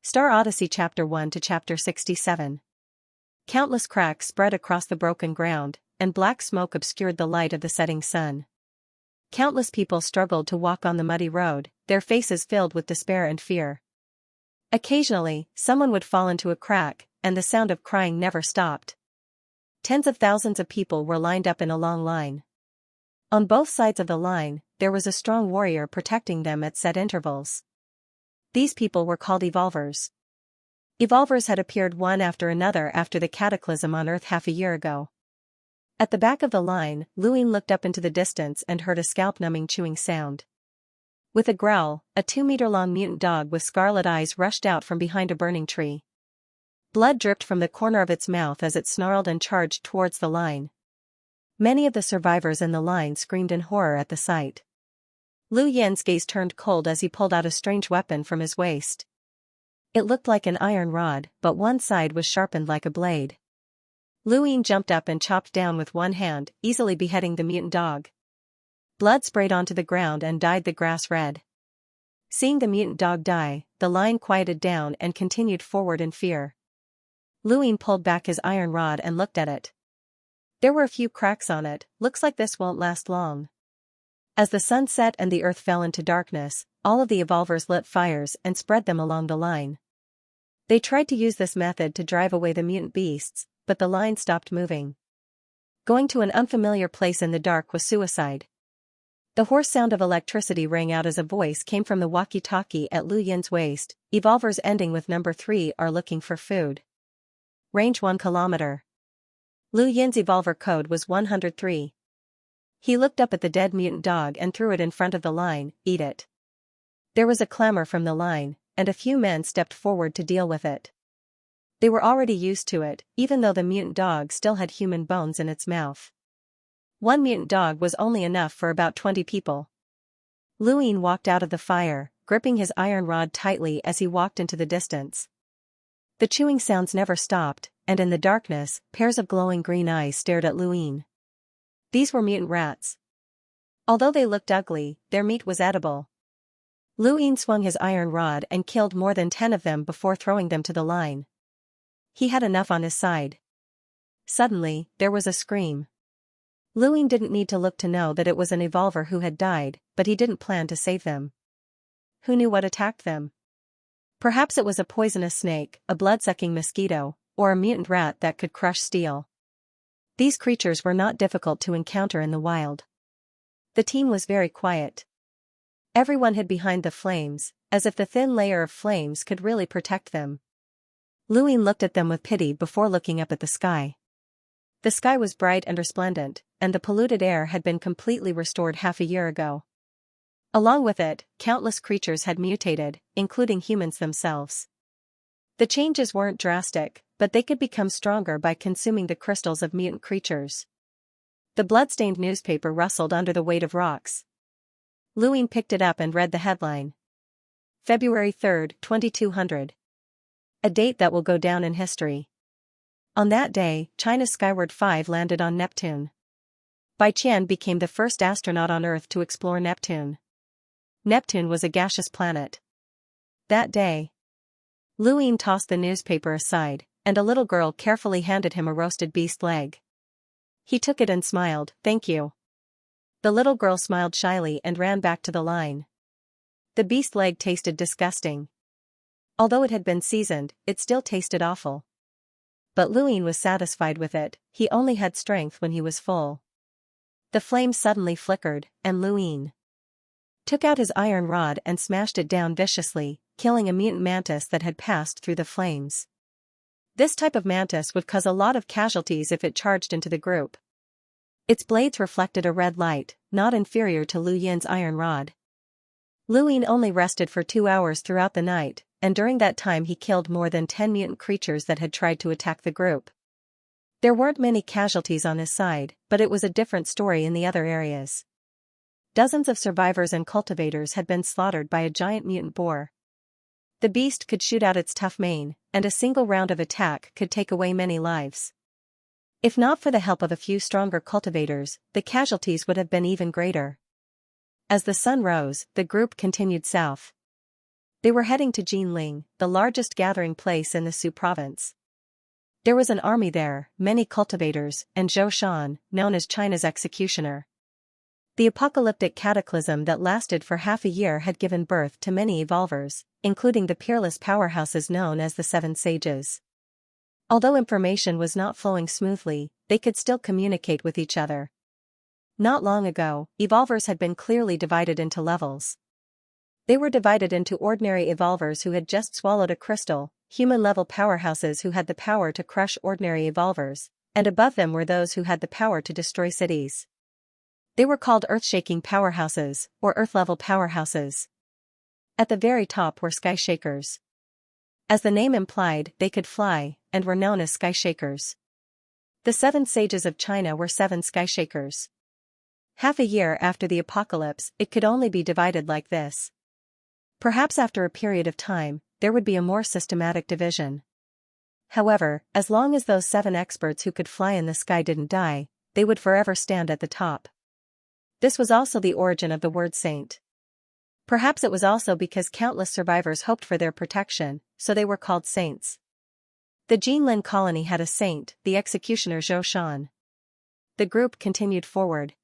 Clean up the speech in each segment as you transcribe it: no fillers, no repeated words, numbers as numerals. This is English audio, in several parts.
Star Odyssey Chapter 1 to Chapter 67. Countless cracks spread across the broken ground, and black smoke obscured the light of the setting sun. Countless people struggled to walk on the muddy road, their faces filled with despair and fear. Occasionally, someone would fall into a crack, and the sound of crying never stopped. Tens of thousands of people were lined up in a long line. On both sides of the line, there was a strong warrior protecting them at set intervals. These people were called evolvers. Evolvers had appeared one after another after the cataclysm on Earth half a year ago. At the back of the line, Luin looked up into the distance and heard a scalp-numbing chewing sound. With a growl, a 2-meter-long mutant dog with scarlet eyes rushed out from behind a burning tree. Blood dripped from the corner of its mouth as it snarled and charged towards the line. Many of the survivors in the line screamed in horror at the sight. Lu Yin's gaze turned cold as he pulled out a strange weapon from his waist. It looked like an iron rod, but one side was sharpened like a blade. Lu Yin jumped up and chopped down with one hand, easily beheading the mutant dog. Blood sprayed onto the ground and dyed the grass red. Seeing the mutant dog die, the line quieted down and continued forward in fear. Lu Yin pulled back his iron rod and looked at it. There were a few cracks on it. Looks like this won't last long. As the sun set and the earth fell into darkness, all of the evolvers lit fires and spread them along the line. They tried to use this method to drive away the mutant beasts, but the line stopped moving. Going to an unfamiliar place in the dark was suicide. The hoarse sound of electricity rang out as a voice came from the walkie-talkie at Lu Yin's waist. Evolvers ending with number 3 are looking for food. Range 1 kilometer. Lu Yin's evolver code was 103. He looked up at the dead mutant dog and threw it in front of the line. Eat it. There was a clamor from the line, and a few men stepped forward to deal with it. They were already used to it, even though the mutant dog still had human bones in its mouth. One mutant dog was only enough for about 20 people. Lu Yin walked out of the fire, gripping his iron rod tightly as he walked into the distance. The chewing sounds never stopped, and in the darkness, pairs of glowing green eyes stared at Lu Yin. These were mutant rats. Although they looked ugly, their meat was edible. Lu Yin swung his iron rod and killed more than 10 of them before throwing them to the line. He had enough on his side. Suddenly, there was a scream. Lu Yin didn't need to look to know that it was an evolver who had died, but he didn't plan to save them. Who knew what attacked them? Perhaps it was a poisonous snake, a blood-sucking mosquito, or a mutant rat that could crush steel. These creatures were not difficult to encounter in the wild. The team was very quiet. Everyone hid behind the flames, as if the thin layer of flames could really protect them. Lu Yin looked at them with pity before looking up at the sky. The sky was bright and resplendent, and the polluted air had been completely restored half a year ago. Along with it, countless creatures had mutated, including humans themselves. The changes weren't drastic, but they could become stronger by consuming the crystals of mutant creatures. The blood-stained newspaper rustled under the weight of rocks. Lu Yin picked it up and read the headline. February 3, 2200. A date that will go down in history. On that day, China's Skyward 5 landed on Neptune. Bai Qian became the first astronaut on Earth to explore Neptune. Neptune was a gaseous planet. That day, Lu Yin tossed the newspaper aside, and a little girl carefully handed him a roasted beast leg. He took it and smiled. Thank you. The little girl smiled shyly and ran back to the line. The beast leg tasted disgusting. Although it had been seasoned, it still tasted awful. But Lu Yin was satisfied with it. He only had strength when he was full. The flame suddenly flickered, and Lu Yin took out his iron rod and smashed it down viciously, killing a mutant mantis that had passed through the flames. This type of mantis would cause a lot of casualties if it charged into the group. Its blades reflected a red light, not inferior to Lu Yin's iron rod. Lu Yin only rested for 2 hours throughout the night, and during that time he killed more than 10 mutant creatures that had tried to attack the group. There weren't many casualties on his side, but it was a different story in the other areas. Dozens of survivors and cultivators had been slaughtered by a giant mutant boar. The beast could shoot out its tough mane, and a single round of attack could take away many lives. If not for the help of a few stronger cultivators, the casualties would have been even greater. As the sun rose, the group continued south. They were heading to Jinling, the largest gathering place in the Su province. There was an army there, many cultivators, and Zhou Shan, known as China's executioner. The apocalyptic cataclysm that lasted for half a year had given birth to many evolvers, including the peerless powerhouses known as the Seven Sages. Although information was not flowing smoothly, they could still communicate with each other. Not long ago, evolvers had been clearly divided into levels. They were divided into ordinary evolvers who had just swallowed a crystal, human-level powerhouses who had the power to crush ordinary evolvers, and above them were those who had the power to destroy cities. They were called earth-shaking powerhouses, or earth-level powerhouses. At the very top were sky shakers. As the name implied, they could fly, and were known as sky shakers. The 7 sages of China were 7 sky shakers. Half a year after the apocalypse, it could only be divided like this. Perhaps after a period of time, there would be a more systematic division. However, as long as those 7 experts who could fly in the sky didn't die, they would forever stand at the top. This was also the origin of the word saint. Perhaps it was also because countless survivors hoped for their protection, so they were called saints. The Jinlin colony had a saint, the executioner Zhou Shan. The group continued forward.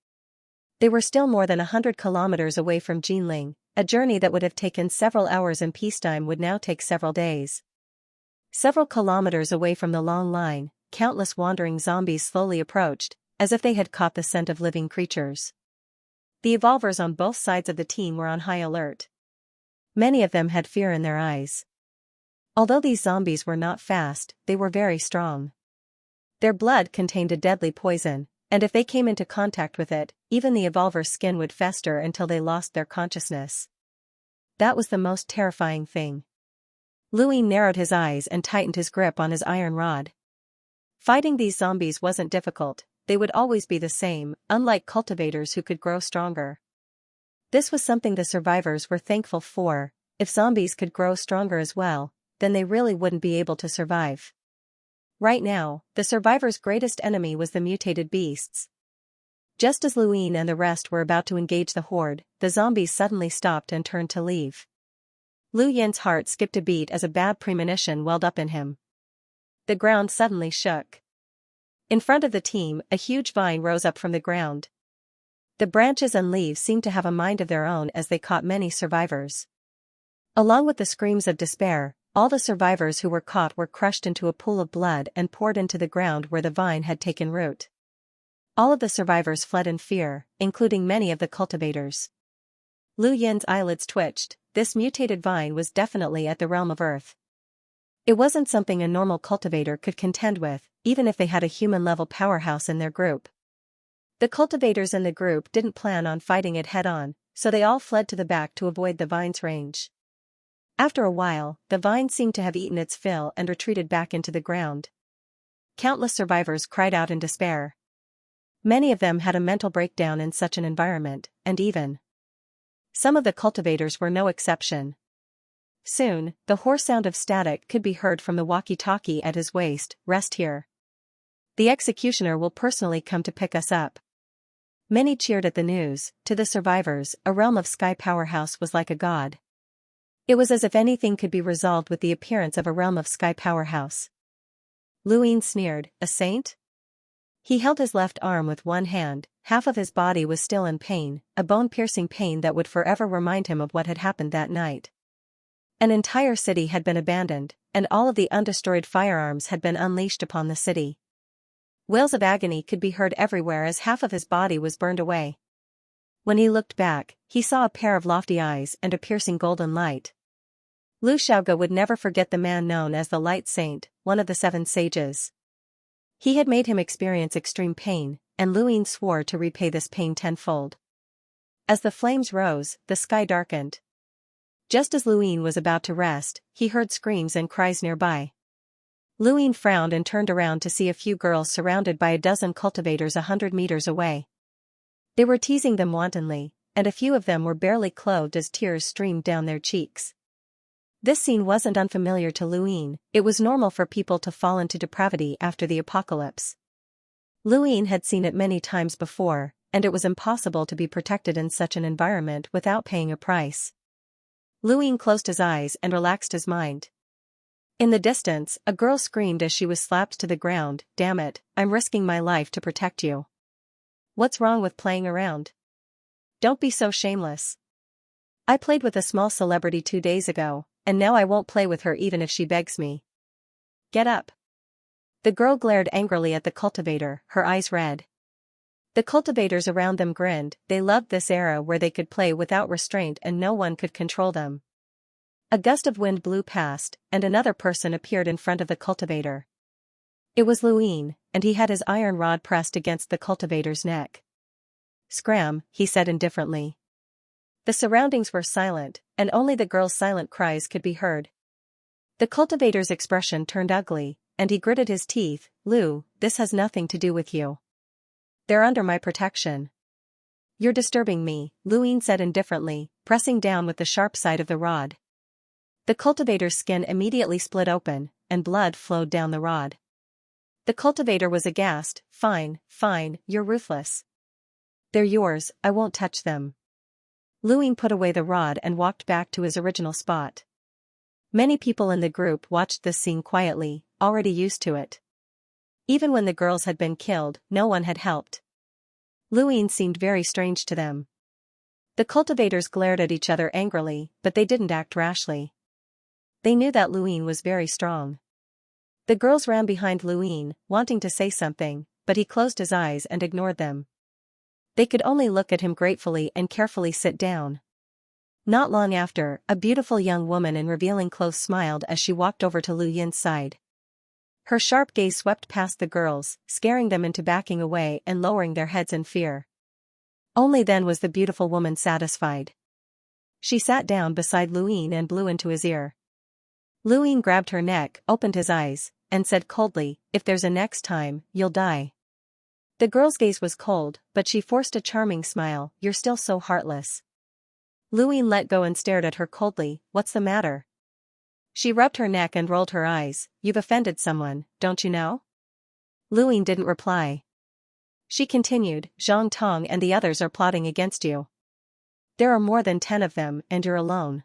They were still more than 100 kilometers away from Jinling. A journey that would have taken several hours in peacetime would now take several days. Several kilometers away from the long line, countless wandering zombies slowly approached, as if they had caught the scent of living creatures. The evolvers on both sides of the team were on high alert. Many of them had fear in their eyes. Although these zombies were not fast, they were very strong. Their blood contained a deadly poison, and if they came into contact with it, even the evolver's skin would fester until they lost their consciousness. That was the most terrifying thing. Luin narrowed his eyes and tightened his grip on his iron rod. Fighting these zombies wasn't difficult, they would always be the same, unlike cultivators who could grow stronger. This was something the survivors were thankful for. If zombies could grow stronger as well, then they really wouldn't be able to survive. Right now, the survivors' greatest enemy was the mutated beasts. Just as Luin and the rest were about to engage the horde, the zombies suddenly stopped and turned to leave. Lu Yin's heart skipped a beat as a bad premonition welled up in him. The ground suddenly shook. In front of the team, a huge vine rose up from the ground. The branches and leaves seemed to have a mind of their own as they caught many survivors. Along with the screams of despair, all the survivors who were caught were crushed into a pool of blood and poured into the ground where the vine had taken root. All of the survivors fled in fear, including many of the cultivators. Lu Yin's eyelids twitched. This mutated vine was definitely at the realm of Earth. It wasn't something a normal cultivator could contend with, even if they had a human-level powerhouse in their group. The cultivators in the group didn't plan on fighting it head-on, so they all fled to the back to avoid the vine's range. After a while, the vine seemed to have eaten its fill and retreated back into the ground. Countless survivors cried out in despair. Many of them had a mental breakdown in such an environment, and even some of the cultivators were no exception. Soon, the hoarse sound of static could be heard from the walkie-talkie at his waist. "Rest here. The executioner will personally come to pick us up." Many cheered at the news. To the survivors, a realm of sky powerhouse was like a god. It was as if anything could be resolved with the appearance of a realm of sky powerhouse. Luin sneered, "A saint?" He held his left arm with one hand, half of his body was still in pain, a bone-piercing pain that would forever remind him of what had happened that night. An entire city had been abandoned, and all of the undestroyed firearms had been unleashed upon the city. Wails of agony could be heard everywhere as half of his body was burned away. When he looked back, he saw a pair of lofty eyes and a piercing golden light. Lu Xiaoge would never forget the man known as the Light Saint, one of the 7 sages. He had made him experience extreme pain, and Luin swore to repay this pain tenfold. As the flames rose, the sky darkened. Just as Luin was about to rest, he heard screams and cries nearby. Luin frowned and turned around to see a few girls surrounded by a dozen cultivators 100 meters away. They were teasing them wantonly, and a few of them were barely clothed as tears streamed down their cheeks. This scene wasn't unfamiliar to Luin. It was normal for people to fall into depravity after the apocalypse. Luin had seen it many times before, and it was impossible to be protected in such an environment without paying a price. Lu Ying closed his eyes and relaxed his mind. In the distance, a girl screamed as she was slapped to the ground, "Damn it, I'm risking my life to protect you. What's wrong with playing around? Don't be so shameless. I played with a small celebrity 2 days ago, and now I won't play with her even if she begs me. Get up." The girl glared angrily at the cultivator, her eyes red. The cultivators around them grinned. They loved this era where they could play without restraint and no one could control them. A gust of wind blew past, and another person appeared in front of the cultivator. It was Lu Ying, and he had his iron rod pressed against the cultivator's neck. "Scram," he said indifferently. The surroundings were silent, and only the girl's silent cries could be heard. The cultivator's expression turned ugly, and he gritted his teeth. "Lu, this has nothing to do with you. They're under my protection." "You're disturbing me," Lu Ying said indifferently, pressing down with the sharp side of the rod. The cultivator's skin immediately split open, and blood flowed down the rod. The cultivator was aghast. Fine, you're ruthless. They're yours, I won't touch them." Lu Ying put away the rod and walked back to his original spot. Many people in the group watched this scene quietly, already used to it. Even when the girls had been killed, no one had helped. Lu Ying seemed very strange to them. The cultivators glared at each other angrily, but they didn't act rashly. They knew that Lu Ying was very strong. The girls ran behind Lu Ying, wanting to say something, but he closed his eyes and ignored them. They could only look at him gratefully and carefully sit down. Not long after, a beautiful young woman in revealing clothes smiled as she walked over to Lu Yin's side. Her sharp gaze swept past the girls, scaring them into backing away and lowering their heads in fear. Only then was the beautiful woman satisfied. She sat down beside Lu Ying and blew into his ear. Lu Ying grabbed her neck, opened his eyes, and said coldly, "If there's a next time, you'll die." The girl's gaze was cold, but she forced a charming smile. "You're still so heartless." Lu Ying let go and stared at her coldly. "What's the matter?" She rubbed her neck and rolled her eyes. "You've offended someone, don't you know?" Lu Ying didn't reply. She continued, "Zhang Tong and the others are plotting against you. There are more than 10 of them, and you're alone.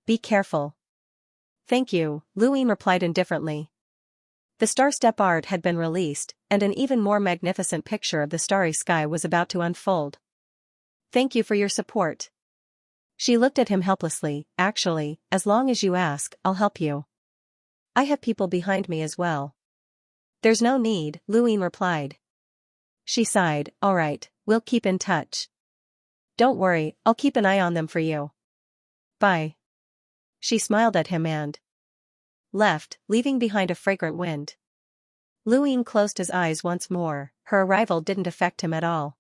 Be careful." "Thank you," Lu Ying replied indifferently. The Star Step art had been released, and an even more magnificent picture of the starry sky was about to unfold. "Thank you for your support." She looked at him helplessly. "Actually, as long as you ask, I'll help you. I have people behind me as well." "There's no need," Lu Ying replied. She sighed. "All right, we'll keep in touch. Don't worry, I'll keep an eye on them for you. Bye." She smiled at him and left, leaving behind a fragrant wind. Lu Ying closed his eyes once more. Her arrival didn't affect him at all.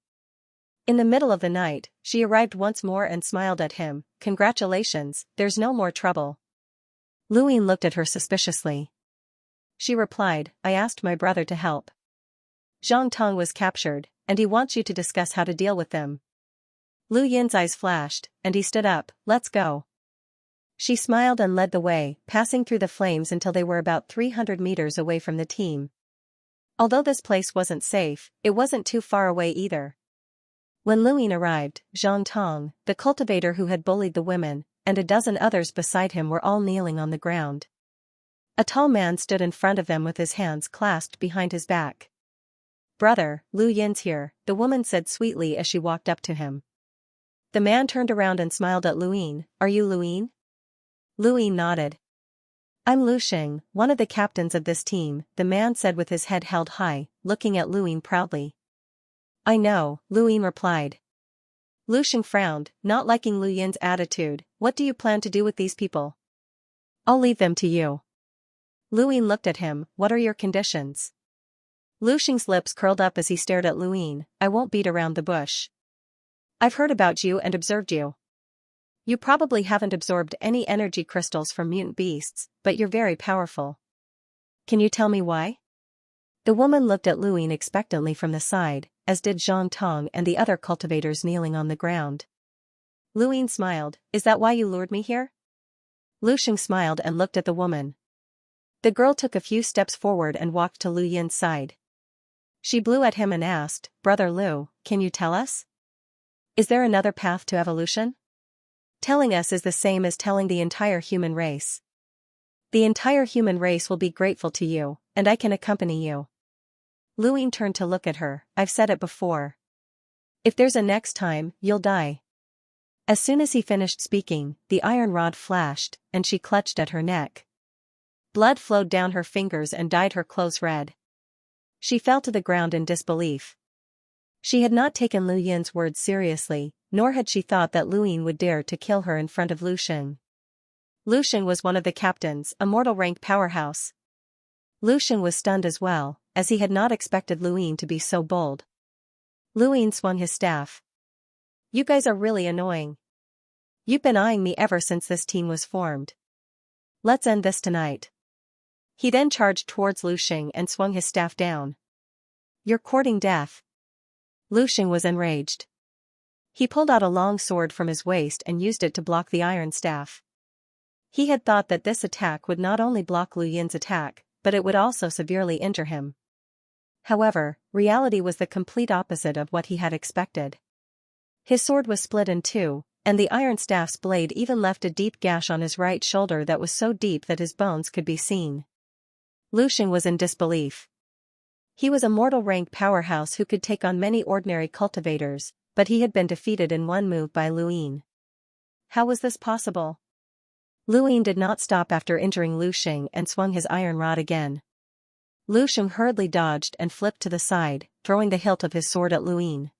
In the middle of the night, she arrived once more and smiled at him. "Congratulations, there's no more trouble." Lu Ying looked at her suspiciously. She replied, "I asked my brother to help. Zhang Tong was captured, and he wants you to discuss how to deal with them." Lu Yin's eyes flashed, and he stood up. "Let's go." She smiled and led the way, passing through the flames until they were about 300 meters away from the team. Although this place wasn't safe, it wasn't too far away either. When Lu Ying arrived, Zhang Tong, the cultivator who had bullied the women, and a dozen others beside him were all kneeling on the ground. A tall man stood in front of them with his hands clasped behind his back. "Brother, Lu Yin's here," the woman said sweetly as she walked up to him. The man turned around and smiled at Lu Ying. "Are you Lu Ying?" Lu Ying nodded. "I'm Lu Xing, one of the captains of this team," the man said with his head held high, looking at Lu Ying proudly. "I know," Lu Ying replied. Lu Xing frowned, not liking Lu Yin's attitude. "What do you plan to do with these people?" "I'll leave them to you." Lu Ying looked at him. "What are your conditions?" Lu Xing's lips curled up as he stared at Lu Ying. "I won't beat around the bush. I've heard about you and observed you. You probably haven't absorbed any energy crystals from mutant beasts, but you're very powerful. Can you tell me why?" The woman looked at Lu Ying expectantly from the side, as did Zhang Tong and the other cultivators kneeling on the ground. Lu Ying smiled. "Is that why you lured me here?" Lu Xing smiled and looked at the woman. The girl took a few steps forward and walked to Lu Yin's side. She blew at him and asked, "Brother Lu, can you tell us? Is there another path to evolution?" Telling us is the same as telling the entire human race. The entire human race will be grateful to you, and I can accompany you. Luin turned to look at her. I've said it before. If there's a next time, you'll die. As soon as he finished speaking, the iron rod flashed, and she clutched at her neck. Blood flowed down her fingers and dyed her clothes red. She fell to the ground in disbelief. She had not taken Lu Yin's words seriously, nor had she thought that Luin would dare to kill her in front of Lu Xing. Lu Xing was one of the captains, a mortal rank powerhouse. Lu Xing was stunned as well, as he had not expected Luin to be so bold. Luin swung his staff. You guys are really annoying. You've been eyeing me ever since this team was formed. Let's end this tonight. He then charged towards Lu Xing and swung his staff down. You're courting death. Lu Xing was enraged. He pulled out a long sword from his waist and used it to block the iron staff. He had thought that this attack would not only block Lu Yin's attack, but it would also severely injure him. However, reality was the complete opposite of what he had expected. His sword was split in two, and the iron staff's blade even left a deep gash on his right shoulder that was so deep that his bones could be seen. Lu Xing was in disbelief. He was a mortal rank powerhouse who could take on many ordinary cultivators, but he had been defeated in one move by Luin. How was this possible? Luin did not stop after injuring Lu Xing and swung his iron rod again. Lu Xing hurriedly dodged and flipped to the side, throwing the hilt of his sword at Luin.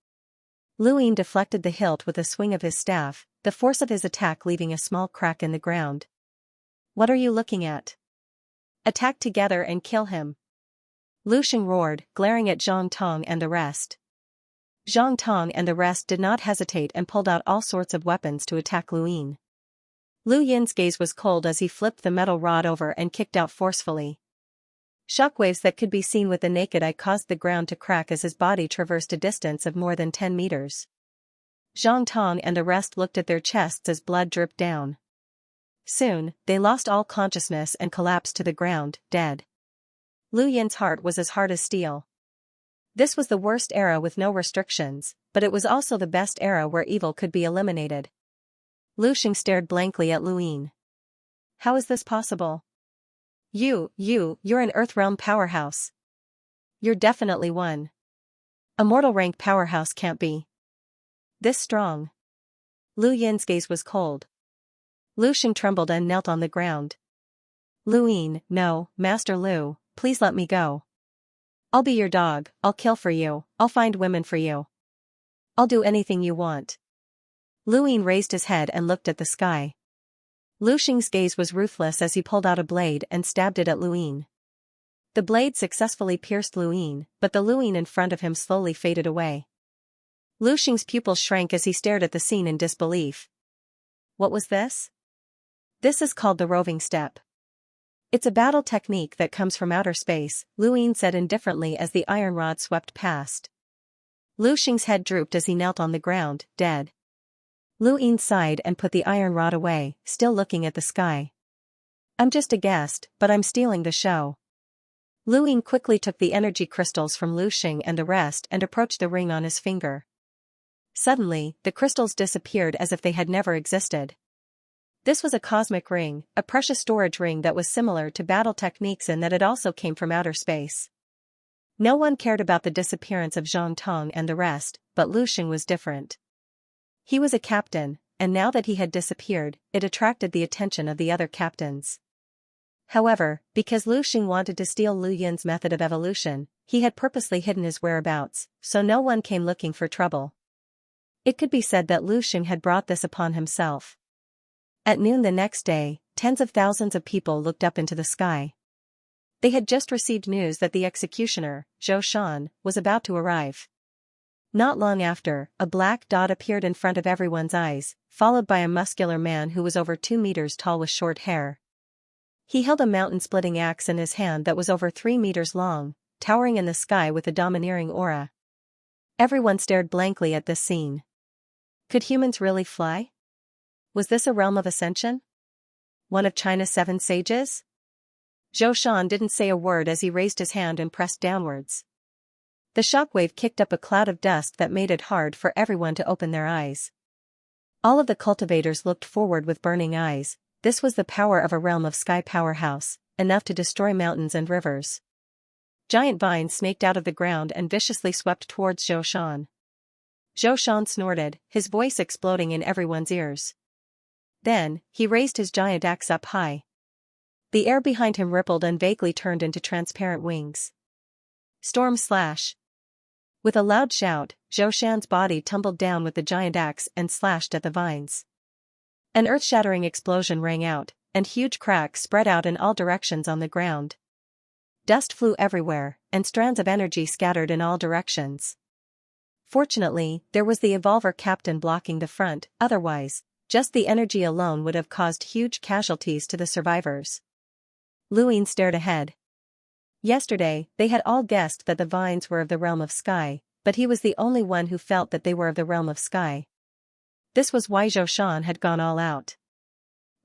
Luin deflected the hilt with a swing of his staff, the force of his attack leaving a small crack in the ground. What are you looking at? Attack together and kill him. Lu Xing roared, glaring at Zhang Tong and the rest. Zhang Tong and the rest did not hesitate and pulled out all sorts of weapons to attack Luin. Lu Yin's gaze was cold as he flipped the metal rod over and kicked out forcefully. Shockwaves that could be seen with the naked eye caused the ground to crack as his body traversed a distance of more than 10 meters. Zhang Tong and the rest looked at their chests as blood dripped down. Soon, they lost all consciousness and collapsed to the ground, dead. Lu Yin's heart was as hard as steel. This was the worst era with no restrictions, but it was also the best era where evil could be eliminated. Lu Xing stared blankly at Luin. How is this possible? You're an Earthrealm powerhouse. You're definitely one. A mortal rank powerhouse can't be this strong. Lu Yin's gaze was cold. Lu Xing trembled and knelt on the ground. Luin, no, Master Lu, please let me go. I'll be your dog, I'll kill for you, I'll find women for you. I'll do anything you want. Luin raised his head and looked at the sky. Lu Xing's gaze was ruthless as he pulled out a blade and stabbed it at Luin. The blade successfully pierced Luin, but the Luin in front of him slowly faded away. Lu Xing's pupils shrank as he stared at the scene in disbelief. What was this? This is called the roving step. It's a battle technique that comes from outer space, Luin said indifferently as the iron rod swept past. Lu Xing's head drooped as he knelt on the ground, dead. Luin sighed and put the iron rod away, still looking at the sky. I'm just a guest, but I'm stealing the show. Luin quickly took the energy crystals from Lu Xing and the rest and approached the ring on his finger. Suddenly, the crystals disappeared as if they had never existed. This was a cosmic ring, a precious storage ring that was similar to battle techniques in that it also came from outer space. No one cared about the disappearance of Zhang Tong and the rest, but Lu Xing was different. He was a captain, and now that he had disappeared, it attracted the attention of the other captains. However, because Lu Xing wanted to steal Lu Yin's method of evolution, he had purposely hidden his whereabouts, so no one came looking for trouble. It could be said that Lu Xing had brought this upon himself. At noon the next day, tens of thousands of people looked up into the sky. They had just received news that the executioner, Zhou Shan, was about to arrive. Not long after, a black dot appeared in front of everyone's eyes, followed by a muscular man who was over 2 meters tall with short hair. He held a mountain-splitting axe in his hand that was over 3 meters long, towering in the sky with a domineering aura. Everyone stared blankly at this scene. Could humans really fly? Was this a realm of ascension? One of China's 7 sages? Zhou Shan didn't say a word as he raised his hand and pressed downwards. The shockwave kicked up a cloud of dust that made it hard for everyone to open their eyes. All of the cultivators looked forward with burning eyes. This was the power of a realm of sky powerhouse, enough to destroy mountains and rivers. Giant vines snaked out of the ground and viciously swept towards Zhou Shan. Zhou Shan snorted, his voice exploding in everyone's ears. Then, he raised his giant axe up high. The air behind him rippled and vaguely turned into transparent wings. Storm slash. With a loud shout, Zhou Shan's body tumbled down with the giant axe and slashed at the vines. An earth-shattering explosion rang out, and huge cracks spread out in all directions on the ground. Dust flew everywhere, and strands of energy scattered in all directions. Fortunately, there was the Evolver captain blocking the front, otherwise, just the energy alone would have caused huge casualties to the survivors. Luin stared ahead. Yesterday, they had all guessed that the vines were of the realm of sky, but he was the only one who felt that they were of the realm of sky. This was why Zhou Shan had gone all out.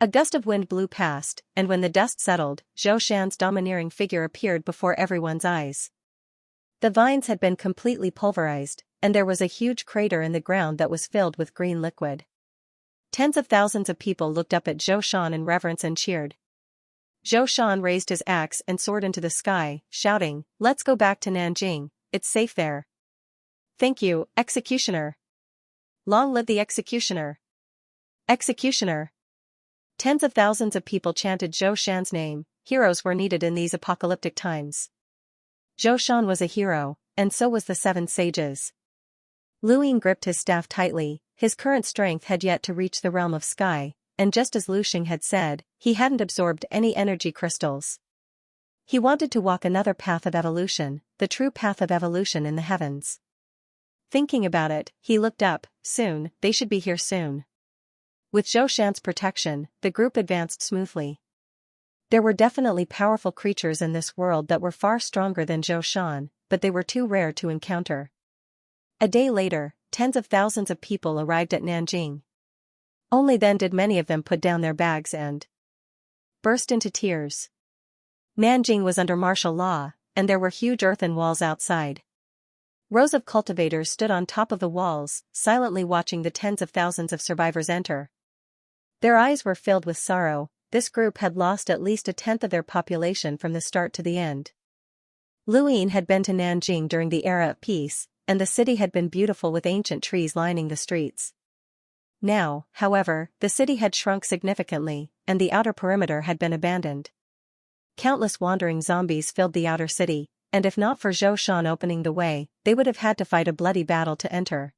A gust of wind blew past, and when the dust settled, Zhou Shan's domineering figure appeared before everyone's eyes. The vines had been completely pulverized, and there was a huge crater in the ground that was filled with green liquid. Tens of thousands of people looked up at Zhou Shan in reverence and cheered. Zhou Shan raised his axe and soared into the sky, shouting, "Let's go back to Nanjing, it's safe there." "Thank you, Executioner." "Long live the Executioner." "Executioner." Tens of thousands of people chanted Zhou Shan's name. Heroes were needed in these apocalyptic times. Zhou Shan was a hero, and so was the 7 sages. Luin gripped his staff tightly. His current strength had yet to reach the realm of sky, and just as Lu Xing had said, he hadn't absorbed any energy crystals. He wanted to walk another path of evolution, the true path of evolution in the heavens. Thinking about it, he looked up. Soon, they should be here soon. With Zhou Shan's protection, the group advanced smoothly. There were definitely powerful creatures in this world that were far stronger than Zhou Shan, but they were too rare to encounter. A day later, tens of thousands of people arrived at Nanjing. Only then did many of them put down their bags and burst into tears. Nanjing was under martial law, and there were huge earthen walls outside. Rows of cultivators stood on top of the walls, silently watching the tens of thousands of survivors enter. Their eyes were filled with sorrow. This group had lost at least a tenth of their population from the start to the end. Luin had been to Nanjing during the era of peace, and the city had been beautiful with ancient trees lining the streets. Now, however, the city had shrunk significantly, and the outer perimeter had been abandoned. Countless wandering zombies filled the outer city, and if not for Zhou Shan opening the way, they would have had to fight a bloody battle to enter.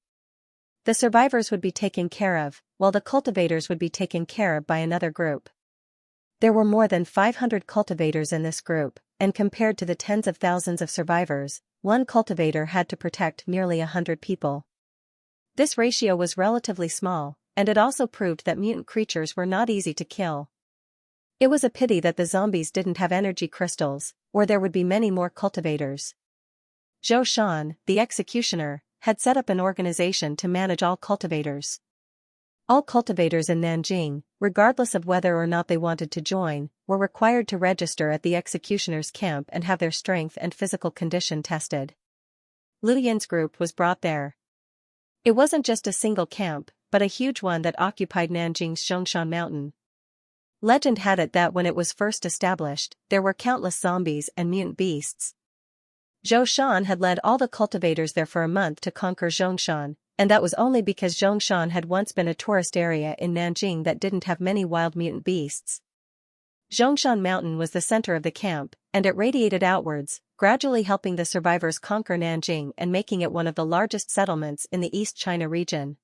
The survivors would be taken care of, while the cultivators would be taken care of by another group. There were more than 500 cultivators in this group, and compared to the tens of thousands of survivors, one cultivator had to protect nearly 100 people. This ratio was relatively small, and it also proved that mutant creatures were not easy to kill. It was a pity that the zombies didn't have energy crystals, or there would be many more cultivators. Zhou Shan, the executioner, had set up an organization to manage all cultivators. All cultivators in Nanjing, regardless of whether or not they wanted to join, were required to register at the executioner's camp and have their strength and physical condition tested. Lu Yin's group was brought there. It wasn't just a single camp, but a huge one that occupied Nanjing's Xianxia mountain. Legend had it that when it was first established, there were countless zombies and mutant beasts. Zhou Shan had led all the cultivators there for a month to conquer Zhongshan, and that was only because Zhongshan had once been a tourist area in Nanjing that didn't have many wild mutant beasts. Zhongshan Mountain was the center of the camp, and it radiated outwards, gradually helping the survivors conquer Nanjing and making it one of the largest settlements in the East China region.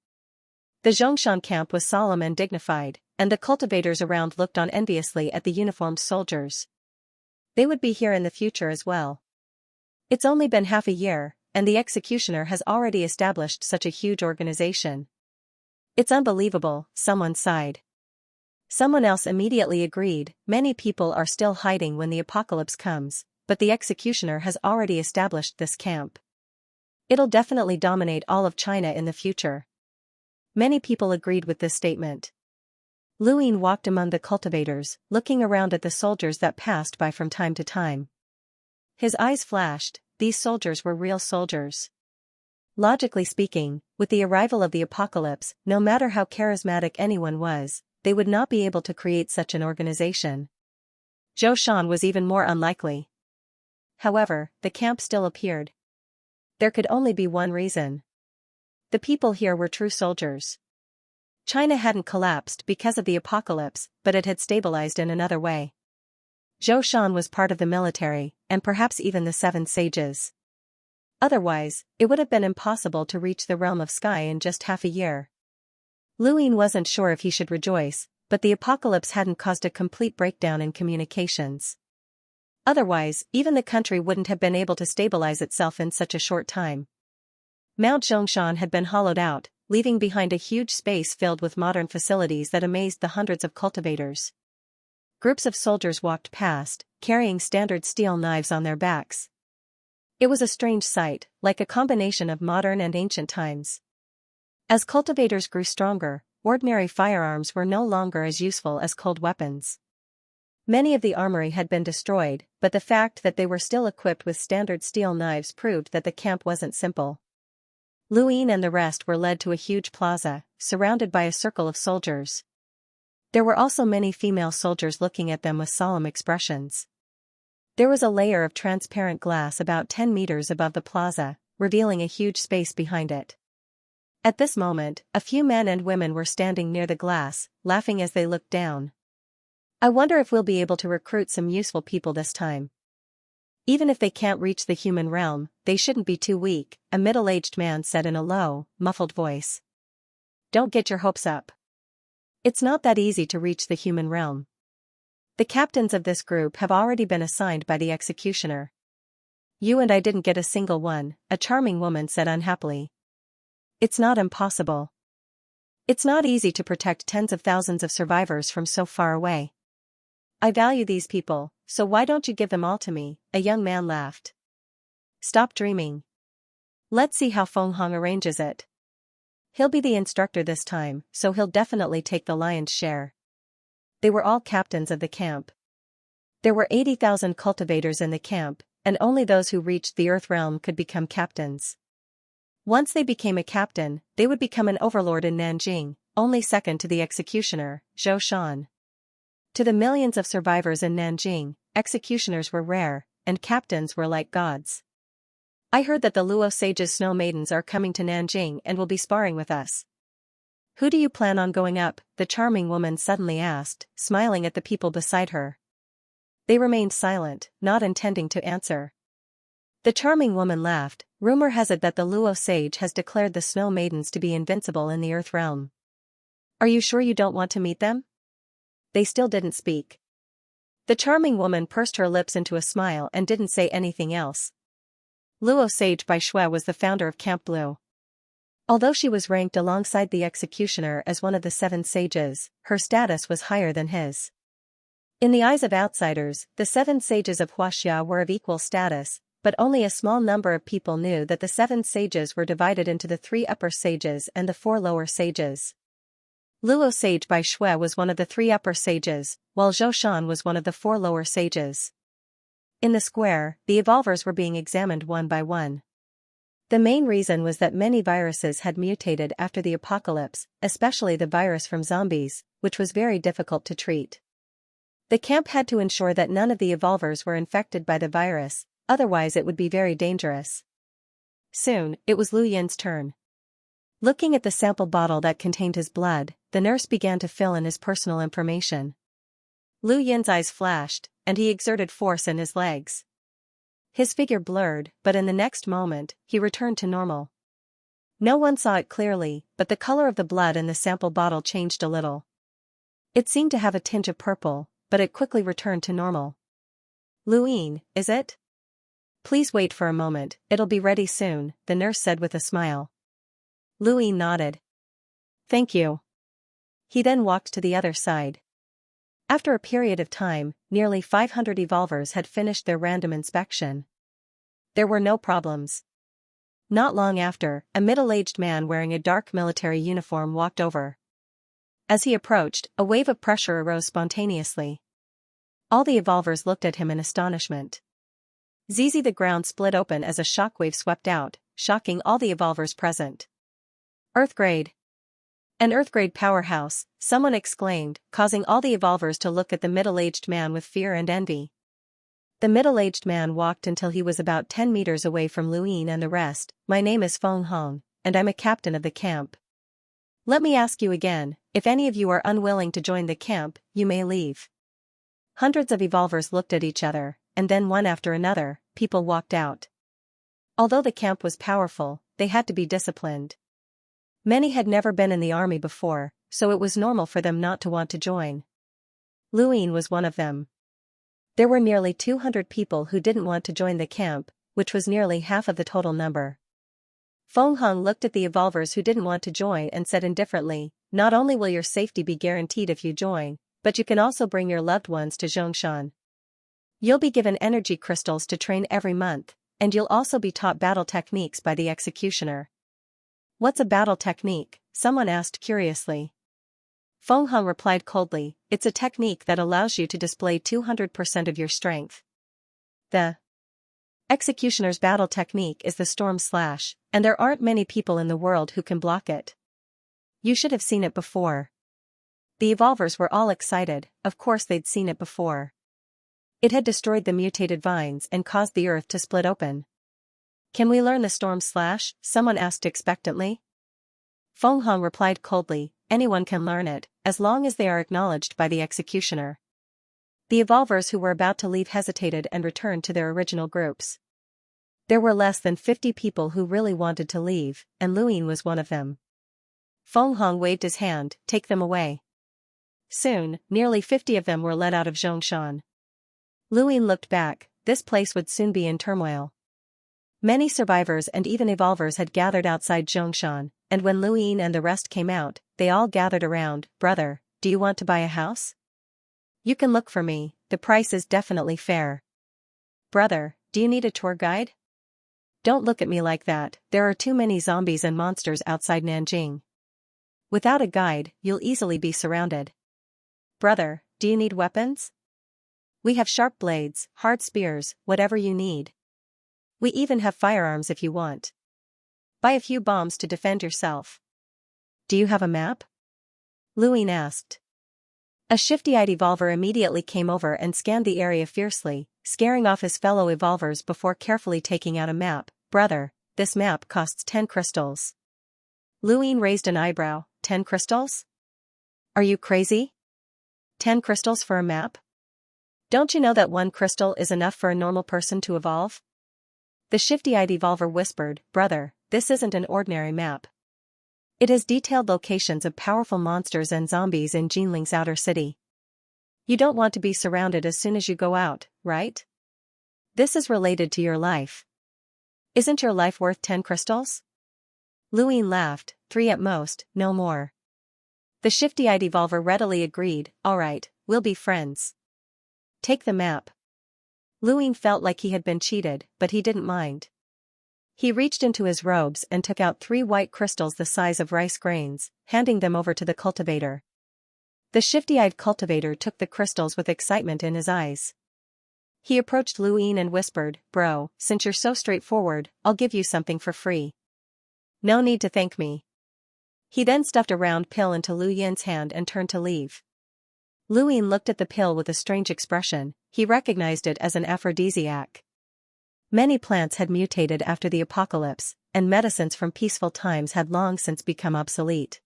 The Zhongshan camp was solemn and dignified, and the cultivators around looked on enviously at the uniformed soldiers. They would be here in the future as well. It's only been half a year, and the executioner has already established such a huge organization. It's unbelievable, someone sighed. Someone else immediately agreed, many people are still hiding when the apocalypse comes, but the executioner has already established this camp. It'll definitely dominate all of China in the future. Many people agreed with this statement. Luin walked among the cultivators, looking around at the soldiers that passed by from time to time. His eyes flashed, these soldiers were real soldiers. Logically speaking, with the arrival of the apocalypse, no matter how charismatic anyone was, they would not be able to create such an organization. Zhou Shan was even more unlikely. However, the camp still appeared. There could only be one reason. The people here were true soldiers. China hadn't collapsed because of the apocalypse, but it had stabilized in another way. Zhou Shan was part of the military, and perhaps even the Seven Sages. Otherwise, it would have been impossible to reach the realm of sky in just half a year. Lu Yin wasn't sure if he should rejoice, but the apocalypse hadn't caused a complete breakdown in communications. Otherwise, even the country wouldn't have been able to stabilize itself in such a short time. Mount Zhongshan had been hollowed out, leaving behind a huge space filled with modern facilities that amazed the hundreds of cultivators. Groups of soldiers walked past, carrying standard steel knives on their backs. It was a strange sight, like a combination of modern and ancient times. As cultivators grew stronger, ordinary firearms were no longer as useful as cold weapons. Many of the armory had been destroyed, but the fact that they were still equipped with standard steel knives proved that the camp wasn't simple. Lu Yin and the rest were led to a huge plaza, surrounded by a circle of soldiers. There were also many female soldiers looking at them with solemn expressions. There was a layer of transparent glass about 10 meters above the plaza, revealing a huge space behind it. At this moment, a few men and women were standing near the glass, laughing as they looked down. I wonder if we'll be able to recruit some useful people this time. Even if they can't reach the human realm, they shouldn't be too weak, a middle-aged man said in a low, muffled voice. Don't get your hopes up. It's not that easy to reach the human realm. The captains of this group have already been assigned by the executioner. You and I didn't get a single one, a charming woman said unhappily. It's not impossible. It's not easy to protect tens of thousands of survivors from so far away. I value these people, so why don't you give them all to me? A young man laughed. Stop dreaming. Let's see how Feng Hong arranges it. He'll be the instructor this time, so he'll definitely take the lion's share. They were all captains of the camp. There were 80,000 cultivators in the camp, and only those who reached the Earth realm could become captains. Once they became a captain, they would become an overlord in Nanjing, only second to the executioner, Zhou Shan. To the millions of survivors in Nanjing, executioners were rare, and captains were like gods. I heard that the Luo sages' snow maidens are coming to Nanjing and will be sparring with us. Who do you plan on going up? The charming woman suddenly asked, smiling at the people beside her. They remained silent, not intending to answer. The charming woman laughed. Rumor has it that the Luo sage has declared the snow maidens to be invincible in the Earth realm. Are you sure you don't want to meet them? They still didn't speak. The charming woman pursed her lips into a smile and didn't say anything else. Luo Sage Bai Shui was the founder of Camp Blue. Although she was ranked alongside the executioner as one of the 7 sages, her status was higher than his. In the eyes of outsiders, the 7 sages of Huaxia were of equal status, but only a small number of people knew that the 7 sages were divided into the 3 upper sages and the 4 lower sages. Luo Sage Bai Shui was one of the 3 upper sages, while Zhou Shan was one of the 4 lower sages. In the square, the evolvers were being examined one by one. The main reason was that many viruses had mutated after the apocalypse, especially the virus from zombies, which was very difficult to treat. The camp had to ensure that none of the evolvers were infected by the virus, otherwise it would be very dangerous. Soon, it was Lu Yin's turn. Looking at the sample bottle that contained his blood, the nurse began to fill in his personal information. Lu Yin's eyes flashed, and he exerted force in his legs. His figure blurred, but in the next moment, he returned to normal. No one saw it clearly, but the color of the blood in the sample bottle changed a little. It seemed to have a tinge of purple, but it quickly returned to normal. Lu Yin, is it? Please wait for a moment, it'll be ready soon, the nurse said with a smile. Lu Yin nodded. Thank you. He then walked to the other side. After a period of time, nearly 500 evolvers had finished their random inspection. There were no problems. Not long after, a middle-aged man wearing a dark military uniform walked over. As he approached, a wave of pressure arose spontaneously. All the evolvers looked at him in astonishment. Zizi, the ground split open as a shockwave swept out, shocking all the evolvers present. Earthgrade. An Earthgrade powerhouse, someone exclaimed, causing all the evolvers to look at the middle-aged man with fear and envy. The middle-aged man walked until he was about 10 meters away from Luin and the rest. My name is Feng Hong, and I'm a captain of the camp. Let me ask you again, if any of you are unwilling to join the camp, you may leave. Hundreds of evolvers looked at each other, and then one after another, people walked out. Although the camp was powerful, they had to be disciplined. Many had never been in the army before, so it was normal for them not to want to join. Luin was one of them. There were nearly 200 people who didn't want to join the camp, which was nearly half of the total number. Feng Hong looked at the evolvers who didn't want to join and said indifferently, not only will your safety be guaranteed if you join, but you can also bring your loved ones to Xianxia. You'll be given energy crystals to train every month, and you'll also be taught battle techniques by the executioner. What's a battle technique? Someone asked curiously. Feng Hong replied coldly, it's a technique that allows you to display 200% of your strength. The executioner's battle technique is the Storm Slash, and there aren't many people in the world who can block it. You should have seen it before. The evolvers were all excited, of course they'd seen it before. It had destroyed the mutated vines and caused the earth to split open. Can we learn the Storm Slash? Someone asked expectantly. Feng Hong replied coldly, anyone can learn it, as long as they are acknowledged by the executioner. The evolvers who were about to leave hesitated and returned to their original groups. There were less than 50 people who really wanted to leave, and Luin was one of them. Feng Hong waved his hand, take them away. Soon, nearly 50 of them were led out of Xianxia. Luin looked back, this place would soon be in turmoil. Many survivors and even evolvers had gathered outside Xianxia, and when Luin and the rest came out, they all gathered around. Brother, do you want to buy a house? You can look for me, the price is definitely fair. Brother, do you need a tour guide? Don't look at me like that, there are too many zombies and monsters outside Nanjing. Without a guide, you'll easily be surrounded. Brother, do you need weapons? We have sharp blades, hard spears, whatever you need. We even have firearms if you want. Buy a few bombs to defend yourself. Do you have a map? Luin asked. A shifty-eyed evolver immediately came over and scanned the area fiercely, scaring off his fellow evolvers before carefully taking out a map. Brother, this map costs 10 crystals. Luin raised an eyebrow. 10 crystals? Are you crazy? 10 crystals for a map? Don't you know that 1 crystal is enough for a normal person to evolve? The shifty-eyed evolver whispered, brother, this isn't an ordinary map. It has detailed locations of powerful monsters and zombies in Jinling's outer city. You don't want to be surrounded as soon as you go out, right? This is related to your life. Isn't your life worth 10 crystals? Luin laughed, 3 at most, no more. The shifty-eyed evolver readily agreed, alright, we'll be friends. Take the map. Luin felt like he had been cheated, but he didn't mind. He reached into his robes and took out 3 white crystals the size of rice grains, handing them over to the cultivator. The shifty-eyed cultivator took the crystals with excitement in his eyes. He approached Luin and whispered, bro, since you're so straightforward, I'll give you something for free. No need to thank me. He then stuffed a round pill into Lu Yin's hand and turned to leave. Luin looked at the pill with a strange expression, he recognized it as an aphrodisiac. Many plants had mutated after the apocalypse, and medicines from peaceful times had long since become obsolete.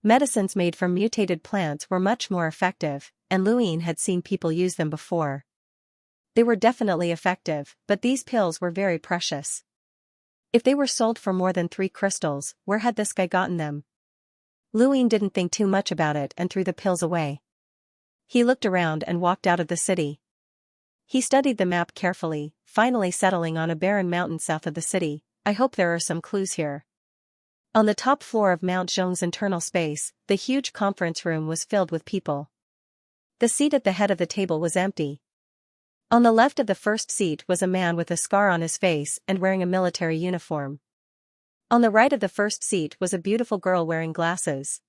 Medicines made from mutated plants were much more effective, and Luin had seen people use them before. They were definitely effective, but these pills were very precious. If they were sold for more than 3 crystals, where had this guy gotten them? Luin didn't think too much about it and threw the pills away. He looked around and walked out of the city. He studied the map carefully, finally settling on a barren mountain south of the city. I hope there are some clues here. On the top floor of Mount Zhong's internal space, the huge conference room was filled with people. The seat at the head of the table was empty. On the left of the first seat was a man with a scar on his face and wearing a military uniform. On the right of the first seat was a beautiful girl wearing glasses.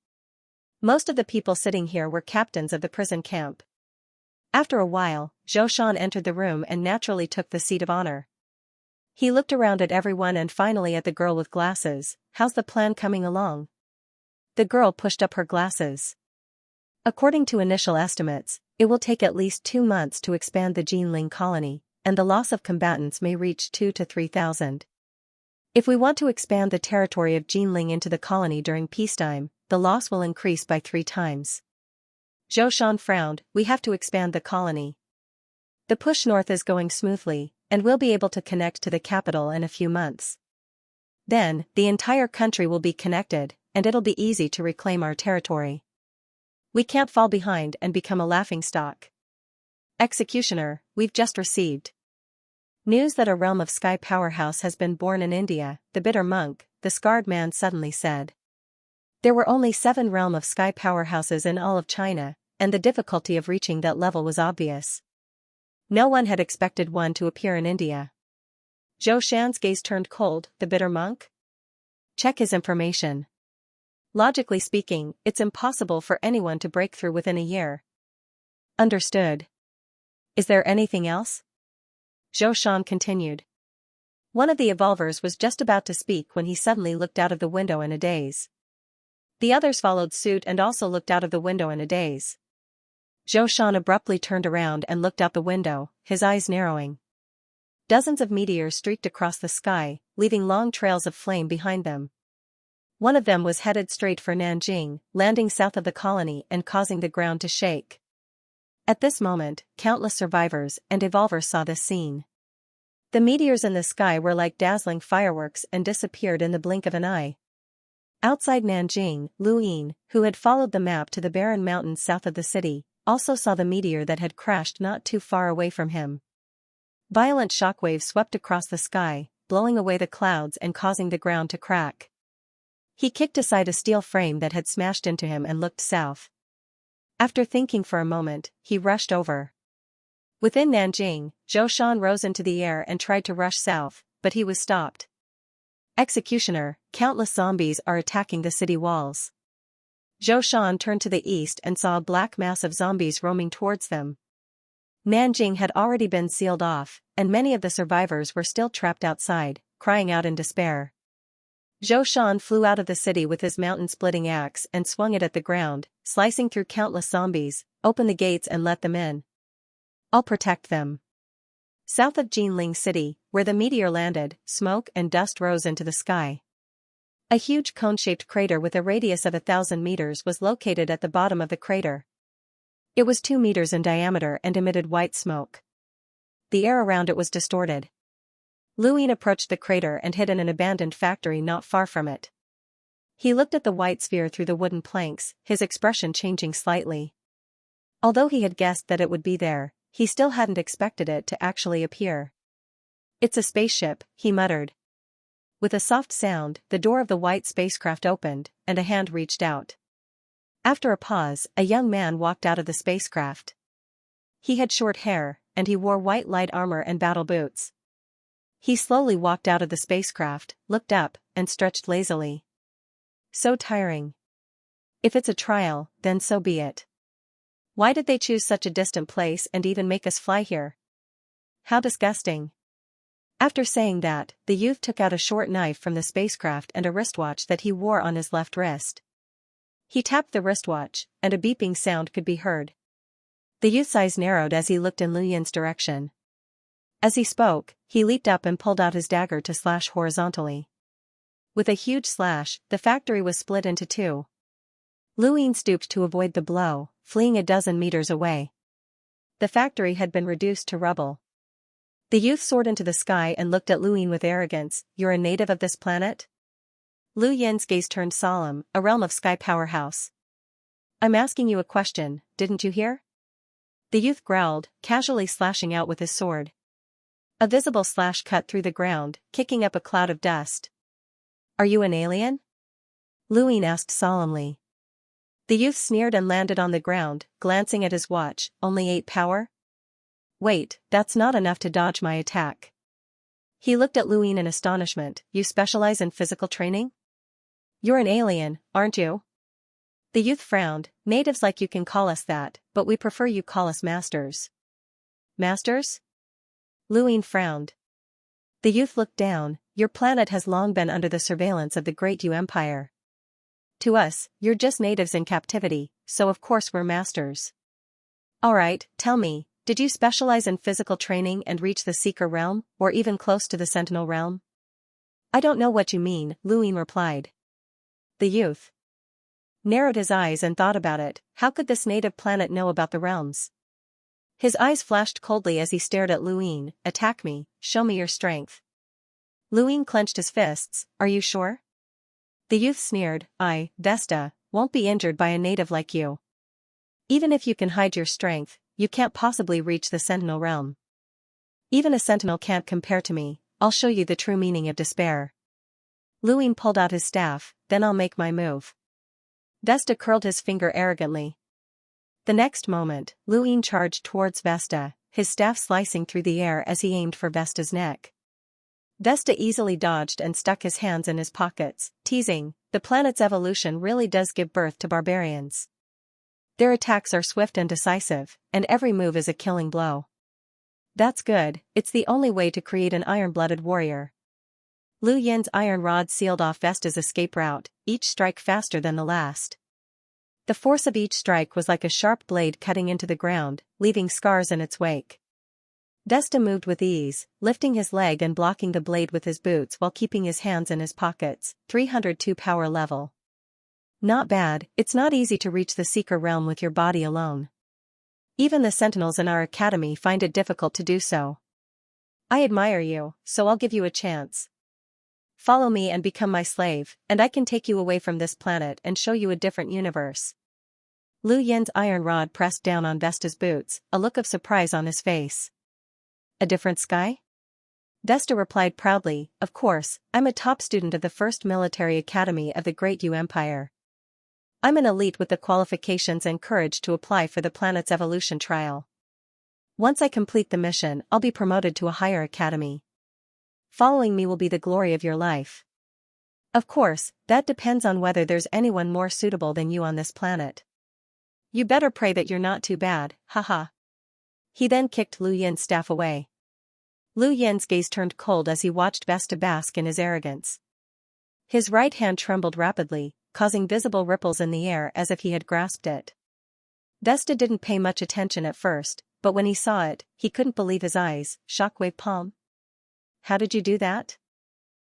Most of the people sitting here were captains of the prison camp. After a while, Zhou Shan entered the room and naturally took the seat of honor. He looked around at everyone and finally at the girl with glasses. "How's the plan coming along?" The girl pushed up her glasses. "According to initial estimates, it will take at least 2 months to expand the Jinling colony, and the loss of combatants may reach 2 to 3,000. If we want to expand the territory of Jinling into the colony during peacetime, the loss will increase by 3 times. Zhou Shan frowned. "We have to expand the colony. The push north is going smoothly, and we'll be able to connect to the capital in a few months. Then, the entire country will be connected, and it'll be easy to reclaim our territory. We can't fall behind and become a laughingstock." "Executioner, we've just received news that a realm of sky powerhouse has been born in India," the bitter monk, the scarred man suddenly said. There were only 7 realm of sky powerhouses in all of China, and the difficulty of reaching that level was obvious. No one had expected one to appear in India. Zhou Shan's gaze turned cold. "The bitter monk? Check his information. Logically speaking, it's impossible for anyone to break through within a year." "Understood. Is there anything else?" Zhou Shan continued. One of the evolvers was just about to speak when he suddenly looked out of the window in a daze. The others followed suit and also looked out of the window in a daze. Zhou Shan abruptly turned around and looked out the window, his eyes narrowing. Dozens of meteors streaked across the sky, leaving long trails of flame behind them. One of them was headed straight for Nanjing, landing south of the colony and causing the ground to shake. At this moment, countless survivors and evolvers saw this scene. The meteors in the sky were like dazzling fireworks and disappeared in the blink of an eye. Outside Nanjing, Lu Yin, who had followed the map to the barren mountains south of the city, also saw the meteor that had crashed not too far away from him. Violent shockwaves swept across the sky, blowing away the clouds and causing the ground to crack. He kicked aside a steel frame that had smashed into him and looked south. After thinking for a moment, he rushed over. Within Nanjing, Zhou Shan rose into the air and tried to rush south, but he was stopped. "Executioner, countless zombies are attacking the city walls." Zhou Shan turned to the east and saw a black mass of zombies roaming towards them. Nanjing had already been sealed off, and many of the survivors were still trapped outside, crying out in despair. Zhou Shan flew out of the city with his mountain-splitting axe and swung it at the ground, slicing through countless zombies. "Open the gates and let them in. I'll protect them." South of Jinling City, where the meteor landed, smoke and dust rose into the sky. A huge cone-shaped crater with a radius of 1,000 meters was located at the bottom of the crater. It was 2 meters in diameter and emitted white smoke. The air around it was distorted. Lu Yin approached the crater and hid in an abandoned factory not far from it. He looked at the white sphere through the wooden planks, his expression changing slightly. Although he had guessed that it would be there, he still hadn't expected it to actually appear. "It's a spaceship," he muttered. With a soft sound, the door of the white spacecraft opened, and a hand reached out. After a pause, a young man walked out of the spacecraft. He had short hair, and he wore white light armor and battle boots. He slowly walked out of the spacecraft, looked up, and stretched lazily. "So tiring. If it's a trial, then so be it. Why did they choose such a distant place and even make us fly here? How disgusting." After saying that, the youth took out a short knife from the spacecraft and a wristwatch that he wore on his left wrist. He tapped the wristwatch, and a beeping sound could be heard. The youth's eyes narrowed as he looked in Lu Yin's direction. As he spoke, he leaped up and pulled out his dagger to slash horizontally. With a huge slash, the factory was split into 2. Lu Yin stooped to avoid the blow, fleeing a dozen meters away. The factory had been reduced to rubble. The youth soared into the sky and looked at Lu Yin with arrogance. "You're a native of this planet?" Lu Yin's gaze turned solemn. "A realm of sky powerhouse. I'm asking you a question, didn't you hear?" The youth growled, casually slashing out with his sword. A visible slash cut through the ground, kicking up a cloud of dust. "Are you an alien?" Lu Yin asked solemnly. The youth sneered and landed on the ground, glancing at his watch. "Only 8 power? Wait, that's not enough to dodge my attack." He looked at Lu Yin in astonishment. "You specialize in physical training? You're an alien, aren't you?" The youth frowned. "Natives like you can call us that, but we prefer you call us masters." "Masters?" Lu Yin frowned. The youth looked down. Your planet has long been under the surveillance of the Great Yu Empire. To us, you're just natives in captivity, so of course we're masters. Alright, tell me, did you specialize in physical training and reach the Seeker realm, or even close to the Sentinel realm? I don't know what you mean, Luin replied. The youth narrowed his eyes and thought about it. How could this native planet know about the realms? His eyes flashed coldly as he stared at Luin. Attack me, show me your strength. Luin clenched his fists. Are you sure? The youth sneered. Vesta, won't be injured by a native like you. Even if you can hide your strength, you can't possibly reach the Sentinel realm. Even a Sentinel can't compare to me. I'll show you the true meaning of despair. Luin pulled out his staff. Then I'll make my move. Vesta curled his finger arrogantly. The next moment, Luin charged towards Vesta, his staff slicing through the air as he aimed for Vesta's neck. Vesta easily dodged and stuck his hands in his pockets, teasing, the planet's evolution really does give birth to barbarians. Their attacks are swift and decisive, and every move is a killing blow. That's good, it's the only way to create an iron-blooded warrior. Lu Yin's iron rod sealed off Vesta's escape route, each strike faster than the last. The force of each strike was like a sharp blade cutting into the ground, leaving scars in its wake. Vesta moved with ease, lifting his leg and blocking the blade with his boots while keeping his hands in his pockets. 302 power level. Not bad. It's not easy to reach the Seeker realm with your body alone. Even the Sentinels in our academy find it difficult to do so. I admire you, so I'll give you a chance. Follow me and become my slave, and I can take you away from this planet and show you a different universe. Lu Yin's iron rod pressed down on Vesta's boots, a look of surprise on his face. A different sky? Vesta replied proudly, of course, I'm a top student of the first military academy of the Great Yu Empire. I'm an elite with the qualifications and courage to apply for the planet's evolution trial. Once I complete the mission, I'll be promoted to a higher academy. Following me will be the glory of your life. Of course, that depends on whether there's anyone more suitable than you on this planet. You better pray that you're not too bad, haha. He then kicked Lu Yin's staff away. Lu Yin's gaze turned cold as he watched Vesta bask in his arrogance. His right hand trembled rapidly, causing visible ripples in the air as if he had grasped it. Vesta didn't pay much attention at first, but when he saw it, he couldn't believe his eyes. Shockwave palm? How did you do that?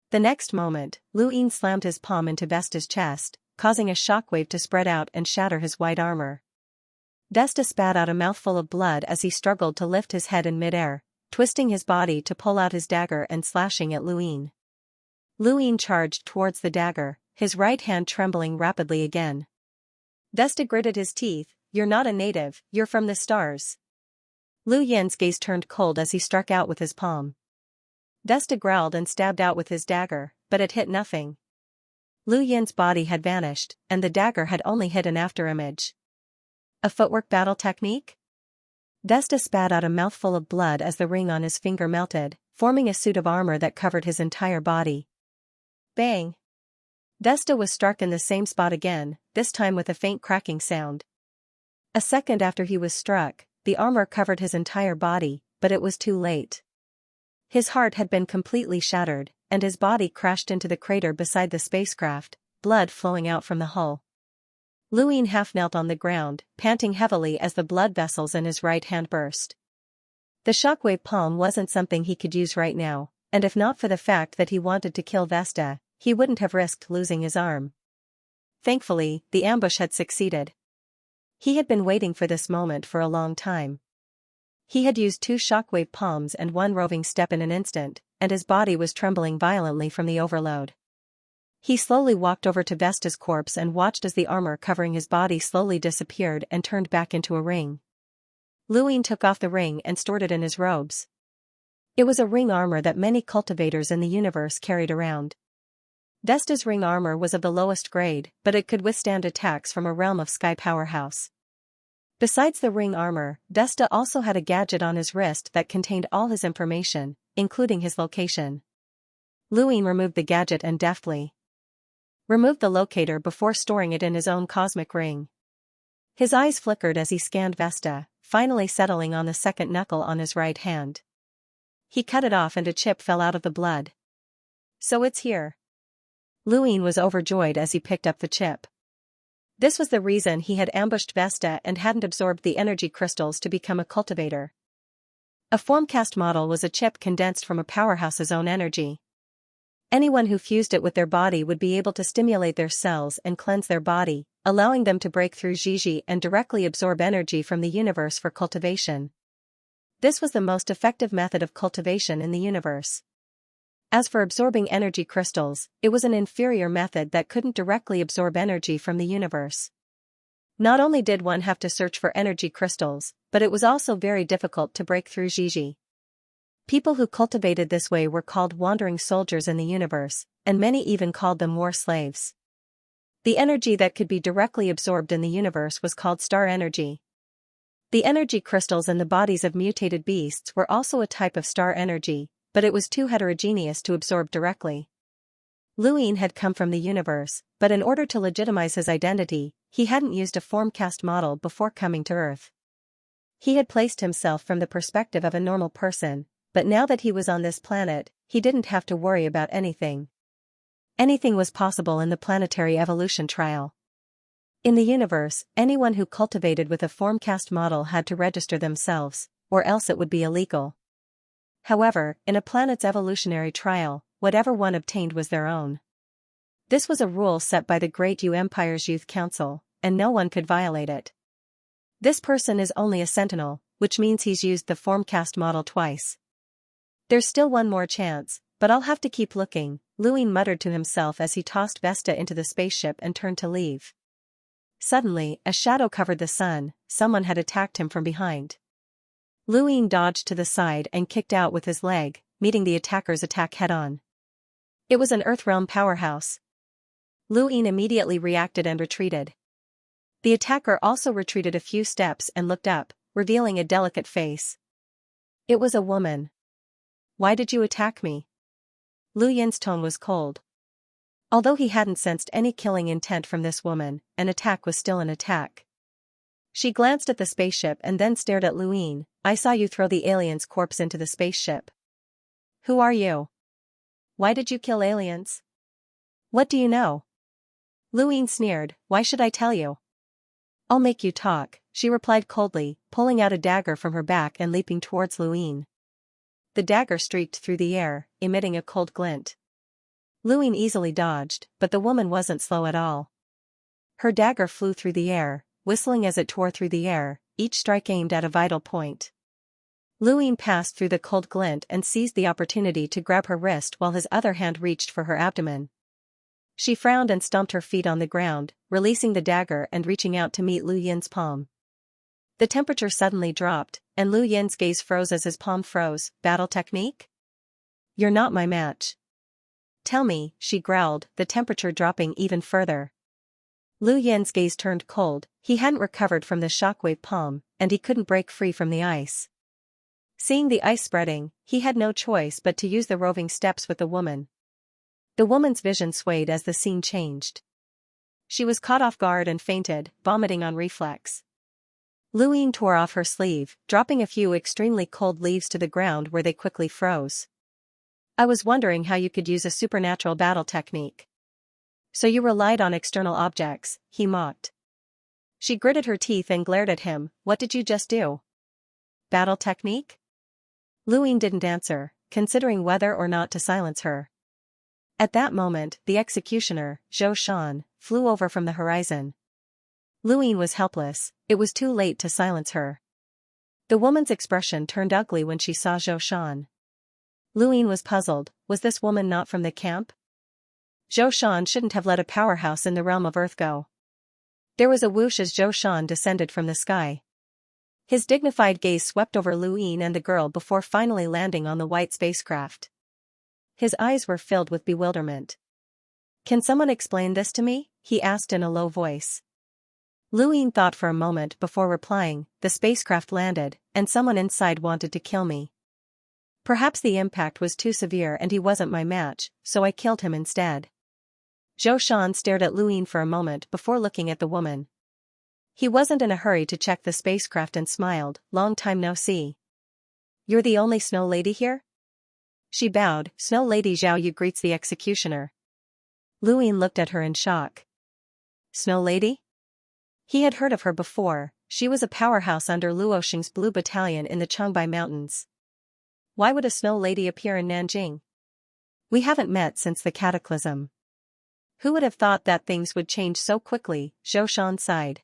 The next moment, Lu Yin slammed his palm into Vesta's chest, causing a shockwave to spread out and shatter his white armor. Vesta spat out a mouthful of blood as he struggled to lift his head in midair, twisting his body to pull out his dagger and slashing at Lu Yin. Lu Yin charged towards the dagger, his right hand trembling rapidly again. Vesta gritted his teeth. You're not a native, you're from the stars. Lu Yin's gaze turned cold as he struck out with his palm. Vesta growled and stabbed out with his dagger, but it hit nothing. Lu Yin's body had vanished, and the dagger had only hit an afterimage. A footwork battle technique? Vesta spat out a mouthful of blood as the ring on his finger melted, forming a suit of armor that covered his entire body. Bang! Vesta was struck in the same spot again, this time with a faint cracking sound. A second after he was struck, the armor covered his entire body, but it was too late. His heart had been completely shattered, and his body crashed into the crater beside the spacecraft, blood flowing out from the hull. Lu Yin half knelt on the ground, panting heavily as the blood vessels in his right hand burst. The shockwave palm wasn't something he could use right now, and if not for the fact that he wanted to kill Vesta, he wouldn't have risked losing his arm. Thankfully, the ambush had succeeded. He had been waiting for this moment for a long time. He had used 2 shockwave palms and 1 roving step in an instant, and his body was trembling violently from the overload. He slowly walked over to Vesta's corpse and watched as the armor covering his body slowly disappeared and turned back into a ring. Lu Yin took off the ring and stored it in his robes. It was a ring armor that many cultivators in the universe carried around. Vesta's ring armor was of the lowest grade, but it could withstand attacks from a realm of sky powerhouse. Besides the ring armor, Vesta also had a gadget on his wrist that contained all his information, including his location. Lu Yin removed the gadget and deftly removed the locator before storing it in his own cosmic ring. His eyes flickered as he scanned Vesta, finally settling on the second knuckle on his right hand. He cut it off and a chip fell out of the blood. So it's here. Luin was overjoyed as he picked up the chip. This was the reason he had ambushed Vesta and hadn't absorbed the energy crystals to become a cultivator. A formcast model was a chip condensed from a powerhouse's own energy. Anyone who fused it with their body would be able to stimulate their cells and cleanse their body, allowing them to break through Gigi and directly absorb energy from the universe for cultivation. This was the most effective method of cultivation in the universe. As for absorbing energy crystals, it was an inferior method that couldn't directly absorb energy from the universe. Not only did one have to search for energy crystals, but it was also very difficult to break through Gigi. People who cultivated this way were called wandering soldiers in the universe, and many even called them war slaves. The energy that could be directly absorbed in the universe was called star energy. The energy crystals in the bodies of mutated beasts were also a type of star energy, but it was too heterogeneous to absorb directly. Luin had come from the universe, but in order to legitimize his identity, he hadn't used a formcast model before coming to Earth. He had placed himself from the perspective of a normal person, but now that he was on this planet, he didn't have to worry about anything. Anything was possible in the planetary evolution trial. In the universe, anyone who cultivated with a formcast model had to register themselves, or else it would be illegal. However, in a planet's evolutionary trial, whatever one obtained was their own. This was a rule set by the Great U Empire's Youth Council, and no one could violate it. This person is only a sentinel, which means he's used the formcast model twice. There's still one more chance, but I'll have to keep looking, Luin muttered to himself as he tossed Vesta into the spaceship and turned to leave. Suddenly, a shadow covered the sun. Someone had attacked him from behind. Luin dodged to the side and kicked out with his leg, meeting the attacker's attack head-on. It was an Earthrealm powerhouse. Luin immediately reacted and retreated. The attacker also retreated a few steps and looked up, revealing a delicate face. It was a woman. Why did you attack me? Lu Yin's tone was cold. Although he hadn't sensed any killing intent from this woman, an attack was still an attack. She glanced at the spaceship and then stared at Luin. I saw you throw the alien's corpse into the spaceship. Who are you? Why did you kill aliens? What do you know? Luin sneered, why should I tell you? I'll make you talk, she replied coldly, pulling out a dagger from her back and leaping towards Luin. The dagger streaked through the air, emitting a cold glint. Luin easily dodged, but the woman wasn't slow at all. Her dagger flew through the air, whistling as it tore through the air, each strike aimed at a vital point. Luin passed through the cold glint and seized the opportunity to grab her wrist while his other hand reached for her abdomen. She frowned and stomped her feet on the ground, releasing the dagger and reaching out to meet Lu Yin's palm. The temperature suddenly dropped, and Lu Yin's gaze froze as his palm froze. Battle technique? You're not my match. Tell me, she growled, the temperature dropping even further. Lu Yin's gaze turned cold. He hadn't recovered from the shockwave palm, and he couldn't break free from the ice. Seeing the ice spreading, he had no choice but to use the roving steps with the woman. The woman's vision swayed as the scene changed. She was caught off guard and fainted, vomiting on reflex. Luin tore off her sleeve, dropping a few extremely cold leaves to the ground where they quickly froze. I was wondering how you could use a supernatural battle technique. So you relied on external objects, he mocked. She gritted her teeth and glared at him. What did you just do? Battle technique? Luin didn't answer, considering whether or not to silence her. At that moment, the executioner, Zhou Shan, flew over from the horizon. Luin was helpless. It was too late to silence her. The woman's expression turned ugly when she saw Zhou Shan. Luin was puzzled. Was this woman not from the camp? Zhou Shan shouldn't have let a powerhouse in the realm of Earth go. There was a whoosh as Zhou Shan descended from the sky. His dignified gaze swept over Luin and the girl before finally landing on the white spacecraft. His eyes were filled with bewilderment. Can someone explain this to me? He asked in a low voice. Luin thought for a moment before replying. The spacecraft landed, and someone inside wanted to kill me. Perhaps the impact was too severe and he wasn't my match, so I killed him instead. Zhou Shan stared at Luin for a moment before looking at the woman. He wasn't in a hurry to check the spacecraft and smiled. Long time no see. You're the only snow lady here? She bowed. Snow Lady Zhao Yu greets the executioner. Luyin looked at her in shock. Snow Lady? He had heard of her before. She was a powerhouse under Luo Xing's Blue Battalion in the Changbai Mountains. Why would a Snow Lady appear in Nanjing? We haven't met since the cataclysm. Who would have thought that things would change so quickly? Zhou Shan sighed.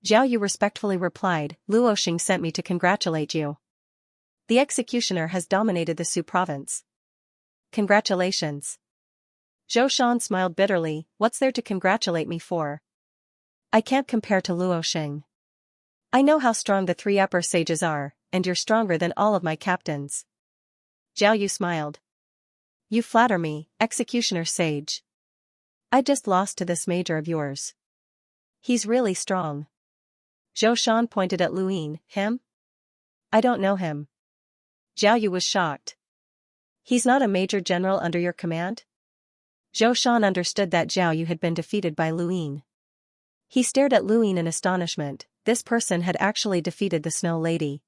Zhao Yu respectfully replied, Luo Xing sent me to congratulate you. The executioner has dominated the Su province. Congratulations. Zhou Shan smiled bitterly. What's there to congratulate me for? I can't compare to Luo Xing. I know how strong the 3 upper sages are, and you're stronger than all of my captains. Zhao Yu smiled. You flatter me, executioner sage. I just lost to this major of yours. He's really strong. Zhou Shan pointed at Luyin. Him? I don't know him. Zhao Yu was shocked. He's not a major general under your command? Zhou Shan understood that Zhao Yu had been defeated by Luyin. He stared at Luyin in astonishment. This person had actually defeated the Snow Lady.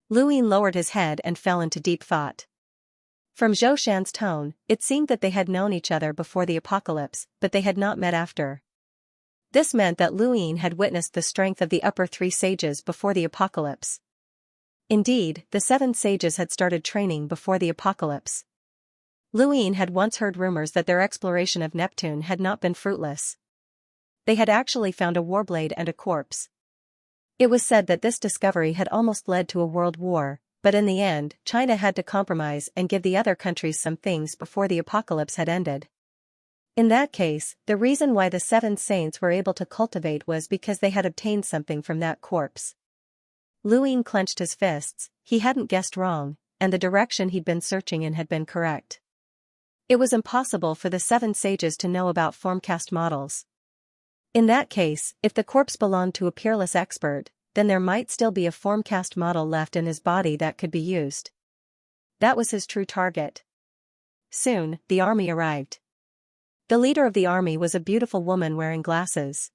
Luyin lowered his head and fell into deep thought. From Zhou Shan's tone, it seemed that they had known each other before the apocalypse, but they had not met after. This meant that Luyin had witnessed the strength of the upper 3 sages before the apocalypse. Indeed, the 7 sages had started training before the apocalypse. Luyin had once heard rumors that their exploration of Neptune had not been fruitless. They had actually found a warblade and a corpse. It was said that this discovery had almost led to a world war, but in the end, China had to compromise and give the other countries some things before the apocalypse had ended. In that case, the reason why the 7 saints were able to cultivate was because they had obtained something from that corpse. Luyin clenched his fists. He hadn't guessed wrong, and the direction he'd been searching in had been correct. It was impossible for the 7 sages to know about formcast models. In that case, if the corpse belonged to a peerless expert, then there might still be a formcast model left in his body that could be used. That was his true target. Soon, the army arrived. The leader of the army was a beautiful woman wearing glasses.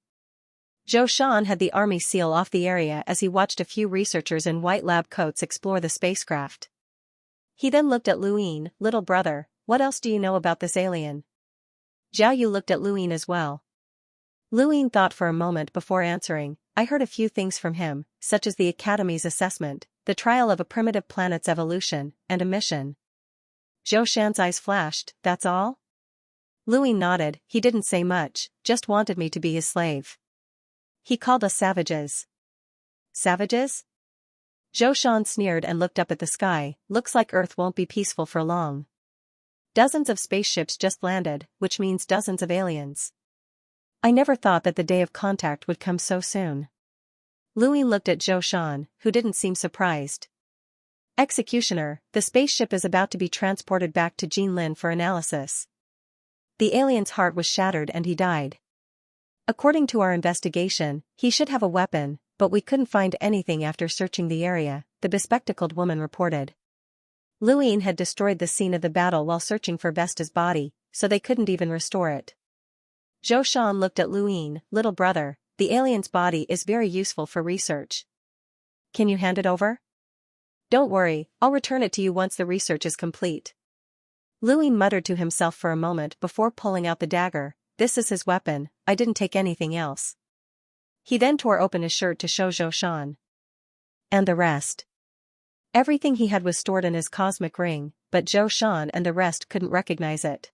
Zhou Shan had the army seal off the area as he watched a few researchers in white lab coats explore the spacecraft. He then looked at Luyin. Little brother, what else do you know about this alien? Zhao Yu looked at Luyin as well. Luyin thought for a moment before answering. I heard a few things from him, such as the Academy's assessment, the trial of a primitive planet's evolution, and a mission. Zhou Shan's eyes flashed. That's all? Luyin nodded. He didn't say much, just wanted me to be his slave. He called us savages. Savages? Zhou Shan sneered and looked up at the sky. Looks like Earth won't be peaceful for long. Dozens of spaceships just landed, which means dozens of aliens. I never thought that the day of contact would come so soon. Luyin looked at Zhou Shan, who didn't seem surprised. Executioner, the spaceship is about to be transported back to Jinlin for analysis. The alien's heart was shattered and he died. According to our investigation, he should have a weapon, but we couldn't find anything after searching the area, the bespectacled woman reported. Luyin had destroyed the scene of the battle while searching for Vesta's body, so they couldn't even restore it. Zhou Shan looked at Luyin. Little brother, the alien's body is very useful for research. Can you hand it over? Don't worry, I'll return it to you once the research is complete. Luyin muttered to himself for a moment before pulling out the dagger. This is his weapon, I didn't take anything else. He then tore open his shirt to show Zhou Shan. And the rest. Everything he had was stored in his cosmic ring, but Zhou Shan and the rest couldn't recognize it.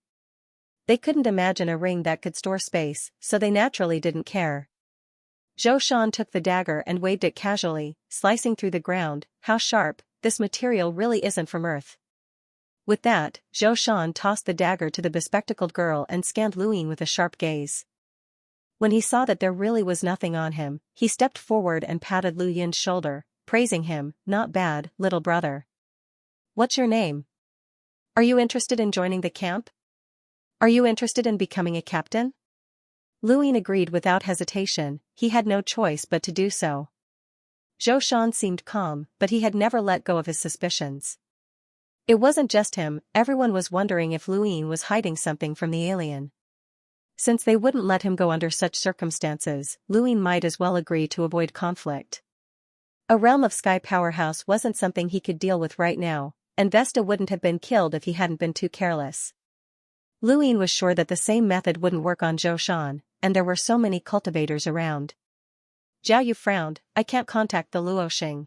They couldn't imagine a ring that could store space, so they naturally didn't care. Zhou Shan took the dagger and waved it casually, slicing through the ground. How sharp, this material really isn't from Earth. With that, Zhou Shan tossed the dagger to the bespectacled girl and scanned Luyin with a sharp gaze. When he saw that there really was nothing on him, he stepped forward and patted Luyin's shoulder, praising him. Not bad, little brother. What's your name? Are you interested in joining the camp? Are you interested in becoming a captain? Luyin agreed without hesitation. He had no choice but to do so. Zhou Shan seemed calm, but he had never let go of his suspicions. It wasn't just him, everyone was wondering if Luyin was hiding something from the alien. Since they wouldn't let him go under such circumstances, Luyin might as well agree to avoid conflict. A realm of sky powerhouse wasn't something he could deal with right now, and Vesta wouldn't have been killed if he hadn't been too careless. Lu Yin was sure that the same method wouldn't work on Zhou Shan, and there were so many cultivators around. Zhao Yu frowned, I can't contact the Luoxing.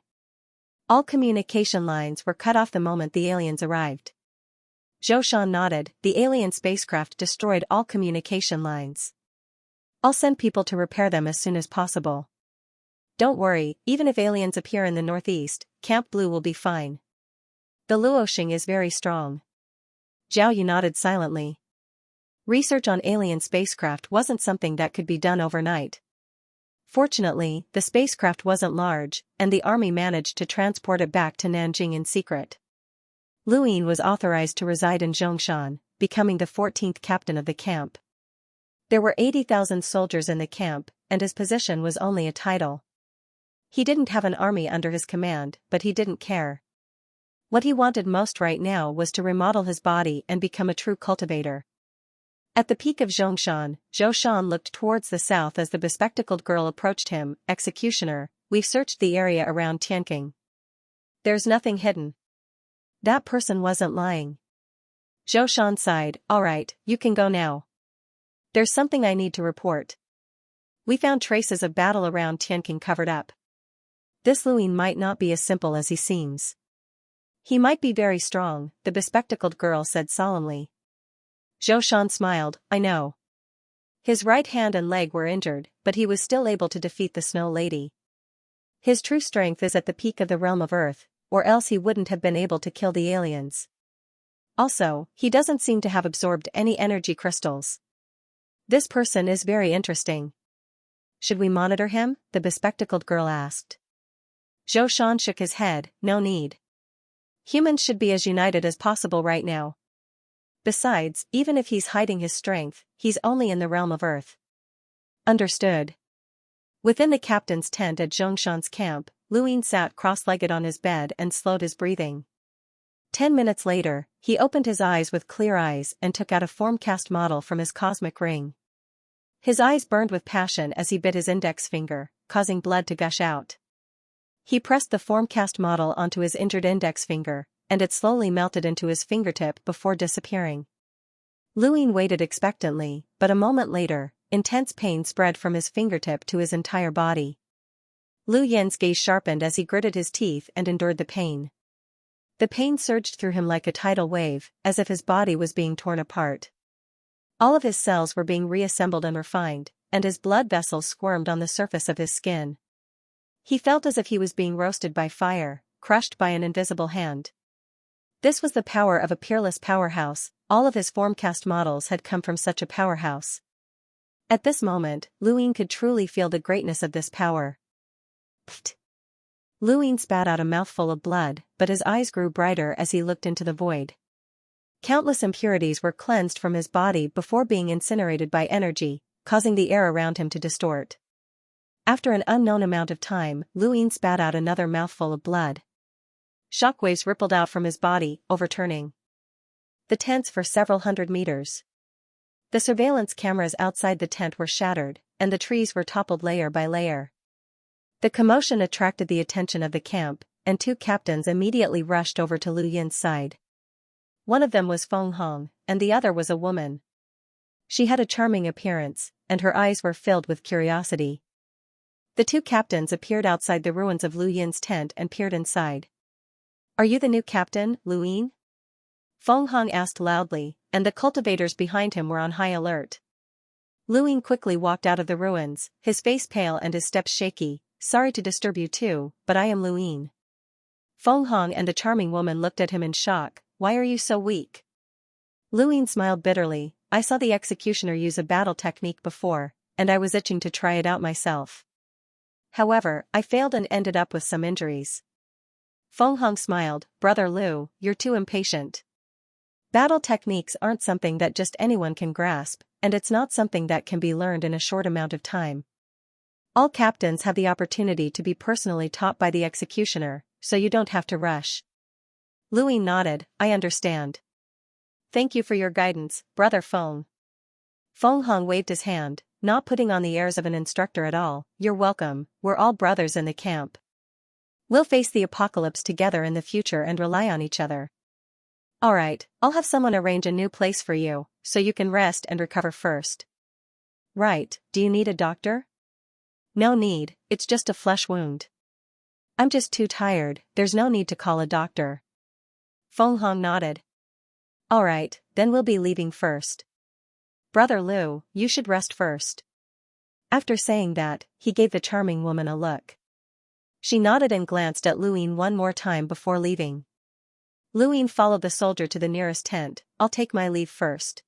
All communication lines were cut off the moment the aliens arrived. Zhou Shan nodded, the alien spacecraft destroyed all communication lines. I'll send people to repair them as soon as possible. Don't worry, even if aliens appear in the northeast, Camp Blue will be fine. The Luoxing is very strong. Zhao Yu nodded silently. Research on alien spacecraft wasn't something that could be done overnight. Fortunately, the spacecraft wasn't large, and the army managed to transport it back to Nanjing in secret. Lu Yin was authorized to reside in Zhongshan, becoming the 14th captain of the camp. There were 80,000 soldiers in the camp, and his position was only a title. He didn't have an army under his command, but he didn't care. What he wanted most right now was to remodel his body and become a true cultivator. At the peak of Zhongshan, Zhou Shan looked towards the south as the bespectacled girl approached him. Executioner, we've searched the area around Tianqing. There's nothing hidden. That person wasn't lying. Zhou Shan sighed, all right, you can go now. There's something I need to report. We found traces of battle around Tianqing covered up. This Lu Yin might not be as simple as he seems. He might be very strong, the bespectacled girl said solemnly. Zhou Shan smiled, I know. His right hand and leg were injured, but he was still able to defeat the Snow Lady. His true strength is at the peak of the realm of Earth, or else he wouldn't have been able to kill the aliens. Also, he doesn't seem to have absorbed any energy crystals. This person is very interesting. Should we monitor him? The bespectacled girl asked. Zhou Shan shook his head, no need. Humans should be as united as possible right now. Besides, even if he's hiding his strength, he's only in the realm of Earth. Understood. Within the captain's tent at Zhongshan's camp, Lu Yin sat cross-legged on his bed and slowed his breathing. 10 minutes later, he opened his eyes with clear eyes and took out a formcast model from his cosmic ring. His eyes burned with passion as he bit his index finger, causing blood to gush out. He pressed the formcast model onto his injured index finger, and it slowly melted into his fingertip before disappearing. Lu Yin waited expectantly, but a moment later, intense pain spread from his fingertip to his entire body. Lu Yin's gaze sharpened as he gritted his teeth and endured the pain. The pain surged through him like a tidal wave, as if his body was being torn apart. All of his cells were being reassembled and refined, and his blood vessels squirmed on the surface of his skin. He felt as if he was being roasted by fire, crushed by an invisible hand. This was the power of a peerless powerhouse. All of his formcast models had come from such a powerhouse. At this moment, Lu Yin could truly feel the greatness of this power. Pfft. Lu Yin spat out a mouthful of blood, but his eyes grew brighter as he looked into the void. Countless impurities were cleansed from his body before being incinerated by energy, causing the air around him to distort. After an unknown amount of time, Lu Yin spat out another mouthful of blood. Shockwaves rippled out from his body, overturning the tents for several hundred meters. The surveillance cameras outside the tent were shattered, and the trees were toppled layer by layer. The commotion attracted the attention of the camp, and 2 captains immediately rushed over to Lu Yin's side. One of them was Feng Hong, and the other was a woman. She had a charming appearance, and her eyes were filled with curiosity. The 2 captains appeared outside the ruins of Lu Yin's tent and peered inside. Are you the new captain, Lu Yin? Feng Hong asked loudly, and the cultivators behind him were on high alert. Lu Yin quickly walked out of the ruins, his face pale and his steps shaky. Sorry to disturb you too, but I am Lu Yin. Feng Hong and the charming woman looked at him in shock. Why are you so weak? Lu Yin smiled bitterly. I saw the executioner use a battle technique before, and I was itching to try it out myself. However, I failed and ended up with some injuries. Feng Hong smiled. Brother Lu, you're too impatient. Battle techniques aren't something that just anyone can grasp, and it's not something that can be learned in a short amount of time. All captains have the opportunity to be personally taught by the executioner, so you don't have to rush. Lu Yin nodded, I understand. Thank you for your guidance, Brother Feng. Feng Hong waved his hand, not putting on the airs of an instructor at all. You're welcome, we're all brothers in the camp. We'll face the apocalypse together in the future and rely on each other. Alright, I'll have someone arrange a new place for you, so you can rest and recover first. Right, do you need a doctor? No need, it's just a flesh wound. I'm just too tired, there's no need to call a doctor. Feng Hong nodded. Alright, then we'll be leaving first. Brother Liu, you should rest first. After saying that, he gave the charming woman a look. She nodded and glanced at Luin one more time before leaving. Luin followed the soldier to the nearest tent. I'll take my leave first.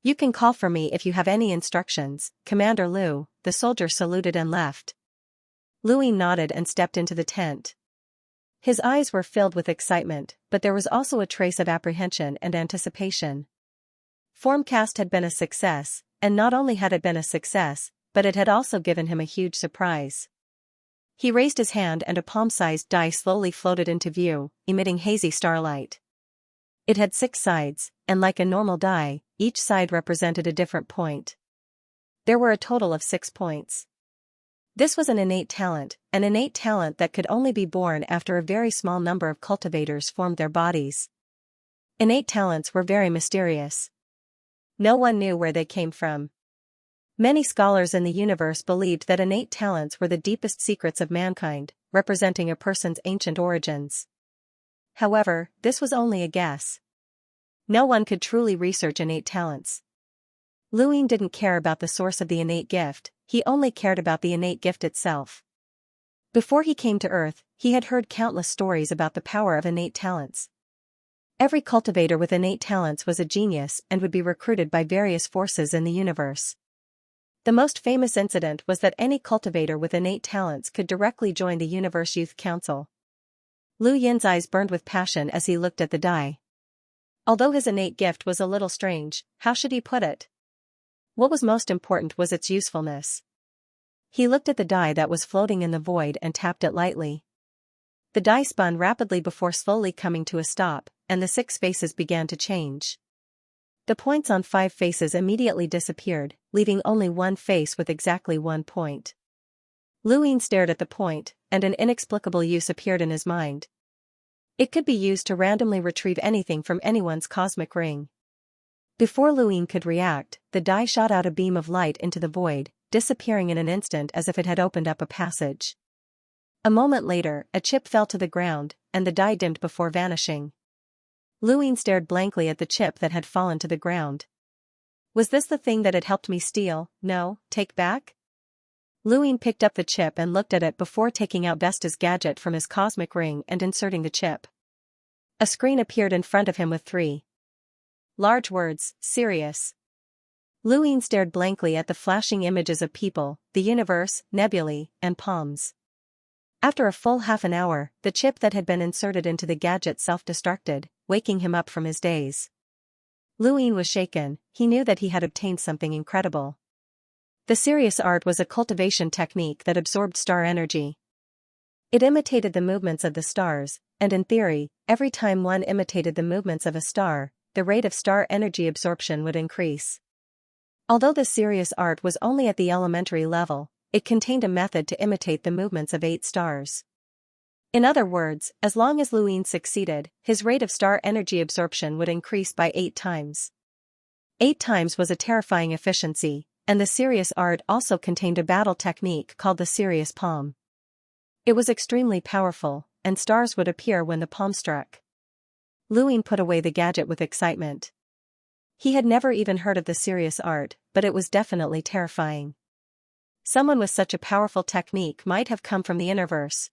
You can call for me if you have any instructions, Commander Liu. The soldier saluted and left. Luin nodded and stepped into the tent. His eyes were filled with excitement, but there was also a trace of apprehension and anticipation. Formcast had been a success, and not only had it been a success, but it had also given him a huge surprise. He raised his hand and a palm-sized die slowly floated into view, emitting hazy starlight. It had 6 sides, and like a normal die, each side represented a different point. There were a total of 6 points. This was an innate talent that could only be born after a very small number of cultivators formed their bodies. Innate talents were very mysterious. No one knew where they came from. Many scholars in the universe believed that innate talents were the deepest secrets of mankind, representing a person's ancient origins. However, this was only a guess. No one could truly research innate talents. Luin didn't care about the source of the innate gift, he only cared about the innate gift itself. Before he came to Earth, he had heard countless stories about the power of innate talents. Every cultivator with innate talents was a genius and would be recruited by various forces in the universe. The most famous incident was that any cultivator with innate talents could directly join the Universe Youth Council. Lu Yin's eyes burned with passion as he looked at the die. Although his innate gift was a little strange, how should he put it? What was most important was its usefulness. He looked at the die that was floating in the void and tapped it lightly. The die spun rapidly before slowly coming to a stop, and the 6 faces began to change. The points on 5 faces immediately disappeared, leaving only 1 face with exactly 1 point. Luin stared at the point, and an inexplicable use appeared in his mind. It could be used to randomly retrieve anything from anyone's cosmic ring. Before Luin could react, the die shot out a beam of light into the void, disappearing in an instant as if it had opened up a passage. A moment later, a chip fell to the ground, and the die dimmed before vanishing. Luin stared blankly at the chip that had fallen to the ground. Was this the thing that had helped me steal? No, take back? Luin picked up the chip and looked at it before taking out Vesta's gadget from his cosmic ring and inserting the chip. A screen appeared in front of him with 3 large words, serious. Luin stared blankly at the flashing images of people, the universe, nebulae, and palms. After a full half an hour, the chip that had been inserted into the gadget self-destructed, waking him up from his daze. Luin was shaken, he knew that he had obtained something incredible. The serious art was a cultivation technique that absorbed star energy. It imitated the movements of the stars, and in theory, every time one imitated the movements of a star, the rate of star energy absorption would increase. Although the serious art was only at the elementary level, it contained a method to imitate the movements of 8 stars. In other words, as long as Luin succeeded, his rate of star energy absorption would increase by 8 times. 8 times was a terrifying efficiency, and the serious art also contained a battle technique called the serious palm. It was extremely powerful, and stars would appear when the palm struck. Luin put away the gadget with excitement. He had never even heard of the serious art, but it was definitely terrifying. Someone with such a powerful technique might have come from the Innerverse.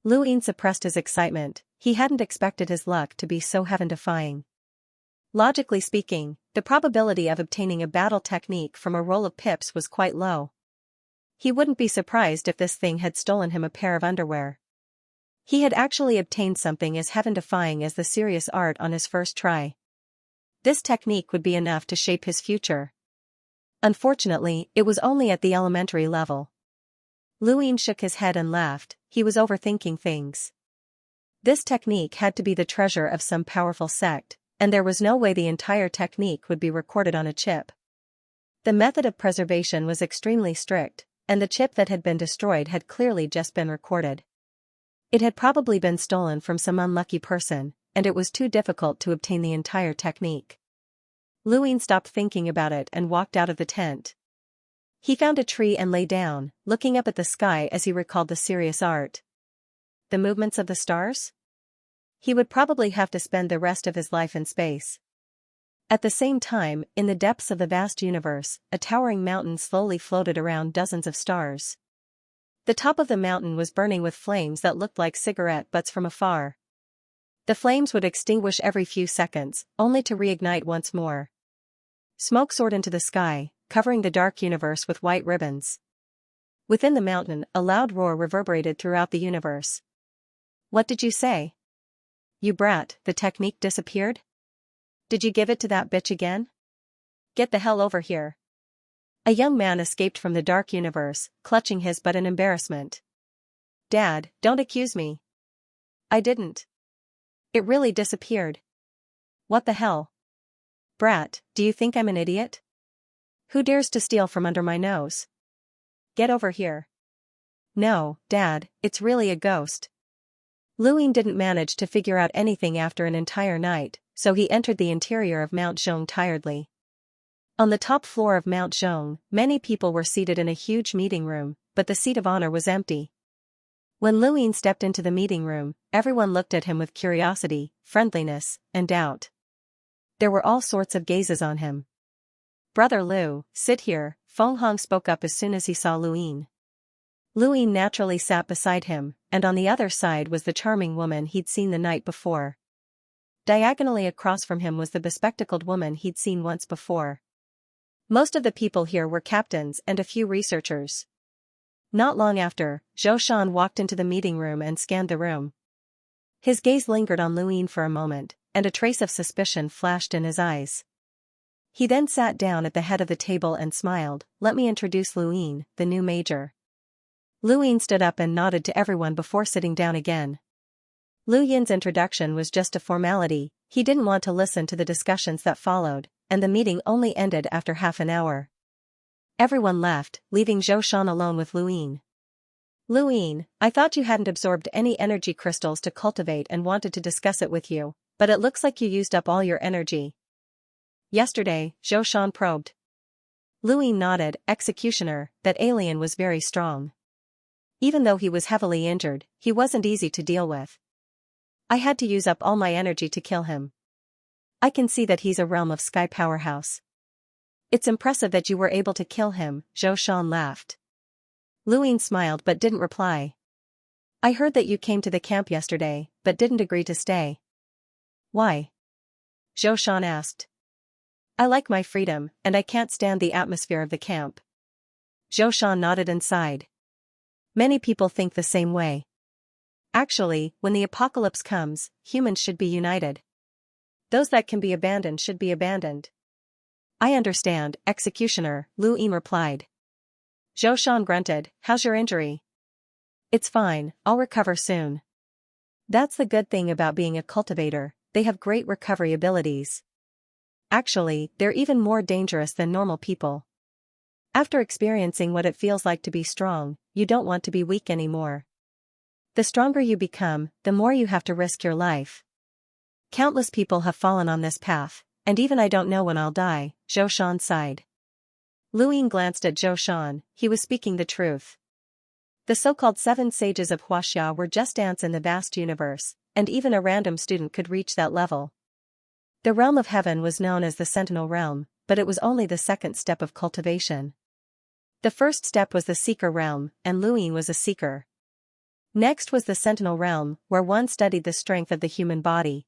Luin suppressed his excitement, he hadn't expected his luck to be so heaven-defying. Logically speaking, the probability of obtaining a battle technique from a roll of pips was quite low. He wouldn't be surprised if this thing had stolen him a pair of underwear. He had actually obtained something as heaven-defying as the serious art on his first try. This technique would be enough to shape his future. Unfortunately, it was only at the elementary level. Luin shook his head and laughed, he was overthinking things. This technique had to be the treasure of some powerful sect, and there was no way the entire technique would be recorded on a chip. The method of preservation was extremely strict, and the chip that had been destroyed had clearly just been recorded. It had probably been stolen from some unlucky person, and it was too difficult to obtain the entire technique. Luin stopped thinking about it and walked out of the tent. He found a tree and lay down, looking up at the sky as he recalled the serious art. The movements of the stars? He would probably have to spend the rest of his life in space. At the same time, in the depths of the vast universe, a towering mountain slowly floated around dozens of stars. The top of the mountain was burning with flames that looked like cigarette butts from afar. The flames would extinguish every few seconds, only to reignite once more. Smoke soared into the sky, covering the dark universe with white ribbons. Within the mountain, a loud roar reverberated throughout the universe. What did you say? You brat, the technique disappeared? Did you give it to that bitch again? Get the hell over here. A young man escaped from the dark universe, clutching his butt in embarrassment. Dad, don't accuse me. I didn't. It really disappeared. What the hell? Brat, do you think I'm an idiot? Who dares to steal from under my nose? Get over here. No, Dad, it's really a ghost. Luin didn't manage to figure out anything after an entire night, so he entered the interior of Mount Zhong tiredly. On the top floor of Mount Zhong, many people were seated in a huge meeting room, but the seat of honor was empty. When Luin stepped into the meeting room, everyone looked at him with curiosity, friendliness, and doubt. There were all sorts of gazes on him. Brother Lu, sit here, Feng Hong spoke up as soon as he saw Luin. Luin naturally sat beside him, and on the other side was the charming woman he'd seen the night before. Diagonally across from him was the bespectacled woman he'd seen once before. Most of the people here were captains and a few researchers. Not long after, Zhou Shan walked into the meeting room and scanned the room. His gaze lingered on Luin for a moment, and a trace of suspicion flashed in his eyes. He then sat down at the head of the table and smiled. Let me introduce Luin, the new major. Luin stood up and nodded to everyone before sitting down again. Lu Yin's introduction was just a formality. He didn't want to listen to the discussions that followed, and the meeting only ended after half an hour. Everyone left, leaving Zhou Shan alone with Luin. Luin, I thought you hadn't absorbed any energy crystals to cultivate and wanted to discuss it with you, but it looks like you used up all your energy. Yesterday, Zhou Shan probed. Luin nodded. Executioner, that alien was very strong. Even though he was heavily injured, he wasn't easy to deal with. I had to use up all my energy to kill him. I can see that he's a realm of sky powerhouse. It's impressive that you were able to kill him, Zhou Shan laughed. Luin smiled but didn't reply. I heard that you came to the camp yesterday, but didn't agree to stay. Why? Zhou Shan asked. I like my freedom, and I can't stand the atmosphere of the camp. Zhou Shan nodded and sighed. Many people think the same way. Actually, when the apocalypse comes, humans should be united. Those that can be abandoned should be abandoned. I understand, Executioner, Luin replied. Zhou Shan grunted. How's your injury? It's fine, I'll recover soon. That's the good thing about being a cultivator, they have great recovery abilities. Actually, they're even more dangerous than normal people. After experiencing what it feels like to be strong, you don't want to be weak anymore. The stronger you become, the more you have to risk your life. Countless people have fallen on this path, and even I don't know when I'll die, Zhou Shan sighed. Luin glanced at Zhou Shan. He was speaking the truth. The so-called 7 sages of Huaxia were just ants in the vast universe, and even a random student could reach that level. The realm of heaven was known as the Sentinel realm, but it was only the second step of cultivation. The first step was the Seeker realm, and Luin was a seeker. Next was the Sentinel realm, where one studied the strength of the human body.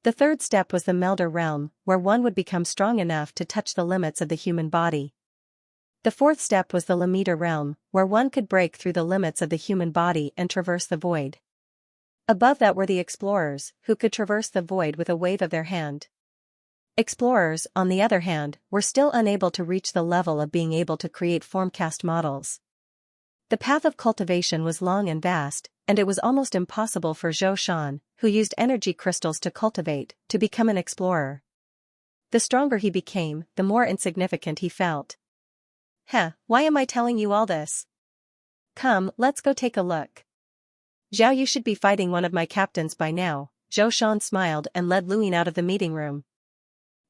The third step was the Melder realm, where one would become strong enough to touch the limits of the human body. The fourth step was the Lamiter realm, where one could break through the limits of the human body and traverse the void. Above that were the explorers, who could traverse the void with a wave of their hand. Explorers, on the other hand, were still unable to reach the level of being able to create formcast models. The path of cultivation was long and vast, and it was almost impossible for Zhou Shan, who used energy crystals to cultivate, to become an explorer. The stronger he became, the more insignificant he felt. Why am I telling you all this? Come, let's go take a look. Zhao, you should be fighting one of my captains by now, Zhou Shan smiled and led Luin out of the meeting room.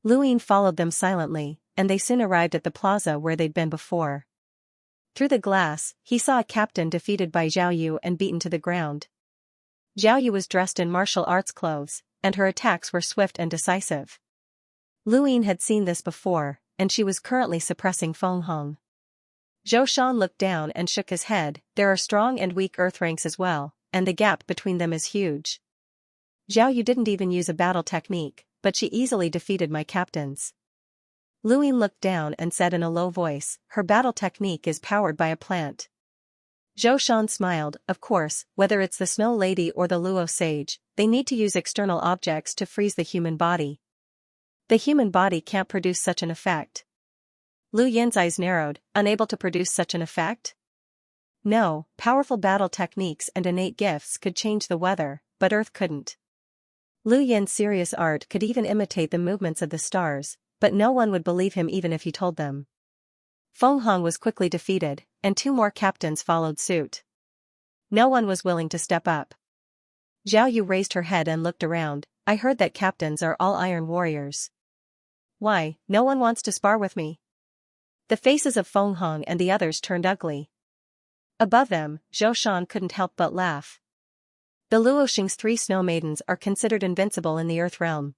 Luin followed them silently, and they soon arrived at the plaza where they'd been before. Through the glass, he saw a captain defeated by Zhao Yu and beaten to the ground. Zhao Yu was dressed in martial arts clothes, and her attacks were swift and decisive. Luin had seen this before, and she was currently suppressing Feng Hong. Zhou Shan looked down and shook his head. There are strong and weak earth ranks as well, and the gap between them is huge. Zhao Yu didn't even use a battle technique, but she easily defeated my captains. Luin looked down and said in a low voice, her battle technique is powered by a plant. Zhou Shan smiled, of course, whether it's the Snow Lady or the Luo Sage, they need to use external objects to freeze the human body. The human body can't produce such an effect. Lu Yin's eyes narrowed, unable to produce such an effect? No, powerful battle techniques and innate gifts could change the weather, but Earth couldn't. Lu Yin's serious art could even imitate the movements of the stars, but no one would believe him even if he told them. Feng Hong was quickly defeated, and 2 more captains followed suit. No one was willing to step up. Zhao Yu raised her head and looked around. I heard that captains are all iron warriors. Why, no one wants to spar with me? The faces of Feng Hong and the others turned ugly. Above them, Zhou Shan couldn't help but laugh. The Luoxing's 3 snow maidens are considered invincible in the Earth realm.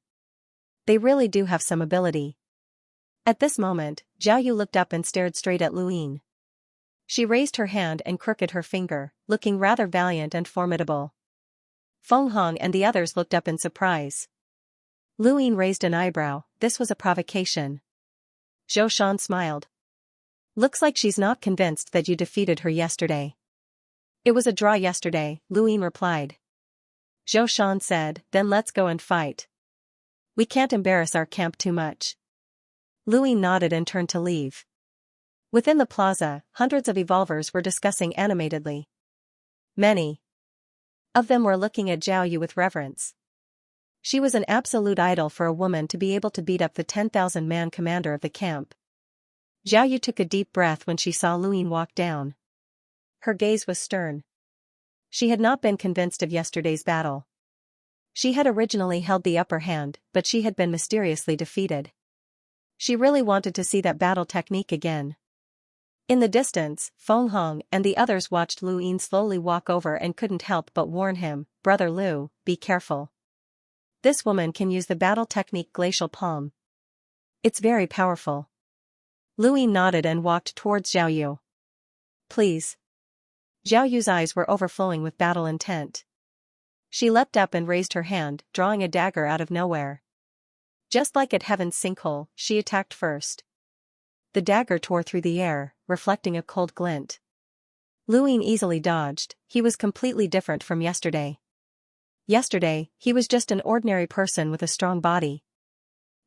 They really do have some ability. At this moment, Zhao Yu looked up and stared straight at Luin. She raised her hand and crooked her finger, looking rather valiant and formidable. Feng Hong and the others looked up in surprise. Luin raised an eyebrow. This was a provocation. Zhou Shan smiled. Looks like she's not convinced that you defeated her yesterday. It was a draw yesterday, Luin replied. Zhou Shan said, then let's go and fight. We can't embarrass our camp too much. Luin nodded and turned to leave. Within the plaza, hundreds of evolvers were discussing animatedly. Many of them were looking at Zhao Yu with reverence. She was an absolute idol for a woman to be able to beat up the 10,000-man commander of the camp. Zhao Yu took a deep breath when she saw Luin walk down. Her gaze was stern. She had not been convinced of yesterday's battle. She had originally held the upper hand, but she had been mysteriously defeated. She really wanted to see that battle technique again. In the distance, Feng Hong and the others watched Luin slowly walk over and couldn't help but warn him, Brother Lu, be careful. This woman can use the battle technique Glacial Palm. It's very powerful. Luin nodded and walked towards Zhao Yu. Please. Zhao Yu's eyes were overflowing with battle intent. She leapt up and raised her hand, drawing a dagger out of nowhere. Just like at Heaven's Sinkhole, she attacked first. The dagger tore through the air, reflecting a cold glint. Luin easily dodged. He was completely different from yesterday. Yesterday, he was just an ordinary person with a strong body.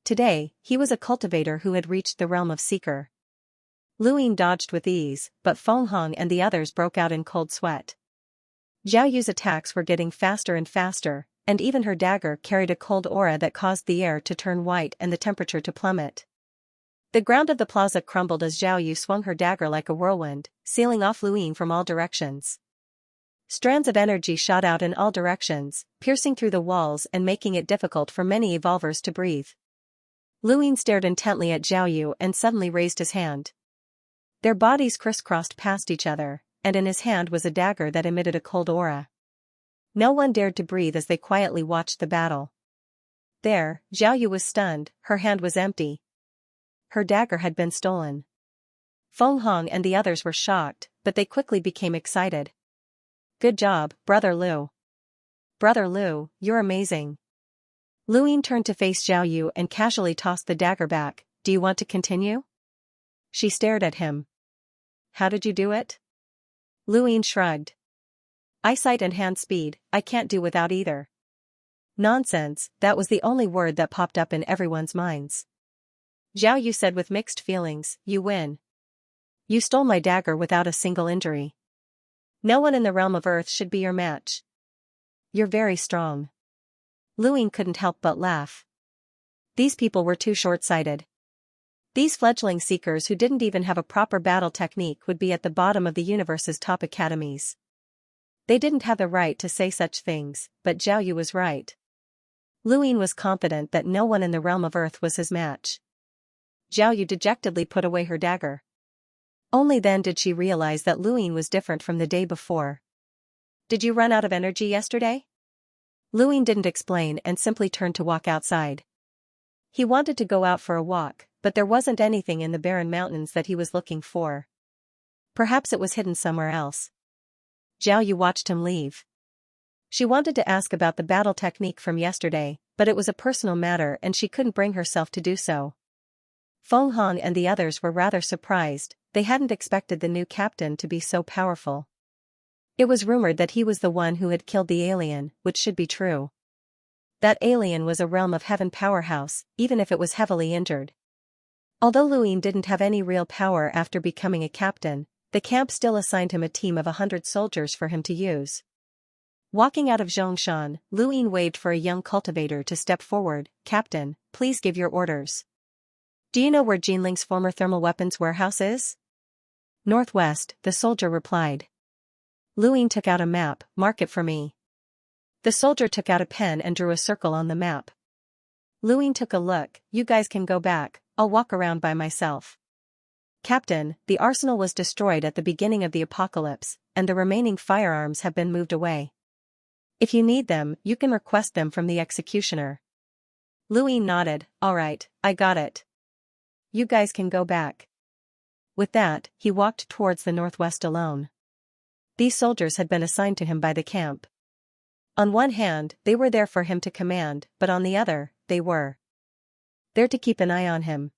Today, he was a cultivator who had reached the realm of Seeker. Luin dodged with ease, but Feng Hong and the others broke out in cold sweat. Zhao Yu's attacks were getting faster and faster, and even her dagger carried a cold aura that caused the air to turn white and the temperature to plummet. The ground of the plaza crumbled as Zhao Yu swung her dagger like a whirlwind, sealing off Luin from all directions. Strands of energy shot out in all directions, piercing through the walls and making it difficult for many evolvers to breathe. Luin stared intently at Zhao Yu and suddenly raised his hand. Their bodies crisscrossed past each other, and in his hand was a dagger that emitted a cold aura. No one dared to breathe as they quietly watched the battle. There, Zhao Yu was stunned, her hand was empty. Her dagger had been stolen. Feng Hong and the others were shocked, but they quickly became excited. Good job, Brother Lu. Brother Lu, you're amazing. Luin turned to face Zhao Yu and casually tossed the dagger back. Do you want to continue? She stared at him. How did you do it? Luin shrugged. Eyesight and hand speed, I can't do without either. Nonsense, that was the only word that popped up in everyone's minds. Zhao Yu said with mixed feelings, you win. You stole my dagger without a single injury. No one in the realm of Earth should be your match. You're very strong. Luin couldn't help but laugh. These people were too short-sighted. These fledgling seekers who didn't even have a proper battle technique would be at the bottom of the universe's top academies. They didn't have the right to say such things, but Zhao Yu was right. Luin was confident that no one in the realm of Earth was his match. Zhao Yu dejectedly put away her dagger. Only then did she realize that Luin was different from the day before. Did you run out of energy yesterday? Luin didn't explain and simply turned to walk outside. He wanted to go out for a walk, but there wasn't anything in the barren mountains that he was looking for. Perhaps it was hidden somewhere else. Zhao Yu watched him leave. She wanted to ask about the battle technique from yesterday, but it was a personal matter and she couldn't bring herself to do so. Feng Hong and the others were rather surprised. They hadn't expected the new captain to be so powerful. It was rumored that he was the one who had killed the alien, which should be true. That alien was a realm of heaven powerhouse, even if it was heavily injured. Although Luin didn't have any real power after becoming a captain, the camp still assigned him a team of 100 soldiers for him to use. Walking out of Zhongshan, Luin waved for a young cultivator to step forward. Captain, please give your orders. Do you know where Jinling's former thermal weapons warehouse is? Northwest, the soldier replied. Luin took out a map. Mark it for me. The soldier took out a pen and drew a circle on the map. Luin took a look. You guys can go back, I'll walk around by myself. Captain, the arsenal was destroyed at the beginning of the apocalypse, and the remaining firearms have been moved away. If you need them, you can request them from the executioner. Luin nodded. All right, I got it. You guys can go back. With that, he walked towards the northwest alone. These soldiers had been assigned to him by the camp. On one hand, they were there for him to command, but on the other, they were there to keep an eye on him.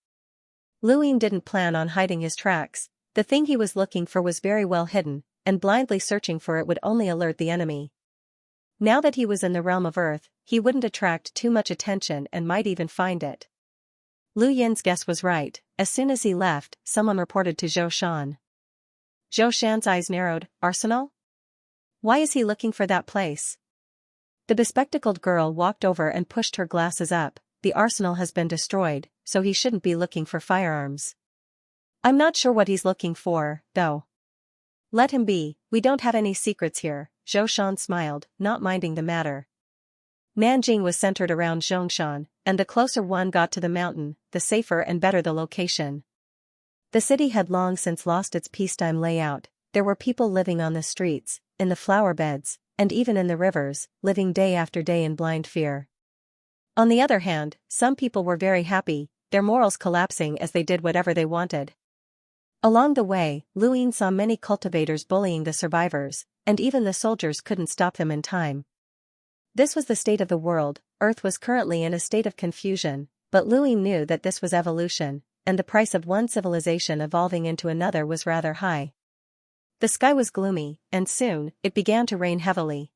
Luin didn't plan on hiding his tracks. The thing he was looking for was very well hidden, and blindly searching for it would only alert the enemy. Now that he was in the realm of Earth, he wouldn't attract too much attention and might even find it. Lu Yin's guess was right. As soon as he left, someone reported to Zhou Shan. Zhou Shan's eyes narrowed. Arsenal? Why is he looking for that place? The bespectacled girl walked over and pushed her glasses up. The arsenal has been destroyed, so he shouldn't be looking for firearms. I'm not sure what he's looking for, though. Let him be, we don't have any secrets here. Zhou Shan smiled, not minding the matter. Nanjing was centered around Zhongshan, and the closer one got to the mountain, the safer and better the location. The city had long since lost its peacetime layout. There were people living on the streets, in the flower beds, and even in the rivers, living day after day in blind fear. On the other hand, some people were very happy, their morals collapsing as they did whatever they wanted. Along the way, Luin saw many cultivators bullying the survivors, and even the soldiers couldn't stop them in time. This was the state of the world. Earth was currently in a state of confusion, but Luin knew that this was evolution, and the price of one civilization evolving into another was rather high. The sky was gloomy, and soon, it began to rain heavily.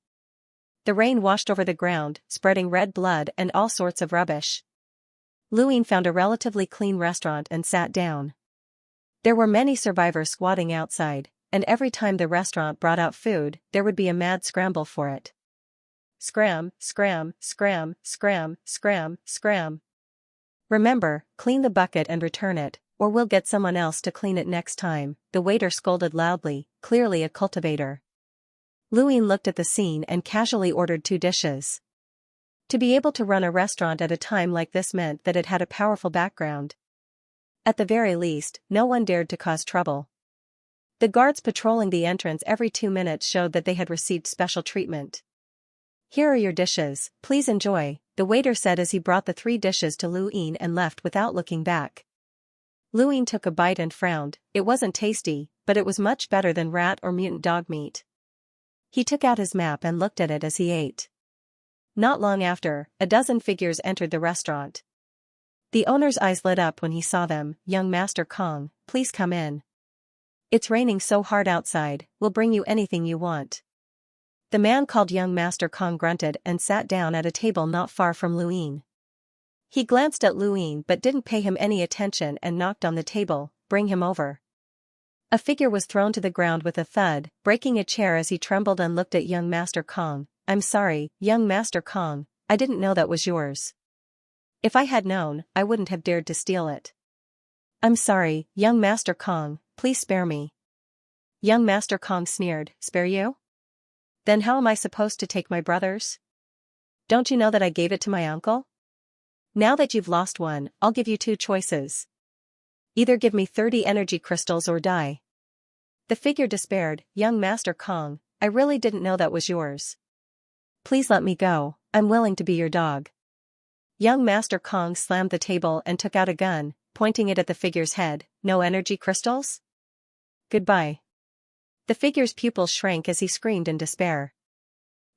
The rain washed over the ground, spreading red blood and all sorts of rubbish. Luin found a relatively clean restaurant and sat down. There were many survivors squatting outside, and every time the restaurant brought out food, there would be a mad scramble for it. Scram, scram, scram, scram, scram, scram. Remember, clean the bucket and return it, or we'll get someone else to clean it next time, the waiter scolded loudly, clearly a cultivator. Luin looked at the scene and casually ordered 2 dishes. To be able to run a restaurant at a time like this meant that it had a powerful background. At the very least, no one dared to cause trouble. The guards patrolling the entrance every 2 minutes showed that they had received special treatment. Here are your dishes, please enjoy, the waiter said as he brought the 3 dishes to Luin and left without looking back. Luin took a bite and frowned. It wasn't tasty, but it was much better than rat or mutant dog meat. He took out his map and looked at it as he ate. Not long after, a dozen figures entered the restaurant. The owner's eyes lit up when he saw them. Young Master Kong, please come in. It's raining so hard outside, we'll bring you anything you want. The man called Young Master Kong grunted and sat down at a table not far from Luin. He glanced at Luin but didn't pay him any attention and knocked on the table. Bring him over. A figure was thrown to the ground with a thud, breaking a chair as he trembled and looked at Young Master Kong. I'm sorry, Young Master Kong, I didn't know that was yours. If I had known, I wouldn't have dared to steal it. I'm sorry, Young Master Kong, please spare me. Young Master Kong sneered, spare you? Then how am I supposed to take my brothers? Don't you know that I gave it to my uncle? Now that you've lost one, I'll give you two choices. Either give me 30 energy crystals or die. The figure despaired. Young Master Kong, I really didn't know that was yours. Please let me go, I'm willing to be your dog. Young Master Kong slammed the table and took out a gun, pointing it at the figure's head. No energy crystals? Goodbye. The figure's pupils shrank as he screamed in despair.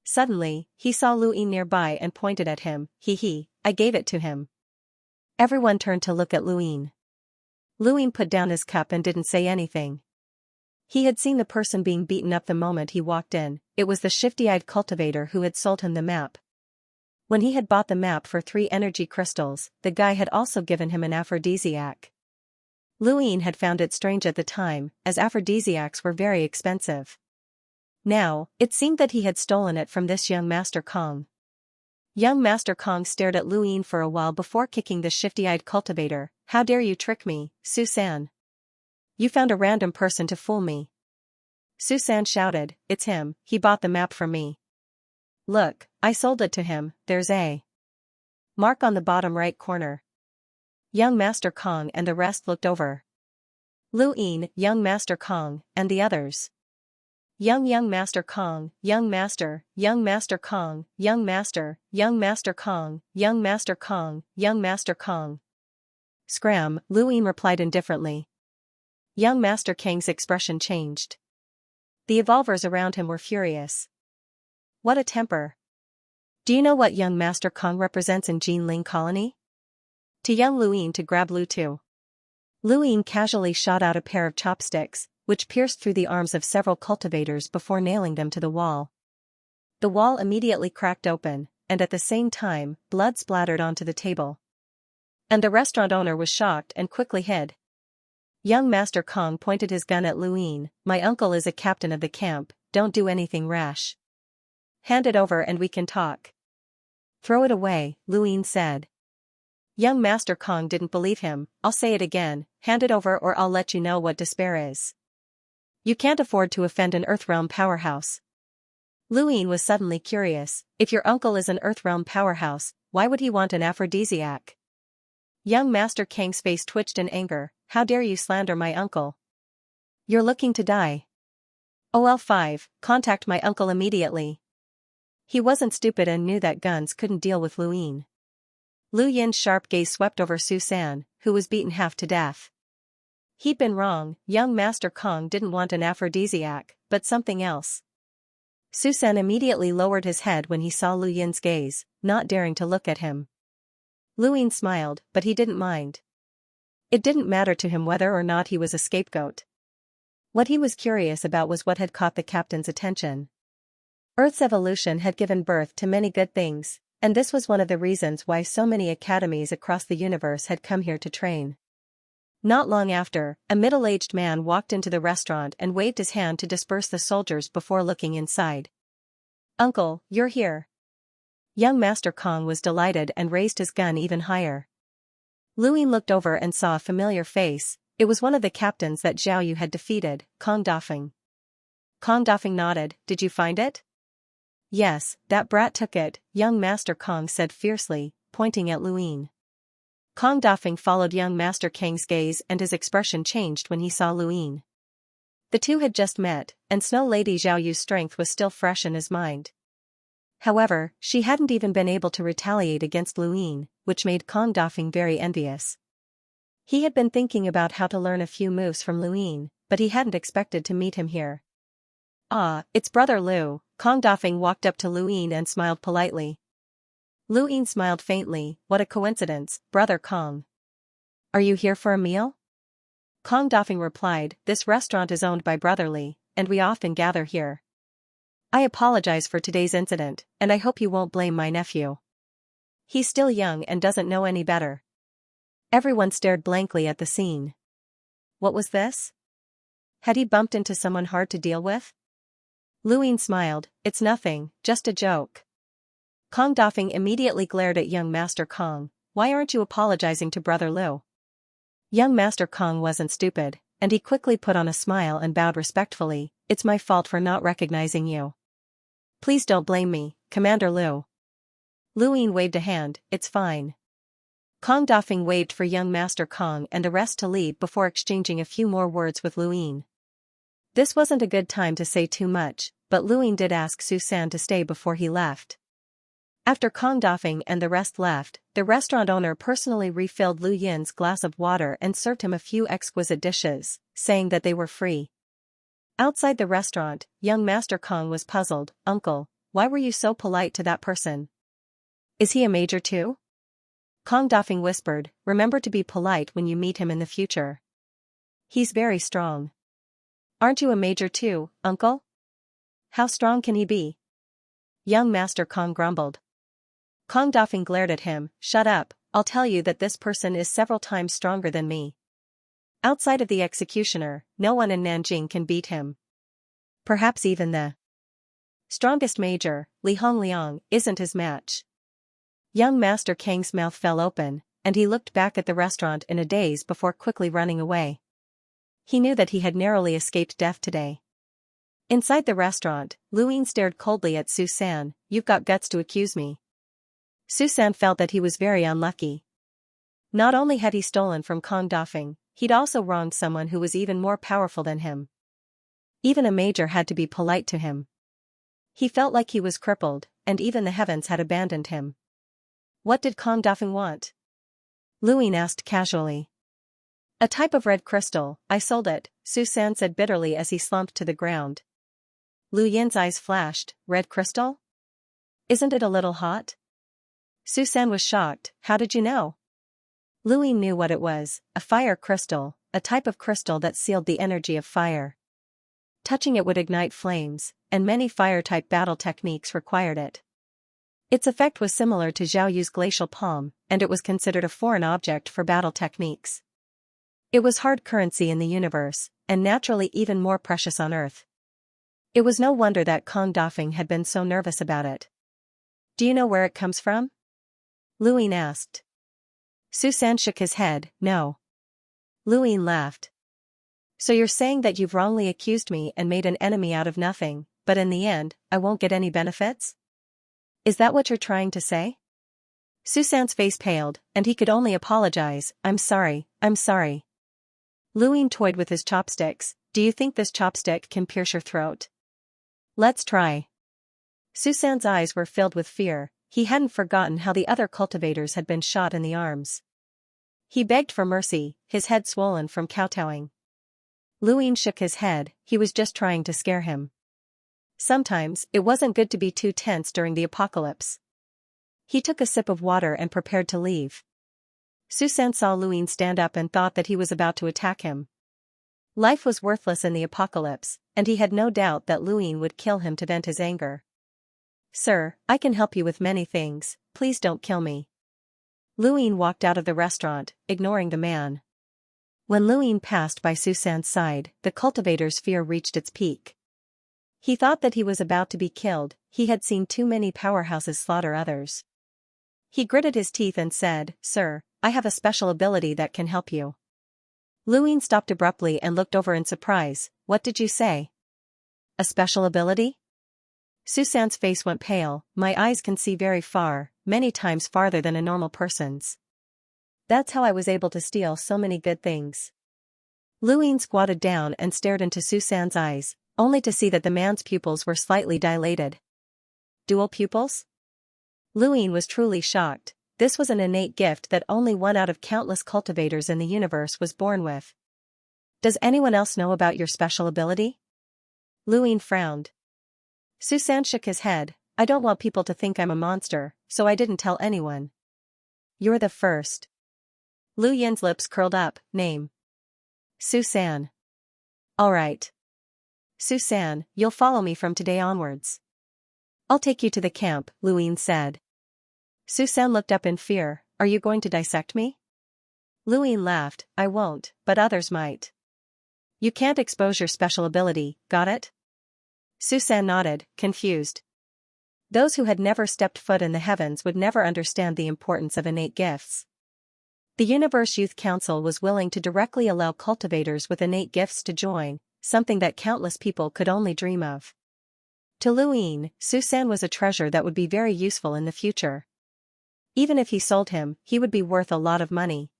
Suddenly, he saw Lu Ying nearby and pointed at him. He, I gave it to him. Everyone turned to look at Lu Ying. Lu Ying put down his cup and didn't say anything. He had seen the person being beaten up the moment he walked in. It was the shifty-eyed cultivator who had sold him the map. When he had bought the map for 3 energy crystals, the guy had also given him an aphrodisiac. Lu Ying had found it strange at the time, as aphrodisiacs were very expensive. Now, it seemed that he had stolen it from this young Master Kong. Young Master Kong stared at Lu Ying for a while before kicking the shifty-eyed cultivator. How dare you trick me, Susan? You found a random person to fool me. Susan shouted, it's him, he bought the map from me. Look, I sold it to him, there's a mark on the bottom right corner. Young Master Kong and the rest looked over. Lu Ying, Young Master Kong, and the others. Young Master Kong, Young Master Kong, Young Master Kong, Young Master Kong, Young Master Kong. Scram, Lu Ying replied indifferently. Young Master Kang's expression changed. The evolvers around him were furious. What a temper. Do you know what Young Master Kong represents in Jinling Colony? To young Lu Ying to grab Lu Tu. Lu Ying casually shot out a pair of chopsticks, which pierced through the arms of several cultivators before nailing them to the wall. The wall immediately cracked open, and at the same time, blood splattered onto the table. And the restaurant owner was shocked and quickly hid. Young Master Kong pointed his gun at Lu Ying. My uncle is a captain of the camp, don't do anything rash. Hand it over and we can talk. Throw it away, Lu Ying said. Young Master Kong didn't believe him. I'll say it again, hand it over or I'll let you know what despair is. You can't afford to offend an Earthrealm powerhouse. Lu Ying was suddenly curious. If your uncle is an Earthrealm powerhouse, why would he want an aphrodisiac? Young Master Kang's face twitched in anger. How dare you slander my uncle? You're looking to die. OL5, contact my uncle immediately. He wasn't stupid and knew that guns couldn't deal with Lu Ying. Lu Yin's sharp gaze swept over Susan, who was beaten half to death. He'd been wrong, young Master Kong didn't want an aphrodisiac, but something else. Susan immediately lowered his head when he saw Lu Yin's gaze, not daring to look at him. Lu Ying smiled, but he didn't mind. It didn't matter to him whether or not he was a scapegoat. What he was curious about was what had caught the captain's attention. Earth's evolution had given birth to many good things, and this was one of the reasons why so many academies across the universe had come here to train. Not long after, a middle-aged man walked into the restaurant and waved his hand to disperse the soldiers before looking inside. Uncle, you're here. Young Master Kong was delighted and raised his gun even higher. Lu Ying looked over and saw a familiar face. It was one of the captains that Zhao Yu had defeated, Kong Dafeng. Kong Dafeng nodded. Did you find it? Yes, that brat took it, young Master Kong said fiercely, pointing at Lu Ying. Kong Dafeng followed young Master Kang's gaze and his expression changed when he saw Lu Ying. The two had just met, and Snow Lady Zhao Yu's strength was still fresh in his mind. However, she hadn't even been able to retaliate against Lu Ying, which made Kong Dafeng very envious. He had been thinking about how to learn a few moves from Lu Ying, but he hadn't expected to meet him here. Ah, it's Brother Lu. Kong Dafeng walked up to Lu Ying and smiled politely. Lu Ying smiled faintly. What a coincidence, Brother Kong. Are you here for a meal? Kong Dafeng replied, this restaurant is owned by Brother Li, and we often gather here. I apologize for today's incident, and I hope you won't blame my nephew. He's still young and doesn't know any better. Everyone stared blankly at the scene. What was this? Had he bumped into someone hard to deal with? Lu Ying smiled. It's nothing, just a joke. Kong Dafeng immediately glared at young Master Kong. Why aren't you apologizing to Brother Lu? Young Master Kong wasn't stupid, and he quickly put on a smile and bowed respectfully. It's my fault for not recognizing you. Please don't blame me, Commander Lu. Luin waved a hand, it's fine. Kong Dafeng waved for young Master Kong and the rest to leave before exchanging a few more words with Luin. This wasn't a good time to say too much, but Luin did ask Susan to stay before he left. After Kong Dafeng and the rest left, the restaurant owner personally refilled Lu Yin's glass of water and served him a few exquisite dishes, saying that they were free. Outside the restaurant, young Master Kong was puzzled. Uncle, why were you so polite to that person? Is he a major too? Kong Dafeng whispered, remember to be polite when you meet him in the future. He's very strong. Aren't you a major too, uncle? How strong can he be? Young Master Kong grumbled. Kong Dafeng glared at him, shut up, I'll tell you that this person is several times stronger than me. Outside of the executioner, no one in Nanjing can beat him. Perhaps even the strongest major, Li Hongliang, isn't his match. Young Master Kang's mouth fell open, and he looked back at the restaurant in a daze before quickly running away. He knew that he had narrowly escaped death today. Inside the restaurant, Luin stared coldly at Susan, you've got guts to accuse me. Susan felt that he was very unlucky. Not only had he stolen from Kong Dafeng, he'd also wronged someone who was even more powerful than him. Even a major had to be polite to him. He felt like he was crippled, and even the heavens had abandoned him. What did Kong Dafeng want? Luin asked casually. A type of red crystal, I sold it, Susan said bitterly as he slumped to the ground. Lu Yin's eyes flashed, red crystal? Isn't it a little hot? Susan was shocked, how did you know? Luin knew what it was, a fire crystal, a type of crystal that sealed the energy of fire. Touching it would ignite flames, and many fire-type battle techniques required it. Its effect was similar to Zhao Yu's glacial palm, and it was considered a foreign object for battle techniques. It was hard currency in the universe, and naturally even more precious on Earth. It was no wonder that Kong Dafeng had been so nervous about it. Do you know where it comes from? Luin asked. Susan shook his head, no. Luin laughed. So you're saying that you've wrongly accused me and made an enemy out of nothing, but in the end, I won't get any benefits? Is that what you're trying to say? Susan's face paled, and he could only apologize, I'm sorry. Luin toyed with his chopsticks, do you think this chopstick can pierce your throat? Let's try. Susan's eyes were filled with fear, he hadn't forgotten how the other cultivators had been shot in the arms. He begged for mercy, his head swollen from kowtowing. Luin shook his head, he was just trying to scare him. Sometimes, it wasn't good to be too tense during the apocalypse. He took a sip of water and prepared to leave. Susan saw Luin stand up and thought that he was about to attack him. Life was worthless in the apocalypse, and he had no doubt that Luin would kill him to vent his anger. Sir, I can help you with many things, please don't kill me. Luin walked out of the restaurant, ignoring the man. When Luin passed by Susan's side, the cultivator's fear reached its peak. He thought that he was about to be killed, he had seen too many powerhouses slaughter others. He gritted his teeth and said, Sir, I have a special ability that can help you. Luin stopped abruptly and looked over in surprise, what did you say? A special ability? Susan's face went pale, my eyes can see very far, many times farther than a normal person's. That's how I was able to steal so many good things. Luin squatted down and stared into Susan's eyes, only to see that the man's pupils were slightly dilated. Dual pupils? Luin was truly shocked, this was an innate gift that only one out of countless cultivators in the universe was born with. Does anyone else know about your special ability? Luin frowned. Susan shook his head, I don't want people to think I'm a monster, so I didn't tell anyone. You're the first. Lu Yin's lips curled up, name. Susan. Alright. Susan, you'll follow me from today onwards. I'll take you to the camp, Luin said. Susan looked up in fear, are you going to dissect me? Luin laughed, I won't, but others might. You can't expose your special ability, got it? Susan nodded, confused. Those who had never stepped foot in the heavens would never understand the importance of innate gifts. The Universe Youth Council was willing to directly allow cultivators with innate gifts to join, something that countless people could only dream of. To Luin, Susan was a treasure that would be very useful in the future. Even if he sold him, he would be worth a lot of money.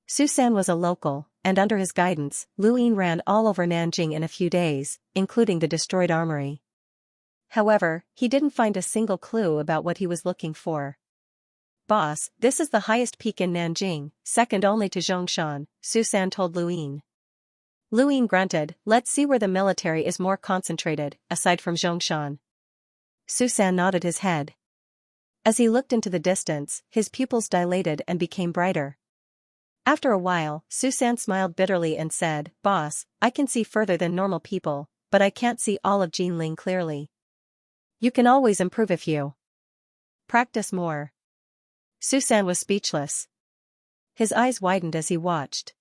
Susan was a local, and under his guidance, Lu Yin ran all over Nanjing in a few days, including the destroyed armory. However, he didn't find a single clue about what he was looking for. "Boss, this is the highest peak in Nanjing, second only to Zhongshan," Susan told Lu Yin. Lu Yin grunted, "Let's see where the military is more concentrated, aside from Zhongshan." Susan nodded his head. As he looked into the distance, his pupils dilated and became brighter. After a while, Susan smiled bitterly and said, "Boss, I can see further than normal people, but I can't see all of Jinling clearly. You can always improve if you practice more." Susan was speechless. His eyes widened as he watched.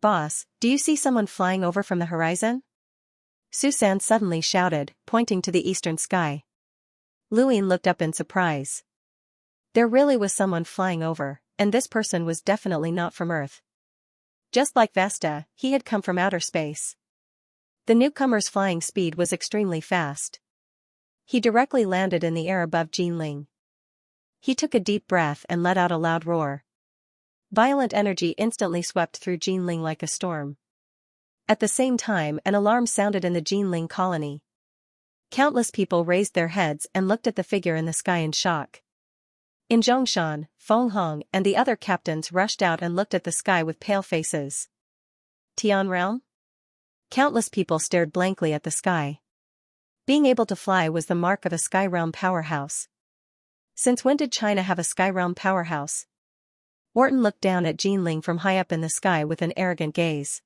"Boss, do you see someone flying over from the horizon?" Susan suddenly shouted, pointing to the eastern sky. Lu Yin looked up in surprise. There really was someone flying over, and this person was definitely not from Earth. Just like Vesta, he had come from outer space. The newcomer's flying speed was extremely fast. He directly landed in the air above Jinling. He took a deep breath and let out a loud roar. Violent energy instantly swept through Jinling like a storm. At the same time, an alarm sounded in the Jinling colony. Countless people raised their heads and looked at the figure in the sky in shock. In Zhongshan, Feng Hong and the other captains rushed out and looked at the sky with pale faces. Tian realm? Countless people stared blankly at the sky. Being able to fly was the mark of a sky realm powerhouse. Since when did China have a sky realm powerhouse? Orton looked down at Jinling from high up in the sky with an arrogant gaze.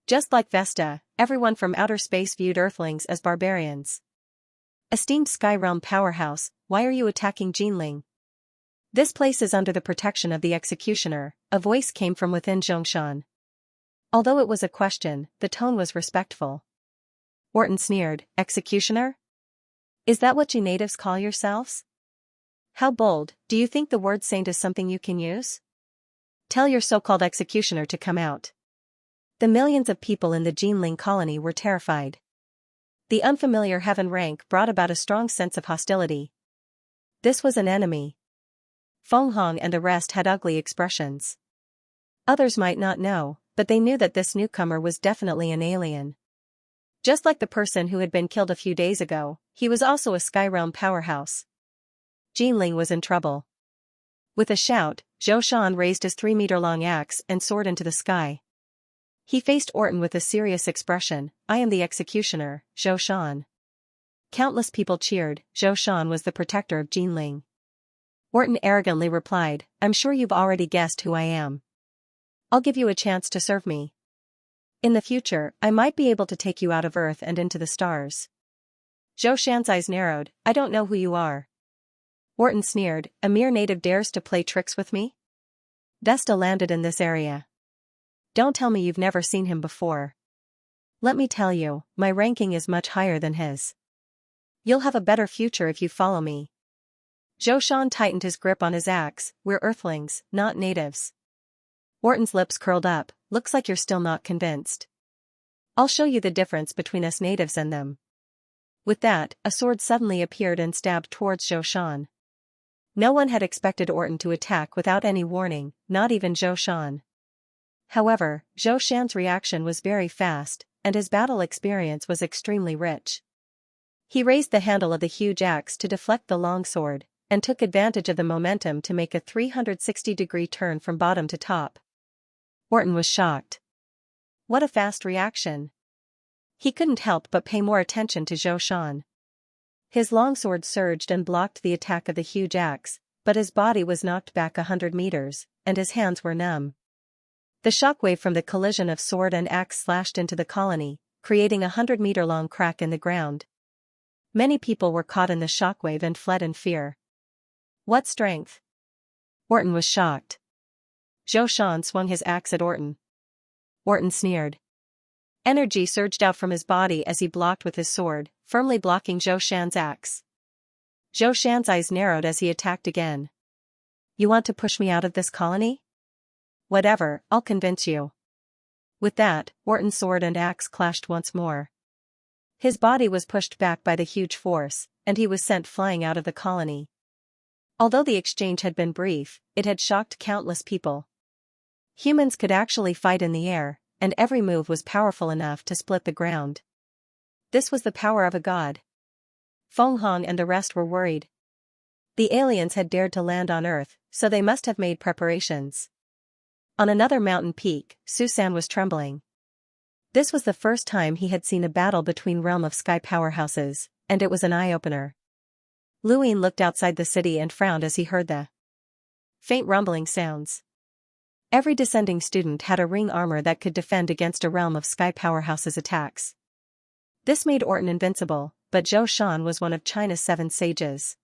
Just like Vesta, everyone from outer space viewed Earthlings as barbarians. "Esteemed sky realm powerhouse, why are you attacking Jinling? This place is under the protection of the executioner," a voice came from within Zhongshan. Although it was a question, the tone was respectful. Orton sneered, "Executioner? Is that what you natives call yourselves? How bold, do you think the word saint is something you can use? Tell your so-called executioner to come out." The millions of people in the Jinling colony were terrified. The unfamiliar heaven rank brought about a strong sense of hostility. This was an enemy. Feng Hong and the rest had ugly expressions. Others might not know, but they knew that this newcomer was definitely an alien. Just like the person who had been killed a few days ago, he was also a sky realm powerhouse. Jinling was in trouble. With a shout, Zhou Shan raised his 3-meter-long axe and soared into the sky. He faced Orton with a serious expression, "I am the executioner, Zhou Shan." Countless people cheered. Zhou Shan was the protector of Jinling. Orton arrogantly replied, "I'm sure you've already guessed who I am. I'll give you a chance to serve me. In the future, I might be able to take you out of Earth and into the stars." Zhou Shan's eyes narrowed, "I don't know who you are." Orton sneered, "A mere native dares to play tricks with me? Vesta landed in this area. Don't tell me you've never seen him before. Let me tell you, my ranking is much higher than his. You'll have a better future if you follow me." Zhou Shan tightened his grip on his axe, "We're Earthlings, not natives." Orton's lips curled up, "Looks like you're still not convinced. I'll show you the difference between us natives and them." With that, a sword suddenly appeared and stabbed towards Zhou Shan. No one had expected Orton to attack without any warning, not even Zhou Shan. However, Zhou Shan's reaction was very fast, and his battle experience was extremely rich. He raised the handle of the huge axe to deflect the long sword, and took advantage of the momentum to make a 360-degree turn from bottom to top. Orton was shocked. What a fast reaction! He couldn't help but pay more attention to Zhou Shan. His longsword surged and blocked the attack of the huge axe, but his body was knocked back 100 meters, and his hands were numb. The shockwave from the collision of sword and axe slashed into the colony, creating a 100-meter-long crack in the ground. Many people were caught in the shockwave and fled in fear. What strength! Orton was shocked. Zhou Shan swung his axe at Orton. Orton sneered. Energy surged out from his body as he blocked with his sword, firmly blocking Zhou Shan's axe. Zhou Shan's eyes narrowed as he attacked again. "You want to push me out of this colony? Whatever, I'll convince you." With that, Orton's sword and axe clashed once more. His body was pushed back by the huge force, and he was sent flying out of the colony. Although the exchange had been brief, it had shocked countless people. Humans could actually fight in the air, and every move was powerful enough to split the ground. This was the power of a god. Feng Hong and the rest were worried. The aliens had dared to land on Earth, so they must have made preparations. On another mountain peak, Susan was trembling. This was the first time he had seen a battle between realm of sky powerhouses, and it was an eye-opener. Luin looked outside the city and frowned as he heard the faint rumbling sounds. Every descending student had a ring armor that could defend against a realm of sky powerhouses' attacks. This made Orton invincible, but Zhou Shan was one of China's 7 sages.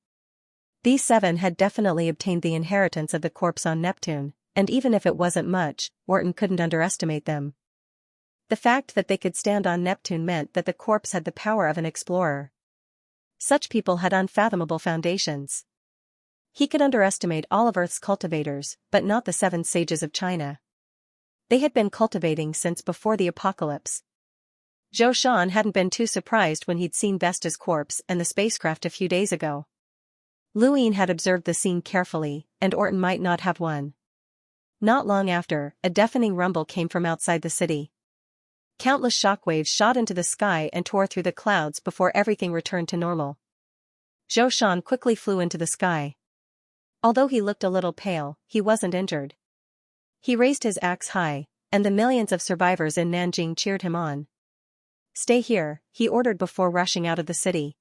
These 7 had definitely obtained the inheritance of the corpse on Neptune, and even if it wasn't much, Orton couldn't underestimate them. The fact that they could stand on Neptune meant that the corpse had the power of an explorer. Such people had unfathomable foundations. He could underestimate all of Earth's cultivators, but not the 7 sages of China. They had been cultivating since before the apocalypse. Zhou Shan hadn't been too surprised when he'd seen Vesta's corpse and the spacecraft a few days ago. Luin had observed the scene carefully, and Orton might not have won. Not long after, a deafening rumble came from outside the city. Countless shockwaves shot into the sky and tore through the clouds before everything returned to normal. Zhou Shan quickly flew into the sky. Although he looked a little pale, he wasn't injured. He raised his axe high, and the millions of survivors in Nanjing cheered him on. "Stay here," he ordered before rushing out of the city.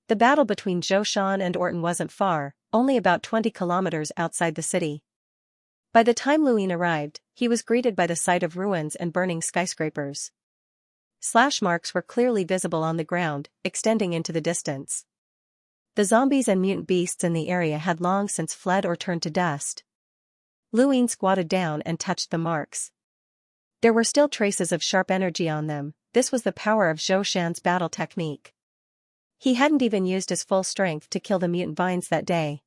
The battle between Zhou Shan and Orton wasn't far, only about 20 kilometers outside the city. By the time Luin arrived, he was greeted by the sight of ruins and burning skyscrapers. Slash marks were clearly visible on the ground, extending into the distance. The zombies and mutant beasts in the area had long since fled or turned to dust. Luin squatted down and touched the marks. There were still traces of sharp energy on them. This was the power of Zhou Shan's battle technique. He hadn't even used his full strength to kill the mutant vines that day.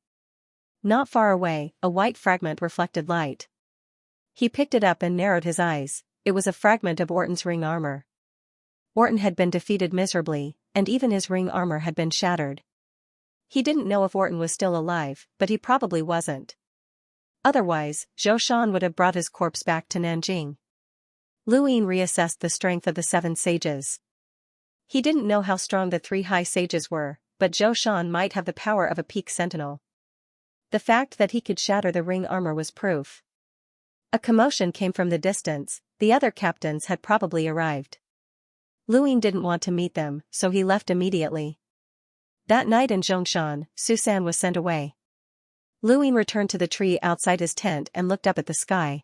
Not far away, a white fragment reflected light. He picked it up and narrowed his eyes. It was a fragment of Orton's ring armor. Orton had been defeated miserably, and even his ring armor had been shattered. He didn't know if Orton was still alive, but he probably wasn't. Otherwise, Zhou Shan would have brought his corpse back to Nanjing. Luin reassessed the strength of the 7 sages. He didn't know how strong the 3 high sages were, but Zhou Shan might have the power of a peak sentinel. The fact that he could shatter the ring armor was proof. A commotion came from the distance. The other captains had probably arrived. Luin didn't want to meet them, so he left immediately. That night in Zhongshan, Susan was sent away. Luin returned to the tree outside his tent and looked up at the sky.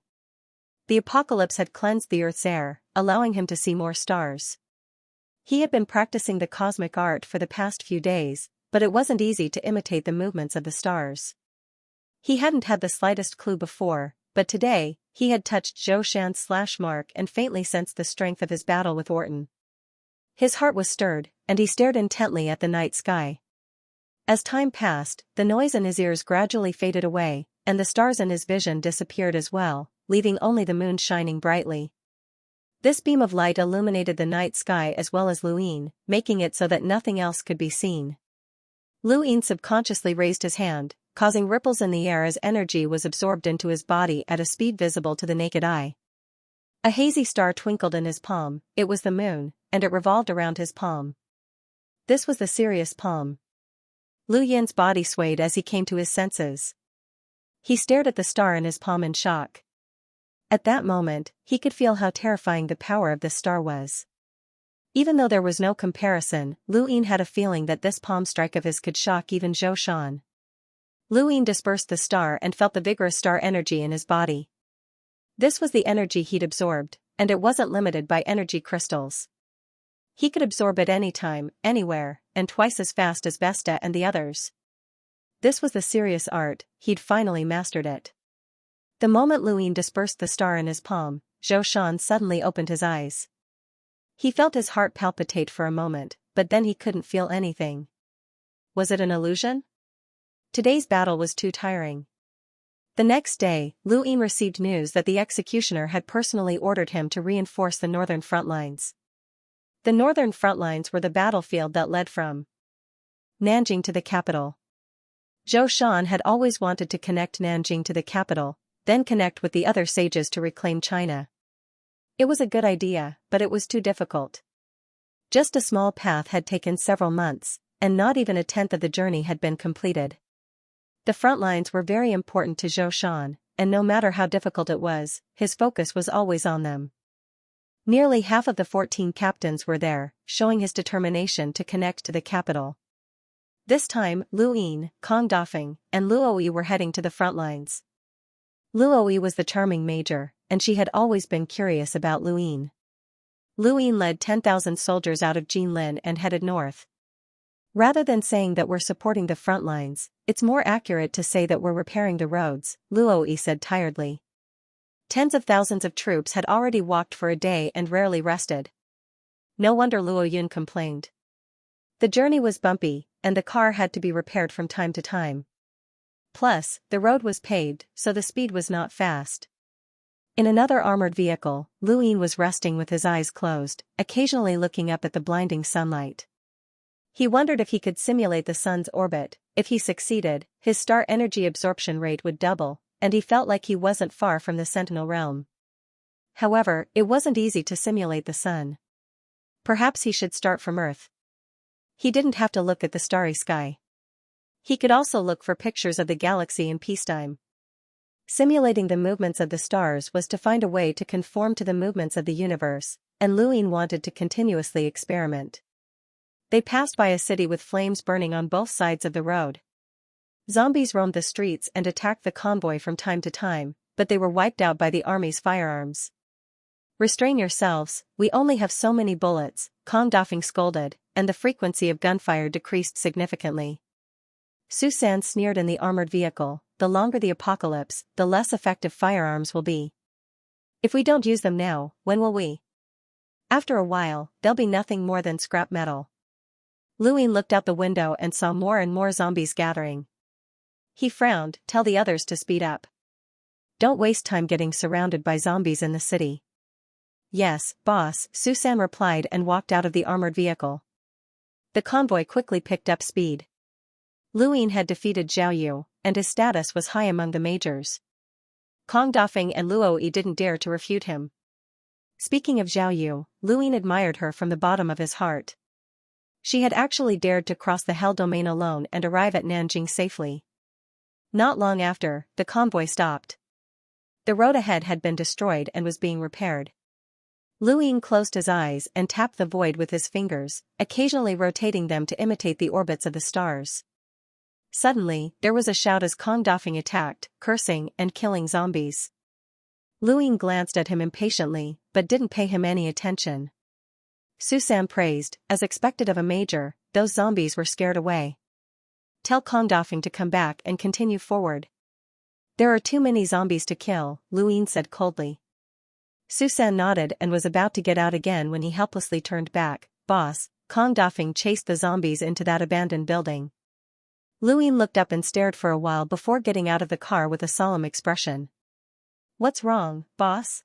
The apocalypse had cleansed the Earth's air, allowing him to see more stars. He had been practicing the cosmic art for the past few days, but it wasn't easy to imitate the movements of the stars. He hadn't had the slightest clue before, but today, he had touched Zhou Shan's slash mark and faintly sensed the strength of his battle with Orton. His heart was stirred, and he stared intently at the night sky. As time passed, the noise in his ears gradually faded away, and the stars in his vision disappeared as well, leaving only the moon shining brightly. This beam of light illuminated the night sky as well as Luin, making it so that nothing else could be seen. Luin subconsciously raised his hand, causing ripples in the air as energy was absorbed into his body at a speed visible to the naked eye. A hazy star twinkled in his palm. It was the moon, and it revolved around his palm. This was the Sirius palm. Lu Yin's body swayed as he came to his senses. He stared at the star in his palm in shock. At that moment, he could feel how terrifying the power of this star was. Even though there was no comparison, Lu Yin had a feeling that this palm strike of his could shock even Zhou Shan. Lu Yin dispersed the star and felt the vigorous star energy in his body. This was the energy he'd absorbed, and it wasn't limited by energy crystals. He could absorb it anytime, anywhere, and twice as fast as Vesta and the others. This was the serious art. He'd finally mastered it. The moment Lu Yin dispersed the star in his palm, Zhou Shan suddenly opened his eyes. He felt his heart palpitate for a moment, but then he couldn't feel anything. Was it an illusion? Today's battle was too tiring. The next day, Lu Yin received news that the executioner had personally ordered him to reinforce the northern front lines. The northern front lines were the battlefield that led from Nanjing to the capital. Zhou Shan had always wanted to connect Nanjing to the capital, then connect with the other sages to reclaim China. It was a good idea, but it was too difficult. Just a small path had taken several months, and not even a tenth of the journey had been completed. The front lines were very important to Zhou Shan, and no matter how difficult it was, his focus was always on them. Nearly half of the 14 captains were there, showing his determination to connect to the capital. This time, Lu Yin, Kong Dafeng, and Luoyi were heading to the front lines. Luoyi was the charming major, and she had always been curious about Lu Yin. Lu Yin led 10,000 soldiers out of Jinlin and headed north. Rather than saying that we're supporting the front lines, it's more accurate to say that we're repairing the roads, Luoyi said tiredly. Tens of thousands of troops had already walked for a day and rarely rested. No wonder Luo Yun complained. The journey was bumpy, and the car had to be repaired from time to time. Plus, the road was paved, so the speed was not fast. In another armored vehicle, Lu Yin was resting with his eyes closed, occasionally looking up at the blinding sunlight. He wondered if he could simulate the sun's orbit. If he succeeded, his star energy absorption rate would double, and he felt like he wasn't far from the Sentinel realm. However, it wasn't easy to simulate the sun. Perhaps he should start from Earth. He didn't have to look at the starry sky. He could also look for pictures of the galaxy in peacetime. Simulating the movements of the stars was to find a way to conform to the movements of the universe, and Lu Yin wanted to continuously experiment. They passed by a city with flames burning on both sides of the road. Zombies roamed the streets and attacked the convoy from time to time, but they were wiped out by the army's firearms. "Restrain yourselves, we only have so many bullets," Kong Dafeng scolded, and the frequency of gunfire decreased significantly. Su San sneered in the armored vehicle, "The longer the apocalypse, the less effective firearms will be. If we don't use them now, when will we? After a while, they'll be nothing more than scrap metal." Lu Yin looked out the window and saw more and more zombies gathering. He frowned, "Tell the others to speed up. Don't waste time getting surrounded by zombies in the city." "Yes, boss," Su San replied and walked out of the armored vehicle. The convoy quickly picked up speed. Lu Yin had defeated Zhao Yu, and his status was high among the majors. Kong Dafeng and Luoyi didn't dare to refute him. Speaking of Zhao Yu, Lu Yin admired her from the bottom of his heart. She had actually dared to cross the Hell Domain alone and arrive at Nanjing safely. Not long after, the convoy stopped. The road ahead had been destroyed and was being repaired. Lu Yin closed his eyes and tapped the void with his fingers, occasionally rotating them to imitate the orbits of the stars. Suddenly, there was a shout as Kong Dafeng attacked, cursing and killing zombies. Lu Yin glanced at him impatiently, but didn't pay him any attention. Su San praised, as expected of a major, those zombies were scared away. "Tell Kong Dafeng to come back and continue forward. There are too many zombies to kill," Lu Yin said coldly. Su San nodded and was about to get out again when he helplessly turned back. "Boss," Kong Dafeng chased the zombies into that abandoned building. Lu Yin looked up and stared for a while before getting out of the car with a solemn expression. "What's wrong, boss?"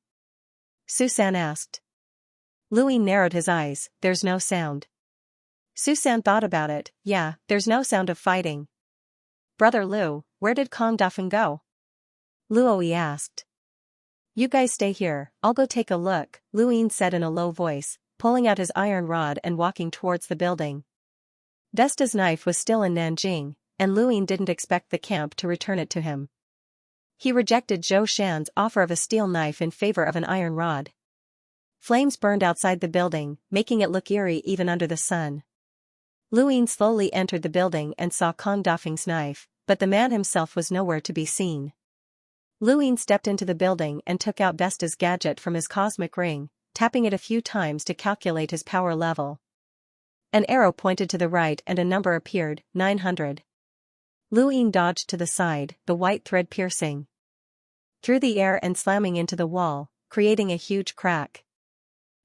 Su San asked. Lu Yin narrowed his eyes. "There's no sound." Su San thought about it. "Yeah, there's no sound of fighting." "Brother Lu, where did Kong Dafeng go?" Luoyi asked. "You guys stay here, I'll go take a look," Lu Yin said in a low voice, pulling out his iron rod and walking towards the building. Vesta's knife was still in Nanjing, and Lu Yin didn't expect the camp to return it to him. He rejected Zhou Shan's offer of a steel knife in favor of an iron rod. Flames burned outside the building, making it look eerie even under the sun. Lu Yin slowly entered the building and saw Kong Dafeng's knife, but the man himself was nowhere to be seen. Lu Yin stepped into the building and took out Vesta's gadget from his cosmic ring, tapping it a few times to calculate his power level. An arrow pointed to the right and a number appeared, 900. Lu Yin dodged to the side, the white thread piercing through the air and slamming into the wall, creating a huge crack.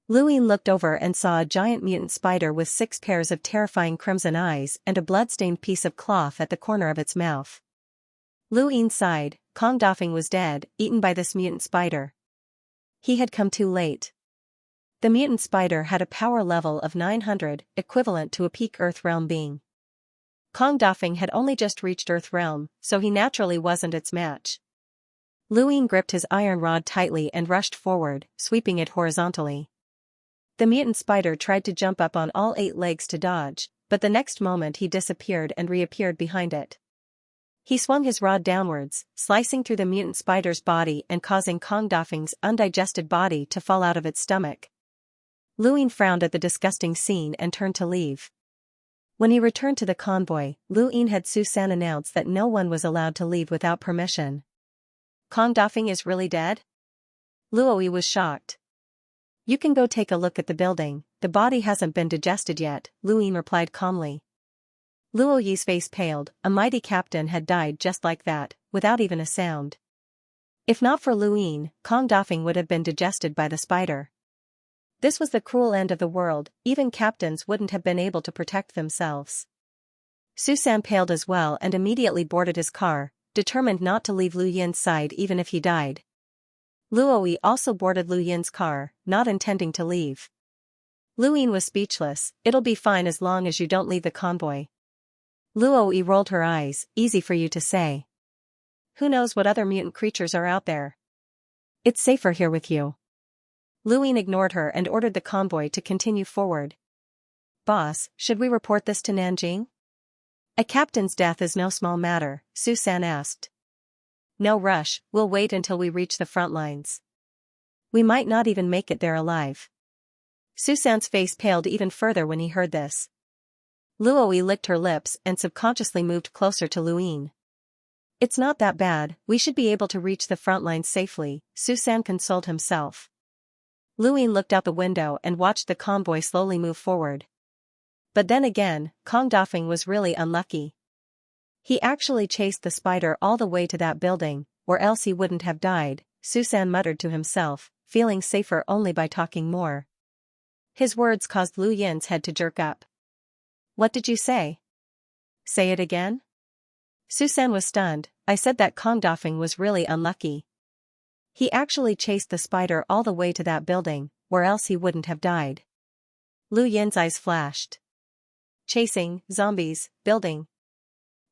Lu Yin looked over and saw a giant mutant spider with 6 pairs of terrifying crimson eyes and a blood-stained piece of cloth at the corner of its mouth. Lu Yin sighed. Kong Dafeng was dead, eaten by this mutant spider. He had come too late. The mutant spider had a power level of 900, equivalent to a peak Earth realm being. Kong Dafeng had only just reached Earth Realm, so he naturally wasn't its match. Lu Ying gripped his iron rod tightly and rushed forward, sweeping it horizontally. The mutant spider tried to jump up on all 8 legs to dodge, but the next moment he disappeared and reappeared behind it. He swung his rod downwards, slicing through the mutant spider's body and causing Kong Dafeng's undigested body to fall out of its stomach. Lu Ying frowned at the disgusting scene and turned to leave. When he returned to the convoy, Lu Ying had Su San announce that no one was allowed to leave without permission. Kong Dafeng is really dead? Luoyi was shocked. You can go take a look at the building, the body hasn't been digested yet, Lu Ying replied calmly. Luoyi's face paled, a mighty captain had died just like that, without even a sound. If not for Lu Ying, Kong Dafeng would have been digested by the spider. This was the cruel end of the world, even captains wouldn't have been able to protect themselves. Su San paled as well and immediately boarded his car, determined not to leave Lu Yin's side even if he died. Luoyi also boarded Lu Yin's car, not intending to leave. Lu Ying was speechless. It'll be fine as long as you don't leave the convoy. Luoyi rolled her eyes, easy for you to say. Who knows what other mutant creatures are out there? It's safer here with you. Lu Ying ignored her and ordered the convoy to continue forward. Boss, should we report this to Nanjing? A captain's death is no small matter, Su San asked. No rush, we'll wait until we reach the front lines. We might not even make it there alive. Su San's face paled even further when he heard this. Luoyi licked her lips and subconsciously moved closer to Lu Ying. It's not that bad, we should be able to reach the front lines safely, Su San consoled himself. Lu Ying looked out the window and watched the convoy slowly move forward. But then again, Kong Dafeng was really unlucky. He actually chased the spider all the way to that building, or else he wouldn't have died, Su San muttered to himself, feeling safer only by talking more. His words caused Lu Yin's head to jerk up. What did you say? Say it again? Su San was stunned. I said that Kong Dafeng was really unlucky. He actually chased the spider all the way to that building, or else he wouldn't have died. Lu Yin's eyes flashed. Chasing, zombies, building.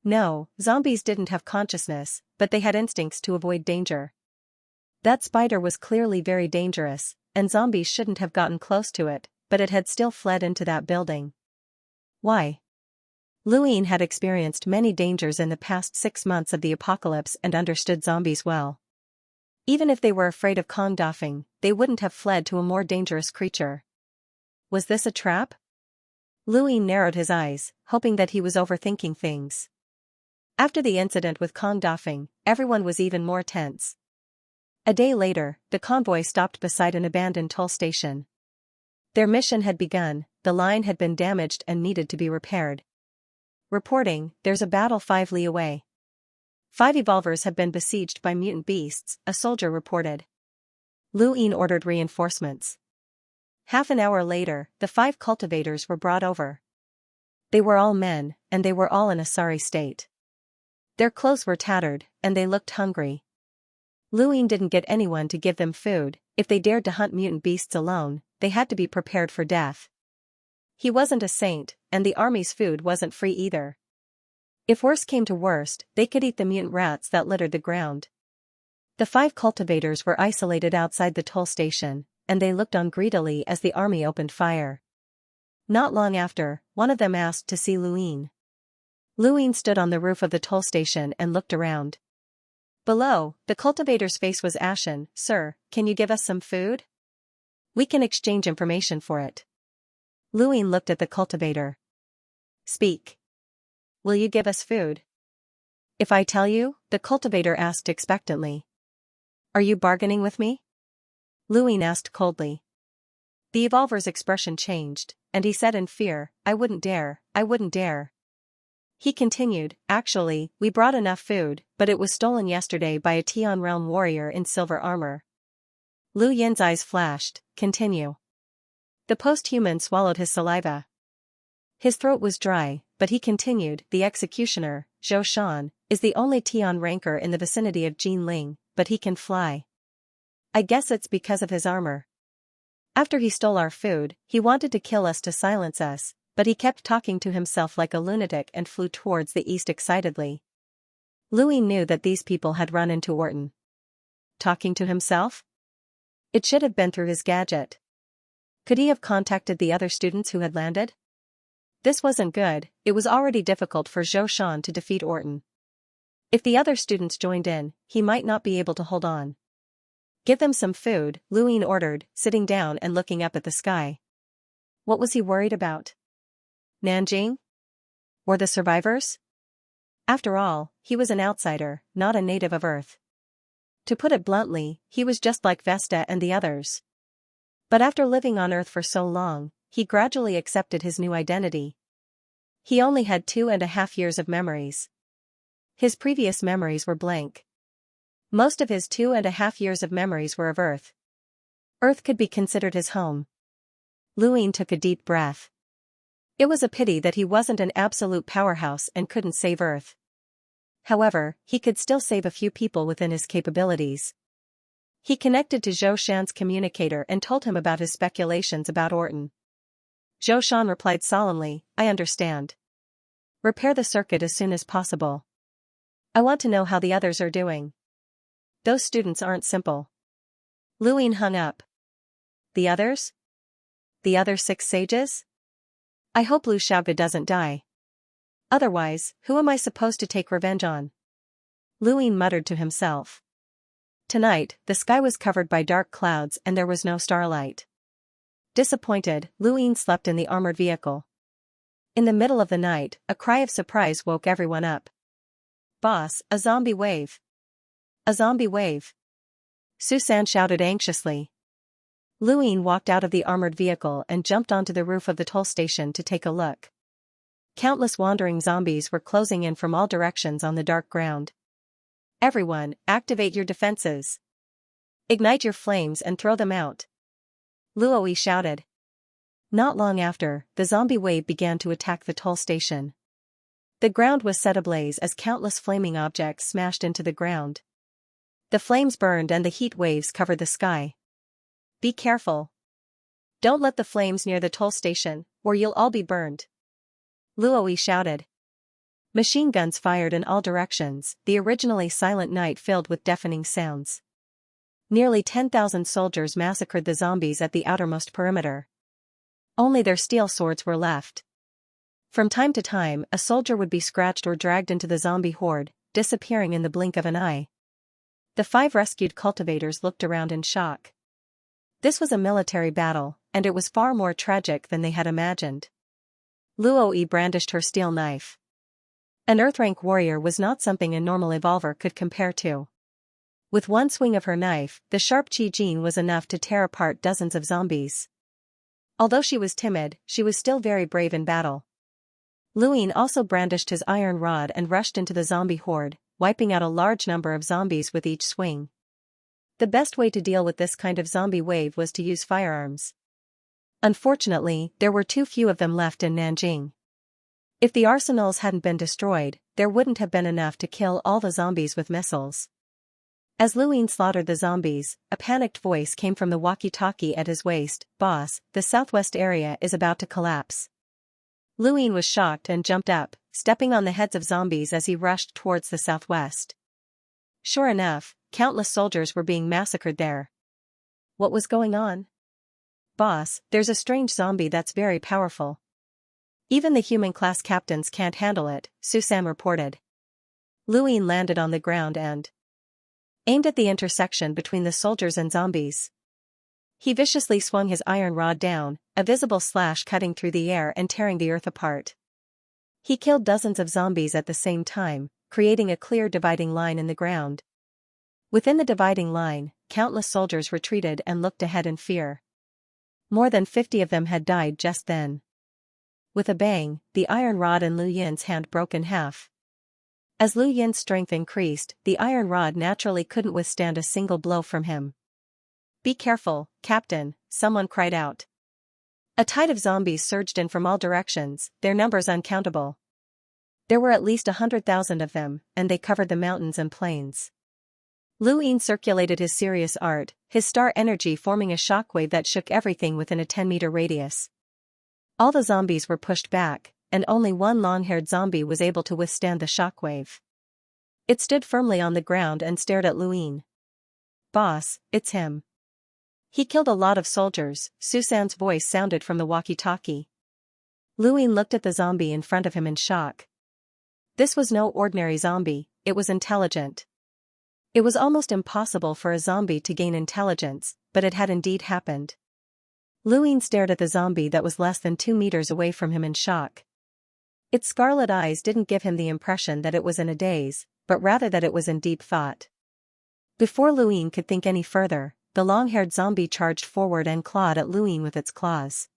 No, zombies didn't have consciousness, but they had instincts to avoid danger. That spider was clearly very dangerous, and zombies shouldn't have gotten close to it, but it had still fled into that building. Why? Lu Ying had experienced many dangers in the past 6 months of the apocalypse and understood zombies well. Even if they were afraid of Kong Dafeng, they wouldn't have fled to a more dangerous creature. Was this a trap? Lu Ying narrowed his eyes, hoping that he was overthinking things. After the incident with Kong Dafeng, everyone was even more tense. A day later, the convoy stopped beside an abandoned toll station. Their mission had begun, the line had been damaged and needed to be repaired. Reporting, there's a battle 5 li away. 5 evolvers have been besieged by mutant beasts, a soldier reported. Lu Ying ordered reinforcements. Half an hour later, the 5 cultivators were brought over. They were all men, and they were all in a sorry state. Their clothes were tattered, and they looked hungry. Lu Ying didn't get anyone to give them food. If they dared to hunt mutant beasts alone, they had to be prepared for death. He wasn't a saint, and the army's food wasn't free either. If worst came to worst, they could eat the mutant rats that littered the ground. The 5 cultivators were isolated outside the toll station, and they looked on greedily as the army opened fire. Not long after, one of them asked to see Lu Ying. Lu Ying stood on the roof of the toll station and looked around. Below, the cultivator's face was ashen. Sir, can you give us some food? We can exchange information for it. Lu Ying looked at the cultivator. Speak. Will you give us food? If I tell you, the cultivator asked expectantly. Are you bargaining with me? Lu Ying asked coldly. The evolver's expression changed, and he said in fear, I wouldn't dare, I wouldn't dare. He continued, actually, we brought enough food, but it was stolen yesterday by a Tian realm warrior in silver armor. Lu Yin's eyes flashed. Continue. The post-human swallowed his saliva. His throat was dry, but he continued, the executioner, Zhou Shan, is the only Tian ranker in the vicinity of Jinling, but he can fly. I guess it's because of his armor. After he stole our food, he wanted to kill us to silence us, but he kept talking to himself like a lunatic and flew towards the east excitedly. Louis knew that these people had run into Orton. Talking to himself? It should have been through his gadget. Could he have contacted the other students who had landed? This wasn't good. It was already difficult for Zhou Shan to defeat Orton. If the other students joined in, he might not be able to hold on. Give them some food, Louis ordered, sitting down and looking up at the sky. What was he worried about? Nanjing? Or the survivors? After all, he was an outsider, not a native of Earth. To put it bluntly, he was just like Vesta and the others. But after living on Earth for so long, he gradually accepted his new identity. He only had 2.5 years of memories. His previous memories were blank. Most of his 2.5 years of memories were of Earth. Earth could be considered his home. Louis took a deep breath. It was a pity that he wasn't an absolute powerhouse and couldn't save Earth. However, he could still save a few people within his capabilities. He connected to Zhou Shan's communicator and told him about his speculations about Orton. Zhou Shan replied solemnly, I understand. Repair the circuit as soon as possible. I want to know how the others are doing. Those students aren't simple. Louis hung up. The others? The other 6 sages? I hope Lu Xiaoge doesn't die. Otherwise, who am I supposed to take revenge on? Louis muttered to himself. Tonight, the sky was covered by dark clouds and there was no starlight. Disappointed, Louis slept in the armored vehicle. In the middle of the night, a cry of surprise woke everyone up. Boss, a zombie wave. A zombie wave. Susan shouted anxiously. Louis walked out of the armored vehicle and jumped onto the roof of the toll station to take a look. Countless wandering zombies were closing in from all directions on the dark ground. Everyone, activate your defenses. Ignite your flames and throw them out. Louis shouted. Not long after, the zombie wave began to attack the toll station. The ground was set ablaze as countless flaming objects smashed into the ground. The flames burned and the heat waves covered the sky. Be careful. Don't let the flames near the toll station, or you'll all be burned. Louis shouted. Machine guns fired in all directions, the originally silent night filled with deafening sounds. Nearly 10,000 soldiers massacred the zombies at the outermost perimeter. Only their steel swords were left. From time to time, a soldier would be scratched or dragged into the zombie horde, disappearing in the blink of an eye. The 5 rescued cultivators looked around in shock. This was a military battle, and it was far more tragic than they had imagined. Louis brandished her steel knife. An Earth-rank warrior was not something a normal evolver could compare to. With one swing of her knife, the sharp Qi Jin was enough to tear apart dozens of zombies. Although she was timid, she was still very brave in battle. Louis also brandished his iron rod and rushed into the zombie horde, wiping out a large number of zombies with each swing. The best way to deal with this kind of zombie wave was to use firearms. Unfortunately, there were too few of them left in Nanjing. If the arsenals hadn't been destroyed, there wouldn't have been enough to kill all the zombies with missiles. As Louis slaughtered the zombies, a panicked voice came from the walkie-talkie at his waist. Boss, the southwest area is about to collapse. Louis was shocked and jumped up, stepping on the heads of zombies as he rushed towards the southwest. Sure enough, countless soldiers were being massacred there. What was going on? Boss, there's a strange zombie that's very powerful. Even the human class captains can't handle it, Susan reported. Louis landed on the ground and aimed at the intersection between the soldiers and zombies. He viciously swung his iron rod down, a visible slash cutting through the air and tearing the earth apart. He killed dozens of zombies at the same time, creating a clear dividing line in the ground. Within the dividing line, countless soldiers retreated and looked ahead in fear. More than 50 of them had died just then. With a bang, the iron rod in Lu Yin's hand broke in half. As Lu Yin's strength increased, the iron rod naturally couldn't withstand a single blow from him. Be careful, Captain, someone cried out. A tide of zombies surged in from all directions, their numbers uncountable. There were at least 100,000 of them, and they covered the mountains and plains. Lu Yin circulated his serious art, his star energy forming a shockwave that shook everything within a 10-meter radius. All the zombies were pushed back, and only one long-haired zombie was able to withstand the shockwave. It stood firmly on the ground and stared at Luin. "Boss, it's him. He killed a lot of soldiers," Susan's voice sounded from the walkie-talkie. Luin looked at the zombie in front of him in shock. This was no ordinary zombie, it was intelligent. It was almost impossible for a zombie to gain intelligence, but it had indeed happened. Luin stared at the zombie that was less than 2 meters away from him in shock. Its scarlet eyes didn't give him the impression that it was in a daze, but rather that it was in deep thought. Before Luin could think any further, the long-haired zombie charged forward and clawed at Luin with its claws.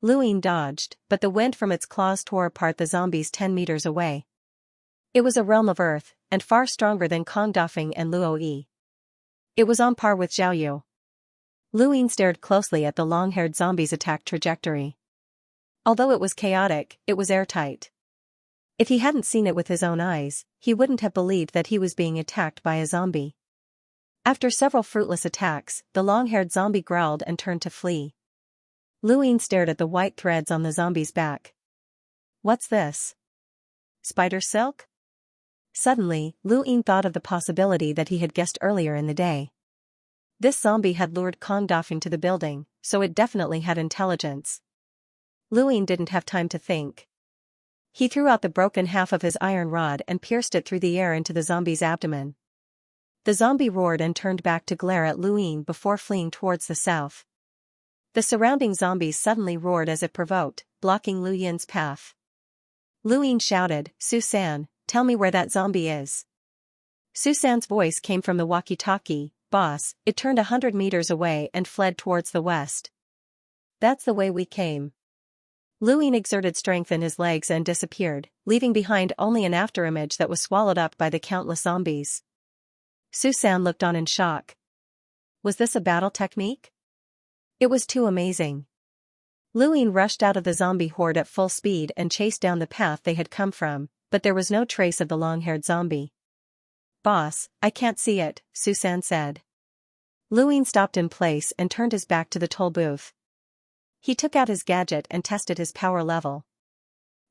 Luin dodged, but the wind from its claws tore apart the zombies 10 meters away. It was a realm of earth, and far stronger than Kongdafeng and Luoyi. It was on par with Xiaoyu. Luin stared closely at the long-haired zombie's attack trajectory. Although it was chaotic, it was airtight. If he hadn't seen it with his own eyes, he wouldn't have believed that he was being attacked by a zombie. After several fruitless attacks, the long-haired zombie growled and turned to flee. Luin stared at the white threads on the zombie's back. "What's this? Spider silk?" Suddenly, Luin thought of the possibility that he had guessed earlier in the day. This zombie had lured Kongdafeng to the building, so it definitely had intelligence. Luin didn't have time to think. He threw out the broken half of his iron rod and pierced it through the air into the zombie's abdomen. The zombie roared and turned back to glare at Luin before fleeing towards the south. The surrounding zombies suddenly roared as if provoked, blocking Lu Yin's path. Luin shouted, "Susan, tell me where that zombie is." Susan's voice came from the walkie-talkie, "Boss, it turned 100 meters away and fled towards the west." "That's the way we came." Luin exerted strength in his legs and disappeared, leaving behind only an afterimage that was swallowed up by the countless zombies. Susan looked on in shock. Was this a battle technique? It was too amazing. Luin rushed out of the zombie horde at full speed and chased down the path they had come from, but there was no trace of the long-haired zombie. "Boss, I can't see it," Susan said. Luin stopped in place and turned his back to the toll booth. He took out his gadget and tested his power level.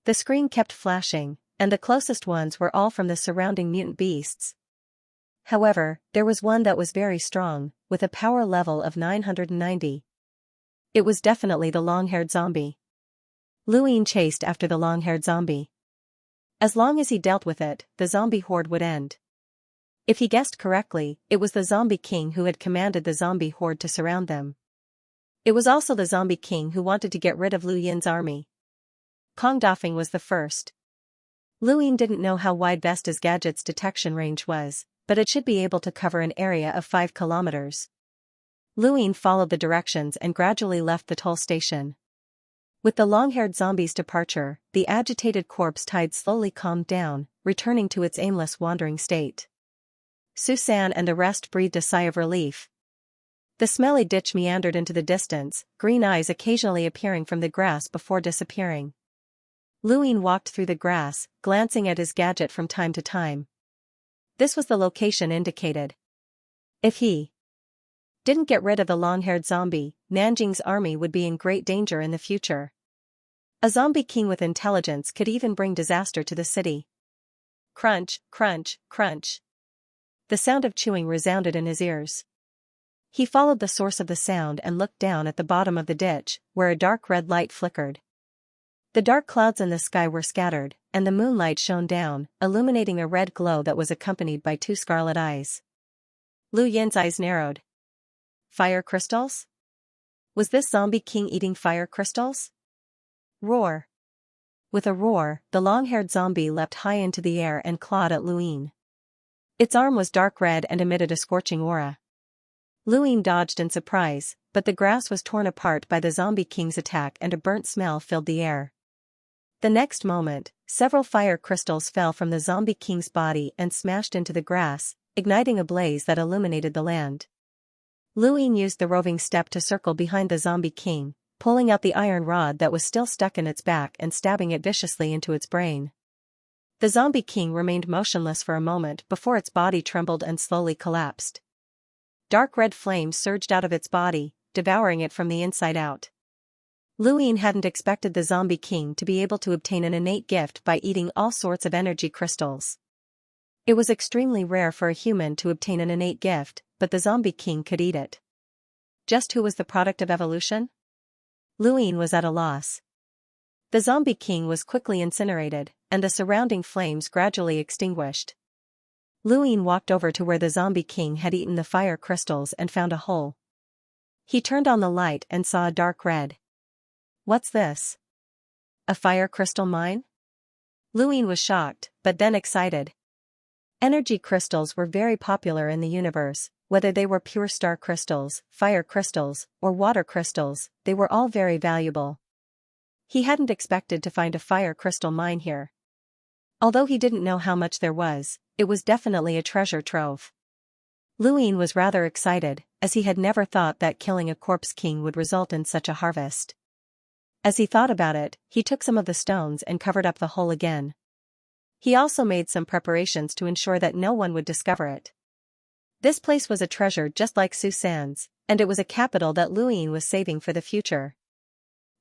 The screen kept flashing, and the closest ones were all from the surrounding mutant beasts. However, there was one that was very strong, with a power level of 990. It was definitely the long-haired zombie. Luin chased after the long-haired zombie. As long as he dealt with it, the zombie horde would end. If he guessed correctly, it was the zombie king who had commanded the zombie horde to surround them. It was also the zombie king who wanted to get rid of Lu Yin's army. Kongdafeng was the first. Luin didn't know how wide Vesta's gadget's detection range was, but it should be able to cover an area of 5 kilometers. Luin followed the directions and gradually left the toll station. With the long-haired zombie's departure, the agitated corpse tide slowly calmed down, returning to its aimless wandering state. Susan and the rest breathed a sigh of relief. The smelly ditch meandered into the distance, green eyes occasionally appearing from the grass before disappearing. Luin walked through the grass, glancing at his gadget from time to time. This was the location indicated. If he didn't get rid of the long-haired zombie, Nanjing's army would be in great danger in the future. A zombie king with intelligence could even bring disaster to the city. Crunch, crunch, crunch. The sound of chewing resounded in his ears. He followed the source of the sound and looked down at the bottom of the ditch, where a dark red light flickered. The dark clouds in the sky were scattered, and the moonlight shone down, illuminating a red glow that was accompanied by 2 scarlet eyes. Lu Yin's eyes narrowed. Fire crystals? Was this zombie king eating fire crystals? Roar. With a roar, the long-haired zombie leapt high into the air and clawed at Luin. Its arm was dark red and emitted a scorching aura. Luin dodged in surprise, but the grass was torn apart by the zombie king's attack and a burnt smell filled the air. The next moment, several fire crystals fell from the zombie king's body and smashed into the grass, igniting a blaze that illuminated the land. Luin used the roving step to circle behind the zombie king, pulling out the iron rod that was still stuck in its back and stabbing it viciously into its brain. The zombie king remained motionless for a moment before its body trembled and slowly collapsed. Dark red flames surged out of its body, devouring it from the inside out. Luine hadn't expected the zombie king to be able to obtain an innate gift by eating all sorts of energy crystals. It was extremely rare for a human to obtain an innate gift, but the zombie king could eat it. Just who was the product of evolution? Luine was at a loss. The zombie king was quickly incinerated, and the surrounding flames gradually extinguished. Luine walked over to where the zombie king had eaten the fire crystals and found a hole. He turned on the light and saw a dark red. What's this? A fire crystal mine? Luine was shocked, but then excited. Energy crystals were very popular in the universe, whether they were pure star crystals, fire crystals, or water crystals, they were all very valuable. He hadn't expected to find a fire crystal mine here. Although he didn't know how much there was, it was definitely a treasure trove. Luine was rather excited, as he had never thought that killing a corpse king would result in such a harvest. As he thought about it, he took some of the stones and covered up the hole again. He also made some preparations to ensure that no one would discover it. This place was a treasure just like Susan's, and it was a capital that Luine was saving for the future.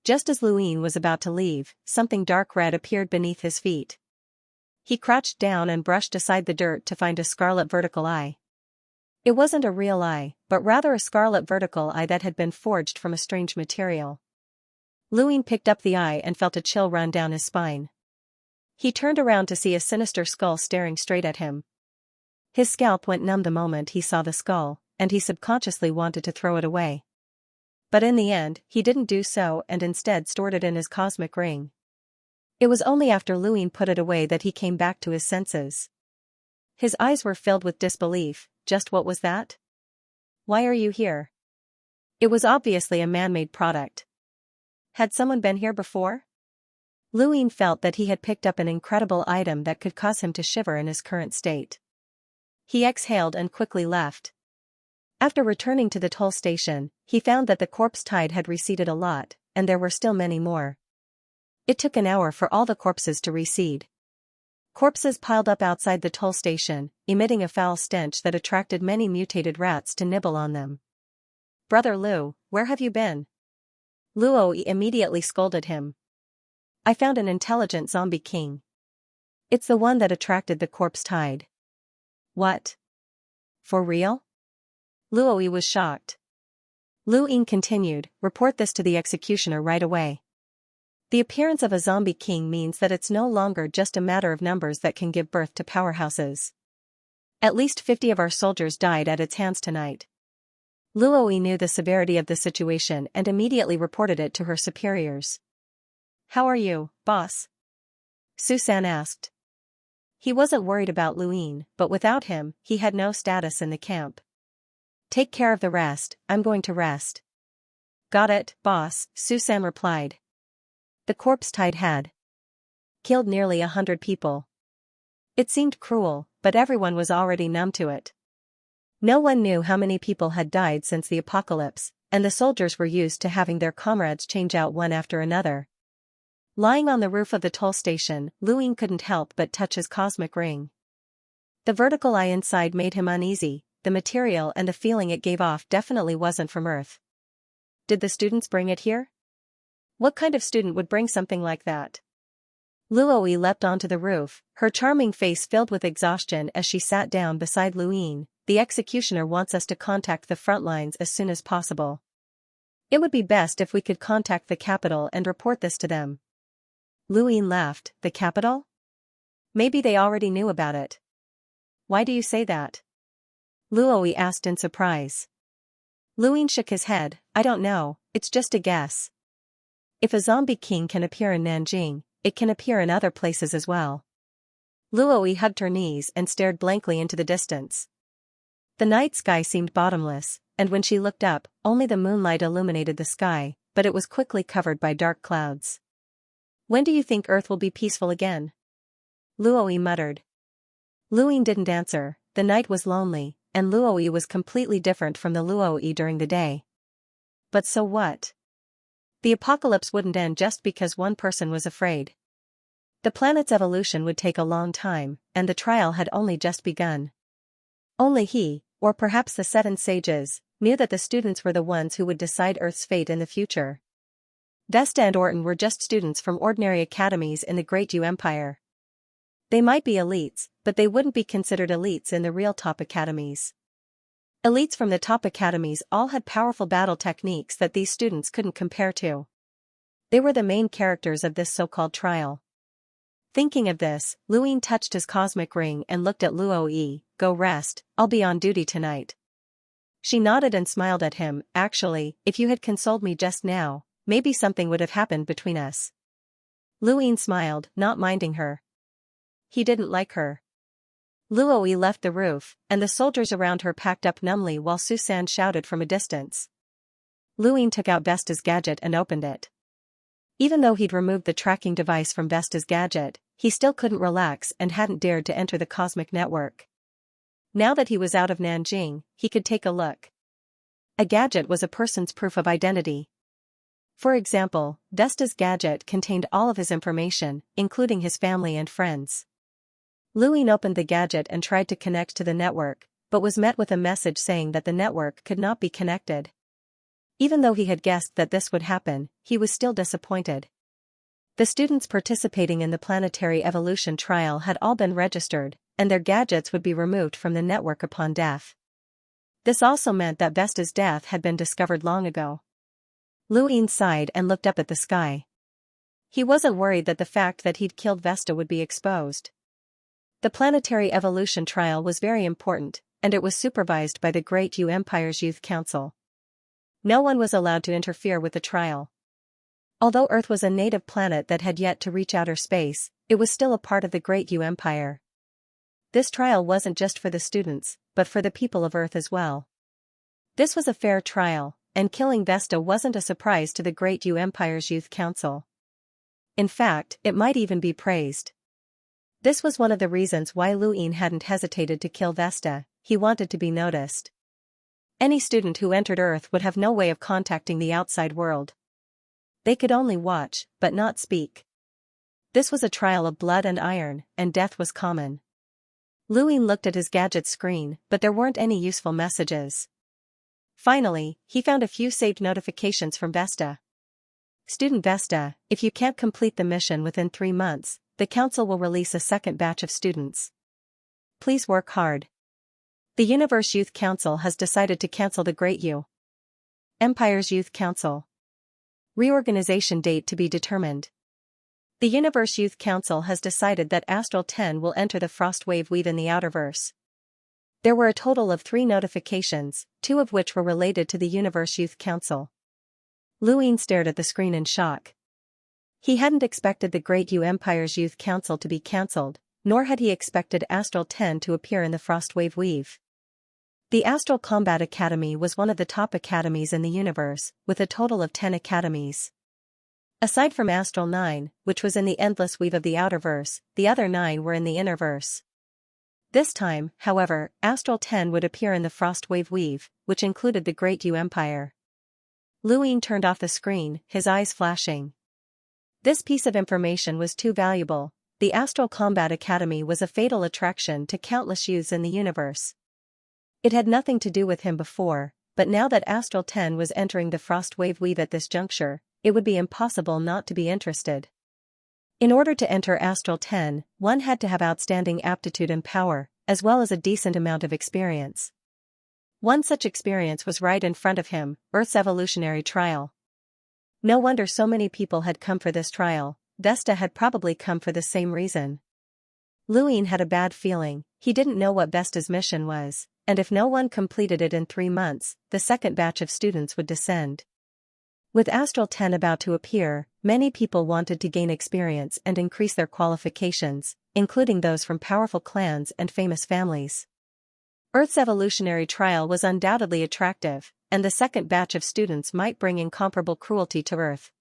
Just as Luine was about to leave, something dark red appeared beneath his feet. He crouched down and brushed aside the dirt to find a scarlet vertical eye. It wasn't a real eye, but rather a scarlet vertical eye that had been forged from a strange material. Luine picked up the eye and felt a chill run down his spine. He turned around to see a sinister skull staring straight at him. His scalp went numb the moment he saw the skull, and he subconsciously wanted to throw it away. But in the end, he didn't do so and instead stored it in his cosmic ring. It was only after Luine put it away that he came back to his senses. His eyes were filled with disbelief. Just what was that? Why are you here? It was obviously a man-made product. Had someone been here before? Luine felt that he had picked up an incredible item that could cause him to shiver in his current state. He exhaled and quickly left. After returning to the toll station, he found that the corpse tide had receded a lot, and there were still many more. It took an hour for all the corpses to recede. Corpses piled up outside the toll station, emitting a foul stench that attracted many mutated rats to nibble on them. "Brother Lu, where have you been?" Luo immediately scolded him. "I found an intelligent zombie king. It's the one that attracted the corpse tide." "What? For real?" Luo was shocked. Luine continued, "Report this to the executioner right away. The appearance of a zombie king means that it's no longer just a matter of numbers that can give birth to powerhouses. At least 50 of our soldiers died at its hands tonight." Luo knew the severity of the situation and immediately reported it to her superiors. "How are you, boss?" Susan asked. He wasn't worried about Luine, but without him, he had no status in the camp. "Take care of the rest, I'm going to rest." "Got it, boss," Susan replied. The corpse tide had killed nearly 100 people. It seemed cruel, but everyone was already numb to it. No one knew how many people had died since the apocalypse, and the soldiers were used to having their comrades change out one after another. Lying on the roof of the toll station, Luine couldn't help but touch his cosmic ring. The vertical eye inside made him uneasy. The material and the feeling it gave off definitely wasn't from Earth. Did the students bring it here? What kind of student would bring something like that? Luo leapt onto the roof, her charming face filled with exhaustion as she sat down beside Luine. "The executioner wants us to contact the front lines as soon as possible. It would be best if we could contact the capital and report this to them." Luine laughed. "The capital? Maybe they already knew about it." "Why do you say that?" Luo asked in surprise. Luine shook his head. "I don't know, it's just a guess. If a zombie king can appear in Nanjing, it can appear in other places as well." Luo hugged her knees and stared blankly into the distance. The night sky seemed bottomless, and when she looked up, only the moonlight illuminated the sky, but it was quickly covered by dark clouds. "When do you think Earth will be peaceful again?" Luo muttered. Luine didn't answer. The night was lonely, and Luo was completely different from the Luo during the day. But so what? The apocalypse wouldn't end just because one person was afraid. The planet's evolution would take a long time, and the trial had only just begun. Only he, or perhaps the 7 sages, knew that the students were the ones who would decide Earth's fate in the future. Vesta and Orton were just students from ordinary academies in the Great Yu Empire. They might be elites, but they wouldn't be considered elites in the real top academies. Elites from the top academies all had powerful battle techniques that these students couldn't compare to. They were the main characters of this so-called trial. Thinking of this, Luin touched his cosmic ring and looked at Luo. Go rest, I'll be on duty tonight. She nodded and smiled at him. Actually, if you had consoled me just now, maybe something would have happened between us. Luin smiled, not minding her. He didn't like her. Luo left the roof, and the soldiers around her packed up numbly while Susan shouted from a distance. Luin took out Vesta's gadget and opened it. Even though he'd removed the tracking device from Vesta's gadget, he still couldn't relax and hadn't dared to enter the cosmic network. Now that he was out of Nanjing, he could take a look. A gadget was a person's proof of identity. For example, Vesta's gadget contained all of his information, including his family and friends. Luin opened the gadget and tried to connect to the network, but was met with a message saying that the network could not be connected. Even though he had guessed that this would happen, he was still disappointed. The students participating in the planetary evolution trial had all been registered, and their gadgets would be removed from the network upon death. This also meant that Vesta's death had been discovered long ago. Luin sighed and looked up at the sky. He wasn't worried that the fact that he'd killed Vesta would be exposed. The planetary evolution trial was very important, and it was supervised by the Great Yu Empire's Youth Council. No one was allowed to interfere with the trial. Although Earth was a native planet that had yet to reach outer space, it was still a part of the Great Yu Empire. This trial wasn't just for the students, but for the people of Earth as well. This was a fair trial, and killing Vesta wasn't a surprise to the Great Yu Empire's Youth Council. In fact, it might even be praised. This was one of the reasons why Luin hadn't hesitated to kill Vesta. He wanted to be noticed. Any student who entered Earth would have no way of contacting the outside world. They could only watch, but not speak. This was a trial of blood and iron, and death was common. Luin looked at his gadget screen, but there weren't any useful messages. Finally, he found a few saved notifications from Vesta. Student Vesta, if you can't complete the mission within 3 months, the council will release a second batch of students. Please work hard. The Universe Youth Council has decided to cancel the Great Yu Empire's Youth Council. Reorganization date to be determined. The Universe Youth Council has decided that Astral 10 will enter the Frost Wave Weave in the Outerverse. There were a total of 3 notifications, 2 of which were related to the Universe Youth Council. Luin stared at the screen in shock. He hadn't expected the Great Yu Empire's Youth Council to be cancelled, nor had he expected Astral 10 to appear in the Frost Wave Weave. The Astral Combat Academy was one of the top academies in the universe, with a total of 10 academies. Aside from Astral 9, which was in the endless weave of the Outerverse, the other 9 were in the Innerverse. This time, however, Astral 10 would appear in the Frost Wave Weave, which included the Great Yu Empire. Luin turned off the screen, his eyes flashing. This piece of information was too valuable. The Astral Combat Academy was a fatal attraction to countless youths in the universe. It had nothing to do with him before, but now that Astral 10 was entering the Frost Wave Weave at this juncture, it would be impossible not to be interested. In order to enter Astral 10, one had to have outstanding aptitude and power, as well as a decent amount of experience. One such experience was right in front of him, Earth's evolutionary trial. No wonder so many people had come for this trial. Vesta had probably come for the same reason. Luin had a bad feeling. He didn't know what Vesta's mission was, and if no one completed it in 3 months, the second batch of students would descend. With Astral 10 about to appear, many people wanted to gain experience and increase their qualifications, including those from powerful clans and famous families. Earth's evolutionary trial was undoubtedly attractive, and the second batch of students might bring incomparable cruelty to Earth.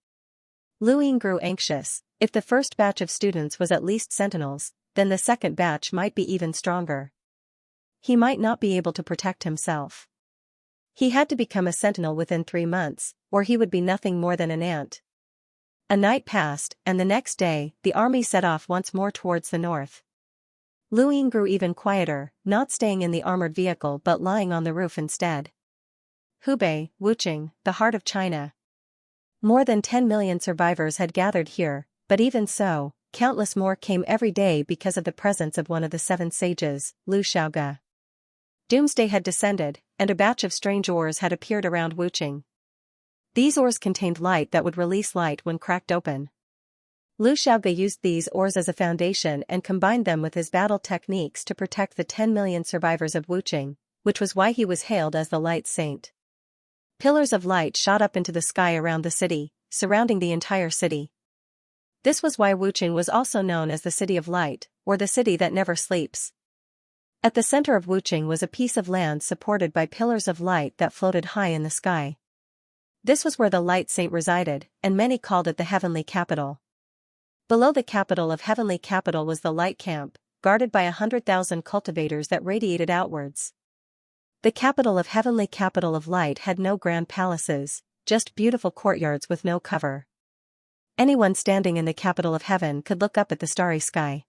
Luin grew anxious. If the first batch of students was at least sentinels, then the second batch might be even stronger. He might not be able to protect himself. He had to become a sentinel within 3 months, or he would be nothing more than an ant. A night passed, and the next day, the army set off once more towards the north. Luin grew even quieter, not staying in the armored vehicle but lying on the roof instead. Hubei, Wuchang, the heart of China. More than 10 million survivors had gathered here, but even so, countless more came every day because of the presence of one of the seven sages, Xiaoga. Doomsday had descended, and a batch of strange ores had appeared around Wuqing. These ores contained light that would release light when cracked open. Xiaoga used these ores as a foundation and combined them with his battle techniques to protect the 10 million survivors of Wuqing, which was why he was hailed as the Light Saint. Pillars of light shot up into the sky around the city, surrounding the entire city. This was why Wuqing was also known as the City of Light, or the City that never sleeps. At the center of Wuqing was a piece of land supported by pillars of light that floated high in the sky. This was where the Light Saint resided, and many called it the Heavenly Capital. Below the capital of Heavenly Capital was the Light Camp, guarded by 100,000 cultivators that radiated outwards. The capital of Heavenly Capital of Light had no grand palaces, just beautiful courtyards with no cover. Anyone standing in the capital of heaven could look up at the starry sky.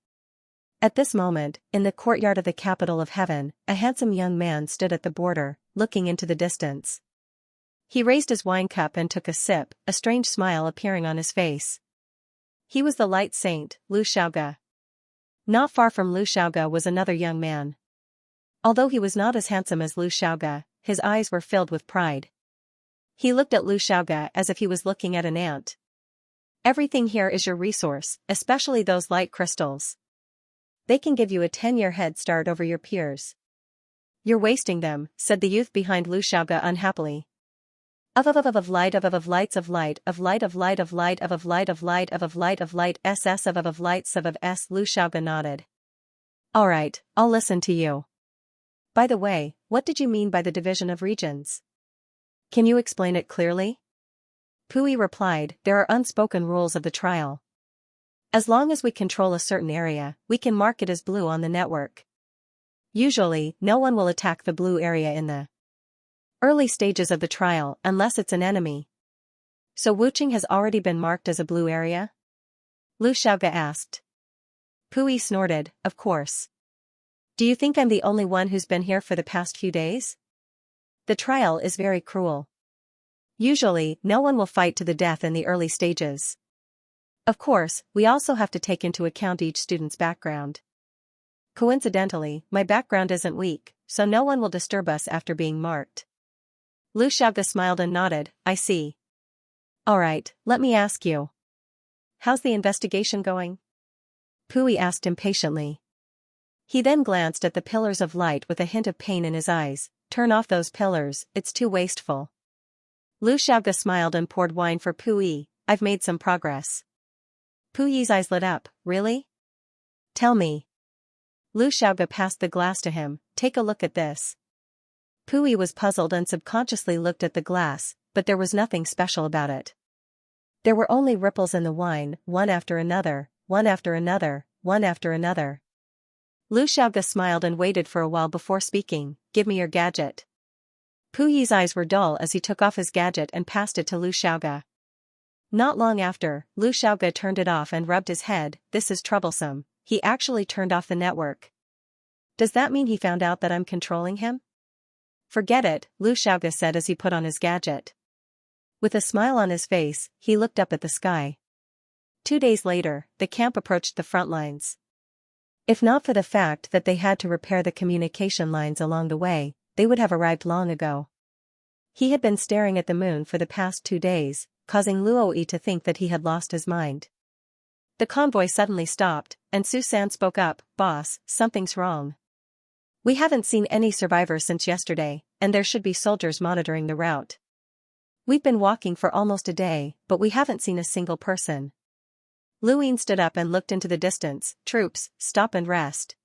At this moment, in the courtyard of the capital of heaven, a handsome young man stood at the border, looking into the distance. He raised his wine cup and took a sip, a strange smile appearing on his face. He was the Light Saint, Xiaoga. Not far from Xiaoga was another young man. Although he was not as handsome as Xiaoga, his eyes were filled with pride. He looked at Xiaoga as if he was looking at an ant. Everything here is your resource, especially those light crystals. They can give you a 10-year head start over your peers. You're wasting them, said the youth behind Xiaoga unhappily. Of light of lights of light of light of light of light of light of light of light of light ss of lights of s. Xiaoga nodded. Alright, I'll listen to you. By the way, what did you mean by the division of regions? Can you explain it clearly? Pui replied, there are unspoken rules of the trial. As long as we control a certain area, we can mark it as blue on the network. Usually, no one will attack the blue area in the early stages of the trial unless it's an enemy. So Wuqing has already been marked as a blue area? Xiaoga asked. Pui snorted, of course. Do you think I'm the only one who's been here for the past few days? The trial is very cruel. Usually, no one will fight to the death in the early stages. Of course, we also have to take into account each student's background. Coincidentally, my background isn't weak, so no one will disturb us after being marked. Xiaoga smiled and nodded, I see. Alright, let me ask you. How's the investigation going? Pui asked impatiently. He then glanced at the pillars of light with a hint of pain in his eyes. Turn off those pillars, it's too wasteful. Xiaoga smiled and poured wine for Pui. I've made some progress. Puyi's eyes lit up, really? Tell me. Xiaoga passed the glass to him, take a look at this. Pui was puzzled and subconsciously looked at the glass, but there was nothing special about it. There were only ripples in the wine, one after another, one after another, one after another. Xiaoga smiled and waited for a while before speaking, give me your gadget. Puyi's eyes were dull as he took off his gadget and passed it to Xiaoga. Not long after, Xiaoga turned it off and rubbed his head, this is troublesome, he actually turned off the network. Does that mean he found out that I'm controlling him? Forget it, Xiaoga said as he put on his gadget. With a smile on his face, he looked up at the sky. 2 days later, the camp approached the front lines. If not for the fact that they had to repair the communication lines along the way, they would have arrived long ago. He had been staring at the moon for the past 2 days, causing Luoyi to think that he had lost his mind. The convoy suddenly stopped, and Susan spoke up, Boss, something's wrong. We haven't seen any survivors since yesterday, and there should be soldiers monitoring the route. We've been walking for almost a day, but we haven't seen a single person. Luoyi stood up and looked into the distance, troops, stop and rest.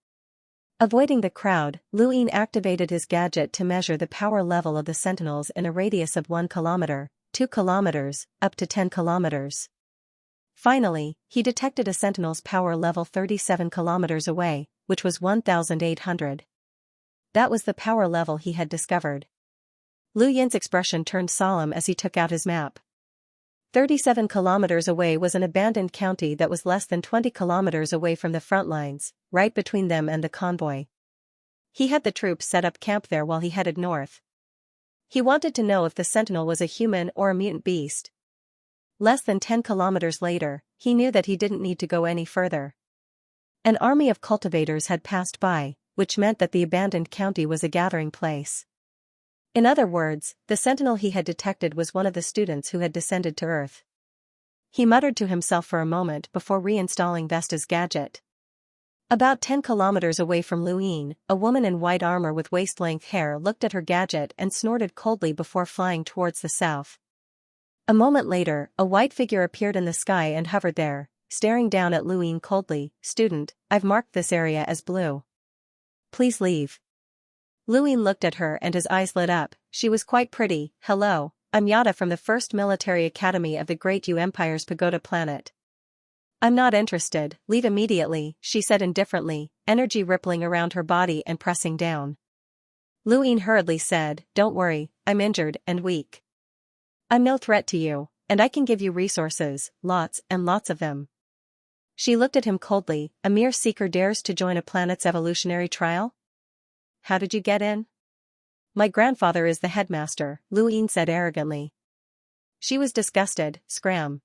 Avoiding the crowd, Luoyi activated his gadget to measure the power level of the sentinels in a radius of 1 kilometer, 2 kilometers, up to 10 kilometers. Finally, he detected a sentinel's power level 37 kilometers away, which was 1,800. That was the power level he had discovered. Lu Yin's expression turned solemn as he took out his map. 37 kilometers away was an abandoned county that was less than 20 kilometers away from the front lines, right between them and the convoy. He had the troops set up camp there while he headed north. He wanted to know if the sentinel was a human or a mutant beast. Less than 10 kilometers later, he knew that he didn't need to go any further. An army of cultivators had passed by, which meant that the abandoned county was a gathering place. In other words, the sentinel he had detected was one of the students who had descended to Earth. He muttered to himself for a moment before reinstalling Vesta's gadget. About 10 kilometers away from Luine, a woman in white armor with waist-length hair looked at her gadget and snorted coldly before flying towards the south. A moment later, a white figure appeared in the sky and hovered there, staring down at Luine coldly. "Student, I've marked this area as blue. Please leave." Luine looked at her and his eyes lit up. She was quite pretty. "Hello, I'm Yada from the 1st Military Academy of the Great U Empire's Pagoda planet." "I'm not interested, leave immediately," she said indifferently, energy rippling around her body and pressing down. Luine hurriedly said, "Don't worry, I'm injured and weak. I'm no threat to you, and I can give you resources, lots and lots of them." She looked at him coldly. "A mere seeker dares to join a planet's evolutionary trial? How did you get in?" "My grandfather is the headmaster," Luine said arrogantly. She was disgusted. "Scram."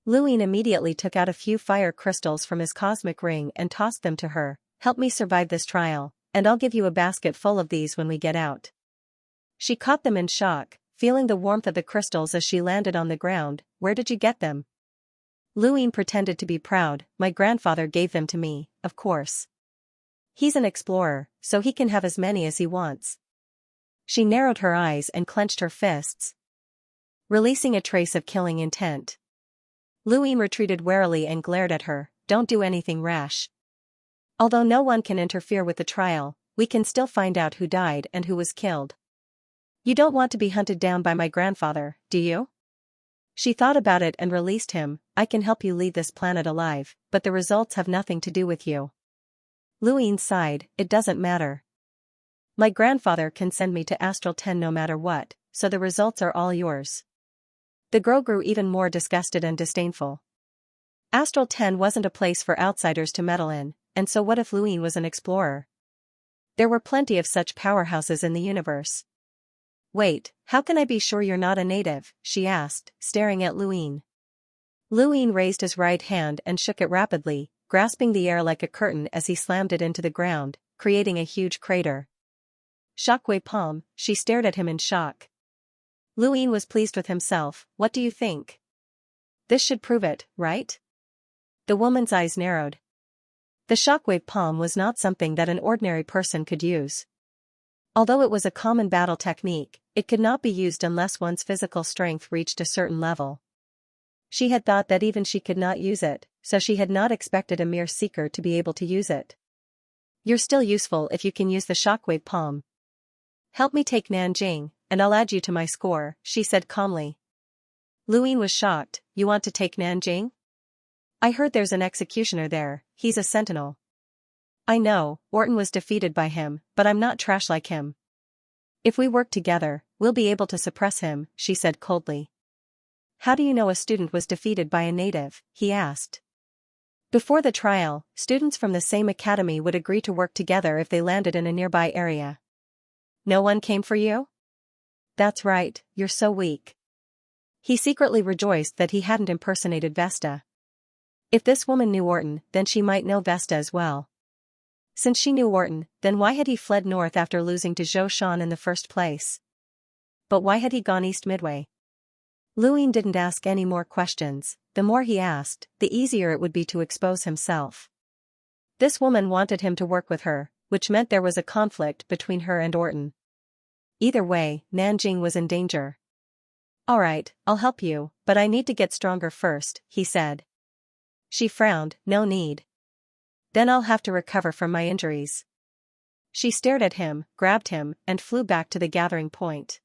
Luine immediately took out a few fire crystals from his cosmic ring and tossed them to her. "Help me survive this trial, and I'll give you a basket full of these when we get out." She caught them in shock, feeling the warmth of the crystals as she landed on the ground. "Where did you get them?" Luine pretended to be proud. "My grandfather gave them to me, of course. He's an explorer, so he can have as many as he wants." She narrowed her eyes and clenched her fists, releasing a trace of killing intent. Luine retreated warily and glared at her. "Don't do anything rash. Although no one can interfere with the trial, we can still find out who died and who was killed. You don't want to be hunted down by my grandfather, do you?" She thought about it and released him. "I can help you leave this planet alive, but the results have nothing to do with you." Luine sighed. "It doesn't matter. My grandfather can send me to Astral 10 no matter what, so the results are all yours." The girl grew even more disgusted and disdainful. Astral 10 wasn't a place for outsiders to meddle in, and so what if Luine was an explorer? There were plenty of such powerhouses in the universe. "Wait, how can I be sure you're not a native?" she asked, staring at Luine. Luine raised his right hand and shook it rapidly, grasping the air like a curtain as he slammed it into the ground, creating a huge crater. "Shockwave palm," she stared at him in shock. Luine was pleased with himself. "What do you think? This should prove it, right?" The woman's eyes narrowed. The shockwave palm was not something that an ordinary person could use. Although it was a common battle technique, it could not be used unless one's physical strength reached a certain level. She had thought that even she could not use it, so she had not expected a mere seeker to be able to use it. "You're still useful if you can use the shockwave palm. Help me take Nanjing, and I'll add you to my score," she said calmly. Luine was shocked. "You want to take Nanjing? I heard there's an executioner there. He's a sentinel." "I know, Orton was defeated by him, but I'm not trash like him. If we work together, we'll be able to suppress him," she said coldly. "How do you know a student was defeated by a native?" he asked. Before the trial, students from the same academy would agree to work together if they landed in a nearby area. "No one came for you?" "That's right, you're so weak." He secretly rejoiced that he hadn't impersonated Vesta. If this woman knew Orton, then she might know Vesta as well. Since she knew Orton, then why had he fled north after losing to Zhou Shan in the first place? But why had he gone east midway? Luine didn't ask any more questions. The more he asked, the easier it would be to expose himself. This woman wanted him to work with her, which meant there was a conflict between her and Orton. Either way, Nanjing was in danger. "Alright, I'll help you, but I need to get stronger first," he said. She frowned. "No need. Then I'll have to recover from my injuries." She stared at him, grabbed him, and flew back to the gathering point.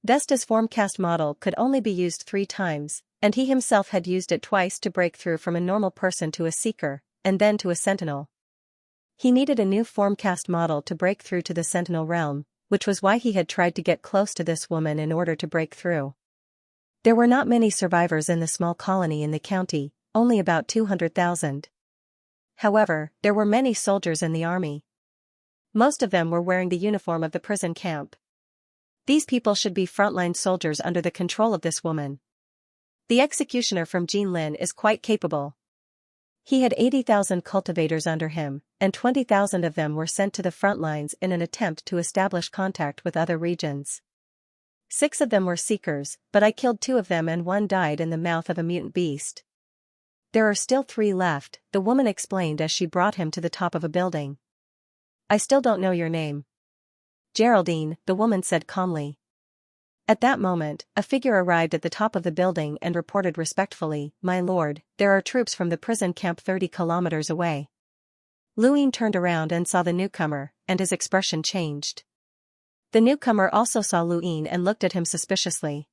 Vesta's formcast model could only be used 3 times, and he himself had used it twice to break through from a normal person to a seeker, and then to a sentinel. He needed a new formcast model to break through to the sentinel realm, which was why he had tried to get close to this woman in order to break through. There were not many survivors in the small colony in the county, only about 200,000. However, there were many soldiers in the army. Most of them were wearing the uniform of the prison camp. These people should be frontline soldiers under the control of this woman. The executioner from Jinlin is quite capable. He had 80,000 cultivators under him, and 20,000 of them were sent to the front lines in an attempt to establish contact with other regions. 6 of them were seekers, but I killed 2 of them and 1 died in the mouth of a mutant beast. There are still 3 left, the woman explained as she brought him to the top of a building. I still don't know your name. Geraldine, the woman said calmly. At that moment, a figure arrived at the top of the building and reported respectfully, "My lord, there are troops from the prison camp 30 kilometers away." Luin turned around and saw the newcomer, and his expression changed. The newcomer also saw Luin and looked at him suspiciously.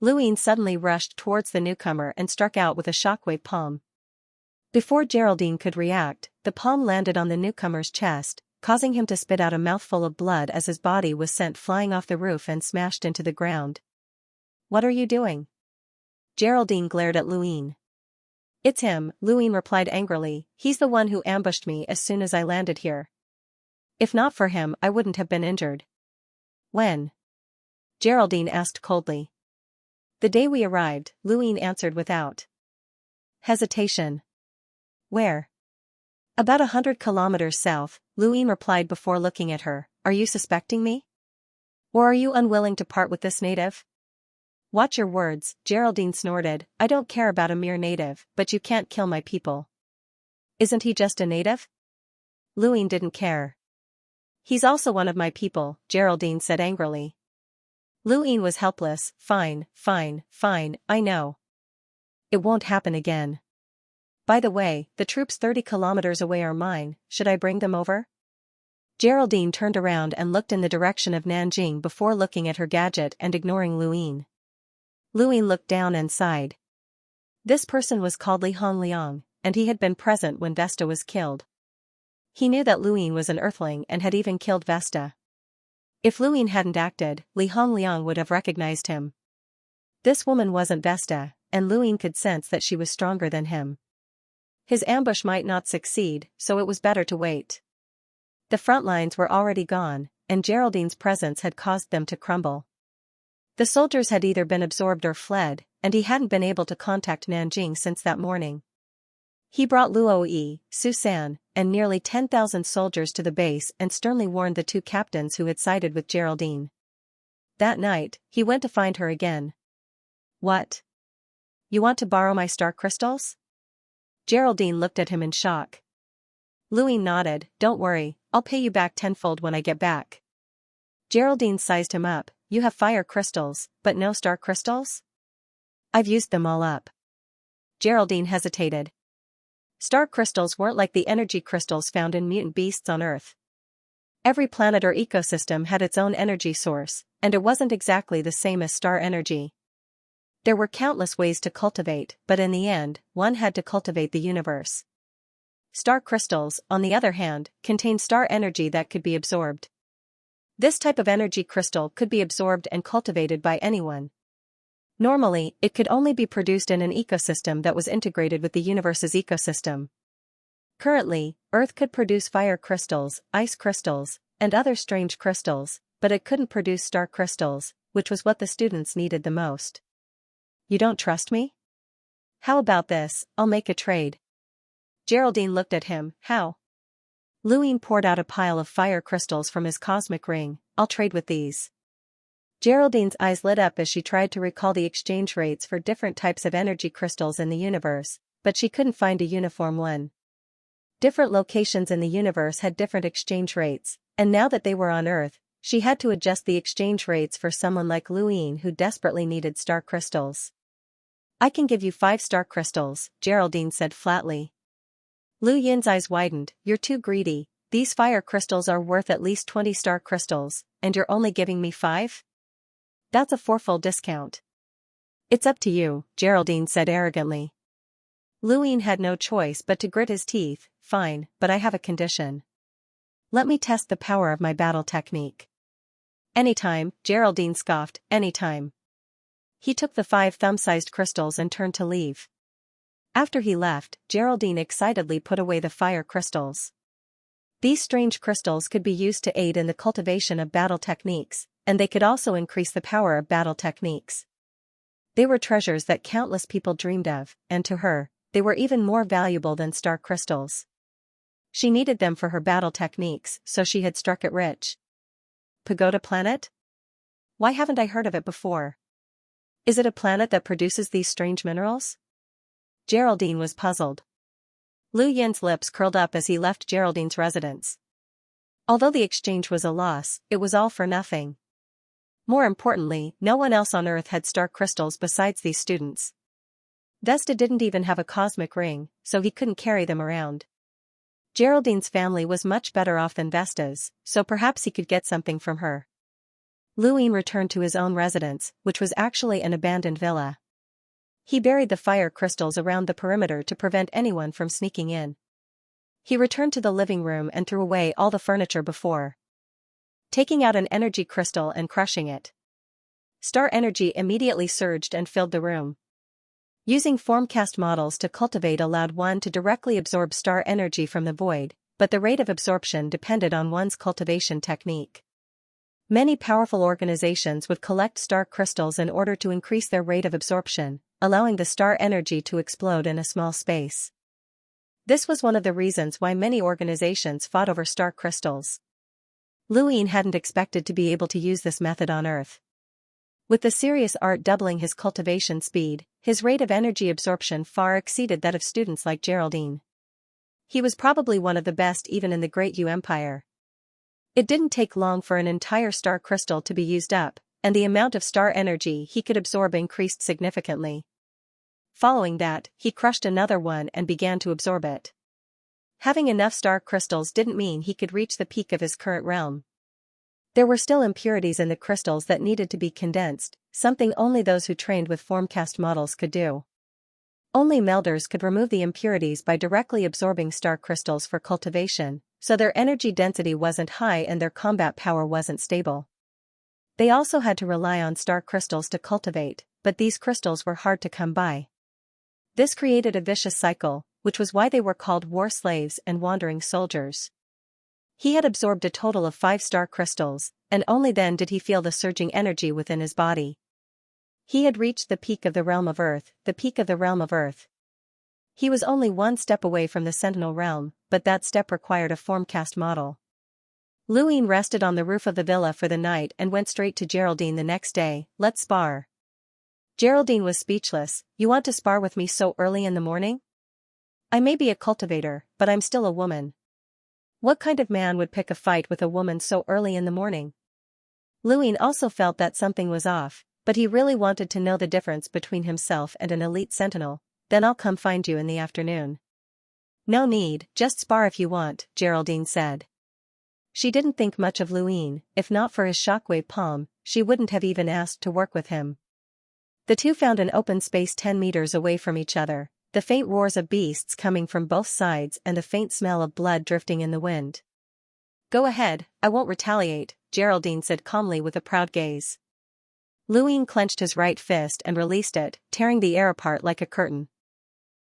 Luin suddenly rushed towards the newcomer and struck out with a shockwave palm. Before Geraldine could react, the palm landed on the newcomer's chest, causing him to spit out a mouthful of blood as his body was sent flying off the roof and smashed into the ground. "What are you doing?" Geraldine glared at Luin. "It's him," Luin replied angrily. "He's the one who ambushed me as soon as I landed here. If not for him, I wouldn't have been injured." "When?" Geraldine asked coldly. "The day we arrived," Luin answered without hesitation. "Where?" "About 100 kilometers south," Luin replied before looking at her. "Are you suspecting me? Or are you unwilling to part with this native?" "Watch your words," Geraldine snorted. "I don't care about a mere native, but you can't kill my people." "Isn't he just a native?" Luin didn't care. "He's also one of my people," Geraldine said angrily. Luin was helpless. Fine, I know. It won't happen again. By the way, the troops 30 kilometers away are mine, should I bring them over? Geraldine turned around and looked in the direction of Nanjing before looking at her gadget and ignoring Luin. Luin looked down and sighed. This person was called Li Hongliang, and he had been present when Vesta was killed. He knew that Luin was an earthling and had even killed Vesta. If Luin hadn't acted, Li Hongliang would have recognized him. This woman wasn't Vesta, and Luin could sense that she was stronger than him. His ambush might not succeed, so it was better to wait. The front lines were already gone, and Geraldine's presence had caused them to crumble. The soldiers had either been absorbed or fled, and he hadn't been able to contact Nanjing since that morning. He brought Luo Yi, Su San, and nearly 10,000 soldiers to the base and sternly warned the 2 captains who had sided with Geraldine. That night, he went to find her again. "What? You want to borrow my star crystals?" Geraldine looked at him in shock. Luin nodded. "Don't worry, I'll pay you back tenfold when I get back." Geraldine sized him up. "You have fire crystals, but no star crystals?" "I've used them all up." Geraldine hesitated. Star crystals weren't like the energy crystals found in mutant beasts on Earth. Every planet or ecosystem had its own energy source, and it wasn't exactly the same as star energy. There were countless ways to cultivate, but in the end, one had to cultivate the universe. Star crystals, on the other hand, contained star energy that could be absorbed. This type of energy crystal could be absorbed and cultivated by anyone. Normally, it could only be produced in an ecosystem that was integrated with the universe's ecosystem. Currently, Earth could produce fire crystals, ice crystals, and other strange crystals, but it couldn't produce star crystals, which was what the students needed the most. "You don't trust me? How about this, I'll make a trade." Geraldine looked at him. "How?" Luin poured out a pile of fire crystals from his cosmic ring. "I'll trade with these." Geraldine's eyes lit up as she tried to recall the exchange rates for different types of energy crystals in the universe, but she couldn't find a uniform one. Different locations in the universe had different exchange rates, and now that they were on Earth, she had to adjust the exchange rates for someone like Luin who desperately needed star crystals. "I can give you 5 star crystals," Geraldine said flatly. Lu Yin's eyes widened. "You're too greedy. These fire crystals are worth at least 20 star crystals, and you're only giving me 5? That's a 4-fold discount." "It's up to you," Geraldine said arrogantly. Luin had no choice but to grit his teeth. "Fine, but I have a condition. Let me test the power of my battle technique." "Anytime," Geraldine scoffed. "Anytime." He took the 5 thumb-sized crystals and turned to leave. After he left, Geraldine excitedly put away the fire crystals. These strange crystals could be used to aid in the cultivation of battle techniques, and they could also increase the power of battle techniques. They were treasures that countless people dreamed of, and to her, they were even more valuable than star crystals. She needed them for her battle techniques, so she had struck it rich. Pagoda planet? Why haven't I heard of it before? Is it a planet that produces these strange minerals? Geraldine was puzzled. Lu Yin's lips curled up as he left Geraldine's residence. Although the exchange was a loss, it was all for nothing. More importantly, no one else on Earth had star crystals besides these students. Vesta didn't even have a cosmic ring, so he couldn't carry them around. Geraldine's family was much better off than Vesta's, so perhaps he could get something from her. Lu Yin returned to his own residence, which was actually an abandoned villa. He buried the fire crystals around the perimeter to prevent anyone from sneaking in. He returned to the living room and threw away all the furniture before taking out an energy crystal and crushing it. Star energy immediately surged and filled the room. Using formcast models to cultivate allowed one to directly absorb star energy from the void, but the rate of absorption depended on one's cultivation technique. Many powerful organizations would collect star crystals in order to increase their rate of absorption, allowing the star energy to explode in a small space. This was one of the reasons why many organizations fought over star crystals. Lu Yin hadn't expected to be able to use this method on Earth. With the serious art doubling his cultivation speed, his rate of energy absorption far exceeded that of students like Geraldine. He was probably one of the best even in the Great Yu Empire. It didn't take long for an entire star crystal to be used up, and the amount of star energy he could absorb increased significantly. Following that, he crushed another one and began to absorb it. Having enough star crystals didn't mean he could reach the peak of his current realm. There were still impurities in the crystals that needed to be condensed, something only those who trained with formcast models could do. Only melders could remove the impurities by directly absorbing star crystals for cultivation, so their energy density wasn't high and their combat power wasn't stable. They also had to rely on star crystals to cultivate, but these crystals were hard to come by. This created a vicious cycle, which was why they were called war slaves and wandering soldiers. He had absorbed a total of 5 star crystals, and only then did he feel the surging energy within his body. He had reached the peak of the realm of Earth, the peak of the realm of Earth. He was only one step away from the Sentinel realm, but that step required a formcast model. Lu Yin rested on the roof of the villa for the night and went straight to Geraldine the next day. "Let's spar." Geraldine was speechless. "You want to spar with me so early in the morning? I may be a cultivator, but I'm still a woman. What kind of man would pick a fight with a woman so early in the morning?" Lu Yin also felt that something was off, but he really wanted to know the difference between himself and an elite sentinel. "Then I'll come find you in the afternoon." "No need, just spar if you want," Geraldine said. She didn't think much of Lu Yin. If not for his shockwave palm, she wouldn't have even asked to work with him. The two found an open space 10 meters away from each other, the faint roars of beasts coming from both sides and the faint smell of blood drifting in the wind. "Go ahead, I won't retaliate," Geraldine said calmly with a proud gaze. Lu Yin clenched his right fist and released it, tearing the air apart like a curtain.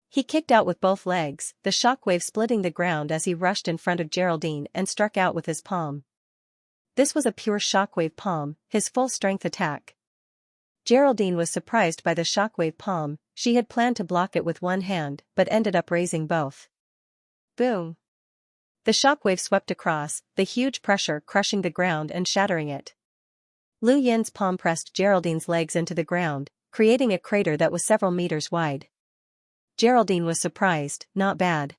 He kicked out with both legs, the shockwave splitting the ground as he rushed in front of Geraldine and struck out with his palm. This was a pure shockwave palm, his full-strength attack. Geraldine was surprised by the shockwave palm. She had planned to block it with one hand, but ended up raising both. Boom! The shockwave swept across, the huge pressure crushing the ground and shattering it. Lu Yin's palm pressed Geraldine's legs into the ground, creating a crater that was several meters wide. Geraldine was surprised. "Not bad.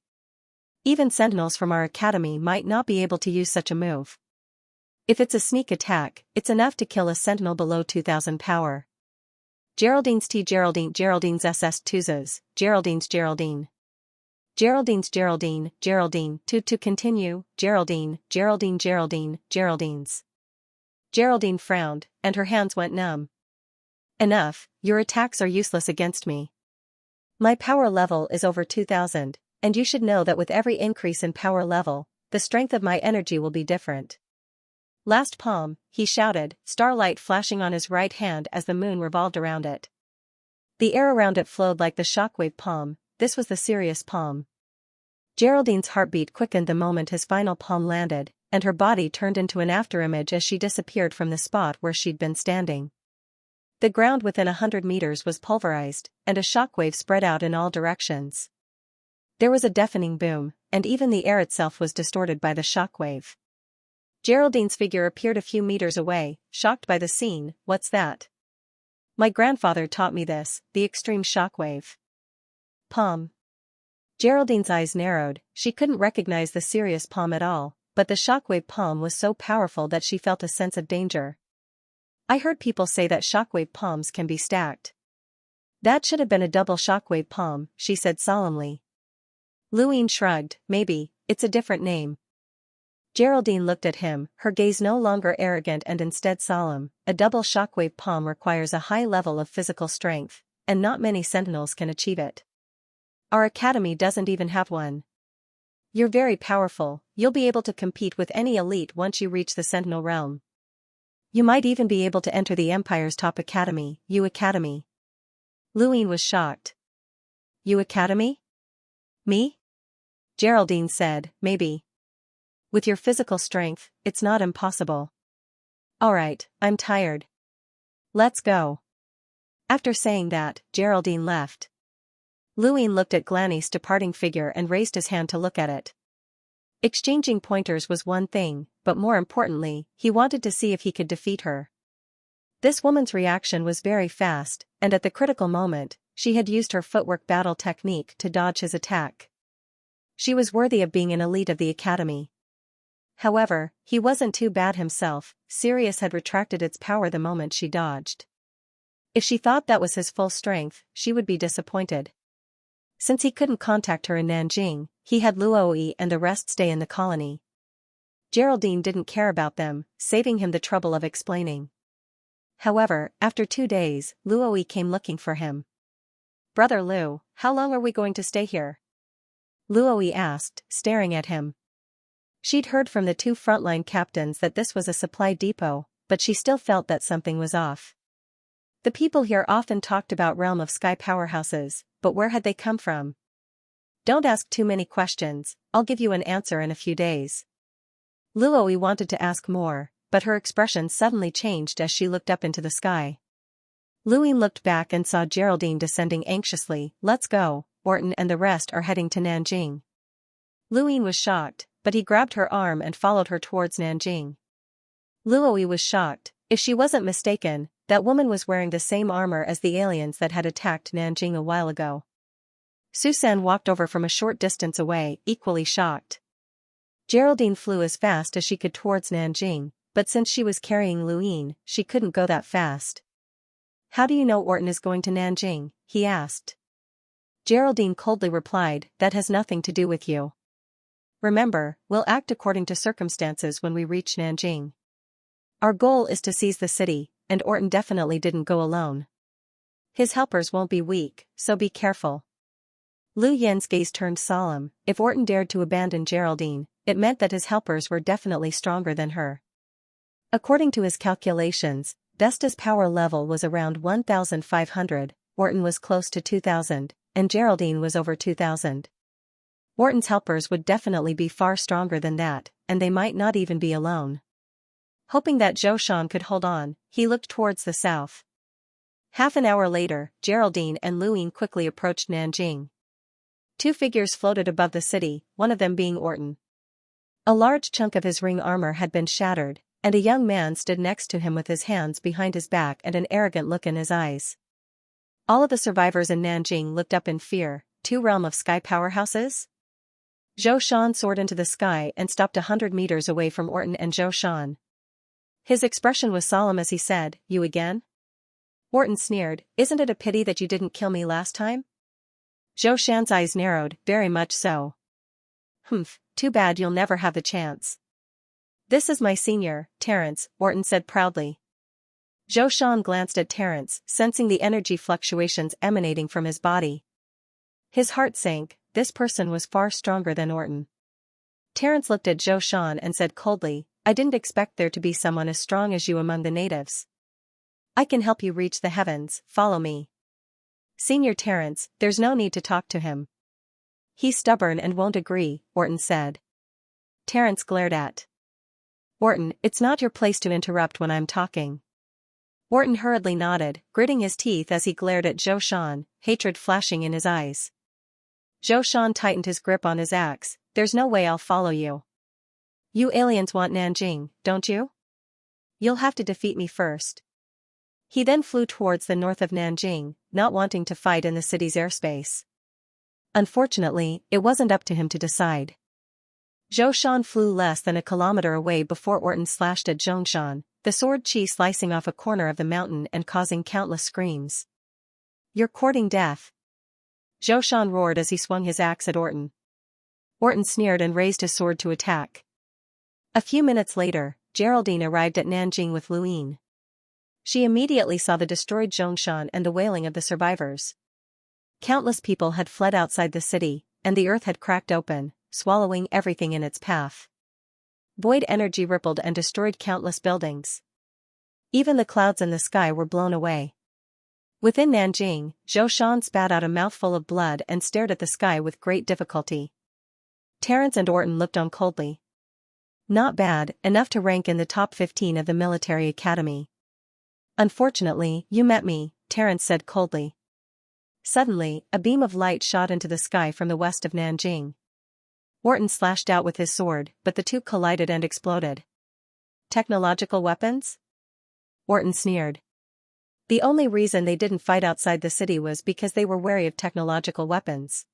Even sentinels from our academy might not be able to use such a move. If it's a sneak attack, it's enough to kill a sentinel below 2000 power." Geraldine's SS Tuzas, Geraldine's to continue, Geraldine's. Geraldine frowned, and her hands went numb. "Enough, your attacks are useless against me. My power level is over 2000, and you should know that with every increase in power level, the strength of my energy will be different." "Last palm," he shouted, starlight flashing on his right hand as the moon revolved around it. The air around it flowed like the shockwave palm. This was the serious palm. Geraldine's heartbeat quickened the moment his final palm landed, and her body turned into an afterimage as she disappeared from the spot where she'd been standing. The ground within 100 meters was pulverized, and a shockwave spread out in all directions. There was a deafening boom, and even the air itself was distorted by the shockwave. Geraldine's figure appeared a few meters away, shocked by the scene. What's that? My grandfather taught me this, the extreme shockwave. Palm. Geraldine's eyes narrowed, she couldn't recognize the serious palm at all, but the shockwave palm was so powerful that she felt a sense of danger. I heard people say that shockwave palms can be stacked. That should have been a double shockwave palm, she said solemnly. Luine shrugged, maybe, it's a different name. Geraldine looked at him, her gaze no longer arrogant and instead solemn. A double shockwave palm requires a high level of physical strength, and not many sentinels can achieve it. Our academy doesn't even have one. You're very powerful, you'll be able to compete with any elite once you reach the Sentinel realm. You might even be able to enter the Empire's top academy, U Academy. Luine was shocked. U Academy? Me? Geraldine said, maybe. With your physical strength, it's not impossible. Alright, I'm tired. Let's go. After saying that, Geraldine left. Luine looked at Glanny's departing figure and raised his hand to look at it. Exchanging pointers was one thing, but more importantly, he wanted to see if he could defeat her. This woman's reaction was very fast, and at the critical moment, she had used her footwork battle technique to dodge his attack. She was worthy of being an elite of the academy. However, he wasn't too bad himself. Sirius had retracted its power the moment she dodged. If she thought that was his full strength, she would be disappointed. Since he couldn't contact her in Nanjing, he had Luoyi and the rest stay in the colony. Geraldine didn't care about them, saving him the trouble of explaining. However, after 2 days, Luoyi came looking for him. Brother Lu, how long are we going to stay here? Luoyi asked, staring at him. She'd heard from the 2 frontline captains that this was a supply depot, but she still felt that something was off. The people here often talked about Realm of Sky powerhouses, but where had they come from? Don't ask too many questions, I'll give you an answer in a few days. Luoyi wanted to ask more, but her expression suddenly changed as she looked up into the sky. Luine looked back and saw Geraldine descending anxiously. Let's go, Orton and the rest are heading to Nanjing. Luine was shocked, but he grabbed her arm and followed her towards Nanjing. Luoyi was shocked. If she wasn't mistaken, that woman was wearing the same armor as the aliens that had attacked Nanjing a while ago. Susan walked over from a short distance away, equally shocked. Geraldine flew as fast as she could towards Nanjing, but since she was carrying Luine, she couldn't go that fast. How do you know Orton is going to Nanjing? He asked. Geraldine coldly replied, that has nothing to do with you. Remember, we'll act according to circumstances when we reach Nanjing. Our goal is to seize the city, and Orton definitely didn't go alone. His helpers won't be weak, so be careful. Lu Yan's gaze turned solemn. If Orton dared to abandon Geraldine, it meant that his helpers were definitely stronger than her. According to his calculations, Vesta's power level was around 1,500, Orton was close to 2,000, and Geraldine was over 2,000. Orton's helpers would definitely be far stronger than that, and they might not even be alone. Hoping that Zhou Shan could hold on, he looked towards the south. Half an hour later, Geraldine and Luine quickly approached Nanjing. 2 figures floated above the city, one of them being Orton. A large chunk of his ring armor had been shattered, and a young man stood next to him with his hands behind his back and an arrogant look in his eyes. All of the survivors in Nanjing looked up in fear. 2 Realm of Sky powerhouses? Zhou Shan soared into the sky and stopped 100 meters away from Orton and Zhou Shan. His expression was solemn as he said, "You again?" Orton sneered, "Isn't it a pity that you didn't kill me last time?" Zhou Shan's eyes narrowed, "Very much so." "Humph, too bad you'll never have the chance." "This is my senior, Terence," Orton said proudly. Zhou Shan glanced at Terence, sensing the energy fluctuations emanating from his body. His heart sank. This person was far stronger than Orton. Terence looked at Zhou Shan and said coldly, "I didn't expect there to be someone as strong as you among the natives. I can help you reach the heavens, follow me." "Senior Terence, there's no need to talk to him. He's stubborn and won't agree," Orton said. Terence glared at Orton. "It's not your place to interrupt when I'm talking." Orton hurriedly nodded, gritting his teeth as he glared at Zhou Shan, hatred flashing in his eyes. Zhou Shan tightened his grip on his axe. There's no way I'll follow you. You aliens want Nanjing, don't you? You'll have to defeat me first. He then flew towards the north of Nanjing, not wanting to fight in the city's airspace. Unfortunately, it wasn't up to him to decide. Zhou Shan flew less than a kilometer away before Orton slashed at Zhongshan, the sword chi slicing off a corner of the mountain and causing countless screams. You're courting death. Zhou Shan roared as he swung his axe at Orton. Orton sneered and raised his sword to attack. A few minutes later, Geraldine arrived at Nanjing with Luyin. She immediately saw the destroyed Zhongshan and the wailing of the survivors. Countless people had fled outside the city, and the earth had cracked open, swallowing everything in its path. Void energy rippled and destroyed countless buildings. Even the clouds in the sky were blown away. Within Nanjing, Zhou Shan spat out a mouthful of blood and stared at the sky with great difficulty. Terence and Orton looked on coldly. Not bad, enough to rank in the top 15 of the military academy. Unfortunately, you met me, Terence said coldly. Suddenly, a beam of light shot into the sky from the west of Nanjing. Orton slashed out with his sword, but the two collided and exploded. Technological weapons? Orton sneered. The only reason they didn't fight outside the city was because they were wary of technological weapons.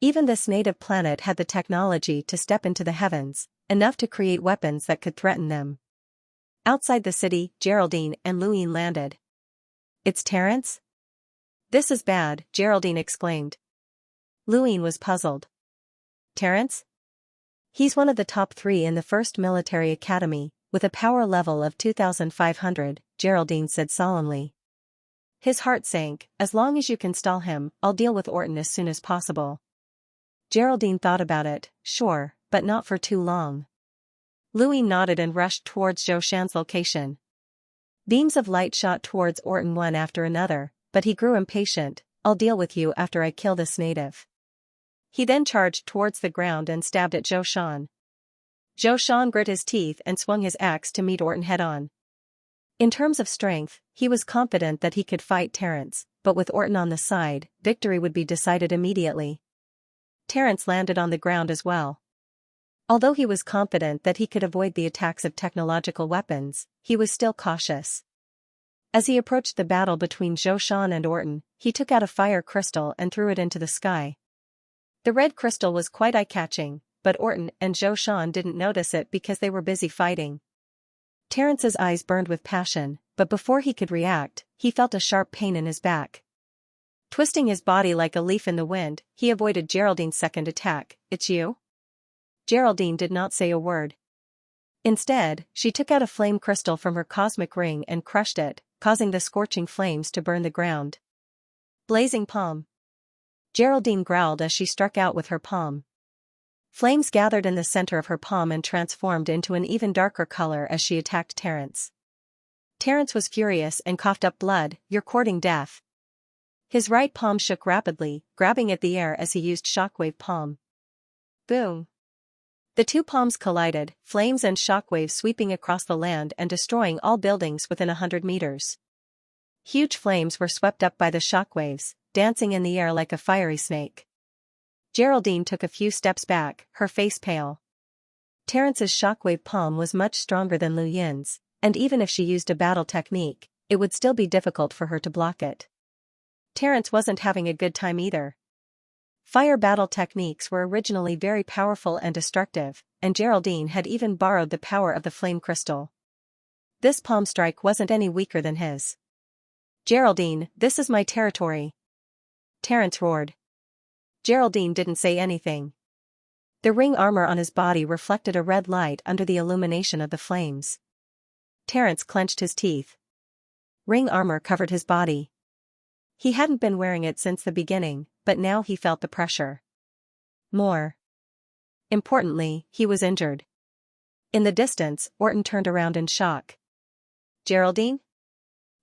Even this native planet had the technology to step into the heavens, enough to create weapons that could threaten them. Outside the city, Geraldine and Luyin landed. It's Terence? This is bad, Geraldine exclaimed. Luyin was puzzled. Terence? He's one of the top 3 in the first military academy, with a power level of 2,500, Geraldine said solemnly. His heart sank. As long as you can stall him, I'll deal with Orton as soon as possible. Geraldine thought about it, sure, but not for too long. Luyin nodded and rushed towards Zhou Shan's location. Beams of light shot towards Orton one after another, but he grew impatient. I'll deal with you after I kill this native. He then charged towards the ground and stabbed at Zhou Shan. Zhou Shan grit his teeth and swung his axe to meet Orton head-on. In terms of strength, he was confident that he could fight Terence, but with Orton on the side, victory would be decided immediately. Terence landed on the ground as well. Although he was confident that he could avoid the attacks of technological weapons, he was still cautious. As he approached the battle between Zhou Shan and Orton, he took out a fire crystal and threw it into the sky. The red crystal was quite eye-catching, but Orton and Zhou Shan didn't notice it because they were busy fighting. Terence's eyes burned with passion, but before he could react, he felt a sharp pain in his back. Twisting his body like a leaf in the wind, he avoided Geraldine's second attack. It's you? Geraldine did not say a word. Instead, she took out a flame crystal from her cosmic ring and crushed it, causing the scorching flames to burn the ground. Blazing palm. Geraldine growled as she struck out with her palm. Flames gathered in the center of her palm and transformed into an even darker color as she attacked Terence. Terence was furious and coughed up blood. You're courting death. His right palm shook rapidly, grabbing at the air as he used shockwave palm. Boom. The two palms collided, flames and shockwaves sweeping across the land and destroying all buildings within 100 meters. Huge flames were swept up by the shockwaves, dancing in the air like a fiery snake. Geraldine took a few steps back, her face pale. Terence's shockwave palm was much stronger than Lu Yin's, and even if she used a battle technique, it would still be difficult for her to block it. Terence wasn't having a good time either. Fire battle techniques were originally very powerful and destructive, and Geraldine had even borrowed the power of the flame crystal. This palm strike wasn't any weaker than his. Geraldine, this is my territory. Terence roared. Geraldine didn't say anything. The ring armor on his body reflected a red light under the illumination of the flames. Terence clenched his teeth. Ring armor covered his body. He hadn't been wearing it since the beginning, but now he felt the pressure. More importantly, he was injured. In the distance, Orton turned around in shock. Geraldine?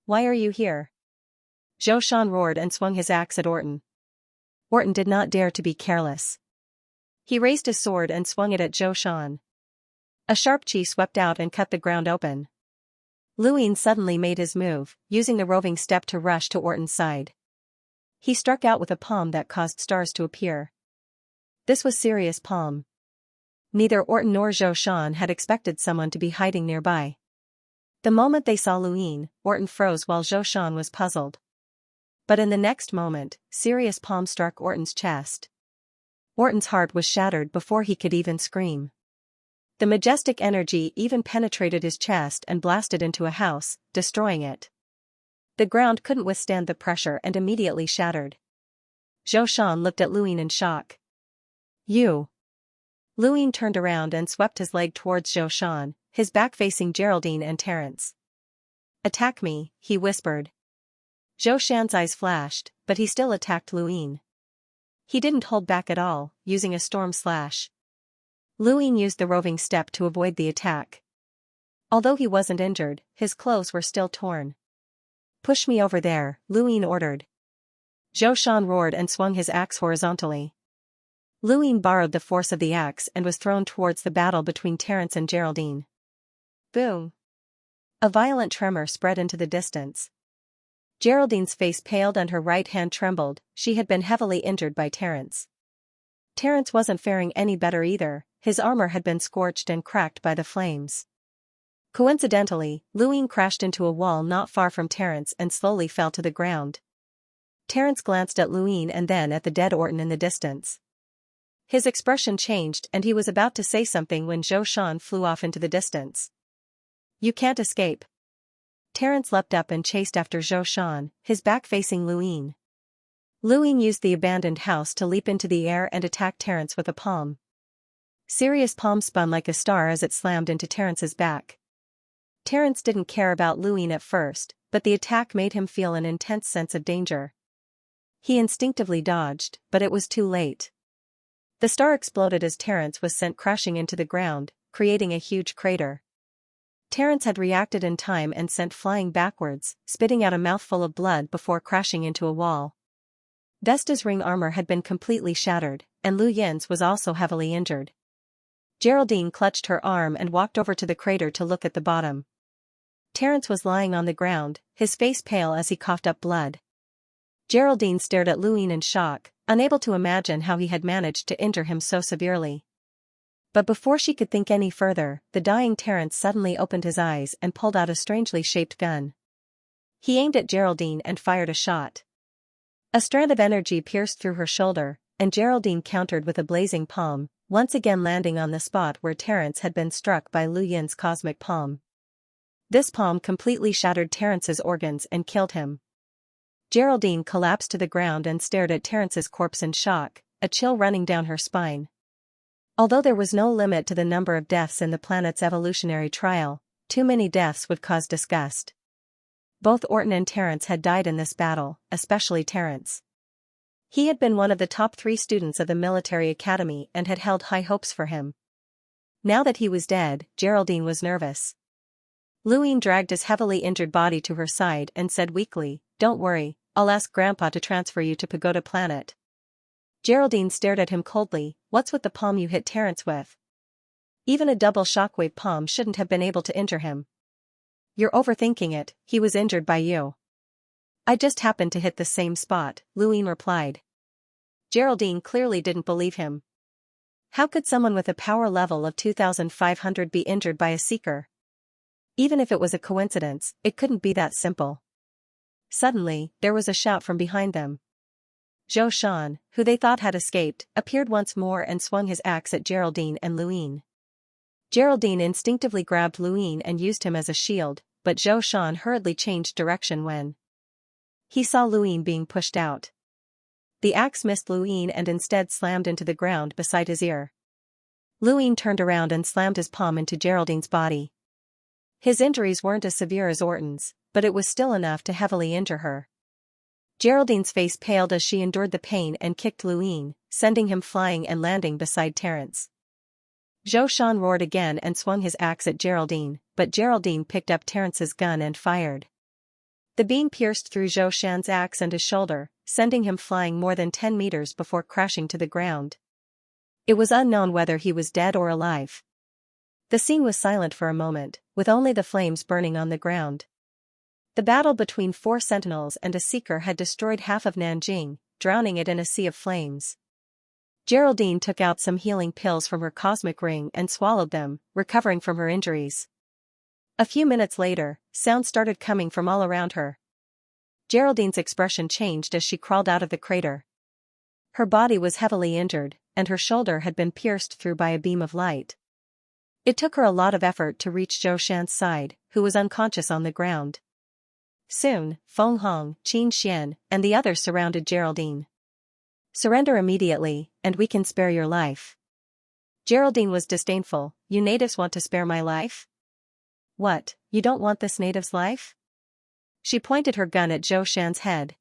Why are you here? Zhou Shan roared and swung his axe at Orton. Orton did not dare to be careless. He raised his sword and swung it at Zhou Shan. A sharp chi swept out and cut the ground open. Luin suddenly made his move, using the roving step to rush to Orton's side. He struck out with a palm that caused stars to appear. This was serious palm. Neither Orton nor Zhou Shan had expected someone to be hiding nearby. The moment they saw Luin, Orton froze while Zhou Shan was puzzled. But in the next moment, serious palm struck Orton's chest. Orton's heart was shattered before he could even scream. The majestic energy even penetrated his chest and blasted into a house, destroying it. The ground couldn't withstand the pressure and immediately shattered. Zhou Shan looked at Luin in shock. You. Luin turned around and swept his leg towards Zhou Shan, his back facing Geraldine and Terence. Attack me, he whispered. Zhou Shan's eyes flashed, but he still attacked Luin. He didn't hold back at all, using a storm slash. Luin used the roving step to avoid the attack. Although he wasn't injured, his clothes were still torn. Push me over there, Luin ordered. Zhou Shan roared and swung his axe horizontally. Luin borrowed the force of the axe and was thrown towards the battle between Terence and Geraldine. Boom! A violent tremor spread into the distance. Geraldine's face paled and her right hand trembled. She had been heavily injured by Terence. Terence wasn't faring any better either, his armor had been scorched and cracked by the flames. Coincidentally, Luin crashed into a wall not far from Terence and slowly fell to the ground. Terence glanced at Luin and then at the dead Orton in the distance. His expression changed and he was about to say something when Zhou Shan flew off into the distance. You can't escape. Terence leapt up and chased after Zhou Shan, his back facing Luin. Luin used the abandoned house to leap into the air and attack Terence with a palm. Sirius' palm spun like a star as it slammed into Terence's back. Terence didn't care about Luin at first, but the attack made him feel an intense sense of danger. He instinctively dodged, but it was too late. The star exploded as Terence was sent crashing into the ground, creating a huge crater. Terence had reacted in time and sent flying backwards, spitting out a mouthful of blood before crashing into a wall. Vesta's ring armor had been completely shattered, and Lu Yin's was also heavily injured. Geraldine clutched her arm and walked over to the crater to look at the bottom. Terence was lying on the ground, his face pale as he coughed up blood. Geraldine stared at Luin in shock, unable to imagine how he had managed to injure him so severely. But before she could think any further, the dying Terence suddenly opened his eyes and pulled out a strangely shaped gun. He aimed at Geraldine and fired a shot. A strand of energy pierced through her shoulder, and Geraldine countered with a blazing palm, once again landing on the spot where Terence had been struck by Lu Yin's cosmic palm. This palm completely shattered Terence's organs and killed him. Geraldine collapsed to the ground and stared at Terence's corpse in shock, a chill running down her spine. Although there was no limit to the number of deaths in the planet's evolutionary trial, too many deaths would cause disgust. Both Orton and Terence had died in this battle, especially Terence. He had been one of the top 3 students of the military academy and had held high hopes for him. Now that he was dead, Geraldine was nervous. Luin dragged his heavily injured body to her side and said weakly, "Don't worry, I'll ask Grandpa to transfer you to Pagoda Planet." Geraldine stared at him coldly. "What's with the palm you hit Terence with? Even a double shockwave palm shouldn't have been able to injure him." "You're overthinking it, he was injured by you." "I just happened to hit the same spot," Luin replied. Geraldine clearly didn't believe him. How could someone with a power level of 2,500 be injured by a seeker? Even if it was a coincidence, it couldn't be that simple. Suddenly, there was a shout from behind them. Zhou Shan, who they thought had escaped, appeared once more and swung his axe at Geraldine and Luin. Geraldine instinctively grabbed Luin and used him as a shield, but Zhou Shan hurriedly changed direction when he saw Luin being pushed out. The axe missed Luin and instead slammed into the ground beside his ear. Luin turned around and slammed his palm into Geraldine's body. His injuries weren't as severe as Orton's, but it was still enough to heavily injure her. Geraldine's face paled as she endured the pain and kicked Luin, sending him flying and landing beside Terence. Zhou Shan roared again and swung his axe at Geraldine, but Geraldine picked up Terence's gun and fired. The beam pierced through Zhou Shan's axe and his shoulder, sending him flying more than 10 meters before crashing to the ground. It was unknown whether he was dead or alive. The scene was silent for a moment, with only the flames burning on the ground. The battle between 4 sentinels and a seeker had destroyed half of Nanjing, drowning it in a sea of flames. Geraldine took out some healing pills from her cosmic ring and swallowed them, recovering from her injuries. A few minutes later, sounds started coming from all around her. Geraldine's expression changed as she crawled out of the crater. Her body was heavily injured, and her shoulder had been pierced through by a beam of light. It took her a lot of effort to reach Zhou Shan's side, who was unconscious on the ground. Soon, Feng Hong, Xianxia, and the others surrounded Geraldine. "Surrender immediately, and we can spare your life." Geraldine was disdainful. "You natives want to spare my life? What, you don't want this native's life?" She pointed her gun at Zhou Shan's head.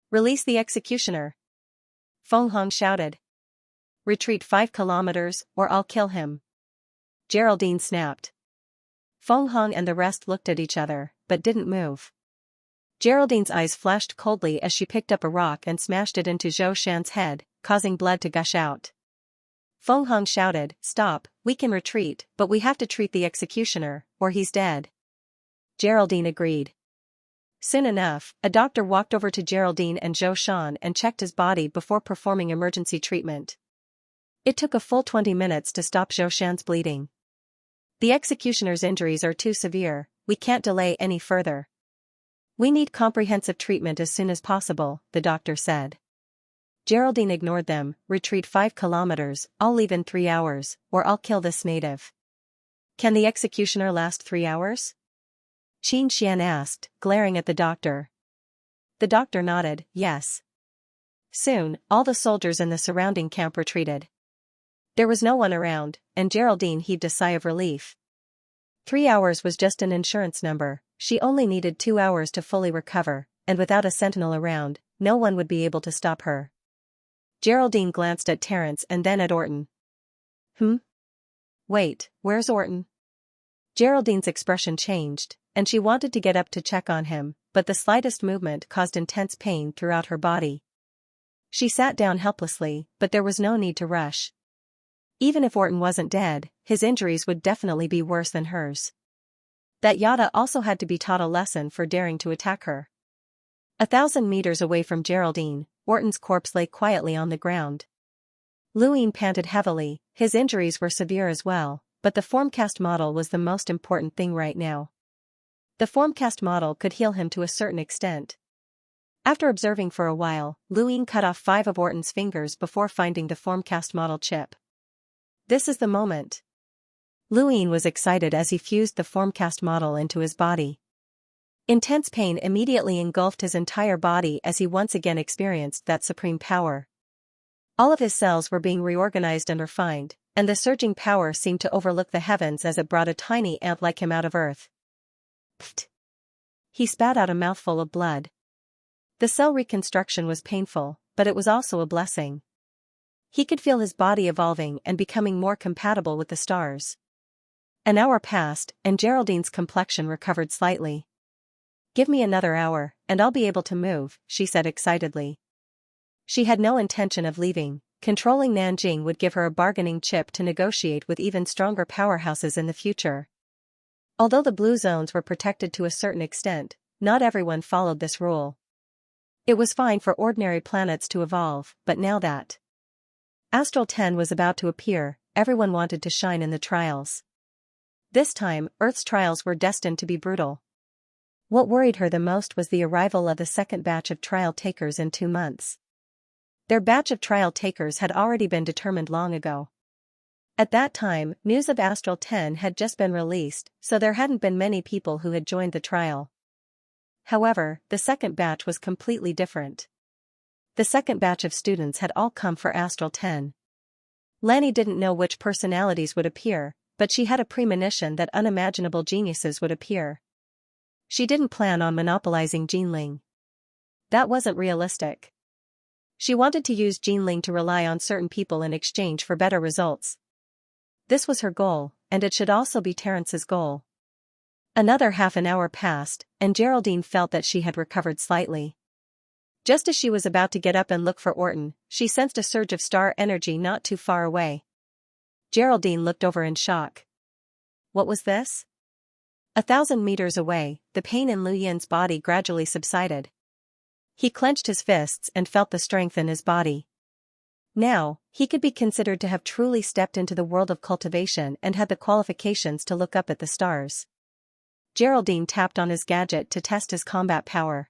"Release the executioner!" Feng Hong shouted. "Retreat 5 kilometers, or I'll kill him." Geraldine snapped. Feng Hong and the rest looked at each other, but didn't move. Geraldine's eyes flashed coldly as she picked up a rock and smashed it into Zhou Shan's head, causing blood to gush out. Feng Hong shouted, "Stop, we can retreat, but we have to treat the executioner, or he's dead." Geraldine agreed. Soon enough, a doctor walked over to Geraldine and Zhou Shan and checked his body before performing emergency treatment. It took a full 20 minutes to stop Zhou Shan's bleeding. "The executioner's injuries are too severe, we can't delay any further. We need comprehensive treatment as soon as possible," the doctor said. Geraldine ignored them. "Retreat 5 kilometers, I'll leave in 3 hours, or I'll kill this native." "Can the executioner last 3 hours?" Xianxia asked, glaring at the doctor. The doctor nodded, "Yes." Soon, all the soldiers in the surrounding camp retreated. There was no one around, and Geraldine heaved a sigh of relief. 3 hours was just an insurance number. She only needed 2 hours to fully recover, and without a sentinel around, no one would be able to stop her. Geraldine glanced at Terence and then at Orton. Wait, where's Orton?" Geraldine's expression changed, and she wanted to get up to check on him, but the slightest movement caused intense pain throughout her body. She sat down helplessly, but there was no need to rush. Even if Orton wasn't dead, his injuries would definitely be worse than hers. That Yada also had to be taught a lesson for daring to attack her. 1,000 meters away from Geraldine, Orton's corpse lay quietly on the ground. Luine panted heavily. His injuries were severe as well, but the formcast model was the most important thing right now. The formcast model could heal him to a certain extent. After observing for a while, Luine cut off 5 of Orton's fingers before finding the formcast model chip. "This is the moment." Luine was excited as he fused the formcast model into his body. Intense pain immediately engulfed his entire body as he once again experienced that supreme power. All of his cells were being reorganized and refined, and the surging power seemed to overlook the heavens as it brought a tiny ant like him out of Earth. Pfft! He spat out a mouthful of blood. The cell reconstruction was painful, but it was also a blessing. He could feel his body evolving and becoming more compatible with the stars. An hour passed, and Geraldine's complexion recovered slightly. "Give me another hour, and I'll be able to move," she said excitedly. She had no intention of leaving. Controlling Nanjing would give her a bargaining chip to negotiate with even stronger powerhouses in the future. Although the blue zones were protected to a certain extent, not everyone followed this rule. It was fine for ordinary planets to evolve, but now that Astral 10 was about to appear, everyone wanted to shine in the trials. This time, Earth's trials were destined to be brutal. What worried her the most was the arrival of the second batch of trial takers in 2 months. Their batch of trial takers had already been determined long ago. At that time, news of Astral 10 had just been released, so there hadn't been many people who had joined the trial. However, the second batch was completely different. The second batch of students had all come for Astral 10. Lanny didn't know which personalities would appear, but she had a premonition that unimaginable geniuses would appear. She didn't plan on monopolizing Jinling. That wasn't realistic. She wanted to use Jinling to rely on certain people in exchange for better results. This was her goal, and it should also be Terrence's goal. Another half an hour passed, and Geraldine felt that she had recovered slightly. Just as she was about to get up and look for Orton, she sensed a surge of star energy not too far away. Geraldine looked over in shock. What was this? 1,000 meters away, the pain in Lu Yin's body gradually subsided. He clenched his fists and felt the strength in his body. Now, he could be considered to have truly stepped into the world of cultivation and had the qualifications to look up at the stars. Geraldine tapped on his gadget to test his combat power.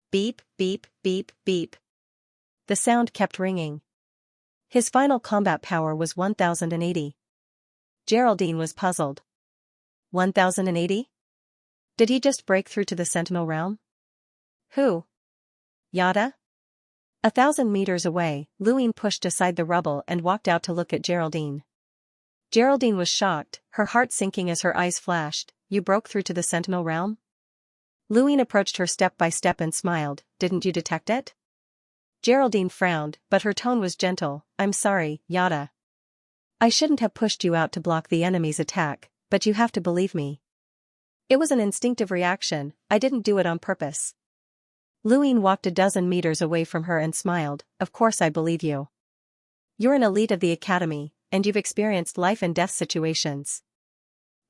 Beep, beep, beep, beep. The sound kept ringing. His final combat power was 1080. Geraldine was puzzled. 1080? Did he just break through to the Sentinel realm? Who? Yada? 1,000 meters away, Lu Yin pushed aside the rubble and walked out to look at Geraldine. Geraldine was shocked, her heart sinking as her eyes flashed. You broke through to the Sentinel realm? Lu Yin approached her step by step and smiled. Didn't you detect it? Geraldine frowned, but her tone was gentle. I'm sorry, Yada. I shouldn't have pushed you out to block the enemy's attack, but you have to believe me. It was an instinctive reaction, I didn't do it on purpose. Lu Yin walked a dozen meters away from her and smiled. Of course I believe you. You're an elite of the academy, and you've experienced life and death situations.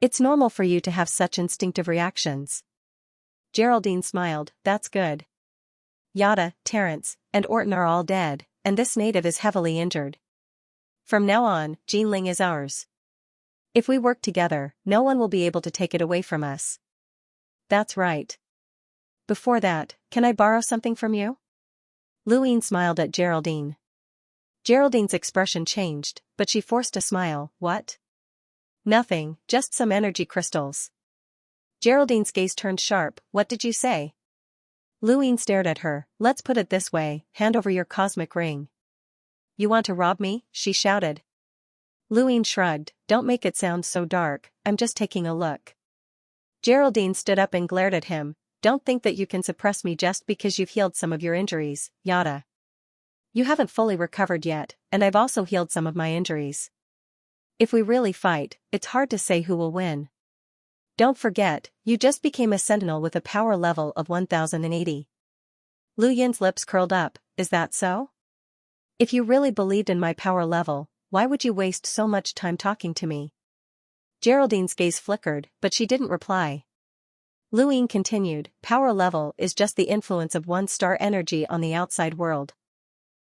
It's normal for you to have such instinctive reactions. Geraldine smiled. That's good. Yada, Terence, and Orton are all dead, and this native is heavily injured. From now on, Jinling is ours. If we work together, no one will be able to take it away from us. That's right. Before that, can I borrow something from you? Lu Yin smiled at Geraldine. Geraldine's expression changed, but she forced a smile. What? Nothing, just some energy crystals. Geraldine's gaze turned sharp. What did you say? Lu Yin stared at her. Let's put it this way, hand over your cosmic ring. You want to rob me? She shouted. Lu Yin shrugged. Don't make it sound so dark, I'm just taking a look. Geraldine stood up and glared at him. Don't think that you can suppress me just because you've healed some of your injuries, Yada. You haven't fully recovered yet, and I've also healed some of my injuries. If we really fight, it's hard to say who will win. Don't forget, you just became a sentinel with a power level of 1080. Lu Yin's lips curled up. Is that so? If you really believed in my power level, why would you waste so much time talking to me? Geraldine's gaze flickered, but she didn't reply. Lu Yin continued, power level is just the influence of one's star energy on the outside world.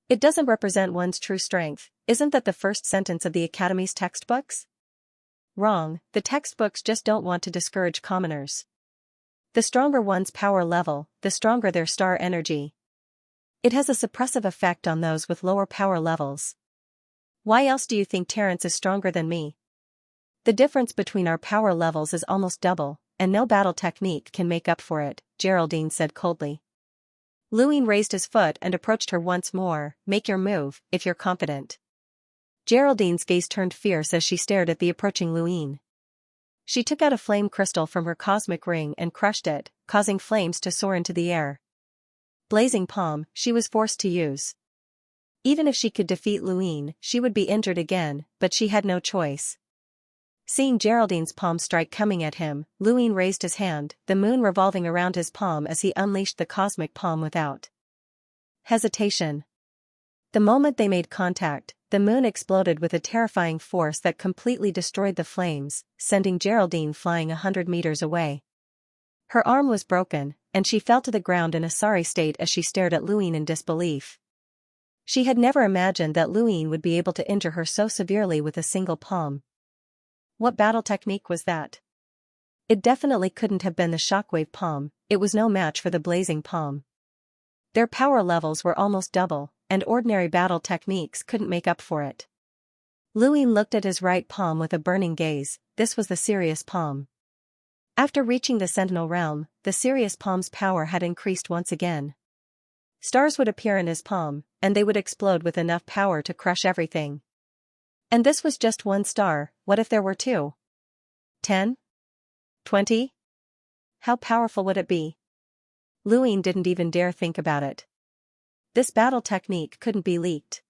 It doesn't represent one's true strength. Isn't that the first sentence of the Academy's textbooks? Wrong, the textbooks just don't want to discourage commoners. The stronger one's power level, the stronger their star energy. It has a suppressive effect on those with lower power levels. Why else do you think Terence is stronger than me? The difference between our power levels is almost double, and no battle technique can make up for it, Geraldine said coldly. Lu Yin raised his foot and approached her once more. Make your move, if you're confident. Geraldine's gaze turned fierce as she stared at the approaching Lu Yin. She took out a flame crystal from her cosmic ring and crushed it, causing flames to soar into the air. Blazing palm, she was forced to use. Even if she could defeat Lu Yin, she would be injured again, but she had no choice. Seeing Geraldine's palm strike coming at him, Lu Yin raised his hand, the moon revolving around his palm as he unleashed the cosmic palm without hesitation. The moment they made contact, the moon exploded with a terrifying force that completely destroyed the flames, sending Geraldine flying 100 meters away. Her arm was broken, and she fell to the ground in a sorry state as she stared at Lu Yin in disbelief. She had never imagined that Lu Yin would be able to injure her so severely with a single palm. What battle technique was that? It definitely couldn't have been the shockwave palm, it was no match for the blazing palm. Their power levels were almost double, and ordinary battle techniques couldn't make up for it. Lu Yin looked at his right palm with a burning gaze. This was the serious palm. After reaching the Sentinel realm, the serious palm's power had increased once again. Stars would appear in his palm, and they would explode with enough power to crush everything. And this was just one star. What if there were 2? 10? 20? How powerful would it be? Lu Yin didn't even dare think about it. This battle technique couldn't be leaked.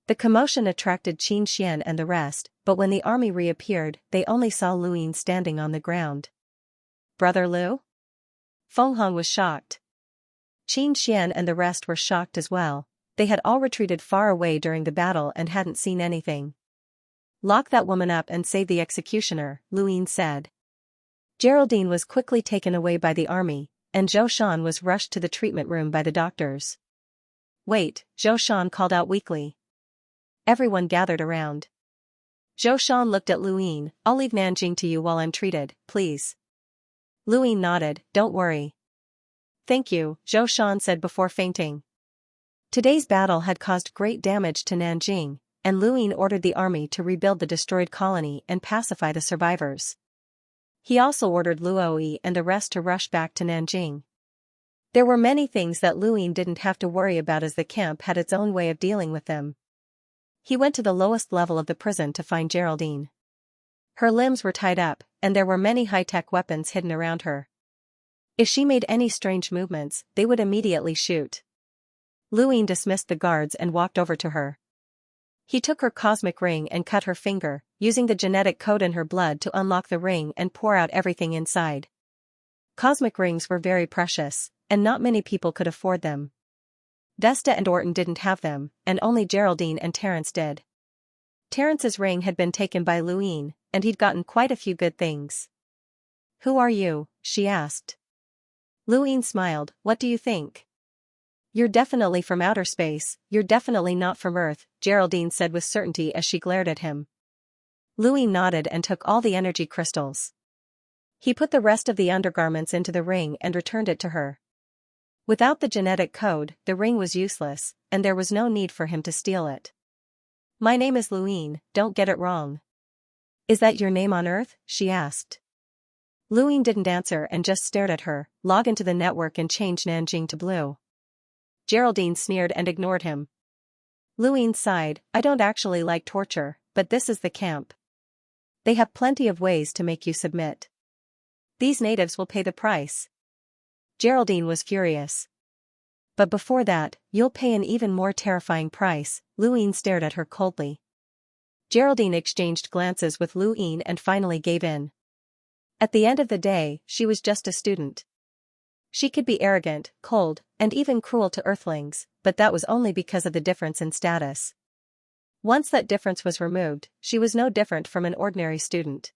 The commotion attracted Xianxia and the rest, but when the army reappeared, they only saw Lu Yin standing on the ground. Brother Lu? Feng Hong was shocked. Xianxia and the rest were shocked as well. They had all retreated far away during the battle and hadn't seen anything. Lock that woman up and save the executioner, Luin said. Geraldine was quickly taken away by the army, and Zhou Shan was rushed to the treatment room by the doctors. Wait, Zhou Shan called out weakly. Everyone gathered around. Zhou Shan looked at Luin. I'll leave Nanjing to you while I'm treated, please. Luin nodded, don't worry. Thank you, Zhou Shan said before fainting. Today's battle had caused great damage to Nanjing, and Luin ordered the army to rebuild the destroyed colony and pacify the survivors. He also ordered Luoyi and the rest to rush back to Nanjing. There were many things that Luin didn't have to worry about as the camp had its own way of dealing with them. He went to the lowest level of the prison to find Geraldine. Her limbs were tied up, and there were many high-tech weapons hidden around her. If she made any strange movements, they would immediately shoot. Luin dismissed the guards and walked over to her. He took her cosmic ring and cut her finger, using the genetic code in her blood to unlock the ring and pour out everything inside. Cosmic rings were very precious, and not many people could afford them. Vesta and Orton didn't have them, and only Geraldine and Terence did. Terence's ring had been taken by Luin, and he'd gotten quite a few good things. Who are you? She asked. Luin smiled, what do you think? You're definitely from outer space, you're definitely not from Earth, Geraldine said with certainty as she glared at him. Luin nodded and took all the energy crystals. He put the rest of the undergarments into the ring and returned it to her. Without the genetic code, the ring was useless, and there was no need for him to steal it. My name is Luin, don't get it wrong. Is that your name on Earth? She asked. Luin didn't answer and just stared at her. Log into the network and change Nanjing to blue. Geraldine sneered and ignored him. Luin sighed, I don't actually like torture, but this is the camp. They have plenty of ways to make you submit. These natives will pay the price. Geraldine was furious. But before that, you'll pay an even more terrifying price. Luin stared at her coldly. Geraldine exchanged glances with Luin and finally gave in. At the end of the day, she was just a student. She could be arrogant, cold, and even cruel to Earthlings, but that was only because of the difference in status. Once that difference was removed, she was no different from an ordinary student.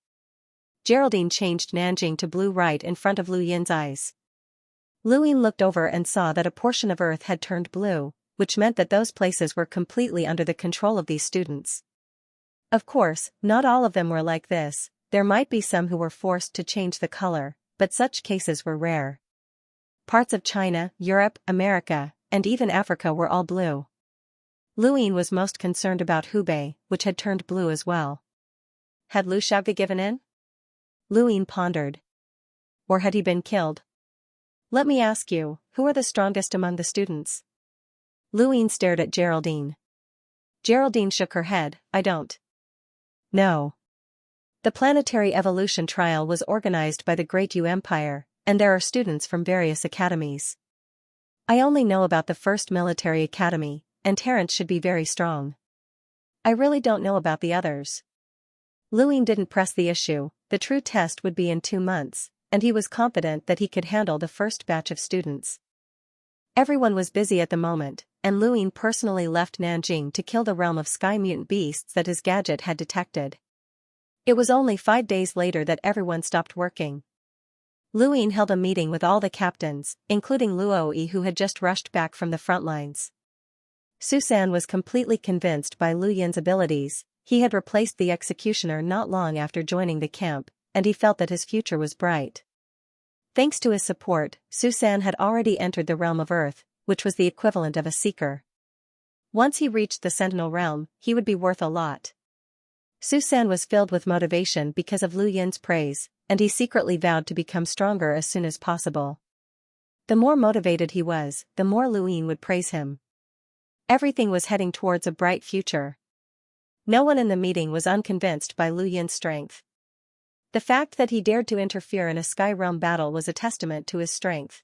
Geraldine changed Nanjing to blue right in front of Lu Yin's eyes. Luin looked over and saw that a portion of Earth had turned blue, which meant that those places were completely under the control of these students. Of course, not all of them were like this, there might be some who were forced to change the color, but such cases were rare. Parts of China, Europe, America, and even Africa were all blue. Luin was most concerned about Hubei, which had turned blue as well. Had Lu Shaoge given in? Luin pondered. Or had he been killed? Let me ask you, who are the strongest among the students? Luin stared at Geraldine. Geraldine shook her head, I don't know. The planetary evolution trial was organized by the Great Yu Empire, and there are students from various academies. I only know about the first military academy, and Terence should be very strong. I really don't know about the others. Luin didn't press the issue, the true test would be in 2 months, and he was confident that he could handle the first batch of students. Everyone was busy at the moment, and Luin personally left Nanjing to kill the realm of sky mutant beasts that his gadget had detected. It was only 5 days later that everyone stopped working. Luin held a meeting with all the captains, including Luoyi who had just rushed back from the front lines. Susan was completely convinced by Lu Yin's abilities, he had replaced the executioner not long after joining the camp, and he felt that his future was bright. Thanks to his support, Susan had already entered the realm of Earth, which was the equivalent of a seeker. Once he reached the Sentinel realm, he would be worth a lot. Susan was filled with motivation because of Lu Yin's praise, and he secretly vowed to become stronger as soon as possible. The more motivated he was, the more Luin would praise him. Everything was heading towards a bright future. No one in the meeting was unconvinced by Lu Yin's strength. The fact that he dared to interfere in a Sky Realm battle was a testament to his strength.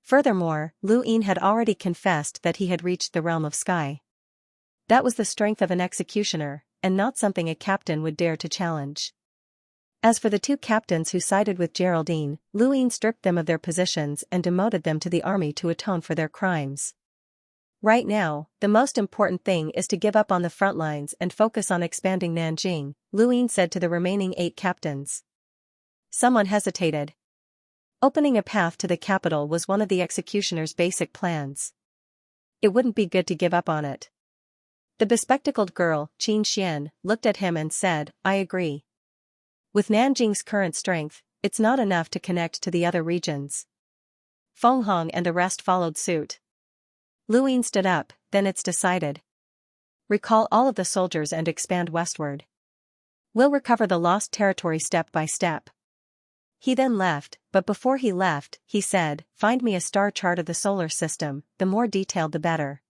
Furthermore, Lu Yin had already confessed that he had reached the realm of Sky. That was the strength of an executioner, and not something a captain would dare to challenge. As for the 2 captains who sided with Geraldine, Lu Yin stripped them of their positions and demoted them to the army to atone for their crimes. Right now, the most important thing is to give up on the front lines and focus on expanding Nanjing, Lu Yin said to the remaining 8 captains. Someone hesitated. Opening a path to the capital was one of the executioner's basic plans. It wouldn't be good to give up on it. The bespectacled girl, Xianxia, looked at him and said, I agree. With Nanjing's current strength, it's not enough to connect to the other regions. Feng Hong and the rest followed suit. Lu Yin stood up, then it's decided. Recall all of the soldiers and expand westward. We'll recover the lost territory step by step. He then left, but before he left, he said, find me a star chart of the solar system, the more detailed the better.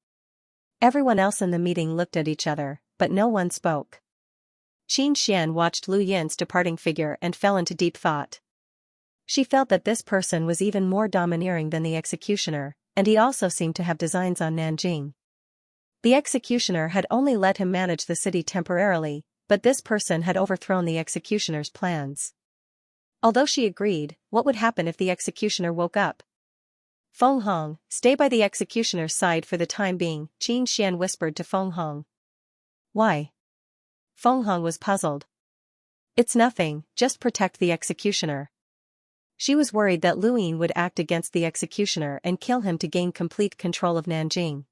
Everyone else in the meeting looked at each other, but no one spoke. Xianxia watched Lu Yin's departing figure and fell into deep thought. She felt that this person was even more domineering than the executioner, and he also seemed to have designs on Nanjing. The executioner had only let him manage the city temporarily, but this person had overthrown the executioner's plans. Although she agreed, what would happen if the executioner woke up? Feng Hong, stay by the executioner's side for the time being, Xianxia whispered to Feng Hong. Why? Feng Hong was puzzled. It's nothing, just protect the executioner. She was worried that Lu Yin would act against the executioner and kill him to gain complete control of Nanjing.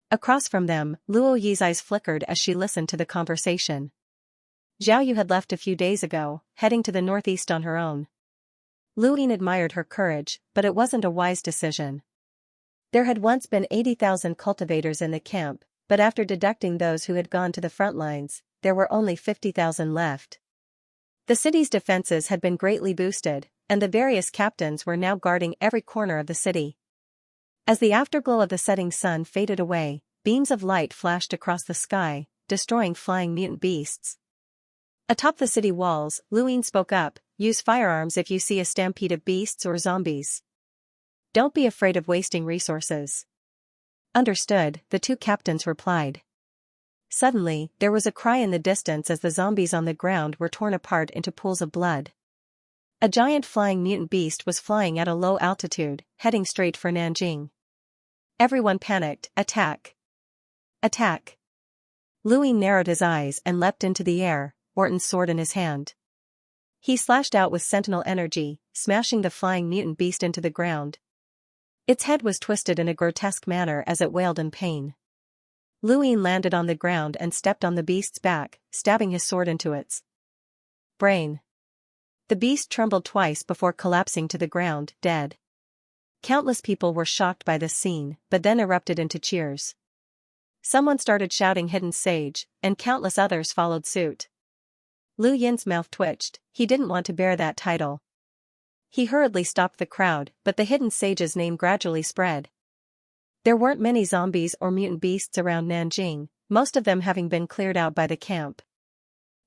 Across from them, Luo Yi's eyes flickered as she listened to the conversation. Zhao Yu had left a few days ago, heading to the northeast on her own. Lu Yin admired her courage, but it wasn't a wise decision. There had once been 80,000 cultivators in the camp, but after deducting those who had gone to the front lines, there were only 50,000 left. The city's defenses had been greatly boosted, and the various captains were now guarding every corner of the city. As the afterglow of the setting sun faded away, beams of light flashed across the sky, destroying flying mutant beasts. Atop the city walls, Lu Yin spoke up, use firearms if you see a stampede of beasts or zombies. Don't be afraid of wasting resources. Understood, the 2 captains replied. Suddenly, there was a cry in the distance as the zombies on the ground were torn apart into pools of blood. A giant flying mutant beast was flying at a low altitude, heading straight for Nanjing. Everyone panicked, attack! Attack! Lu Yin narrowed his eyes and leapt into the air, Orton's sword in his hand. He slashed out with sentinel energy, smashing the flying mutant beast into the ground. Its head was twisted in a grotesque manner as it wailed in pain. Lu Yin landed on the ground and stepped on the beast's back, stabbing his sword into its brain. The beast trembled twice before collapsing to the ground, dead. Countless people were shocked by this scene, but then erupted into cheers. Someone started shouting hidden sage, and countless others followed suit. Lu Yin's mouth twitched, he didn't want to bear that title. He hurriedly stopped the crowd, but the hidden sage's name gradually spread. There weren't many zombies or mutant beasts around Nanjing, most of them having been cleared out by the camp.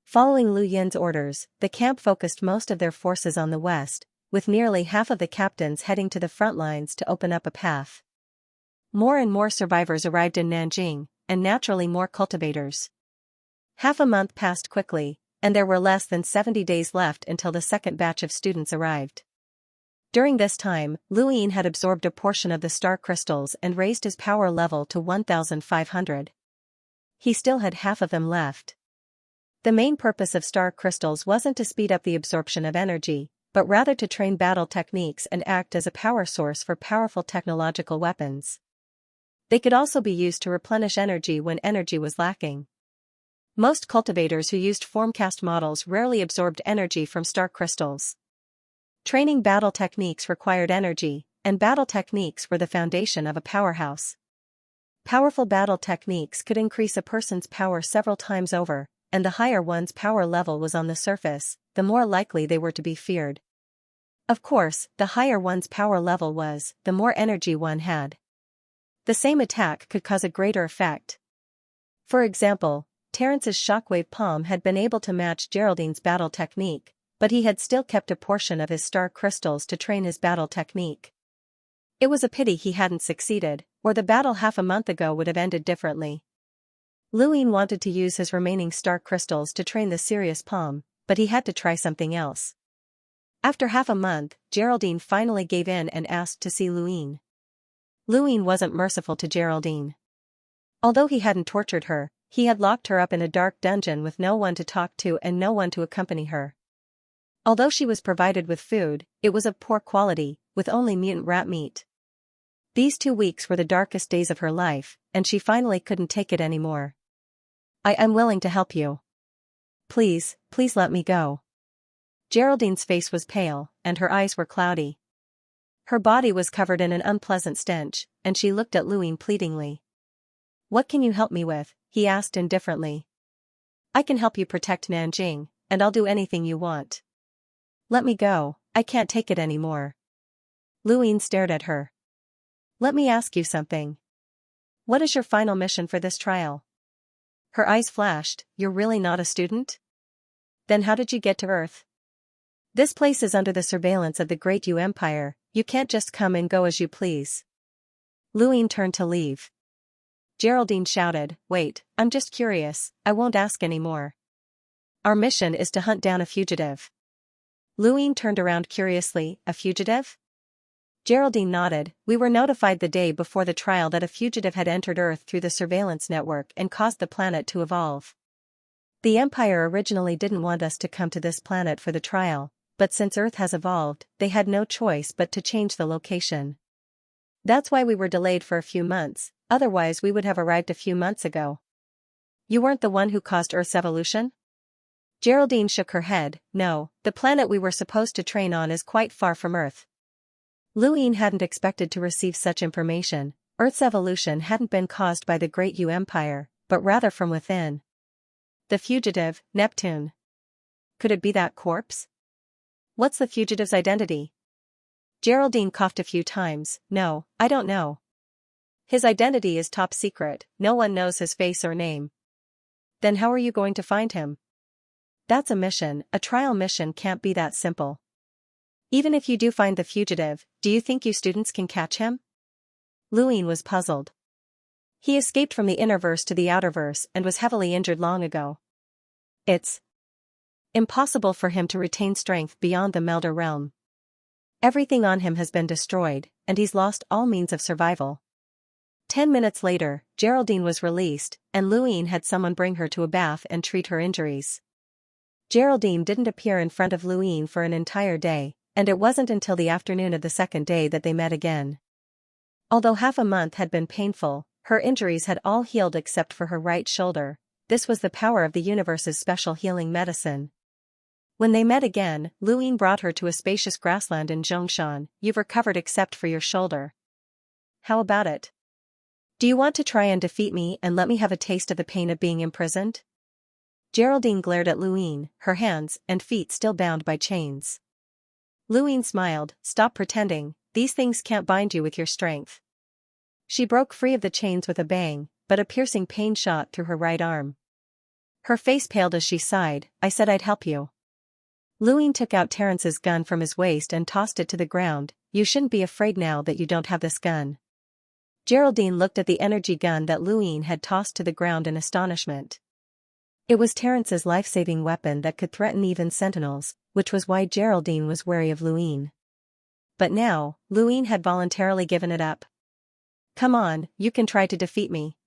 Following Lu Yin's orders, the camp focused most of their forces on the west, with nearly half of the captains heading to the front lines to open up a path. More and more survivors arrived in Nanjing, and naturally more cultivators. Half a month passed quickly, and there were less than 70 days left until the second batch of students arrived. During this time, Lu Yin had absorbed a portion of the star crystals and raised his power level to 1,500. He still had half of them left. The main purpose of star crystals wasn't to speed up the absorption of energy, but rather to train battle techniques and act as a power source for powerful technological weapons. They could also be used to replenish energy when energy was lacking. Most cultivators who used formcast models rarely absorbed energy from star crystals. Training battle techniques required energy, and battle techniques were the foundation of a powerhouse. Powerful battle techniques could increase a person's power several times over, and the higher one's power level was on the surface, the more likely they were to be feared. Of course, the higher one's power level was, the more energy one had. The same attack could cause a greater effect. For example, Terrence's shockwave palm had been able to match Geraldine's battle technique, but he had still kept a portion of his star crystals to train his battle technique. It was a pity he hadn't succeeded, or the battle half a month ago would have ended differently. Lu Yin wanted to use his remaining star crystals to train the Sirius palm, but he had to try something else. After half a month, Geraldine finally gave in and asked to see Lu Yin. Luine wasn't merciful to Geraldine. Although he hadn't tortured her, he had locked her up in a dark dungeon with no one to talk to and no one to accompany her. Although she was provided with food, it was of poor quality, with only mutant rat meat. These 2 weeks were the darkest days of her life, and she finally couldn't take it anymore. I am willing to help you. Please, please let me go. Geraldine's face was pale, and her eyes were cloudy. Her body was covered in an unpleasant stench, and she looked at Luine pleadingly. What can you help me with? He asked indifferently. I can help you protect Nanjing, and I'll do anything you want. Let me go, I can't take it anymore. Luine stared at her. Let me ask you something. What is your final mission for this trial? Her eyes flashed. You're really not a student? Then how did you get to Earth? This place is under the surveillance of the Great Yu Empire, you can't just come and go as you please. Luine turned to leave. Geraldine shouted, Wait, I'm just curious, I won't ask any more. Our mission is to hunt down a fugitive. Luine turned around curiously, a fugitive? Geraldine nodded. We were notified the day before the trial that a fugitive had entered Earth through the surveillance network and caused the planet to evolve. The Empire originally didn't want us to come to this planet for the trial, but since Earth has evolved, they had no choice but to change the location. That's why we were delayed for a few months, otherwise we would have arrived a few months ago. You weren't the one who caused Earth's evolution? Geraldine shook her head. No, the planet we were supposed to train on is quite far from Earth. Luine hadn't expected to receive such information. Earth's evolution hadn't been caused by the Great Yu Empire, but rather from within. The fugitive, Neptune. Could it be that corpse? What's the fugitive's identity? Geraldine coughed a few times. No, I don't know. His identity is top secret, no one knows his face or name. Then how are you going to find him? That's a mission, a trial mission can't be that simple. Even if you do find the fugitive, do you think you students can catch him? Luine was puzzled. He escaped from the innerverse to the outerverse and was heavily injured long ago. It's impossible for him to retain strength beyond the Melder realm. Everything on him has been destroyed, and he's lost all means of survival. 10 minutes later, Geraldine was released, and Luine had someone bring her to a bath and treat her injuries. Geraldine didn't appear in front of Luine for an entire day, and it wasn't until the afternoon of the second day that they met again. Although half a month had been painful, her injuries had all healed except for her right shoulder. This was the power of the universe's special healing medicine. When they met again, Luine brought her to a spacious grassland in Zhongshan. You've recovered except for your shoulder. How about it? Do you want to try and defeat me and let me have a taste of the pain of being imprisoned? Geraldine glared at Luine, her hands and feet still bound by chains. Luine smiled. Stop pretending, these things can't bind you with your strength. She broke free of the chains with a bang, but a piercing pain shot through her right arm. Her face paled as she sighed. I said I'd help you. Luine took out Terrence's gun from his waist and tossed it to the ground. You shouldn't be afraid now that you don't have this gun. Geraldine looked at the energy gun that Luine had tossed to the ground in astonishment. It was Terrence's life-saving weapon that could threaten even sentinels, which was why Geraldine was wary of Luine. But now, Luine had voluntarily given it up. Come on, you can try to defeat me.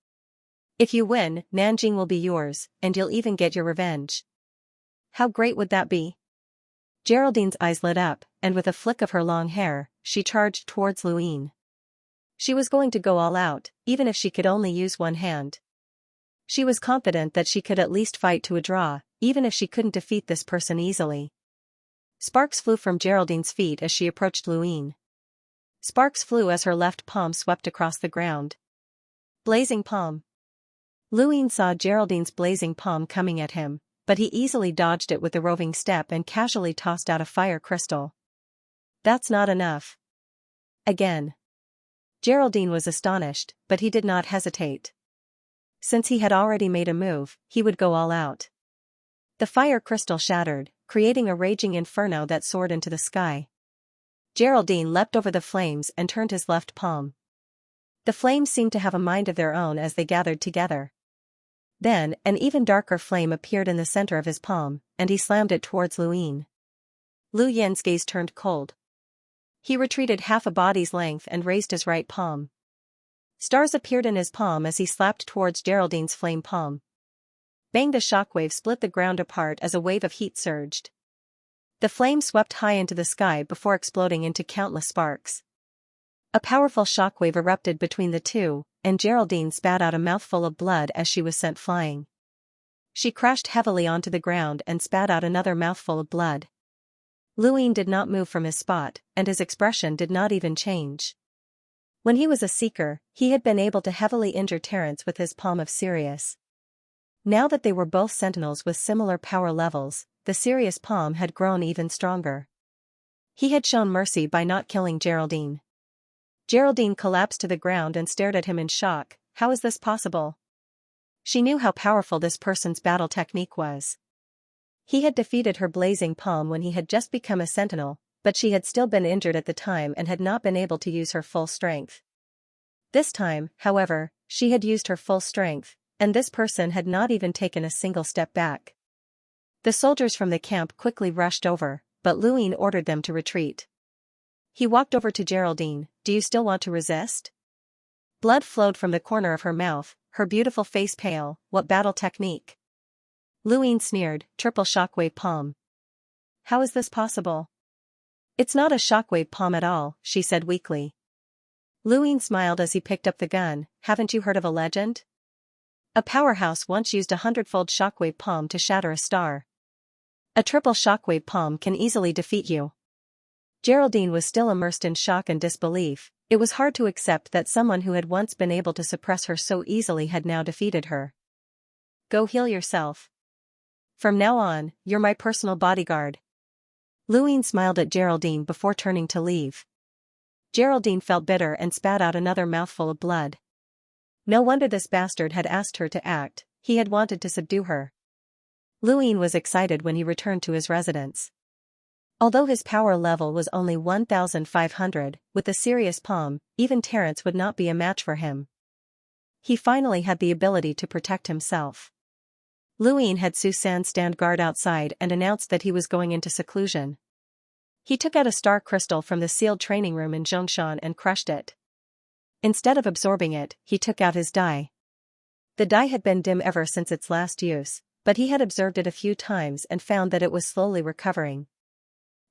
If you win, Nanjing will be yours, and you'll even get your revenge. How great would that be? Geraldine's eyes lit up, and with a flick of her long hair, she charged towards Luine. She was going to go all out, even if she could only use one hand. She was confident that she could at least fight to a draw, even if she couldn't defeat this person easily. Sparks flew from Geraldine's feet as she approached Luine. Sparks flew as her left palm swept across the ground. Blazing palm. Luine saw Geraldine's blazing palm coming at him, but he easily dodged it with a roving step and casually tossed out a fire crystal. That's not enough. Again. Geraldine was astonished, but he did not hesitate. Since he had already made a move, he would go all out. The fire crystal shattered, creating a raging inferno that soared into the sky. Geraldine leapt over the flames and turned his left palm. The flames seemed to have a mind of their own as they gathered together. Then, an even darker flame appeared in the center of his palm, and he slammed it towards Luine. Lu Yan's gaze turned cold. He retreated half a body's length and raised his right palm. Stars appeared in his palm as he slapped towards Geraldine's flame palm. Bang! The shockwave split the ground apart as a wave of heat surged. The flame swept high into the sky before exploding into countless sparks. A powerful shockwave erupted between the two, and Geraldine spat out a mouthful of blood as she was sent flying. She crashed heavily onto the ground and spat out another mouthful of blood. Luin did not move from his spot, and his expression did not even change. When he was a seeker, he had been able to heavily injure Terence with his palm of Sirius. Now that they were both sentinels with similar power levels, the Sirius palm had grown even stronger. He had shown mercy by not killing Geraldine. Geraldine collapsed to the ground and stared at him in shock. How is this possible? She knew how powerful this person's battle technique was. He had defeated her blazing palm when he had just become a sentinel, but she had still been injured at the time and had not been able to use her full strength. This time, however, she had used her full strength, and this person had not even taken a single step back. The soldiers from the camp quickly rushed over, but Luin ordered them to retreat. He walked over to Geraldine. Do you still want to resist? Blood flowed from the corner of her mouth, her beautiful face pale. What battle technique? Luin sneered. Triple shockwave palm. How is this possible? It's not a shockwave palm at all, she said weakly. Luin smiled as he picked up the gun. Haven't you heard of a legend? A powerhouse once used a 100-fold shockwave palm to shatter a star. A triple shockwave palm can easily defeat you. Geraldine was still immersed in shock and disbelief. It was hard to accept that someone who had once been able to suppress her so easily had now defeated her. Go heal yourself. From now on, you're my personal bodyguard. Luin smiled at Geraldine before turning to leave. Geraldine felt bitter and spat out another mouthful of blood. No wonder this bastard had asked her to act. He had wanted to subdue her. Luin was excited when he returned to his residence. Although his power level was only 1,500, with the Sirius palm, even Terence would not be a match for him. He finally had the ability to protect himself. Luin had Susan stand guard outside and announced that he was going into seclusion. He took out a star crystal from the sealed training room in Xianxia and crushed it. Instead of absorbing it, he took out his die. The die had been dim ever since its last use, but he had observed it a few times and found that it was slowly recovering.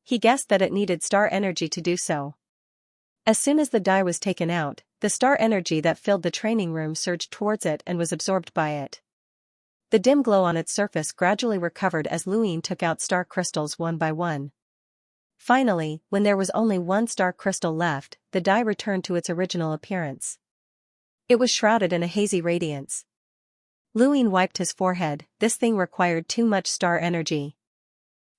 He guessed that it needed star energy to do so. As soon as the die was taken out, the star energy that filled the training room surged towards it and was absorbed by it. The dim glow on its surface gradually recovered as Luin took out star crystals one by one. Finally, when there was only one star crystal left, the die returned to its original appearance. It was shrouded in a hazy radiance. Luin wiped his forehead. This thing required too much star energy.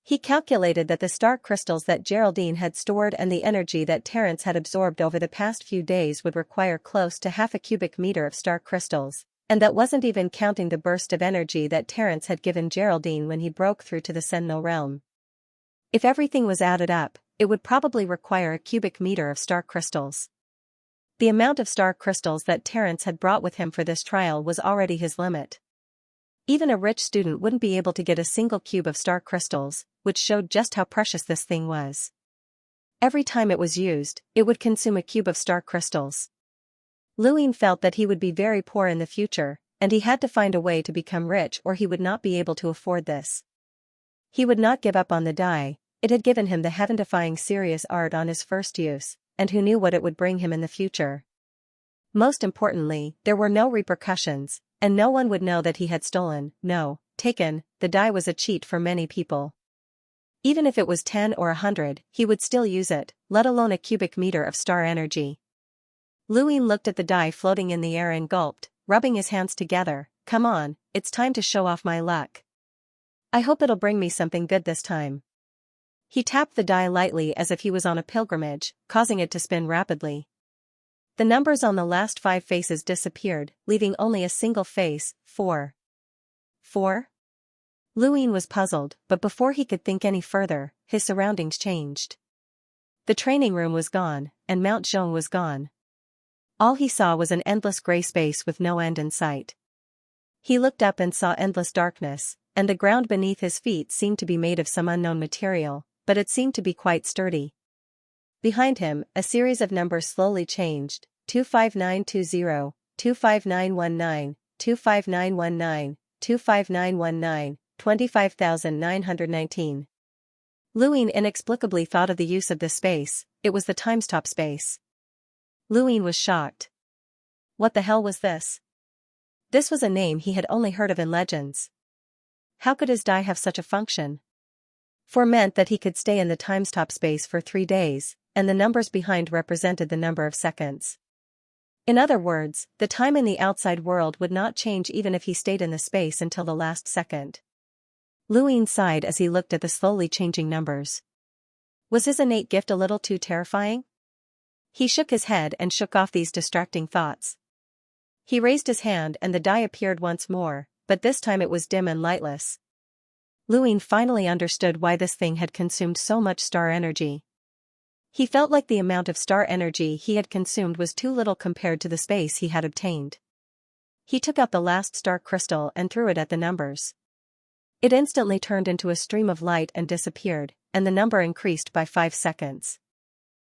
He calculated that the star crystals that Geraldine had stored and the energy that Terence had absorbed over the past few days would require close to half a cubic meter of star crystals, and that wasn't even counting the burst of energy that Terence had given Geraldine when he broke through to the Sentinel realm. If everything was added up, it would probably require a cubic meter of star crystals. The amount of star crystals that Terence had brought with him for this trial was already his limit. Even a rich student wouldn't be able to get a single cube of star crystals, which showed just how precious this thing was. Every time it was used, it would consume a cube of star crystals. Luin felt that he would be very poor in the future, and he had to find a way to become rich or he would not be able to afford this. He would not give up on the die. It had given him the heaven-defying Sirius art on his first use, and who knew what it would bring him in the future. Most importantly, there were no repercussions, and no one would know that he had taken, the die was a cheat for many people. Even if it was 10 or 100, he would still use it, let alone a cubic meter of star energy. Luin looked at the die floating in the air and gulped, rubbing his hands together. Come on, it's time to show off my luck. I hope it'll bring me something good this time. He tapped the die lightly as if he was on a pilgrimage, causing it to spin rapidly. The numbers on the last 5 faces disappeared, leaving only a single face, 4. 4? Luin was puzzled, but before he could think any further, his surroundings changed. The training room was gone, and Mount Zhong was gone. All he saw was an endless gray space with no end in sight. He looked up and saw endless darkness, and the ground beneath his feet seemed to be made of some unknown material, but it seemed to be quite sturdy. Behind him, a series of numbers slowly changed, 25920, 25919, 25919, 25919, 25,919. Luin inexplicably thought of the use of this space. It was the time-stop space. Luin was shocked. What the hell was this? This was a name he had only heard of in legends. How could his die have such a function? 4 meant that he could stay in the time-stop space for 3 days, and the numbers behind represented the number of seconds. In other words, the time in the outside world would not change even if he stayed in the space until the last second. Luin sighed as he looked at the slowly changing numbers. Was his innate gift a little too terrifying? He shook his head and shook off these distracting thoughts. He raised his hand and the die appeared once more, but this time it was dim and lightless. Luin finally understood why this thing had consumed so much star energy. He felt like the amount of star energy he had consumed was too little compared to the space he had obtained. He took out the last star crystal and threw it at the numbers. It instantly turned into a stream of light and disappeared, and the number increased by 5 seconds.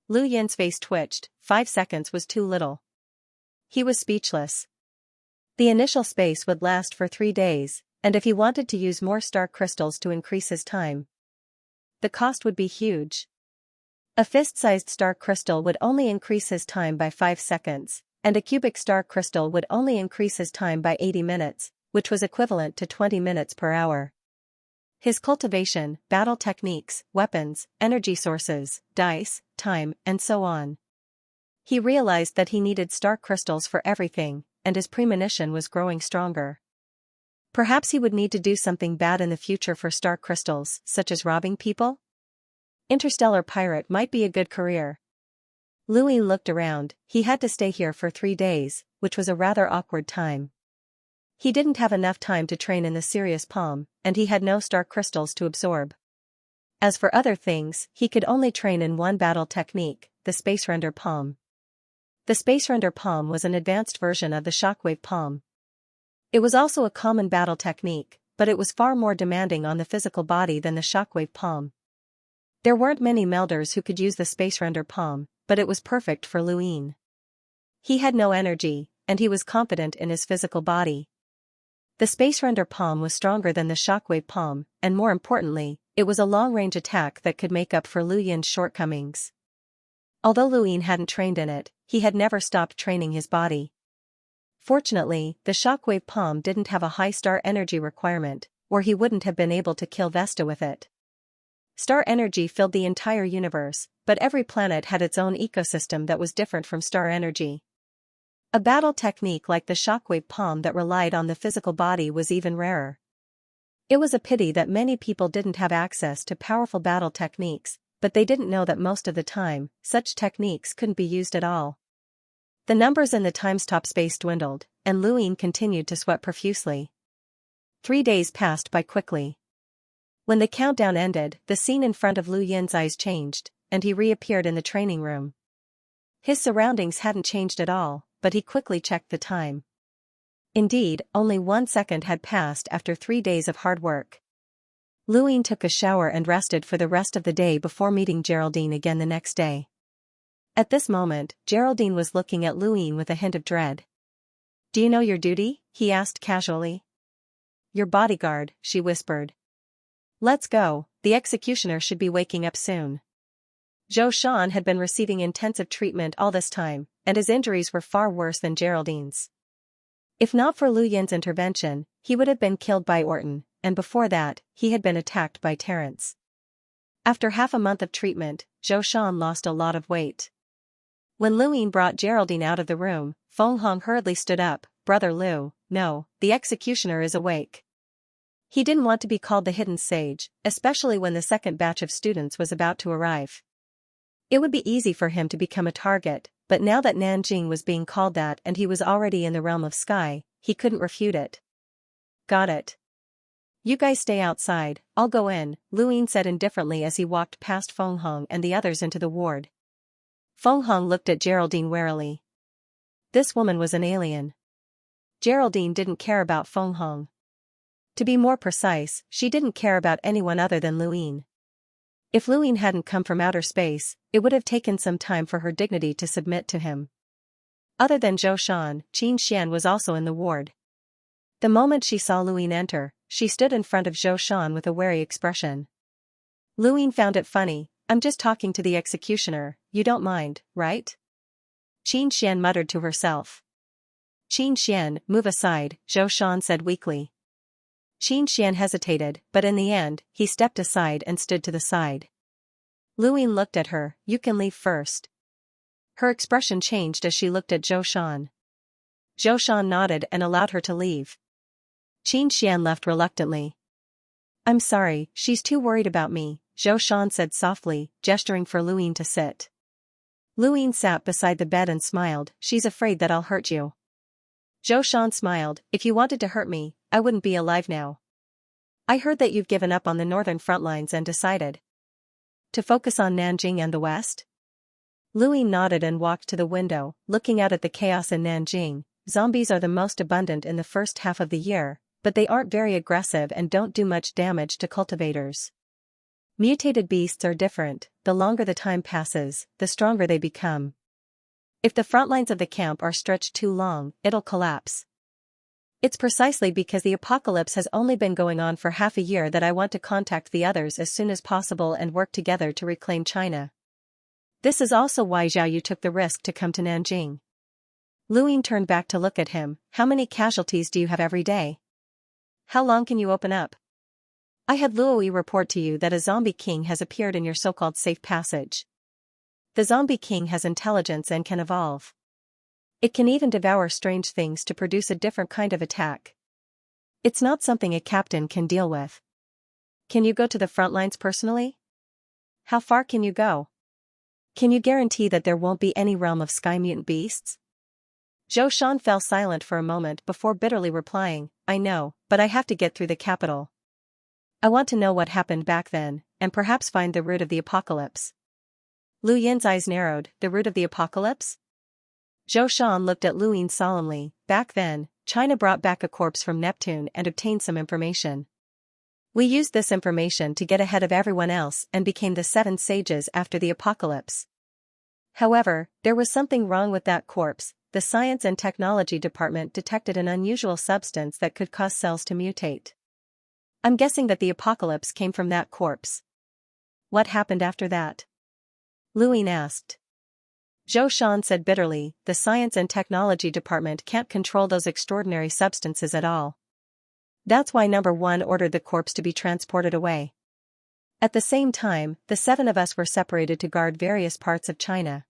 Lu Yin's face twitched. 5 seconds was too little. He was speechless. The initial space would last for 3 days, and if he wanted to use more star crystals to increase his time, the cost would be huge. A fist-sized star crystal would only increase his time by 5 seconds, and a cubic star crystal would only increase his time by 80 minutes, which was equivalent to 20 minutes per hour. His cultivation, battle techniques, weapons, energy sources, dice, time, and so on. He realized that he needed star crystals for everything, and his premonition was growing stronger. Perhaps he would need to do something bad in the future for star crystals, such as robbing people? Interstellar pirate might be a good career. Luin looked around. He had to stay here for 3 days, which was a rather awkward time. He didn't have enough time to train in the Sirius Palm, and he had no star crystals to absorb. As for other things, he could only train in one battle technique, the Space Render Palm. The Space Render Palm was an advanced version of the Shockwave Palm. It was also a common battle technique, but it was far more demanding on the physical body than the Shockwave Palm. There weren't many melders who could use the Space Render Palm, but it was perfect for Luin. He had no energy, and he was confident in his physical body. The Space Render Palm was stronger than the Shockwave Palm, and more importantly, it was a long-range attack that could make up for Lu Yin's shortcomings. Although Luin hadn't trained in it, he had never stopped training his body. Fortunately, the Shockwave Palm didn't have a high star energy requirement, or he wouldn't have been able to kill Vesta with it. Star energy filled the entire universe, but every planet had its own ecosystem that was different from star energy. A battle technique like the Shockwave Palm that relied on the physical body was even rarer. It was a pity that many people didn't have access to powerful battle techniques, but they didn't know that most of the time, such techniques couldn't be used at all. The numbers in the time-stop space dwindled, and Luin continued to sweat profusely. 3 days passed by quickly. When the countdown ended, the scene in front of Lu Yin's eyes changed, and he reappeared in the training room. His surroundings hadn't changed at all, but he quickly checked the time. Indeed, only 1 second had passed after 3 days of hard work. Luin took a shower and rested for the rest of the day before meeting Geraldine again the next day. At this moment, Geraldine was looking at Luin with a hint of dread. "Do you know your duty?" he asked casually. "Your bodyguard," she whispered. "Let's go, the executioner should be waking up soon." Zhou Shan had been receiving intensive treatment all this time, and his injuries were far worse than Geraldine's. If not for Lu Yin's intervention, he would have been killed by Orton, and before that, he had been attacked by Terrence. After half a month of treatment, Zhou Shan lost a lot of weight. When Luin brought Geraldine out of the room, Feng Hong hurriedly stood up. "Brother Lu, no, the executioner is awake." He didn't want to be called the hidden sage, especially when the second batch of students was about to arrive. It would be easy for him to become a target, but now that Nanjing was being called that and he was already in the realm of sky, he couldn't refute it. "Got it. You guys stay outside, I'll go in," Luin said indifferently as he walked past Feng Hong and the others into the ward. Feng Hong looked at Geraldine warily. This woman was an alien. Geraldine didn't care about Feng Hong. To be more precise, she didn't care about anyone other than Luin. If Luin hadn't come from outer space, it would have taken some time for her dignity to submit to him. Other than Zhou Shan, Xianxia was also in the ward. The moment she saw Luin enter, she stood in front of Zhou Shan with a wary expression. Luin found it funny. I'm just talking to the executioner, you don't mind, right? Xianxia muttered to herself. Xianxia, move aside, Zhou Shan said weakly. Xianxia hesitated, but in the end, he stepped aside and stood to the side. Luin looked at her, you can leave first. Her expression changed as she looked at Zhou Shan. Zhou Shan nodded and allowed her to leave. Xianxia left reluctantly. I'm sorry, she's too worried about me, Zhou Shan said softly, gesturing for Luin to sit. Luin sat beside the bed and smiled, she's afraid that I'll hurt you. Zhou Shan smiled, if you wanted to hurt me, I wouldn't be alive now. I heard that you've given up on the northern front lines and decided to focus on Nanjing and the west? Luin nodded and walked to the window, looking out at the chaos in Nanjing. Zombies are the most abundant in the first half of the year, but they aren't very aggressive and don't do much damage to cultivators. Mutated beasts are different, the longer the time passes, the stronger they become. If the front lines of the camp are stretched too long, it'll collapse. It's precisely because the apocalypse has only been going on for half a year that I want to contact the others as soon as possible and work together to reclaim China. This is also why Zhao Yu took the risk to come to Nanjing. Luin turned back to look at him. How many casualties do you have every day? How long can you open up? I had Luoi report to you that a zombie king has appeared in your so-called safe passage. The zombie king has intelligence and can evolve. It can even devour strange things to produce a different kind of attack. It's not something a captain can deal with. Can you go to the front lines personally? How far can you go? Can you guarantee that there won't be any realm of sky mutant beasts? Zhou Shan fell silent for a moment before bitterly replying, I know, but I have to get through the capital. I want to know what happened back then, and perhaps find the root of the apocalypse. Lu Yin's eyes narrowed, the root of the apocalypse? Zhou Shan looked at Luin solemnly. Back then, China brought back a corpse from Neptune and obtained some information. We used this information to get ahead of everyone else and became the 7 sages after the apocalypse. However, there was something wrong with that corpse. The Science and Technology Department detected an unusual substance that could cause cells to mutate. I'm guessing that the apocalypse came from that corpse. What happened after that? Luin asked. Zhou Shan said bitterly, the Science and Technology Department can't control those extraordinary substances at all. That's why Number 1 ordered the corpse to be transported away. At the same time, the 7 of us were separated to guard various parts of China.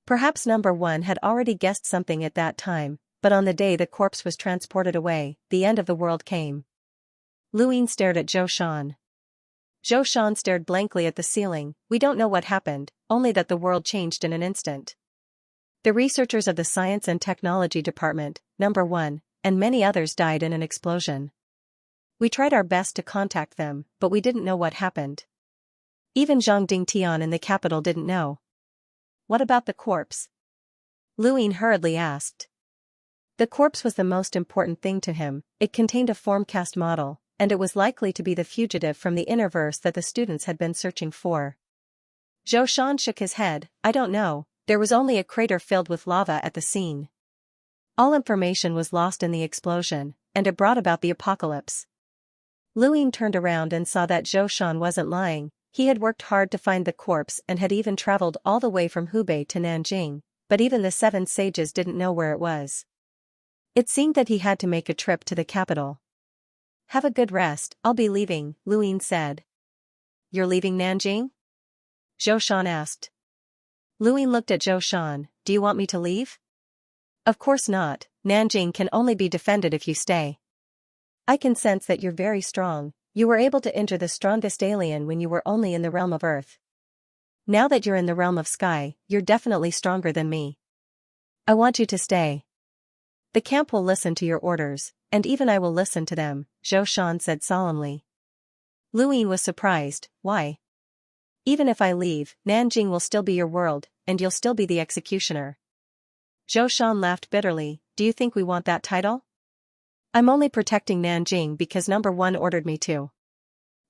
Perhaps Number 1 had already guessed something at that time, but on the day the corpse was transported away, the end of the world came. Luin stared at Zhou Shan. Zhou Shan stared blankly at the ceiling. We don't know what happened, only that the world changed in an instant. The researchers of the Science and Technology Department, Number 1, and many others died in an explosion. We tried our best to contact them, but we didn't know what happened. Even Zhang Dingtian in the capital didn't know. What about the corpse? Luin hurriedly asked. The corpse was the most important thing to him. It contained a formcast model, and it was likely to be the fugitive from the Innerverse that the students had been searching for. Zhou Shan shook his head. I don't know, there was only a crater filled with lava at the scene. All information was lost in the explosion, and it brought about the apocalypse. Luin turned around and saw that Zhou Shan wasn't lying. He had worked hard to find the corpse and had even traveled all the way from Hubei to Nanjing, but even the 7 sages didn't know where it was. It seemed that he had to make a trip to the capital. Have a good rest, I'll be leaving, Luin said. You're leaving Nanjing? Zhou Shan asked. Luin looked at Zhou Shan. Do you want me to leave? Of course not, Nanjing can only be defended if you stay. I can sense that you're very strong. You were able to injure the strongest alien when you were only in the realm of Earth. Now that you're in the realm of Sky, you're definitely stronger than me. I want you to stay. The camp will listen to your orders, and even I will listen to them, Zhou Shan said solemnly. Luin was surprised. Why? Even if I leave, Nanjing will still be your world, and you'll still be the executioner. Zhou Shan laughed bitterly. Do you think we want that title? I'm only protecting Nanjing because Number 1 ordered me to.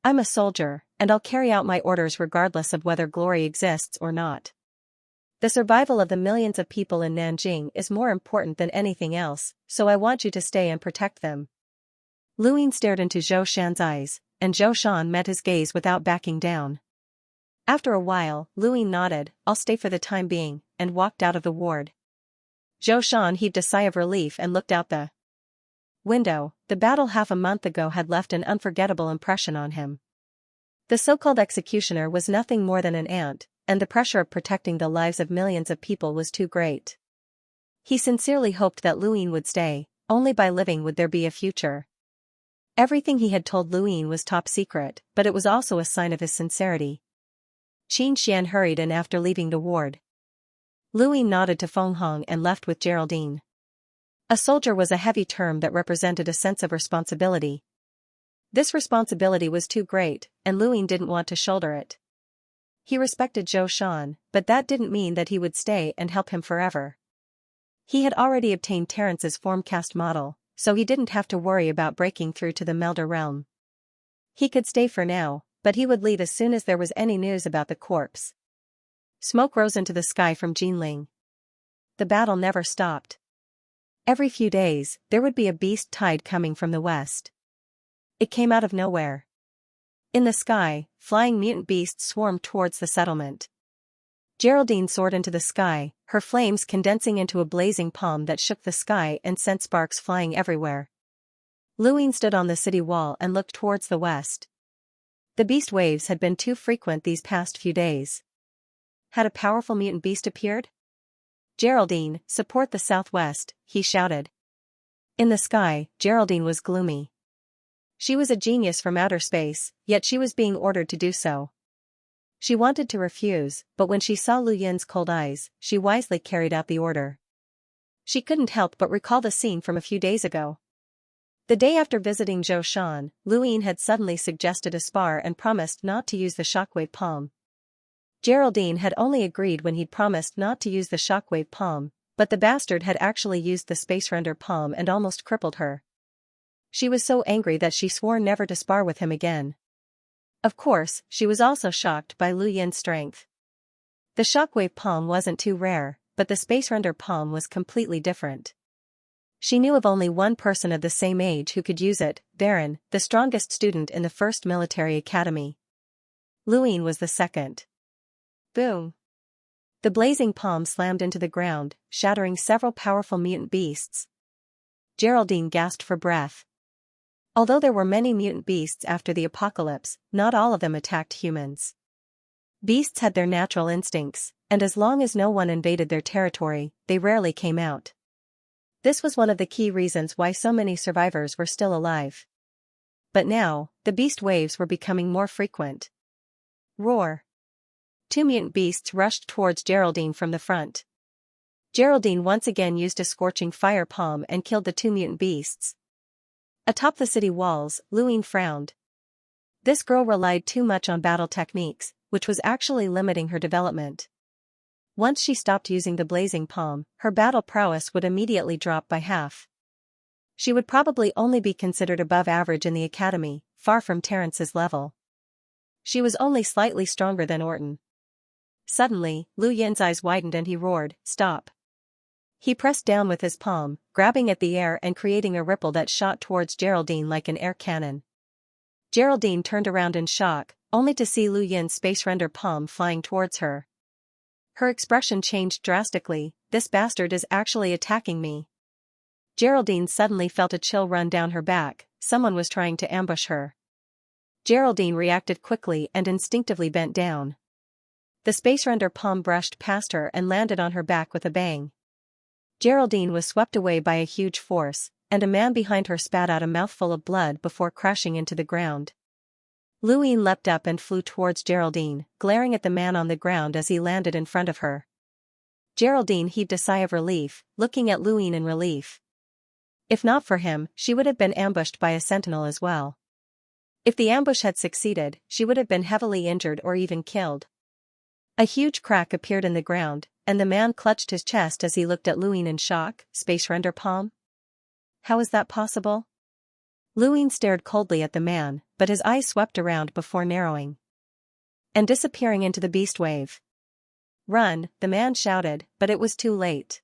I'm a soldier, and I'll carry out my orders regardless of whether glory exists or not. The survival of the millions of people in Nanjing is more important than anything else, so I want you to stay and protect them. Lu Ying stared into Zhou Shan's eyes, and Zhou Shan met his gaze without backing down. After a while, Lu Ying nodded, "I'll stay for the time being," and walked out of the ward. Zhou Shan heaved a sigh of relief and looked out the window. The battle half a month ago had left an unforgettable impression on him. The so-called executioner was nothing more than an ant, and the pressure of protecting the lives of millions of people was too great. He sincerely hoped that Lu Ying would stay, only by living would there be a future. Everything he had told Lu Ying was top secret, but it was also a sign of his sincerity. Xianxia hurried in after leaving the ward. Lu Ying nodded to Feng Hong and left with Geraldine. A soldier was a heavy term that represented a sense of responsibility. This responsibility was too great, and Lu Ying didn't want to shoulder it. He respected Zhou Shan, but that didn't mean that he would stay and help him forever. He had already obtained Terrence's formcast model, so he didn't have to worry about breaking through to the Melder realm. He could stay for now, but he would leave as soon as there was any news about the corpse. Smoke rose into the sky from Jinling. The battle never stopped. Every few days, there would be a beast tide coming from the west. It came out of nowhere. In the sky, flying mutant beasts swarmed towards the settlement. Geraldine soared into the sky, her flames condensing into a blazing palm that shook the sky and sent sparks flying everywhere. Lu Ying stood on the city wall and looked towards the west. The beast waves had been too frequent these past few days. Had a powerful mutant beast appeared? "Geraldine, support the southwest," he shouted. In the sky, Geraldine was gloomy. She was a genius from outer space, yet she was being ordered to do so. She wanted to refuse, but when she saw Lu Yin's cold eyes, she wisely carried out the order. She couldn't help but recall the scene from a few days ago. The day after visiting Zhou Shan, Lu Yin had suddenly suggested a spar and promised not to use the shockwave palm. Geraldine had only agreed when he'd promised not to use the shockwave palm, but the bastard had actually used the space render palm and almost crippled her. She was so angry that she swore never to spar with him again. Of course, she was also shocked by Lu Yin's strength. The shockwave palm wasn't too rare, but the space render palm was completely different. She knew of only one person of the same age who could use it, Baron, the strongest student in the first military academy. Lu Yin was the second. Boom! The blazing palm slammed into the ground, shattering several powerful mutant beasts. Geraldine gasped for breath. Although there were many mutant beasts after the apocalypse, not all of them attacked humans. Beasts had their natural instincts, and as long as no one invaded their territory, they rarely came out. This was one of the key reasons why so many survivors were still alive. But now, the beast waves were becoming more frequent. Roar! Two mutant beasts rushed towards Geraldine from the front. Geraldine once again used a scorching fire palm and killed the two mutant beasts. Atop the city walls, Lu Yin frowned. This girl relied too much on battle techniques, which was actually limiting her development. Once she stopped using the blazing palm, her battle prowess would immediately drop by half. She would probably only be considered above average in the academy, far from Terrence's level. She was only slightly stronger than Orton. Suddenly, Lu Yin's eyes widened and he roared, "Stop!" He pressed down with his palm, grabbing at the air and creating a ripple that shot towards Geraldine like an air cannon. Geraldine turned around in shock, only to see Lu Yin's space render palm flying towards her. Her expression changed drastically. "This bastard is actually attacking me." Geraldine suddenly felt a chill run down her back. Someone was trying to ambush her. Geraldine reacted quickly and instinctively bent down. The space render palm brushed past her and landed on her back with a bang. Geraldine was swept away by a huge force, and a man behind her spat out a mouthful of blood before crashing into the ground. Lu Yin leapt up and flew towards Geraldine, glaring at the man on the ground as he landed in front of her. Geraldine heaved a sigh of relief, looking at Lu Yin in relief. If not for him, she would have been ambushed by a sentinel as well. If the ambush had succeeded, she would have been heavily injured or even killed. A huge crack appeared in the ground, and the man clutched his chest as he looked at Lu Yin in shock. Space render palm? How is that possible? Lu Yin stared coldly at the man, but his eyes swept around before narrowing and disappearing into the beast wave. Run, the man shouted, but it was too late.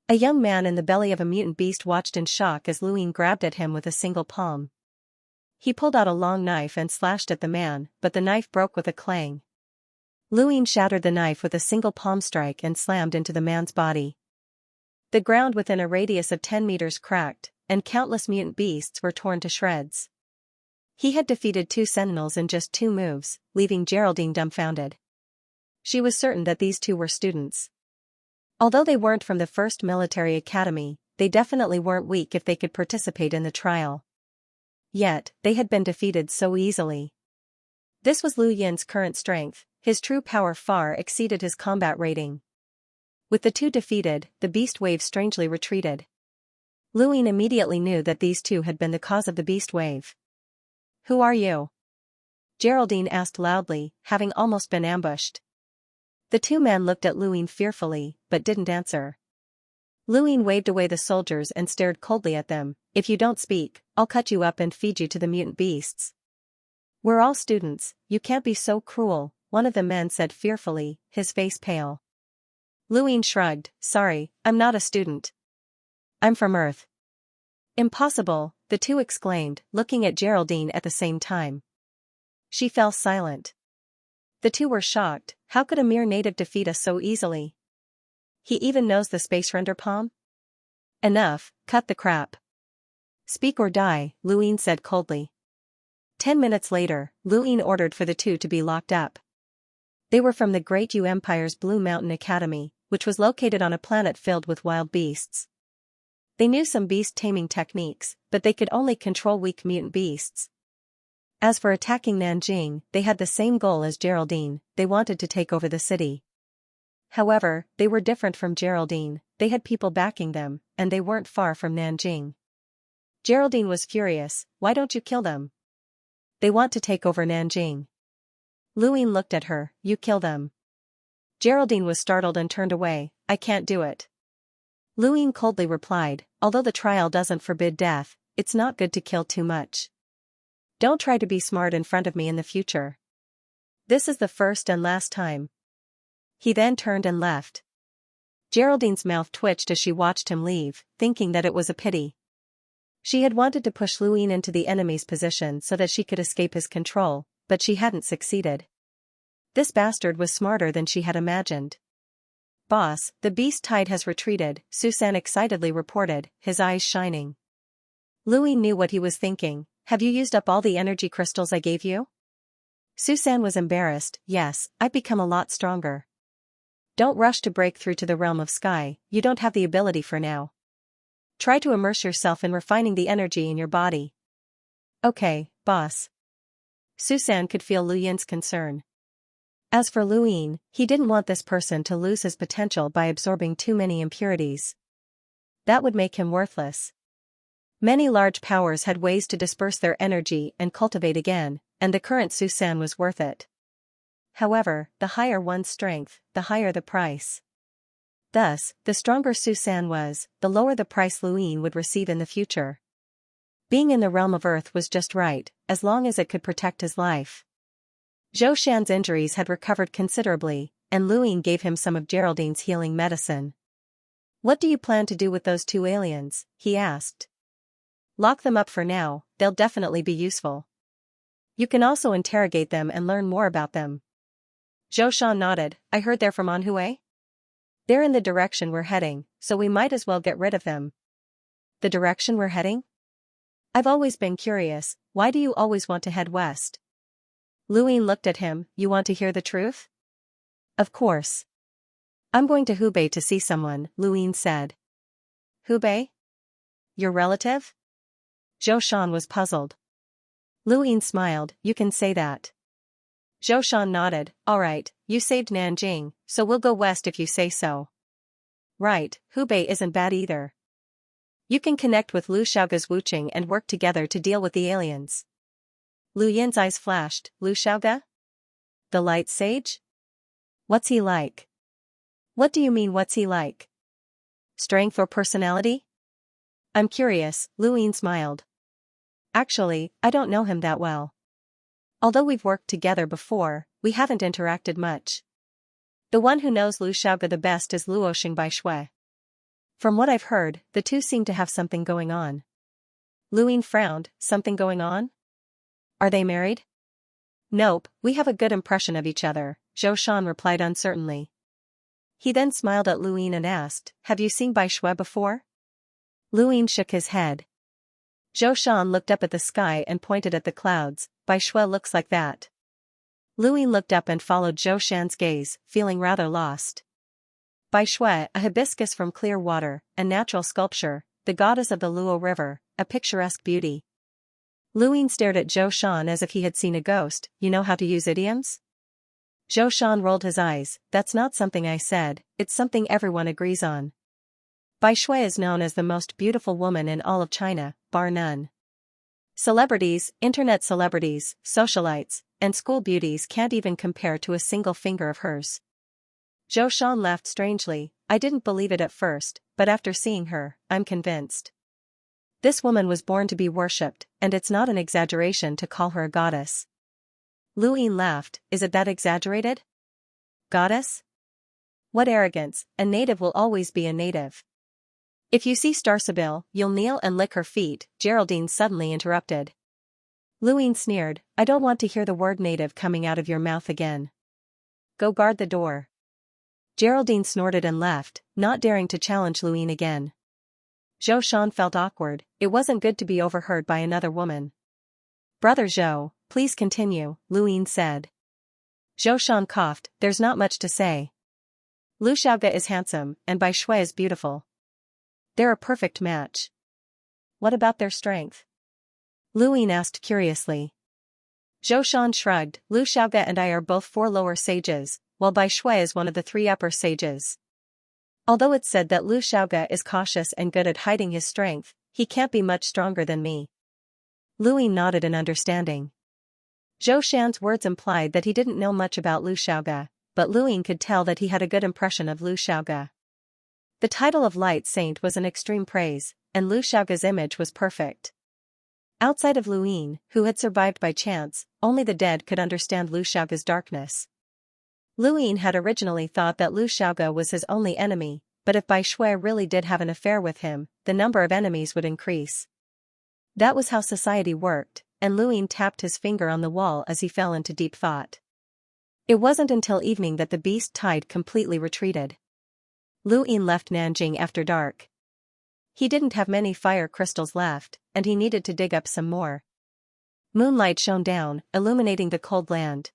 A young man in the belly of a mutant beast watched in shock as Luin grabbed at him with a single palm. He pulled out a long knife and slashed at the man, but the knife broke with a clang. Luin shattered the knife with a single palm strike and slammed into the man's body. The ground within a radius of 10 meters cracked, and countless mutant beasts were torn to shreds. He had defeated 2 sentinels in just 2 moves, leaving Geraldine dumbfounded. She was certain that these 2 were students. Although they weren't from the first military academy, they definitely weren't weak if they could participate in the trial. Yet, they had been defeated so easily. This was Lu Yin's current strength, his true power far exceeded his combat rating. With the 2 defeated, the beast wave strangely retreated. Luin immediately knew that these 2 had been the cause of the beast wave. "Who are you?" Geraldine asked loudly, having almost been ambushed. The 2 men looked at Luin fearfully, but didn't answer. Luin waved away the soldiers and stared coldly at them. "If you don't speak, I'll cut you up and feed you to the mutant beasts." "We're all students, you can't be so cruel," one of the men said fearfully, his face pale. Luin shrugged. "Sorry, I'm not a student. I'm from Earth." "Impossible," the 2 exclaimed, looking at Geraldine at the same time. She fell silent. The 2 were shocked. How could a mere native defeat us so easily? He even knows the space render palm? "Enough, cut the crap. Speak or die," Luin said coldly. 10 minutes later, Luin ordered for the 2 to be locked up. They were from the Great Yu Empire's Blue Mountain Academy, which was located on a planet filled with wild beasts. They knew some beast-taming techniques, but they could only control weak mutant beasts. As for attacking Nanjing, they had the same goal as Geraldine, they wanted to take over the city. However, they were different from Geraldine, they had people backing them, and they weren't far from Nanjing. Geraldine was furious. "Why don't you kill them? They want to take over Nanjing." Luin looked at her. "You kill them." Geraldine was startled and turned away. "I can't do it." Luin coldly replied, "Although the trial doesn't forbid death, it's not good to kill too much. Don't try to be smart in front of me in the future. This is the first and last time." He then turned and left. Geraldine's mouth twitched as she watched him leave, thinking that it was a pity. She had wanted to push Luin into the enemy's position so that she could escape his control, but she hadn't succeeded. This bastard was smarter than she had imagined. "Boss, the beast tide has retreated," Susan excitedly reported, his eyes shining. Luin knew what he was thinking. "Have you used up all the energy crystals I gave you?" Susan was embarrassed. "Yes, I've become a lot stronger." "Don't rush to break through to the realm of sky, you don't have the ability for now. Try to immerse yourself in refining the energy in your body." "Okay, boss." Susan could feel Lu Yin's concern. As for Luin, he didn't want this person to lose his potential by absorbing too many impurities. That would make him worthless. Many large powers had ways to disperse their energy and cultivate again, and the current Susan was worth it. However, the higher one's strength, the higher the price. Thus, the stronger Susan was, the lower the price Luin would receive in the future. Being in the realm of Earth was just right, as long as it could protect his life. Zhou Shan's injuries had recovered considerably, and Luin gave him some of Geraldine's healing medicine. "What do you plan to do with those 2 aliens?" he asked. "Lock them up for now, they'll definitely be useful. You can also interrogate them and learn more about them." Zhou Shan nodded. "I heard they're from Anhui? They're in the direction we're heading, so we might as well get rid of them." "The direction we're heading?" "I've always been curious, why do you always want to head west?" Luin looked at him. "You want to hear the truth?" "Of course. I'm going to Hubei to see someone," Luin said. "Hubei? Your relative?" Zhou Shan was puzzled. Luin smiled. "You can say that." Zhou Shan nodded. "All right, you saved Nanjing, so we'll go west if you say so." "Right, Hubei isn't bad either. You can connect with Lu Xiaoga's Wuqing and work together to deal with the aliens." Lu Yin's eyes flashed. "Lu Xiaoga? The Light Sage? What's he like?" "What do you mean what's he like? Strength or personality?" "I'm curious," Luin smiled. "Actually, I don't know him that well. Although we've worked together before, we haven't interacted much." The one who knows Lu Xiaoge the best is Luo Xingbai Shui. From what I've heard, the two seem to have something going on. Lu Ying frowned. Something going on? Are they married? Nope, we have a good impression of each other, Zhou Shan replied uncertainly. He then smiled at Lu Ying and asked, have you seen Bai Shui before? Lu Ying shook his head. Zhou Shan looked up at the sky and pointed at the clouds. Bai Shui looks like that. Lu Ying looked up and followed Zhou Shan's gaze, feeling rather lost. Bai Shui, a hibiscus from clear water, and natural sculpture, the goddess of the Luo River, a picturesque beauty. Lu Ying stared at Zhou Shan as if he had seen a ghost. You know how to use idioms? Zhou Shan rolled his eyes. That's not something I said, it's something everyone agrees on. Bai Shui is known as the most beautiful woman in all of China, bar none. Celebrities, internet celebrities, socialites, and school beauties can't even compare to a single finger of hers. Zhou Shan laughed strangely. I didn't believe it at first, but after seeing her, I'm convinced. This woman was born to be worshipped, and it's not an exaggeration to call her a goddess. Lu Ying laughed. Is it that exaggerated? Goddess? What arrogance, a native will always be a native. If you see Star Sibyl, you'll kneel and lick her feet, Geraldine suddenly interrupted. Lu Ying sneered. I don't want to hear the word native coming out of your mouth again. Go guard the door. Geraldine snorted and left, not daring to challenge Lu Ying again. Zhou Shan felt awkward. It wasn't good to be overheard by another woman. Brother Zhou, please continue, Lu Ying said. Zhou Shan coughed. There's not much to say. Lu Xiaoge is handsome, and Bai Shui is beautiful. They're a perfect match. What about their strength? Lu Ying asked curiously. Zhou Shan shrugged. Lu Xiaoge and I are both 4 lower sages, while Bai Shui is one of the 3 upper sages. Although it's said that Lu Xiaoge is cautious and good at hiding his strength, he can't be much stronger than me. Lu Ying nodded in understanding. Zhou Shan's words implied that he didn't know much about Lu Xiaoge, but Lu Ying could tell that he had a good impression of Lu Xiaoge. The title of Light Saint was an extreme praise, and Lu Xiaoge's image was perfect. Outside of Lu Ying, who had survived by chance, only the dead could understand Lu Xiaoge's darkness. Lu Ying had originally thought that Lu Xiaoge was his only enemy, but if Bai Shui really did have an affair with him, the number of enemies would increase. That was how society worked, and Lu Ying tapped his finger on the wall as he fell into deep thought. It wasn't until evening that the beast tide completely retreated. Lu Ying left Nanjing after dark. He didn't have many fire crystals left, and he needed to dig up some more. Moonlight shone down, illuminating the cold land.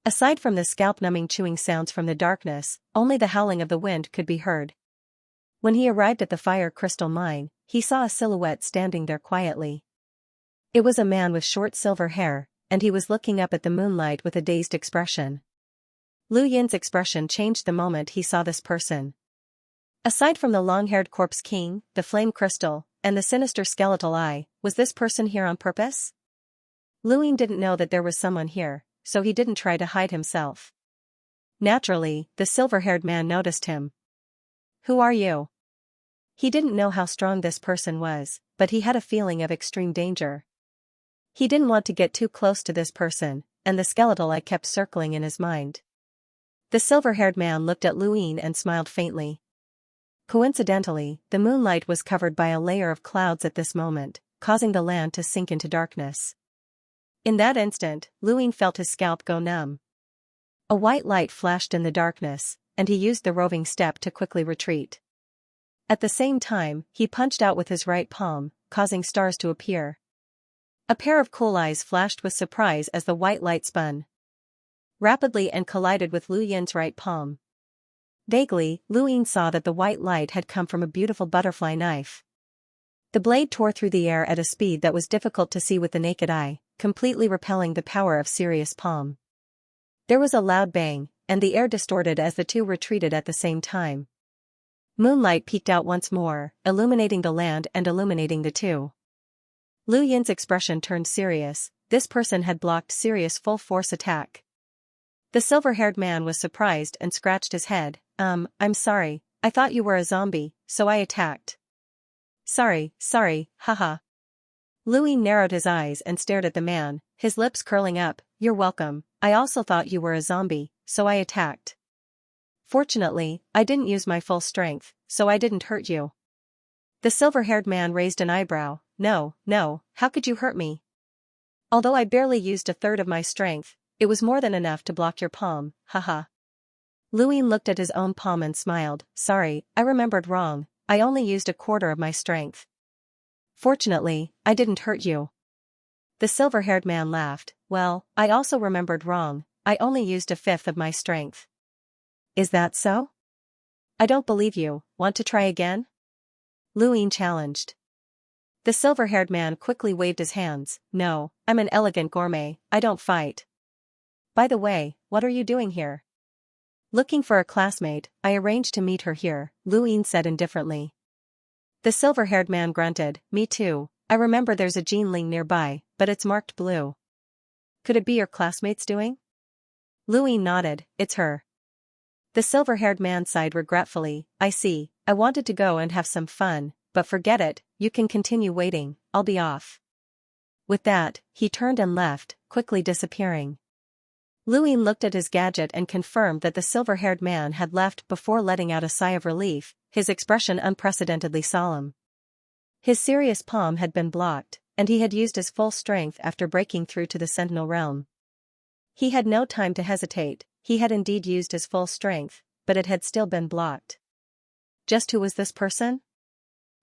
Aside from the scalp-numbing chewing sounds from the darkness, only the howling of the wind could be heard. When he arrived at the fire crystal mine, he saw a silhouette standing there quietly. It was a man with short silver hair, and he was looking up at the moonlight with a dazed expression. Lu Yin's expression changed the moment he saw this person. Aside from the long-haired corpse king, the flame crystal, and the sinister skeletal eye, was this person here on purpose? Lu Yin didn't know that there was someone here, so he didn't try to hide himself. Naturally, the silver-haired man noticed him. Who are you? He didn't know how strong this person was, but he had a feeling of extreme danger. He didn't want to get too close to this person, and the skeletal eye kept circling in his mind. The silver-haired man looked at Lu Yin and smiled faintly. Coincidentally, the moonlight was covered by a layer of clouds at this moment, causing the land to sink into darkness. In that instant, Lu Yin felt his scalp go numb. A white light flashed in the darkness, and he used the roving step to quickly retreat. At the same time, he punched out with his right palm, causing stars to appear. A pair of cool eyes flashed with surprise as the white light spun rapidly and collided with Lu Yin's right palm. Vaguely, Lu Yin saw that the white light had come from a beautiful butterfly knife. The blade tore through the air at a speed that was difficult to see with the naked eye, completely repelling the power of Sirius' palm. There was a loud bang, and the air distorted as the two retreated at the same time. Moonlight peeked out once more, illuminating the land and illuminating the two. Lu Yin's expression turned serious. This person had blocked Sirius' full-force attack. The silver-haired man was surprised and scratched his head. I'm sorry, I thought you were a zombie, so I attacked. Sorry, haha. Lu Yin narrowed his eyes and stared at the man, his lips curling up. You're welcome, I also thought you were a zombie, so I attacked. Fortunately, I didn't use my full strength, so I didn't hurt you. The silver-haired man raised an eyebrow. No, no, how could you hurt me? Although I barely used a third of my strength, it was more than enough to block your palm, haha. Luin looked at his own palm and smiled. Sorry, I remembered wrong, I only used a quarter of my strength. Fortunately, I didn't hurt you. The silver-haired man laughed. Well, I also remembered wrong, I only used a fifth of my strength. Is that so? I don't believe you, want to try again? Luin challenged. The silver-haired man quickly waved his hands. No, I'm an elegant gourmet, I don't fight. By the way, what are you doing here? Looking for a classmate, I arranged to meet her here, Luin said indifferently. The silver-haired man grunted. Me too, I remember there's a Jinling nearby, but it's marked blue. Could it be your classmate's doing? Luin nodded. It's her. The silver-haired man sighed regretfully. I see, I wanted to go and have some fun, but forget it, you can continue waiting, I'll be off. With that, he turned and left, quickly disappearing. Luin looked at his gadget and confirmed that the silver-haired man had left before letting out a sigh of relief, his expression unprecedentedly solemn. His serious palm had been blocked, and he had used his full strength after breaking through to the Sentinel realm. He had no time to hesitate, he had indeed used his full strength, but it had still been blocked. Just who was this person?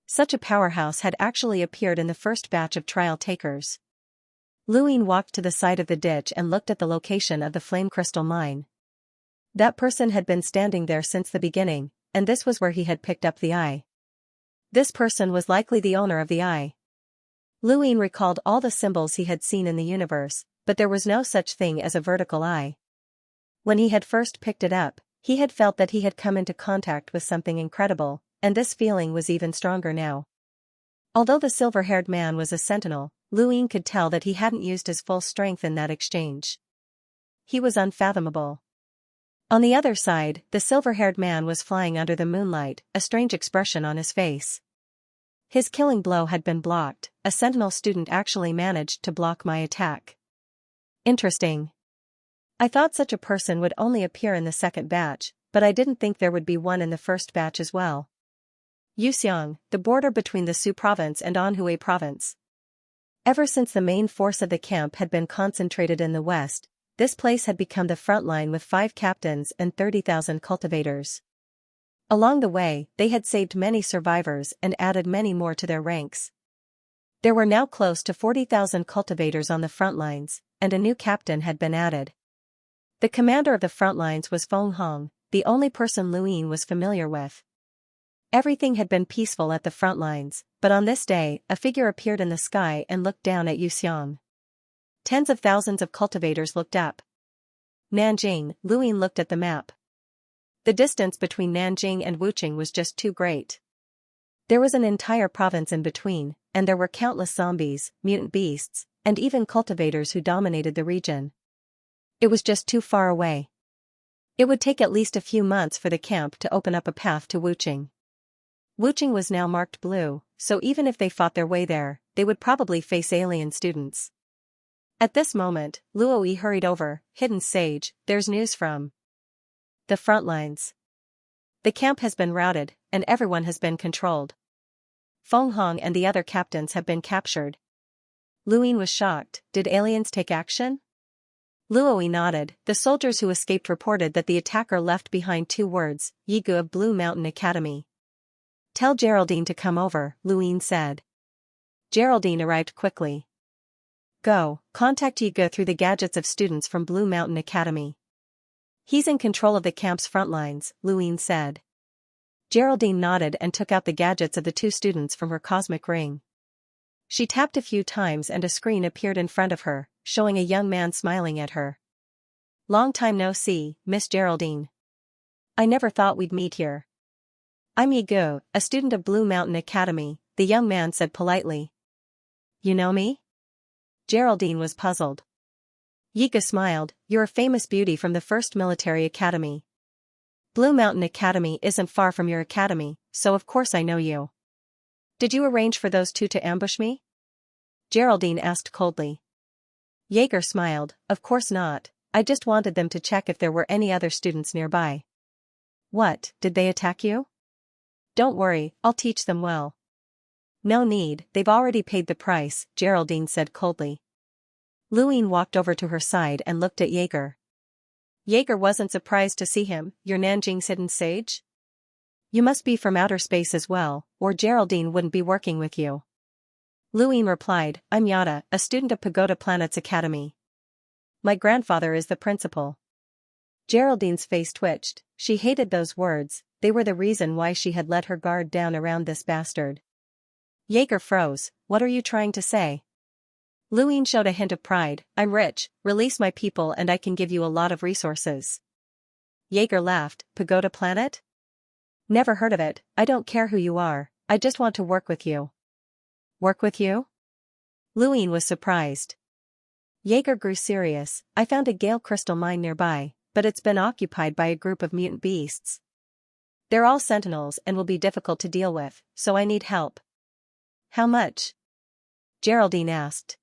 Such a powerhouse had actually appeared in the first batch of trial takers. Luin walked to the side of the ditch and looked at the location of the flame crystal mine. That person had been standing there since the beginning, and this was where he had picked up the eye. This person was likely the owner of the eye. Luin recalled all the symbols he had seen in the universe, but there was no such thing as a vertical eye. When he had first picked it up, he had felt that he had come into contact with something incredible, and this feeling was even stronger now. Although the silver-haired man was a sentinel, Luin could tell that he hadn't used his full strength in that exchange. He was unfathomable. On the other side, the silver-haired man was flying under the moonlight, a strange expression on his face. His killing blow had been blocked, a sentinel student actually managed to block my attack. Interesting. I thought such a person would only appear in the second batch, but I didn't think there would be one in the first batch as well. Yuxiang, the border between the Su province and Anhui province. Ever since the main force of the camp had been concentrated in the west, this place had become the front line with 5 captains and 30,000 cultivators. Along the way, they had saved many survivors and added many more to their ranks. There were now close to 40,000 cultivators on the front lines, and a new captain had been added. The commander of the front lines was Feng Hong, the only person Luin was familiar with. Everything had been peaceful at the front lines, but on this day, a figure appeared in the sky and looked down at Yuxiang. Tens of thousands of cultivators looked up. Nanjing, Luin looked at the map. The distance between Nanjing and Wuching was just too great. There was an entire province in between, and there were countless zombies, mutant beasts, and even cultivators who dominated the region. It was just too far away. It would take at least a few months for the camp to open up a path to Wuching. Wuching was now marked blue, so even if they fought their way there, they would probably face alien students. At this moment, Luoi hurried over. Hidden Sage, there's news from the front lines. The camp has been routed, and everyone has been controlled. Feng Hong and the other captains have been captured. Luin was shocked. Did aliens take action? Luoi nodded. The soldiers who escaped reported that the attacker left behind 2 words, Yigu of Blue Mountain Academy. Tell Geraldine to come over, Luin said. Geraldine arrived quickly. Go, contact Yigu through the gadgets of students from Blue Mountain Academy. He's in control of the camp's front lines, Luin said. Geraldine nodded and took out the gadgets of the 2 students from her cosmic ring. She tapped a few times and a screen appeared in front of her, showing a young man smiling at her. Long time no see, Miss Geraldine. I never thought we'd meet here. I'm Yigu, a student of Blue Mountain Academy, the young man said politely. You know me? Geraldine was puzzled. Yigu smiled. You're a famous beauty from the first military academy. Blue Mountain Academy isn't far from your academy, so of course I know you. Did you arrange for those 2 to ambush me? Geraldine asked coldly. Jaeger smiled. Of course not, I just wanted them to check if there were any other students nearby. What, did they attack you? Don't worry, I'll teach them well. No need, they've already paid the price, Geraldine said coldly. Luine walked over to her side and looked at Jaeger. Jaeger wasn't surprised to see him. You're Nanjing's hidden sage? You must be from outer space as well, or Geraldine wouldn't be working with you. Luine replied, I'm Yada, a student of Pagoda Planet's Academy. My grandfather is the principal. Geraldine's face twitched. She hated those words, they were the reason why she had let her guard down around this bastard. Jaeger froze. What are you trying to say? Luine showed a hint of pride. I'm rich, release my people and I can give you a lot of resources. Jaeger laughed. Pagoda Planet? Never heard of it. I don't care who you are, I just want to work with you. Work with you? Luine was surprised. Jaeger grew serious. I found a Gale crystal mine nearby, but it's been occupied by a group of mutant beasts. They're all sentinels and will be difficult to deal with, so I need help. How much? Geraldine asked.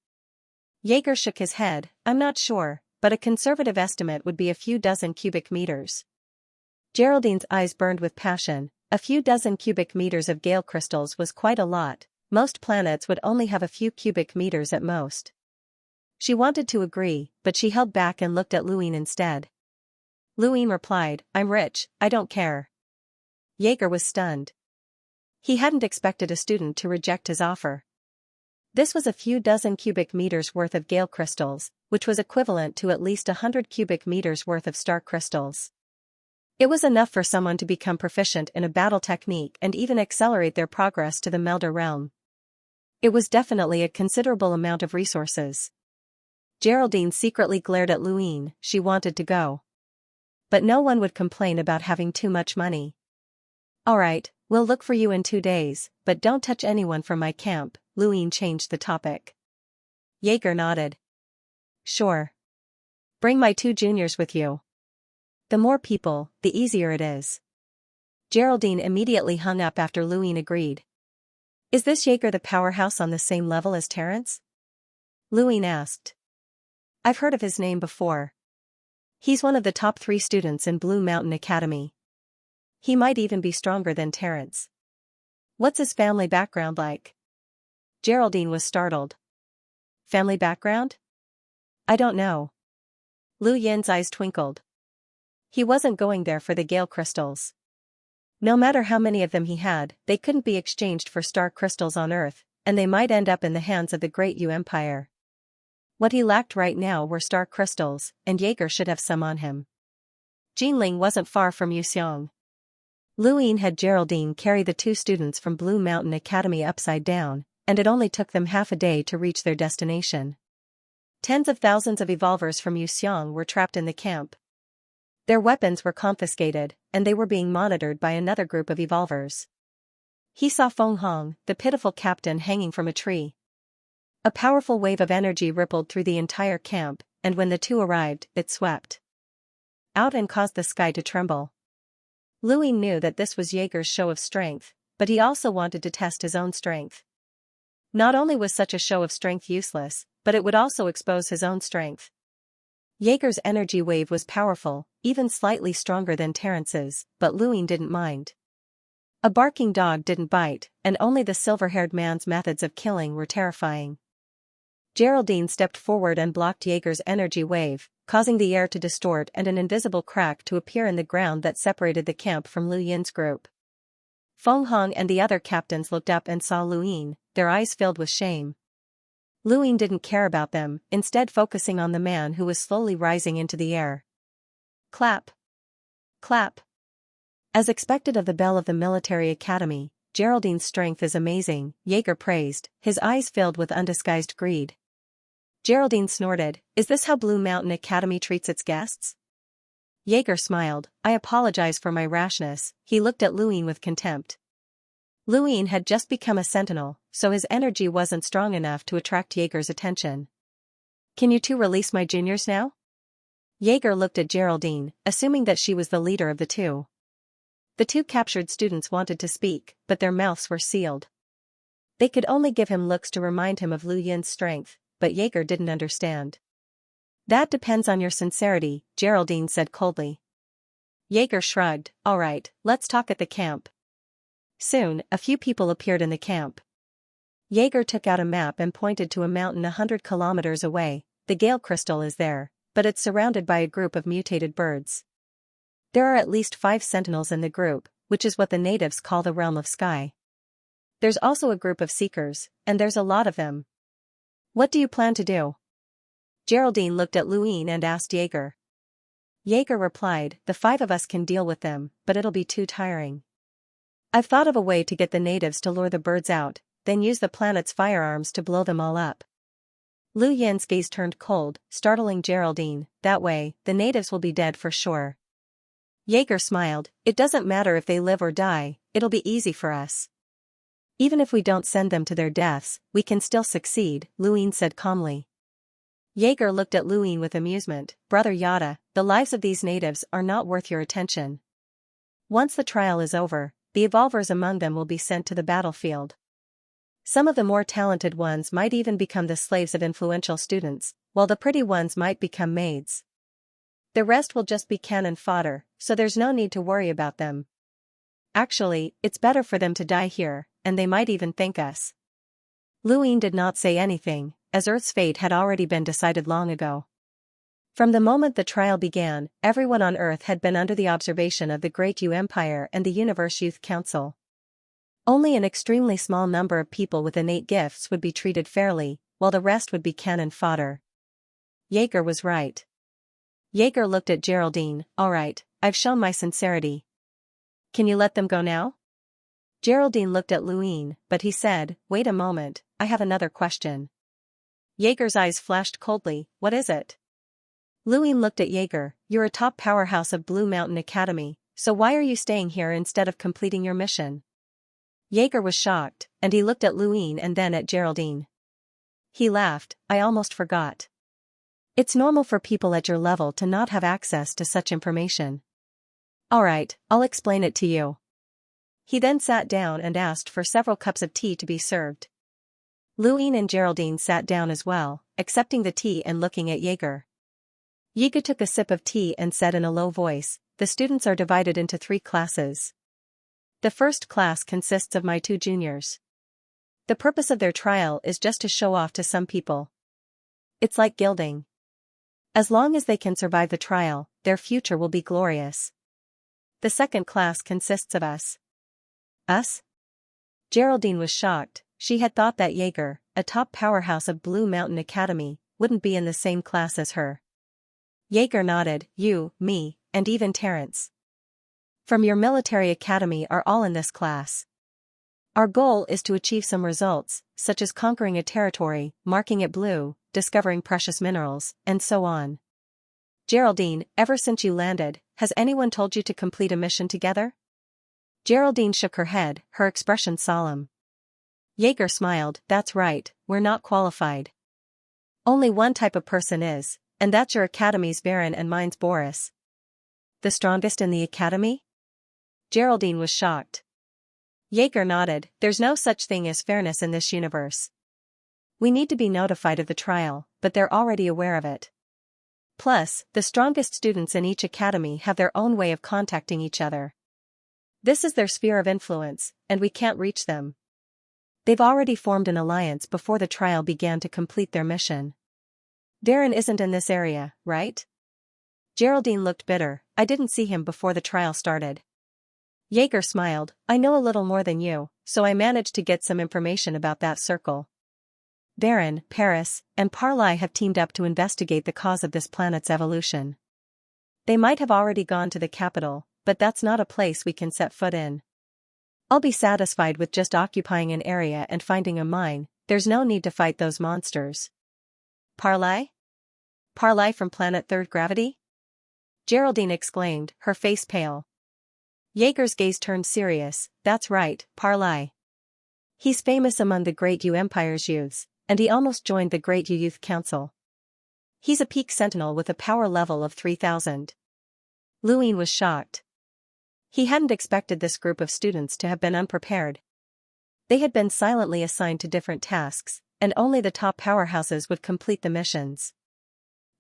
Jaeger shook his head. I'm not sure, but a conservative estimate would be a few dozen cubic meters. Geraldine's eyes burned with passion. A few dozen cubic meters of Gale crystals was quite a lot. Most planets would only have a few cubic meters at most. She wanted to agree, but she held back and looked at Luine instead. Luine replied, I'm rich, I don't care. Jaeger was stunned. He hadn't expected a student to reject his offer. This was a few dozen cubic meters worth of Gale crystals, which was equivalent to at least 100 cubic meters worth of star crystals. It was enough for someone to become proficient in a battle technique and even accelerate their progress to the Melder realm. It was definitely a considerable amount of resources. Geraldine secretly glared at Luine. She wanted to go. But no one would complain about having too much money. Alright, we'll look for you in 2 days, but don't touch anyone from my camp. Luine changed the topic. Jaeger nodded. Sure. Bring my 2 juniors with you. The more people, the easier it is. Geraldine immediately hung up after Luine agreed. Is this Jaeger the powerhouse on the same level as Terrence? Luine asked. I've heard of his name before. He's one of the top 3 students in Blue Mountain Academy. He might even be stronger than Terrence. What's his family background like? Geraldine was startled. Family background? I don't know. Lu Yin's eyes twinkled. He wasn't going there for the Gale crystals. No matter how many of them he had, they couldn't be exchanged for star crystals on Earth, and they might end up in the hands of the Great Yu Empire. What he lacked right now were star crystals, and Jaeger should have some on him. Jinling wasn't far from Yuxiang. Luine had Geraldine carry the 2 students from Blue Mountain Academy upside down, and it only took them half a day to reach their destination. Tens of thousands of evolvers from Yuxiang were trapped in the camp. Their weapons were confiscated, and they were being monitored by another group of evolvers. He saw Feng Hong, the pitiful captain, hanging from a tree. A powerful wave of energy rippled through the entire camp, and when the 2 arrived, it swept out and caused the sky to tremble. Luine knew that this was Jaeger's show of strength, but he also wanted to test his own strength. Not only was such a show of strength useless, but it would also expose his own strength. Jaeger's energy wave was powerful, even slightly stronger than Terrence's, but Luine didn't mind. A barking dog didn't bite, and only the silver-haired man's methods of killing were terrifying. Geraldine stepped forward and blocked Jaeger's energy wave, causing the air to distort and an invisible crack to appear in the ground that separated the camp from Lu Yin's group. Feng Hong and the other captains looked up and saw Luine, their eyes filled with shame. Luine didn't care about them, instead focusing on the man who was slowly rising into the air. Clap. Clap. As expected of the belle of the military academy, Geraldine's strength is amazing, Jaeger praised, his eyes filled with undisguised greed. Geraldine snorted, is this how Blue Mountain Academy treats its guests? Jaeger smiled, I apologize for my rashness. He looked at Luine with contempt. Luine had just become a sentinel, so his energy wasn't strong enough to attract Jaeger's attention. Can you 2 release my juniors now? Jaeger looked at Geraldine, assuming that she was the leader of the 2. The 2 captured students wanted to speak, but their mouths were sealed. They could only give him looks to remind him of Lu Yin's strength, but Jaeger didn't understand. That depends on your sincerity, Geraldine said coldly. Jaeger shrugged. All right, let's talk at the camp. Soon, a few people appeared in the camp. Jaeger took out a map and pointed to a mountain 100 kilometers away. The Gale crystal is there, but it's surrounded by a group of mutated birds. There are at least 5 sentinels in the group, which is what the natives call the realm of sky. There's also a group of seekers, and there's a lot of them. What do you plan to do? Geraldine looked at Luine and asked Jaeger. Jaeger replied, the 5 of us can deal with them, but it'll be too tiring. I've thought of a way to get the natives to lure the birds out, then use the planet's firearms to blow them all up. Lu Yin's gaze turned cold, startling Geraldine. That way, the natives will be dead for sure. Jaeger smiled. It doesn't matter if they live or die, it'll be easy for us. Even if we don't send them to their deaths, we can still succeed, Luine said calmly. Jaeger looked at Luine with amusement. Brother Yada, the lives of these natives are not worth your attention. Once the trial is over, the evolvers among them will be sent to the battlefield. Some of the more talented ones might even become the slaves of influential students, while the pretty ones might become maids. The rest will just be cannon fodder, so there's no need to worry about them. Actually, it's better for them to die here, and they might even thank us. Luine did not say anything, as Earth's fate had already been decided long ago. From the moment the trial began, everyone on Earth had been under the observation of the Great U Empire and the Universe Youth Council. Only an extremely small number of people with innate gifts would be treated fairly, while the rest would be cannon fodder. Jaeger was right. Jaeger looked at Geraldine. All right, I've shown my sincerity. Can you let them go now? Geraldine looked at Luine, but he said, wait a moment, I have another question. Jaeger's eyes flashed coldly. What is it? Luine looked at Jaeger. You're a top powerhouse of Blue Mountain Academy, so why are you staying here instead of completing your mission? Jaeger was shocked, and he looked at Luine and then at Geraldine. He laughed. I almost forgot. It's normal for people at your level to not have access to such information. Alright, I'll explain it to you. He then sat down and asked for several cups of tea to be served. Luine and Geraldine sat down as well, accepting the tea and looking at Jaeger. Jaeger took a sip of tea and said in a low voice, the students are divided into 3 classes. The first class consists of my 2 juniors. The purpose of their trial is just to show off to some people. It's like gilding. As long as they can survive the trial, their future will be glorious. The second class consists of us. Us? Geraldine was shocked. She had thought that Jaeger, a top powerhouse of Blue Mountain Academy, wouldn't be in the same class as her. Jaeger nodded. You, me, and even Terrence. From your military academy are all in this class. Our goal is to achieve some results, such as conquering a territory, marking it blue, discovering precious minerals, and so on. Geraldine, ever since you landed, has anyone told you to complete a mission together? Geraldine shook her head, her expression solemn. Jaeger smiled. That's right, we're not qualified. Only one type of person is, and that's your academy's Varen and mine's Boris. The strongest in the academy? Geraldine was shocked. Jaeger nodded. There's no such thing as fairness in this universe. We need to be notified of the trial, but they're already aware of it. Plus, the strongest students in each academy have their own way of contacting each other. This is their sphere of influence, and we can't reach them. They've already formed an alliance before the trial began to complete their mission. Darren isn't in this area, right? Geraldine looked bitter. I didn't see him before the trial started. Jaeger smiled. I know a little more than you, so I managed to get some information about that circle. Darren, Paris, and Parlai have teamed up to investigate the cause of this planet's evolution. They might have already gone to the capital, but that's not a place we can set foot in. I'll be satisfied with just occupying an area and finding a mine. There's no need to fight those monsters. Parlai? Parlai from planet 3rd gravity? Geraldine exclaimed, her face pale. Jaeger's gaze turned serious. That's right, Parlai. He's famous among the Great U Empire's youths, and he almost joined the Great U Youth Council. He's a peak sentinel with a power level of 3,000. Luine was shocked. He hadn't expected this group of students to have been unprepared. They had been silently assigned to different tasks, and only the top powerhouses would complete the missions.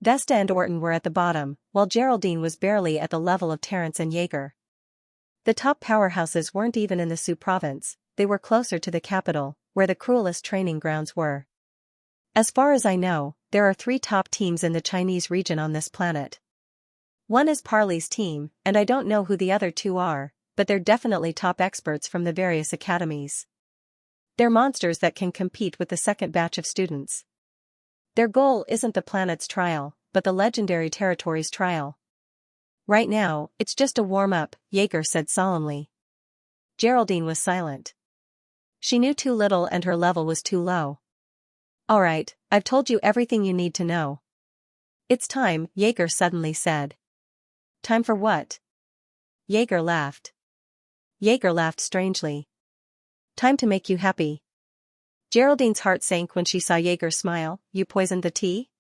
Vesta and Orton were at the bottom, while Geraldine was barely at the level of Terrence and Jaeger. The top powerhouses weren't even in the Sioux province, they were closer to the capital, where the cruelest training grounds were. As far as I know, there are 3 top teams in the Chinese region on this planet. One is Parley's team, and I don't know who the other 2 are, but they're definitely top experts from the various academies. They're monsters that can compete with the second batch of students. Their goal isn't the planet's trial, but the legendary territory's trial. Right now, it's just a warm-up, Jaeger said solemnly. Geraldine was silent. She knew too little and her level was too low. All right, I've told you everything you need to know. It's time, Jaeger suddenly said. Time for what? Jaeger laughed. Jaeger laughed strangely. Time to make you happy. Geraldine's heart sank when she saw Jaeger smile. You poisoned the tea?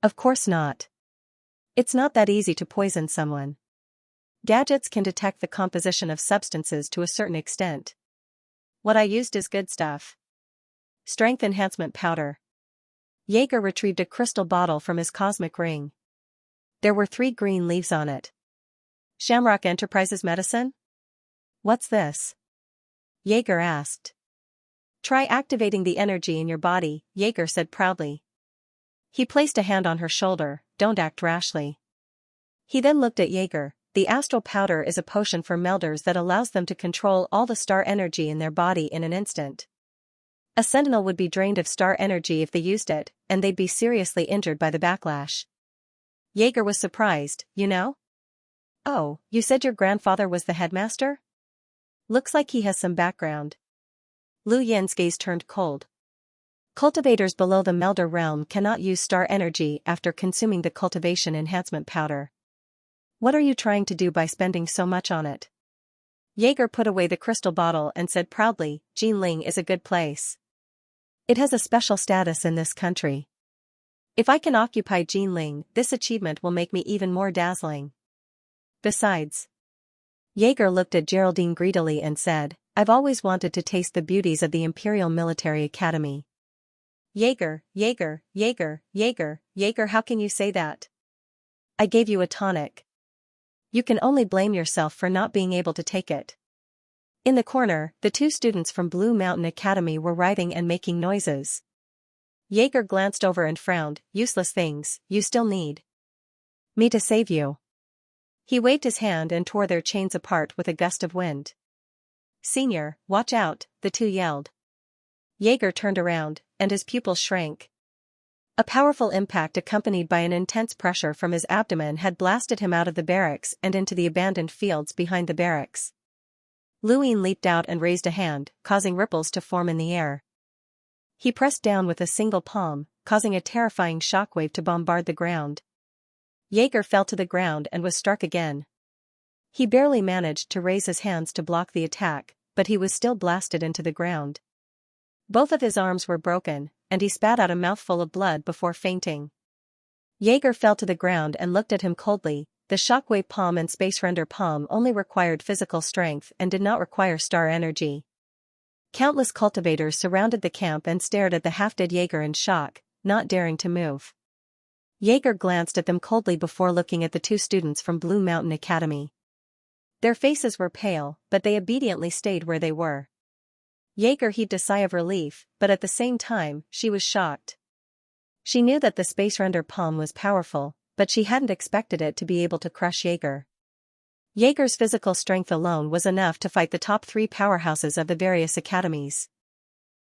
Of course not. It's not that easy to poison someone. Gadgets can detect the composition of substances to a certain extent. What I used is good stuff. Strength enhancement powder. Jaeger retrieved a crystal bottle from his cosmic ring. There were 3 green leaves on it. Shamrock Enterprises medicine? What's this? Jaeger asked. Try activating the energy in your body, Jaeger said proudly. He placed a hand on her shoulder. Don't act rashly. He then looked at Jaeger. The astral powder is a potion for melders that allows them to control all the star energy in their body in an instant. A sentinel would be drained of star energy if they used it, and they'd be seriously injured by the backlash. Jaeger was surprised. You know? Oh, you said your grandfather was the headmaster? Looks like he has some background. Lu Yin's gaze turned cold. Cultivators below the melder realm cannot use star energy after consuming the cultivation enhancement powder. What are you trying to do by spending so much on it? Jaeger put away the crystal bottle and said proudly, Jinling is a good place. It has a special status in this country. If I can occupy Jinling, this achievement will make me even more dazzling. Besides. Jaeger looked at Geraldine greedily and said, I've always wanted to taste the beauties of the Imperial Military Academy. Jaeger, Jaeger, Jaeger, Jaeger, Jaeger, how can you say that? I gave you a tonic. You can only blame yourself for not being able to take it. In the corner, the 2 students from Blue Mountain Academy were writhing and making noises. Jaeger glanced over and frowned. Useless things, you still need me to save you. He waved his hand and tore their chains apart with a gust of wind. Senior, watch out, the 2 yelled. Jaeger turned around, and his pupils shrank. A powerful impact accompanied by an intense pressure from his abdomen had blasted him out of the barracks and into the abandoned fields behind the barracks. Lu Yin leaped out and raised a hand, causing ripples to form in the air. He pressed down with a single palm, causing a terrifying shockwave to bombard the ground. Jaeger fell to the ground and was struck again. He barely managed to raise his hands to block the attack, but he was still blasted into the ground. Both of his arms were broken, and he spat out a mouthful of blood before fainting. Jaeger fell to the ground and looked at him coldly. The shockwave palm and space render palm only required physical strength and did not require star energy. Countless cultivators surrounded the camp and stared at the half-dead Jaeger in shock, not daring to move. Jaeger glanced at them coldly before looking at the 2 students from Blue Mountain Academy. Their faces were pale, but they obediently stayed where they were. Jaeger heaved a sigh of relief, but at the same time, she was shocked. She knew that the space render palm was powerful, but she hadn't expected it to be able to crush Jaeger. Jaeger's physical strength alone was enough to fight the top 3 powerhouses of the various academies.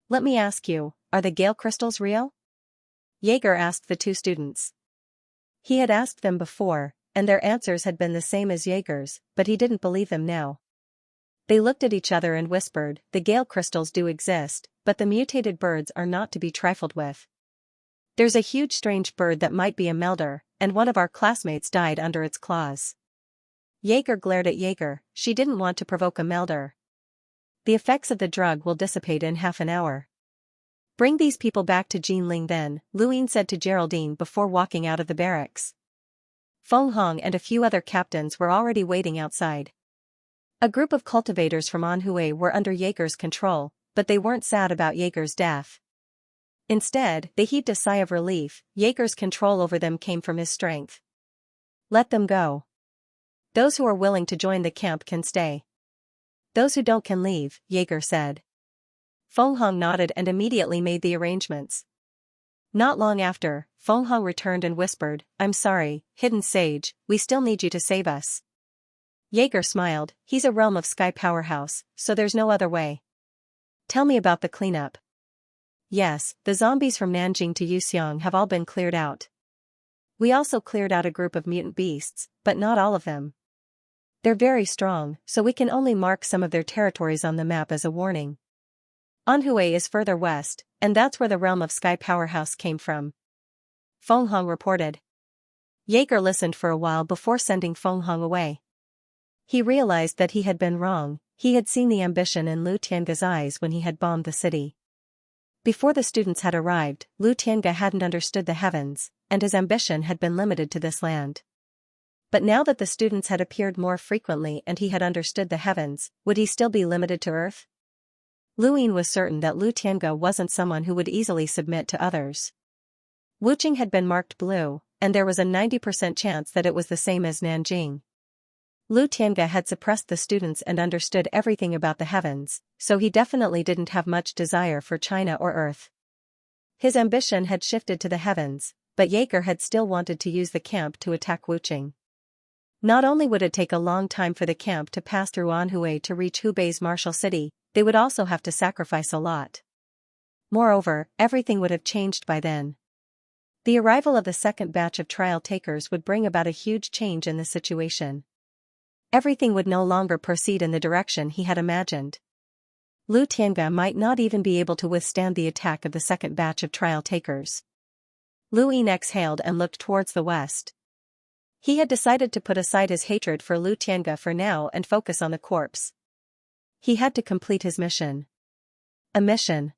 Let me ask you, are the Gale crystals real? Jaeger asked the 2 students. He had asked them before, and their answers had been the same as Jaeger's, but he didn't believe them now. They looked at each other and whispered, the Gale crystals do exist, but the mutated birds are not to be trifled with. There's a huge strange bird that might be a melder, and one of our classmates died under its claws. Jaeger glared at Jaeger. She didn't want to provoke a melder. The effects of the drug will dissipate in half an hour. Bring these people back to Jinling then, Lu Yin said to Geraldine before walking out of the barracks. Feng Hong and a few other captains were already waiting outside. A group of cultivators from Anhui were under Jaeger's control, but they weren't sad about Jaeger's death. Instead, they heaved a sigh of relief. Jaeger's control over them came from his strength. Let them go. Those who are willing to join the camp can stay. Those who don't can leave, Jaeger said. Feng Hong nodded and immediately made the arrangements. Not long after, Feng Hong returned and whispered, I'm sorry, Hidden Sage, we still need you to save us. Jaeger smiled, he's a Realm of Sky powerhouse, so there's no other way. Tell me about the cleanup. Yes, the zombies from Nanjing to Yuxiang have all been cleared out. We also cleared out a group of mutant beasts, but not all of them. They're very strong, so we can only mark some of their territories on the map as a warning. Anhui is further west, and that's where the Realm of Sky powerhouse came from. Feng Hong reported. Jaeger listened for a while before sending Feng Hong away. He realized that he had been wrong. He had seen the ambition in Lu Tiange's eyes when he had bombed the city. Before the students had arrived, Lu Tiange hadn't understood the heavens, and his ambition had been limited to this land. But now that the students had appeared more frequently and he had understood the heavens, would he still be limited to Earth? Lu Yin was certain that Lu Tiange wasn't someone who would easily submit to others. Wuqing had been marked blue, and there was a 90% chance that it was the same as Nanjing. Lu Tiange had suppressed the students and understood everything about the heavens, so he definitely didn't have much desire for China or Earth. His ambition had shifted to the heavens, but Jaeger had still wanted to use the camp to attack Wuqing. Not only would it take a long time for the camp to pass through Anhui to reach Hubei's martial city, they would also have to sacrifice a lot. Moreover, everything would have changed by then. The arrival of the second batch of trial takers would bring about a huge change in the situation. Everything would no longer proceed in the direction he had imagined. Lu Tiange might not even be able to withstand the attack of the second batch of trial takers. Lu Yin exhaled and looked towards the west. He had decided to put aside his hatred for Lu Tiange for now and focus on the corpse. He had to complete his mission. A mission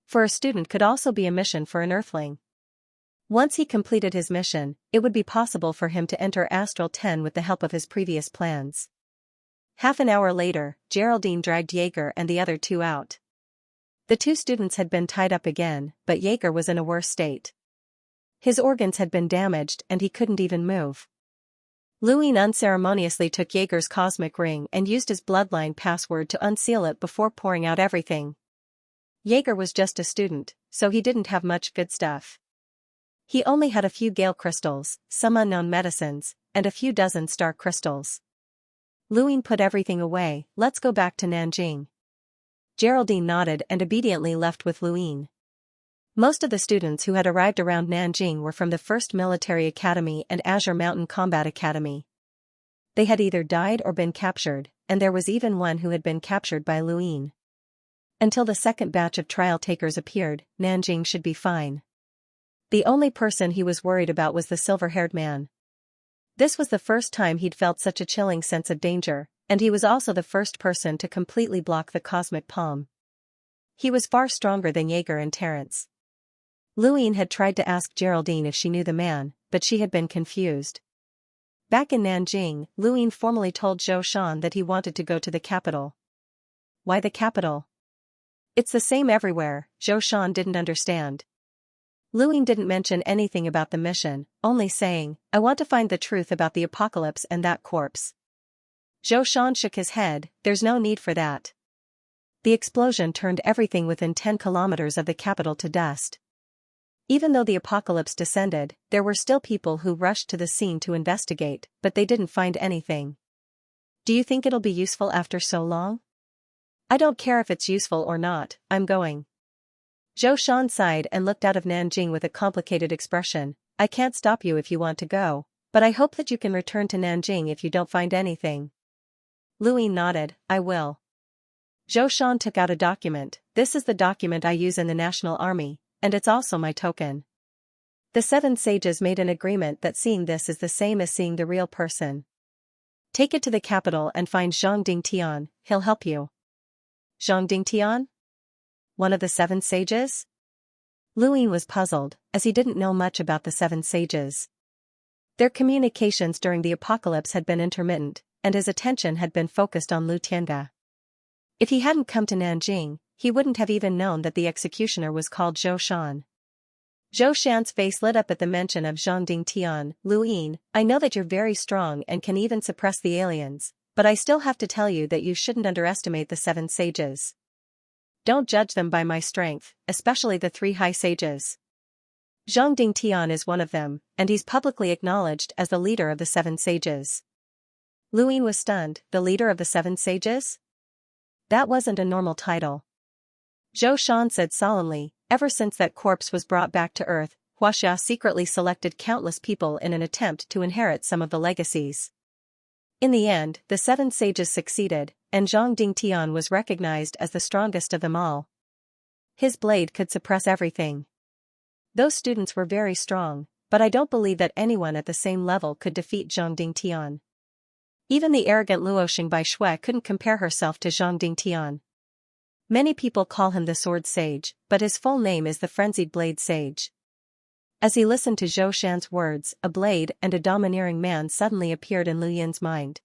for a student could also be a mission for an earthling. Once he completed his mission, it would be possible for him to enter Astral 10 with the help of his previous plans. Half an hour later, Geraldine dragged Jaeger and the other two out. The two students had been tied up again, but Jaeger was in a worse state. His organs had been damaged and he couldn't even move. Lu Yin unceremoniously took Jaeger's cosmic ring and used his bloodline password to unseal it before pouring out everything. Jaeger was just a student, so he didn't have much good stuff. He only had a few Gale crystals, some unknown medicines, and a few dozen star crystals. Lu Yin put everything away. Let's go back to Nanjing. Geraldine nodded and obediently left with Lu Yin. Most of the students who had arrived around Nanjing were from the 1st Military Academy and Azure Mountain Combat Academy. They had either died or been captured, and there was even one who had been captured by Lu Yin. Until the second batch of trial takers appeared, Nanjing should be fine. The only person he was worried about was the silver-haired man. This was the first time he'd felt such a chilling sense of danger, and he was also the first person to completely block the cosmic palm. He was far stronger than Jaeger and Terence. Lu Yin had tried to ask Geraldine if she knew the man, but she had been confused. Back in Nanjing, Lu Yin formally told Zhou Shan that he wanted to go to the capital. Why the capital? It's the same everywhere, Zhou Shan didn't understand. Lu Yin didn't mention anything about the mission, only saying, I want to find the truth about the apocalypse and that corpse. Zhou Shan shook his head, there's no need for that. The explosion turned everything within 10 kilometers of the capital to dust. Even though the apocalypse descended, there were still people who rushed to the scene to investigate, but they didn't find anything. Do you think it'll be useful after so long? I don't care if it's useful or not, I'm going. Zhou Shan sighed and looked out of Nanjing with a complicated expression. I can't stop you if you want to go, but I hope that you can return to Nanjing if you don't find anything. Lu Yin nodded, I will. Zhou Shan took out a document. This is the document I use in the National Army, and it's also my token. The 7 sages made an agreement that seeing this is the same as seeing the real person. Take it to the capital and find Zhang Dingtian, he'll help you. Zhang Dingtian? One of the 7 sages? Lu Yin was puzzled, as he didn't know much about the 7 sages. Their communications during the apocalypse had been intermittent, and his attention had been focused on Lu Tiange. If he hadn't come to Nanjing, he wouldn't have even known that the executioner was called Zhou Shan. Zhou Shan's face lit up at the mention of Zhang Dingtian. Luyin, I know that you're very strong and can even suppress the aliens, but I still have to tell you that you shouldn't underestimate the 7 sages. Don't judge them by my strength, especially the 3 high sages. Zhang Dingtian is one of them, and he's publicly acknowledged as the leader of the 7 sages. Luyin was stunned. The leader of the 7 sages? That wasn't a normal title. Zhou Shan said solemnly, ever since that corpse was brought back to Earth, Huaxia secretly selected countless people in an attempt to inherit some of the legacies. In the end, the 7 sages succeeded, and Zhang Dingtian was recognized as the strongest of them all. His blade could suppress everything. Those students were very strong, but I don't believe that anyone at the same level could defeat Zhang Dingtian. Even the arrogant Luoxing Bai Shui couldn't compare herself to Zhang Dingtian. Many people call him the Sword Sage, but his full name is the Frenzied Blade Sage. As he listened to Zhou Shan's words, a blade and a domineering man suddenly appeared in Luyin's mind.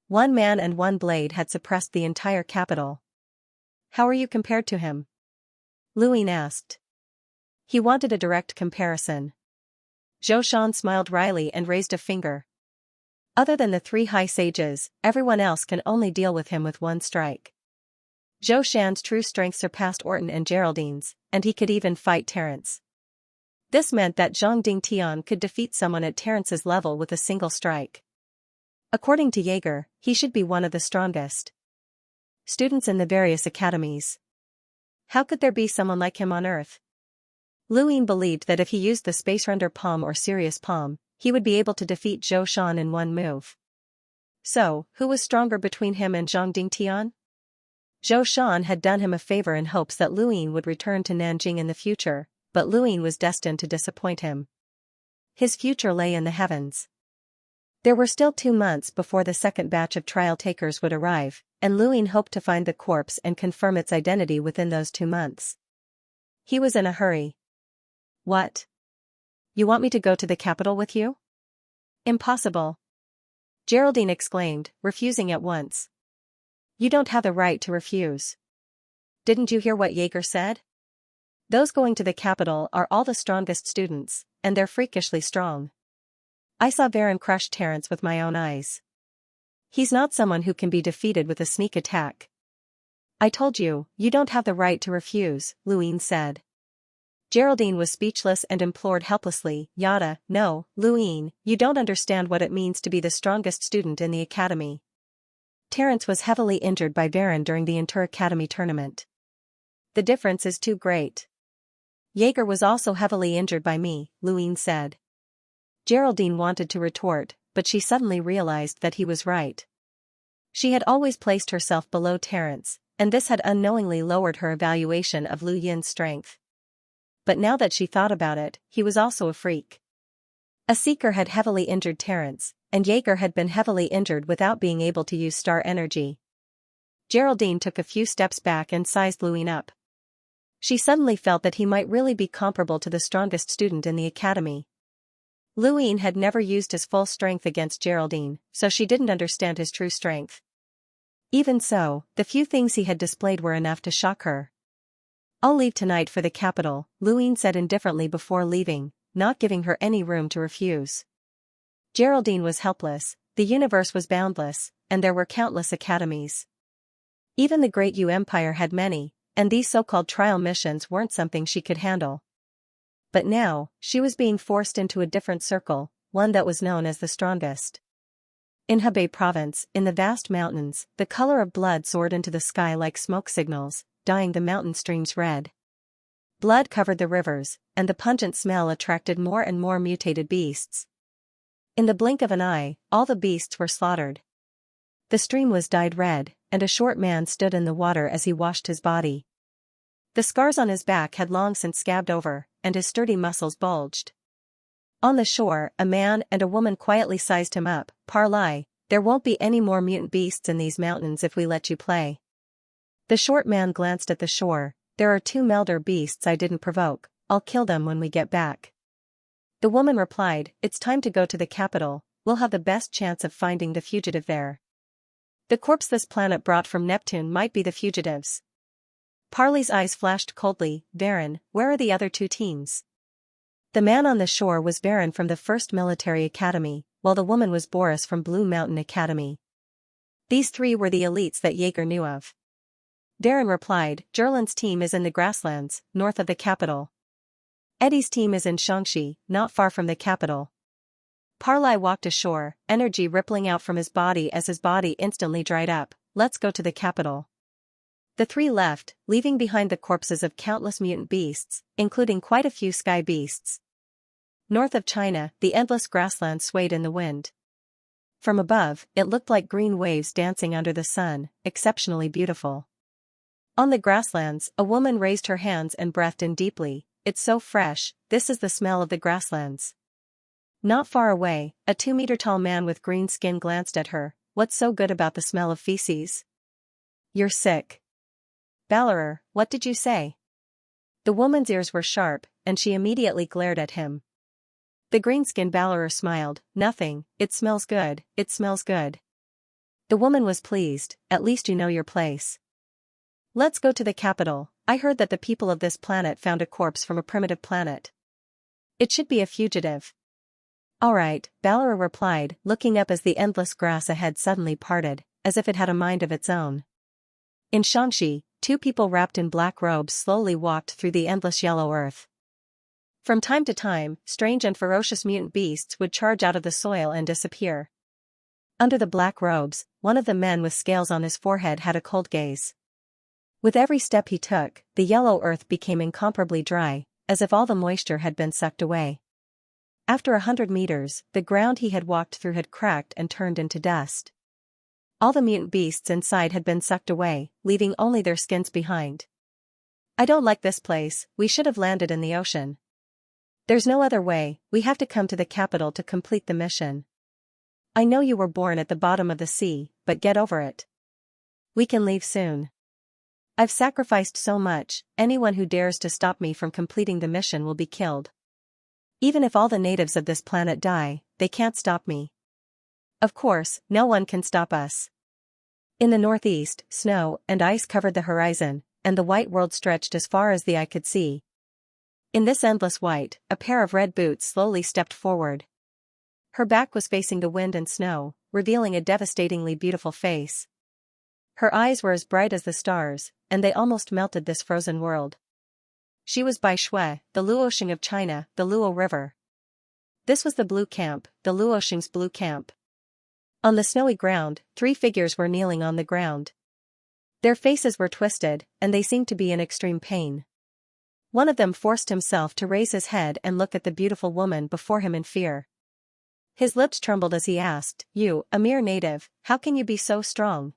1 man and 1 blade had suppressed the entire capital. How are you compared to him? Luyin asked. He wanted a direct comparison. Zhou Shan smiled wryly and raised a finger. Other than the 3 high sages, everyone else can only deal with him with 1 strike. Zhou Shan's true strength surpassed Orton and Geraldine's, and he could even fight Terence. This meant that Zhang Dingtian could defeat someone at Terence's level with a single strike. According to Jaeger, he should be one of the strongest students in the various academies. How could there be someone like him on Earth? Luyin believed that if he used the Space Render Palm or Sirius Palm, he would be able to defeat Zhou Shan in 1 move. So, who was stronger between him and Zhang Dingtian? Zhou Shan had done him a favor in hopes that Luyin would return to Nanjing in the future, but Luyin was destined to disappoint him. His future lay in the heavens. There were still 2 months before the second batch of trial takers would arrive, and Luyin hoped to find the corpse and confirm its identity within those 2 months. He was in a hurry. What? You want me to go to the capital with you? Impossible. Geraldine exclaimed, refusing at once. You don't have the right to refuse. Didn't you hear what Jaeger said? Those going to the capital are all the strongest students, and they're freakishly strong. I saw Varen crush Terence with my own eyes. He's not someone who can be defeated with a sneak attack. I told you, you don't have the right to refuse, Luyin said. Geraldine was speechless and implored helplessly, Yada, no, Luyin, you don't understand what it means to be the strongest student in the academy. Terence was heavily injured by Varen during the inter-academy tournament. The difference is too great. Jaeger was also heavily injured by me, Luyin said. Geraldine wanted to retort, but she suddenly realized that he was right. She had always placed herself below Terence, and this had unknowingly lowered her evaluation of Luyin's strength. But now that she thought about it, he was also a freak. A Seeker had heavily injured Terence, and Jaeger had been heavily injured without being able to use star energy. Geraldine took a few steps back and sized Luyin up. She suddenly felt that he might really be comparable to the strongest student in the academy. Luyin had never used his full strength against Geraldine, so she didn't understand his true strength. Even so, the few things he had displayed were enough to shock her. I'll leave tonight for the capital, Luyin said indifferently before leaving, not giving her any room to refuse. Geraldine was helpless, the universe was boundless, and there were countless academies. Even the Great Yu Empire had many, and these so-called trial missions weren't something she could handle. But now, she was being forced into a different circle, one that was known as the strongest. In Hebei province, in the vast mountains, the color of blood soared into the sky like smoke signals, dyeing the mountain streams red. Blood covered the rivers, and the pungent smell attracted more and more mutated beasts. In the blink of an eye, all the beasts were slaughtered. The stream was dyed red, and a short man stood in the water as he washed his body. The scars on his back had long since scabbed over, and his sturdy muscles bulged. On the shore, a man and a woman quietly sized him up. Parlay, there won't be any more mutant beasts in these mountains if we let you play. The short man glanced at the shore. There are 2 Melder beasts I didn't provoke, I'll kill them when we get back. The woman replied, it's time to go to the capital, we'll have the best chance of finding the fugitive there. The corpse this planet brought from Neptune might be the fugitives. Parley's eyes flashed coldly. Baron, where are the other two teams? The man on the shore was Baron from the 1st Military Academy, while the woman was Boris from Blue Mountain Academy. These three were the elites that Jaeger knew of. Baron replied, Gerland's team is in the grasslands, north of the capital. Eddie's team is in Xianxia, not far from the capital. Parley walked ashore, energy rippling out from his body as his body instantly dried up. Let's go to the capital. The three left, leaving behind the corpses of countless mutant beasts, including quite a few sky beasts. North of China, the endless grassland swayed in the wind. From above, it looked like green waves dancing under the sun, exceptionally beautiful. On the grasslands, a woman raised her hands and breathed in deeply. It's so fresh, this is the smell of the grasslands. Not far away, a 2-meter-tall man with green skin glanced at her. What's so good about the smell of feces? You're sick. Ballerer, what did you say? The woman's ears were sharp, and she immediately glared at him. The green-skinned Ballerer smiled. Nothing, it smells good, it smells good. The woman was pleased, at least you know your place. Let's go to the capital. I heard that the people of this planet found a corpse from a primitive planet. It should be a fugitive. Alright, Ballerer replied, looking up as the endless grass ahead suddenly parted, as if it had a mind of its own. In Xianxia, 2 people wrapped in black robes slowly walked through the endless yellow earth. From time to time, strange and ferocious mutant beasts would charge out of the soil and disappear. Under the black robes, one of the men with scales on his forehead had a cold gaze. With every step he took, the yellow earth became incomparably dry, as if all the moisture had been sucked away. After 100 meters, the ground he had walked through had cracked and turned into dust. All the mutant beasts inside had been sucked away, leaving only their skins behind. I don't like this place, we should have landed in the ocean. There's no other way, we have to come to the capital to complete the mission. I know you were born at the bottom of the sea, but get over it. We can leave soon. I've sacrificed so much, anyone who dares to stop me from completing the mission will be killed. Even if all the natives of this planet die, they can't stop me. Of course, no one can stop us. In the northeast, snow and ice covered the horizon, and the white world stretched as far as the eye could see. In this endless white, a pair of red boots slowly stepped forward. Her back was facing the wind and snow, revealing a devastatingly beautiful face. Her eyes were as bright as the stars, and they almost melted this frozen world. She was Bai Shui, the Luoxing of China, the Luo River. This was the Blue Camp, the Luoxing's Blue Camp. On the snowy ground, 3 figures were kneeling on the ground. Their faces were twisted, and they seemed to be in extreme pain. One of them forced himself to raise his head and look at the beautiful woman before him in fear. His lips trembled as he asked, You, a mere native, how can you be so strong?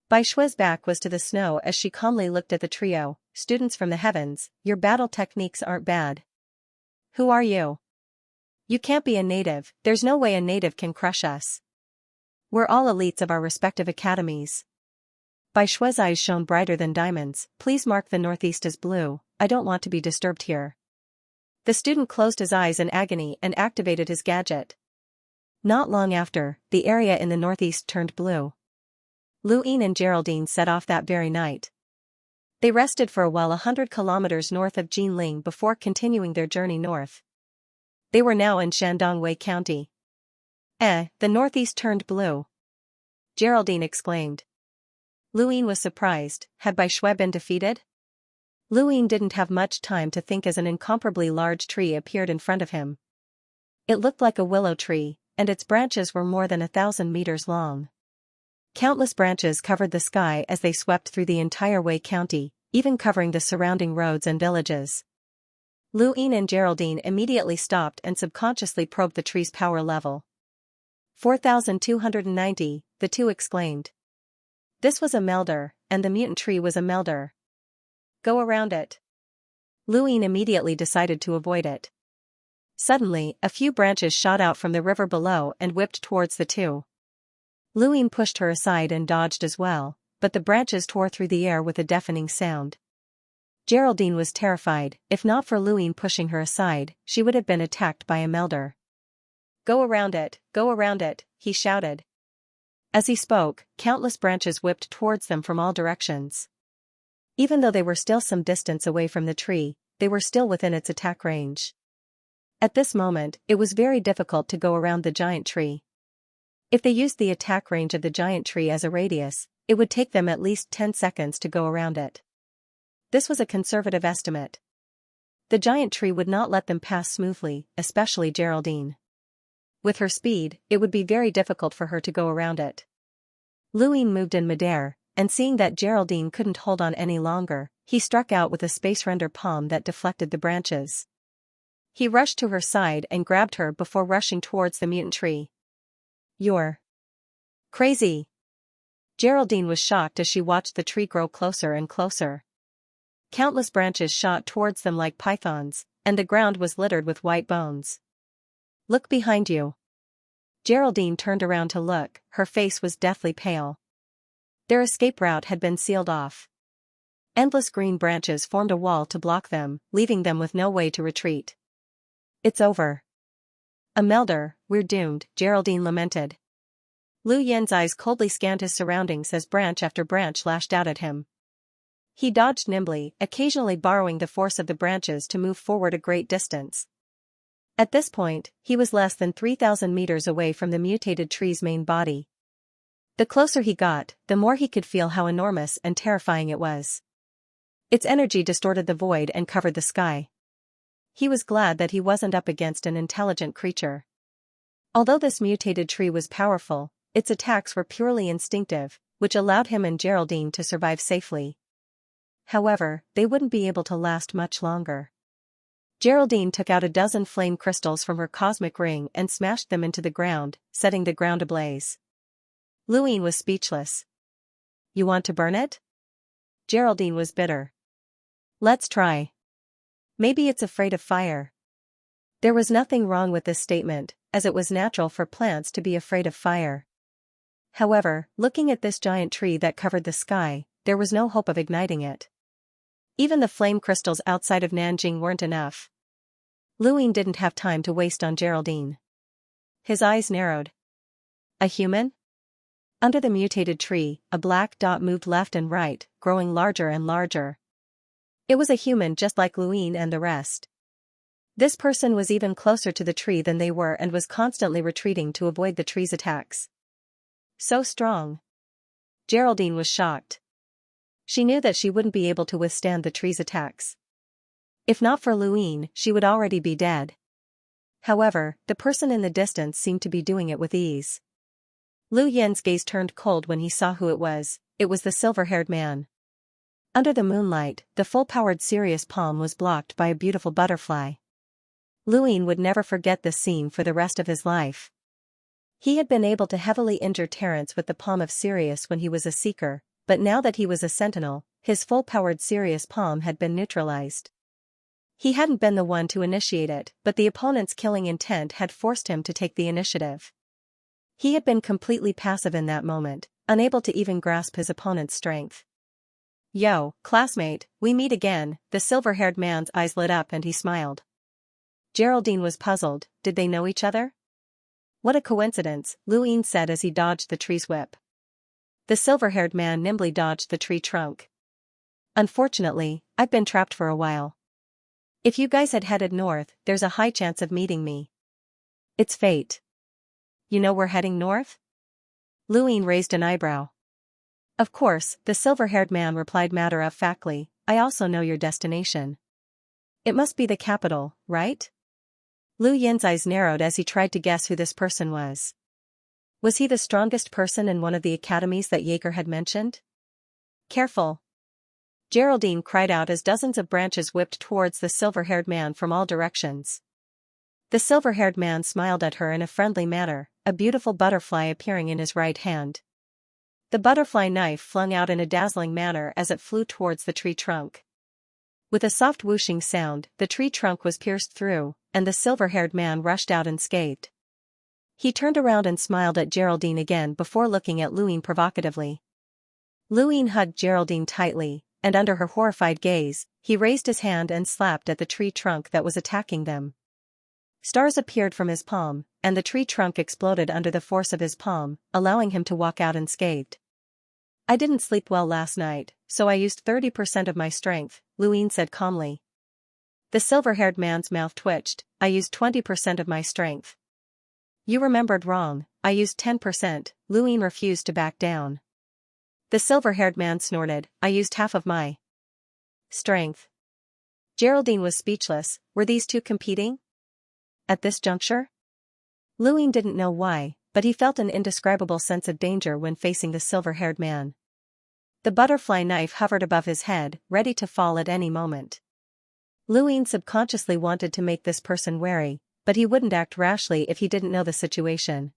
Bai Shui's back was to the snow as she calmly looked at the trio. Students from the heavens, your battle techniques aren't bad. Who are you? You can't be a native, there's no way a native can crush us. We're all elites of our respective academies. Bai Shui's eyes shone brighter than diamonds. Please mark the northeast as blue, I don't want to be disturbed here. The student closed his eyes in agony and activated his gadget. Not long after, the area in the northeast turned blue. Lu Yin and Geraldine set off that very night. They rested for a while 100 kilometers north of Jinling before continuing their journey north. They were now in Shandong County. The northeast turned blue. Geraldine exclaimed. Lu Yin was surprised. Had Bai Shui been defeated? Lu Yin didn't have much time to think as an incomparably large tree appeared in front of him. It looked like a willow tree, and its branches were more than 1,000 meters long. Countless branches covered the sky as they swept through the entire Wei County, even covering the surrounding roads and villages. Lu Yin and Geraldine immediately stopped and subconsciously probed the tree's power level. 4,290, the two exclaimed. This was a melder, and the mutant tree was a melder. Go around it. Lu Yin immediately decided to avoid it. Suddenly, a few branches shot out from the river below and whipped towards the two. Lu Yin pushed her aside and dodged as well, but the branches tore through the air with a deafening sound. Geraldine was terrified. If not for Lu Yin pushing her aside, she would have been attacked by a melder. Go around it, he shouted. As he spoke, countless branches whipped towards them from all directions. Even though they were still some distance away from the tree, they were still within its attack range. At this moment, it was very difficult to go around the giant tree. If they used the attack range of the giant tree as a radius, it would take them at least 10 seconds to go around it. This was a conservative estimate. The giant tree would not let them pass smoothly, especially Geraldine. With her speed, it would be very difficult for her to go around it. Luin moved in midair, and seeing that Geraldine couldn't hold on any longer, he struck out with a space render palm that deflected the branches. He rushed to her side and grabbed her before rushing towards the mutant tree. "You're crazy!" Geraldine was shocked as she watched the tree grow closer and closer. Countless branches shot towards them like pythons, and the ground was littered with white bones. "Look behind you." Geraldine turned around to look, her face was deathly pale. Their escape route had been sealed off. Endless green branches formed a wall to block them, leaving them with no way to retreat. "It's over. Imelda, we're doomed," Geraldine lamented. Lu Yin's eyes coldly scanned his surroundings as branch after branch lashed out at him. He dodged nimbly, occasionally borrowing the force of the branches to move forward a great distance. At this point, he was less than 3,000 meters away from the mutated tree's main body. The closer he got, the more he could feel how enormous and terrifying it was. Its energy distorted the void and covered the sky. He was glad that he wasn't up against an intelligent creature. Although this mutated tree was powerful, its attacks were purely instinctive, which allowed him and Geraldine to survive safely. However, they wouldn't be able to last much longer. Geraldine took out a dozen flame crystals from her cosmic ring and smashed them into the ground, setting the ground ablaze. Luin was speechless. "You want to burn it?" Geraldine was bitter. "Let's try. Maybe it's afraid of fire." There was nothing wrong with this statement, as it was natural for plants to be afraid of fire. However, looking at this giant tree that covered the sky, there was no hope of igniting it. Even the flame crystals outside of Nanjing weren't enough. Luin didn't have time to waste on Geraldine. His eyes narrowed. "A human?" Under the mutated tree, a black dot moved left and right, growing larger and larger. It was a human just like Luin and the rest. This person was even closer to the tree than they were and was constantly retreating to avoid the tree's attacks. So strong. Geraldine was shocked. She knew that she wouldn't be able to withstand the tree's attacks. If not for Luin, she would already be dead. However, the person in the distance seemed to be doing it with ease. Lu Yin's gaze turned cold when he saw who it was the silver-haired man. Under the moonlight, the full-powered Sirius palm was blocked by a beautiful butterfly. Luin would never forget this scene for the rest of his life. He had been able to heavily injure Terence with the palm of Sirius when he was a seeker, but now that he was a sentinel, his full-powered Sirius palm had been neutralized. He hadn't been the one to initiate it, but the opponent's killing intent had forced him to take the initiative. He had been completely passive in that moment, unable to even grasp his opponent's strength. "Yo, classmate, we meet again," the silver-haired man's eyes lit up and he smiled. Geraldine was puzzled, did they know each other? "What a coincidence," Luin said as he dodged the tree's whip. The silver-haired man nimbly dodged the tree trunk. "Unfortunately, I've been trapped for a while. If you guys had headed north, there's a high chance of meeting me." "It's fate." "You know we're heading north?" Luin raised an eyebrow. "Of course," the silver-haired man replied matter-of-factly, "I also know your destination. It must be the capital, right?" Lu Yin's eyes narrowed as he tried to guess who this person was. Was he the strongest person in one of the academies that Jaeger had mentioned? "Careful!" Geraldine cried out as dozens of branches whipped towards the silver-haired man from all directions. The silver-haired man smiled at her in a friendly manner, a beautiful butterfly appearing in his right hand. The butterfly knife flung out in a dazzling manner as it flew towards the tree trunk. With a soft whooshing sound, the tree trunk was pierced through, and the silver-haired man rushed out unscathed. He turned around and smiled at Geraldine again before looking at Luin provocatively. Luin hugged Geraldine tightly, and under her horrified gaze, he raised his hand and slapped at the tree trunk that was attacking them. Stars appeared from his palm, and the tree trunk exploded under the force of his palm, allowing him to walk out unscathed. I didn't sleep well last night, so I used 30% of my strength, Luine said calmly. The silver-haired man's mouth twitched. I used 20% of my strength. You remembered wrong, I used 10%, Luine refused to back down. The silver-haired man snorted, I used half of my strength. Geraldine was speechless. Were these two competing? At this juncture? Luine didn't know why, but he felt an indescribable sense of danger when facing the silver-haired man. The butterfly knife hovered above his head, ready to fall at any moment. Luine subconsciously wanted to make this person wary, but he wouldn't act rashly if he didn't know the situation.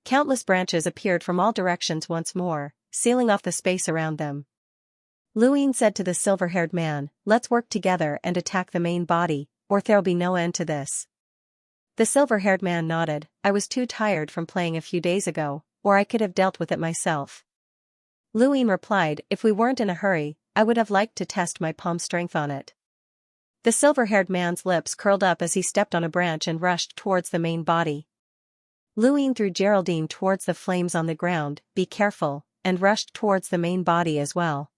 Countless branches appeared from all directions once more, sealing off the space around them. Luine said to the silver-haired man, let's work together and attack the main body, or there'll be no end to this. The silver-haired man nodded. I was too tired from playing a few days ago, or I could have dealt with it myself. Luine replied, if we weren't in a hurry, I would have liked to test my palm strength on it. The silver-haired man's lips curled up as he stepped on a branch and rushed towards the main body. Luine threw Geraldine towards the flames on the ground, be careful, and rushed towards the main body as well.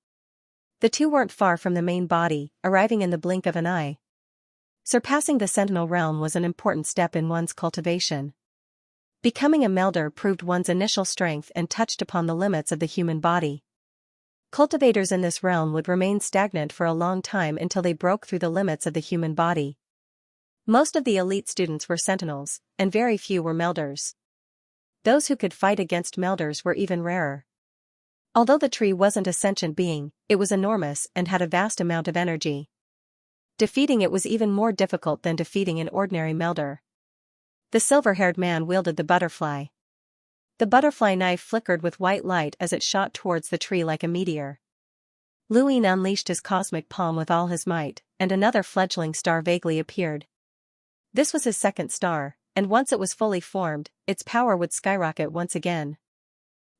The two weren't far from the main body, arriving in the blink of an eye. Surpassing the Sentinel realm was an important step in one's cultivation. Becoming a melder proved one's initial strength and touched upon the limits of the human body. Cultivators in this realm would remain stagnant for a long time until they broke through the limits of the human body. Most of the elite students were sentinels, and very few were melders. Those who could fight against melders were even rarer. Although the tree wasn't a sentient being, it was enormous and had a vast amount of energy. Defeating it was even more difficult than defeating an ordinary melder. The silver-haired man wielded the butterfly. The butterfly knife flickered with white light as it shot towards the tree like a meteor. Luine unleashed his cosmic palm with all his might, and another fledgling star vaguely appeared. This was his second star, and once it was fully formed, its power would skyrocket once again.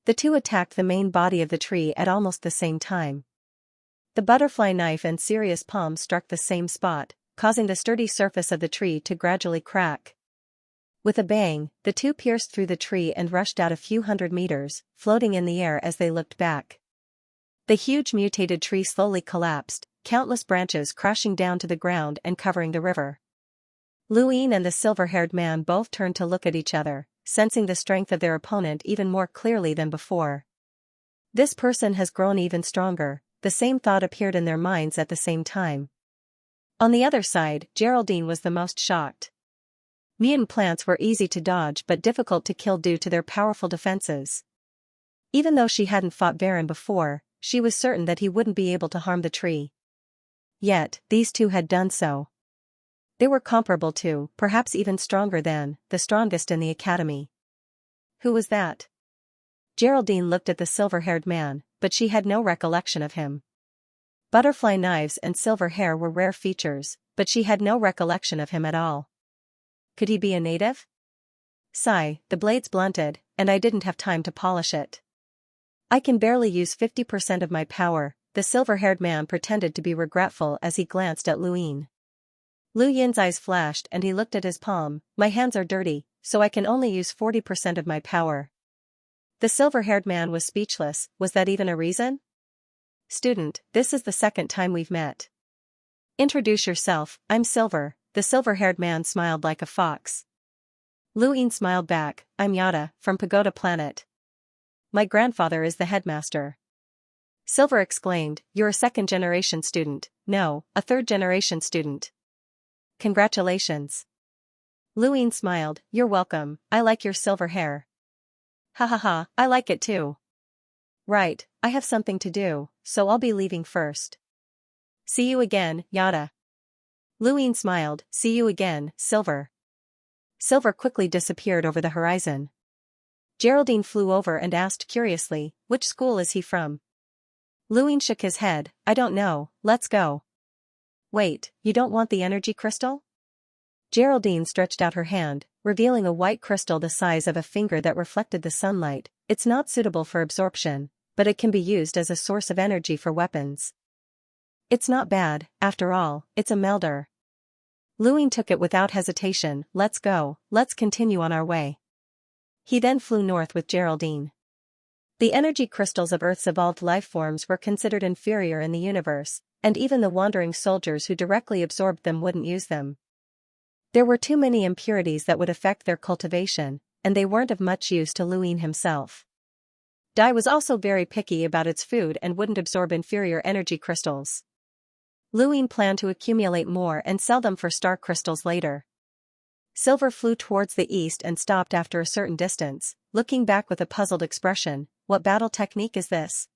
The two attacked the main body of the tree at almost the same time. The butterfly knife and Sirius palm struck the same spot, causing the sturdy surface of the tree to gradually crack. With a bang, the two pierced through the tree and rushed out a few hundred meters, floating in the air as they looked back. The huge mutated tree slowly collapsed, countless branches crashing down to the ground and covering the river. Luine and the silver-haired man both turned to look at each other, sensing the strength of their opponent even more clearly than before. This person has grown even stronger, the same thought appeared in their minds at the same time. On the other side, Geraldine was the most shocked. Mutant plants were easy to dodge but difficult to kill due to their powerful defenses. Even though she hadn't fought Varen before, she was certain that he wouldn't be able to harm the tree. Yet, these two had done so. They were comparable to, perhaps even stronger than, the strongest in the academy. Who was that? Geraldine looked at the silver-haired man, but she had no recollection of him. Butterfly knives and silver hair were rare features, but she had no recollection of him at all. Could he be a native? Sigh, the blade's blunted, and I didn't have time to polish it. I can barely use 50% of my power, the silver-haired man pretended to be regretful as he glanced at Luine. Lu Yin's eyes flashed and he looked at his palm. My hands are dirty, so I can only use 40% of my power. The silver-haired man was speechless. Was that even a reason? Student, this is the second time we've met. Introduce yourself, I'm Silver. The silver-haired man smiled like a fox. Luine smiled back, I'm Yada, from Pagoda Planet. My grandfather is the headmaster. Silver exclaimed, you're a second-generation student. No, a third-generation student. Congratulations. Luine smiled, you're welcome, I like your silver hair. Ha ha ha, I like it too. Right, I have something to do, so I'll be leaving first. See you again, Yada. Luine smiled, see you again, Silver. Silver quickly disappeared over the horizon. Geraldine flew over and asked curiously, which school is he from? Luine shook his head, I don't know, let's go. Wait, you don't want the energy crystal? Geraldine stretched out her hand, revealing a white crystal the size of a finger that reflected the sunlight. It's not suitable for absorption, but it can be used as a source of energy for weapons. It's not bad, after all, it's a melder. Luine took it without hesitation, let's go, let's continue on our way. He then flew north with Geraldine. The energy crystals of Earth's evolved life forms were considered inferior in the universe, and even the wandering soldiers who directly absorbed them wouldn't use them. There were too many impurities that would affect their cultivation, and they weren't of much use to Luin himself. Dai was also very picky about its food and wouldn't absorb inferior energy crystals. Luin planned to accumulate more and sell them for star crystals later. Silver flew towards the east and stopped after a certain distance, looking back with a puzzled expression. What battle technique is this?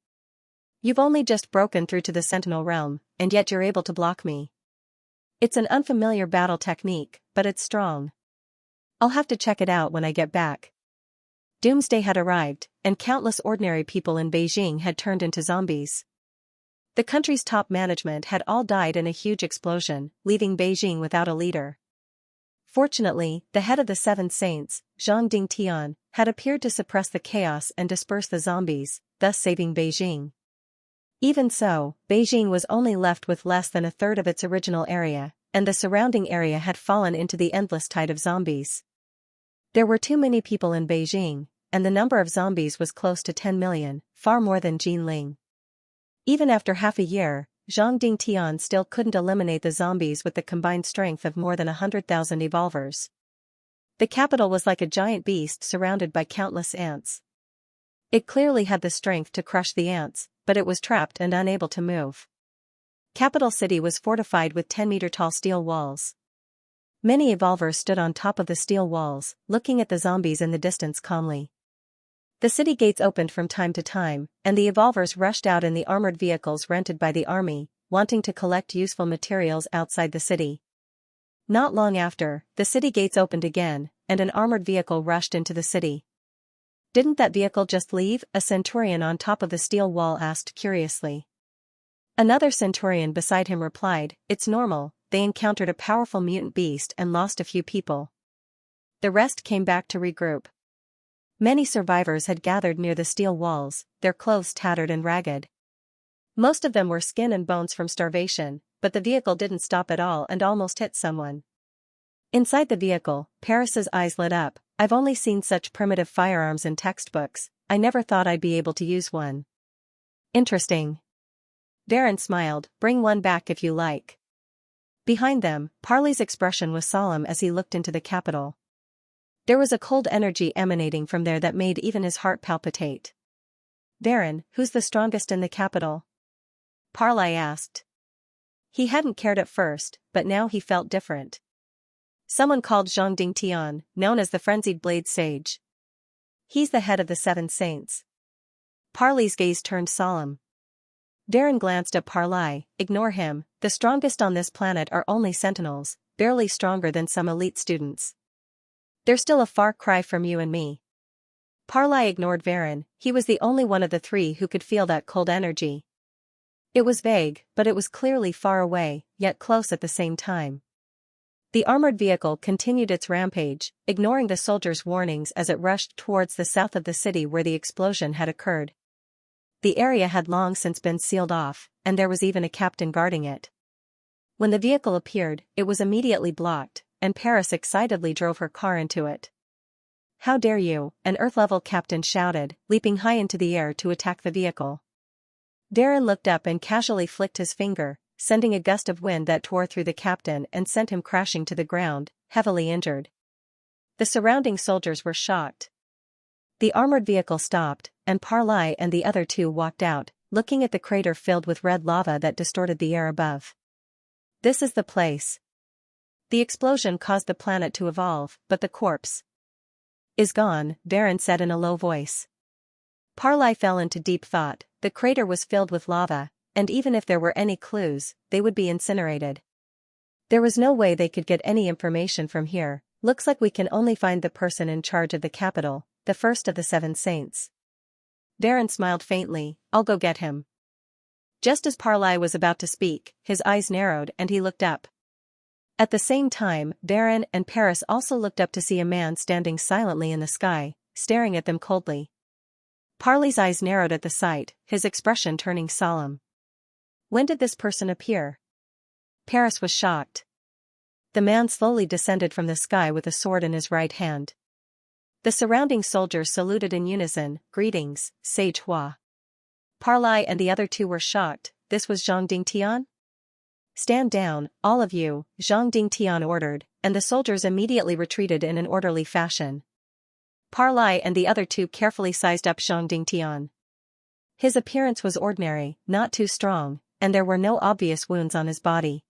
You've only just broken through to the Sentinel realm, and yet you're able to block me. It's an unfamiliar battle technique, but it's strong. I'll have to check it out when I get back. Doomsday had arrived, and countless ordinary people in Beijing had turned into zombies. The country's top management had all died in a huge explosion, leaving Beijing without a leader. Fortunately, the head of the Seven Saints, Zhang Dingtian, had appeared to suppress the chaos and disperse the zombies, thus saving Beijing. Even so, Beijing was only left with less than a third of its original area, and the surrounding area had fallen into the endless tide of zombies. There were too many people in Beijing, and the number of zombies was close to 10 million, far more than Jinling. Even after half a year, Zhang Dingtian still couldn't eliminate the zombies with the combined strength of more than 100,000 evolvers. The capital was like a giant beast surrounded by countless ants. It clearly had the strength to crush the ants, but it was trapped and unable to move. Capital City was fortified with 10-meter-tall steel walls. Many evolvers stood on top of the steel walls, looking at the zombies in the distance calmly. The city gates opened from time to time, and the evolvers rushed out in the armored vehicles rented by the army, wanting to collect useful materials outside the city. Not long after, the city gates opened again, and an armored vehicle rushed into the city. "Didn't that vehicle just leave?" a centurion on top of the steel wall asked curiously. Another centurion beside him replied, "It's normal, they encountered a powerful mutant beast and lost a few people. The rest came back to regroup." Many survivors had gathered near the steel walls, their clothes tattered and ragged. Most of them were skin and bones from starvation, but the vehicle didn't stop at all and almost hit someone. Inside the vehicle, Paris's eyes lit up. "I've only seen such primitive firearms in textbooks, I never thought I'd be able to use one." "Interesting." Darren smiled, "Bring one back if you like." Behind them, Parley's expression was solemn as he looked into the capital. There was a cold energy emanating from there that made even his heart palpitate. "Darren, who's the strongest in the capital?" Parley asked. He hadn't cared at first, but now he felt different. "Someone called Zhang Dingtian, known as the Frenzied Blade Sage. He's the head of the Seven Saints." Parley's gaze turned solemn. Darren glanced at Parley. "Ignore him, the strongest on this planet are only sentinels, barely stronger than some elite students. They're still a far cry from you and me." Parley ignored Varen. He was the only one of the three who could feel that cold energy. It was vague, but it was clearly far away, yet close at the same time. The armored vehicle continued its rampage, ignoring the soldiers' warnings as it rushed towards the south of the city where the explosion had occurred. The area had long since been sealed off, and there was even a captain guarding it. When the vehicle appeared, it was immediately blocked, and Paris excitedly drove her car into it. "How dare you!" an Earth-level captain shouted, leaping high into the air to attack the vehicle. Darren looked up and casually flicked his finger, sending a gust of wind that tore through the captain and sent him crashing to the ground, heavily injured. The surrounding soldiers were shocked. The armored vehicle stopped, and Parley and the other two walked out, looking at the crater filled with red lava that distorted the air above. "This is the place. The explosion caused the planet to evolve, but the corpse is gone," Darren said in a low voice. Parley fell into deep thought. The crater was filled with lava, and even if there were any clues, they would be incinerated. There was no way they could get any information from here. "Looks like we can only find the person in charge of the capital, the first of the Seven Saints." Darren smiled faintly. "I'll go get him." Just as Parley was about to speak, his eyes narrowed and he looked up. At the same time, Darren and Paris also looked up to see a man standing silently in the sky, staring at them coldly. Parley's eyes narrowed at the sight, his expression turning solemn. "When did this person appear?" Paris was shocked. The man slowly descended from the sky with a sword in his right hand. The surrounding soldiers saluted in unison, "Greetings, Sage Hua." Parlai and the other two were shocked. This was Zhang Dingtian? "Stand down, all of you," Zhang Dingtian ordered, and the soldiers immediately retreated in an orderly fashion. Parlai and the other two carefully sized up Zhang Dingtian. His appearance was ordinary, not too strong, and there were no obvious wounds on his body.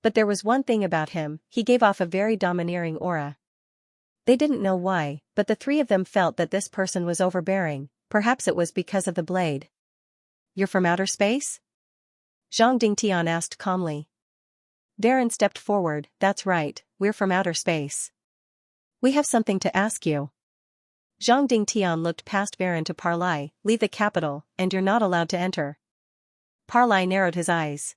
But there was one thing about him, he gave off a very domineering aura. They didn't know why, but the three of them felt that this person was overbearing, perhaps it was because of the blade. "You're from outer space?" Zhang Dingtian asked calmly. Darren stepped forward. "That's right, we're from outer space. We have something to ask you." Zhang Dingtian looked past Darren to Parlai. "Leave the capital, and you're not allowed to enter." Parlai narrowed his eyes.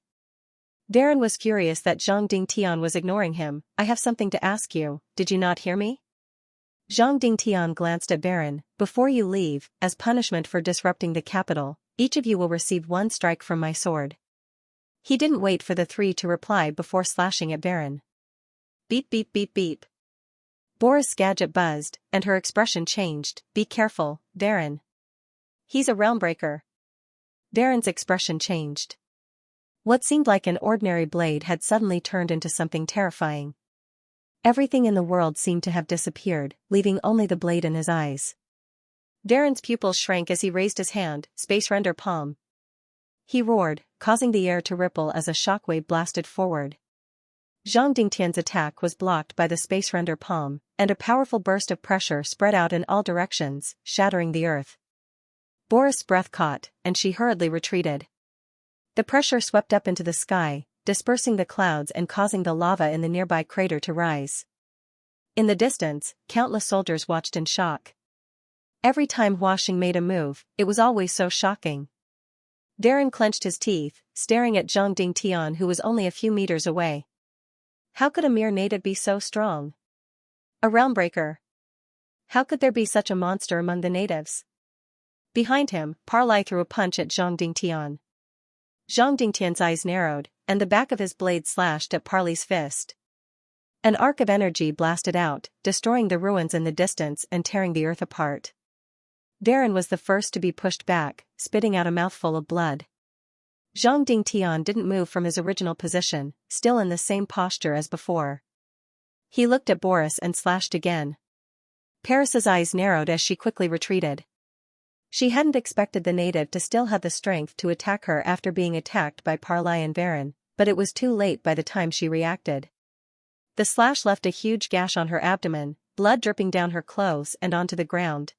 Darren was furious that Zhang Dingtian was ignoring him. "I have something to ask you, did you not hear me?" Zhang Dingtian glanced at Darren. "Before you leave, as punishment for disrupting the capital, each of you will receive one strike from my sword." He didn't wait for the three to reply before slashing at Darren. Beep beep beep beep. Boris Gadget buzzed, and her expression changed. "Be careful, Darren. He's a realmbreaker." Darren's expression changed. What seemed like an ordinary blade had suddenly turned into something terrifying. Everything in the world seemed to have disappeared, leaving only the blade in his eyes. Darren's pupils shrank as he raised his hand. "Space Render Palm." He roared, causing the air to ripple as a shockwave blasted forward. Zhang Dingtian's attack was blocked by the Space Render Palm, and a powerful burst of pressure spread out in all directions, shattering the earth. Boris' breath caught, and she hurriedly retreated. The pressure swept up into the sky, dispersing the clouds and causing the lava in the nearby crater to rise. In the distance, countless soldiers watched in shock. Every time Huaxing made a move, it was always so shocking. Darren clenched his teeth, staring at Zhang Dingtian, who was only a few meters away. How could a mere native be so strong? A realmbreaker. How could there be such a monster among the natives? Behind him, Parlai threw a punch at Zhang Dingtian. Zhang Dingtian's eyes narrowed, and the back of his blade slashed at Parlai's fist. An arc of energy blasted out, destroying the ruins in the distance and tearing the earth apart. Darren was the first to be pushed back, spitting out a mouthful of blood. Zhang Dingtian didn't move from his original position, still in the same posture as before. He looked at Boris and slashed again. Paris's eyes narrowed as she quickly retreated. She hadn't expected the native to still have the strength to attack her after being attacked by Parlai and Darren, but it was too late by the time she reacted. The slash left a huge gash on her abdomen, blood dripping down her clothes and onto the ground.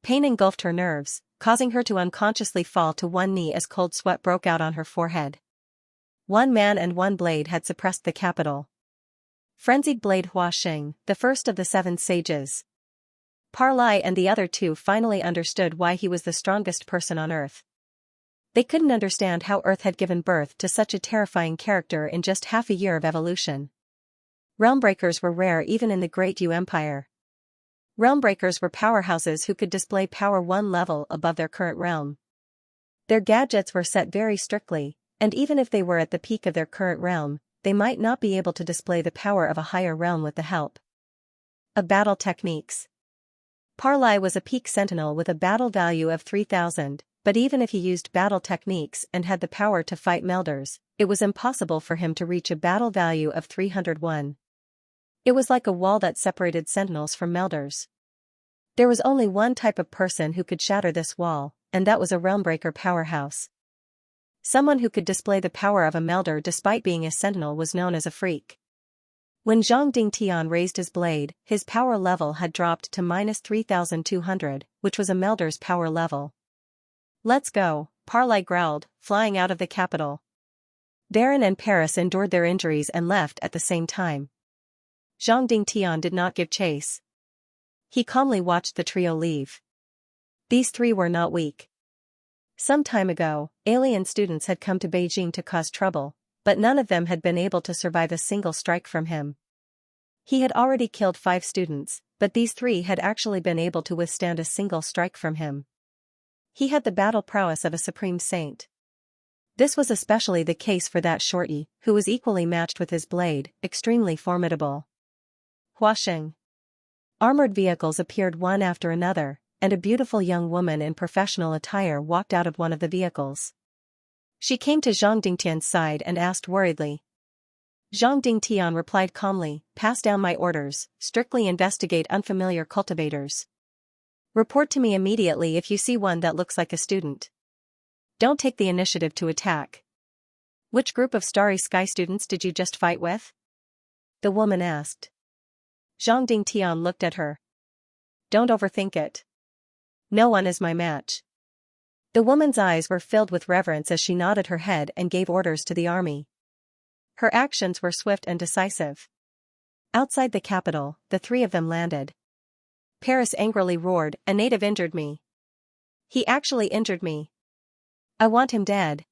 Pain engulfed her nerves, causing her to unconsciously fall to one knee as cold sweat broke out on her forehead. One man and one blade had suppressed the capital. Frenzied Blade Huaxing, the first of the 7 sages. Parlai and the other two finally understood why he was the strongest person on Earth. They couldn't understand how Earth had given birth to such a terrifying character in just half a year of evolution. Realmbreakers were rare even in the Great Yu Empire. Realmbreakers were powerhouses who could display power one level above their current realm. Their gadgets were set very strictly, and even if they were at the peak of their current realm, they might not be able to display the power of a higher realm with the help of battle techniques. Parlai was a peak sentinel with a battle value of 3,000, but even if he used battle techniques and had the power to fight melders, it was impossible for him to reach a battle value of 301. It was like a wall that separated sentinels from melders. There was only one type of person who could shatter this wall, and that was a realmbreaker powerhouse. Someone who could display the power of a melder despite being a sentinel was known as a freak. When Zhang Dingtian raised his blade, his power level had dropped to -3,200, which was a melder's power level. "Let's go," Parlai growled, flying out of the capital. Darren and Paris endured their injuries and left at the same time. Zhang Dingtian did not give chase. He calmly watched the trio leave. These three were not weak. Some time ago, alien students had come to Beijing to cause trouble, but none of them had been able to survive a single strike from him. He had already killed 5 students, but these 3 had actually been able to withstand a single strike from him. He had the battle prowess of a supreme saint. This was especially the case for that shorty, who was equally matched with his blade, extremely formidable. Huaxing. Armored vehicles appeared one after another, and a beautiful young woman in professional attire walked out of one of the vehicles. She came to Zhang Dingtian's side and asked worriedly. Zhang Dingtian replied calmly, "Pass down my orders, strictly investigate unfamiliar cultivators. Report to me immediately if you see one that looks like a student. Don't take the initiative to attack." "Which group of Starry Sky students did you just fight with?" the woman asked. Zhang Dingtian looked at her. "Don't overthink it. No one is my match." The woman's eyes were filled with reverence as she nodded her head and gave orders to the army. Her actions were swift and decisive. Outside the capital, the three of them landed. Paris angrily roared, "A native injured me. He actually injured me. I want him dead.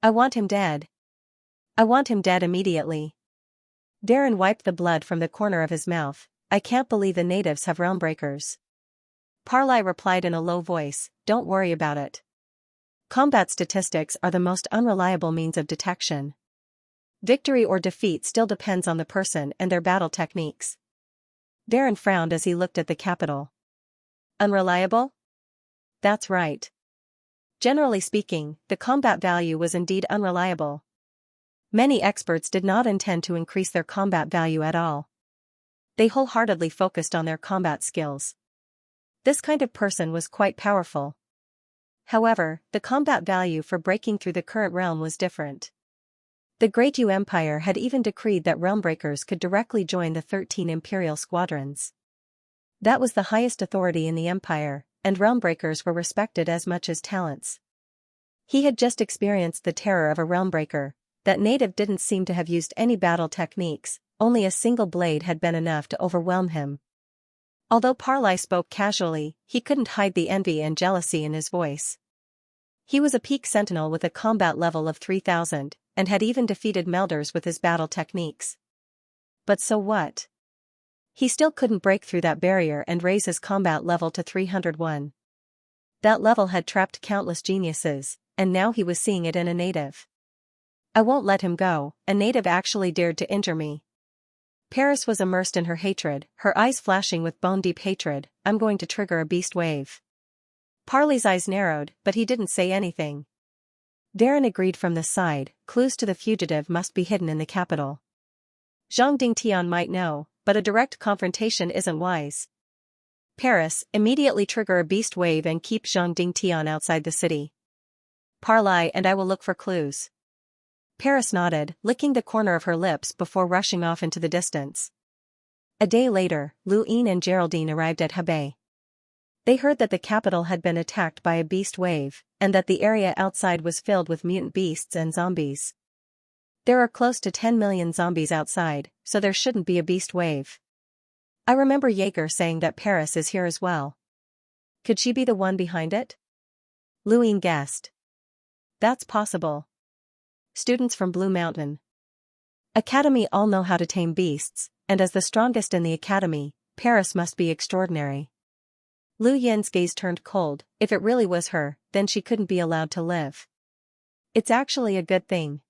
I want him dead. I want him dead immediately." Darren wiped the blood from the corner of his mouth. "I can't believe the natives have realm breakers." Parlay replied in a low voice, "Don't worry about it. Combat statistics are the most unreliable means of detection. Victory or defeat still depends on the person and their battle techniques." Darren frowned as he looked at the capital. "Unreliable?" "That's right. Generally speaking, the combat value was indeed unreliable. Many experts did not intend to increase their combat value at all. They wholeheartedly focused on their combat skills. This kind of person was quite powerful. However, the combat value for breaking through the current realm was different. The Great Yu Empire had even decreed that realmbreakers could directly join the 13 imperial squadrons. That was the highest authority in the empire, and realmbreakers were respected as much as talents. He had just experienced the terror of a realmbreaker. That native didn't seem to have used any battle techniques, only a single blade had been enough to overwhelm him. Although Parlay spoke casually, he couldn't hide the envy and jealousy in his voice. He was a peak sentinel with a combat level of 3000, and had even defeated Melders with his battle techniques. But so what? He still couldn't break through that barrier and raise his combat level to 301. That level had trapped countless geniuses, and now he was seeing it in a native. "I won't let him go, a native actually dared to injure me." Paris was immersed in her hatred, her eyes flashing with bone-deep hatred. "I'm going to trigger a beast wave." Parley's eyes narrowed, but he didn't say anything. Darren agreed from the side, clues to the fugitive must be hidden in the capital. Zhang Dingtian might know, but a direct confrontation isn't wise. Paris, immediately trigger a beast wave and keep Zhang Dingtian outside the city. Parlay and I will look for clues. Paris nodded, licking the corner of her lips before rushing off into the distance. A day later, Lu Yin and Geraldine arrived at Hebei. They heard that the capital had been attacked by a beast wave, and that the area outside was filled with mutant beasts and zombies. There are close to 10 million zombies outside, so there shouldn't be a beast wave. I remember Jaeger saying that Paris is here as well. Could she be the one behind it? Lu Yin guessed. That's possible. Students from Blue Mountain Academy all know how to tame beasts, and as the strongest in the academy, Paris must be extraordinary. Lu Yin's gaze turned cold. If it really was her, then she couldn't be allowed to live. It's actually a good thing.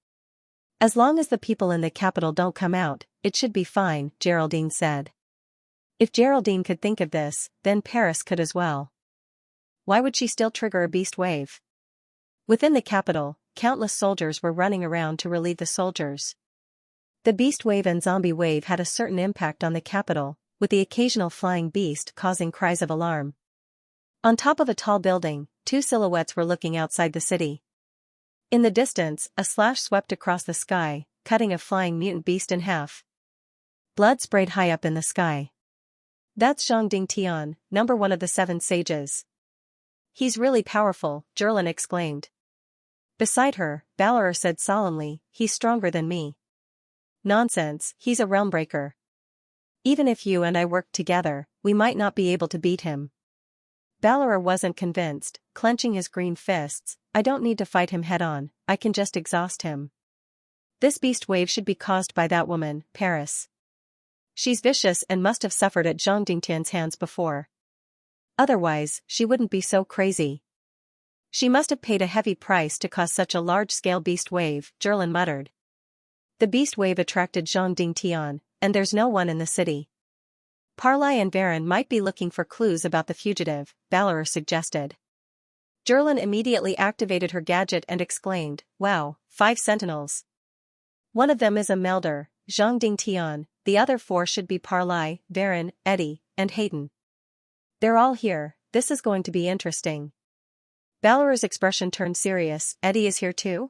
As long as the people in the capital don't come out, it should be fine, Geraldine said. If Geraldine could think of this, then Paris could as well. Why would she still trigger a beast wave? Within the capital, countless soldiers were running around to relieve the soldiers. The beast wave and zombie wave had a certain impact on the capital, with the occasional flying beast causing cries of alarm. On top of a tall building, two silhouettes were looking outside the city. In the distance, a slash swept across the sky, cutting a flying mutant beast in half. Blood sprayed high up in the sky. That's Zhang Dingtian, number 1 of the 7 sages. He's really powerful, Jerlin exclaimed. Beside her, Balor said solemnly, he's stronger than me. Nonsense, he's a realmbreaker. Even if you and I worked together, we might not be able to beat him. Balor wasn't convinced, clenching his green fists. I don't need to fight him head-on, I can just exhaust him. This beast wave should be caused by that woman, Paris. She's vicious and must have suffered at Zhang Dingtian's hands before. Otherwise, she wouldn't be so crazy. She must have paid a heavy price to cause such a large-scale beast wave, Jerlin muttered. The beast wave attracted Zhang Dingtian, and there's no one in the city. Parlay and Varen might be looking for clues about the fugitive, Balor suggested. Jerlin immediately activated her gadget and exclaimed, "Wow, 5 sentinels. One of them is a Melder, Zhang Dingtian, the other 4 should be Parlay, Varen, Eddie, and Hayden. They're all here, this is going to be interesting." Balor's expression turned serious. "Eddie is here too?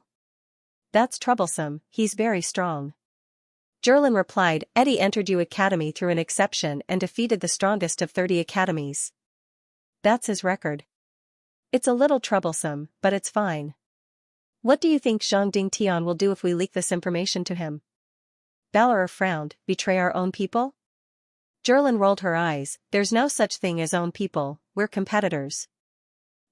That's troublesome, he's very strong." Jerlin replied, "Eddie entered U Academy through an exception and defeated the strongest of 30 academies. That's his record. It's a little troublesome, but it's fine. What do you think Zhang Dingtian will do if we leak this information to him?" Balor frowned. "Betray our own people?" Jerlin rolled her eyes. "There's no such thing as own people, we're competitors.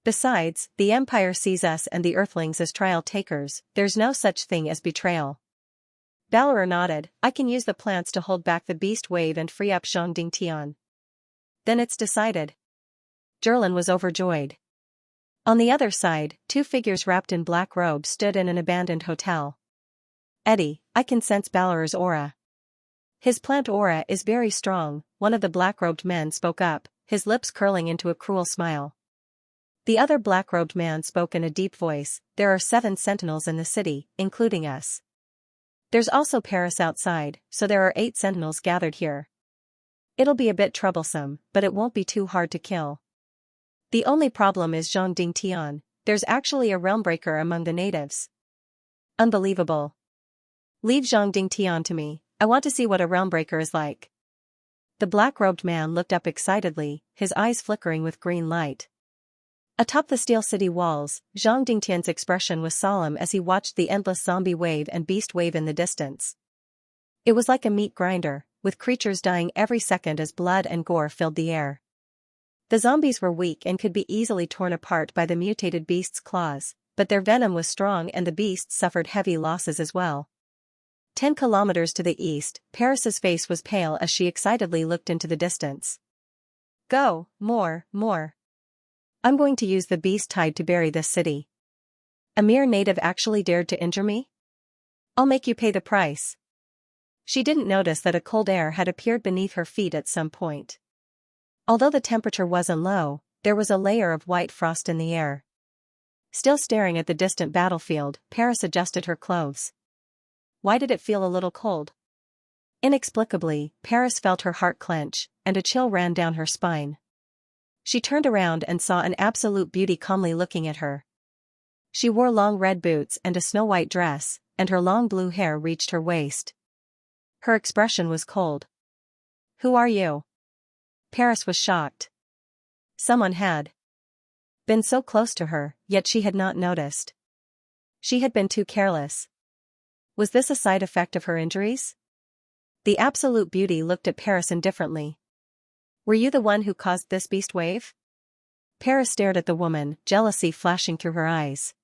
Besides, the Empire sees us and the Earthlings as trial takers, there's no such thing as betrayal." Balor nodded. "I can use the plants to hold back the beast wave and free up Zhang Dingtian." "Then it's decided." Jerlin was overjoyed. On the other side, 2 figures wrapped in black robes stood in an abandoned hotel. "Eddie, I can sense Balor's aura. His plant aura is very strong," one of the black-robed men spoke up, his lips curling into a cruel smile. The other black-robed man spoke in a deep voice, "There are 7 sentinels in the city, including us. There's also Paris outside, so there are 8 sentinels gathered here. It'll be a bit troublesome, but it won't be too hard to kill. The only problem is Zhang Dingtian, there's actually a realmbreaker among the natives." "Unbelievable. Leave Zhang Dingtian to me, I want to see what a realmbreaker is like." The black-robed man looked up excitedly, his eyes flickering with green light. Atop the steel city walls, Zhang Dingtian's expression was solemn as he watched the endless zombie wave and beast wave in the distance. It was like a meat grinder, with creatures dying every second as blood and gore filled the air. The zombies were weak and could be easily torn apart by the mutated beast's claws, but their venom was strong and the beasts suffered heavy losses as well. 10 kilometers to the east, Paris's face was pale as she excitedly looked into the distance. "Go, more. I'm going to use the beast tide to bury this city. A mere native actually dared to injure me? I'll make you pay the price." She didn't notice that a cold air had appeared beneath her feet at some point. Although the temperature wasn't low, there was a layer of white frost in the air. Still staring at the distant battlefield, Paris adjusted her clothes. Why did it feel a little cold? Inexplicably, Paris felt her heart clench, and a chill ran down her spine. She turned around and saw an absolute beauty calmly looking at her. She wore long red boots and a snow-white dress, and her long blue hair reached her waist. Her expression was cold. "Who are you?" Paris was shocked. Someone had been so close to her, yet she had not noticed. She had been too careless. Was this a side effect of her injuries? The absolute beauty looked at Paris indifferently. "Were you the one who caused this beast wave?" Paris stared at the woman, jealousy flashing through her eyes.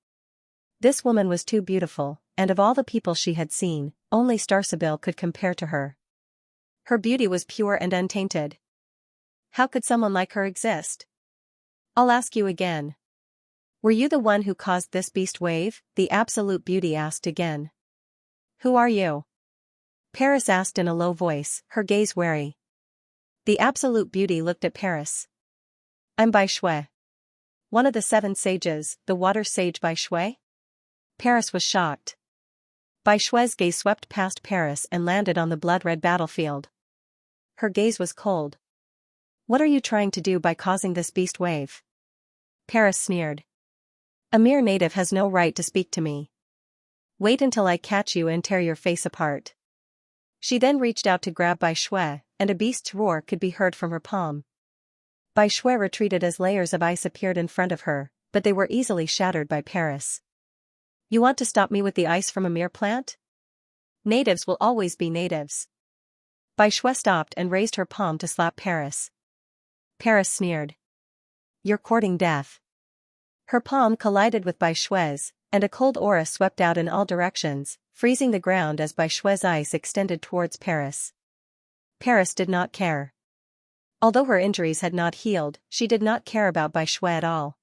This woman was too beautiful, and of all the people she had seen, only Starsabil could compare to her. Her beauty was pure and untainted. How could someone like her exist? "I'll ask you again. Were you the one who caused this beast wave?" the absolute beauty asked again. "Who are you?" Paris asked in a low voice, her gaze wary. The absolute beauty looked at Paris. "I'm Bai Shui. One of the 7 sages, the water sage Bai Shui?" Paris was shocked. Bai Shui's gaze swept past Paris and landed on the blood-red battlefield. Her gaze was cold. "What are you trying to do by causing this beast wave?" Paris sneered. "A mere native has no right to speak to me. Wait until I catch you and tear your face apart." She then reached out to grab Bai Shui, and a beast's roar could be heard from her palm. Bai Shui retreated as layers of ice appeared in front of her, but they were easily shattered by Paris. "You want to stop me with the ice from a mere plant? Natives will always be natives." Bai Shui stopped and raised her palm to slap Paris. Paris sneered. "You're courting death." Her palm collided with Bai Shui's, and a cold aura swept out in all directions, freezing the ground as Bai Shui's ice extended towards Paris. Paris did not care. Although her injuries had not healed, she did not care about Bai Shui at all.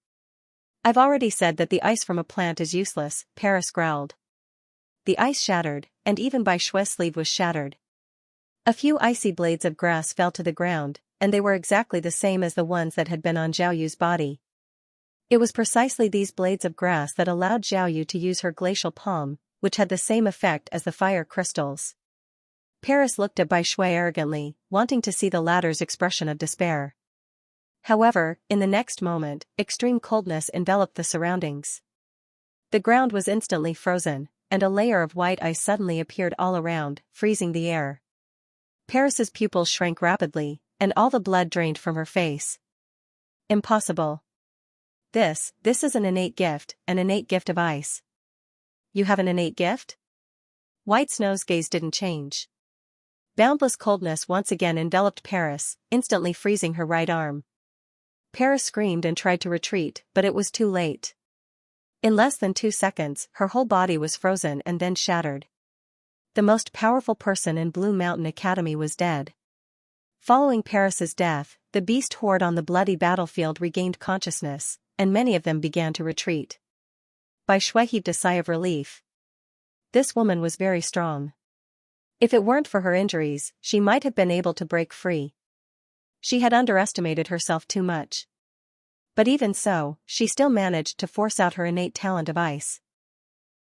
"I've already said that the ice from a plant is useless," Paris growled. The ice shattered, and even Bai Shui's sleeve was shattered. A few icy blades of grass fell to the ground, and they were exactly the same as the ones that had been on Zhao Yu's body. It was precisely these blades of grass that allowed Zhao Yu to use her glacial palm, which had the same effect as the fire crystals. Paris looked at Bai Shui arrogantly, wanting to see the latter's expression of despair. However, in the next moment, extreme coldness enveloped the surroundings. The ground was instantly frozen, and a layer of white ice suddenly appeared all around, freezing the air. Paris's pupils shrank rapidly, and all the blood drained from her face. Impossible. This is an innate gift of ice. You have an innate gift? White Snow's gaze didn't change. Boundless coldness once again enveloped Paris, instantly freezing her right arm. Paris screamed and tried to retreat, but it was too late. In less than 2 seconds, her whole body was frozen and then shattered. The most powerful person in Blue Mountain Academy was dead. Following Paris's death, the beast horde on the bloody battlefield regained consciousness, and many of them began to retreat. Bai Shui heaved a sigh of relief. This woman was very strong. If it weren't for her injuries, she might have been able to break free. She had underestimated herself too much. But even so, she still managed to force out her innate talent of ice.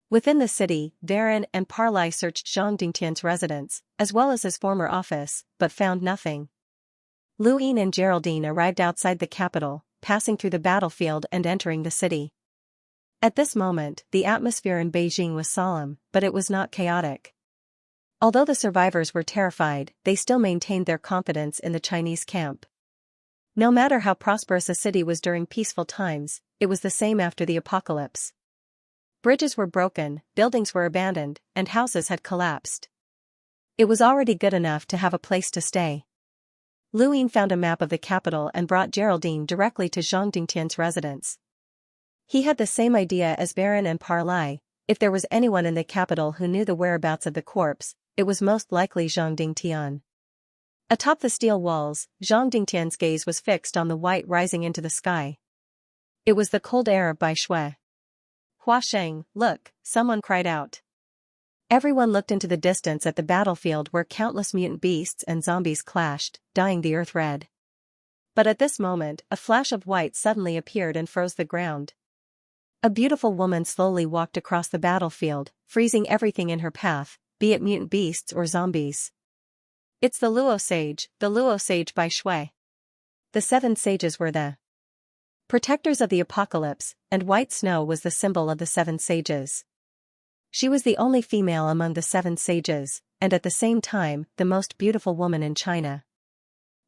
Within the city, Baron and Parlai searched Zhang Dingtian's residence, as well as his former office, but found nothing. Lu Yin and Geraldine arrived outside the capital, passing through the battlefield and entering the city. At this moment, the atmosphere in Beijing was solemn, but it was not chaotic. Although the survivors were terrified, they still maintained their confidence in the Chinese camp. No matter how prosperous a city was during peaceful times, it was the same after the apocalypse. Bridges were broken, buildings were abandoned, and houses had collapsed. It was already good enough to have a place to stay. Lu Yin found a map of the capital and brought Geraldine directly to Zhang Dingtian's residence. He had the same idea as Baron and Parlai. If there was anyone in the capital who knew the whereabouts of the corpse, it was most likely Zhang Dingtian. Atop the steel walls, Zhang Dingtian's gaze was fixed on the white rising into the sky. It was the cold air of Bai Shui. Hua Sheng, look, someone cried out. Everyone looked into the distance at the battlefield where countless mutant beasts and zombies clashed, dyeing the earth red. But at this moment, a flash of white suddenly appeared and froze the ground. A beautiful woman slowly walked across the battlefield, freezing everything in her path, be it mutant beasts or zombies. It's the Luo Sage Bai Shui. The 7 sages were the protectors of the apocalypse, and white snow was the symbol of the 7 sages. She was the only female among the 7 sages, and at the same time, the most beautiful woman in China.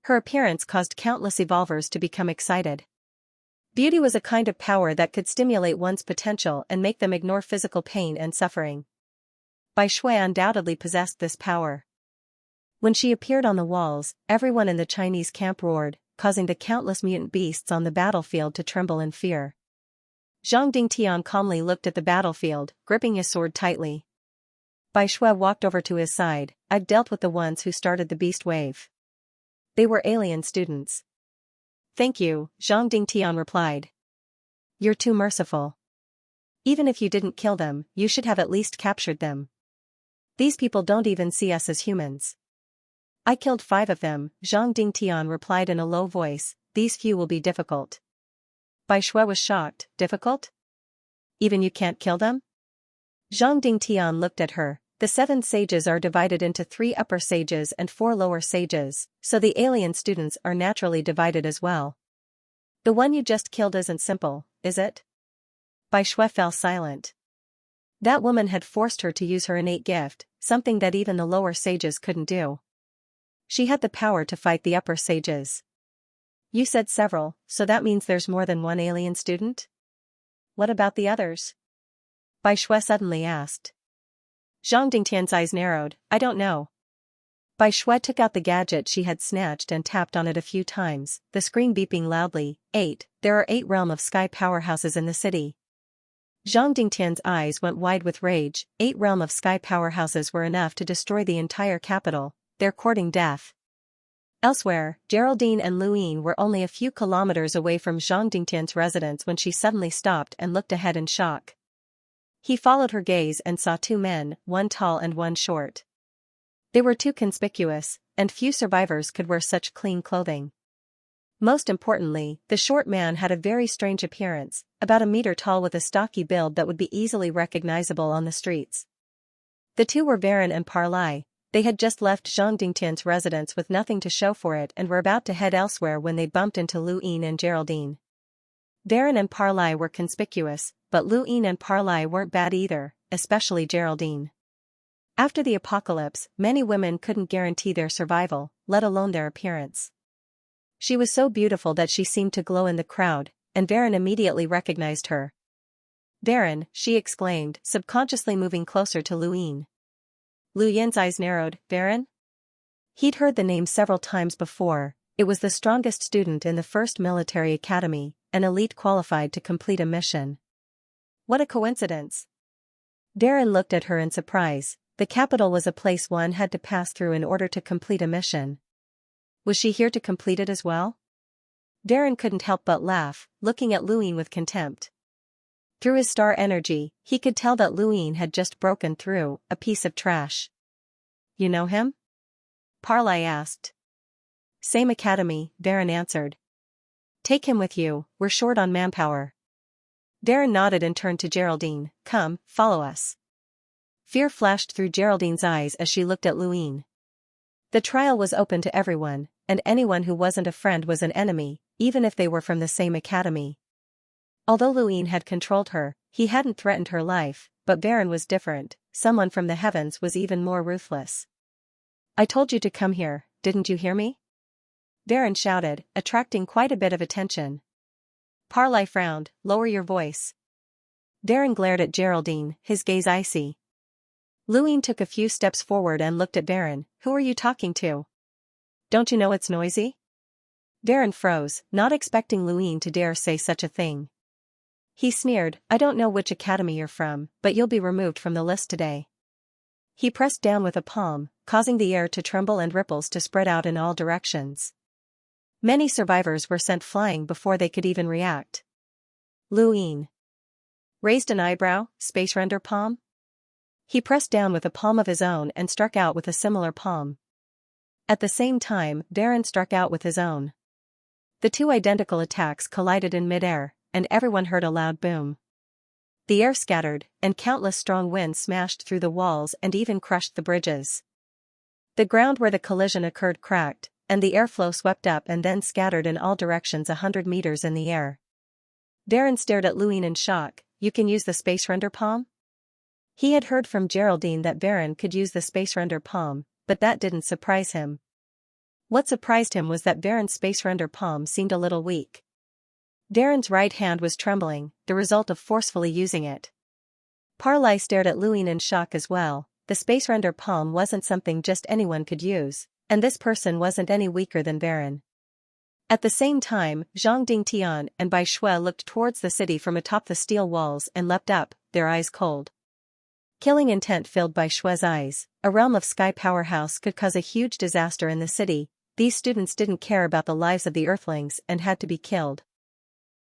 Her appearance caused countless evolvers to become excited. Beauty was a kind of power that could stimulate one's potential and make them ignore physical pain and suffering. Bai Shui undoubtedly possessed this power. When she appeared on the walls, everyone in the Chinese camp roared, causing the countless mutant beasts on the battlefield to tremble in fear. Zhang Dingtian calmly looked at the battlefield, gripping his sword tightly. Bai Shui walked over to his side. I've dealt with the ones who started the beast wave. They were alien students. Thank you, Zhang Dingtian replied. You're too merciful. Even if you didn't kill them, you should have at least captured them. These people don't even see us as humans. I killed 5 of them, Zhang Dingtian replied in a low voice. These few will be difficult. Bai Shui was shocked. Difficult? Even you can't kill them? Zhang Dingtian looked at her. The 7 sages are divided into 3 upper sages and 4 lower sages, so the alien students are naturally divided as well. The one you just killed isn't simple, is it? Bai Shui fell silent. That woman had forced her to use her innate gift, something that even the lower sages couldn't do. She had the power to fight the upper sages. You said several, so that means there's more than 1 alien student? What about the others? Bai Shui suddenly asked. Zhang Dingtian's eyes narrowed. I don't know. Bai Shui took out the gadget she had snatched and tapped on it a few times, the screen beeping loudly. 8. There are 8 Realm of Sky powerhouses in the city. Zhang Dingtian's eyes went wide with rage. 8 Realm of Sky powerhouses were enough to destroy the entire capital. They're courting death. Elsewhere, Geraldine and Lu Yin were only a few kilometers away from Zhang Dingtian's residence when she suddenly stopped and looked ahead in shock. He followed her gaze and saw 2 men, one tall and one short. They were too conspicuous, and few survivors could wear such clean clothing. Most importantly, the short man had a very strange appearance, about a meter tall with a stocky build that would be easily recognizable on the streets. The two were Varen and Parlay. They had just left Zhang Dingtian's residence with nothing to show for it and were about to head elsewhere when they bumped into Lu Yin and Geraldine. Varen and Parlay were conspicuous, but Lu Yin and Parlay weren't bad either, especially Geraldine. After the apocalypse, many women couldn't guarantee their survival, let alone their appearance. She was so beautiful that she seemed to glow in the crowd, and Varen immediately recognized her. "Varen," she exclaimed, subconsciously moving closer to Lu Yin. Lu Yin's eyes narrowed. "Varen?" He'd heard the name several times before. It was the strongest student in the first military academy, an elite qualified to complete a mission. What a coincidence! Varen looked at her in surprise. The capital was a place one had to pass through in order to complete a mission. Was she here to complete it as well? Varen couldn't help but laugh, looking at Lu Yin with contempt. Through his star energy, he could tell that Lu Yin had just broken through, a piece of trash. "You know him?" Parlay asked. "Same academy," Varen answered. "Take him with you, we're short on manpower." Varen nodded and turned to Geraldine. "Come, follow us." Fear flashed through Geraldine's eyes as she looked at Lu Yin. The trial was open to everyone, and anyone who wasn't a friend was an enemy, even if they were from the same academy. Although Lu Yin had controlled her, he hadn't threatened her life, but Varen was different. Someone from the heavens was even more ruthless. "I told you to come here, didn't you hear me?" Varen shouted, attracting quite a bit of attention. Parlay frowned. "Lower your voice." Varen glared at Geraldine, his gaze icy. Lu Yin took a few steps forward and looked at Varen. "Who are you talking to? Don't you know it's noisy?" Varen froze, not expecting Lu Yin to dare say such a thing. He sneered, "I don't know which academy you're from, but you'll be removed from the list today." He pressed down with a palm, causing the air to tremble and ripples to spread out in all directions. Many survivors were sent flying before they could even react. Lu Yin raised an eyebrow. "Space render palm?" He pressed down with a palm of his own and struck out with a similar palm. At the same time, Varen struck out with his own. The two identical attacks collided in midair, and everyone heard a loud boom. The air scattered, and countless strong winds smashed through the walls and even crushed the bridges. The ground where the collision occurred cracked, and the airflow swept up and then scattered in all directions 100 meters in the air. Varen stared at Lu Yin in shock. "You can use the space render palm?" He had heard from Geraldine that Varen could use the space render palm, but that didn't surprise him. What surprised him was that Varen's space render palm seemed a little weak. Varen's right hand was trembling, the result of forcefully using it. Parlay stared at Lu Yin in shock as well. The space render palm wasn't something just anyone could use, and this person wasn't any weaker than Varen. At the same time, Zhang Dingtian and Bai Shui looked towards the city from atop the steel walls and leapt up, their eyes cold. Killing intent filled Bai Shui's eyes. A realm of sky powerhouse could cause a huge disaster in the city. These students didn't care about the lives of the Earthlings and had to be killed.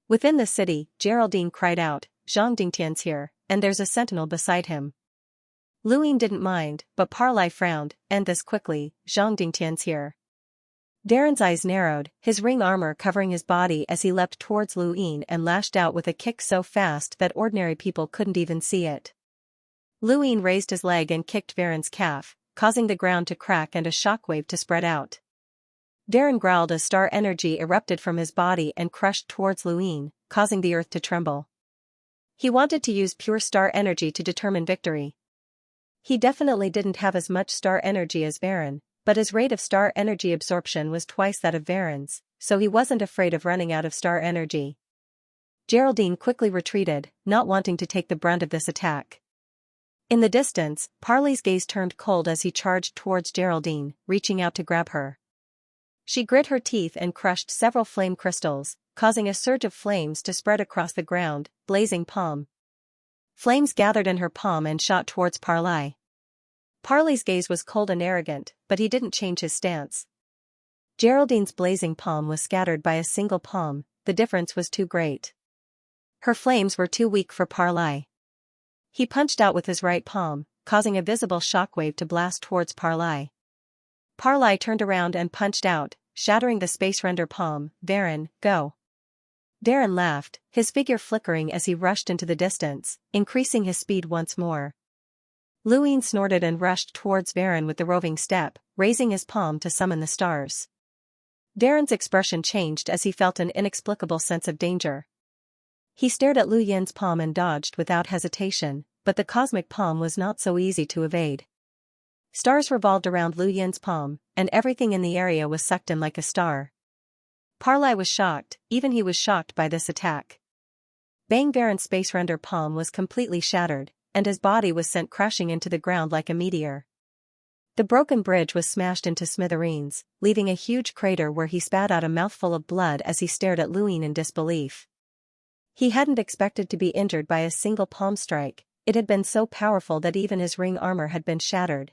Within the city, Geraldine cried out, "Zhang Dingtian's here, and there's a sentinel beside him." Lu Yin didn't mind, but Parlay frowned. "End this quickly, Zhang Dingtian's here." Varen's eyes narrowed, his ring armor covering his body as he leapt towards Lu Yin and lashed out with a kick so fast that ordinary people couldn't even see it. Lu Yin raised his leg and kicked Varen's calf, causing the ground to crack and a shockwave to spread out. Varen growled as star energy erupted from his body and crushed towards Lu Yin, causing the earth to tremble. He wanted to use pure star energy to determine victory. He definitely didn't have as much star energy as Varen, but his rate of star energy absorption was twice that of Varen's, so he wasn't afraid of running out of star energy. Geraldine quickly retreated, not wanting to take the brunt of this attack. In the distance, Parley's gaze turned cold as he charged towards Geraldine, reaching out to grab her. She grit her teeth and crushed several flame crystals, causing a surge of flames to spread across the ground, blazing palm. Flames gathered in her palm and shot towards Parlay. Parley's gaze was cold and arrogant, but he didn't change his stance. Geraldine's blazing palm was scattered by a single palm. The difference was too great. Her flames were too weak for Parlay. He punched out with his right palm, causing a visible shockwave to blast towards Parlay. Parlay turned around and punched out, shattering the space render palm. Varen, go. Varen laughed, his figure flickering as he rushed into the distance, increasing his speed once more. Luin snorted and rushed towards Varen with the roving step, raising his palm to summon the stars. Varen's expression changed as he felt an inexplicable sense of danger. He stared at Lu Yin's palm and dodged without hesitation, but the cosmic palm was not so easy to evade. Stars revolved around Lu Yin's palm, and everything in the area was sucked in like a star. Parlay was shocked, even he was shocked by this attack. Bang! Varen's space render palm was completely shattered, and his body was sent crashing into the ground like a meteor. The broken bridge was smashed into smithereens, leaving a huge crater where he spat out a mouthful of blood as he stared at Luin in disbelief. He hadn't expected to be injured by a single palm strike, it had been so powerful that even his ring armor had been shattered.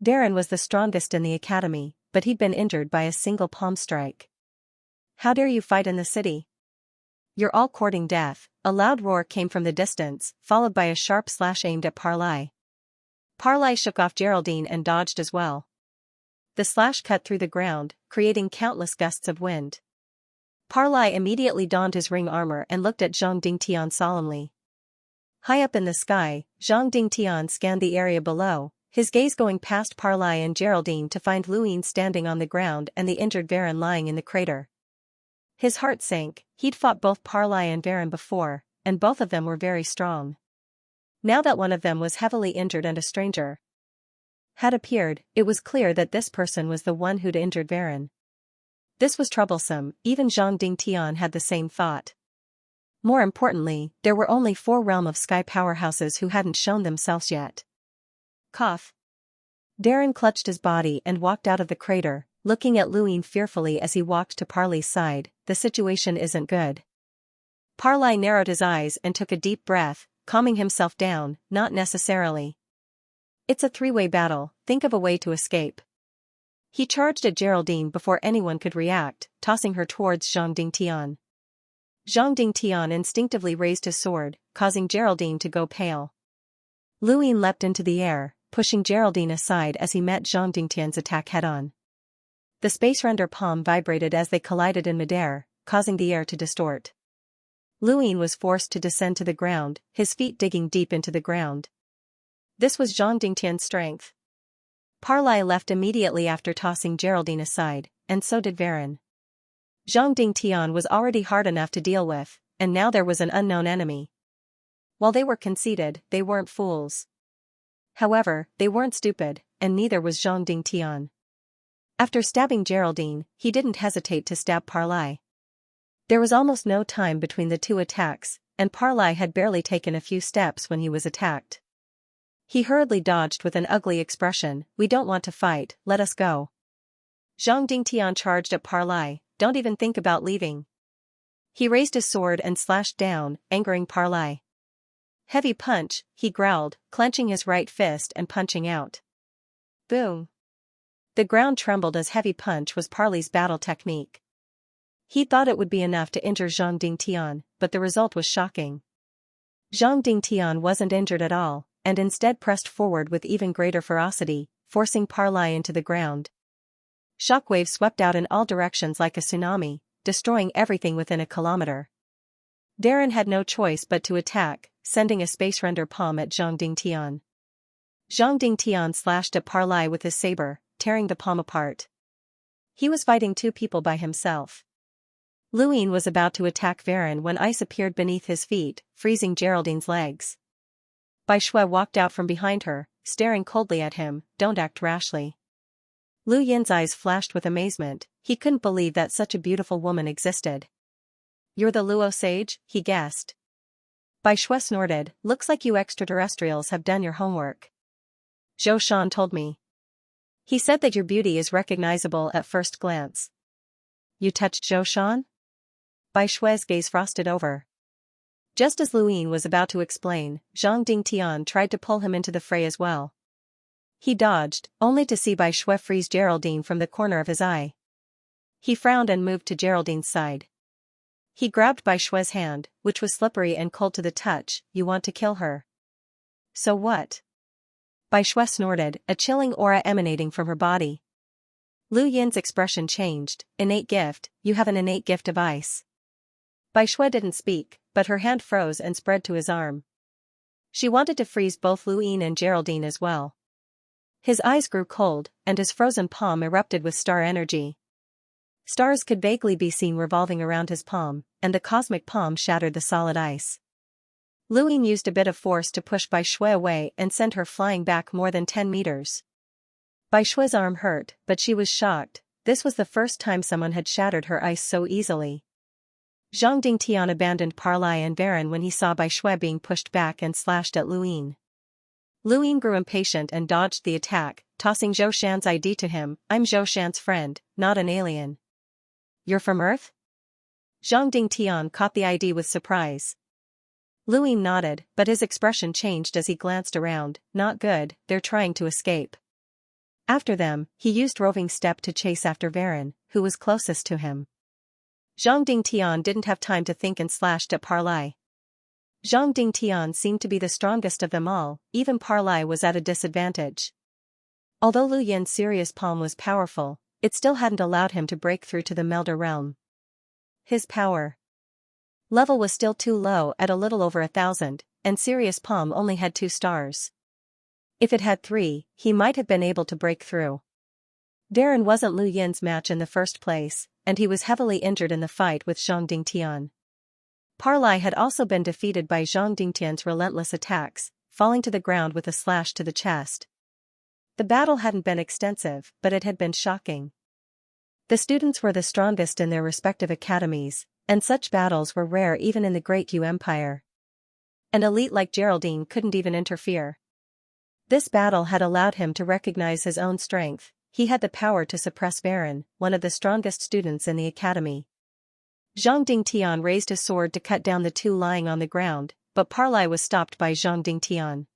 Varen was the strongest in the academy, but he'd been injured by a single palm strike. How dare you fight in the city? You're all courting death. A loud roar came from the distance, followed by a sharp slash aimed at Parlay. Parlay shook off Geraldine and dodged as well. The slash cut through the ground, creating countless gusts of wind. Parlay immediately donned his ring armor and looked at Zhang Dingtian solemnly. High up in the sky, Zhang Dingtian scanned the area below, his gaze going past Parlay and Geraldine to find Luin standing on the ground and the injured Varen lying in the crater. His heart sank, he'd fought both Parlay and Varen before, and both of them were very strong. Now that one of them was heavily injured and a stranger had appeared, it was clear that this person was the one who'd injured Varen. This was troublesome, even Zhang Dingtian had the same thought. More importantly, there were only 4 Realm of Sky powerhouses who hadn't shown themselves yet. Cough. Varen clutched his body and walked out of the crater, looking at Luin fearfully as he walked to Parlay's side. The situation isn't good. Parlay narrowed his eyes and took a deep breath, calming himself down. Not necessarily. It's a 3-way battle, think of a way to escape. He charged at Geraldine before anyone could react, tossing her towards Zhang Dingtian. Zhang Dingtian instinctively raised his sword, causing Geraldine to go pale. Luin leapt into the air, pushing Geraldine aside as he met Zhang Dingtian's attack head-on. The space render palm vibrated as they collided in midair, causing the air to distort. Luin was forced to descend to the ground, his feet digging deep into the ground. This was Zhang Dingtian's strength. Parlay left immediately after tossing Geraldine aside, and so did Varen. Zhang Dingtian was already hard enough to deal with, and now there was an unknown enemy. While they were conceited, they weren't fools. However, they weren't stupid, and neither was Zhang Dingtian. After stabbing Geraldine, he didn't hesitate to stab Parlay. There was almost no time between the 2 attacks, and Parlay had barely taken a few steps when he was attacked. He hurriedly dodged with an ugly expression. We don't want to fight, let us go. Zhang Dingtian charged at Parlay. Don't even think about leaving. He raised his sword and slashed down, angering Parlay. Heavy punch, he growled, clenching his right fist and punching out. Boom. The ground trembled as heavy punch was Parlay's battle technique. He thought it would be enough to injure Zhang Dingtian, but the result was shocking. Zhang Dingtian wasn't injured at all, and instead pressed forward with even greater ferocity, forcing Parlay into the ground. Shockwaves swept out in all directions like a tsunami, destroying everything within a kilometer. Varen had no choice but to attack, sending a space render palm at Zhang Dingtian. Zhang Dingtian slashed at Parlay with his saber, tearing the palm apart. He was fighting 2 people by himself. Luin was about to attack Varen when ice appeared beneath his feet, freezing Geraldine's legs. Bai Shui walked out from behind her, staring coldly at him. Don't act rashly. Lu Yin's eyes flashed with amazement, he couldn't believe that such a beautiful woman existed. You're the Luo sage, he guessed. Bai Shui snorted, looks like you extraterrestrials have done your homework. Zhou Shan told me. He said that your beauty is recognizable at first glance. You touched Zhou Shan? Bai Shui's gaze frosted over. Just as Luin was about to explain, Zhang Dingtian tried to pull him into the fray as well. He dodged, only to see Bai Shui freeze Geraldine from the corner of his eye. He frowned and moved to Geraldine's side. He grabbed Bai Shui's hand, which was slippery and cold to the touch. You want to kill her? So what? Bai Shui snorted, a chilling aura emanating from her body. Lu Yin's expression changed. Innate gift, you have an innate gift of ice. Bai Shui didn't speak, but her hand froze and spread to his arm. She wanted to freeze both Lu Yin and Geraldine as well. His eyes grew cold, and his frozen palm erupted with star energy. Stars could vaguely be seen revolving around his palm, and the cosmic palm shattered the solid ice. Lu Yin used a bit of force to push Bai Shui away and sent her flying back more than 10 meters. Bai Shui's arm hurt, but she was shocked. This was the first time someone had shattered her ice so easily. Zhang Dingtian abandoned Parlai and Varen when he saw Bai Shui being pushed back and slashed at Lu Yin. Lu Yin grew impatient and dodged the attack, tossing Zhou Shan's ID to him. I'm Zhou Shan's friend, not an alien. You're from Earth? Zhang Dingtian caught the ID with surprise. Lu Yin nodded, but his expression changed as he glanced around. Not good, they're trying to escape. After them, he used roving step to chase after Varen, who was closest to him. Zhang Dingtian didn't have time to think and slashed at Parlai. Zhang Dingtian seemed to be the strongest of them all, even Parlai was at a disadvantage. Although Lu Yin's serious palm was powerful, it still hadn't allowed him to break through to the Melder realm. His power level was still too low at a little over 1,000, and Sirius Palm only had 2 stars. If it had 3, he might have been able to break through. Varen wasn't Lu Yin's match in the first place, and he was heavily injured in the fight with Zhang Dingtian. Parlai had also been defeated by Zhang Dingtian's relentless attacks, falling to the ground with a slash to the chest. The battle hadn't been extensive, but it had been shocking. The students were the strongest in their respective academies, and such battles were rare even in the Great Yu Empire. An elite like Geraldine couldn't even interfere. This battle had allowed him to recognize his own strength. He had the power to suppress Varen, one of the strongest students in the academy. Zhang Dingtian raised his sword to cut down the 2 lying on the ground, but Parlai was stopped by Zhang Dingtian.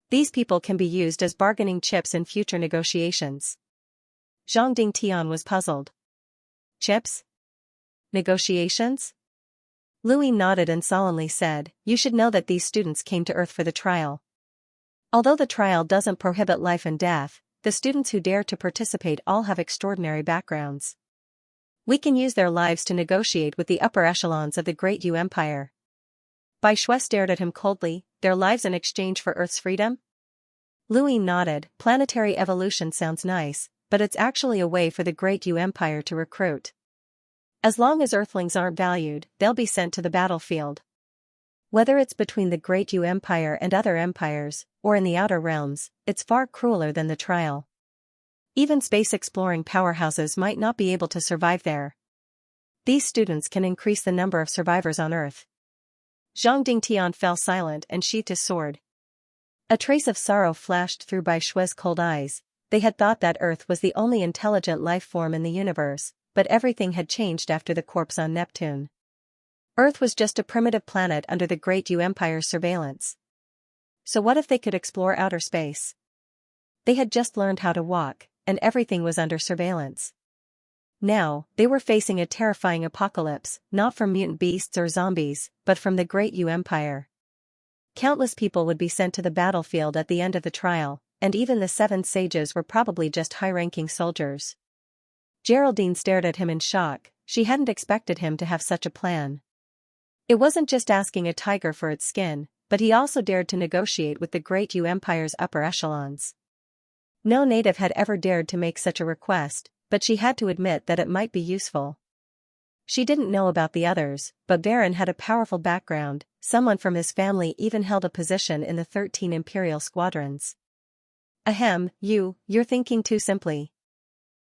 These people can be used as bargaining chips in future negotiations. Zhang Dingtian was puzzled. Chips? Negotiations? Lu Yin nodded and solemnly said, you should know that these students came to Earth for the trial. Although the trial doesn't prohibit life and death, the students who dare to participate all have extraordinary backgrounds. We can use their lives to negotiate with the upper echelons of the Great Yu Empire. Bai Shui stared at him coldly, their lives in exchange for Earth's freedom? Lu Yin nodded, planetary evolution sounds nice, but it's actually a way for the Great Yu Empire to recruit. As long as Earthlings aren't valued, they'll be sent to the battlefield. Whether it's between the Great Yu Empire and other empires, or in the Outer Realms, it's far crueler than the trial. Even space-exploring powerhouses might not be able to survive there. These students can increase the number of survivors on Earth. Zhang Dingtian fell silent and sheathed his sword. A trace of sorrow flashed through Bai Shui's cold eyes. They had thought that Earth was the only intelligent life form in the universe, but everything had changed after the corpse on Neptune. Earth was just a primitive planet under the Great Yu Empire's surveillance. So what if they could explore outer space? They had just learned how to walk, and everything was under surveillance. Now, they were facing a terrifying apocalypse, not from mutant beasts or zombies, but from the Great Yu Empire. Countless people would be sent to the battlefield at the end of the trial, and even the 7 sages were probably just high-ranking soldiers. Geraldine stared at him in shock. She hadn't expected him to have such a plan. It wasn't just asking a tiger for its skin, but he also dared to negotiate with the Great Yu Empire's upper echelons. No native had ever dared to make such a request, but she had to admit that it might be useful. She didn't know about the others, but Varen had a powerful background. Someone from his family even held a position in the 13 Imperial squadrons. Ahem, you're thinking too simply.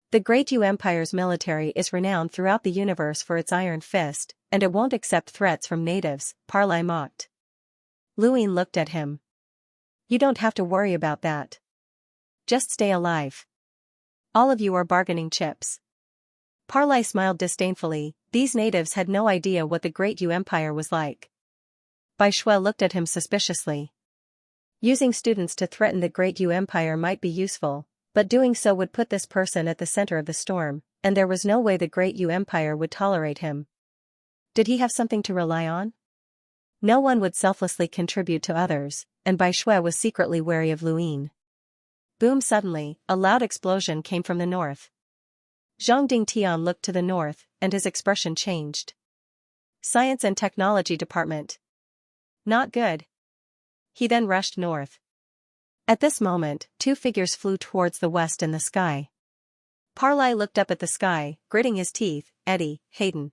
The Great Yu Empire's military is renowned throughout the universe for its iron fist, and it won't accept threats from natives, Parlai mocked. Lu Yin looked at him. You don't have to worry about that. Just stay alive. All of you are bargaining chips. Parlai smiled disdainfully. These natives had no idea what the Great Yu Empire was like. Bai Shui looked at him suspiciously. Using students to threaten the Great Yu Empire might be useful, but doing so would put this person at the center of the storm, and there was no way the Great Yu Empire would tolerate him. Did he have something to rely on? No one would selflessly contribute to others, and Bai Shui was secretly wary of Lu Yin. Boom! Suddenly, a loud explosion came from the north. Zhang Dingtian looked to the north, and his expression changed. Science and Technology Department. Not good. He then rushed north. At this moment, two figures flew towards the west in the sky. Parlay looked up at the sky, gritting his teeth. Eddie, Hayden.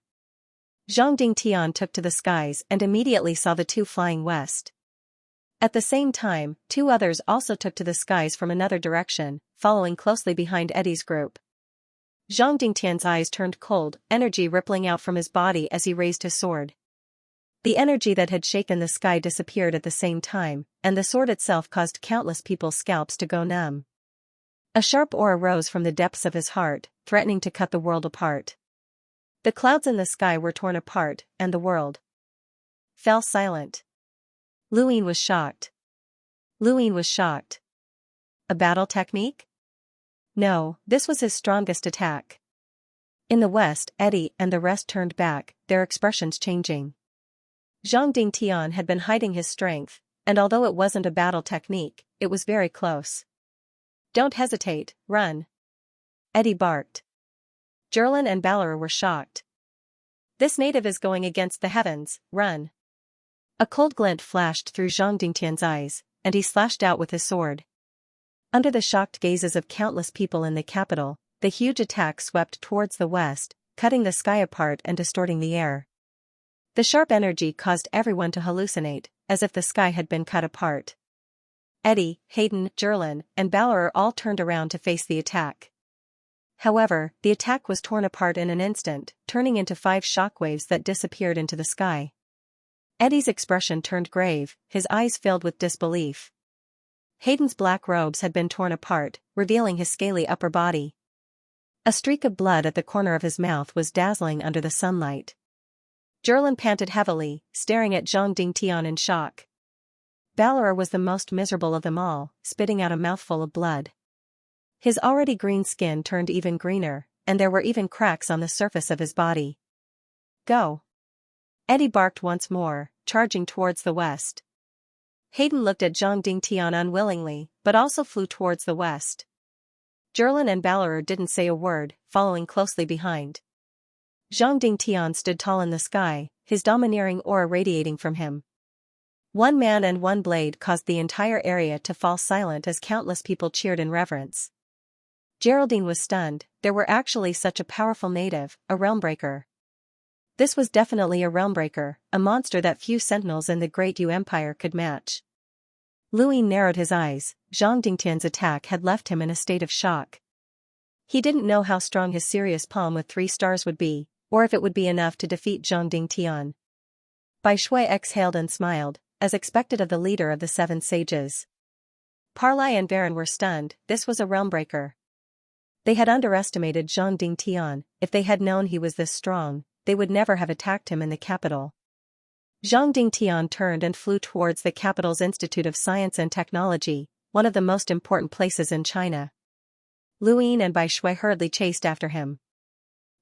Zhang Dingtian took to the skies and immediately saw the two flying west. At the same time, two others also took to the skies from another direction, following closely behind Eddie's group. Zhang Dingtian's eyes turned cold, energy rippling out from his body as he raised his sword. The energy that had shaken the sky disappeared at the same time, and the sword itself caused countless people's scalps to go numb. A sharp aura rose from the depths of his heart, threatening to cut the world apart. The clouds in the sky were torn apart, and the world fell silent. Luin was shocked. A battle technique? No, this was his strongest attack. In the west, Eddie and the rest turned back, their expressions changing. Zhang Dingtian had been hiding his strength, and although it wasn't a battle technique, it was very close. Don't hesitate, run. Eddie barked. Jerlin and Balor were shocked. This native is going against the heavens, run. A cold glint flashed through Zhang Dingtian's eyes, and he slashed out with his sword. Under the shocked gazes of countless people in the capital, the huge attack swept towards the west, cutting the sky apart and distorting the air. The sharp energy caused everyone to hallucinate, as if the sky had been cut apart. Eddie, Hayden, Jerlin, and Balor all turned around to face the attack. However, the attack was torn apart in an instant, turning into 5 shockwaves that disappeared into the sky. Eddie's expression turned grave, his eyes filled with disbelief. Hayden's black robes had been torn apart, revealing his scaly upper body. A streak of blood at the corner of his mouth was dazzling under the sunlight. Jerlin panted heavily, staring at Zhang Dingtian in shock. Balor was the most miserable of them all, spitting out a mouthful of blood. His already green skin turned even greener, and there were even cracks on the surface of his body. Go! Eddie barked once more, charging towards the west. Hayden looked at Zhang Dingtian unwillingly, but also flew towards the west. Jerlin and Balor didn't say a word, following closely behind. Zhang Dingtian stood tall in the sky, his domineering aura radiating from him. One man and one blade caused the entire area to fall silent as countless people cheered in reverence. Geraldine was stunned. There were actually such a powerful native, a realmbreaker. This was definitely a realmbreaker, a monster that few sentinels in the Great Yu Empire could match. Luin narrowed his eyes. Zhang Dingtian's attack had left him in a state of shock. He didn't know how strong his serious palm with 3 stars would be, or if it would be enough to defeat Zhang Dingtian. Bai Shui exhaled and smiled, as expected of the leader of the 7 sages. Parlay and Varen were stunned. This was a realmbreaker. They had underestimated Zhang Dingtian. If they had known he was this strong, they would never have attacked him in the capital. Zhang Dingtian turned and flew towards the capital's Institute of Science and Technology, one of the most important places in China. Luin and Bai Shui hurriedly chased after him.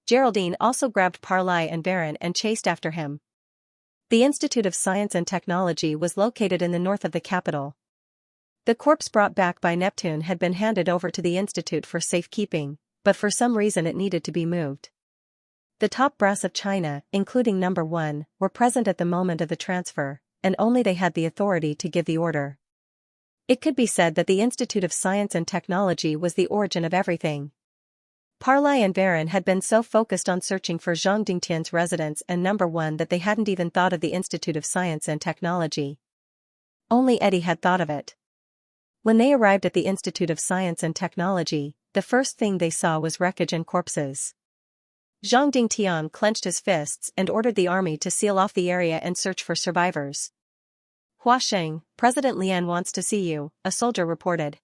Geraldine also grabbed Parlay and Varen and chased after him. The Institute of Science and Technology was located in the north of the capital. The corpse brought back by Neptune had been handed over to the Institute for safekeeping, but for some reason it needed to be moved. The top brass of China, including number 1, were present at the moment of the transfer, and only they had the authority to give the order. It could be said that the Institute of Science and Technology was the origin of everything. Parlay and Varen had been so focused on searching for Zhang Dingtian's residence and number 1 that they hadn't even thought of the Institute of Science and Technology. Only Eddie had thought of it. When they arrived at the Institute of Science and Technology, the first thing they saw was wreckage and corpses. Zhang Dingtian clenched his fists and ordered the army to seal off the area and search for survivors. Huasheng, President Lian wants to see you, a soldier reported.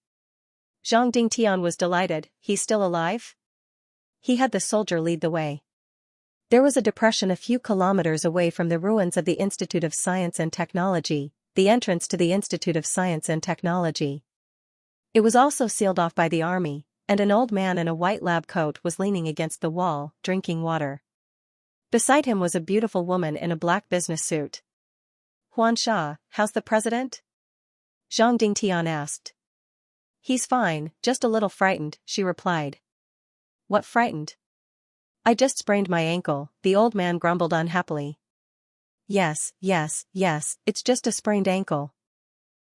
Zhang Dingtian was delighted. He's still alive? He had the soldier lead the way. There was a depression a few kilometers away from the ruins of the Institute of Science and Technology, the entrance to the Institute of Science and Technology. It was also sealed off by the army, and an old man in a white lab coat was leaning against the wall, drinking water. Beside him was a beautiful woman in a black business suit. Xianxia, how's the president? Zhang Dingtian asked. He's fine, just a little frightened, she replied. What frightened? I just sprained my ankle, the old man grumbled unhappily. Yes, it's just a sprained ankle.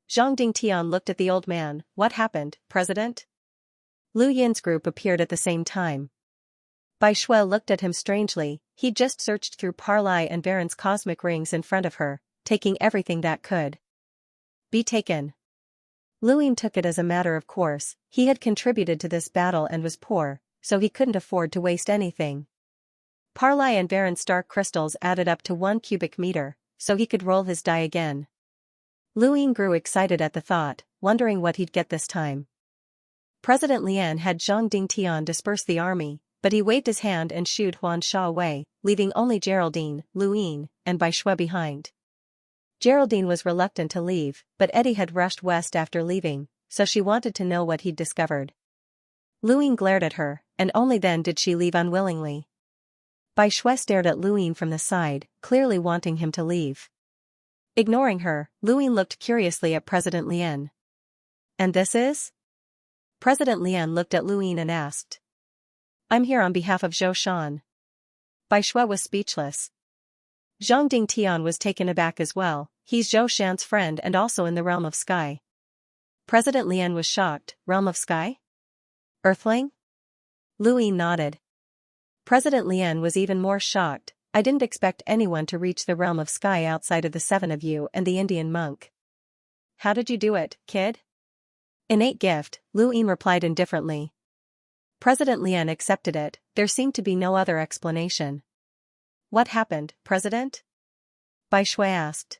Zhang Dingtian looked at the old man. What happened, President? Lu Yin's group appeared at the same time. Bai Shui looked at him strangely. He'd just searched through Parlai and Varen's cosmic rings in front of her, taking everything that could be taken. Lu Yin took it as a matter of course. He had contributed to this battle and was poor, so he couldn't afford to waste anything. Parlai and Varen's star crystals added up to 1 cubic meter, so he could roll his die again. Lu Yin grew excited at the thought, wondering what he'd get this time. President Lian had Zhang Dingtian disperse the army, but he waved his hand and shooed Huan Sha away, leaving only Geraldine, Lu Yin, and Bai Shui behind. Geraldine was reluctant to leave, but Eddie had rushed west after leaving, so she wanted to know what he'd discovered. Lu Yin glared at her, and only then did she leave unwillingly. Bai Shui stared at Lu Yin from the side, clearly wanting him to leave. Ignoring her, Lu Yin looked curiously at President Lian. And this is? President Lian looked at Lu Yin and asked. I'm here on behalf of Zhou Shan. Bai Shui was speechless. Zhang Dingtian was taken aback as well. He's Zhou Shan's friend and also in the realm of sky. President Lian was shocked. Realm of sky? Earthling? Lu Yin nodded. President Lian was even more shocked. I didn't expect anyone to reach the realm of sky outside of the 7 of you and the Indian monk. How did you do it, kid? Innate gift, Lu Yin replied indifferently. President Lian accepted it. There seemed to be no other explanation. What happened, President? Bai Shui asked.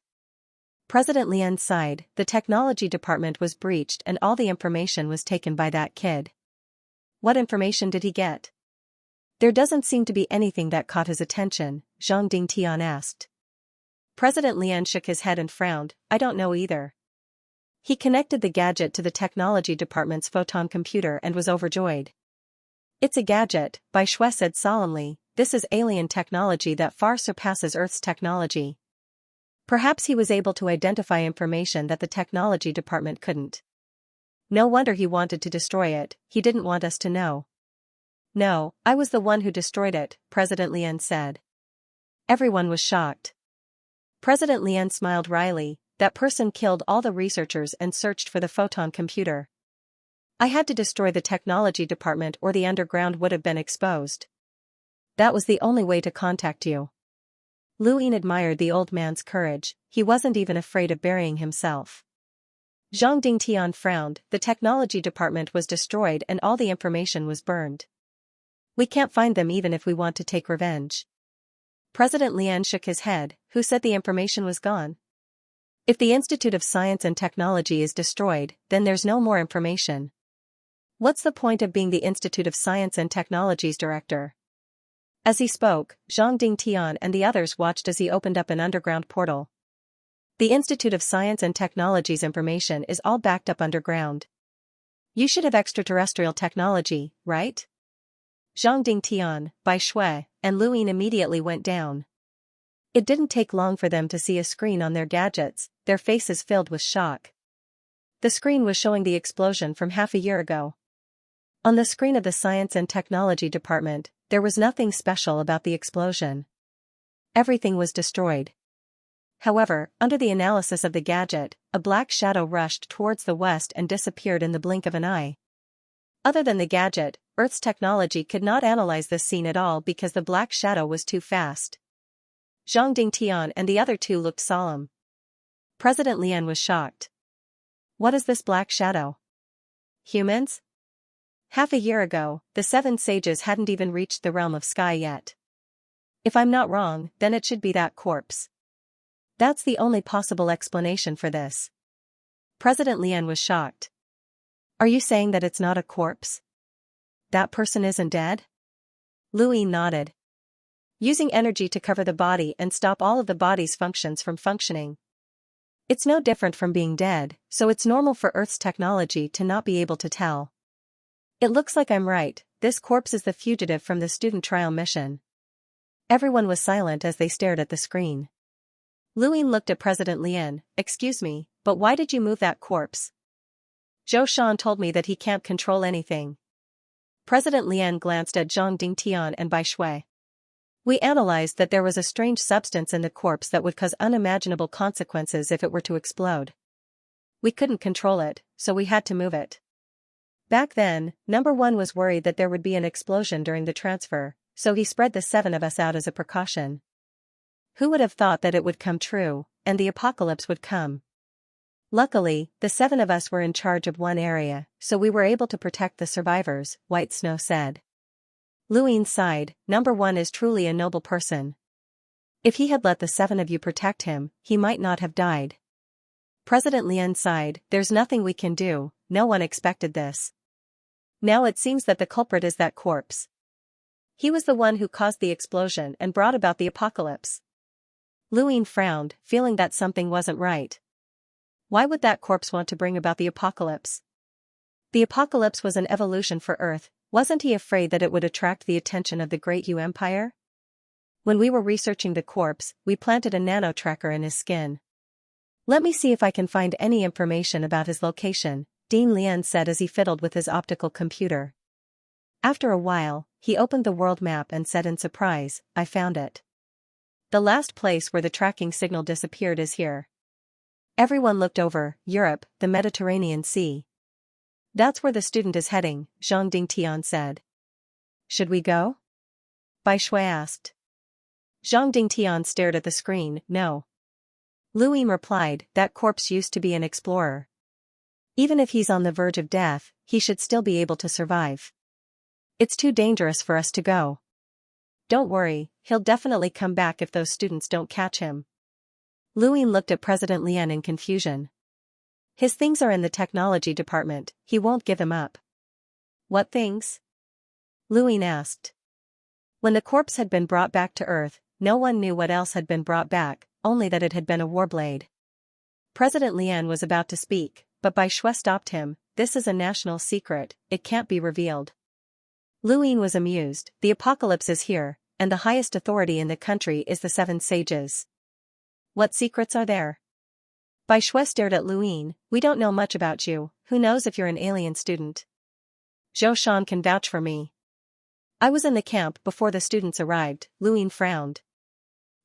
President Lian sighed. The technology department was breached and all the information was taken by that kid. What information did he get? There doesn't seem to be anything that caught his attention, Zhang Dingtian asked. President Lian shook his head and frowned. I don't know either. He connected the gadget to the technology department's photon computer and was overjoyed. It's a gadget, Bai Shui said solemnly. This is alien technology that far surpasses Earth's technology. Perhaps he was able to identify information that the technology department couldn't. No wonder he wanted to destroy it. He didn't want us to know. No, I was the one who destroyed it, President Lian said. Everyone was shocked. President Lian smiled wryly. That person killed all the researchers and searched for the photon computer. I had to destroy the technology department or the underground would have been exposed. That was the only way to contact you. Lu Yin admired the old man's courage. He wasn't even afraid of burying himself. Zhang Dingtian frowned. The technology department was destroyed and all the information was burned. We can't find them even if we want to take revenge. President Lian shook his head. Who said the information was gone? If the Institute of Science and Technology is destroyed, then there's no more information. What's the point of being the Institute of Science and Technology's director? As he spoke, Zhang Dingtian and the others watched as he opened up an underground portal. The Institute of Science and Technology's information is all backed up underground. You should have extraterrestrial technology, right? Zhang Dingtian, Bai Shui, and Lu Yin immediately went down. It didn't take long for them to see a screen on their gadgets, their faces filled with shock. The screen was showing the explosion from half a year ago. On the screen of the Science and Technology Department, there was nothing special about the explosion. Everything was destroyed. However, under the analysis of the gadget, a black shadow rushed towards the west and disappeared in the blink of an eye. Other than the gadget, Earth's technology could not analyze this scene at all because the black shadow was too fast. Zhang Dingtian and the other two looked solemn. President Lian was shocked. What is this black shadow? Humans? Half a year ago, the 7 sages hadn't even reached the realm of sky yet. If I'm not wrong, then it should be that corpse. That's the only possible explanation for this. President Lian was shocked. Are you saying that it's not a corpse? That person isn't dead? Lu Yin nodded. Using energy to cover the body and stop all of the body's functions from functioning. It's no different from being dead, so it's normal for Earth's technology to not be able to tell. It looks like I'm right, this corpse is the fugitive from the student trial mission. Everyone was silent as they stared at the screen. Lu Yin looked at President Lian. Excuse me, but why did you move that corpse? Zhou Shan told me that he can't control anything. President Lian glanced at Zhang Dingtian and Bai Shui. We analyzed that there was a strange substance in the corpse that would cause unimaginable consequences if it were to explode. We couldn't control it, so we had to move it. Back then, number 1 was worried that there would be an explosion during the transfer, so he spread the 7 of us out as a precaution. Who would have thought that it would come true, and the apocalypse would come? Luckily, the 7 of us were in charge of one area, so we were able to protect the survivors, White Snow said. Luin sighed, number 1 is truly a noble person. If he had let the 7 of you protect him, he might not have died. President Lian sighed, there's nothing we can do, no one expected this. Now it seems that the culprit is that corpse. He was the one who caused the explosion and brought about the apocalypse. Luin frowned, feeling that something wasn't right. Why would that corpse want to bring about the apocalypse? The apocalypse was an evolution for Earth, wasn't he afraid that it would attract the attention of the Great Yu Empire? When we were researching the corpse, we planted a nano-tracker in his skin. Let me see if I can find any information about his location, Dean Lian said as he fiddled with his optical computer. After a while, he opened the world map and said in surprise, I found it. The last place where the tracking signal disappeared is here. Everyone looked over, Europe, the Mediterranean Sea. That's where the student is heading, Zhang Dingtian said. Should we go? Bai Shui asked. Zhang Dingtian stared at the screen, no. Luin replied, that corpse used to be an explorer. Even if he's on the verge of death, he should still be able to survive. It's too dangerous for us to go. Don't worry, he'll definitely come back if those students don't catch him. Luin looked at President Lian in confusion. His things are in the technology department, he won't give them up. What things? Luin asked. When the corpse had been brought back to Earth, no one knew what else had been brought back, only that it had been a warblade. President Lian was about to speak, but Bai Shui stopped him, this is a national secret, it can't be revealed. Luin was amused, the apocalypse is here, and the highest authority in the country is the 7 sages. What secrets are there? Bai Shui stared at Luin, we don't know much about you, who knows if you're an alien student? Zhou Shan can vouch for me. I was in the camp before the students arrived, Luin frowned.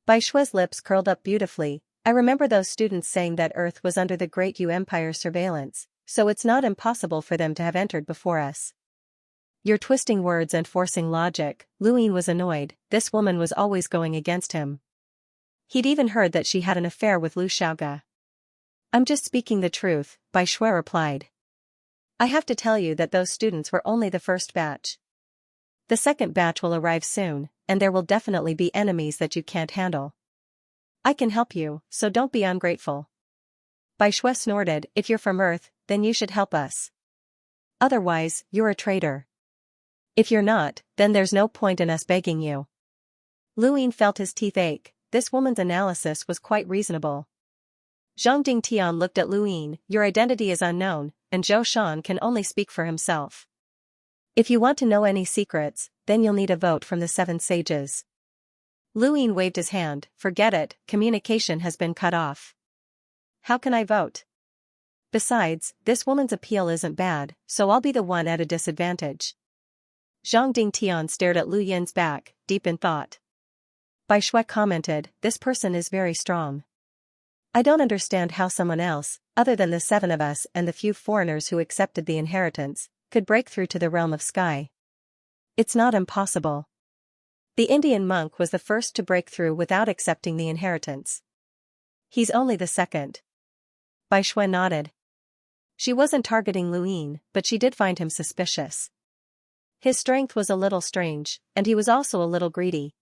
Bai Shui's lips curled up beautifully, I remember those students saying that Earth was under the Great Yu Empire's surveillance, so it's not impossible for them to have entered before us. You're twisting words and forcing logic, Luin was annoyed, this woman was always going against him. He'd even heard that she had an affair with Lu Xiaoga. I'm just speaking the truth, Bai Shui replied. I have to tell you that those students were only the first batch. The second batch will arrive soon, and there will definitely be enemies that you can't handle. I can help you, so don't be ungrateful. Bai Shui snorted, if you're from Earth, then you should help us. Otherwise, you're a traitor. If you're not, then there's no point in us begging you. Luin felt his teeth ache, this woman's analysis was quite reasonable. Zhang Dingtian looked at Luin, your identity is unknown, and Zhou Shan can only speak for himself. If you want to know any secrets, then you'll need a vote from the 7 sages. Luin waved his hand, forget it, communication has been cut off. How can I vote? Besides, this woman's appeal isn't bad, so I'll be the one at a disadvantage. Zhang Dingtian stared at Lu Yin's back, deep in thought. Bai Shui commented, this person is very strong. I don't understand how someone else, other than the 7 of us and the few foreigners who accepted the inheritance, could break through to the realm of sky. It's not impossible. The Indian monk was the first to break through without accepting the inheritance. He's only the second. Bai Shui nodded. She wasn't targeting Luin, but she did find him suspicious. His strength was a little strange, and he was also a little greedy.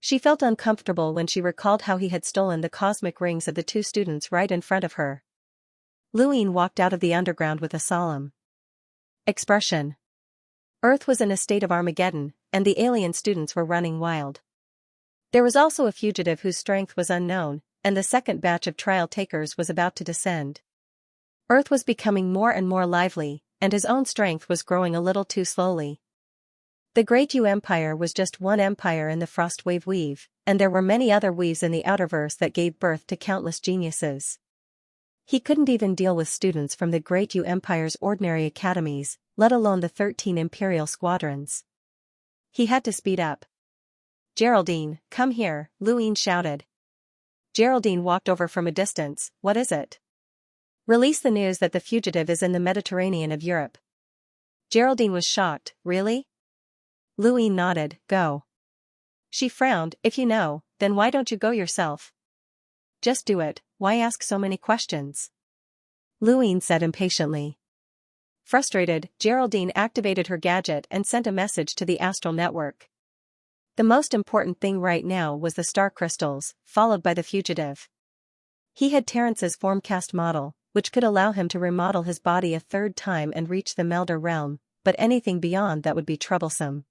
She felt uncomfortable when she recalled how he had stolen the cosmic rings of the 2 students right in front of her. Luin walked out of the underground with a solemn expression. Earth was in a state of Armageddon, and the alien students were running wild. There was also a fugitive whose strength was unknown, and the second batch of trial takers was about to descend. Earth was becoming more and more lively, and his own strength was growing a little too slowly. The Great Yu Empire was just one empire in the Frostwave Weave, and there were many other weaves in the Outerverse that gave birth to countless geniuses. He couldn't even deal with students from the Great Yu Empire's ordinary academies, let alone the 13 Imperial squadrons. He had to speed up. "Geraldine, come here," Luine shouted. Geraldine walked over from a distance. "What is it?" "Release the news that the fugitive is in the Mediterranean of Europe." Geraldine was shocked. "Really?" Luine nodded. "Go." She frowned. "If you know, then why don't you go yourself?" "Just do it, why ask so many questions?" Luine said impatiently. Frustrated, Geraldine activated her gadget and sent a message to the astral network. The most important thing right now was the star crystals, followed by the fugitive. He had Terrence's formcast model, which could allow him to remodel his body a third time and reach the Melder realm, but anything beyond that would be troublesome.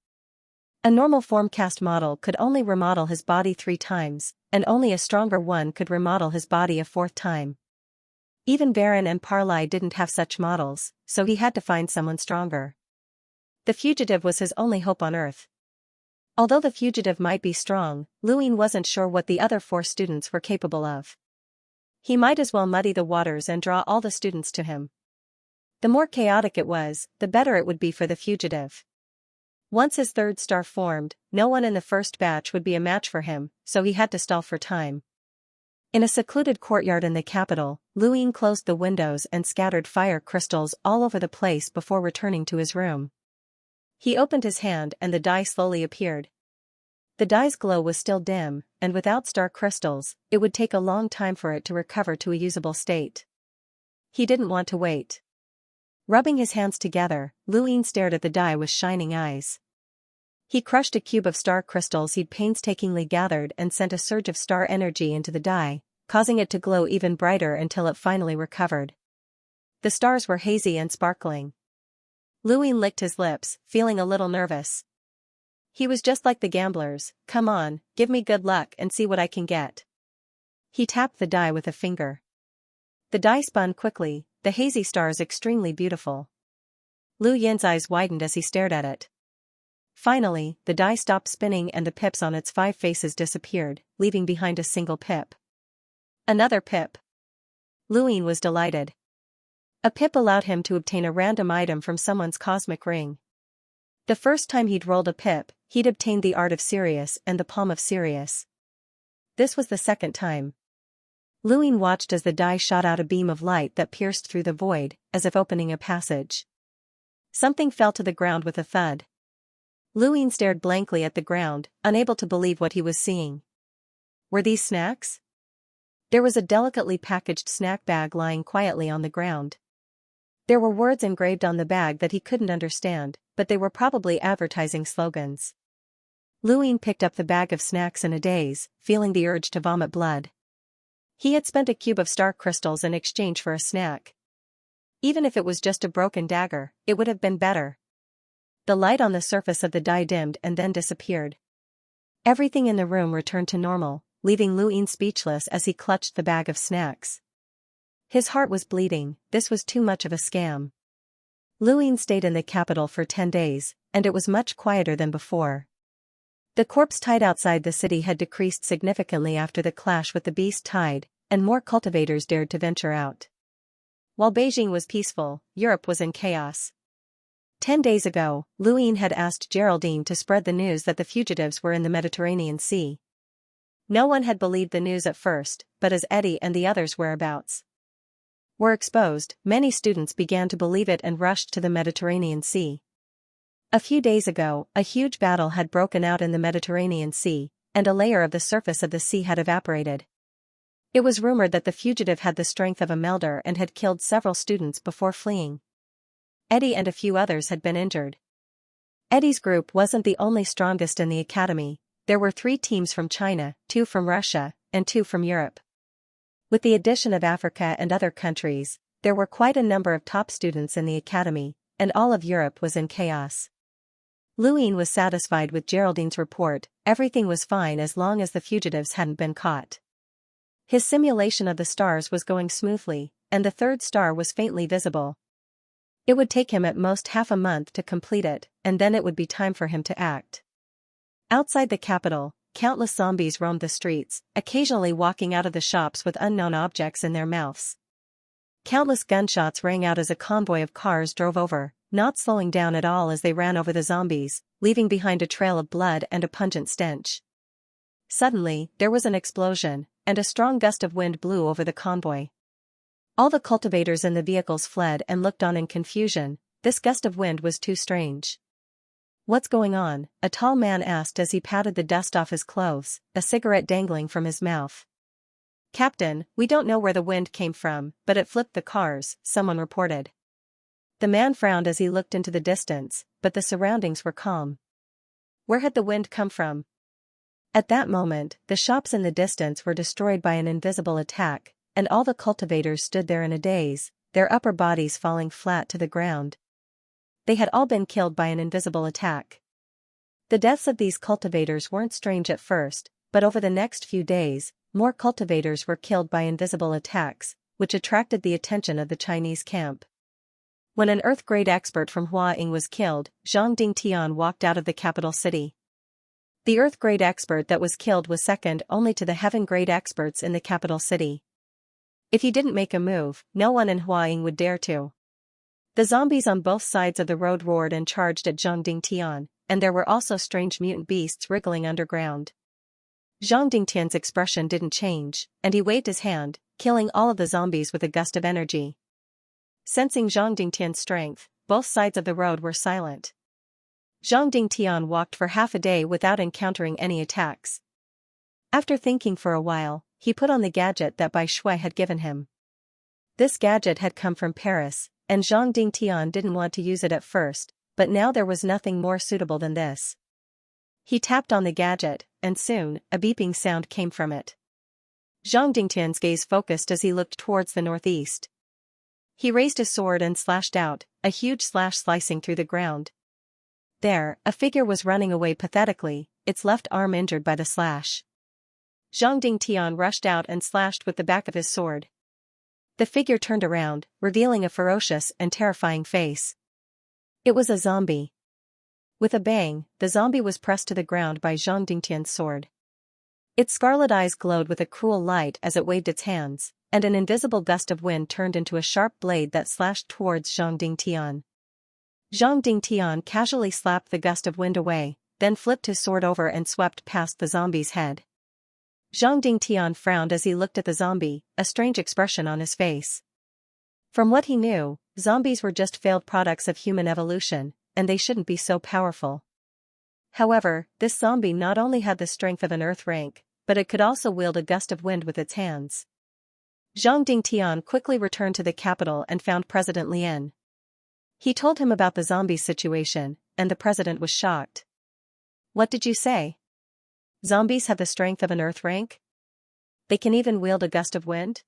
A normal formcast model could only remodel his body 3 times, and only a stronger one could remodel his body a 4th time. Even Baron and Parley didn't have such models, so he had to find someone stronger. The fugitive was his only hope on Earth. Although the fugitive might be strong, Luine wasn't sure what the other 4 students were capable of. He might as well muddy the waters and draw all the students to him. The more chaotic it was, the better it would be for the fugitive. Once his 3rd star formed, no one in the first batch would be a match for him, so he had to stall for time. In a secluded courtyard in the capital, Luine closed the windows and scattered fire crystals all over the place before returning to his room. He opened his hand and the die slowly appeared. The die's glow was still dim, and without star crystals, it would take a long time for it to recover to a usable state. He didn't want to wait. Rubbing his hands together, Luine stared at the die with shining eyes. He crushed a cube of star crystals he'd painstakingly gathered and sent a surge of star energy into the die, causing it to glow even brighter until it finally recovered. The stars were hazy and sparkling. Luine licked his lips, feeling a little nervous. He was just like the gamblers. "Come on, give me good luck and see what I can get." He tapped the die with a finger. The die spun quickly, the hazy stars extremely beautiful. Lu Yin's eyes widened as he stared at it. Finally, the die stopped spinning and the pips on its 5 faces disappeared, leaving behind a single pip. Another pip. Luine was delighted. A pip allowed him to obtain a random item from someone's cosmic ring. The first time he'd rolled a pip, he'd obtained the Art of Sirius and the Palm of Sirius. This was the second time. Luine watched as the die shot out a beam of light that pierced through the void, as if opening a passage. Something fell to the ground with a thud. Luine stared blankly at the ground, unable to believe what he was seeing. Were these snacks? There was a delicately packaged snack bag lying quietly on the ground. There were words engraved on the bag that he couldn't understand, but they were probably advertising slogans. Luine picked up the bag of snacks in a daze, feeling the urge to vomit blood. He had spent a cube of star crystals in exchange for a snack. Even if it was just a broken dagger, it would have been better. The light on the surface of the die dimmed and then disappeared. Everything in the room returned to normal, leaving Luine speechless as he clutched the bag of snacks. His heart was bleeding. This was too much of a scam. Luine stayed in the capital for 10 days, and it was much quieter than before. The corpse tide outside the city had decreased significantly after the clash with the beast tide, and more cultivators dared to venture out. While Beijing was peaceful, Europe was in chaos. 10 days ago, Luine had asked Geraldine to spread the news that the fugitives were in the Mediterranean Sea. No one had believed the news at first, but as Eddie and the others' whereabouts were exposed, many students began to believe it and rushed to the Mediterranean Sea. A few days ago, a huge battle had broken out in the Mediterranean Sea, and a layer of the surface of the sea had evaporated. It was rumored that the fugitive had the strength of a Melder and had killed several students before fleeing. Eddie and a few others had been injured. Eddie's group wasn't the only strongest in the academy. There were 3 teams from China, 2 from Russia, and 2 from Europe. With the addition of Africa and other countries, there were quite a number of top students in the academy, and all of Europe was in chaos. Luine was satisfied with Geraldine's report. Everything was fine as long as the fugitives hadn't been caught. His simulation of the stars was going smoothly, and the 3rd star was faintly visible. It would take him at most half a month to complete it, and then it would be time for him to act. Outside the capital, countless zombies roamed the streets, occasionally walking out of the shops with unknown objects in their mouths. Countless gunshots rang out as a convoy of cars drove over, not slowing down at all as they ran over the zombies, leaving behind a trail of blood and a pungent stench. Suddenly, there was an explosion, and a strong gust of wind blew over the convoy. All the cultivators in the vehicles fled and looked on in confusion. This gust of wind was too strange. "What's going on?" a tall man asked as he patted the dust off his clothes, a cigarette dangling from his mouth. "Captain, we don't know where the wind came from, but it flipped the cars," someone reported. The man frowned as he looked into the distance, but the surroundings were calm. Where had the wind come from? At that moment, the shops in the distance were destroyed by an invisible attack, and all the cultivators stood there in a daze, their upper bodies falling flat to the ground. They had all been killed by an invisible attack. The deaths of these cultivators weren't strange at first, but over the next few days, more cultivators were killed by invisible attacks, which attracted the attention of the Chinese camp. When an earth-grade expert from Huaying was killed, Zhang Dingtian walked out of the capital city. The earth-grade expert that was killed was second only to the heaven-grade experts in the capital city. If he didn't make a move, no one in Huaying would dare to. The zombies on both sides of the road roared and charged at Zhang Dingtian, and there were also strange mutant beasts wriggling underground. Zhang Dingtian's expression didn't change, and he waved his hand, killing all of the zombies with a gust of energy. Sensing Zhang Dingtian's strength, both sides of the road were silent. Zhang Dingtian walked for half a day without encountering any attacks. After thinking for a while, he put on the gadget that Bai Shui had given him. This gadget had come from Paris, and Zhang Dingtian didn't want to use it at first, but now there was nothing more suitable than this. He tapped on the gadget, and soon, a beeping sound came from it. Zhang Dingtian's gaze focused as he looked towards the northeast. He raised his sword and slashed out, a huge slash slicing through the ground. There, a figure was running away pathetically, its left arm injured by the slash. Zhang Dingtian rushed out and slashed with the back of his sword. The figure turned around, revealing a ferocious and terrifying face. It was a zombie. With a bang, the zombie was pressed to the ground by Zhang Dingtian's sword. Its scarlet eyes glowed with a cruel light as it waved its hands, and an invisible gust of wind turned into a sharp blade that slashed towards Zhang Dingtian. Zhang Dingtian casually slapped the gust of wind away, then flipped his sword over and swept past the zombie's head. Zhang Dingtian frowned as he looked at the zombie, a strange expression on his face. From what he knew, zombies were just failed products of human evolution, and they shouldn't be so powerful. However, this zombie not only had the strength of an earth rank, but it could also wield a gust of wind with its hands. Zhang Dingtian quickly returned to the capital and found President Lien. He told him about the zombie situation, and the president was shocked. "What did you say? Zombies have the strength of an earth rank? They can even wield a gust of wind?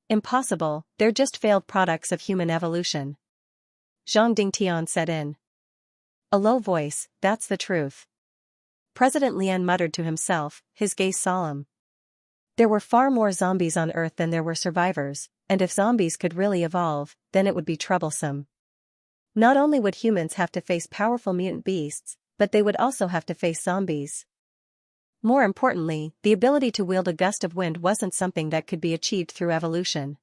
Impossible, they're just failed products of human evolution." Zhang Dingtian said in a low voice, "That's the truth." President Lien muttered to himself, his gaze solemn. There were far more zombies on Earth than there were survivors, and if zombies could really evolve, then it would be troublesome. Not only would humans have to face powerful mutant beasts, but they would also have to face zombies. More importantly, the ability to wield a gust of wind wasn't something that could be achieved through evolution.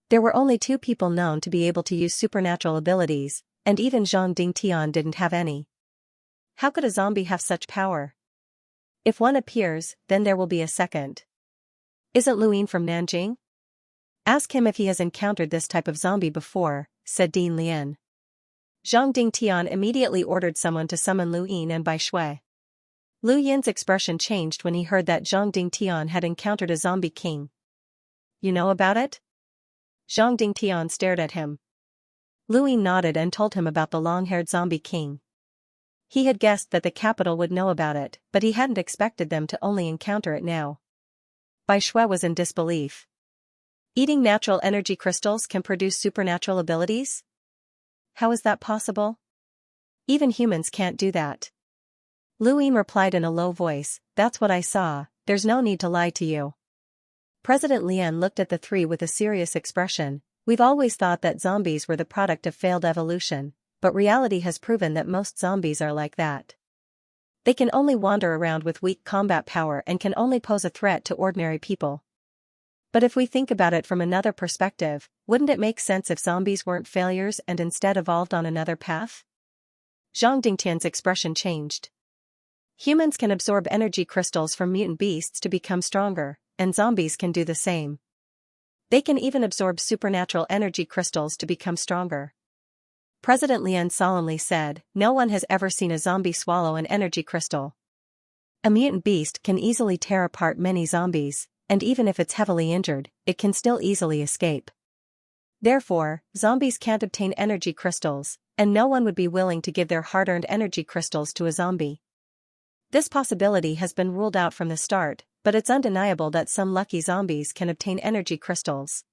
There were only 2 people known to be able to use supernatural abilities, and even Zhang Dingtian didn't have any. How could a zombie have such power? If one appears, then there will be a second. Isn't Luin from Nanjing? Ask him if he has encountered this type of zombie before, said Dean Lien. Zhang Dingtian immediately ordered someone to summon Lu Yin and Bai Shui. Lu Yin's expression changed when he heard that Zhang Dingtian had encountered a zombie king. "You know about it?" Zhang Dingtian stared at him. Lu Yin nodded and told him about the long-haired zombie king. He had guessed that the capital would know about it, but he hadn't expected them to only encounter it now. Bai Shui was in disbelief. Eating natural energy crystals can produce supernatural abilities? How is that possible? Even humans can't do that. Lu Yin replied in a low voice, "That's what I saw, there's no need to lie to you." President Lien looked at the 3 with a serious expression. "We've always thought that zombies were the product of failed evolution, but reality has proven that most zombies are like that. They can only wander around with weak combat power and can only pose a threat to ordinary people." But if we think about it from another perspective, wouldn't it make sense if zombies weren't failures and instead evolved on another path? Zhang Dingtian's expression changed. Humans can absorb energy crystals from mutant beasts to become stronger, and zombies can do the same. They can even absorb supernatural energy crystals to become stronger. President Lian solemnly said, "No one has ever seen a zombie swallow an energy crystal. A mutant beast can easily tear apart many zombies, and even if it's heavily injured, it can still easily escape. Therefore, zombies can't obtain energy crystals, and no one would be willing to give their hard-earned energy crystals to a zombie. This possibility has been ruled out from the start, but it's undeniable that some lucky zombies can obtain energy crystals.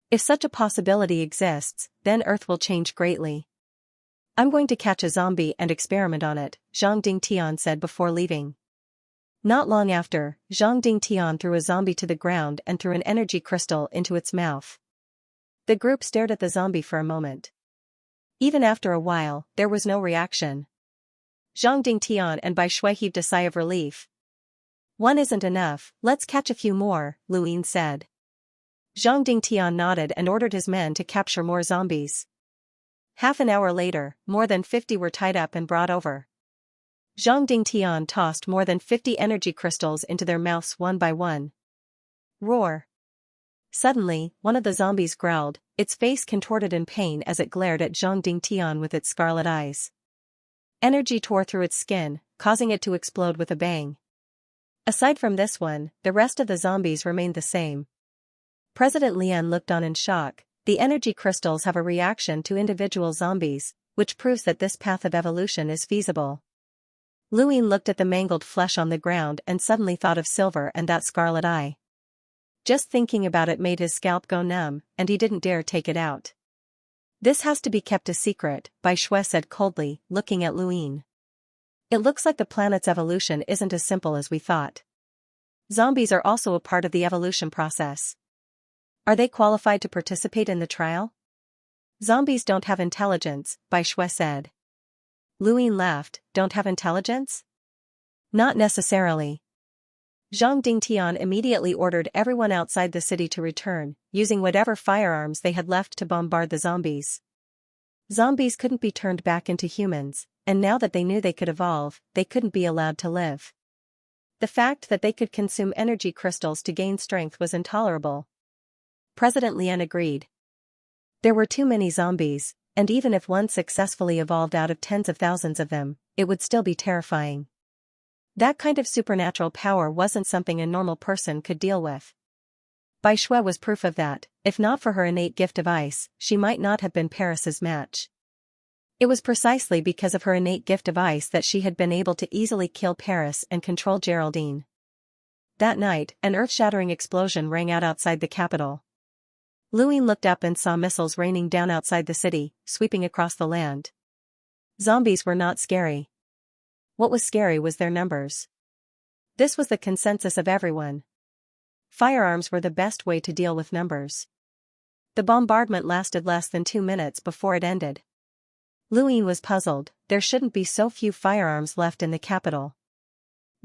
If such a possibility exists, then Earth will change greatly. I'm going to catch a zombie and experiment on it," Zhang Dingtian said before leaving. Not long after, Zhang Dingtian threw a zombie to the ground and threw an energy crystal into its mouth. The group stared at the zombie for a moment. Even after a while, there was no reaction. Zhang Dingtian and Bai Shui heaved a sigh of relief. "One isn't enough, let's catch a few more," Luyin said. Zhang Dingtian nodded and ordered his men to capture more zombies. Half an hour later, more than 50 were tied up and brought over. Zhang Dingtian tossed more than 50 energy crystals into their mouths one by one. Roar! Suddenly, one of the zombies growled, its face contorted in pain as it glared at Zhang Dingtian with its scarlet eyes. Energy tore through its skin, causing it to explode with a bang. Aside from this one, the rest of the zombies remained the same. President Lian looked on in shock. The energy crystals have a reaction to individual zombies, which proves that this path of evolution is feasible. Luyin looked at the mangled flesh on the ground and suddenly thought of Silver and that scarlet eye. Just thinking about it made his scalp go numb, and he didn't dare take it out. "This has to be kept a secret," Bai Shui said coldly, looking at Luyin. "It looks like the planet's evolution isn't as simple as we thought. Zombies are also a part of the evolution process. Are they qualified to participate in the trial?" "Zombies don't have intelligence," Bai Shui said. Luyin laughed. "Don't have intelligence?" "Not necessarily." Zhang Dingtian immediately ordered everyone outside the city to return, using whatever firearms they had left to bombard the zombies. Zombies couldn't be turned back into humans, and now that they knew they could evolve, they couldn't be allowed to live. The fact that they could consume energy crystals to gain strength was intolerable. President Lian agreed. There were too many zombies, and even if one successfully evolved out of tens of thousands of them, it would still be terrifying. That kind of supernatural power wasn't something a normal person could deal with. Bai Shui was proof of that. If not for her innate gift of ice, she might not have been Paris's match. It was precisely because of her innate gift of ice that she had been able to easily kill Paris and control Geraldine. That night, an earth-shattering explosion rang out outside the capital. Luyin looked up and saw missiles raining down outside the city, sweeping across the land. Zombies were not scary. What was scary was their numbers. This was the consensus of everyone. Firearms were the best way to deal with numbers. The bombardment lasted less than 2 minutes before it ended. Luyin was puzzled. There shouldn't be so few firearms left in the capital.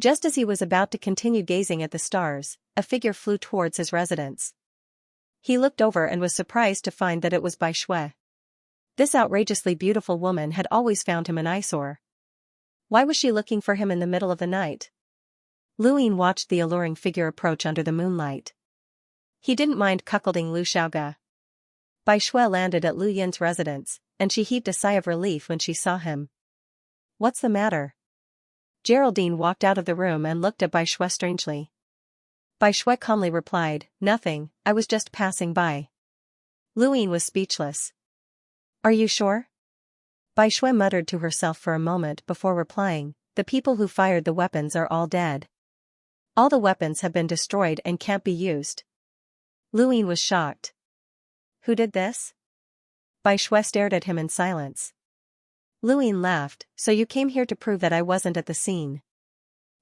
Just as he was about to continue gazing at the stars, a figure flew towards his residence. He looked over and was surprised to find that it was Bai Shui. This outrageously beautiful woman had always found him an eyesore. Why was she looking for him in the middle of the night? Luyin watched the alluring figure approach under the moonlight. He didn't mind cuckolding Lu Xiaoga. Bai Shui landed at Lu Yin's residence, and she heaved a sigh of relief when she saw him. "What's the matter?" Geraldine walked out of the room and looked at Bai Shui strangely. Bai Shui calmly replied, "Nothing, I was just passing by." Luyin was speechless. "Are you sure?" Bai Shui muttered to herself for a moment before replying, "The people who fired the weapons are all dead. All the weapons have been destroyed and can't be used." Luyin was shocked. "Who did this?" Bai Shui stared at him in silence. Luyin laughed, "So you came here to prove that I wasn't at the scene.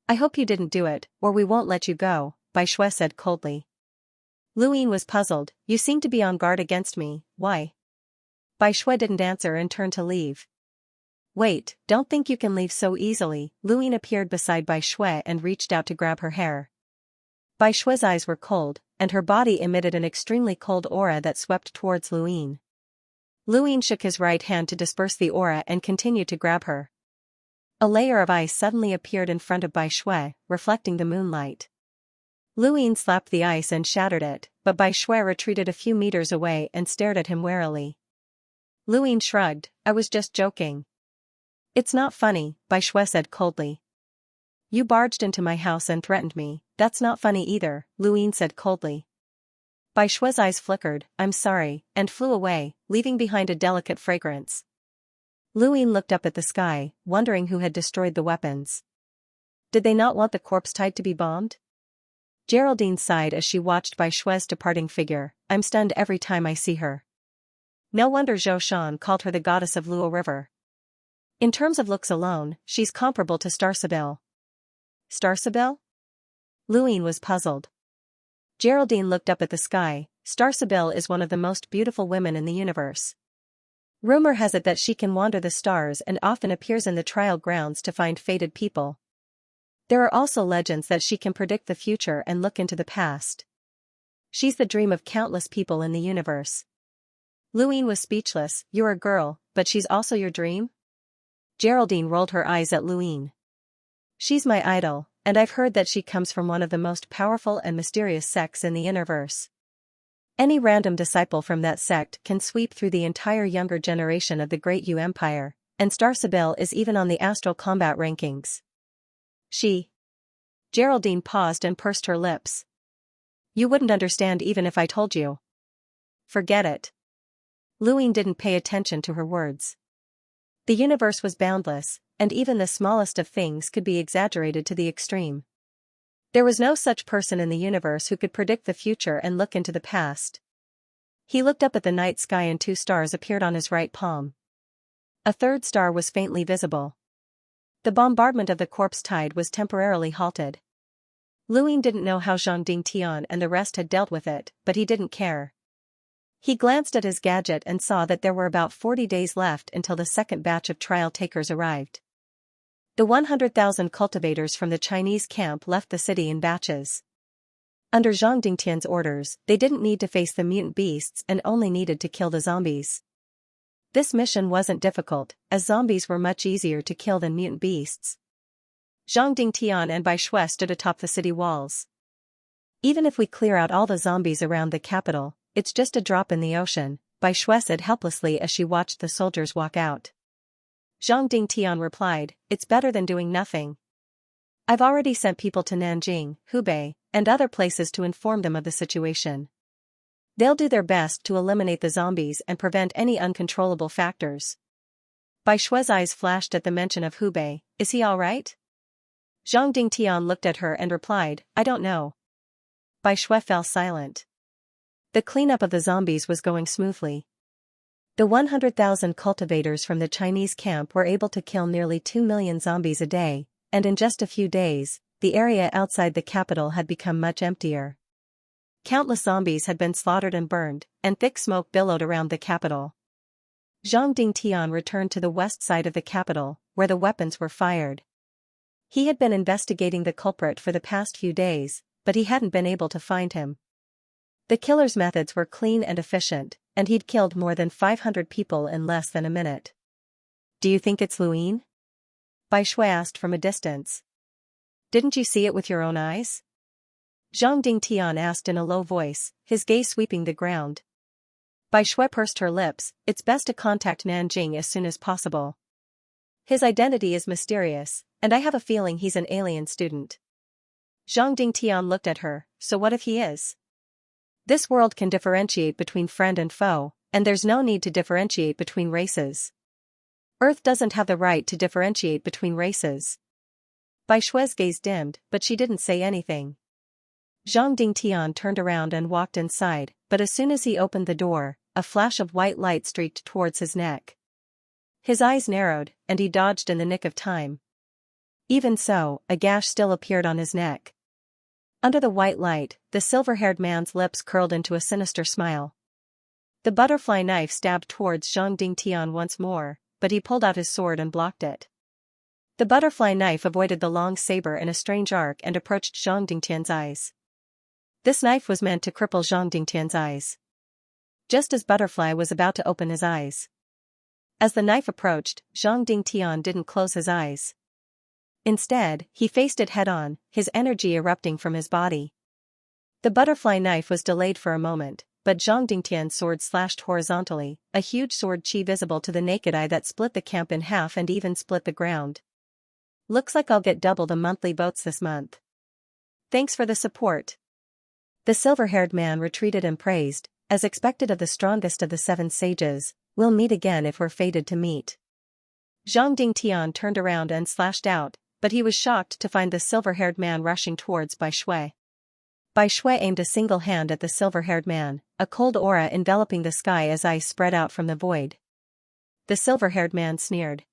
I hope you didn't do it, or we won't let you go," Bai Shui said coldly. Luyin was puzzled. "You seem to be on guard against me, why?" Bai Shui didn't answer and turned to leave. "Wait, don't think you can leave so easily." Luyin appeared beside Bai Shui and reached out to grab her hair. Bai Shui's eyes were cold, and her body emitted an extremely cold aura that swept towards Luyin. Luyin shook his right hand to disperse the aura and continued to grab her. A layer of ice suddenly appeared in front of Bai Shui, reflecting the moonlight. Luyin slapped the ice and shattered it, but Bai Shui retreated a few meters away and stared at him warily. Luyin shrugged, "I was just joking." "It's not funny," Bai Shui said coldly. "You barged into my house and threatened me, that's not funny either," Luyin said coldly. Bai Shui's eyes flickered, "I'm sorry," and flew away, leaving behind a delicate fragrance. Luyin looked up at the sky, wondering who had destroyed the weapons. Did they not want the corpse tied to be bombed? Geraldine sighed as she watched Bai Shui's departing figure. "I'm stunned every time I see her." No wonder Zhou Shan called her the goddess of Luo River. In terms of looks alone, she's comparable to Star Sibyl. Star Sibyl? Luyin was puzzled. Geraldine looked up at the sky. Star Sibyl is one of the most beautiful women in the universe. Rumor has it that she can wander the stars and often appears in the trial grounds to find fated people. There are also legends that she can predict the future and look into the past. She's the dream of countless people in the universe. Luyin was speechless. "You're a girl, but she's also your dream?" Geraldine rolled her eyes at Luyin. "She's my idol, and I've heard that she comes from one of the most powerful and mysterious sects in the universe. Any random disciple from that sect can sweep through the entire younger generation of the Great Yu Empire, and Star Sibyl is even on the astral combat rankings." She. Geraldine paused and pursed her lips. "You wouldn't understand even if I told you." "Forget it." Luyin didn't pay attention to her words. The universe was boundless, and even the smallest of things could be exaggerated to the extreme. There was no such person in the universe who could predict the future and look into the past. He looked up at the night sky and 2 stars appeared on his right palm. A 3rd star was faintly visible. The bombardment of the corpse tide was temporarily halted. Luyin didn't know how Zhang Dingtian and the rest had dealt with it, but he didn't care. He glanced at his gadget and saw that there were about 40 days left until the second batch of trial takers arrived. The 100,000 cultivators from the Chinese camp left the city in batches. Under Zhang Dingtian's orders, they didn't need to face the mutant beasts and only needed to kill the zombies. This mission wasn't difficult, as zombies were much easier to kill than mutant beasts. Zhang Dingtian and Bai Shui stood atop the city walls. "Even if we clear out all the zombies around the capital, it's just a drop in the ocean," Bai Shui said helplessly as she watched the soldiers walk out. Zhang Dingtian replied, "It's better than doing nothing. I've already sent people to Nanjing, Hubei, and other places to inform them of the situation. They'll do their best to eliminate the zombies and prevent any uncontrollable factors." Bai Shui's eyes flashed at the mention of Hubei. "Is he all right?" Zhang Dingtian looked at her and replied, "I don't know." Bai Shui fell silent. The cleanup of the zombies was going smoothly. The 100,000 cultivators from the Chinese camp were able to kill nearly 2 million zombies a day, and in just a few days, the area outside the capital had become much emptier. Countless zombies had been slaughtered and burned, and thick smoke billowed around the capital. Zhang Dingtian returned to the west side of the capital, where the weapons were fired. He had been investigating the culprit for the past few days, but he hadn't been able to find him. The killer's methods were clean and efficient, and he'd killed more than 500 people in less than a minute. "Do you think it's Luyin?" Bai Shui asked from a distance. "Didn't you see it with your own eyes?" Zhang Dingtian asked in a low voice, his gaze sweeping the ground. Bai Shui pursed her lips. "It's best to contact Nanjing as soon as possible. His identity is mysterious, and I have a feeling he's an alien student." Zhang Dingtian looked at her. "So what if he is? This world can differentiate between friend and foe, and there's no need to differentiate between races. Earth doesn't have the right to differentiate between races." Bai Shui's gaze dimmed, but she didn't say anything. Zhang Dingtian turned around and walked inside, but as soon as he opened the door, a flash of white light streaked towards his neck. His eyes narrowed, and he dodged in the nick of time. Even so, a gash still appeared on his neck. Under the white light, the silver-haired man's lips curled into a sinister smile. The butterfly knife stabbed towards Zhang Dingtian once more, but he pulled out his sword and blocked it. The butterfly knife avoided the long saber in a strange arc and approached Zhang Dingtian's eyes. This knife was meant to cripple Zhang Dingtian's eyes. Just as Butterfly was about to open his eyes. As the knife approached, Zhang Dingtian didn't close his eyes. Instead, he faced it head-on, his energy erupting from his body. The butterfly knife was delayed for a moment, but Zhang Dingtian's sword slashed horizontally, a huge sword chi visible to the naked eye that split the camp in half and even split the ground. Looks like I'll get double the monthly votes this month. Thanks for the support. The silver-haired man retreated and praised, as expected of the strongest of the 7 sages, we'll meet again if we're fated to meet. Zhang Dingtian turned around and slashed out, but he was shocked to find the silver-haired man rushing towards Bai Shui. Bai Shui aimed a single hand at the silver-haired man, a cold aura enveloping the sky as ice spread out from the void. The silver-haired man sneered.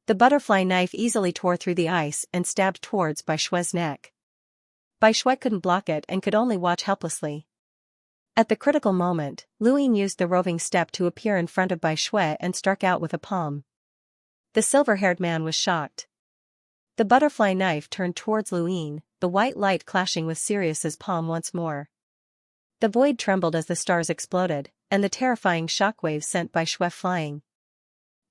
The butterfly knife easily tore through the ice and stabbed towards Bai Shui's neck. Bai Shui couldn't block it and could only watch helplessly. At the critical moment, Lu Yin used the roving step to appear in front of Bai Shui and struck out with a palm. The silver-haired man was shocked. The butterfly knife turned towards Lu Yin, the white light clashing with Sirius's palm once more. The void trembled as the stars exploded, and the terrifying shockwaves sent Bai Shui flying.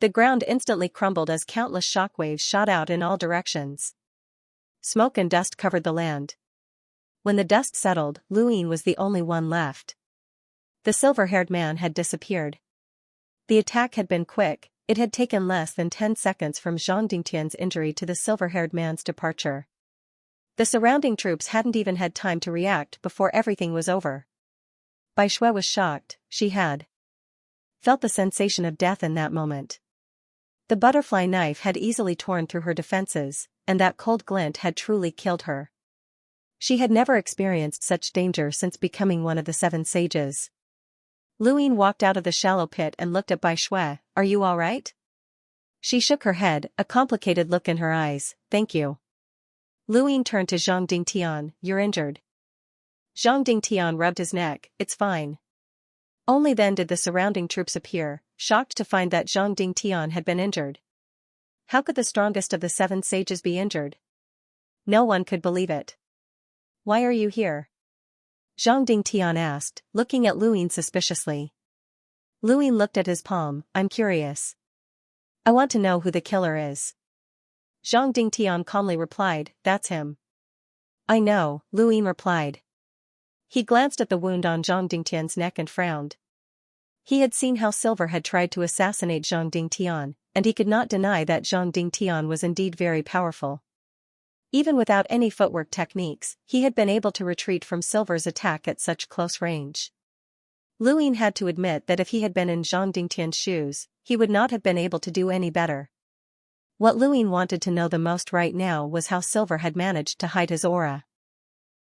The ground instantly crumbled as countless shockwaves shot out in all directions. Smoke and dust covered the land. When the dust settled, Lu Yin was the only one left. The silver-haired man had disappeared. The attack had been quick, it had taken less than 10 seconds from Zhang Dingtian's injury to the silver-haired man's departure. The surrounding troops hadn't even had time to react before everything was over. Bai Shui was shocked, she had felt the sensation of death in that moment. The butterfly knife had easily torn through her defenses, and that cold glint had truly killed her. She had never experienced such danger since becoming one of the 7 sages. Lu Yin walked out of the shallow pit and looked at Bai Shui. Are you all right? She shook her head, a complicated look in her eyes. Thank you. Lu Yin turned to Zhang Dingtian. You're injured. Zhang Dingtian rubbed his neck. It's fine. Only then did the surrounding troops appear, shocked to find that Zhang Dingtian had been injured. How could the strongest of the 7 sages be injured? No one could believe it. Why are you here? Zhang Dingtian asked, looking at Lu Yin suspiciously. Lu Yin looked at his palm. I'm curious. I want to know who the killer is. Zhang Dingtian calmly replied, that's him. I know, Lu Yin replied. He glanced at the wound on Zhang Dingtian's neck and frowned. He had seen how Silver had tried to assassinate Zhang Dingtian, and he could not deny that Zhang Dingtian was indeed very powerful. Even without any footwork techniques, he had been able to retreat from Silver's attack at such close range. Lu Yin had to admit that if he had been in Zhang Dingtian's shoes, he would not have been able to do any better. What Lu Yin wanted to know the most right now was how Silver had managed to hide his aura.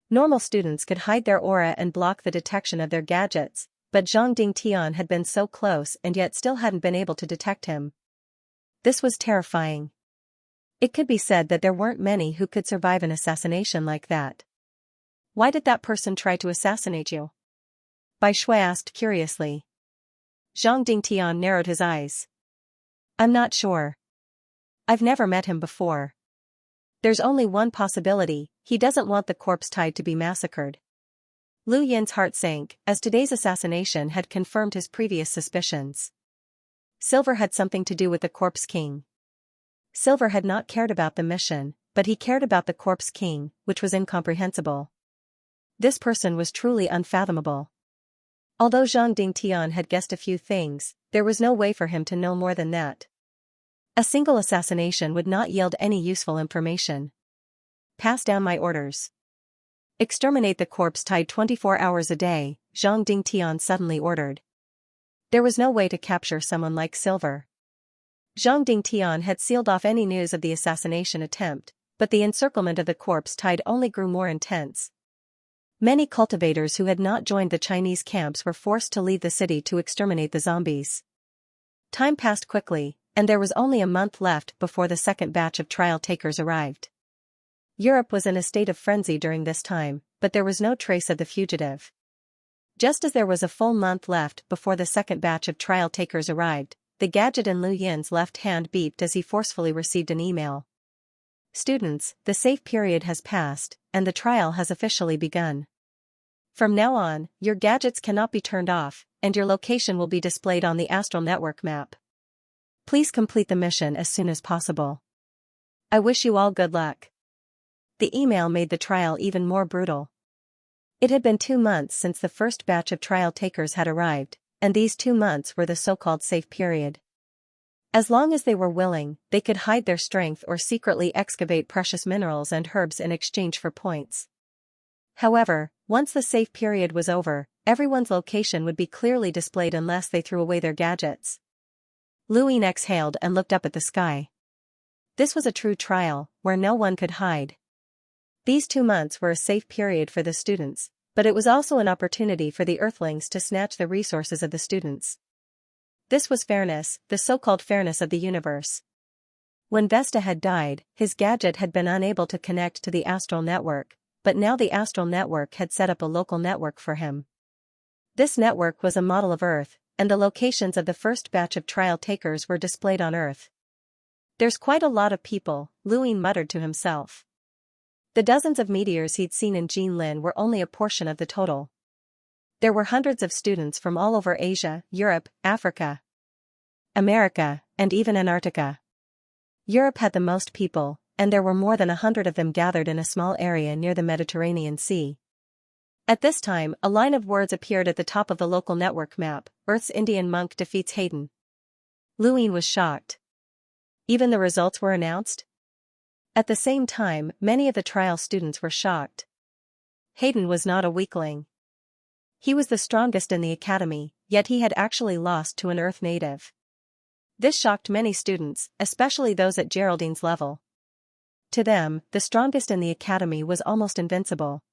Normal students could hide their aura and block the detection of their gadgets, but Zhang Dingtian had been so close and yet still hadn't been able to detect him. This was terrifying. It could be said that there weren't many who could survive an assassination like that. Why did that person try to assassinate you? Bai Shui asked curiously. Zhang Dingtian narrowed his eyes. I'm not sure. I've never met him before. There's only one possibility, he doesn't want the corpse tied to be massacred. Lu Yin's heart sank, as today's assassination had confirmed his previous suspicions. Silver had something to do with the Corpse King. Silver had not cared about the mission, but he cared about the Corpse King, which was incomprehensible. This person was truly unfathomable. Although Zhang Dingtian had guessed a few things, there was no way for him to know more than that. A single assassination would not yield any useful information. Pass down my orders. Exterminate the corpse tied 24 hours a day, Zhang Dingtian suddenly ordered. There was no way to capture someone like Silver. Zhang Dingtian had sealed off any news of the assassination attempt, but the encirclement of the corpse tied only grew more intense. Many cultivators who had not joined the Chinese camps were forced to leave the city to exterminate the zombies. Time passed quickly, and there was only a month left before the second batch of trial takers arrived. Europe was in a state of frenzy during this time, but there was no trace of the fugitive. Just as there was a full month left before the second batch of trial takers arrived, the gadget in Lu Yin's left hand beeped as he forcefully received an email. Students, the safe period has passed, and the trial has officially begun. From now on, your gadgets cannot be turned off, and your location will be displayed on the astral network map. Please complete the mission as soon as possible. I wish you all good luck. The email made the trial even more brutal. It had been 2 months since the first batch of trial takers had arrived, and these 2 months were the so-called safe period. As long as they were willing, they could hide their strength or secretly excavate precious minerals and herbs in exchange for points. However, once the safe period was over, everyone's location would be clearly displayed unless they threw away their gadgets. Luin exhaled and looked up at the sky. This was a true trial, where no one could hide. These 2 months were a safe period for the students, but it was also an opportunity for the Earthlings to snatch the resources of the students. This was fairness, the so-called fairness of the universe. When Vesta had died, his gadget had been unable to connect to the astral network, but now the astral network had set up a local network for him. This network was a model of Earth, and the locations of the first batch of trial takers were displayed on Earth. There's quite a lot of people, Luin muttered to himself. The dozens of meteors he'd seen in Jinlin were only a portion of the total. There were hundreds of students from all over Asia, Europe, Africa, America, and even Antarctica. Europe had the most people, and there were more than 100 of them gathered in a small area near the Mediterranean Sea. At this time, a line of words appeared at the top of the local network map: Earth's Indian monk defeats Hayden. Luin was shocked. Even the results were announced? At the same time, many of the trial students were shocked. Hayden was not a weakling. He was the strongest in the academy, yet he had actually lost to an Earth native. This shocked many students, especially those at Geraldine's level. To them, the strongest in the academy was almost invincible.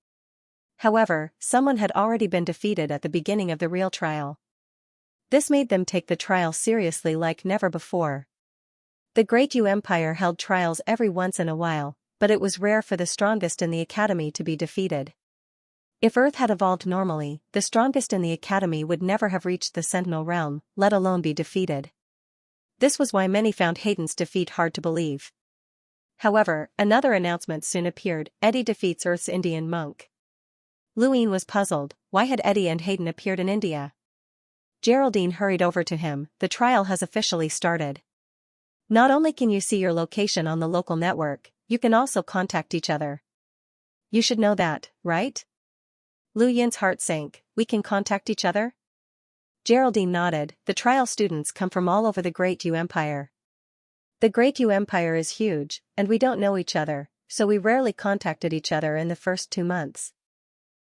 However, someone had already been defeated at the beginning of the real trial. This made them take the trial seriously like never before. The Great Yu Empire held trials every once in a while, but it was rare for the strongest in the academy to be defeated. If Earth had evolved normally, the strongest in the academy would never have reached the Sentinel realm, let alone be defeated. This was why many found Hayden's defeat hard to believe. However, another announcement soon appeared: Eddie defeats Earth's Indian monk. Luin was puzzled. Why had Eddie and Hayden appeared in India? Geraldine hurried over to him. The trial has officially started. Not only can you see your location on the local network, you can also contact each other. You should know that, right? Lu Yin's heart sank. We can contact each other? Geraldine nodded. The trial students come from all over the Great Yu Empire. The Great Yu Empire is huge, and we don't know each other, so we rarely contacted each other in the first 2 months.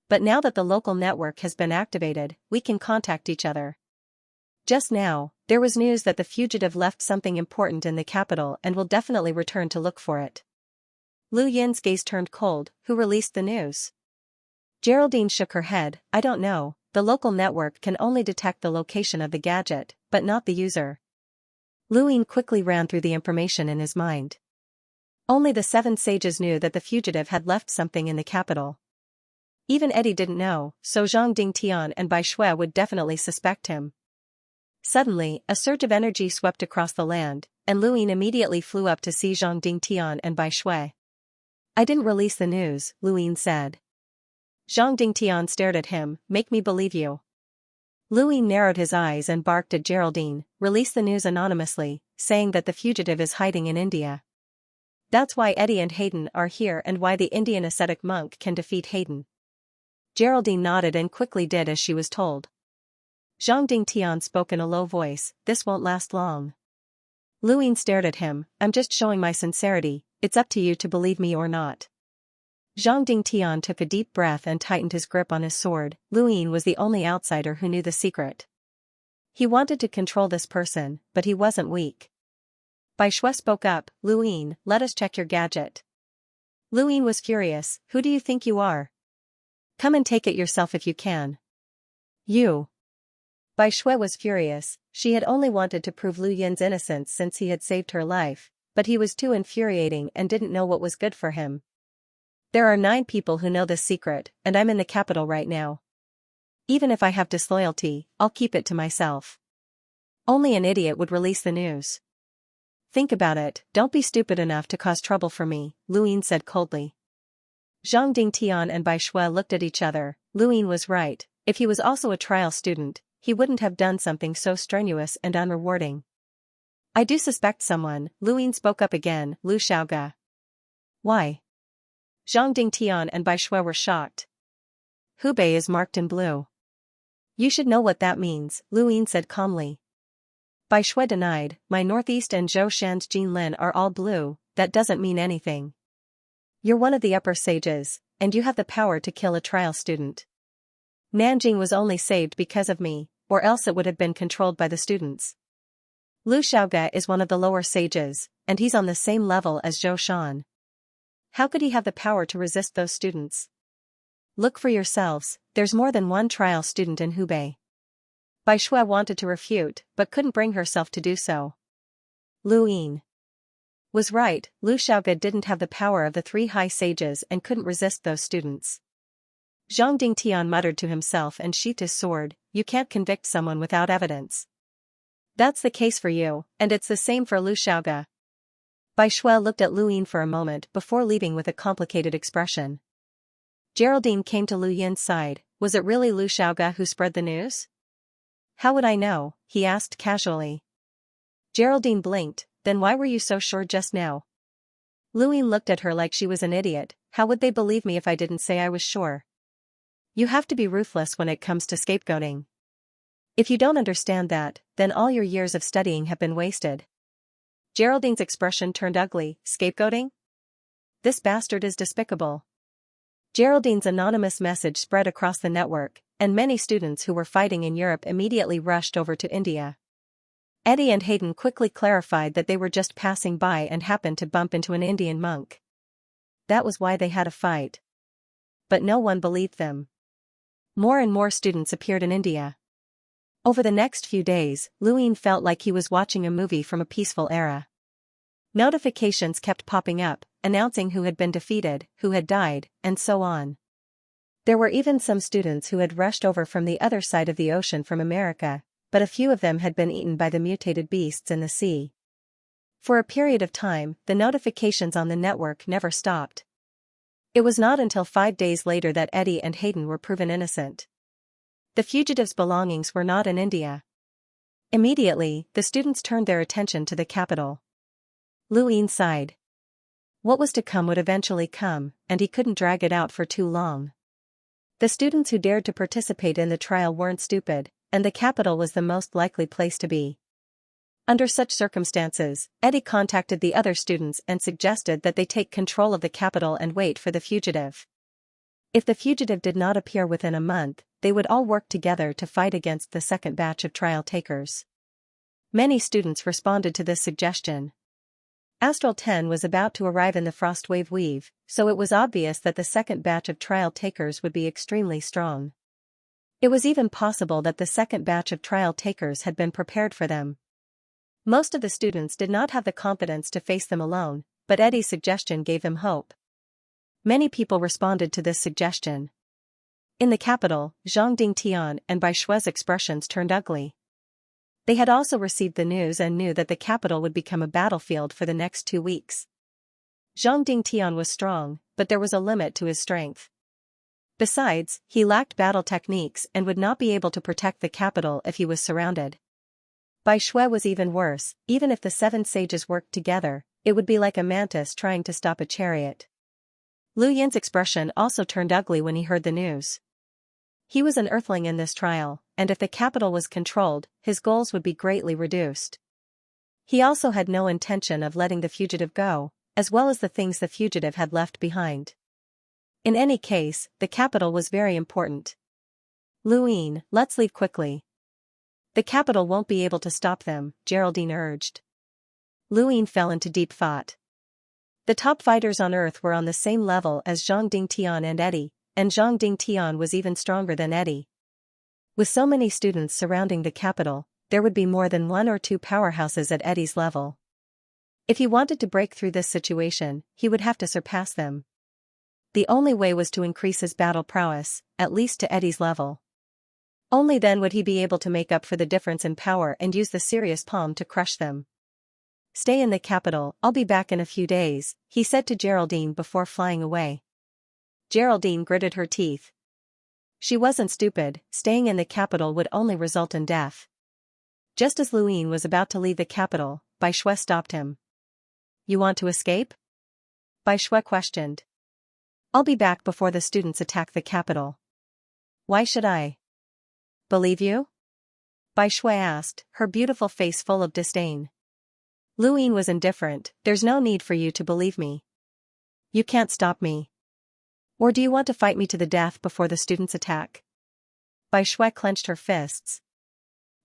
But now that the local network has been activated, we can contact each other. Just now, there was news that the fugitive left something important in the capital and will definitely return to look for it. Lu Yin's gaze turned cold. Who released the news? Geraldine shook her head. I don't know. The local network can only detect the location of the gadget, but not the user. Luin quickly ran through the information in his mind. Only the 7 sages knew that the fugitive had left something in the capital. Even Eddie didn't know, so Zhang Dingtian and Bai Shui would definitely suspect him. Suddenly, a surge of energy swept across the land, and Luin immediately flew up to see Zhang Dingtian and Bai Shui. I didn't release the news, Luin said. Zhang Dingtian stared at him. Make me believe you. Luin narrowed his eyes and barked at Geraldine. Release the news anonymously, saying that the fugitive is hiding in India. That's why Eddie and Hayden are here and why the Indian ascetic monk can defeat Hayden. Geraldine nodded and quickly did as she was told. Zhang Dingtian spoke in a low voice. This won't last long. Luin stared at him. I'm just showing my sincerity. It's up to you to believe me or not. Zhang Dingtian took a deep breath and tightened his grip on his sword. Luin was the only outsider who knew the secret. He wanted to control this person, but he wasn't weak. Bai Shui spoke up. Luin, let us check your gadget. Luin was furious. Who do you think you are? Come and take it yourself if you can. You. Bai Shui was furious. She had only wanted to prove Lu Yin's innocence since he had saved her life, but he was too infuriating and didn't know what was good for him. There are 9 people who know this secret, and I'm in the capital right now. Even if I have disloyalty, I'll keep it to myself. Only an idiot would release the news. Think about it, don't be stupid enough to cause trouble for me, Luin said coldly. Zhang Dingtian and Bai Shui looked at each other. Luin was right. If he was also a trial student, he wouldn't have done something so strenuous and unrewarding. I do suspect someone, Luin spoke up again, Lu Xiaoge. Why? Zhang Dingtian and Bai Shui were shocked. Hubei is marked in blue. You should know what that means, Luin said calmly. Bai Shui denied, my Northeast and Zhou Shan's Jinlin are all blue, that doesn't mean anything. You're one of the upper sages, and you have the power to kill a trial student. Nanjing was only saved because of me, or else it would have been controlled by the students. Lu Xiaoge is one of the lower sages, and he's on the same level as Zhou Shan. How could he have the power to resist those students? Look for yourselves, there's more than one trial student in Hubei. Bai Shui wanted to refute, but couldn't bring herself to do so. Luin was right, Lu Xiaoge didn't have the power of the three high sages and couldn't resist those students. Zhang Dingtian muttered to himself and sheathed his sword, you can't convict someone without evidence. That's the case for you, and it's the same for Lu Xiaoge. Bai Shui looked at Luin for a moment before leaving with a complicated expression. Geraldine came to Lu Yin's side, was it really Lu Xiaoge who spread the news? How would I know, he asked casually. Geraldine blinked, then why were you so sure just now? Luin looked at her like she was an idiot, how would they believe me if I didn't say I was sure? You have to be ruthless when it comes to scapegoating. If you don't understand that, then all your years of studying have been wasted. Geraldine's expression turned ugly, scapegoating? This bastard is despicable. Geraldine's anonymous message spread across the network, and many students who were fighting in Europe immediately rushed over to India. Eddie and Hayden quickly clarified that they were just passing by and happened to bump into an Indian monk. That was why they had a fight. But no one believed them. More and more students appeared in India. Over the next few days, Luin felt like he was watching a movie from a peaceful era. Notifications kept popping up, announcing who had been defeated, who had died, and so on. There were even some students who had rushed over from the other side of the ocean from America, but a few of them had been eaten by the mutated beasts in the sea. For a period of time, the notifications on the network never stopped. It was not until 5 days later that Eddie and Hayden were proven innocent. The fugitives' belongings were not in India. Immediately, the students turned their attention to the capital. Luin sighed. What was to come would eventually come, and he couldn't drag it out for too long. The students who dared to participate in the trial weren't stupid, and the capital was the most likely place to be. Under such circumstances, Eddie contacted the other students and suggested that they take control of the capital and wait for the fugitive. If the fugitive did not appear within a month, they would all work together to fight against the second batch of trial takers. Many students responded to this suggestion. Astral 10 was about to arrive in the Frostwave Weave, so it was obvious that the second batch of trial takers would be extremely strong. It was even possible that the second batch of trial takers had been prepared for them. Most of the students did not have the confidence to face them alone, but Eddie's suggestion gave them hope. Many people responded to this suggestion. In the capital, Zhang Dingtian and Bai Shui's expressions turned ugly. They had also received the news and knew that the capital would become a battlefield for the next 2 weeks. Zhang Dingtian was strong, but there was a limit to his strength. Besides, he lacked battle techniques and would not be able to protect the capital if he was surrounded. Bai Shui was even worse, even if the 7 sages worked together, it would be like a mantis trying to stop a chariot. Lu Yin's expression also turned ugly when he heard the news. He was an earthling in this trial, and if the capital was controlled, his goals would be greatly reduced. He also had no intention of letting the fugitive go, as well as the things the fugitive had left behind. In any case, the capital was very important. Luin, let's leave quickly. The capital won't be able to stop them, Geraldine urged. Luin fell into deep thought. The top fighters on Earth were on the same level as Zhang Dingtian and Eddie, and Zhang Dingtian was even stronger than Eddie. With so many students surrounding the capital, there would be more than 1 or 2 powerhouses at Eddie's level. If he wanted to break through this situation, he would have to surpass them. The only way was to increase his battle prowess, at least to Eddie's level. Only then would he be able to make up for the difference in power and use the serious palm to crush them. Stay in the capital, I'll be back in a few days, he said to Geraldine before flying away. Geraldine gritted her teeth. She wasn't stupid, staying in the capital would only result in death. Just as Luin was about to leave the capital, Bai Shui stopped him. You want to escape? Bai Shui questioned. I'll be back before the students attack the capital. Why should I believe you? Bai Shui asked, her beautiful face full of disdain. Luin was indifferent. There's no need for you to believe me. You can't stop me. Or do you want to fight me to the death before the students attack? Bai Shui clenched her fists.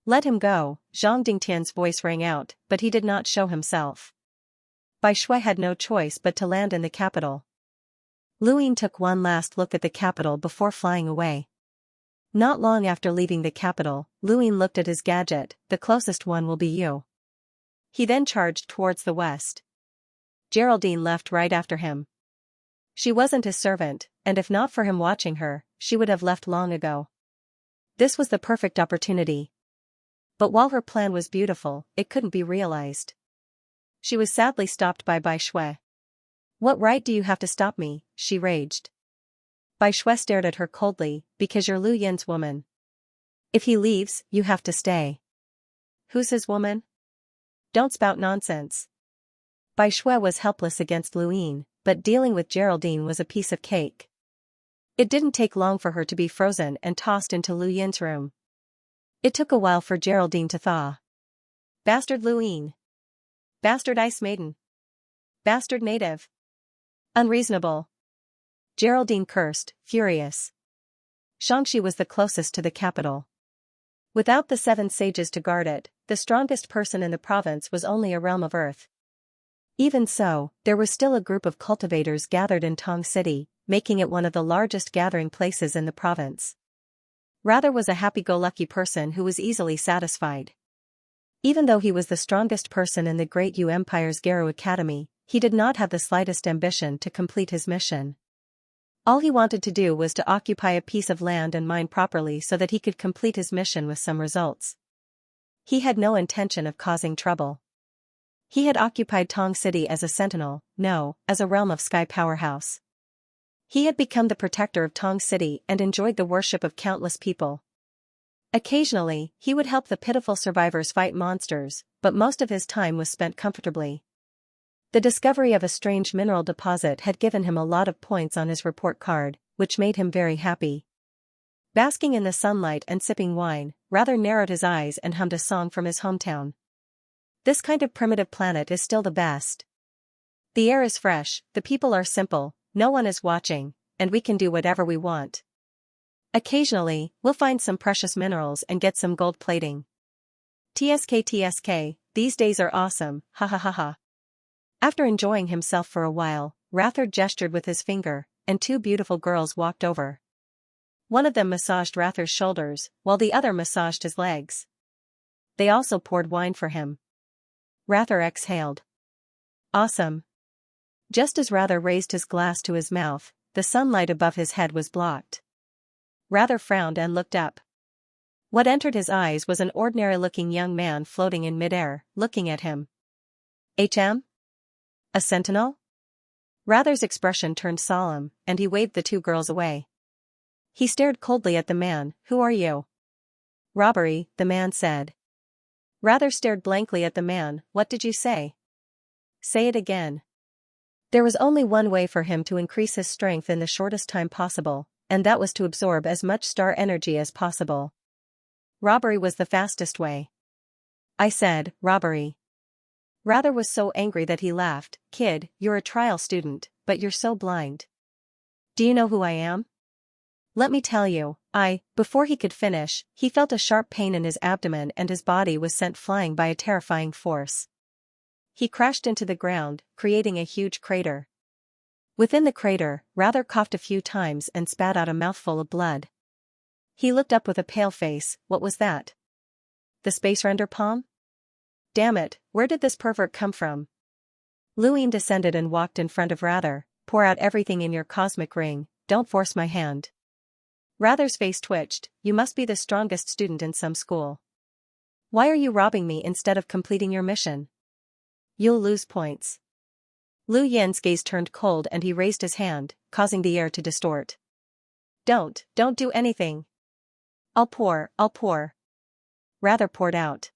Let him go, Zhang Dingtian's voice rang out, but he did not show himself. Bai Shui had no choice but to land in the capital. Luin took one last look at the capital before flying away. Not long after leaving the capital, Luin looked at his gadget. The closest one will be you. He then charged towards the west. Geraldine left right after him. She wasn't his servant, and if not for him watching her, she would have left long ago. This was the perfect opportunity. But while her plan was beautiful, it couldn't be realized. She was sadly stopped by Bai Shui. What right do you have to stop me? She raged. Bai Shui stared at her coldly, because you're Lu Yin's woman. If he leaves, you have to stay. Who's his woman? Don't spout nonsense. Bai Shui was helpless against Luin, but dealing with Geraldine was a piece of cake. It didn't take long for her to be frozen and tossed into Lu Yin's room. It took a while for Geraldine to thaw. Bastard Luin. Bastard Ice Maiden. Bastard native. Unreasonable. Geraldine cursed, furious. Xianxia was the closest to the capital. Without the 7 sages to guard it, the strongest person in the province was only a realm of earth. Even so, there was still a group of cultivators gathered in Tong City, making it one of the largest gathering places in the province. Rather was a happy-go-lucky person who was easily satisfied. Even though he was the strongest person in the Great Yu Empire's Garu Academy, he did not have the slightest ambition to complete his mission. All he wanted to do was to occupy a piece of land and mine properly so that he could complete his mission with some results. He had no intention of causing trouble. He had occupied Tong City as a sentinel, no, as a realm of sky powerhouse. He had become the protector of Tong City and enjoyed the worship of countless people. Occasionally, he would help the pitiful survivors fight monsters, but most of his time was spent comfortably. The discovery of a strange mineral deposit had given him a lot of points on his report card, which made him very happy. Basking in the sunlight and sipping wine, Rather narrowed his eyes and hummed a song from his hometown. This kind of primitive planet is still the best. The air is fresh, the people are simple, no one is watching, and we can do whatever we want. Occasionally, we'll find some precious minerals and get some gold plating. TSK, these days are awesome, ha ha ha ha. After enjoying himself for a while, Rather gestured with his finger, and 2 beautiful girls walked over. One of them massaged Rather's shoulders, while the other massaged his legs. They also poured wine for him. Rather exhaled. Awesome. Just as Rather raised his glass to his mouth, the sunlight above his head was blocked. Rather frowned and looked up. What entered his eyes was an ordinary-looking young man floating in midair, looking at him. HM? A sentinel? Rather's expression turned solemn, and he waved the 2 girls away. He stared coldly at the man. Who are you? Robbery, the man said. Rather stared blankly at the man. What did you say? Say it again. There was only one way for him to increase his strength in the shortest time possible, and that was to absorb as much star energy as possible. Robbery was the fastest way. I said, robbery. Rather was so angry that he laughed. Kid, you're a trial student, but you're so blind. Do you know who I am? Let me tell you, Before he could finish, he felt a sharp pain in his abdomen and his body was sent flying by a terrifying force. He crashed into the ground, creating a huge crater. Within the crater, Rather coughed a few times and spat out a mouthful of blood. He looked up with a pale face. What was that? The space render palm? Damn it, where did this pervert come from? Luin descended and walked in front of Rather. Pour out everything in your cosmic ring, don't force my hand. Rather's face twitched. You must be the strongest student in some school. Why are you robbing me instead of completing your mission? You'll lose points. Lu Yin's gaze turned cold and he raised his hand, causing the air to distort. Don't do anything. I'll pour. Rather poured out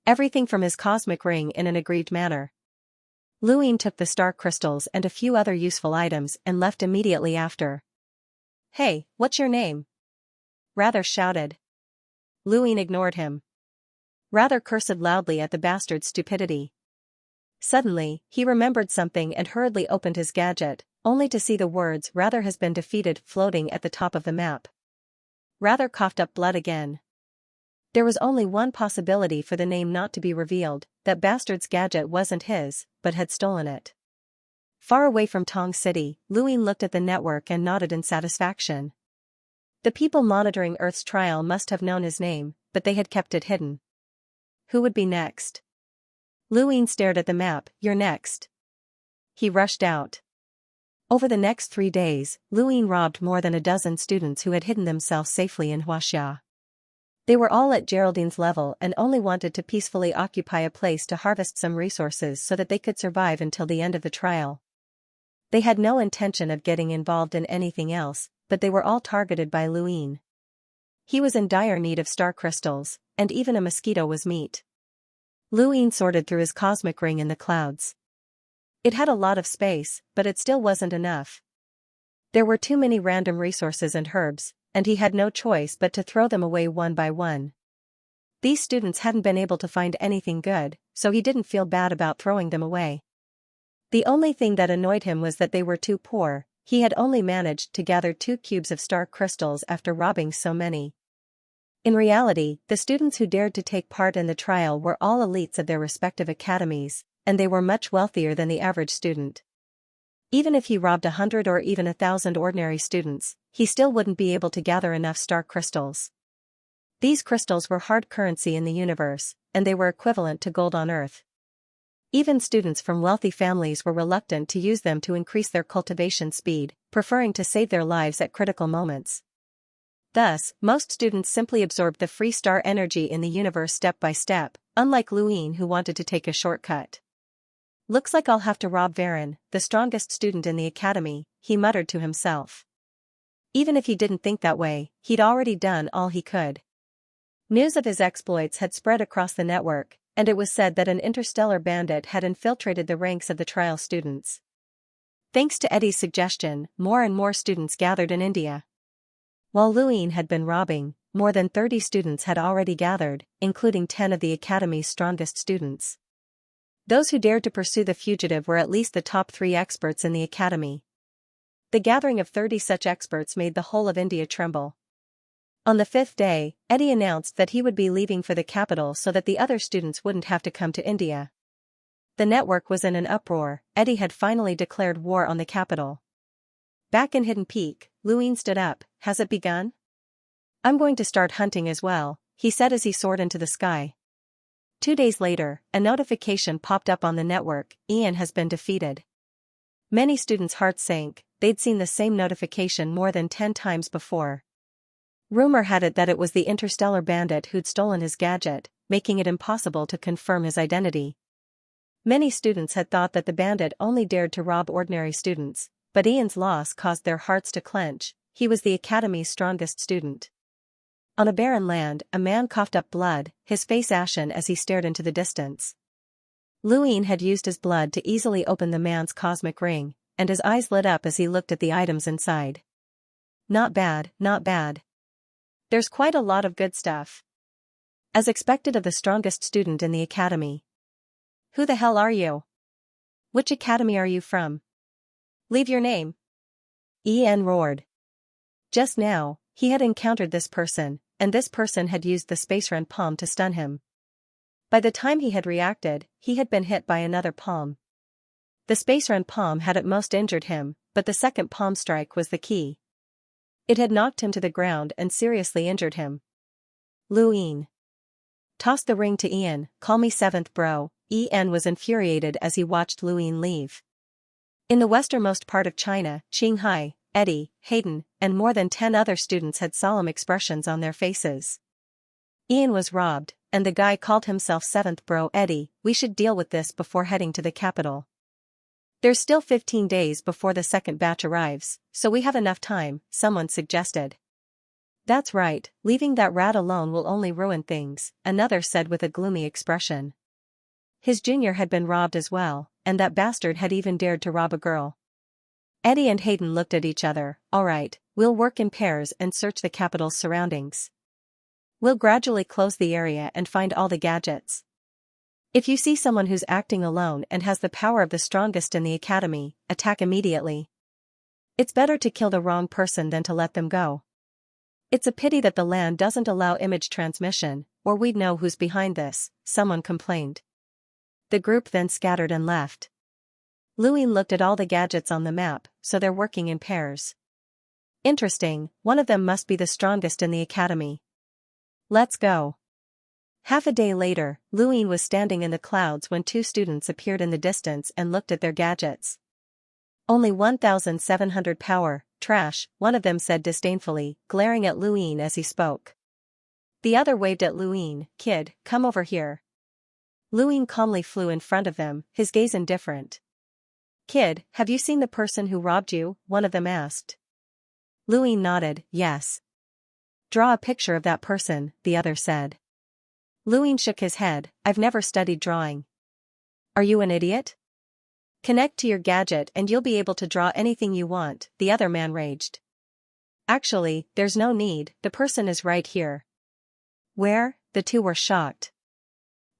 everything from his cosmic ring in an aggrieved manner. Luin took the star crystals and a few other useful items and left immediately after. Hey, what's your name? Rather shouted. Luin ignored him. Rather cursed loudly at the bastard's stupidity. Suddenly, he remembered something and hurriedly opened his gadget, only to see the words "Rather has been defeated" floating at the top of the map. Rather coughed up blood again. There was only one possibility for the name not to be revealed: that bastard's gadget wasn't his, but had stolen it. Far away from Tong City, Luin looked at the network and nodded in satisfaction. The people monitoring Earth's trial must have known his name, but they had kept it hidden. Who would be next? Luin stared at the map. You're next. He rushed out. Over the next 3 days, Luin robbed more than a dozen students who had hidden themselves safely in Xianxia. They were all at Geraldine's level and only wanted to peacefully occupy a place to harvest some resources so that they could survive until the end of the trial. They had no intention of getting involved in anything else, but they were all targeted by Luin. He was in dire need of star crystals, and even a mosquito was meat. Luin sorted through his cosmic ring in the clouds. It had a lot of space, but it still wasn't enough. There were too many random resources and herbs, and he had no choice but to throw them away one by one. These students hadn't been able to find anything good, so he didn't feel bad about throwing them away. The only thing that annoyed him was that they were too poor. He had only managed to gather 2 cubes of star crystals after robbing so many. In reality, the students who dared to take part in the trial were all elites of their respective academies, and they were much wealthier than the average student. Even if he robbed 100 or even 1,000 ordinary students, he still wouldn't be able to gather enough star crystals. These crystals were hard currency in the universe, and they were equivalent to gold on Earth. Even students from wealthy families were reluctant to use them to increase their cultivation speed, preferring to save their lives at critical moments. Thus, most students simply absorbed the free star energy in the universe step by step, unlike Luin who wanted to take a shortcut. Looks like I'll have to rob Varen, the strongest student in the academy, he muttered to himself. Even if he didn't think that way, he'd already done all he could. News of his exploits had spread across the network, and it was said that an interstellar bandit had infiltrated the ranks of the trial students. Thanks to Eddie's suggestion, more and more students gathered in India. While Luin had been robbing, more than 30 students had already gathered, including 10 of the academy's strongest students. Those who dared to pursue the fugitive were at least the top 3 experts in the academy. The gathering of 30 such experts made the whole of India tremble. On the 5th day, Eddie announced that he would be leaving for the capital so that the other students wouldn't have to come to India. The network was in an uproar. Eddie had finally declared war on the capital. Back in Hidden Peak, Luin stood up. Has it begun? I'm going to start hunting as well, he said as he soared into the sky. 2 days later, a notification popped up on the network: Ian has been defeated. Many students' hearts sank. They'd seen the same notification more than 10 times before. Rumor had it that it was the interstellar bandit who'd stolen his gadget, making it impossible to confirm his identity. Many students had thought that the bandit only dared to rob ordinary students, but Ian's loss caused their hearts to clench. He was the academy's strongest student. On a barren land, a man coughed up blood, his face ashen as he stared into the distance. Luin had used his blood to easily open the man's cosmic ring, and his eyes lit up as he looked at the items inside. Not bad, not bad. There's quite a lot of good stuff. As expected of the strongest student in the academy. Who the hell are you? Which academy are you from? Leave your name. Ian roared. Just now, he had encountered this person, and this person had used the Space Ren palm to stun him. By the time he had reacted, he had been hit by another palm. The Space Ren palm had at most injured him, but the second palm strike was the key. It had knocked him to the ground and seriously injured him. Luin tossed the ring to Ian. Call me 7th bro. Ian was infuriated as he watched Luin leave. In the westernmost part of China, Qinghai, Eddie, Hayden, and more than 10 other students had solemn expressions on their faces. Ian was robbed, and the guy called himself 7th bro. Eddie, we should deal with this before heading to the capital. There's still 15 days before the second batch arrives, so we have enough time, someone suggested. That's right, leaving that rat alone will only ruin things, another said with a gloomy expression. His junior had been robbed as well, and that bastard had even dared to rob a girl. Eddie and Hayden looked at each other. All right, we'll work in pairs and search the capital's surroundings. We'll gradually close the area and find all the gadgets. If you see someone who's acting alone and has the power of the strongest in the academy, attack immediately. It's better to kill the wrong person than to let them go. It's a pity that the land doesn't allow image transmission, or we'd know who's behind this, someone complained. The group then scattered and left. Louie looked at all the gadgets on the map, so they're working in pairs. Interesting, one of them must be the strongest in the academy. Let's go. Half a day later, Louie was standing in the clouds when two students appeared in the distance and looked at their gadgets. Only 1,700 power, trash, one of them said disdainfully, glaring at Louie as he spoke. The other waved at Louie. Kid, come over here. Louie calmly flew in front of them, his gaze indifferent. Kid, have you seen the person who robbed you? One of them asked. Louie nodded, yes. Draw a picture of that person, the other said. Louie shook his head, I've never studied drawing. Are you an idiot? Connect to your gadget and you'll be able to draw anything you want, the other man raged. Actually, there's no need, the person is right here. Where? The two were shocked.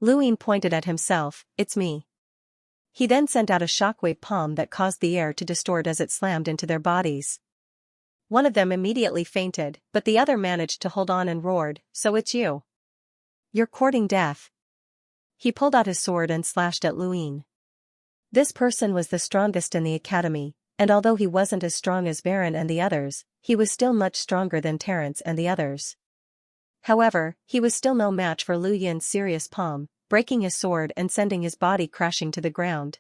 Louie pointed at himself, it's me. He then sent out a shockwave palm that caused the air to distort as it slammed into their bodies. One of them immediately fainted, but the other managed to hold on and roared, so it's you. You're courting death. He pulled out his sword and slashed at Louie. This person was the strongest in the academy, and although he wasn't as strong as Baron and the others, he was still much stronger than Terence and the others. However, he was still no match for Lu Yin's serious palm, breaking his sword and sending his body crashing to the ground.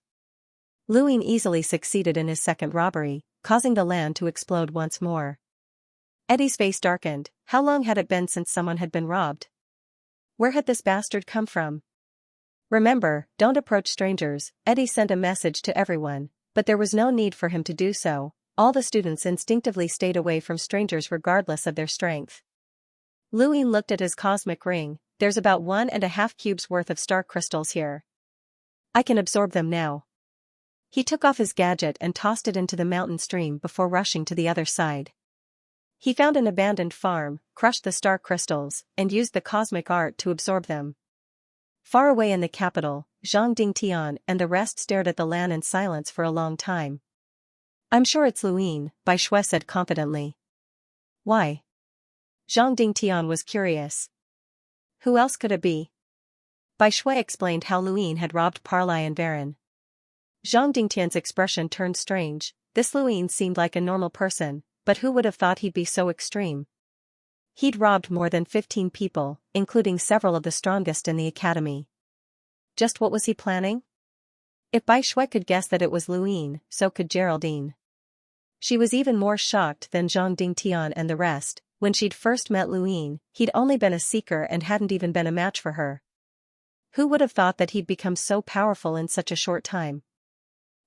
Lu Yin easily succeeded in his second robbery, causing the land to explode once more. Eddie's face darkened. How long had it been since someone had been robbed? Where had this bastard come from? Remember, don't approach strangers, Eddie sent a message to everyone, but there was no need for him to do so. All the students instinctively stayed away from strangers regardless of their strength. Louie looked at his cosmic ring. There's about 1.5 cubes worth of star crystals here. I can absorb them now. He took off his gadget and tossed it into the mountain stream before rushing to the other side. He found an abandoned farm, crushed the star crystals, and used the cosmic art to absorb them. Far away in the capital, Zhang Dingtian and the rest stared at the land in silence for a long time. I'm sure it's Louie, Bai Shui said confidently. Why? Zhang Dingtian was curious. Who else could it be? Bai Shui explained how Louie had robbed Parlai and Baron. Zhang Dingtian's expression turned strange. This Louie seemed like a normal person, but who would have thought he'd be so extreme? He'd robbed more than 15 people, including several of the strongest in the academy. Just what was he planning? If Bai Shui could guess that it was Louie, so could Geraldine. She was even more shocked than Zhang Dingtian and the rest. When she'd first met Louie, he'd only been a seeker and hadn't even been a match for her. Who would have thought that he'd become so powerful in such a short time?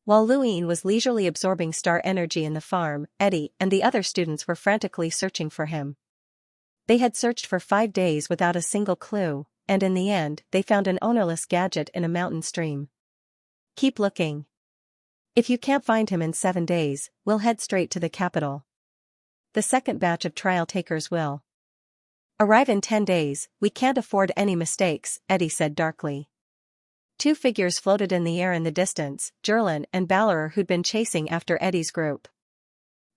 While Louie was leisurely absorbing star energy in the farm, Eddie and the other students were frantically searching for him. They had searched for 5 days without a single clue, and in the end, they found an ownerless gadget in a mountain stream. Keep looking. If you can't find him in 7 days, we'll head straight to the capital. The second batch of trial takers will arrive in 10 days, we can't afford any mistakes, Eddie said darkly. 2 figures floated in the air in the distance, Jerlin and Ballerer, who'd been chasing after Eddie's group.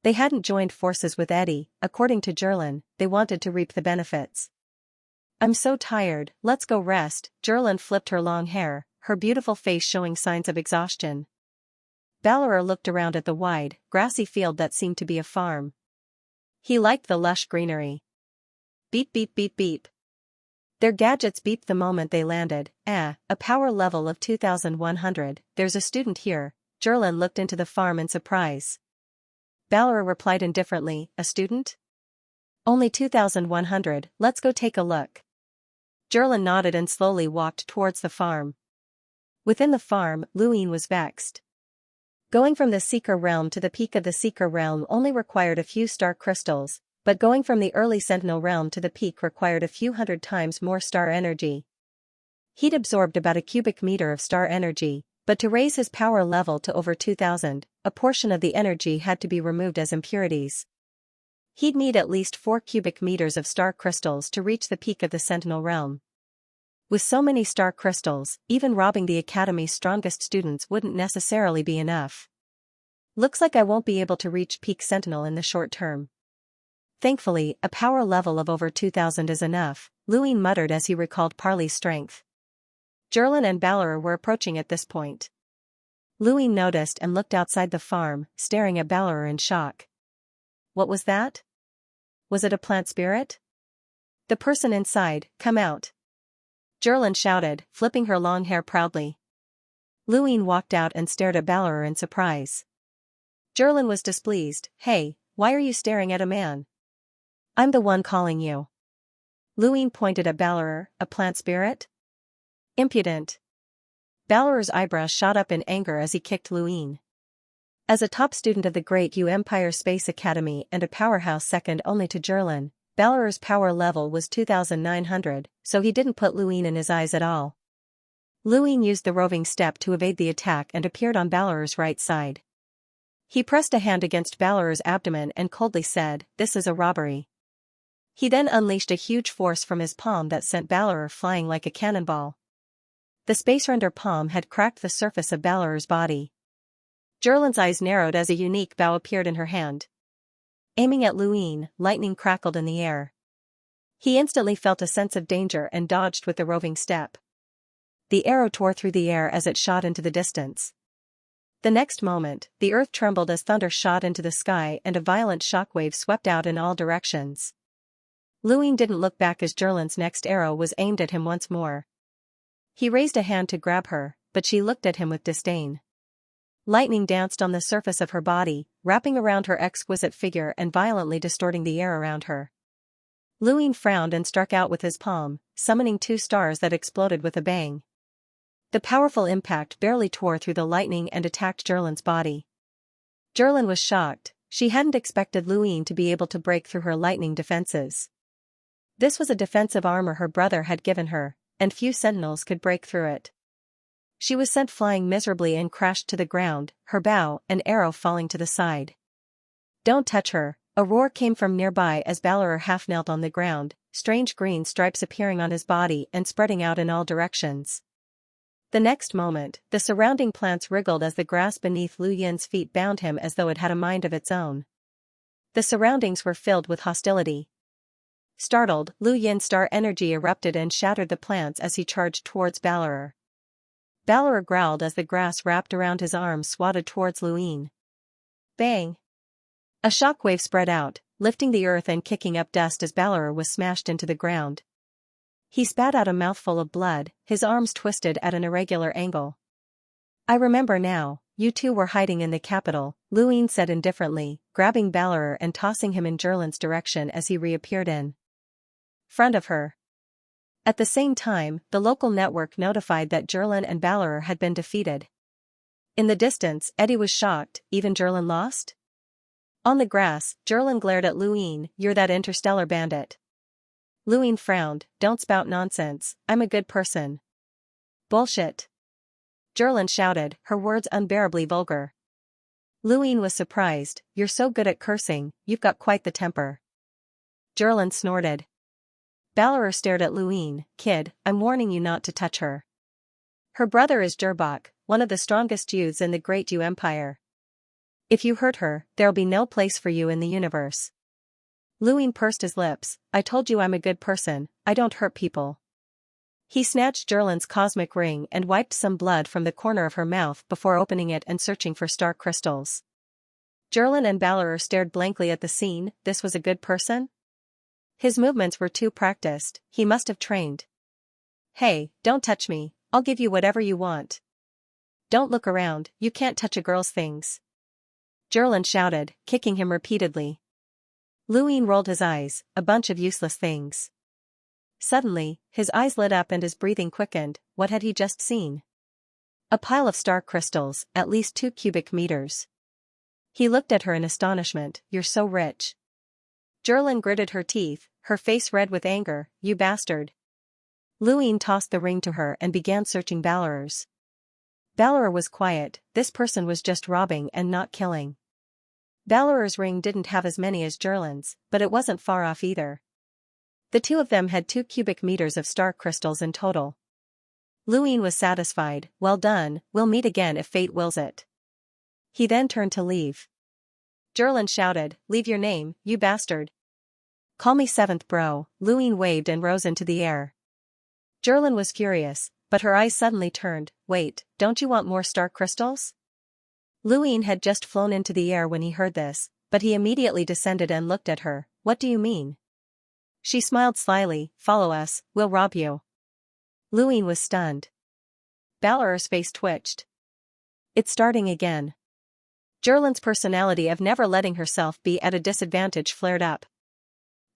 They hadn't joined forces with Eddie. According to Jerlin, they wanted to reap the benefits. I'm so tired, let's go rest. Jerlin flipped her long hair, her beautiful face showing signs of exhaustion. Ballerer looked around at the wide, grassy field that seemed to be a farm. He liked the lush greenery. Beep beep beep beep. Their gadgets beeped the moment they landed. A power level of 2,100, there's a student here. Jerlin looked into the farm in surprise. Ballerer replied indifferently, a student? Only 2,100, let's go take a look. Jerlin nodded and slowly walked towards the farm. Within the farm, Louie was vexed. Going from the Seeker Realm to the peak of the Seeker Realm only required a few star crystals, but going from the early Sentinel Realm to the peak required a few hundred times more star energy. He'd absorbed about a cubic meter of star energy, but to raise his power level to over 2,000, a portion of the energy had to be removed as impurities. He'd need at least 4 cubic meters of star crystals to reach the peak of the Sentinel Realm. With so many star crystals, even robbing the Academy's strongest students wouldn't necessarily be enough. Looks like I won't be able to reach peak Sentinel in the short term. Thankfully, a power level of over 2,000 is enough, Luin muttered as he recalled Parley's strength. Jerlin and Balor were approaching at this point. Luin noticed and looked outside the farm, staring at Balor in shock. What was that? Was it a plant spirit? The person inside, come out. Jerlin shouted, flipping her long hair proudly. Luin walked out and stared at Balor in surprise. Jerlin was displeased. Hey, why are you staring at a man? I'm the one calling you. Luin pointed at Balor, a plant spirit? Impudent. Balor's eyebrows shot up in anger as he kicked Luin. As a top student of the Great U Empire Space Academy and a powerhouse second only to Jerlin, Balor's power level was 2,900, so he didn't put Luin in his eyes at all. Luin used the roving step to evade the attack and appeared on Balor's right side. He pressed a hand against Balor's abdomen and coldly said, "This is a robbery." He then unleashed a huge force from his palm that sent Balor flying like a cannonball. The Space Render palm had cracked the surface of Balor's body. Jerlin's eyes narrowed as a unique bow appeared in her hand. Aiming at Luin, lightning crackled in the air. He instantly felt a sense of danger and dodged with the roving step. The arrow tore through the air as it shot into the distance. The next moment, the earth trembled as thunder shot into the sky and a violent shockwave swept out in all directions. Luin didn't look back as Jerlin's next arrow was aimed at him once more. He raised a hand to grab her, but she looked at him with disdain. Lightning danced on the surface of her body, wrapping around her exquisite figure and violently distorting the air around her. Luin frowned and struck out with his palm, summoning 2 stars that exploded with a bang. The powerful impact barely tore through the lightning and attacked Jerlin's body. Jerlin was shocked. She hadn't expected Luin to be able to break through her lightning defenses. This was a defensive armor her brother had given her, and few sentinels could break through it. She was sent flying miserably and crashed to the ground, her bow and arrow falling to the side. "Don't touch her," a roar came from nearby as Balor half knelt on the ground, strange green stripes appearing on his body and spreading out in all directions. The next moment, the surrounding plants wriggled as the grass beneath Lu Yin's feet bound him as though it had a mind of its own. The surroundings were filled with hostility. Startled, Lu Yin's star energy erupted and shattered the plants as he charged towards Balor. Balor growled as the grass wrapped around his arms swatted towards Luin. Bang! A shockwave spread out, lifting the earth and kicking up dust as Balor was smashed into the ground. He spat out a mouthful of blood, his arms twisted at an irregular angle. "I remember now, you two were hiding in the capital," Luin said indifferently, grabbing Balor and tossing him in Jerlin's direction as he reappeared in front of her. At the same time, the local network notified that Jerlin and Balor had been defeated. In the distance, Eddie was shocked. Even Jerlin lost? On the grass, Jerlin glared at Luin. "You're that interstellar bandit." Luin frowned. "Don't spout nonsense, I'm a good person." "Bullshit." Jerlin shouted, her words unbearably vulgar. Luin was surprised. "You're so good at cursing, you've got quite the temper." Jerlin snorted. Balor stared at Luin. "Kid, I'm warning you not to touch her. Her brother is Jerbak, one of the strongest youths in the Great U Empire. If you hurt her, there'll be no place for you in the universe." Luin pursed his lips. "I told you I'm a good person, I don't hurt people." He snatched Jerlin's cosmic ring and wiped some blood from the corner of her mouth before opening it and searching for star crystals. Jerlin and Balor stared blankly at the scene. This was a good person? His movements were too practiced, he must have trained. "Hey, don't touch me, I'll give you whatever you want." "Don't look around, you can't touch a girl's things." Jerlin shouted, kicking him repeatedly. Luin rolled his eyes. "A bunch of useless things." Suddenly, his eyes lit up and his breathing quickened. What had he just seen? A pile of star crystals, at least 2 cubic meters. He looked at her in astonishment. You're so rich. Jerlin gritted her teeth, her face red with anger. You bastard. Luine tossed the ring to her and began searching Balor's. Balor was quiet. This person was just robbing and not killing. Balor's ring didn't have as many as Jerlin's, but it wasn't far off either. The two of them had 2 cubic meters of star crystals in total. Luine was satisfied. Well done, we'll meet again if fate wills it. He then turned to leave. Jerlin shouted, leave your name, you bastard. Call me 7th bro. Luine waved and rose into the air. Jerlin was furious, but her eyes suddenly turned. Wait, don't you want more star crystals? Luine had just flown into the air when he heard this, but he immediately descended and looked at her. What do you mean? She smiled slyly. Follow us, we'll rob you. Luine was stunned. Balor's face twitched. It's starting again. Jerlin's personality of never letting herself be at a disadvantage flared up.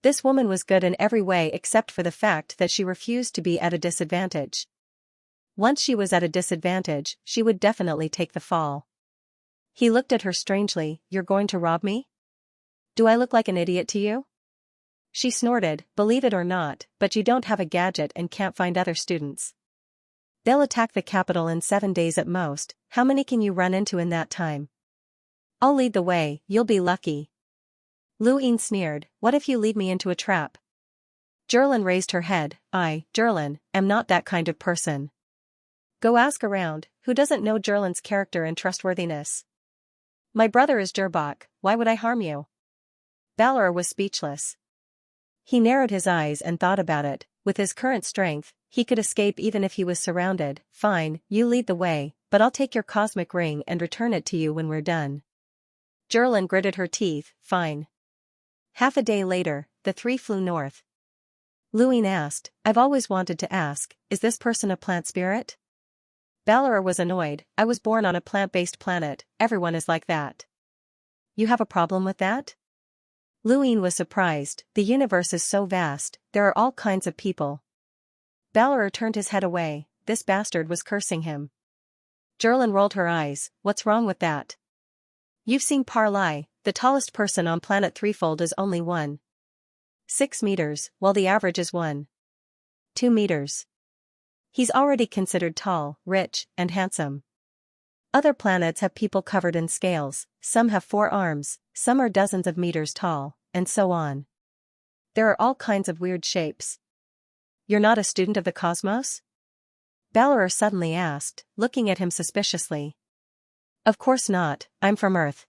This woman was good in every way except for the fact that she refused to be at a disadvantage. Once she was at a disadvantage, she would definitely take the fall. He looked at her strangely. You're going to rob me? Do I look like an idiot to you? She snorted, believe it or not, but you don't have a gadget and can't find other students. They'll attack the capital in 7 days at most. How many can you run into in that time? I'll lead the way, you'll be lucky. Luine sneered, what if you lead me into a trap? Jerlin raised her head. I, Jerlin, am not that kind of person. Go ask around, who doesn't know Jerlin's character and trustworthiness? My brother is Durbach, why would I harm you? Balor was speechless. He narrowed his eyes and thought about it. With his current strength, he could escape even if he was surrounded. Fine, you lead the way, but I'll take your cosmic ring and return it to you when we're done. Jerlin gritted her teeth. Fine. Half a day later, the three flew north. Luine asked, I've always wanted to ask, is this person a plant spirit? Balor was annoyed. I was born on a plant-based planet, everyone is like that. You have a problem with that? Luine was surprised. The universe is so vast, there are all kinds of people. Balor turned his head away. This bastard was cursing him. Jerlin rolled her eyes. What's wrong with that? You've seen Parlay, the tallest person on planet Threefold is only 1.6 meters, while the average is 1.2 meters. He's already considered tall, rich, and handsome. Other planets have people covered in scales, some have 4 arms, some are dozens of meters tall, and so on. There are all kinds of weird shapes. You're not a student of the cosmos? Balor suddenly asked, looking at him suspiciously. Of course not, I'm from Earth.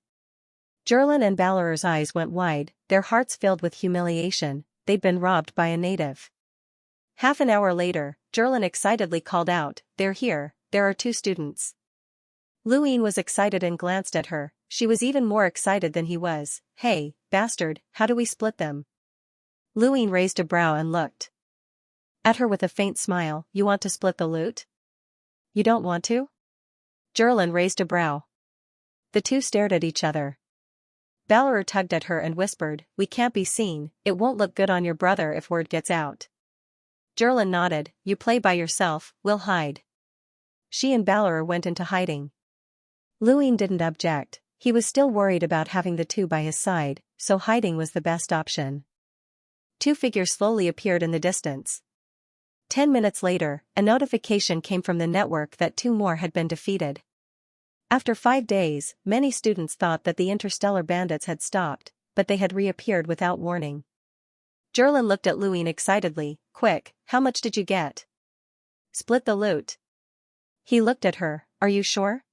Jerlin and Balor's eyes went wide, their hearts filled with humiliation. They'd been robbed by a native. Half an hour later, Jerlin excitedly called out, They're here, there are 2 students. Luine was excited and glanced at her. She was even more excited than he was. Hey, bastard, how do we split them? Luine raised a brow and looked at her with a faint smile. You want to split the loot? You don't want to? Jerlin raised a brow. The two stared at each other. Balor tugged at her and whispered, We can't be seen, it won't look good on your brother if word gets out. Jerlin nodded, You play by yourself, we'll hide. She and Balor went into hiding. Luine didn't object, he was still worried about having the two by his side, so hiding was the best option. 2 figures slowly appeared in the distance. 10 minutes later, a notification came from the network that 2 more had been defeated. After 5 days, many students thought that the interstellar bandits had stopped, but they had reappeared without warning. Jerlin looked at Luine excitedly. Quick, how much did you get? Split the loot. He looked at her. Are you sure?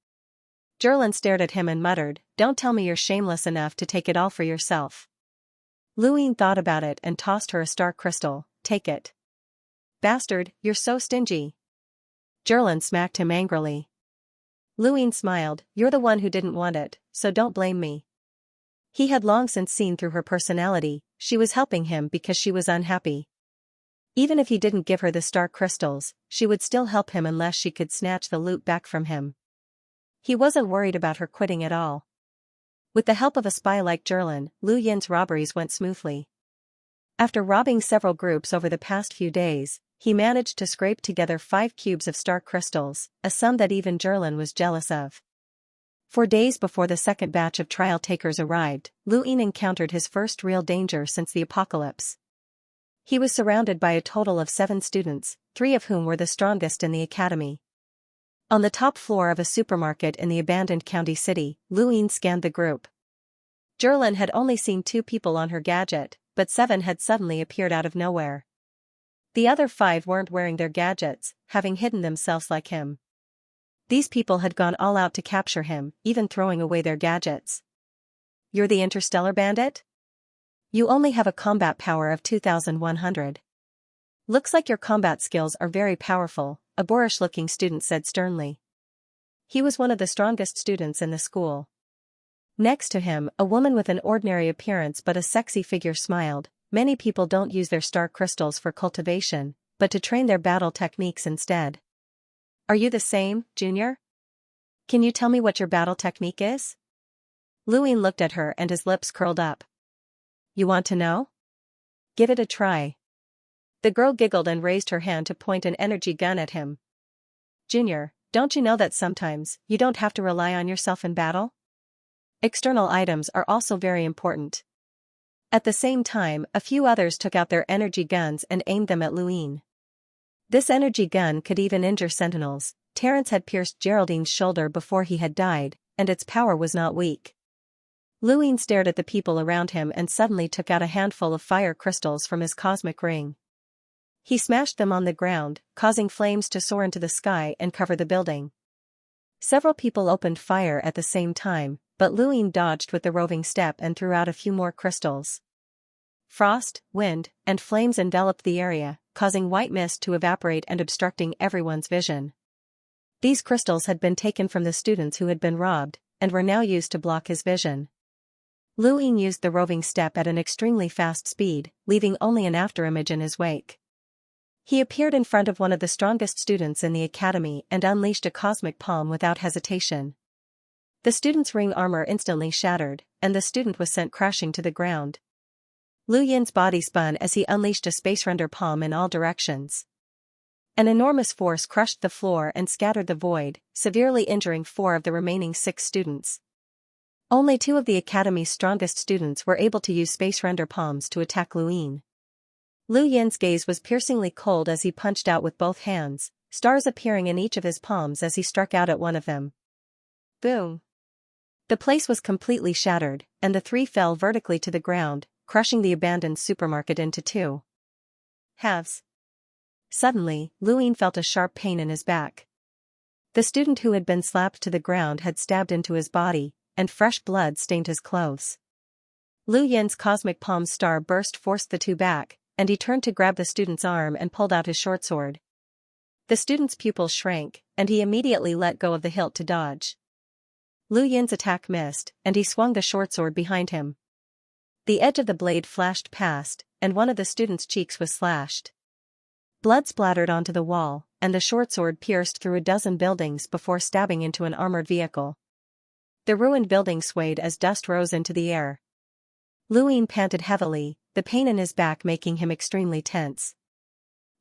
Jerlin stared at him and muttered, Don't tell me you're shameless enough to take it all for yourself. Luine thought about it and tossed her a star crystal. Take it. Bastard, you're so stingy. Jerlin smacked him angrily. Luine smiled. You're the one who didn't want it, so don't blame me. He had long since seen through her personality, she was helping him because she was unhappy. Even if he didn't give her the star crystals, she would still help him unless she could snatch the loot back from him. He wasn't worried about her quitting at all. With the help of a spy like Jerlin, Lu Yin's robberies went smoothly. After robbing several groups over the past few days, he managed to scrape together 5 cubes of star crystals, a sum that even Jerlin was jealous of. 4 days before the second batch of trial takers arrived, Luin encountered his first real danger since the apocalypse. He was surrounded by a total of 7 students, 3 of whom were the strongest in the academy. On the top floor of a supermarket in the abandoned county city, Luin scanned the group. Jerlin had only seen 2 people on her gadget, but 7 had suddenly appeared out of nowhere. The other 5 weren't wearing their gadgets, having hidden themselves like him. These people had gone all out to capture him, even throwing away their gadgets. "You're the interstellar bandit? You only have a combat power of 2,100. Looks like your combat skills are very powerful," a boorish-looking student said sternly. He was one of the strongest students in the school. Next to him, a woman with an ordinary appearance but a sexy figure smiled. "Many people don't use their star crystals for cultivation, but to train their battle techniques instead. Are you the same, Junior? Can you tell me what your battle technique is?" Luin looked at her and his lips curled up. "You want to know? Give it a try." The girl giggled and raised her hand to point an energy gun at him. "Junior, don't you know that sometimes you don't have to rely on yourself in battle? External items are also very important." At the same time, a few others took out their energy guns and aimed them at Luin. This energy gun could even injure sentinels. Terence had pierced Geraldine's shoulder before he had died, and its power was not weak. Luin stared at the people around him and suddenly took out a handful of fire crystals from his cosmic ring. He smashed them on the ground, causing flames to soar into the sky and cover the building. Several people opened fire at the same time, but Luin dodged with the roving step and threw out a few more crystals. Frost, wind, and flames enveloped the area, causing white mist to evaporate and obstructing everyone's vision. These crystals had been taken from the students who had been robbed, and were now used to block his vision. Luin used the roving step at an extremely fast speed, leaving only an afterimage in his wake. He appeared in front of one of the strongest students in the academy and unleashed a cosmic palm without hesitation. The student's ring armor instantly shattered, and the student was sent crashing to the ground. Lu Yin's body spun as he unleashed a space render palm in all directions. An enormous force crushed the floor and scattered the void, severely injuring 4 of the remaining 6 students. Only 2 of the academy's strongest students were able to use space render palms to attack Luin. Lu Yin's gaze was piercingly cold as he punched out with both hands, stars appearing in each of his palms as he struck out at one of them. Boom! The place was completely shattered, and the 3 fell vertically to the ground, crushing the abandoned supermarket into 2 halves. Suddenly, Luin felt a sharp pain in his back. The student who had been slapped to the ground had stabbed into his body, and fresh blood stained his clothes. Lu Yin's cosmic palm star burst forced the 2 back, and he turned to grab the student's arm and pulled out his short sword. The student's pupils shrank, and he immediately let go of the hilt to dodge. Lu Yin's attack missed, and he swung the short sword behind him. The edge of the blade flashed past, and one of the student's cheeks was slashed. Blood splattered onto the wall, and the short sword pierced through a dozen buildings before stabbing into an armored vehicle. The ruined building swayed as dust rose into the air. Luin panted heavily, the pain in his back making him extremely tense.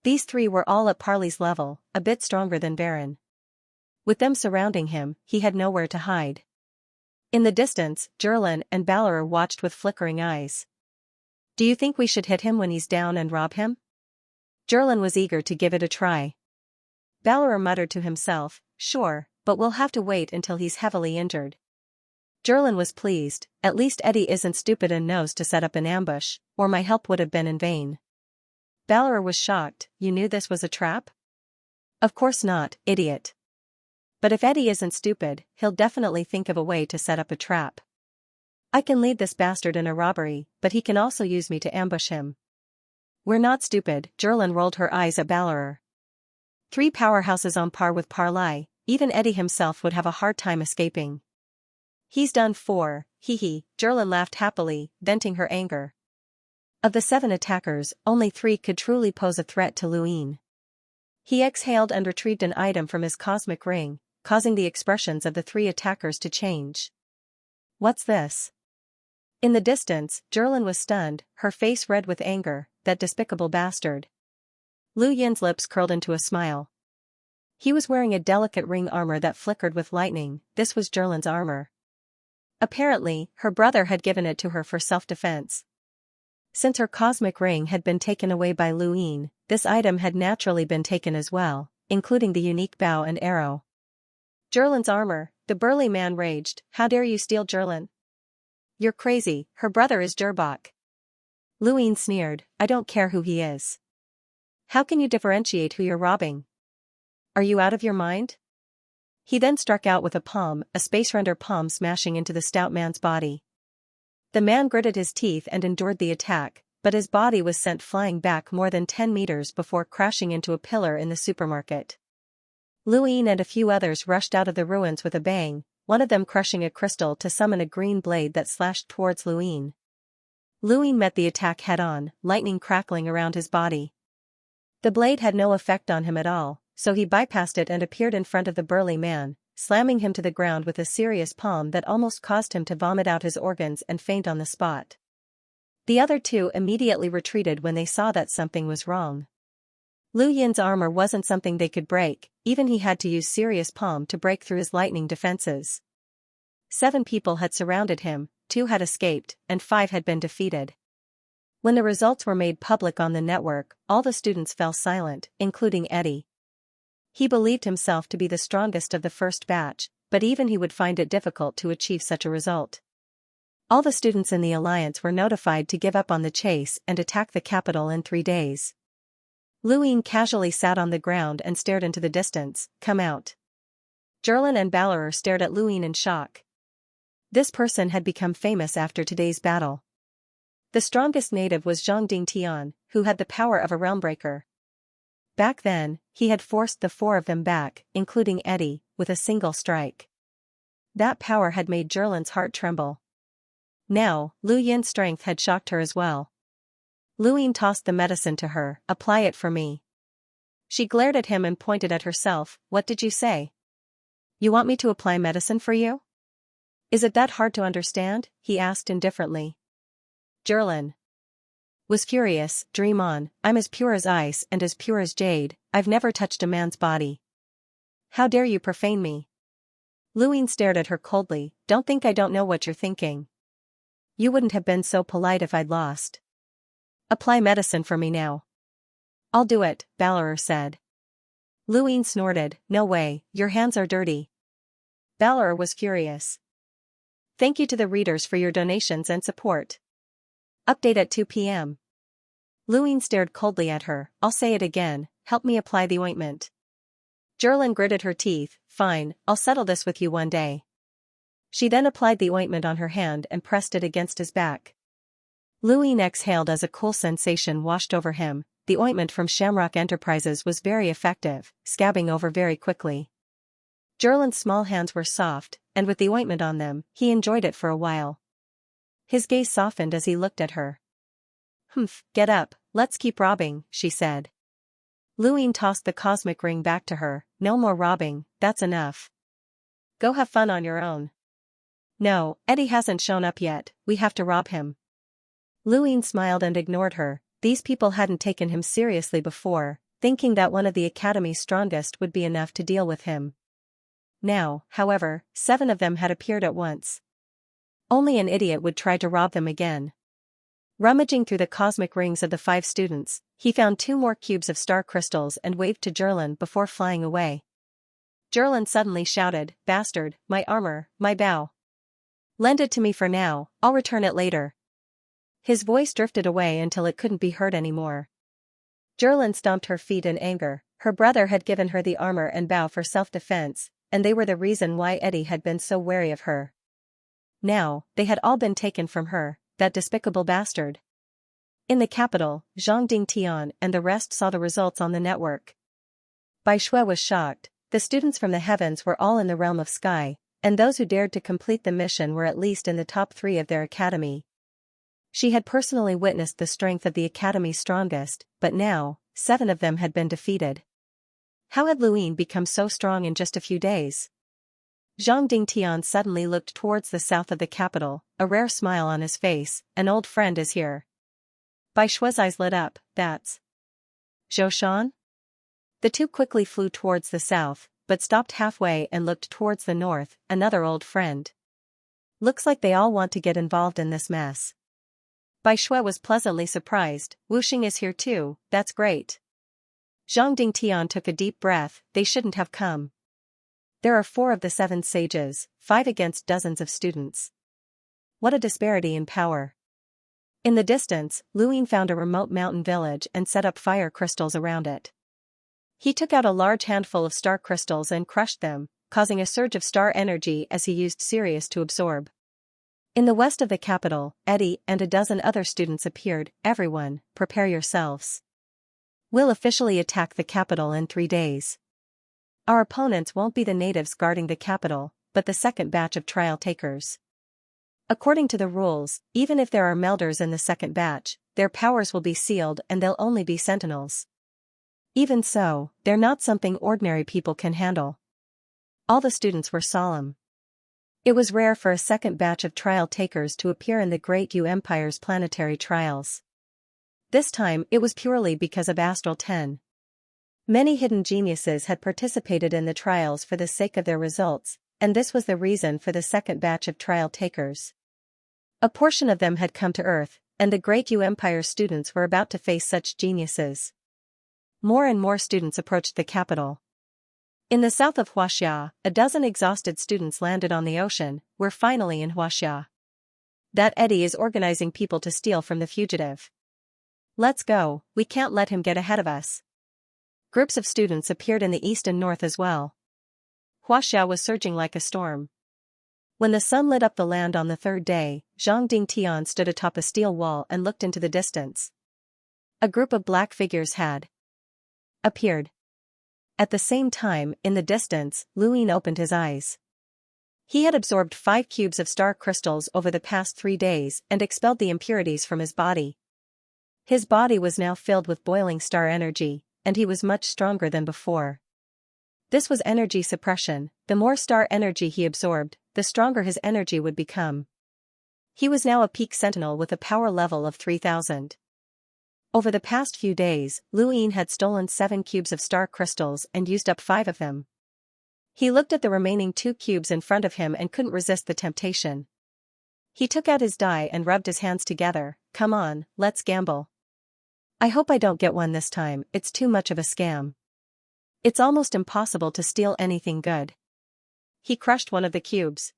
These 3 were all at Parley's level, a bit stronger than Baron. With them surrounding him, he had nowhere to hide. In the distance, Jerlin and Balor watched with flickering eyes. "Do you think we should hit him when he's down and rob him?" Jerlin was eager to give it a try. Balor muttered to himself, "Sure, but we'll have to wait until he's heavily injured." Jerlin was pleased. "At least Eddie isn't stupid and knows to set up an ambush, or my help would have been in vain." Balor was shocked. "You knew this was a trap?" "Of course not, idiot. But if Eddie isn't stupid, he'll definitely think of a way to set up a trap. I can lead this bastard in a robbery, but he can also use me to ambush him." "We're not stupid," Jerlin rolled her eyes at Balor. 3 powerhouses on par with Parley, even Eddie himself would have a hard time escaping. "He's done for, hee." Jerlin laughed happily, venting her anger. Of the 7 attackers, only 3 could truly pose a threat to Luin. He exhaled and retrieved an item from his cosmic ring, causing the expressions of the 3 attackers to change. "What's this?" In the distance, Zherlin was stunned, her face red with anger. That despicable bastard. Lu Yin's lips curled into a smile. He was wearing a delicate ring armor that flickered with lightning. This was Zherlin's armor. Apparently, her brother had given it to her for self-defense. Since her cosmic ring had been taken away by Lu Yin, this item had naturally been taken as well, including the unique bow and arrow. Zherlin's armor, the burly man raged. How dare you steal Zherlin? You're crazy, her brother is Zherbok. Lu Yin sneered, I don't care who he is. How can you differentiate who you're robbing? Are you out of your mind? He then struck out with a palm, a space render palm smashing into the stout man's body. The man gritted his teeth and endured the attack, but his body was sent flying back more than 10 meters before crashing into a pillar in the supermarket. Lu Yin and a few others rushed out of the ruins with a bang, one of them crushing a crystal to summon a green blade that slashed towards Lu Yin. Lu Yin met the attack head-on, lightning crackling around his body. The blade had no effect on him at all, so he bypassed it and appeared in front of the burly man, slamming him to the ground with a serious palm that almost caused him to vomit out his organs and faint on the spot. The other two immediately retreated when they saw that something was wrong. Lu Yin's armor wasn't something they could break, even he had to use serious palm to break through his lightning defenses. 7 people had surrounded him, 2 had escaped, and 5 had been defeated. When the results were made public on the network, all the students fell silent, including Eddie. He believed himself to be the strongest of the first batch, but even he would find it difficult to achieve such a result. All the students in the Alliance were notified to give up on the chase and attack the capital in 3 days. Lu Yin casually sat on the ground and stared into the distance. Come out. Zherlin and Balor stared at Lu Yin in shock. This person had become famous after today's battle. The strongest native was Zhongding Tian, who had the power of a realmbreaker. Back then, he had forced the 4 of them back, including Eddie, with a single strike. That power had made Zherlin's heart tremble. Now, Lu Yin's strength had shocked her as well. Lu Yin tossed the medicine to her. Apply it for me. She glared at him and pointed at herself. What did you say? You want me to apply medicine for you? Is it that hard to understand? He asked indifferently. Zherlin was furious. Dream on, I'm as pure as ice and as pure as jade. I've never touched a man's body. How dare you profane me? Lu Yin stared at her coldly. Don't think I don't know what you're thinking. You wouldn't have been so polite if I'd lost. Apply medicine for me now. I'll do it, Balor said. Lu Yin snorted. No way, your hands are dirty. Balor was furious. Thank you to the readers for your donations and support. Update at 2 p.m. Lu Yin stared coldly at her. I'll say it again, help me apply the ointment. Zherlin gritted her teeth. Fine, I'll settle this with you one day. She then applied the ointment on her hand and pressed it against his back. Lu Yin exhaled as a cool sensation washed over him. The ointment from Shamrock Enterprises was very effective, scabbing over very quickly. Zherlin's small hands were soft, and with the ointment on them, he enjoyed it for a while. His gaze softened as he looked at her. Humph, get up, let's keep robbing, she said. Lu Yin tossed the cosmic ring back to her. No more robbing, that's enough. Go have fun on your own. No, Eddie hasn't shown up yet, we have to rob him. Lu Yin smiled and ignored her. These people hadn't taken him seriously before, thinking that one of the Academy's strongest would be enough to deal with him. Now, however, 7 of them had appeared at once. Only an idiot would try to rob them again. Rummaging through the cosmic rings of the 5 students, he found 2 more cubes of star crystals and waved to Zherlin before flying away. Zherlin suddenly shouted, Bastard, my armor, my bow. Lend it to me for now, I'll return it later. His voice drifted away until it couldn't be heard anymore. Zherlin stomped her feet in anger. Her brother had given her the armor and bow for self-defense, and they were the reason why Eddie had been so wary of her. Now, they had all been taken from her, that despicable bastard. In the capital, Zhongding Tian and the rest saw the results on the network. Bai Shui was shocked. The students from the heavens were all in the realm of sky, and those who dared to complete the mission were at least in the top 3 of their academy. She had personally witnessed the strength of the Academy's strongest, but now, 7 of them had been defeated. How had Lu Yin become so strong in just a few days? Zhang Dingtian suddenly looked towards the south of the capital, a rare smile on his face. An old friend is here. Bai Shui's eyes lit up. That's Zhou Shan? The two quickly flew towards the south, but stopped halfway and looked towards the north. Another old friend. Looks like they all want to get involved in this mess. Bai Shui was pleasantly surprised. Wuxing is here too, that's great. Zhang Dingtian took a deep breath. They shouldn't have come. There are 4 of the 7 sages, 5 against dozens of students. What a disparity in power. In the distance, Luyin found a remote mountain village and set up fire crystals around it. He took out a large handful of star crystals and crushed them, causing a surge of star energy as he used Sirius to absorb. In the west of the capital, Eddie and a dozen other students appeared. Everyone, prepare yourselves. We'll officially attack the capital in 3 days. Our opponents won't be the natives guarding the capital, but the second batch of trial takers. According to the rules, even if there are melders in the second batch, their powers will be sealed and they'll only be sentinels. Even so, they're not something ordinary people can handle. All the students were solemn. It was rare for a second batch of trial takers to appear in the Great Yu Empire's planetary trials. This time it was purely because of Astral 10. Many hidden geniuses had participated in the trials for the sake of their results, and this was the reason for the second batch of trial takers. A portion of them had come to Earth, and the Great Yu Empire students were about to face such geniuses. More and more students approached the capital. In the south of Huaxia, a dozen exhausted students landed on the ocean. We're finally in Huaxia. That Eddie is organizing people to steal from the fugitive. Let's go, we can't let him get ahead of us. Groups of students appeared in the east and north as well. Huaxia was surging like a storm. When the sun lit up the land on the 3rd day, Zhang Dingtian stood atop a steel wall and looked into the distance. A group of black figures had appeared. At the same time, in the distance, Luyin opened his eyes. He had absorbed 5 cubes of star crystals over the past 3 days and expelled the impurities from his body. His body was now filled with boiling star energy, and he was much stronger than before. This was energy suppression. The more star energy he absorbed, the stronger his energy would become. He was now a peak sentinel with a power level of 3000. Over the past few days, Luyin had stolen 7 cubes of star crystals and used up 5 of them. He looked at the remaining 2 cubes in front of him and couldn't resist the temptation. He took out his die and rubbed his hands together. Come on, let's gamble. I hope I don't get one this time, it's too much of a scam. It's almost impossible to steal anything good. He crushed one of the cubes.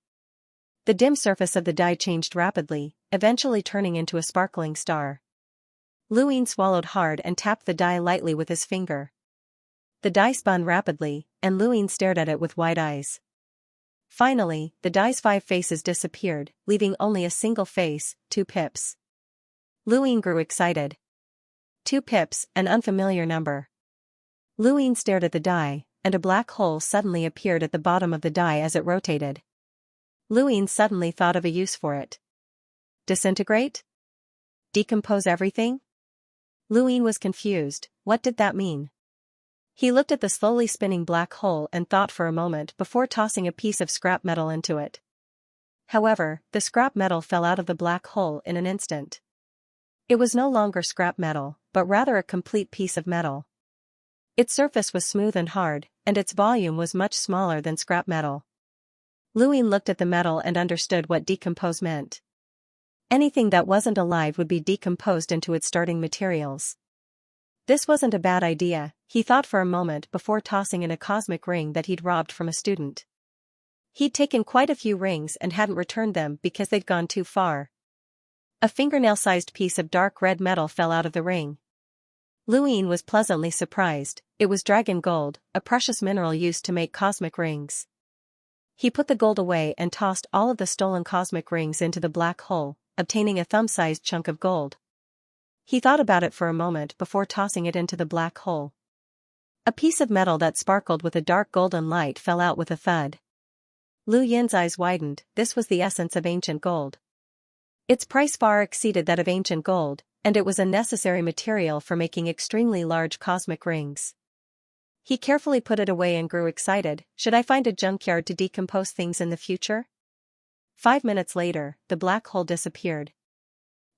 The dim surface of the die changed rapidly, eventually turning into a sparkling star. Luyin swallowed hard and tapped the die lightly with his finger. The die spun rapidly, and Luyin stared at it with wide eyes. Finally, the die's 5 faces disappeared, leaving only a single face, 2 pips. Luyin grew excited. 2 pips, an unfamiliar number. Luyin stared at the die, and a black hole suddenly appeared at the bottom of the die as it rotated. Luyin suddenly thought of a use for it. Disintegrate? Decompose everything? Luyin was confused. What did that mean? He looked at the slowly spinning black hole and thought for a moment before tossing a piece of scrap metal into it. However, the scrap metal fell out of the black hole in an instant. It was no longer scrap metal, but rather a complete piece of metal. Its surface was smooth and hard, and its volume was much smaller than scrap metal. Luyin looked at the metal and understood what decompose meant. Anything that wasn't alive would be decomposed into its starting materials. This wasn't a bad idea, he thought for a moment before tossing in a cosmic ring that he'd robbed from a student. He'd taken quite a few rings and hadn't returned them because they'd gone too far. A fingernail-sized piece of dark red metal fell out of the ring. Luyin was pleasantly surprised. It was dragon gold, a precious mineral used to make cosmic rings. He put the gold away and tossed all of the stolen cosmic rings into the black hole, obtaining a thumb-sized chunk of gold. He thought about it for a moment before tossing it into the black hole. A piece of metal that sparkled with a dark golden light fell out with a thud. Luyin's eyes widened. This was the essence of ancient gold. Its price far exceeded that of ancient gold, and it was a necessary material for making extremely large cosmic rings. He carefully put it away and grew excited. Should I find a junkyard to decompose things in the future? 5 minutes later, the black hole disappeared.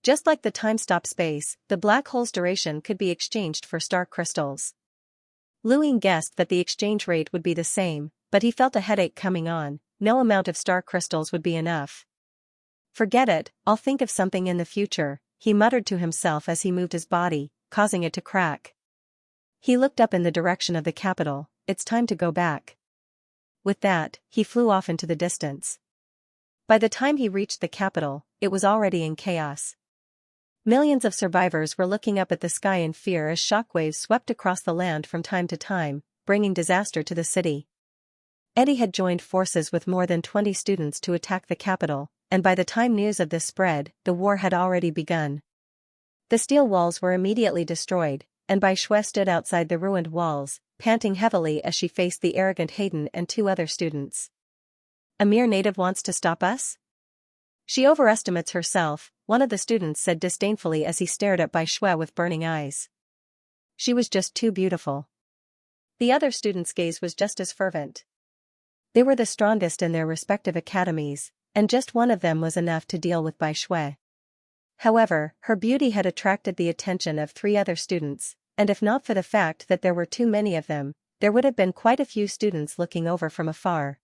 Just like the time-stop space, the black hole's duration could be exchanged for star crystals. Luing guessed that the exchange rate would be the same, but he felt a headache coming on. No amount of star crystals would be enough. Forget it, I'll think of something in the future, he muttered to himself as he moved his body, causing it to crack. He looked up in the direction of the capital. It's time to go back. With that, he flew off into the distance. By the time he reached the capital, it was already in chaos. Millions of survivors were looking up at the sky in fear as shockwaves swept across the land from time to time, bringing disaster to the city. Eddie had joined forces with more than 20 students to attack the capital, and by the time news of this spread, the war had already begun. The steel walls were immediately destroyed, and Bai Shui stood outside the ruined walls, panting heavily as she faced the arrogant Hayden and 2 other students. A mere native wants to stop us? She overestimates herself, one of the students said disdainfully as he stared at Bai Shui with burning eyes. She was just too beautiful. The other students' gaze was just as fervent. They were the strongest in their respective academies, and just one of them was enough to deal with Bai Shui. However, her beauty had attracted the attention of 3 other students, and if not for the fact that there were too many of them, there would have been quite a few students looking over from afar.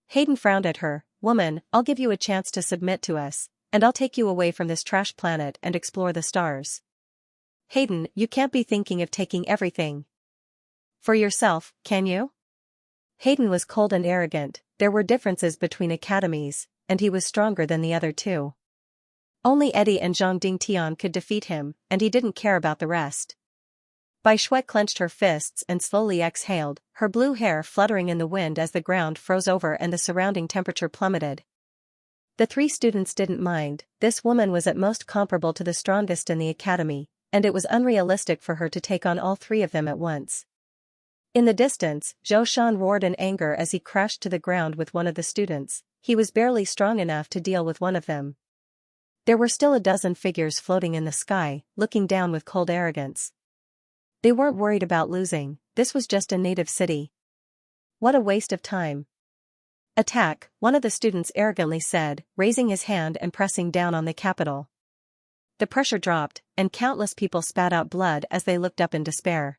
Hayden frowned at her. Woman, I'll give you a chance to submit to us, and I'll take you away from this trash planet and explore the stars. Hayden, you can't be thinking of taking everything for yourself, can you? Hayden was cold and arrogant. There were differences between academies, and he was stronger than the other 2. Only Eddie and Zhang Dingtian could defeat him, and he didn't care about the rest. Bai Shui clenched her fists and slowly exhaled, her blue hair fluttering in the wind as the ground froze over and the surrounding temperature plummeted. The 3 students didn't mind. This woman was at most comparable to the strongest in the academy, and it was unrealistic for her to take on all 3 of them at once. In the distance, Zhou Shan roared in anger as he crashed to the ground with one of the students. He was barely strong enough to deal with one of them. There were still a dozen figures floating in the sky, looking down with cold arrogance. They weren't worried about losing, this was just a native city. What a waste of time. Attack, one of the students arrogantly said, raising his hand and pressing down on the capital. The pressure dropped, and countless people spat out blood as they looked up in despair.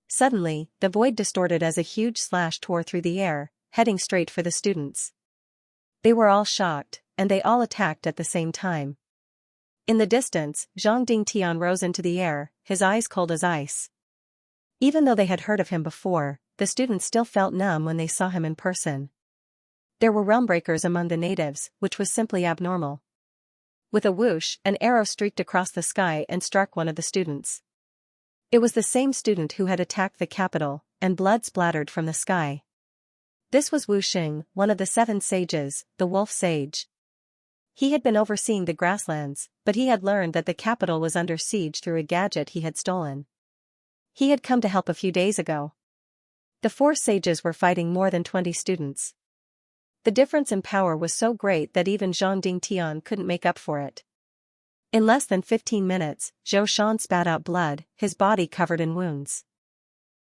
Suddenly, the void distorted as a huge slash tore through the air, heading straight for the students. They were all shocked, and they all attacked at the same time. In the distance, Zhang Dingtian rose into the air, his eyes cold as ice. Even though they had heard of him before, the students still felt numb when they saw him in person. There were realm breakers among the natives, which was simply abnormal. With a whoosh, an arrow streaked across the sky and struck one of the students. It was the same student who had attacked the capital, and blood splattered from the sky. This was Wu Xing, one of the 7 sages, the wolf sage. He had been overseeing the grasslands, but he had learned that the capital was under siege through a gadget he had stolen. He had come to help a few days ago. The 4 sages were fighting more than 20 students. The difference in power was so great that even Zhang Dingtian couldn't make up for it. In less than 15 minutes, Zhou Shan spat out blood, his body covered in wounds.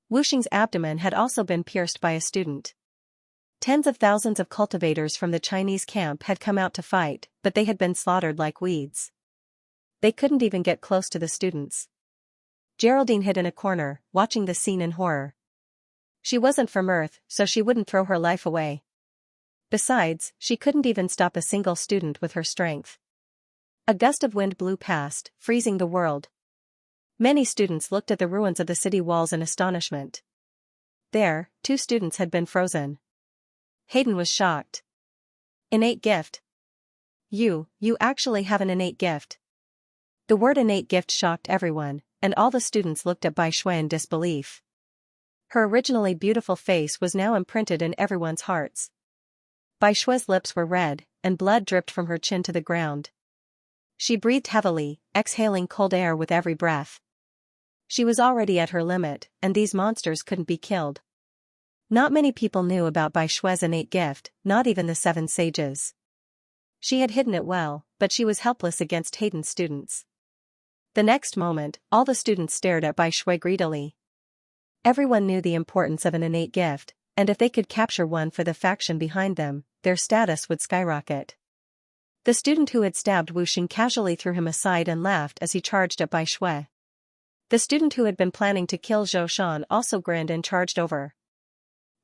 Wu Xing's abdomen had also been pierced by a student. Tens of thousands of cultivators from the Chinese camp had come out to fight, but they had been slaughtered like weeds. They couldn't even get close to the students. Geraldine hid in a corner, watching the scene in horror. She wasn't from Earth, so she wouldn't throw her life away. Besides, she couldn't even stop a single student with her strength. A gust of wind blew past, freezing the world. Many students looked at the ruins of the city walls in astonishment. There, 2 students had been frozen. Hayden was shocked. Innate gift. You actually have an innate gift. The word innate gift shocked everyone, and all the students looked at Bai Shui in disbelief. Her originally beautiful face was now imprinted in everyone's hearts. Bai Shui's lips were red, and blood dripped from her chin to the ground. She breathed heavily, exhaling cold air with every breath. She was already at her limit, and these monsters couldn't be killed. Not many people knew about Bai Shui's innate gift, not even the 7 sages. She had hidden it well, but she was helpless against Hayden's students. The next moment, all the students stared at Bai Shui greedily. Everyone knew the importance of an innate gift, and if they could capture one for the faction behind them, their status would skyrocket. The student who had stabbed Wu Xing casually threw him aside and laughed as he charged at Bai Shui. The student who had been planning to kill Zhou Shan also grinned and charged over.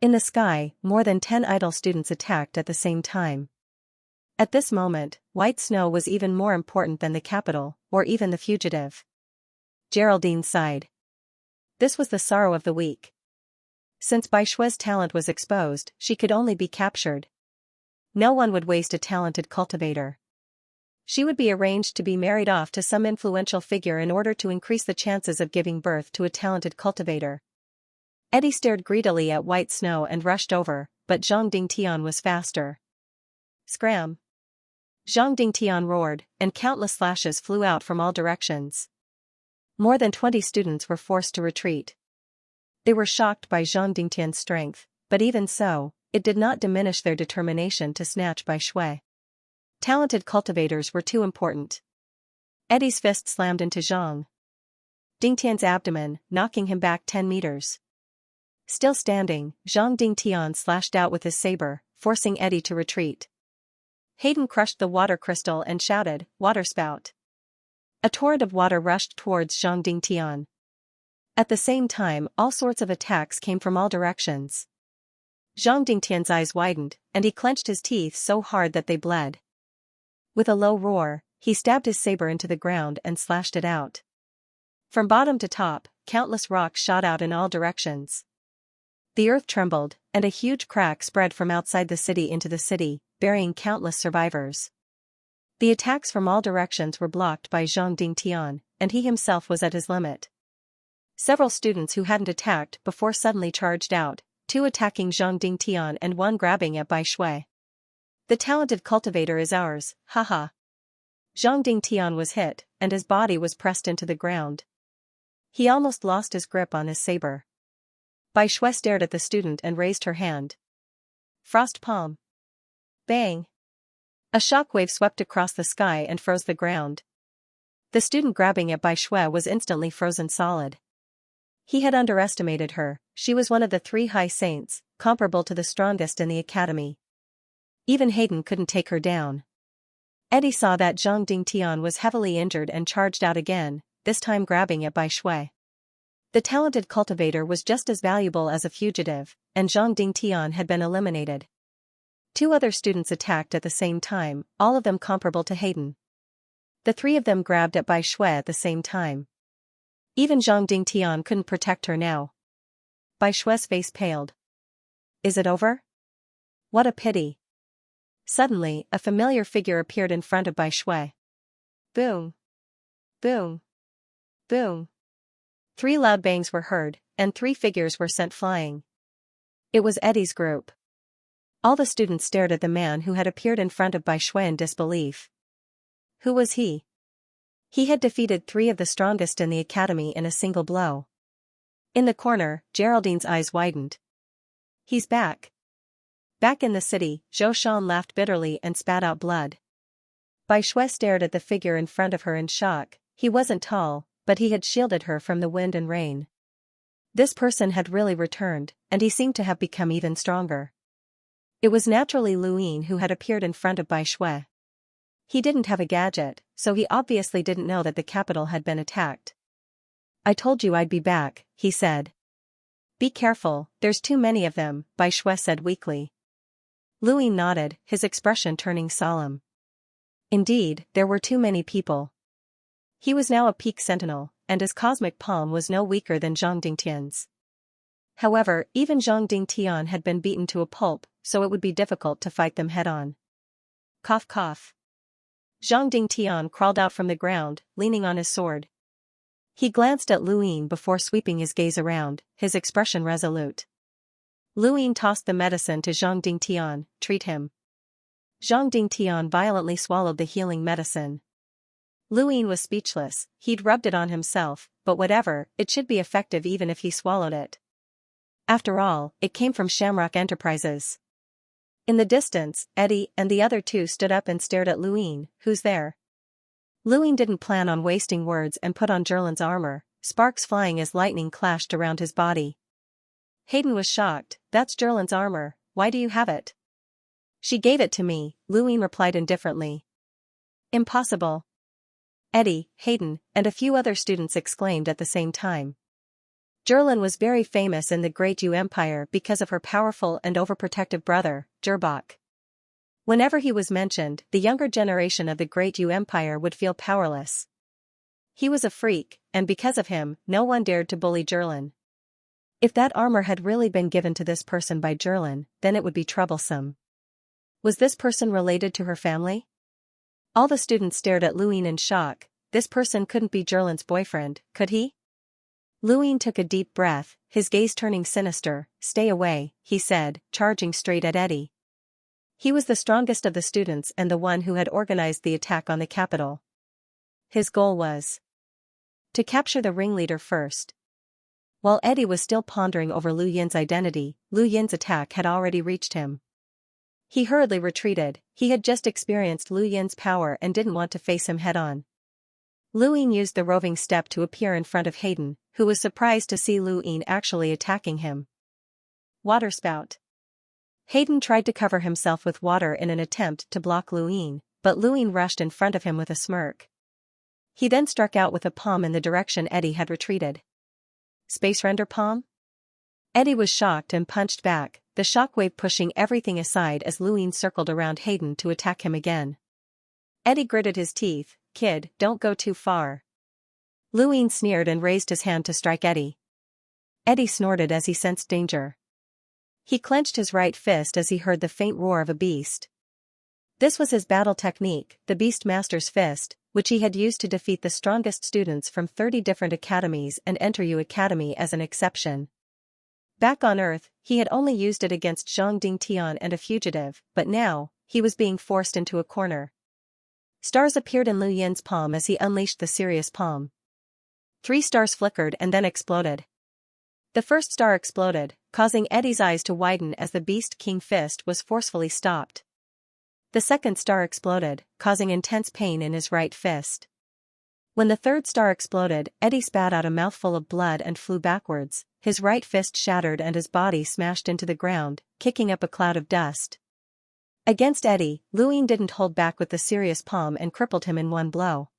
In the sky, more than 10 idle students attacked at the same time. At this moment, white snow was even more important than the capital, or even the fugitive. Geraldine sighed. This was the sorrow of the week. Since Bai Shui's talent was exposed, she could only be captured. No one would waste a talented cultivator. She would be arranged to be married off to some influential figure in order to increase the chances of giving birth to a talented cultivator. Eddie stared greedily at white snow and rushed over, but Zhang Dingtian was faster. Scram! Zhang Dingtian roared, and countless slashes flew out from all directions. More than 20 students were forced to retreat. They were shocked by Zhang Dingtian's strength, but even so, it did not diminish their determination to snatch Bai Shui. Talented cultivators were too important. Eddie's fist slammed into Zhang Dingtian's abdomen, knocking him back 10 meters. Still standing, Zhang Dingtian slashed out with his saber, forcing Eddie to retreat. Hayden crushed the water crystal and shouted, "Waterspout!" A torrent of water rushed towards Zhang Dingtian. At the same time, all sorts of attacks came from all directions. Zhang Dingtian's eyes widened, and he clenched his teeth so hard that they bled. With a low roar, he stabbed his saber into the ground and slashed it out. From bottom to top, countless rocks shot out in all directions. The earth trembled, and a huge crack spread from outside the city into the city, burying countless survivors. The attacks from all directions were blocked by Zhang Dingtian, and he himself was at his limit. Several students who hadn't attacked before suddenly charged out, 2 attacking Zhang Dingtian and 1 grabbing at Bai Shui. The talented cultivator is ours, haha. Zhang Dingtian was hit, and his body was pressed into the ground. He almost lost his grip on his saber. Bai Shui stared at the student and raised her hand. Frost palm. Bang! A shockwave swept across the sky and froze the ground. The student grabbing at Bai Shui was instantly frozen solid. He had underestimated her. She was one of the 3 high saints, comparable to the strongest in the academy. Even Hayden couldn't take her down. Eddie saw that Zhang Dingtian was heavily injured and charged out again, this time grabbing at Bai Shui. The talented cultivator was just as valuable as a fugitive, and Zhang Dingtian had been eliminated. 2 other students attacked at the same time, all of them comparable to Hayden. The 3 of them grabbed at Bai Shui at the same time. Even Zhang Dingtian couldn't protect her now. Bai Shui's face paled. Is it over? What a pity. Suddenly, a familiar figure appeared in front of Bai Shui. Boom! Boom! Boom! 3 loud bangs were heard, and 3 figures were sent flying. It was Eddie's group. All the students stared at the man who had appeared in front of Bai Shui in disbelief. Who was he? He had defeated 3 of the strongest in the academy in a single blow. In the corner, Geraldine's eyes widened. He's back. Back in the city, Zhou Shan laughed bitterly and spat out blood. Bai Shui stared at the figure in front of her in shock. He wasn't tall, but he had shielded her from the wind and rain. This person had really returned, and he seemed to have become even stronger. It was naturally Luin who had appeared in front of Bai Shui. He didn't have a gadget, so he obviously didn't know that the capital had been attacked. I told you I'd be back, he said. Be careful, there's too many of them, Bai Shui said weakly. Luin nodded, his expression turning solemn. Indeed, there were too many people. He was now a peak sentinel, and his cosmic palm was no weaker than Zhang Dingtian's. However, even Zhang Dingtian had been beaten to a pulp, so it would be difficult to fight them head-on. Cough cough. Zhang Dingtian crawled out from the ground, leaning on his sword. He glanced at Luin before sweeping his gaze around, his expression resolute. Luin tossed the medicine to Zhang Dingtian, treat him. Zhang Dingtian violently swallowed the healing medicine. Luin was speechless, he'd rubbed it on himself, but whatever, it should be effective even if he swallowed it. After all, it came from Shamrock Enterprises. In the distance, Eddie and the other 2 stood up and stared at Luin. Who's there? Luin didn't plan on wasting words and put on Jerlin's armor, sparks flying as lightning clashed around his body. Hayden was shocked. That's Jerlin's armor, why do you have it? She gave it to me, Luwine replied indifferently. Impossible. Eddie, Hayden, and a few other students exclaimed at the same time. Jerlin was very famous in the Great Yu Empire because of her powerful and overprotective brother, Jerbok. Whenever he was mentioned, the younger generation of the Great Yu Empire would feel powerless. He was a freak, and because of him, no one dared to bully Jerlin. If that armor had really been given to this person by Jerlin, then it would be troublesome. Was this person related to her family? All the students stared at Luwine in shock. This person couldn't be Jerlin's boyfriend, could he? Luwine took a deep breath, his gaze turning sinister. Stay away, he said, charging straight at Eddie. He was the strongest of the students and the one who had organized the attack on the capital. His goal was to capture the ringleader first. While Eddie was still pondering over Lu Yin's identity, Lu Yin's attack had already reached him. He hurriedly retreated. He had just experienced Lu Yin's power and didn't want to face him head-on. Luwine used the roving step to appear in front of Hayden, who was surprised to see Luwine actually attacking him. Waterspout. Hayden tried to cover himself with water in an attempt to block Luwine, but Luwine rushed in front of him with a smirk. He then struck out with a palm in the direction Eddie had retreated. Space Render Palm? Eddie was shocked and punched back, the shockwave pushing everything aside as Luwine circled around Hayden to attack him again. Eddie gritted his teeth. Kid, don't go too far. Luwine sneered and raised his hand to strike Eddie. Eddie snorted as he sensed danger. He clenched his right fist as he heard the faint roar of a beast. This was his battle technique, the Beast Master's Fist, which he had used to defeat the strongest students from 30 different academies and enter Yu Academy as an exception. Back on Earth, he had only used it against Zhang Dingtian and a fugitive, but now, he was being forced into a corner. Stars appeared in Lu Yin's palm as he unleashed the Serious Palm. 3 stars flickered and then exploded. The first star exploded, causing Eddie's eyes to widen as the Beast King Fist was forcefully stopped. The second star exploded, causing intense pain in his right fist. When the third star exploded, Eddie spat out a mouthful of blood and flew backwards, his right fist shattered and his body smashed into the ground, kicking up a cloud of dust. Against Eddie, Luwine didn't hold back with the Serious Palm and crippled him in one blow.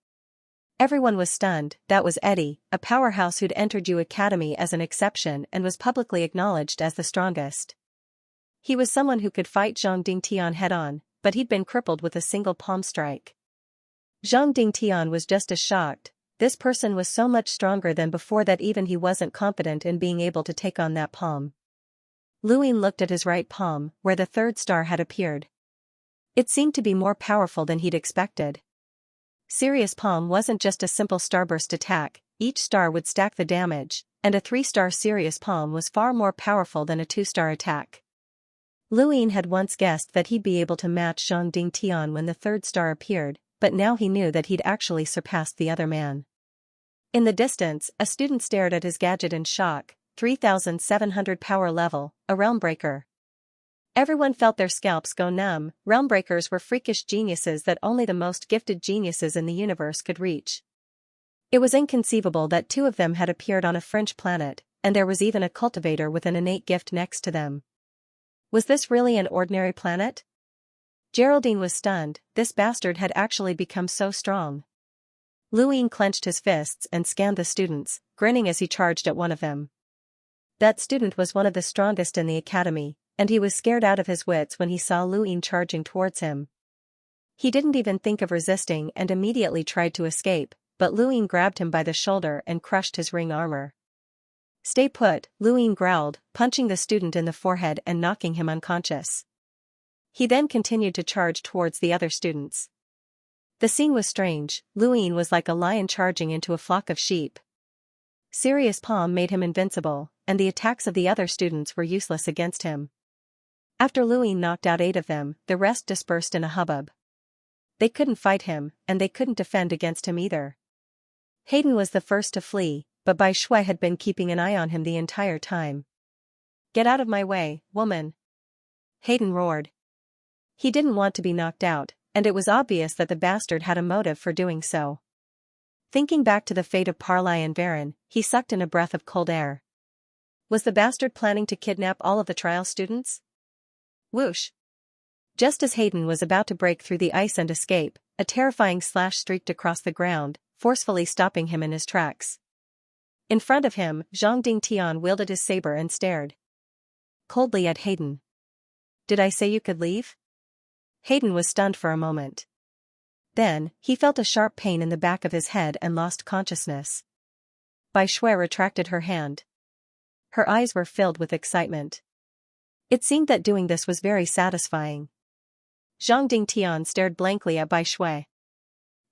Everyone was stunned. That was Eddie, a powerhouse who'd entered Yu Academy as an exception and was publicly acknowledged as the strongest. He was someone who could fight Zhang Dingtian head-on, but he'd been crippled with a single palm strike. Zhang Dingtian was just as shocked. This person was so much stronger than before that even he wasn't confident in being able to take on that palm. Luwine looked at his right palm, where the third star had appeared. It seemed to be more powerful than he'd expected. Serious Palm wasn't just a simple starburst attack, each star would stack the damage, and a 3-star Serious Palm was far more powerful than a 2-star attack. Luwine had once guessed that he'd be able to match Zhang Dingtian when the third star appeared, but now he knew that he'd actually surpassed the other man. In the distance, a student stared at his gadget in shock. 3,700 power level, a Realmbreaker. Everyone felt their scalps go numb. Realmbreakers were freakish geniuses that only the most gifted geniuses in the universe could reach. It was inconceivable that 2 of them had appeared on a fringe planet, and there was even a cultivator with an innate gift next to them. Was this really an ordinary planet? Geraldine was stunned. This bastard had actually become so strong. Luwine clenched his fists and scanned the students, grinning as he charged at one of them. That student was one of the strongest in the academy, and he was scared out of his wits when he saw Luwine charging towards him. He didn't even think of resisting and immediately tried to escape, but Luwine grabbed him by the shoulder and crushed his ring armor. Stay put, Luwine growled, punching the student in the forehead and knocking him unconscious. He then continued to charge towards the other students. The scene was strange. Luwine was like a lion charging into a flock of sheep. Serious Palm made him invincible, and the attacks of the other students were useless against him. After Luwine knocked out 8 of them, the rest dispersed in a hubbub. They couldn't fight him, and they couldn't defend against him either. Hayden was the first to flee, but Bai Shui had been keeping an eye on him the entire time. Get out of my way, woman! Hayden roared. He didn't want to be knocked out, and it was obvious that the bastard had a motive for doing so. Thinking back to the fate of Parlai and Varen, he sucked in a breath of cold air. Was the bastard planning to kidnap all of the trial students? Whoosh! Just as Hayden was about to break through the ice and escape, a terrifying slash streaked across the ground, forcefully stopping him in his tracks. In front of him, Zhang Dingtian wielded his saber and stared coldly at Hayden. Did I say you could leave? Hayden was stunned for a moment. Then, he felt a sharp pain in the back of his head and lost consciousness. Bai Shui retracted her hand. Her eyes were filled with excitement. It seemed that doing this was very satisfying. Zhang Dingtian stared blankly at Bai Shui.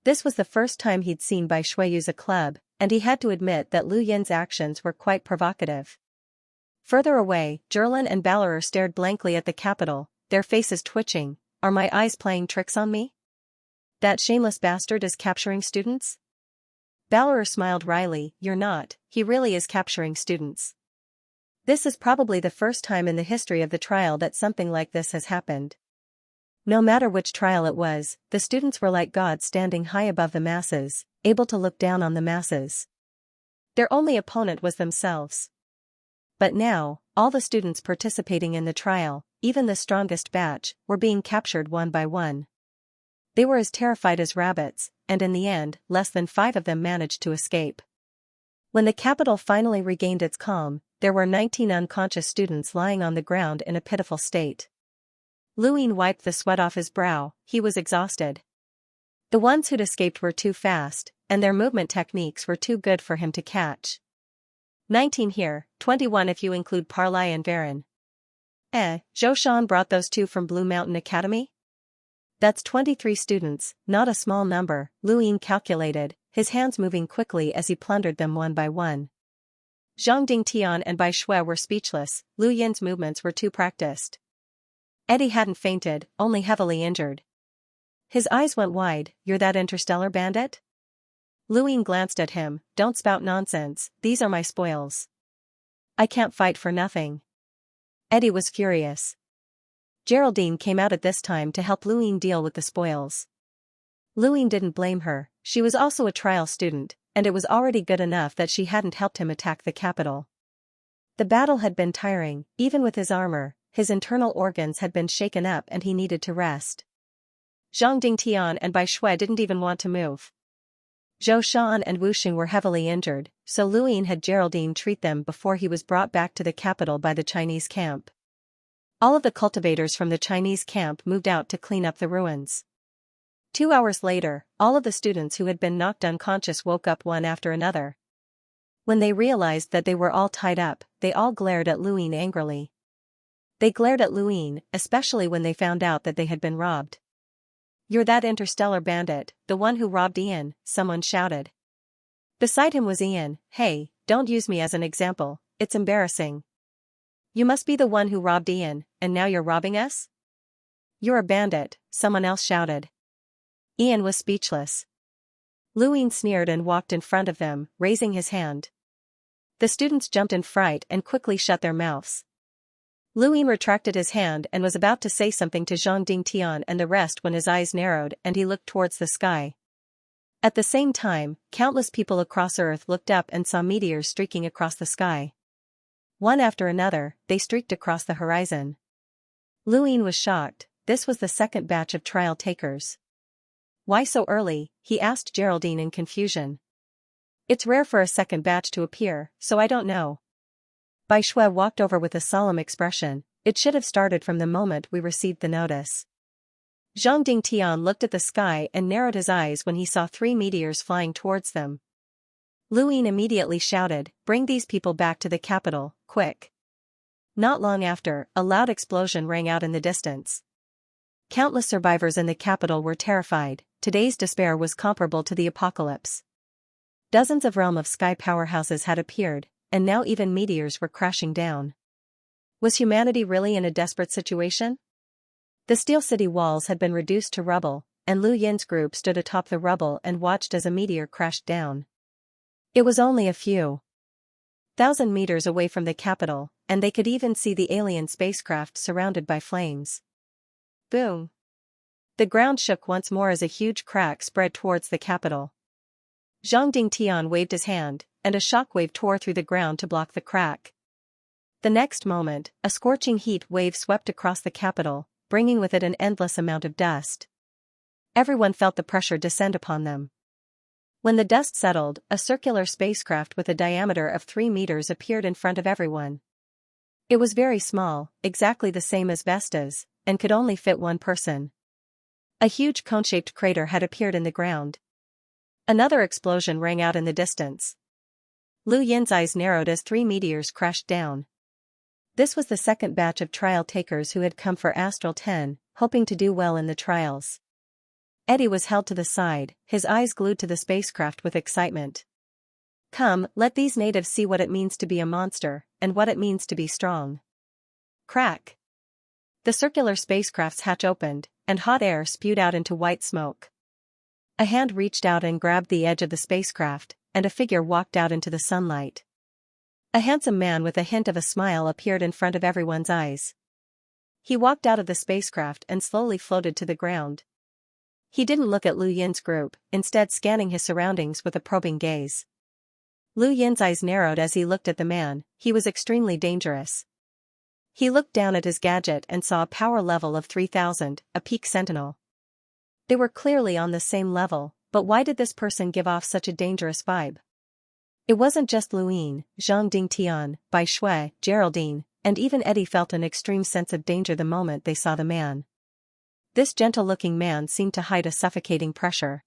This was the first time he'd seen Bai Shui use a club, and he had to admit that Lu Yin's actions were quite provocative. Further away, Zherlin and Balor stared blankly at the capital, their faces twitching. Are my eyes playing tricks on me? That shameless bastard is capturing students? Balor smiled wryly. You're not, he really is capturing students. This is probably the first time in the history of the trial that something like this has happened. No matter which trial it was, the students were like gods standing high above the masses, able to look down on the masses. Their only opponent was themselves. But now, all the students participating in the trial, even the strongest batch, were being captured one by one. They were as terrified as rabbits, and in the end, less than 5 of them managed to escape. When the capital finally regained its calm, there were 19 unconscious students lying on the ground in a pitiful state. Lu Yin wiped the sweat off his brow. He was exhausted. The ones who'd escaped were too fast, and their movement techniques were too good for him to catch. 19 here, 21 if you include Parlai and Varin. Zhou Shan brought those 2 from Blue Mountain Academy? That's 23 students, not a small number, Lu Yin calculated, his hands moving quickly as he plundered them one by one. Zhang Dingtian and Bai Shui were speechless. Lu Yin's movements were too practiced. Eddie hadn't fainted, only heavily injured. His eyes went wide. You're that interstellar bandit? Lu Yin glanced at him. Don't spout nonsense, these are my spoils. I can't fight for nothing. Eddie was furious. Geraldine came out at this time to help Lu Yin deal with the spoils. Lu Yin didn't blame her, she was also a trial student, and it was already good enough that she hadn't helped him attack the capital. The battle had been tiring, even with his armor, his internal organs had been shaken up and he needed to rest. Zhang Dingtian and Bai Shui didn't even want to move. Zhou Shan and Wu Xing were heavily injured, so Lu Yin had Geraldine treat them before he was brought back to the capital by the Chinese camp. All of the cultivators from the Chinese camp moved out to clean up the ruins. 2 hours later, all of the students who had been knocked unconscious woke up one after another. When they realized that they were all tied up, they all glared at Lu Yin angrily. They glared at Lu Yin, especially when they found out that they had been robbed. You're that interstellar bandit, the one who robbed Ian, someone shouted. Beside him was Ian. Hey, don't use me as an example, it's embarrassing. You must be the one who robbed Ian, and now you're robbing us? You're a bandit, someone else shouted. Ian was speechless. Lu Yin sneered and walked in front of them, raising his hand. The students jumped in fright and quickly shut their mouths. Lu Yin retracted his hand and was about to say something to Zhang Dingtian and the rest when his eyes narrowed and he looked towards the sky. At the same time, countless people across Earth looked up and saw meteors streaking across the sky. One after another, they streaked across the horizon. Lu Yin was shocked. This was the second batch of trial takers. Why so early? He asked Geraldine in confusion. It's rare for a second batch to appear, so I don't know. Bai Shui walked over with a solemn expression. It should have started from the moment we received the notice. Zhang Dingtian looked at the sky and narrowed his eyes when he saw 3 meteors flying towards them. Lu Yin immediately shouted, bring these people back to the capital, quick. Not long after, a loud explosion rang out in the distance. Countless survivors in the capital were terrified. Today's despair was comparable to the apocalypse. Dozens of realm of sky powerhouses had appeared, and now even meteors were crashing down. Was humanity really in a desperate situation? The Steel City walls had been reduced to rubble, and Lu Yin's group stood atop the rubble and watched as a meteor crashed down. It was only a few thousand meters away from the capital, and they could even see the alien spacecraft surrounded by flames. Boom! The ground shook once more as a huge crack spread towards the capital. Zhang Dingtian waved his hand, and a shockwave tore through the ground to block the crack. The next moment, a scorching heat wave swept across the capital, bringing with it an endless amount of dust. Everyone felt the pressure descend upon them. When the dust settled, a circular spacecraft with a diameter of 3 meters appeared in front of everyone. It was very small, exactly the same as Vesta's, and could only fit one person. A huge cone-shaped crater had appeared in the ground. Another explosion rang out in the distance. Lu Yin's eyes narrowed as 3 meteors crashed down. This was the second batch of trial takers who had come for Astral 10, hoping to do well in the trials. Eddie was held to the side, his eyes glued to the spacecraft with excitement. Come, let these natives see what it means to be a monster, and what it means to be strong. Crack! The circular spacecraft's hatch opened, and hot air spewed out into white smoke. A hand reached out and grabbed the edge of the spacecraft, and a figure walked out into the sunlight. A handsome man with a hint of a smile appeared in front of everyone's eyes. He walked out of the spacecraft and slowly floated to the ground. He didn't look at Lu Yin's group, instead scanning his surroundings with a probing gaze. Lu Yin's eyes narrowed as he looked at the man. He was extremely dangerous. He looked down at his gadget and saw a power level of 3000, a peak sentinel. They were clearly on the same level, but why did this person give off such a dangerous vibe? It wasn't just Luin, Zhang Dingtian, Bai Shui, Geraldine, and even Eddie felt an extreme sense of danger the moment they saw the man. This gentle-looking man seemed to hide a suffocating pressure.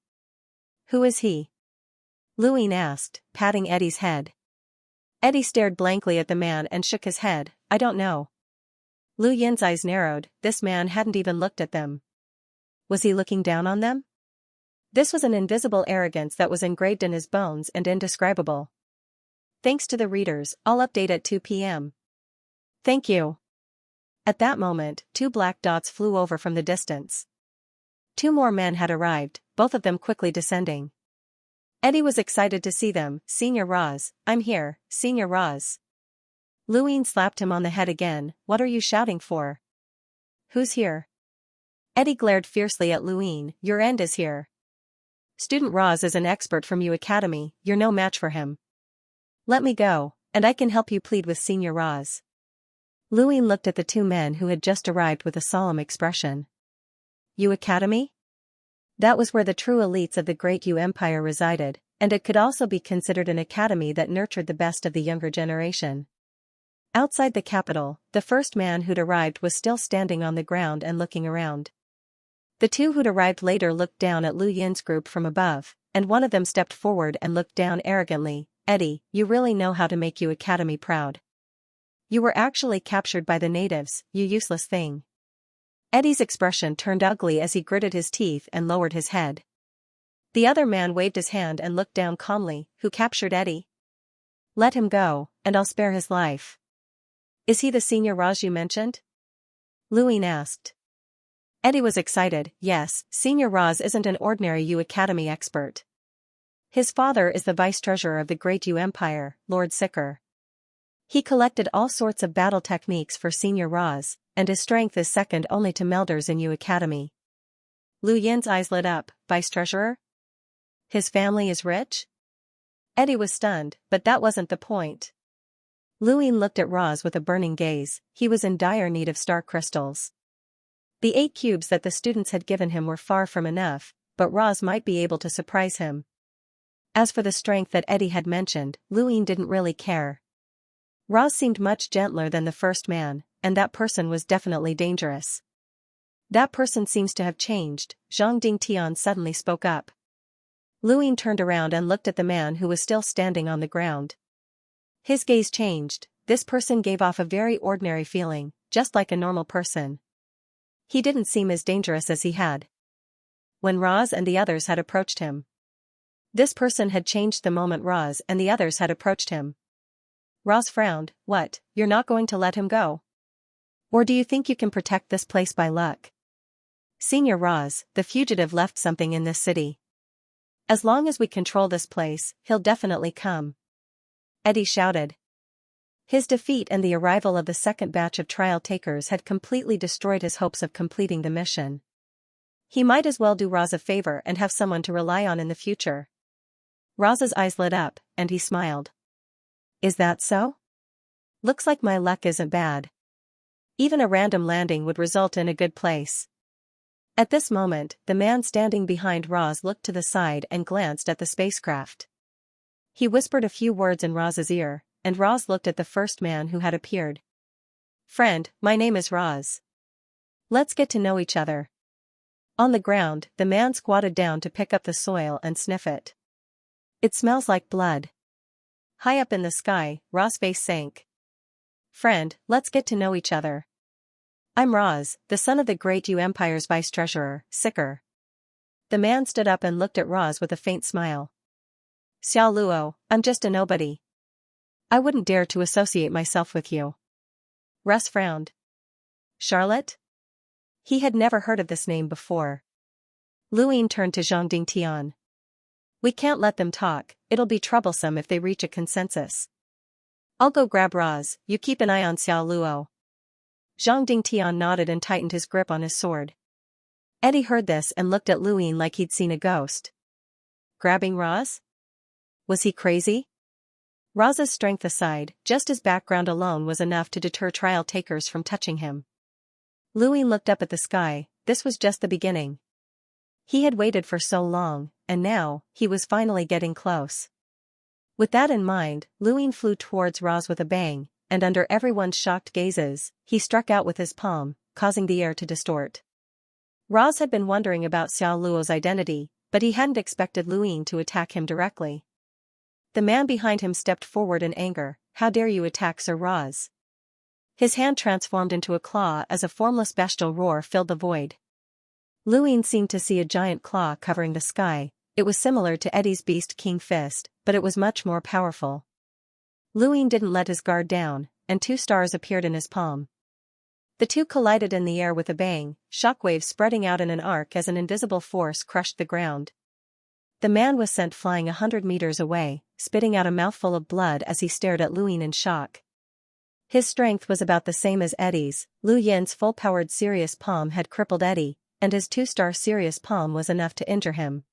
Who is he? Luin asked, patting Eddie's head. Eddie stared blankly at the man and shook his head. I don't know. Lu Yin's eyes narrowed. This man hadn't even looked at them. Was he looking down on them? This was an invisible arrogance that was engraved in his bones and indescribable. Thanks to the readers, I'll update at 2 p.m. Thank you. At that moment, 2 black dots flew over from the distance. 2 more men had arrived, both of them quickly descending. Eddie was excited to see them. Senior Roz, I'm here, Senior Roz. Luin slapped him on the head again. What are you shouting for? Who's here? Eddie glared fiercely at Luin. Your end is here. Student Roz is an expert from U Academy, you're no match for him. Let me go, and I can help you plead with Senior Roz. Luin looked at the 2 men who had just arrived with a solemn expression. U Academy? That was where the true elites of the Great U Empire resided, and it could also be considered an academy that nurtured the best of the younger generation. Outside the capital, the first man who'd arrived was still standing on the ground and looking around. The 2 who'd arrived later looked down at Lu Yin's group from above, and one of them stepped forward and looked down arrogantly. Eddie, you really know how to make U Academy proud. You were actually captured by the natives, you useless thing. Eddie's expression turned ugly as he gritted his teeth and lowered his head. The other man waved his hand and looked down calmly. Who captured Eddie? Let him go, and I'll spare his life. Is he the Senior Roz you mentioned? Luin asked. Eddie was excited. Yes, Senior Roz isn't an ordinary U Academy expert. His father is the vice-treasurer of the Great U Empire, Lord Sicker. He collected all sorts of battle techniques for Senior Roz, and his strength is second only to Melders in U Academy. Lu Yin's eyes lit up. Vice-treasurer? His family is rich? Eddie was stunned, but that wasn't the point. Luin looked at Roz with a burning gaze. He was in dire need of star crystals. The 8 cubes that the students had given him were far from enough, but Roz might be able to surprise him. As for the strength that Eddie had mentioned, Luin didn't really care. Roz seemed much gentler than the first man, and that person was definitely dangerous. That person seems to have changed, Zhang Dingtian suddenly spoke up. Luin turned around and looked at the man who was still standing on the ground. His gaze changed. This person gave off a very ordinary feeling, just like a normal person. He didn't seem as dangerous as he had when Roz and the others had approached him. This person had changed the moment Roz and the others had approached him. Roz frowned. What, you're not going to let him go? Or do you think you can protect this place by luck? Senior Roz, the fugitive left something in this city. As long as we control this place, he'll definitely come. Eddie shouted. His defeat and the arrival of the second batch of trial takers had completely destroyed his hopes of completing the mission. He might as well do Roz a favor and have someone to rely on in the future. Roz's eyes lit up, and he smiled. Is that so? Looks like my luck isn't bad. Even a random landing would result in a good place. At this moment, the man standing behind Roz looked to the side and glanced at the spacecraft. He whispered a few words in Roz's ear, and Roz looked at the first man who had appeared. "Friend, my name is Roz. Let's get to know each other." On the ground, the man squatted down to pick up the soil and sniff it. "It smells like blood." High up in the sky, Roz's face sank. "Friend, let's get to know each other. I'm Roz, the son of the Great Yu Empire's vice-treasurer, Sicker." The man stood up and looked at Roz with a faint smile. "Xiao Luo, I'm just a nobody. I wouldn't dare to associate myself with you." Russ frowned. "Charlotte?" He had never heard of this name before. Luin turned to Zhang Dingtian. "We can't let them talk, it'll be troublesome if they reach a consensus. I'll go grab Roz, you keep an eye on Xiao Luo." Zhang Dingtian nodded and tightened his grip on his sword. Eddie heard this and looked at Luin like he'd seen a ghost. Grabbing Roz? Was he crazy? Roz's strength aside, just his background alone was enough to deter trial takers from touching him. Luin looked up at the sky. This was just the beginning. He had waited for so long, and now, he was finally getting close. With that in mind, Luin flew towards Roz with a bang, and under everyone's shocked gazes, he struck out with his palm, causing the air to distort. Roz had been wondering about Xiao Luo's identity, but he hadn't expected Luin to attack him directly. The man behind him stepped forward in anger. "How dare you attack Sir Roz?" His hand transformed into a claw as a formless bestial roar filled the void. Luin seemed to see a giant claw covering the sky. It was similar to Eddie's Beast King Fist, but it was much more powerful. Luin didn't let his guard down, and 2 stars appeared in his palm. The two collided in the air with a bang, shockwaves spreading out in an arc as an invisible force crushed the ground. The man was sent flying 100 meters away, spitting out a mouthful of blood as he stared at Luin in shock. His strength was about the same as Eddie's. Lu Yin's full-powered Sirius palm had crippled Eddie, and his 2-star Sirius palm was enough to injure him.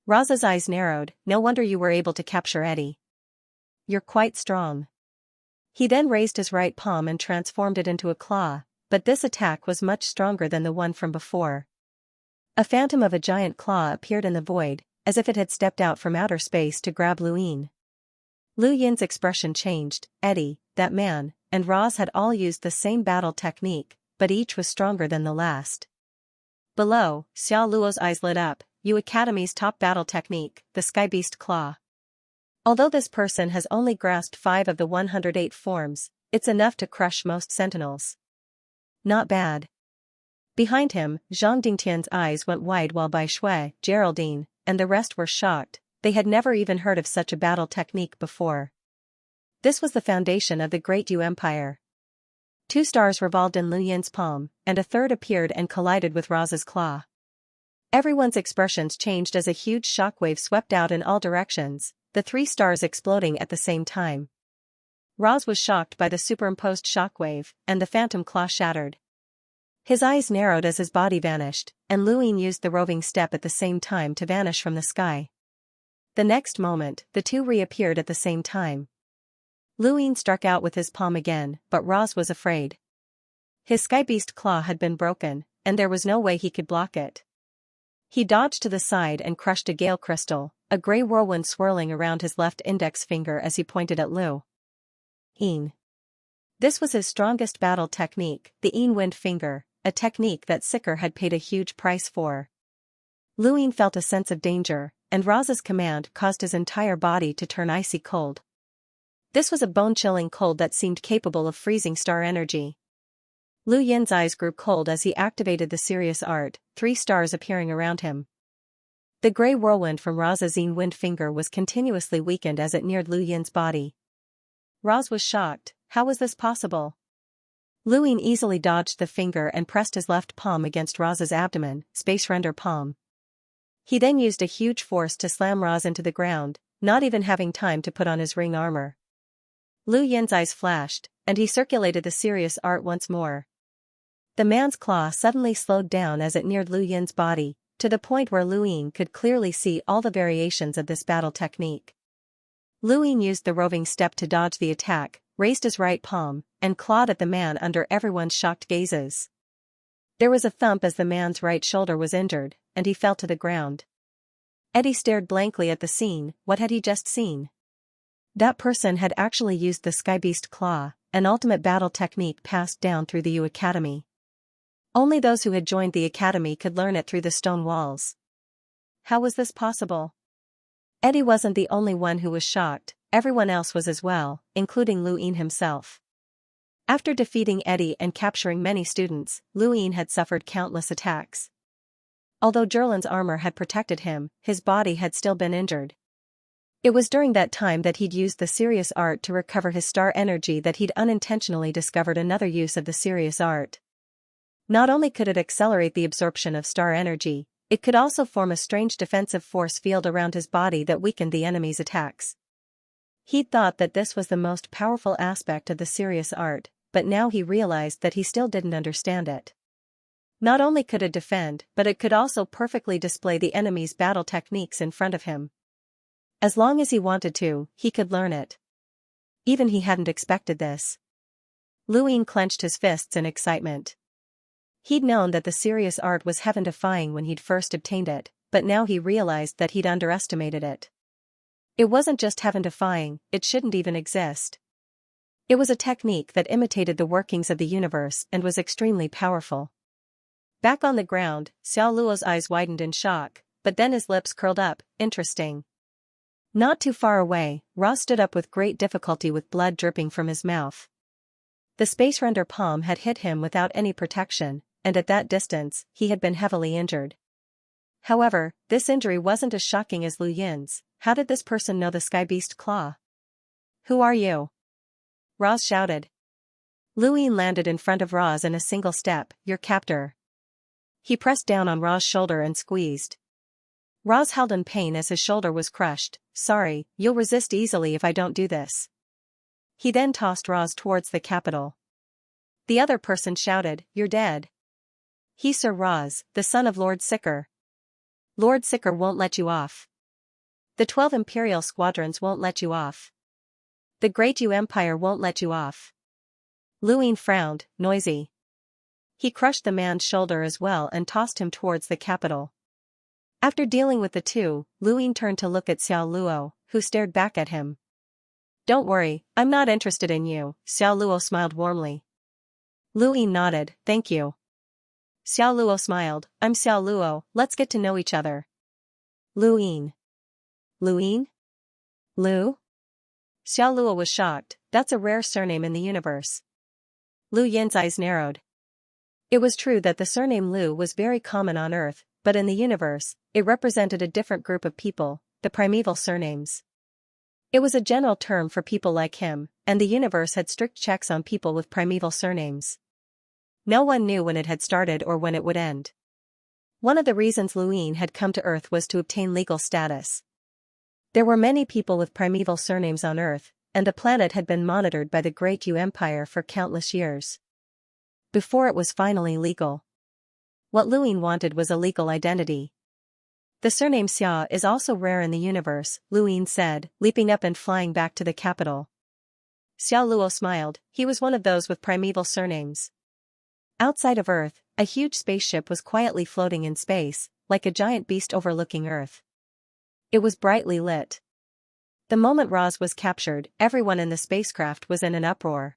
Roz's eyes narrowed. "No wonder you were able to capture Eddie. You're quite strong." He then raised his right palm and transformed it into a claw, but this attack was much stronger than the one from before. A phantom of a giant claw appeared in the void, as if it had stepped out from outer space to grab Luin. Lu Yin's expression changed. Eddie, that man, and Roz had all used the same battle technique, but each was stronger than the last. Below, Xiao Luo's eyes lit up. "Yu Academy's top battle technique, the Sky Beast Claw. Although this person has only grasped 5 of the 108 forms, it's enough to crush most sentinels. Not bad." Behind him, Zhang Dingtian's eyes went wide while Bai Shui, Geraldine, and the rest were shocked. They had never even heard of such a battle technique before. This was the foundation of the Great Yu Empire. 2 stars revolved in Lu Yin's palm, and a third appeared and collided with Roz's claw. Everyone's expressions changed as a huge shockwave swept out in all directions, the 3 stars exploding at the same time. Roz was shocked by the superimposed shockwave, and the phantom claw shattered. His eyes narrowed as his body vanished, and Luin used the roving step at the same time to vanish from the sky. The next moment, the two reappeared at the same time. Luin struck out with his palm again, but Roz was afraid. His Sky Beast claw had been broken, and there was no way he could block it. He dodged to the side and crushed a gale crystal, a gray whirlwind swirling around his left index finger as he pointed at Lu Yin. This was his strongest battle technique, the Yin Wind Finger, a technique that Sicker had paid a huge price for. Luin felt a sense of danger, and Roz's command caused his entire body to turn icy cold. This was a bone-chilling cold that seemed capable of freezing star energy. Lu Yin's eyes grew cold as he activated the Sirius art, 3 stars appearing around him. The gray whirlwind from Roz's Yin Wind Finger was continuously weakened as it neared Lu Yin's body. Roz was shocked. How was this possible? Lu Yin easily dodged the finger and pressed his left palm against Roz's abdomen, Space Render Palm. He then used a huge force to slam Roz into the ground, not even having time to put on his ring armor. Lu Yin's eyes flashed, and he circulated the Sirius art once more. The man's claw suddenly slowed down as it neared Lu Yin's body, to the point where Lu Yin could clearly see all the variations of this battle technique. Lu Ying used the roving step to dodge the attack, raised his right palm, and clawed at the man under everyone's shocked gazes. There was a thump as the man's right shoulder was injured, and he fell to the ground. Eddie stared blankly at the scene. What had he just seen? That person had actually used the Skybeast Claw, an ultimate battle technique passed down through the U Academy. Only those who had joined the Academy could learn it through the stone walls. How was this possible? Eddie wasn't the only one who was shocked, everyone else was as well, including Lu Ying himself. After defeating Eddie and capturing many students, Lu Ying had suffered countless attacks. Although Zherlin's armor had protected him, his body had still been injured. It was during that time that he'd used the serious art to recover his star energy that he'd unintentionally discovered another use of the serious art. Not only could it accelerate the absorption of star energy, it could also form a strange defensive force field around his body that weakened the enemy's attacks. He'd thought that this was the most powerful aspect of the serious art, but now he realized that he still didn't understand it. Not only could it defend, but it could also perfectly display the enemy's battle techniques in front of him. As long as he wanted to, he could learn it. Even he hadn't expected this. Lu Ying clenched his fists in excitement. He'd known that the serious art was heaven-defying when he'd first obtained it, but now he realized that he'd underestimated it. It wasn't just heaven-defying, it shouldn't even exist. It was a technique that imitated the workings of the universe and was extremely powerful. Back on the ground, Xiao Luo's eyes widened in shock, but then his lips curled up. Interesting. Not too far away, Ra stood up with great difficulty with blood dripping from his mouth. The Space Render palm had hit him without any protection, and at that distance, he had been heavily injured. However, this injury wasn't as shocking as Lu Yin's. How did this person know the Skybeast Claw? Who are you? Ra shouted. Lu Ying landed in front of Ra in a single step. Your captor. He pressed down on Ra's shoulder and squeezed. Ra held in pain as his shoulder was crushed. Sorry, you'll resist easily if I don't do this. He then tossed Ra towards the capital. The other person shouted, You're dead. He's Sir Raz, the son of Lord Sicker. Lord Sicker won't let you off. The 12 Imperial squadrons won't let you off. The Great Yu Empire won't let you off. Lu Ying frowned, noisy. He crushed the man's shoulder as well and tossed him towards the capital. After dealing with the two, Lu Ying turned to look at Xiao Luo, who stared back at him. Don't worry, I'm not interested in you, Xiao Luo smiled warmly. Lu Ying nodded, thank you. Xiao Luo smiled, I'm Xiao Luo, let's get to know each other. Lu Ying. Lu Ying? Lu? Xiao Luo was shocked, that's a rare surname in the universe. Lu Yin's eyes narrowed. It was true that the surname Lu was very common on Earth, but in the universe, it represented a different group of people, the primeval surnames. It was a general term for people like him, and the universe had strict checks on people with primeval surnames. No one knew when it had started or when it would end. One of the reasons Lu Ying had come to Earth was to obtain legal status. There were many people with primeval surnames on Earth, and the planet had been monitored by the Great Yu Empire for countless years. Before it was finally legal. What Lu Ying wanted was a legal identity. The surname Xia is also rare in the universe, Lu Ying said, leaping up and flying back to the capital. Xiao Luo smiled, he was one of those with primeval surnames. Outside of Earth, a huge spaceship was quietly floating in space, like a giant beast overlooking Earth. It was brightly lit. The moment Roz was captured, everyone in the spacecraft was in an uproar.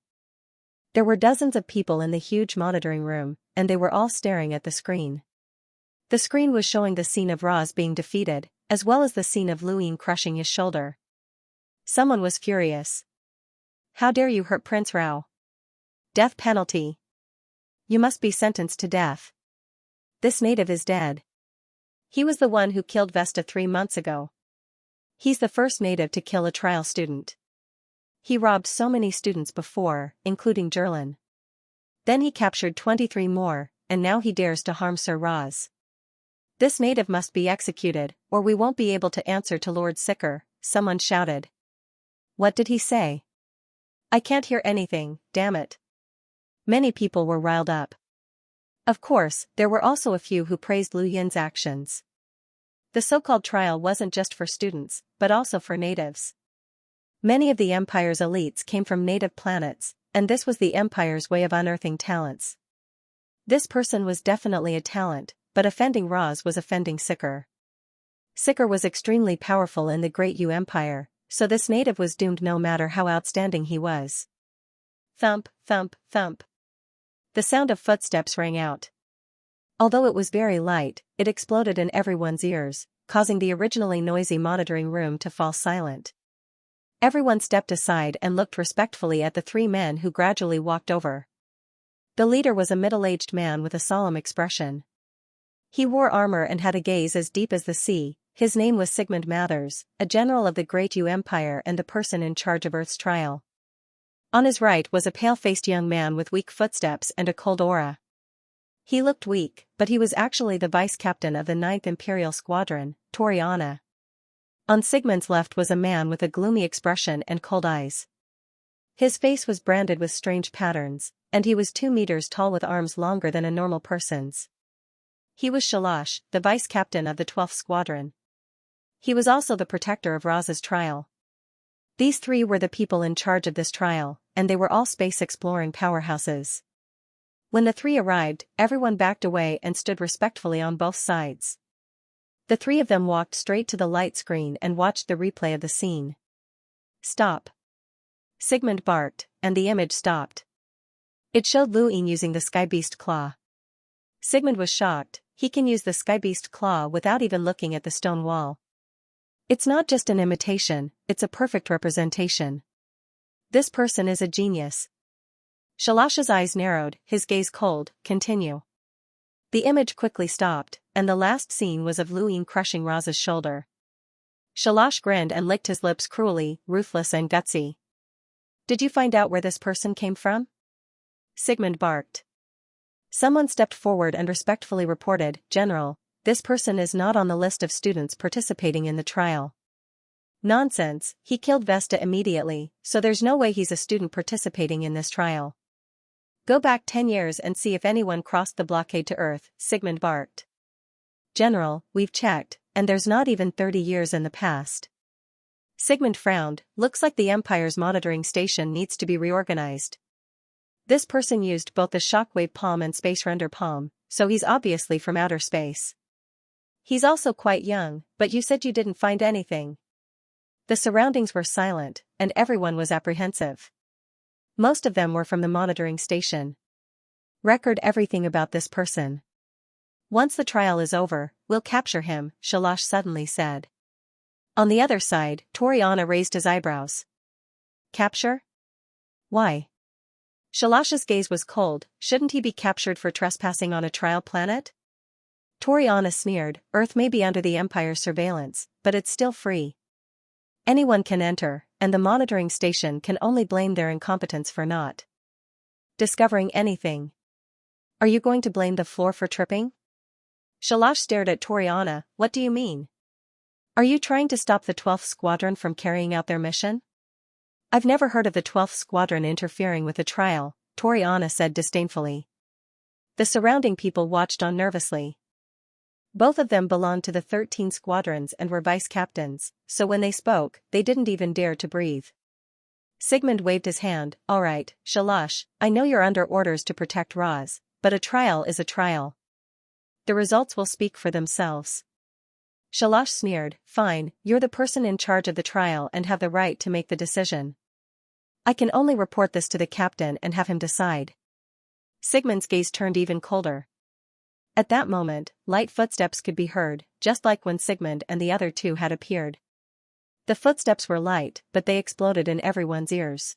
There were dozens of people in the huge monitoring room, and they were all staring at the screen. The screen was showing the scene of Roz being defeated, as well as the scene of Lu Ying crushing his shoulder. Someone was furious. How dare you hurt Prince Rao? Death penalty. You must be sentenced to death. This native is dead. He was the one who killed Vesta 3 months ago. He's the first native to kill a trial student. He robbed so many students before, including Zherlin. Then he captured 23 more, and now he dares to harm Sir Raz. This native must be executed, or we won't be able to answer to Lord Sicker, someone shouted. What did he say? I can't hear anything, damn it. Many people were riled up. Of course, there were also a few who praised Lu Yin's actions. The so-called trial wasn't just for students, but also for natives. Many of the Empire's elites came from native planets, and this was the Empire's way of unearthing talents. This person was definitely a talent, but offending Roz was offending Sicker. Sicker was extremely powerful in the Great U Empire, so this native was doomed no matter how outstanding he was. Thump, thump, thump. The sound of footsteps rang out. Although it was very light, it exploded in everyone's ears, causing the originally noisy monitoring room to fall silent. Everyone stepped aside and looked respectfully at the three men who gradually walked over. The leader was a middle-aged man with a solemn expression. He wore armor and had a gaze as deep as the sea. His name was Sigmund Mathers, a general of the Great U Empire and the person in charge of Earth's trial. On his right was a pale-faced young man with weak footsteps and a cold aura. He looked weak, but he was actually the vice-captain of the 9th Imperial Squadron, Toriana. On Sigmund's left was a man with a gloomy expression and cold eyes. His face was branded with strange patterns, and he was 2 meters tall with arms longer than a normal person's. He was Xianxia, the vice-captain of the 12th Squadron. He was also the protector of Roz's trial. These three were the people in charge of this trial, and they were all space-exploring powerhouses. When the three arrived, everyone backed away and stood respectfully on both sides. The three of them walked straight to the light screen and watched the replay of the scene. Stop. Sigmund barked, and the image stopped. It showed Luin using the Skybeast claw. Sigmund was shocked. He can use the Skybeast claw without even looking at the stone wall. It's not just an imitation, it's a perfect representation. This person is a genius. Xianxia's eyes narrowed, his gaze cold. Continue. The image quickly stopped, and the last scene was of Luin crushing Roz's shoulder. Xianxia grinned and licked his lips cruelly, ruthless and gutsy. Did you find out where this person came from? Sigmund barked. Someone stepped forward and respectfully reported, General, this person is not on the list of students participating in the trial. Nonsense, he killed Vesta immediately, so there's no way he's a student participating in this trial. Go back 10 years and see if anyone crossed the blockade to Earth, Sigmund barked. General, we've checked, and there's not even 30 years in the past. Sigmund frowned, looks like the Empire's monitoring station needs to be reorganized. This person used both the shockwave palm and space render palm, so he's obviously from outer space. He's also quite young, but you said you didn't find anything. The surroundings were silent, and everyone was apprehensive. Most of them were from the monitoring station. Record everything about this person. Once the trial is over, we'll capture him, Xianxia suddenly said. On the other side, Toriana raised his eyebrows. Capture? Why? Xianxia's gaze was cold. Shouldn't he be captured for trespassing on a trial planet? Toriana sneered, Earth may be under the Empire's surveillance, but it's still free. Anyone can enter, and the monitoring station can only blame their incompetence for not discovering anything. Are you going to blame the floor for tripping? Xianxia stared at Toriana, what do you mean? Are you trying to stop the 12th Squadron from carrying out their mission? I've never heard of the 12th Squadron interfering with a trial, Toriana said disdainfully. The surrounding people watched on nervously. Both of them belonged to the 13 squadrons and were vice-captains, so when they spoke, they didn't even dare to breathe. Sigmund waved his hand, all right, Xianxia, I know you're under orders to protect Roz, but a trial is a trial. The results will speak for themselves. Xianxia sneered, fine, you're the person in charge of the trial and have the right to make the decision. I can only report this to the captain and have him decide. Sigmund's gaze turned even colder. At that moment, light footsteps could be heard, just like when Sigmund and the other two had appeared. The footsteps were light, but they exploded in everyone's ears.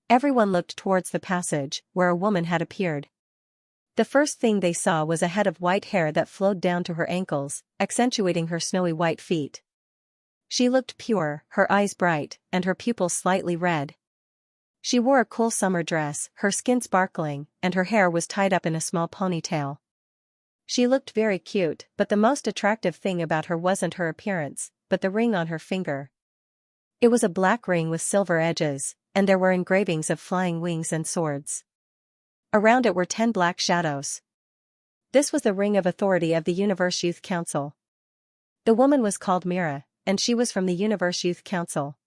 Everyone looked towards the passage, where a woman had appeared. The first thing they saw was a head of white hair that flowed down to her ankles, accentuating her snowy white feet. She looked pure, her eyes bright, and her pupils slightly red. She wore a cool summer dress, her skin sparkling, and her hair was tied up in a small ponytail. She looked very cute, but the most attractive thing about her wasn't her appearance, but the ring on her finger. It was a black ring with silver edges, and there were engravings of flying wings and swords. Around it were 10 black shadows. This was the ring of authority of the Universe Youth Council. The woman was called Mira, and she was from the Universe Youth Council.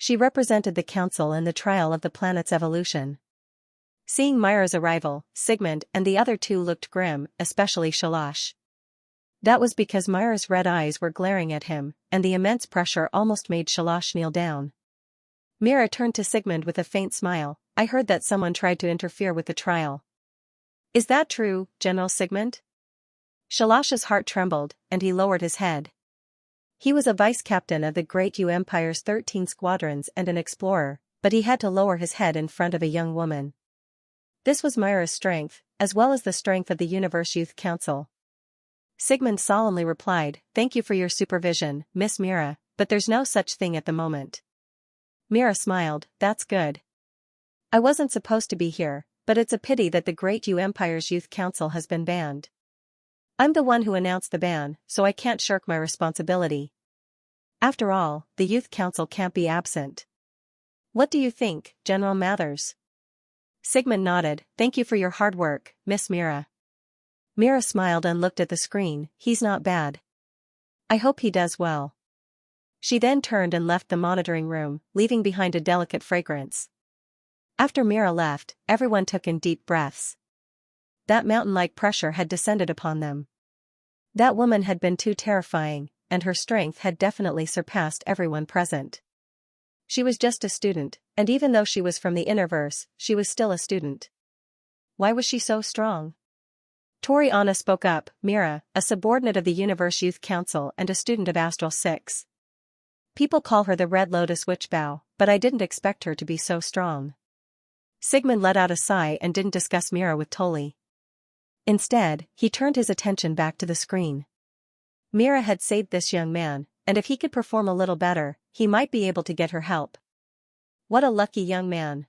She represented the council in the trial of the planet's evolution. Seeing Myra's arrival, Sigmund and the other two looked grim, especially Xianxia. That was because Myra's red eyes were glaring at him, and the immense pressure almost made Xianxia kneel down. Myra turned to Sigmund with a faint smile. I heard that someone tried to interfere with the trial. Is that true, General Sigmund? Xianxia's heart trembled, and he lowered his head. He was a vice-captain of the Great Yu Empire's 13 squadrons and an explorer, but he had to lower his head in front of a young woman. This was Myra's strength, as well as the strength of the Universe Youth Council. Sigmund solemnly replied, "Thank you for your supervision, Miss Myra, but there's no such thing at the moment." Myra smiled, "That's good. I wasn't supposed to be here, but it's a pity that the Great Yu Empire's Youth Council has been banned. I'm the one who announced the ban, so I can't shirk my responsibility. After all, the Youth Council can't be absent. What do you think, General Mathers?" Sigmund nodded, "Thank you for your hard work, Miss Myra." Myra smiled and looked at the screen. "He's not bad. I hope he does well." She then turned and left the monitoring room, leaving behind a delicate fragrance. After Myra left, everyone took in deep breaths. That mountain-like pressure had descended upon them. That woman had been too terrifying, and her strength had definitely surpassed everyone present. She was just a student, and even though she was from the Innerverse, she was still a student. Why was she so strong? Tori Anna spoke up, "Myra, a subordinate of the Universe Youth Council and a student of Astral 6. People call her the Red Lotus Witchbow, but I didn't expect her to be so strong." Sigmund let out a sigh and didn't discuss Myra with Toli. Instead, he turned his attention back to the screen. Myra had saved this young man, and if he could perform a little better, he might be able to get her help. What a lucky young man.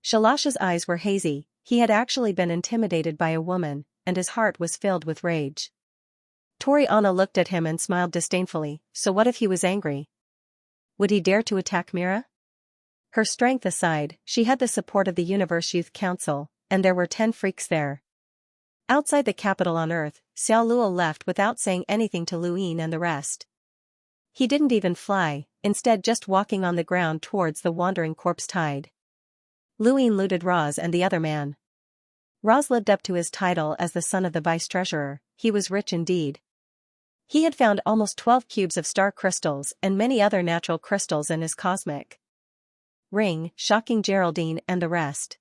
Xianxia's eyes were hazy. He had actually been intimidated by a woman, and his heart was filled with rage. Tori Anna looked at him and smiled disdainfully. So what if he was angry? Would he dare to attack Myra? Her strength aside, she had the support of the Universe Youth Council, and there were 10 freaks there. Outside the capital on Earth, Xiao Luo left without saying anything to Luin and the rest. He didn't even fly, instead just walking on the ground towards the wandering corpse tide. Luin looted Roz and the other man. Roz lived up to his title as the son of the vice-treasurer. He was rich indeed. He had found almost 12 cubes of star crystals and many other natural crystals in his cosmic ring, shocking Geraldine and the rest.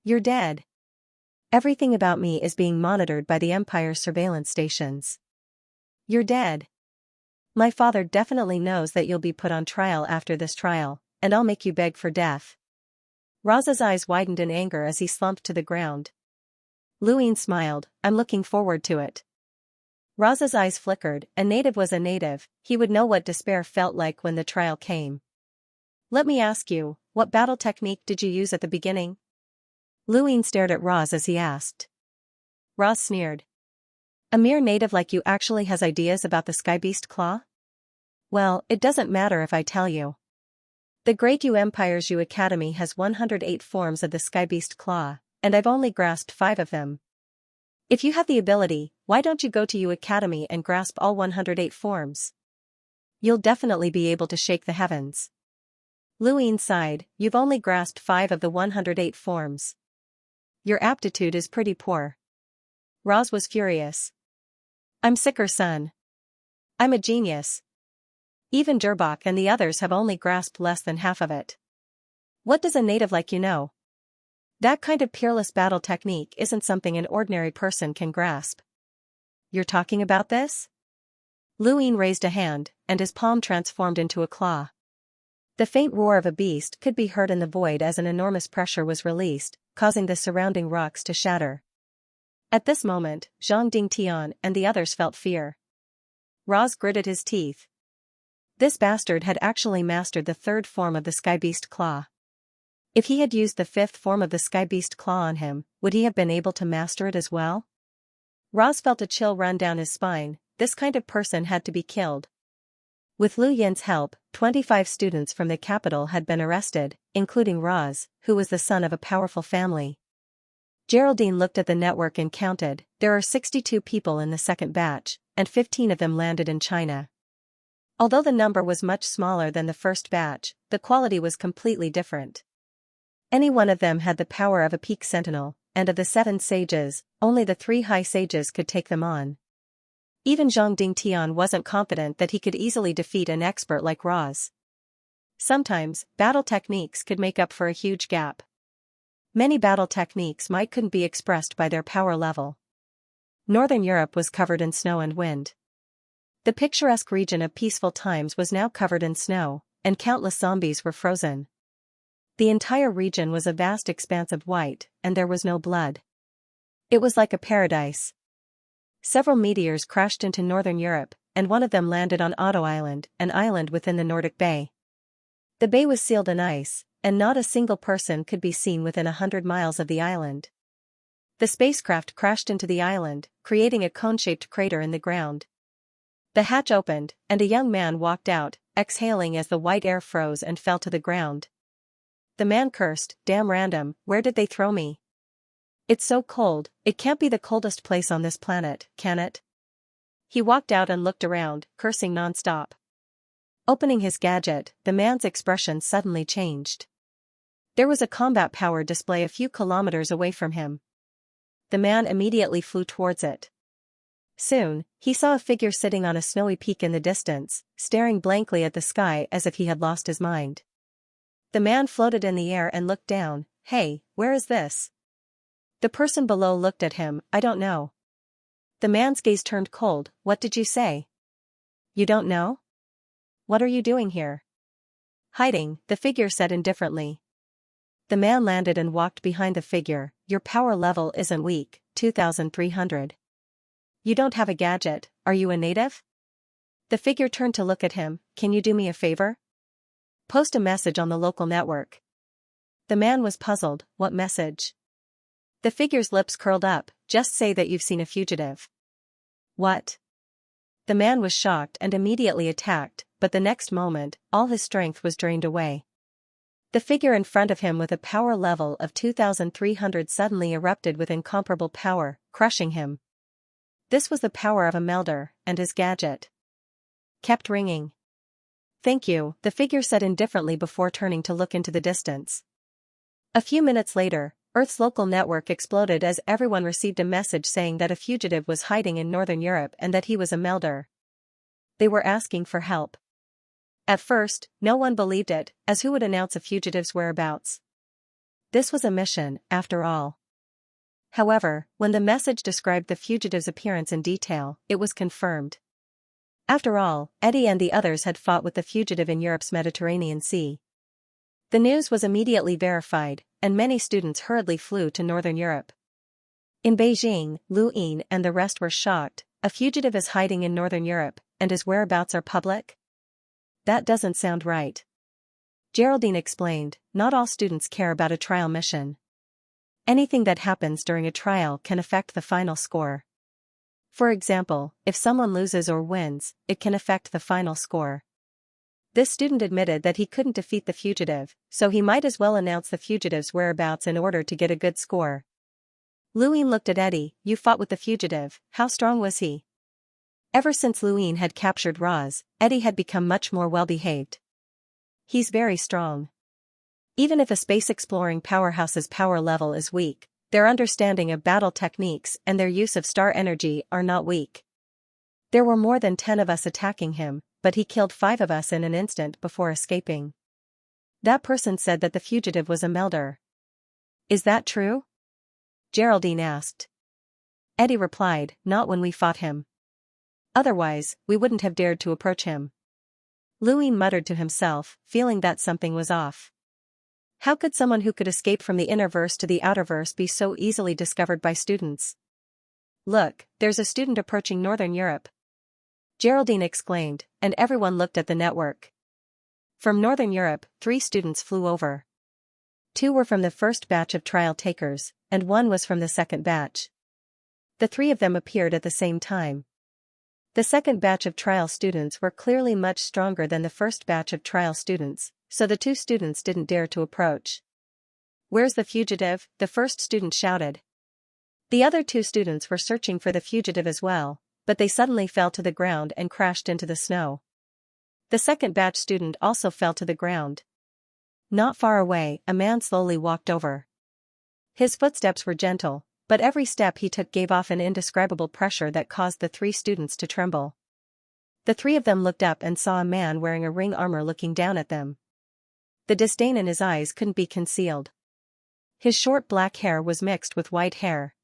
"You're dead. Everything about me is being monitored by the Empire's surveillance stations. You're dead. My father definitely knows that you'll be put on trial after this trial, and I'll make you beg for death." Roz's eyes widened in anger as he slumped to the ground. Luin smiled, "I'm looking forward to it." Roz's eyes flickered. A native was a native, he would know what despair felt like when the trial came. "Let me ask you, what battle technique did you use at the beginning?" Luin stared at Roz as he asked. Roz sneered. "A mere native like you actually has ideas about the Skybeast Claw? Well, it doesn't matter if I tell you. The Great Yu Empire's Yu Academy has 108 forms of the Skybeast Claw, and I've only grasped 5 of them. If you have the ability, why don't you go to Yu Academy and grasp all 108 forms? You'll definitely be able to shake the heavens." Luin sighed, "You've only grasped 5 of the 108 forms. Your aptitude is pretty poor." Roz was furious. "I'm sicker, son. I'm a genius. Even Durbach and the others have only grasped less than half of it. What does a native like you know? That kind of peerless battle technique isn't something an ordinary person can grasp." "You're talking about this?" Luin raised a hand, and his palm transformed into a claw. The faint roar of a beast could be heard in the void as an enormous pressure was released, causing the surrounding rocks to shatter. At this moment, Zhang Dingtian and the others felt fear. Roz gritted his teeth. This bastard had actually mastered the 3rd form of the Skybeast Claw. If he had used the 5th form of the Skybeast Claw on him, would he have been able to master it as well? Roz felt a chill run down his spine. This kind of person had to be killed. With Lu Yin's help, 25 students from the capital had been arrested, including Roz, who was the son of a powerful family. Geraldine looked at the network and counted. There are 62 people in the second batch, and 15 of them landed in China. Although the number was much smaller than the first batch, the quality was completely different. Any one of them had the power of a peak sentinel, and of the 7 sages, only the 3 high sages could take them on. Even Zhang Dingtian wasn't confident that he could easily defeat an expert like Roz. Sometimes, battle techniques could make up for a huge gap. Many battle techniques couldn't be expressed by their power level. Northern Europe was covered in snow and wind. The picturesque region of peaceful times was now covered in snow, and countless zombies were frozen. The entire region was a vast expanse of white, and there was no blood. It was like a paradise. Several meteors crashed into Northern Europe, and one of them landed on Otto Island, an island within the Nordic Bay. The bay was sealed in ice, and not a single person could be seen within 100 miles of the island. The spacecraft crashed into the island, creating a cone-shaped crater in the ground. The hatch opened, and a young man walked out, exhaling as the white air froze and fell to the ground. The man cursed, "Damn random, where did they throw me? It's so cold, it can't be the coldest place on this planet, can it?" He walked out and looked around, cursing non-stop. Opening his gadget, the man's expression suddenly changed. There was a combat power display a few kilometers away from him. The man immediately flew towards it. Soon, he saw a figure sitting on a snowy peak in the distance, staring blankly at the sky as if he had lost his mind. The man floated in the air and looked down. "Hey, where is this?" The person below looked at him. "I don't know." The man's gaze turned cold. "What did you say? You don't know? What are you doing here?" "Hiding," the figure said indifferently. The man landed and walked behind the figure. "Your power level isn't weak, 2,300. You don't have a gadget, are you a native?" The figure turned to look at him. "Can you do me a favor? Post a message on the local network." The man was puzzled. "What message?" The figure's lips curled up. "Just say that you've seen a fugitive." "What?" The man was shocked and immediately attacked, but the next moment, all his strength was drained away. The figure in front of him with a power level of 2,300 suddenly erupted with incomparable power, crushing him. This was the power of a melder, and his gadget kept ringing. "Thank you," the figure said indifferently before turning to look into the distance. A few minutes later, Earth's local network exploded as everyone received a message saying that a fugitive was hiding in Northern Europe and that he was a melder. They were asking for help. At first, no one believed it, as who would announce a fugitive's whereabouts? This was a mission, after all. However, when the message described the fugitive's appearance in detail, it was confirmed. After all, Eddie and the others had fought with the fugitive in Europe's Mediterranean Sea. The news was immediately verified, and many students hurriedly flew to Northern Europe. In Beijing, Lu Yin and the rest were shocked. A fugitive is hiding in Northern Europe, and his whereabouts are public? That doesn't sound right. Geraldine explained, "Not all students care about a trial mission. Anything that happens during a trial can affect the final score. For example, if someone loses or wins, it can affect the final score." This student admitted that he couldn't defeat the fugitive, so he might as well announce the fugitive's whereabouts in order to get a good score. Luin looked at Eddie. "You fought with the fugitive, how strong was he?" Ever since Luin had captured Roz, Eddie had become much more well-behaved. "He's very strong. Even if a space-exploring powerhouse's power level is weak, their understanding of battle techniques and their use of star energy are not weak. There were more than 10 of us attacking him, but he killed 5 of us in an instant before escaping." That person said that the fugitive was a melder. "Is that true?" Geraldine asked. Eddie replied, "Not when we fought him. Otherwise, we wouldn't have dared to approach him." Luin muttered to himself, feeling that something was off. How could someone who could escape from the innerverse to the outerverse be so easily discovered by students? "Look, there's a student approaching Northern Europe," Geraldine exclaimed, and everyone looked at the network. From Northern Europe, 3 students flew over. 2 were from the first batch of trial takers, and 1 was from the second batch. The 3 of them appeared at the same time. The second batch of trial students were clearly much stronger than the first batch of trial students, so the 2 students didn't dare to approach. "Where's the fugitive?" the first student shouted. The other 2 students were searching for the fugitive as well, but they suddenly fell to the ground and crashed into the snow. The second batch student also fell to the ground. Not far away, a man slowly walked over. His footsteps were gentle, but every step he took gave off an indescribable pressure that caused the 3 students to tremble. The 3 of them looked up and saw a man wearing a ring armor looking down at them. The disdain in his eyes couldn't be concealed. His short black hair was mixed with white hair.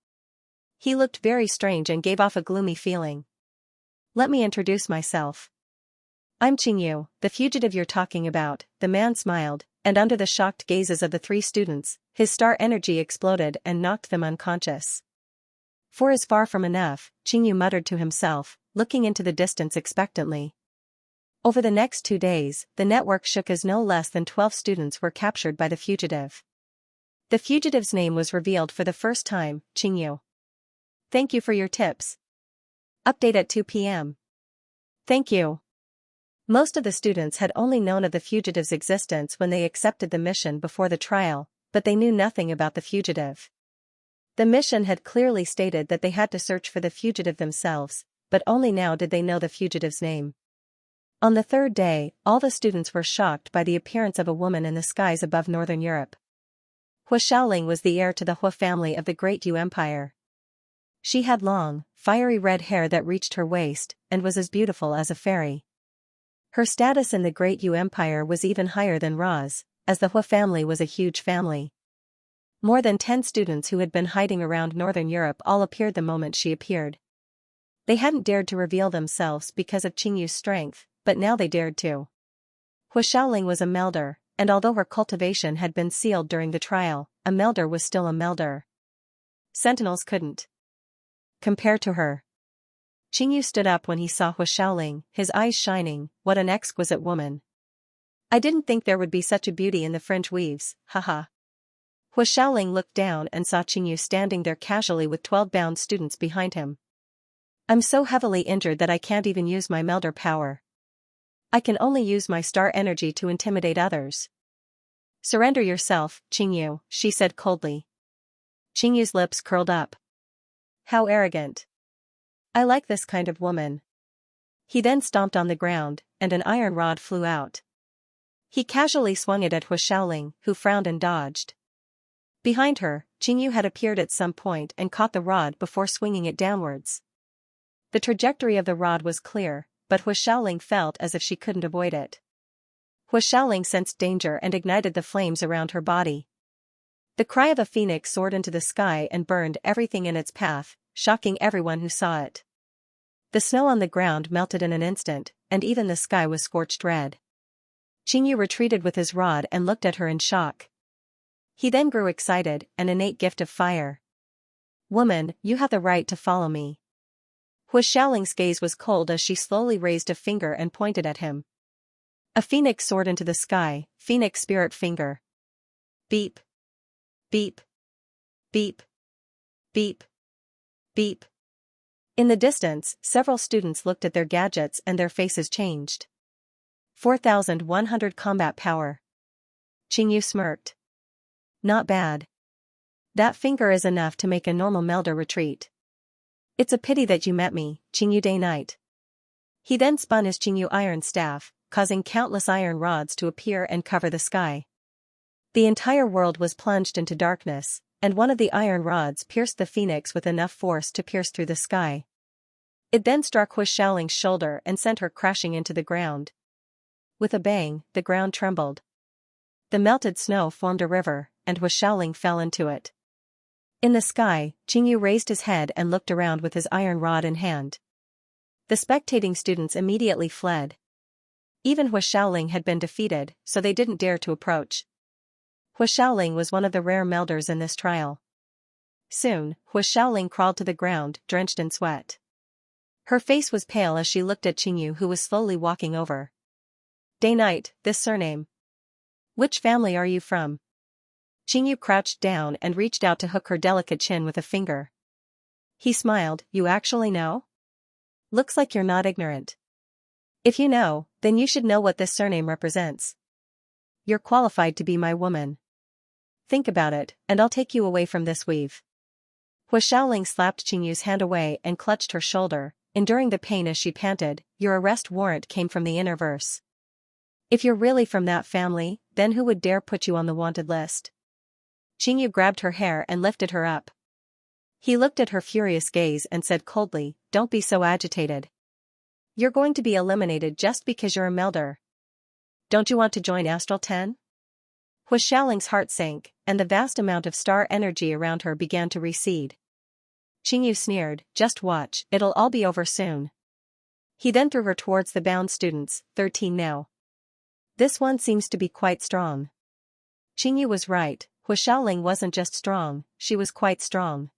He looked very strange and gave off a gloomy feeling. "Let me introduce myself. I'm Xianxia, the fugitive you're talking about," the man smiled, and under the shocked gazes of the 3 students, his star energy exploded and knocked them unconscious. "4 is far from enough," Xianxia muttered to himself, looking into the distance expectantly. Over the next 2 days, the network shook as no less than 12 students were captured by the fugitive. The fugitive's name was revealed for the first time, Xianxia. "Thank you for your tips. Update at 2 p.m. "Thank you." Most of the students had only known of the fugitive's existence when they accepted the mission before the trial, but they knew nothing about the fugitive. The mission had clearly stated that they had to search for the fugitive themselves, but only now did they know the fugitive's name. On the 3rd day, all the students were shocked by the appearance of a woman in the skies above northern Europe. Xiaoling was the heir to the Hu family of the Great Yu Empire. She had long, fiery red hair that reached her waist, and was as beautiful as a fairy. Her status in the Great Yu Empire was even higher than Ra's, as the Hu family was a huge family. More than 10 students who had been hiding around northern Europe all appeared the moment she appeared. They hadn't dared to reveal themselves because of Xianxu's strength, but now they dared to. Xiaoling was a melder, and although her cultivation had been sealed during the trial, a melder was still a melder. Sentinels couldn't compare to her. Xianxu stood up when he saw Xiaoling, his eyes shining. "What an exquisite woman. I didn't think there would be such a beauty in the fringe weaves, haha." Xiaoling looked down and saw Xianxu standing there casually with 12 bound students behind him. "I'm so heavily injured that I can't even use my melder power. I can only use my star energy to intimidate others." "Surrender yourself, Xianxu," she said coldly. Xianxu's lips curled up. How arrogant. I like this kind of woman. He then stomped on the ground, and an iron rod flew out. He casually swung it at Xiaoling, who frowned and dodged. Behind her, Xianxu had appeared at some point and caught the rod before swinging it downwards. The trajectory of the rod was clear, but Xiaoling felt as if she couldn't avoid it. Xiaoling sensed danger and ignited the flames around her body. The cry of a phoenix soared into the sky and burned everything in its path, shocking everyone who saw it. The snow on the ground melted in an instant, and even the sky was scorched red. Xianxu retreated with his rod and looked at her in shock. He then grew excited, an innate gift of fire. "Woman, you have the right to follow me." Xiaoling's gaze was cold as she slowly raised a finger and pointed at him. A phoenix soared into the sky, phoenix spirit finger. Beep. Beep. Beep. Beep. Beep. In the distance, several students looked at their gadgets and their faces changed. 4,100 combat power. Xianxu smirked. Not bad. That finger is enough to make a normal melder retreat. It's a pity that you met me, Xianxu Day Night. He then spun his Xianxu iron staff, causing countless iron rods to appear and cover the sky. The entire world was plunged into darkness, and one of the iron rods pierced the phoenix with enough force to pierce through the sky. It then struck Xiaoling's shoulder and sent her crashing into the ground. With a bang, the ground trembled. The melted snow formed a river, and Xiaoling fell into it. In the sky, Xianxu raised his head and looked around with his iron rod in hand. The spectating students immediately fled. Even Xiaoling had been defeated, so they didn't dare to approach. Xiaoling was one of the rare melders in this trial. Soon, Xiaoling crawled to the ground, drenched in sweat. Her face was pale as she looked at Xianxu, who was slowly walking over. "Day Night, this surname. Which family are you from?" Xianxu crouched down and reached out to hook her delicate chin with a finger. He smiled. "You actually know? Looks like you're not ignorant. If you know, then you should know what this surname represents. You're qualified to be my woman. Think about it, and I'll take you away from this weave." Xiaoling slapped Xianxu's hand away and clutched her shoulder, enduring the pain as she panted. "Your arrest warrant came from the inner verse. If you're really from that family, then who would dare put you on the wanted list? Xianxia grabbed her hair and lifted her up. He looked at her furious gaze and said coldly, "Don't be so agitated. You're going to be eliminated just because you're a melder. Don't you want to join Astral 10? Hu Xiaoling's heart sank, and the vast amount of star energy around her began to recede. Xianxia sneered, "Just watch, it'll all be over soon." He then threw her towards the bound students, 13 now. This one seems to be quite strong. Xianxia was right, Hu Xiaoling wasn't just strong, she was quite strong.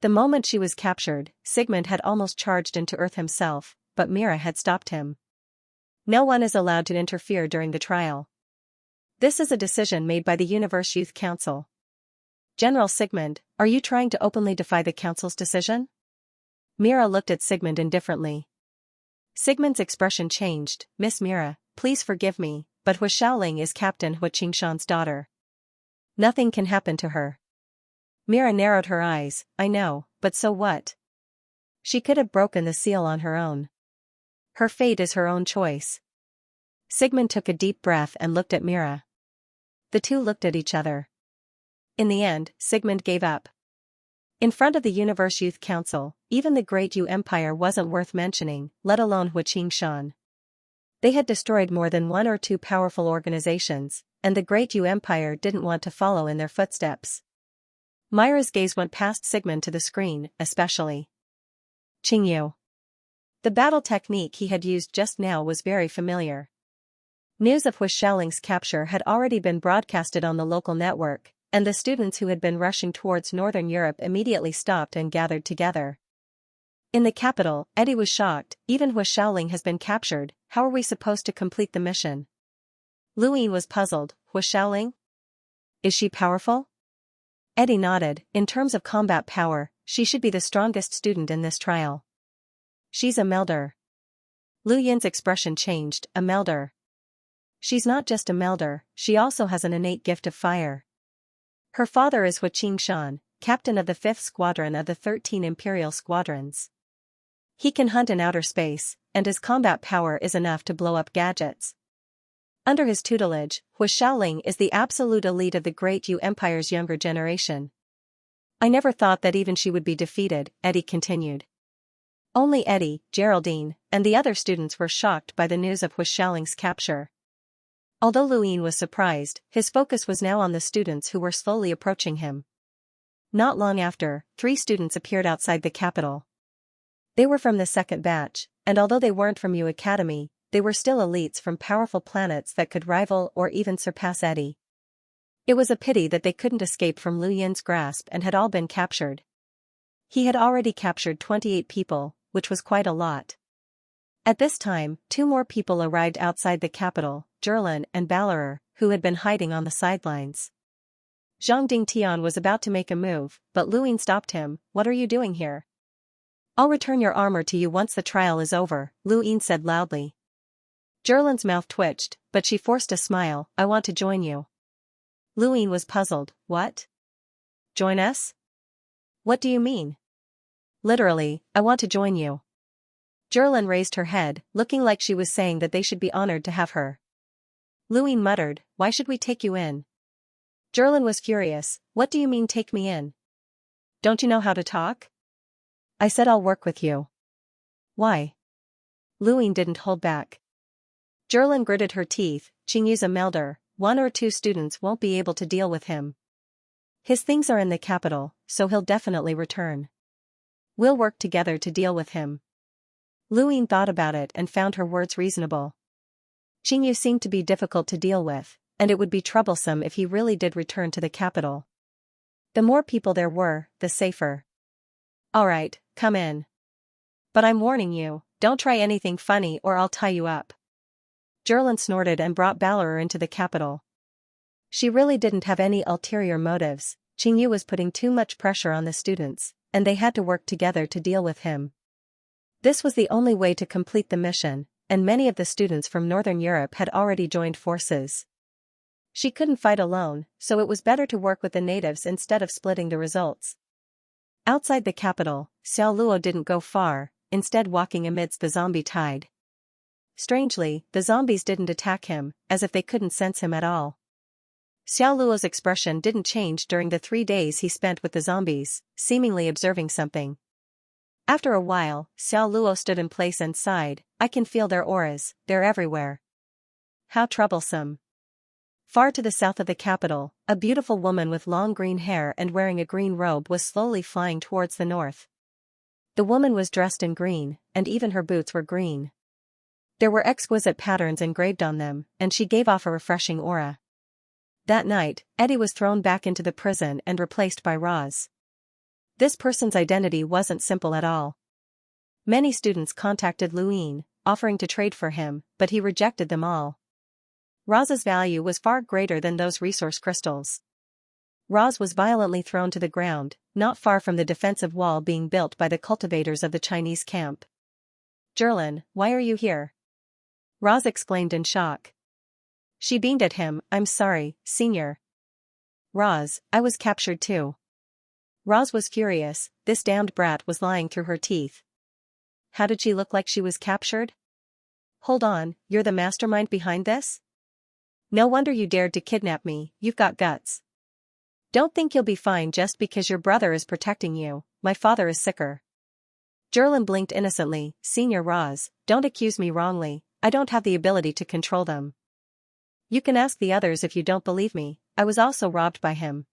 The moment she was captured, Sigmund had almost charged into Earth himself, but Mira had stopped him. No one is allowed to interfere during the trial. This is a decision made by the Universe Youth Council. General Sigmund, are you trying to openly defy the Council's decision? Mira looked at Sigmund indifferently. Sigmund's expression changed. "Miss Mira, please forgive me, but Hu Xiaoling is Captain Hu Qingshan's daughter. Nothing can happen to her." Mira narrowed her eyes. "I know, but so what? She could have broken the seal on her own. Her fate is her own choice." Sigmund took a deep breath and looked at Mira. The two looked at each other. In the end, Sigmund gave up. In front of the Universe Youth Council, even the Great Yu Empire wasn't worth mentioning, let alone Hu Qingshan. They had destroyed more than one or two powerful organizations, and the Great Yu Empire didn't want to follow in their footsteps. Myra's gaze went past Sigmund to the screen, especially Qingyu. The battle technique he had used just now was very familiar. News of Hu Xiaoling's capture had already been broadcasted on the local network, and the students who had been rushing towards Northern Europe immediately stopped and gathered together. In the capital, Eddie was shocked. "Even Hu Xiaoling has been captured, how are we supposed to complete the mission?" Luyin was puzzled. "Hu Xiaoling? Is she powerful?" Eddie nodded. "In terms of combat power, she should be the strongest student in this trial." "She's a melder." Luyin's expression changed. "A melder? She's not just a melder, she also has an innate gift of fire. Her father is Hu Qingshan, captain of the 5th Squadron of the 13 Imperial Squadrons. He can hunt in outer space, and his combat power is enough to blow up gadgets. Under his tutelage, Hu Xiaoling is the absolute elite of the Great Yu Empire's younger generation. I never thought that even she would be defeated," Eddie continued. Only Eddie, Geraldine, and the other students were shocked by the news of Hu Xiaoling's capture. Although Luyin was surprised, his focus was now on the students who were slowly approaching him. Not long after, 3 students appeared outside the capital. They were from the 2nd batch, and although they weren't from Yu Academy, they were still elites from powerful planets that could rival or even surpass Eddie. It was a pity that they couldn't escape from Luyin's grasp and had all been captured. He had already captured 28 people, which was quite a lot. At this time, 2 more people arrived outside the capital, Zherlin and Balarer, who had been hiding on the sidelines. Zhang Dingtian was about to make a move, but Luyin stopped him. "What are you doing here?" "I'll return your armor to you once the trial is over," Luyin said loudly. Zherlin's mouth twitched, but she forced a smile. "I want to join you." Luyin was puzzled. "What? Join us? What do you mean?" "Literally, I want to join you." Zherlin raised her head, looking like she was saying that they should be honored to have her. Luyin muttered, "Why should we take you in?" Zherlin was furious. "What do you mean take me in? Don't you know how to talk? I said I'll work with you." "Why?" Luyin didn't hold back. Zherlin gritted her teeth. "Qingyu's a melder, 1 or 2 students won't be able to deal with him. His things are in the capital, so he'll definitely return. We'll work together to deal with him." Luyin thought about it and found her words reasonable. Qingyu seemed to be difficult to deal with, and it would be troublesome if he really did return to the capital. The more people there were, the safer. "Alright, come in. But I'm warning you, don't try anything funny or I'll tie you up." Zherlin snorted and brought Balarer into the capital. She really didn't have any ulterior motives. Qingyu was putting too much pressure on the students, and they had to work together to deal with him. This was the only way to complete the mission, and many of the students from Northern Europe had already joined forces. She couldn't fight alone, so it was better to work with the natives instead of splitting the results. Outside the capital, Xiao Luo didn't go far, instead walking amidst the zombie tide. Strangely, the zombies didn't attack him, as if they couldn't sense him at all. Xiao Luo's expression didn't change during the 3 days he spent with the zombies, seemingly observing something. After a while, Xiao Luo stood in place and sighed, "I can feel their auras, they're everywhere. How troublesome." Far to the south of the capital, a beautiful woman with long green hair and wearing a green robe was slowly flying towards the north. The woman was dressed in green, and even her boots were green. There were exquisite patterns engraved on them, and she gave off a refreshing aura. That night, Eddie was thrown back into the prison and replaced by Roz. This person's identity wasn't simple at all. Many students contacted Luin, offering to trade for him, but he rejected them all. Roz's value was far greater than those resource crystals. Roz was violently thrown to the ground, not far from the defensive wall being built by the cultivators of the Chinese camp. "Jerlin, why are you here?" Roz exclaimed in shock. She beamed at him, "I'm sorry, Senior." "Roz, I was captured too." Roz was furious, this damned brat was lying through her teeth. How did she look like she was captured? "Hold on, you're the mastermind behind this? No wonder you dared to kidnap me, you've got guts. Don't think you'll be fine just because your brother is protecting you, my father is sicker." Jerlin blinked innocently, "Senior Roz, don't accuse me wrongly, I don't have the ability to control them. You can ask the others if you don't believe me, I was also robbed by him."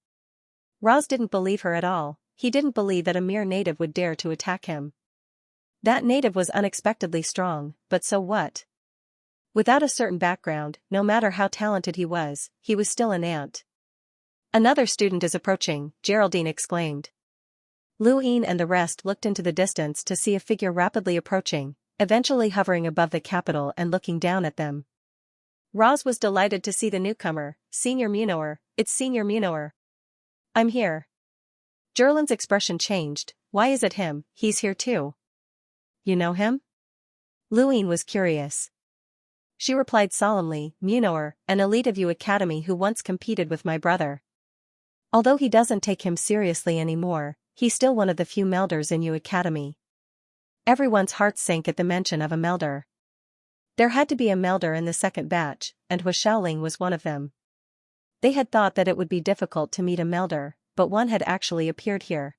Roz didn't believe her at all, he didn't believe that a mere native would dare to attack him. That native was unexpectedly strong, but so what? Without a certain background, no matter how talented he was still an ant. "Another student is approaching," Geraldine exclaimed. Luin and the rest looked into the distance to see a figure rapidly approaching, eventually hovering above the capital and looking down at them. Roz was delighted to see the newcomer, "Senior Munoer, it's Senior Munoer." "I'm here." Jerlin's expression changed, "Why is it him, he's here too?" "You know him?" Luin was curious. She replied solemnly, "Munoer, an elite of U Academy who once competed with my brother. Although he doesn't take him seriously anymore, he's still one of the few melders in U Academy." Everyone's heart sank at the mention of a melder. There had to be a melder in the second batch, and Hua Shaoling was one of them. They had thought that it would be difficult to meet a melder, but one had actually appeared here.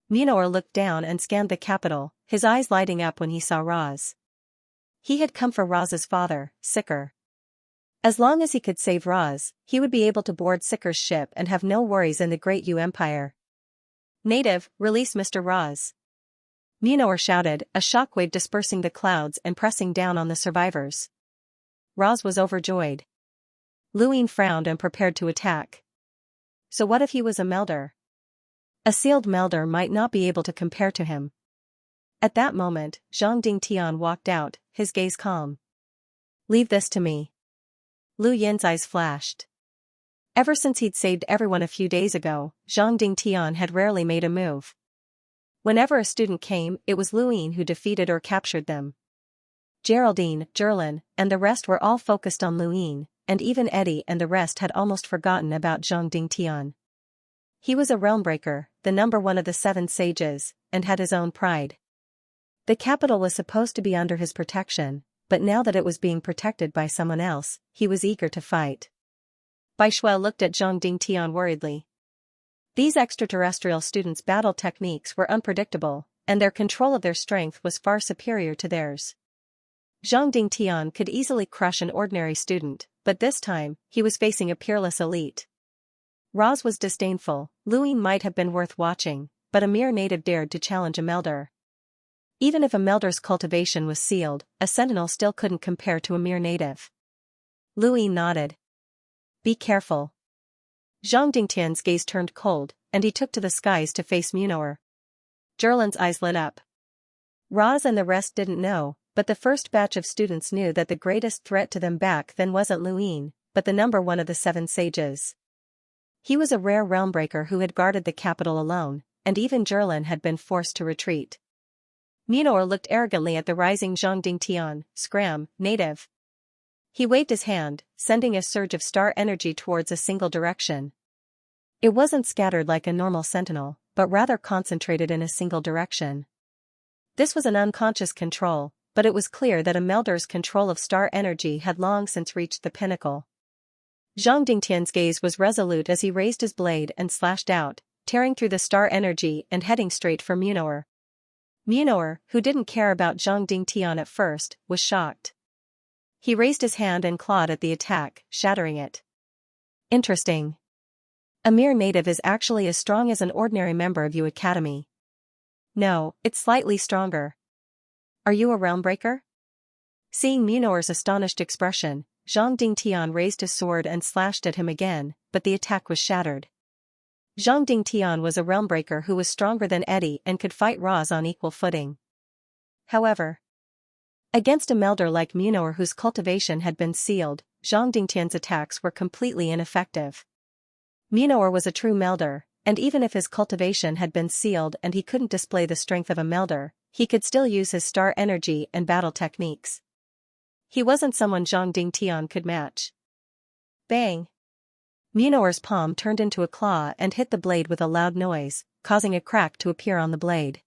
Munoer looked down and scanned the capital, his eyes lighting up when he saw Roz. He had come for Roz's father, Sicker. As long as he could save Roz, he would be able to board Sicker's ship and have no worries in the Great U Empire. "Native, release Mr. Roz." Munoer shouted, a shockwave dispersing the clouds and pressing down on the survivors. Roz was overjoyed. Luin frowned and prepared to attack. So what if he was a melder? A sealed melder might not be able to compare to him. At that moment, Zhang Dingtian walked out, his gaze calm. "Leave this to me." Lu Yin's eyes flashed. Ever since he'd saved everyone a few days ago, Zhang Dingtian had rarely made a move. Whenever a student came, it was Luin who defeated or captured them. Geraldine, Jerlin, and the rest were all focused on Luin, and even Eddie and the rest had almost forgotten about Zhang Dingtian. He was a realmbreaker, the number one of the 7 sages, and had his own pride. The capital was supposed to be under his protection, but now that it was being protected by someone else, he was eager to fight. Bai Shuai looked at Zhang Dingtian worriedly. These extraterrestrial students' battle techniques were unpredictable, and their control of their strength was far superior to theirs. Zhang Dingtian could easily crush an ordinary student, but this time, he was facing a peerless elite. Roz was disdainful, Luin might have been worth watching, but a mere native dared to challenge a melder. Even if a melder's cultivation was sealed, a sentinel still couldn't compare to a mere native. Luin nodded. "Be careful." Zhang Dingtian's gaze turned cold, and he took to the skies to face Munoer. Jerlin's eyes lit up. Roz and the rest didn't know, but the first batch of students knew that the greatest threat to them back then wasn't Luin, but the number one of the 7 sages. He was a rare realmbreaker who had guarded the capital alone, and even Jerlin had been forced to retreat. Munoer looked arrogantly at the rising Zhang Dingtian, "Scram, native." He waved his hand, sending a surge of star energy towards a single direction. It wasn't scattered like a normal sentinel, but rather concentrated in a single direction. This was an unconscious control, but it was clear that a melder's control of star energy had long since reached the pinnacle. Zhang Dingtian's gaze was resolute as he raised his blade and slashed out, tearing through the star energy and heading straight for Munor. Munor, who didn't care about Zhang Dingtian at first, was shocked. He raised his hand and clawed at the attack, shattering it. Interesting. A mere native is actually as strong as an ordinary member of your academy. No, it's slightly stronger. Are you a realmbreaker? Seeing Munor's astonished expression, Zhang Dingtian raised his sword and slashed at him again, but the attack was shattered. Zhang Dingtian was a realmbreaker who was stronger than Eddie and could fight Roz on equal footing. However, against a melder like Munor whose cultivation had been sealed, Zhang Dingtian's attacks were completely ineffective. Munor was a true melder, and even if his cultivation had been sealed and he couldn't display the strength of a melder, he could still use his star energy and battle techniques. He wasn't someone Zhang Dingtian could match. Bang! Munor's palm turned into a claw and hit the blade with a loud noise, causing a crack to appear on the blade.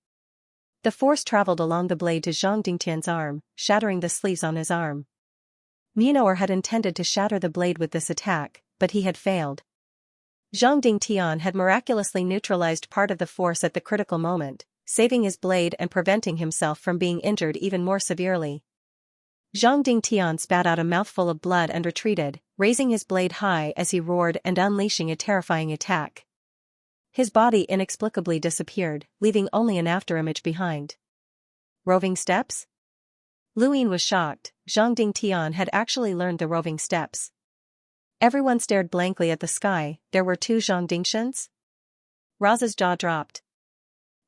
The force traveled along the blade to Zhang Dingtian's arm, shattering the sleeves on his arm. Munor had intended to shatter the blade with this attack, but he had failed. Zhang Dingtian had miraculously neutralized part of the force at the critical moment, saving his blade and preventing himself from being injured even more severely. Zhang Dingtian spat out a mouthful of blood and retreated, raising his blade high as he roared and unleashing a terrifying attack. His body inexplicably disappeared, leaving only an afterimage behind. Roving steps? Luyin was shocked. Zhang Dingtian had actually learned the roving steps. Everyone stared blankly at the sky. There were 2 Zhang Dingtians? Roz's jaw dropped.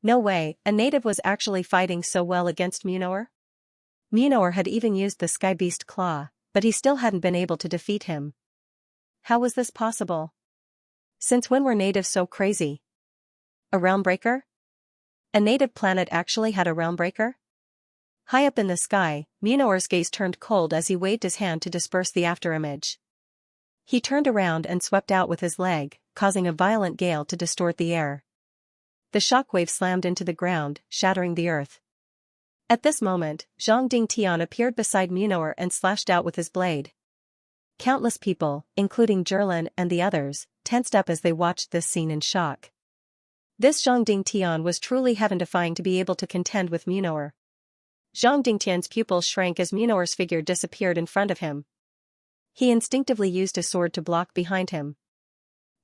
No way, a native was actually fighting so well against Munor? Munor had even used the Sky Beast Claw, but he still hadn't been able to defeat him. How was this possible? Since when were natives so crazy? A realmbreaker? A native planet actually had a realmbreaker? High up in the sky, Munor's gaze turned cold as he waved his hand to disperse the afterimage. He turned around and swept out with his leg, causing a violent gale to distort the air. The shockwave slammed into the ground, shattering the earth. At this moment, Zhang Dingtian appeared beside Munor and slashed out with his blade. Countless people, including Zhirlan and the others, tensed up as they watched this scene in shock. This Zhang Dingtian was truly heaven-defying to be able to contend with Munor. Zhang Dingtian's pupils shrank as Munor's figure disappeared in front of him. He instinctively used his sword to block behind him.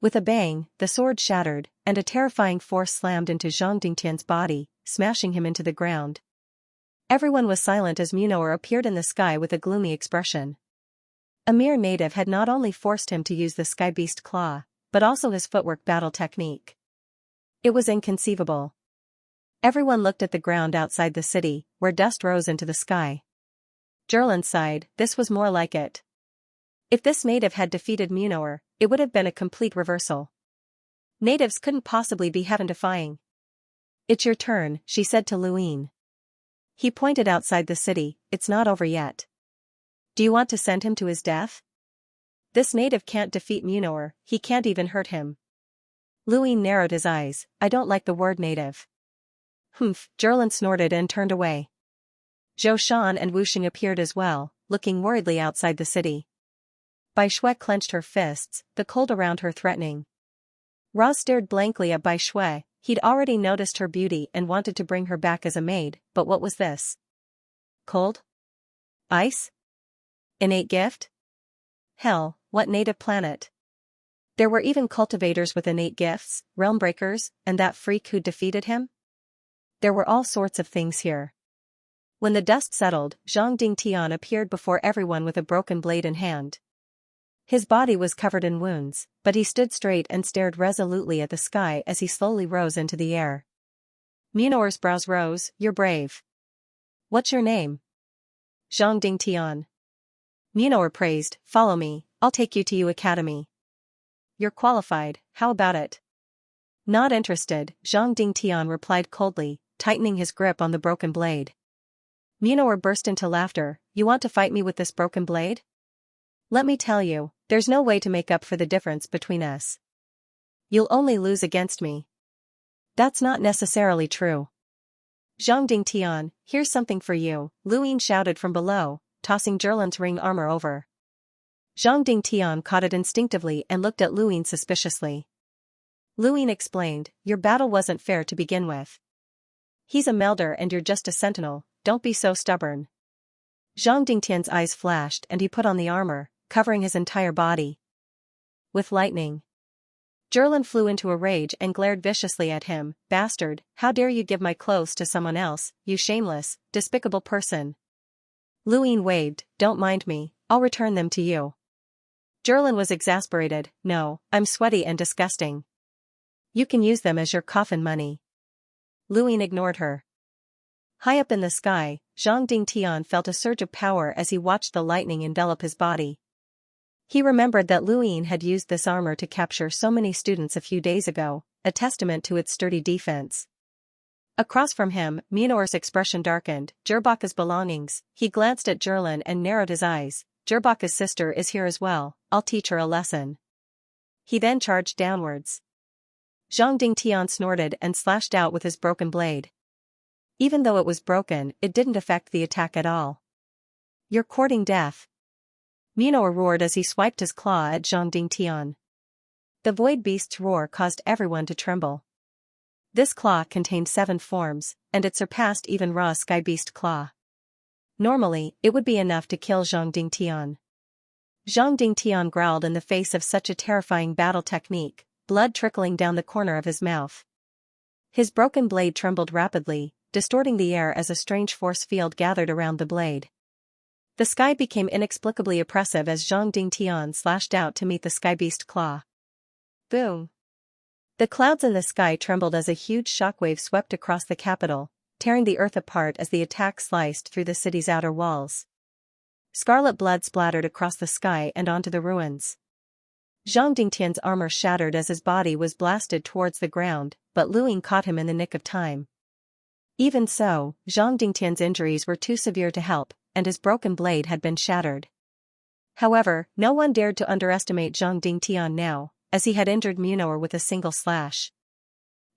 With a bang, the sword shattered, and a terrifying force slammed into Zhang Dingtian's body, smashing him into the ground. Everyone was silent as Munor appeared in the sky with a gloomy expression. A mere native had not only forced him to use the Sky Beast Claw, but also his footwork battle technique. It was inconceivable. Everyone looked at the ground outside the city, where dust rose into the sky. Zhirlan sighed. This was more like it. If this native had defeated Munor, it would have been a complete reversal. Natives couldn't possibly be heaven-defying. It's your turn, she said to Luyin. He pointed outside the city. It's not over yet. Do you want to send him to his death? This native can't defeat Munor, he can't even hurt him. Luyin narrowed his eyes. I don't like the word native. Humph, Zhirlan snorted and turned away. Zhou Shan and Wu Xing appeared as well, looking worriedly outside the city. Bai Shui clenched her fists, the cold around her threatening. Roz stared blankly at Bai Shui. He'd already noticed her beauty and wanted to bring her back as a maid, but what was this? Cold? Ice? Innate gift? Hell, what native planet? There were even cultivators with innate gifts, realmbreakers, and that freak who defeated him? There were all sorts of things here. When the dust settled, Zhang Dingtian appeared before everyone with a broken blade in hand. His body was covered in wounds, but he stood straight and stared resolutely at the sky as he slowly rose into the air. Munor's brows rose. You're brave. What's your name? Zhang Dingtian. Munor praised. Follow me, I'll take you to your academy. You're qualified, how about it? Not interested, Zhang Dingtian replied coldly, tightening his grip on the broken blade. Munor burst into laughter. You want to fight me with this broken blade? Let me tell you, there's no way to make up for the difference between us. You'll only lose against me. That's not necessarily true. Zhang Dingtian, here's something for you, Luin shouted from below, tossing Zherlin's ring armor over. Zhang Dingtian caught it instinctively and looked at Luin suspiciously. Luin explained, your battle wasn't fair to begin with. He's a melder and you're just a sentinel, don't be so stubborn. Zhang Dingtian's eyes flashed and he put on the armor, covering his entire body with lightning. Zherlin flew into a rage and glared viciously at him. Bastard, how dare you give my clothes to someone else, you shameless, despicable person. Luin waved, don't mind me, I'll return them to you. Zherlin was exasperated, no, I'm sweaty and disgusting. You can use them as your coffin money. Luin ignored her. High up in the sky, Zhang Dingtian felt a surge of power as he watched the lightning envelop his body. He remembered that Luin had used this armor to capture so many students a few days ago, a testament to its sturdy defense. Across from him, Munor's expression darkened. Zherbaka's belongings. He glanced at Zherlin and narrowed his eyes. Zherbaka's sister is here as well, I'll teach her a lesson. He then charged downwards. Zhang Dingtian snorted and slashed out with his broken blade. Even though it was broken, it didn't affect the attack at all. You're courting death. Munor roared as he swiped his claw at Zhang Dingtian. The void beast's roar caused everyone to tremble. This claw contained 7 forms, and it surpassed even Ra's sky beast claw. Normally, it would be enough to kill Zhang Dingtian. Zhang Dingtian growled in the face of such a terrifying battle technique, blood trickling down the corner of his mouth. His broken blade trembled rapidly, distorting the air as a strange force field gathered around the blade. The sky became inexplicably oppressive as Zhang Dingtian slashed out to meet the sky beast claw. Boom! The clouds in the sky trembled as a huge shockwave swept across the capital, tearing the earth apart as the attack sliced through the city's outer walls. Scarlet blood splattered across the sky and onto the ruins. Zhang Dingtian's armor shattered as his body was blasted towards the ground, but Luin caught him in the nick of time. Even so, Zhang Dingtian's injuries were too severe to help, and his broken blade had been shattered. However, no one dared to underestimate Zhang Dingtian now, as he had injured Munor with a single slash.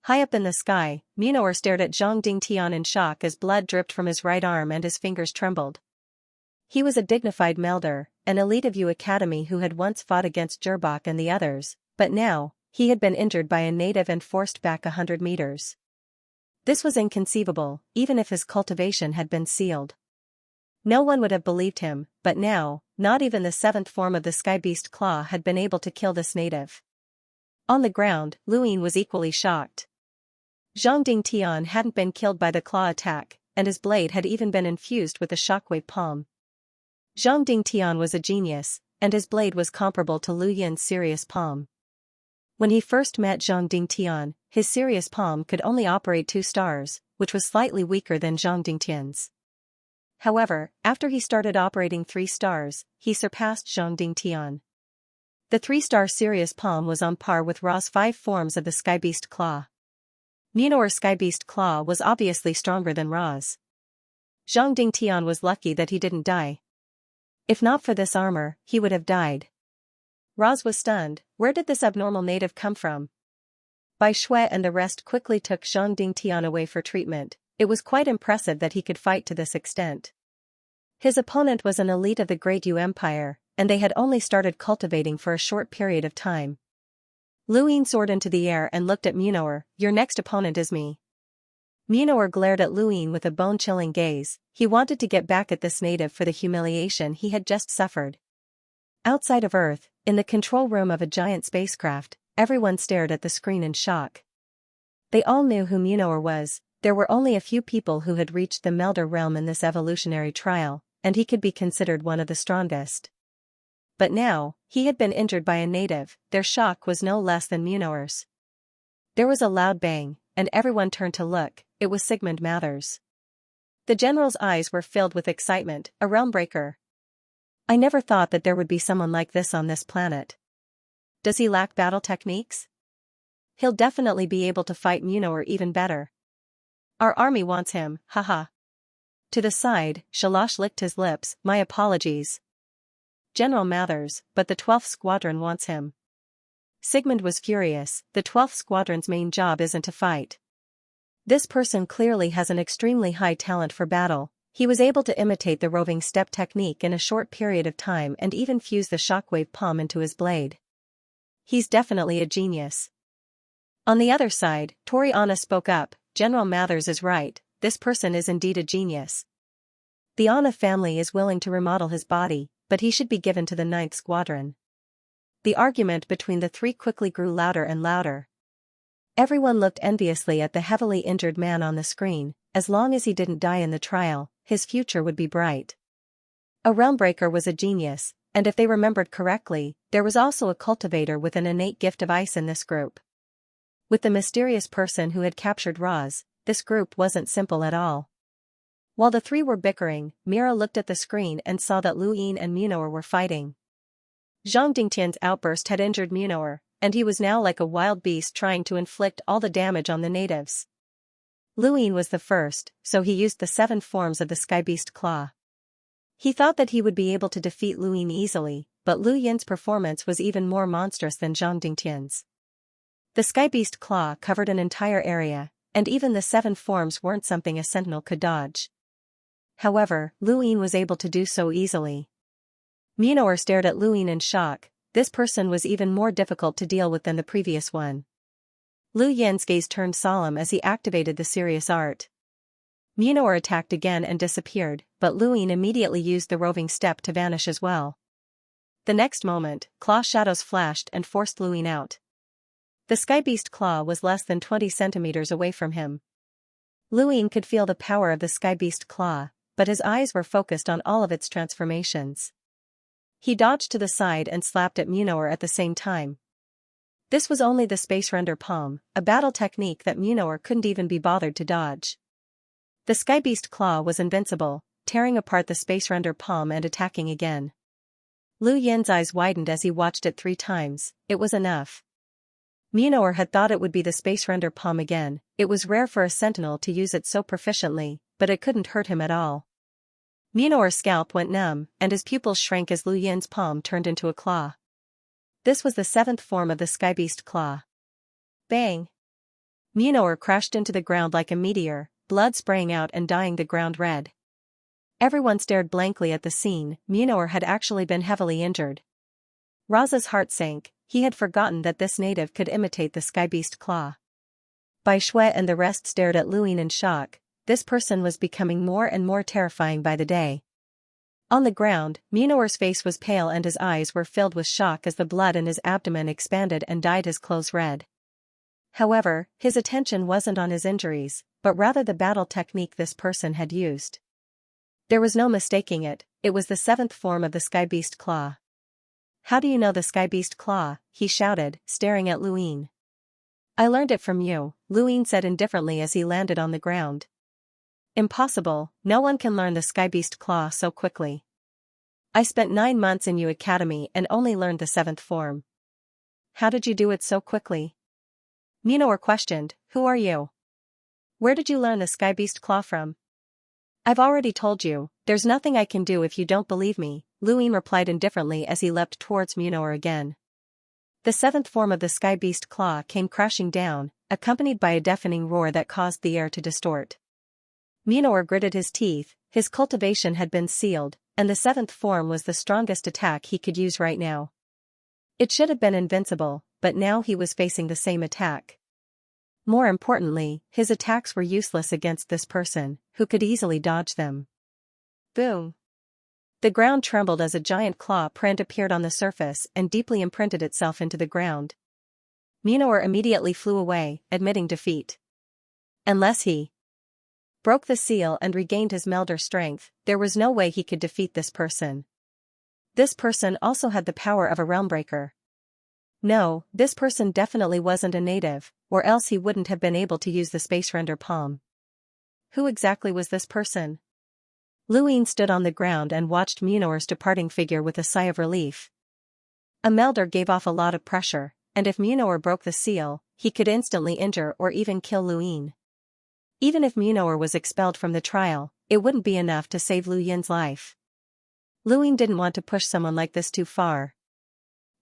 High up in the sky, Munor stared at Zhang Dingtian in shock as blood dripped from his right arm and his fingers trembled. He was a dignified melder, an elite of Yu Academy who had once fought against Zherbak and the others, but now, he had been injured by a native and forced back 100 meters. This was inconceivable, even if his cultivation had been sealed. No one would have believed him, but now, not even the 7th form of the Sky Beast Claw had been able to kill this native. On the ground, Luin was equally shocked. Zhang Dingtian hadn't been killed by the claw attack, and his blade had even been infused with a shockwave palm. Zhang Dingtian was a genius, and his blade was comparable to Lu Yin's Sirius Palm. When he first met Zhang Dingtian, his Sirius Palm could only operate 2 stars, which was slightly weaker than Zhang Dingtian's. However, after he started operating 3 stars, he surpassed Zhang Dingtian. The 3-star Sirius Palm was on par with Ra's 5 forms of the Sky Beast Claw. Munor's Sky Beast Claw was obviously stronger than Ra's. Zhang Dingtian was lucky that he didn't die. If not for this armor, he would have died. Ra's was stunned. Where did this abnormal native come from? Bai Shui and the rest quickly took Zhang Dingtian away for treatment. It was quite impressive that he could fight to this extent. His opponent was an elite of the Great Yu Empire, and they had only started cultivating for a short period of time. Luin soared into the air and looked at Munor. Your next opponent is me. Munor glared at Luin with a bone-chilling gaze. He wanted to get back at this native for the humiliation he had just suffered. Outside of Earth, in the control room of a giant spacecraft, everyone stared at the screen in shock. They all knew who Munor was. There were only a few people who had reached the Melder realm in this evolutionary trial, and he could be considered one of the strongest. But now, he had been injured by a native. Their shock was no less than Munor's. There was a loud bang, and everyone turned to look. It was Sigmund Mathers. The general's eyes were filled with excitement. A realm breaker. I never thought that there would be someone like this on this planet. Does he lack battle techniques? He'll definitely be able to fight Munor even better. Our army wants him, haha. To the side, Shalash licked his lips. My apologies, General Mathers, but the 12th Squadron wants him. Sigmund was furious. The 12th Squadron's main job isn't to fight. This person clearly has an extremely high talent for battle. He was able to imitate the roving step technique in a short period of time and even fuse the shockwave palm into his blade. He's definitely a genius. On the other side, Toriana spoke up, General Mathers is right, this person is indeed a genius. The Anna family is willing to remodel his body, but he should be given to the 9th Squadron. The argument between the three quickly grew louder and louder. Everyone looked enviously at the heavily injured man on the screen. As long as he didn't die in the trial, his future would be bright. A Realmbreaker was a genius, and if they remembered correctly, there was also a cultivator with an innate gift of ice in this group. With the mysterious person who had captured Roz, this group wasn't simple at all. While the three were bickering, Mira looked at the screen and saw that Lu Yin and Munor were fighting. Zhang Dingtian's outburst had injured Munor, and he was now like a wild beast trying to inflict all the damage on the natives. Lu Yin was the first, so he used the 7 forms of the Skybeast Claw. He thought that he would be able to defeat Lu Yin easily, but Lu Yin's performance was even more monstrous than Zhang Dingtian's. The Skybeast Claw covered an entire area, and even the 7 forms weren't something a sentinel could dodge. However, Lu Yin was able to do so easily. Munor stared at Lu Yin in shock. This person was even more difficult to deal with than the previous one. Lu Yin's gaze turned solemn as he activated the serious art. Munor attacked again and disappeared, but Lu Yin immediately used the roving step to vanish as well. The next moment, claw shadows flashed and forced Lu Yin out. The Skybeast Claw was less than 20 centimeters away from him. Lu Yin could feel the power of the Skybeast Claw, but his eyes were focused on all of its transformations. He dodged to the side and slapped at Munor at the same time. This was only the Space Render Palm, a battle technique that Munor couldn't even be bothered to dodge. The Skybeast Claw was invincible, tearing apart the Space Render Palm and attacking again. Lu Yin's eyes widened as he watched it 3 times. It was enough. Munor had thought it would be the Space Render Palm again. It was rare for a sentinel to use it so proficiently, but it couldn't hurt him at all. Munor's scalp went numb, and his pupils shrank as Lu Yin's palm turned into a claw. This was the 7th form of the Skybeast Claw. Bang! Munor crashed into the ground like a meteor, blood spraying out and dyeing the ground red. Everyone stared blankly at the scene. Munor had actually been heavily injured. Roz's heart sank. He had forgotten that this native could imitate the Skybeast Claw. Bai Shui and the rest stared at Lu Yin in shock. This person was becoming more and more terrifying by the day. On the ground, Munor's face was pale and his eyes were filled with shock as the blood in his abdomen expanded and dyed his clothes red. However, his attention wasn't on his injuries, but rather the battle technique this person had used. There was no mistaking it, it was the 7th form of the Skybeast Claw. How do you know the Skybeast Claw? He shouted, staring at Lu Yin. I learned it from you, Lu Yin said indifferently as he landed on the ground. Impossible, no one can learn the Skybeast Claw so quickly. I spent 9 months in U Academy and only learned the 7th form. How did you do it so quickly? Munor questioned, who are you? Where did you learn the Skybeast Claw from? I've already told you, there's nothing I can do if you don't believe me, Lu Yin replied indifferently as he leapt towards Munor again. The 7th form of the Skybeast Claw came crashing down, accompanied by a deafening roar that caused the air to distort. Munor gritted his teeth. His cultivation had been sealed, and the 7th form was the strongest attack he could use right now. It should have been invincible, but now he was facing the same attack. More importantly, his attacks were useless against this person, who could easily dodge them. Boom! The ground trembled as a giant claw print appeared on the surface and deeply imprinted itself into the ground. Munor immediately flew away, admitting defeat. Unless he broke the seal and regained his Melder strength, there was no way he could defeat this person. This person also had the power of a Realmbreaker. No, this person definitely wasn't a native, or else he wouldn't have been able to use the Space Render Palm. Who exactly was this person? Lu Yin stood on the ground and watched Munor's departing figure with a sigh of relief. A Melder gave off a lot of pressure, and if Munor broke the seal, he could instantly injure or even kill Lu Yin. Even if Munor was expelled from the trial, it wouldn't be enough to save Lu Yin's life. Lu Yin didn't want to push someone like this too far.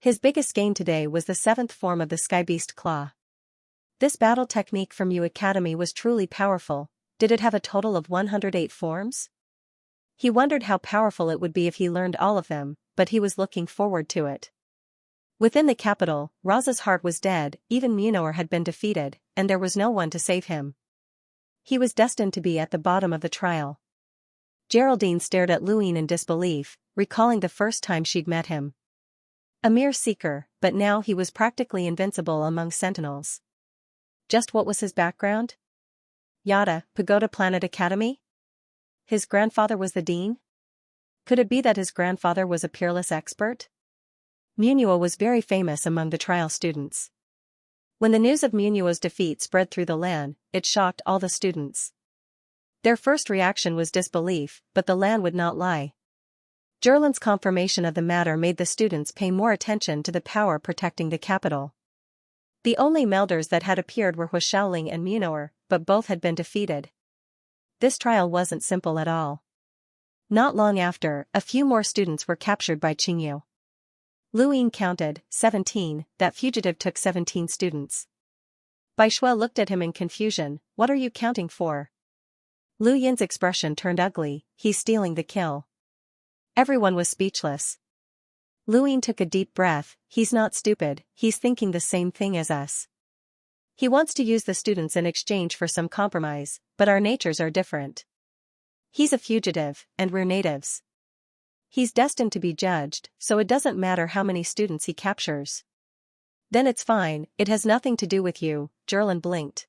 His biggest gain today was the 7th form of the Skybeast Claw. This battle technique from Yu Academy was truly powerful. Did it have a total of 108 forms? He wondered how powerful it would be if he learned all of them, but he was looking forward to it. Within the capital, Roz's heart was dead, even Munor had been defeated, and there was no one to save him. He was destined to be at the bottom of the trial. Geraldine stared at Luine in disbelief, recalling the first time she'd met him. A mere seeker, but now he was practically invincible among sentinels. Just what was his background? Yada, Pagoda Planet Academy? His grandfather was the dean? Could it be that his grandfather was a peerless expert? Munua was very famous among the trial students. When the news of Munua's defeat spread through the land, it shocked all the students. Their first reaction was disbelief, but the land would not lie. Gerland's confirmation of the matter made the students pay more attention to the power protecting the capital. The only melders that had appeared were Huashaoling and Munor, but both had been defeated. This trial wasn't simple at all. Not long after, a few more students were captured by Qingyu. Luine counted, 17, that fugitive took 17 students. Bai Shui looked at him in confusion. What are you counting for? Lu Yin's expression turned ugly. He's stealing the kill. Everyone was speechless. Luine took a deep breath. He's not stupid, he's thinking the same thing as us. He wants to use the students in exchange for some compromise, but our natures are different. He's a fugitive, and we're natives. He's destined to be judged, so it doesn't matter how many students he captures. Then it's fine, it has nothing to do with you, Gerland blinked.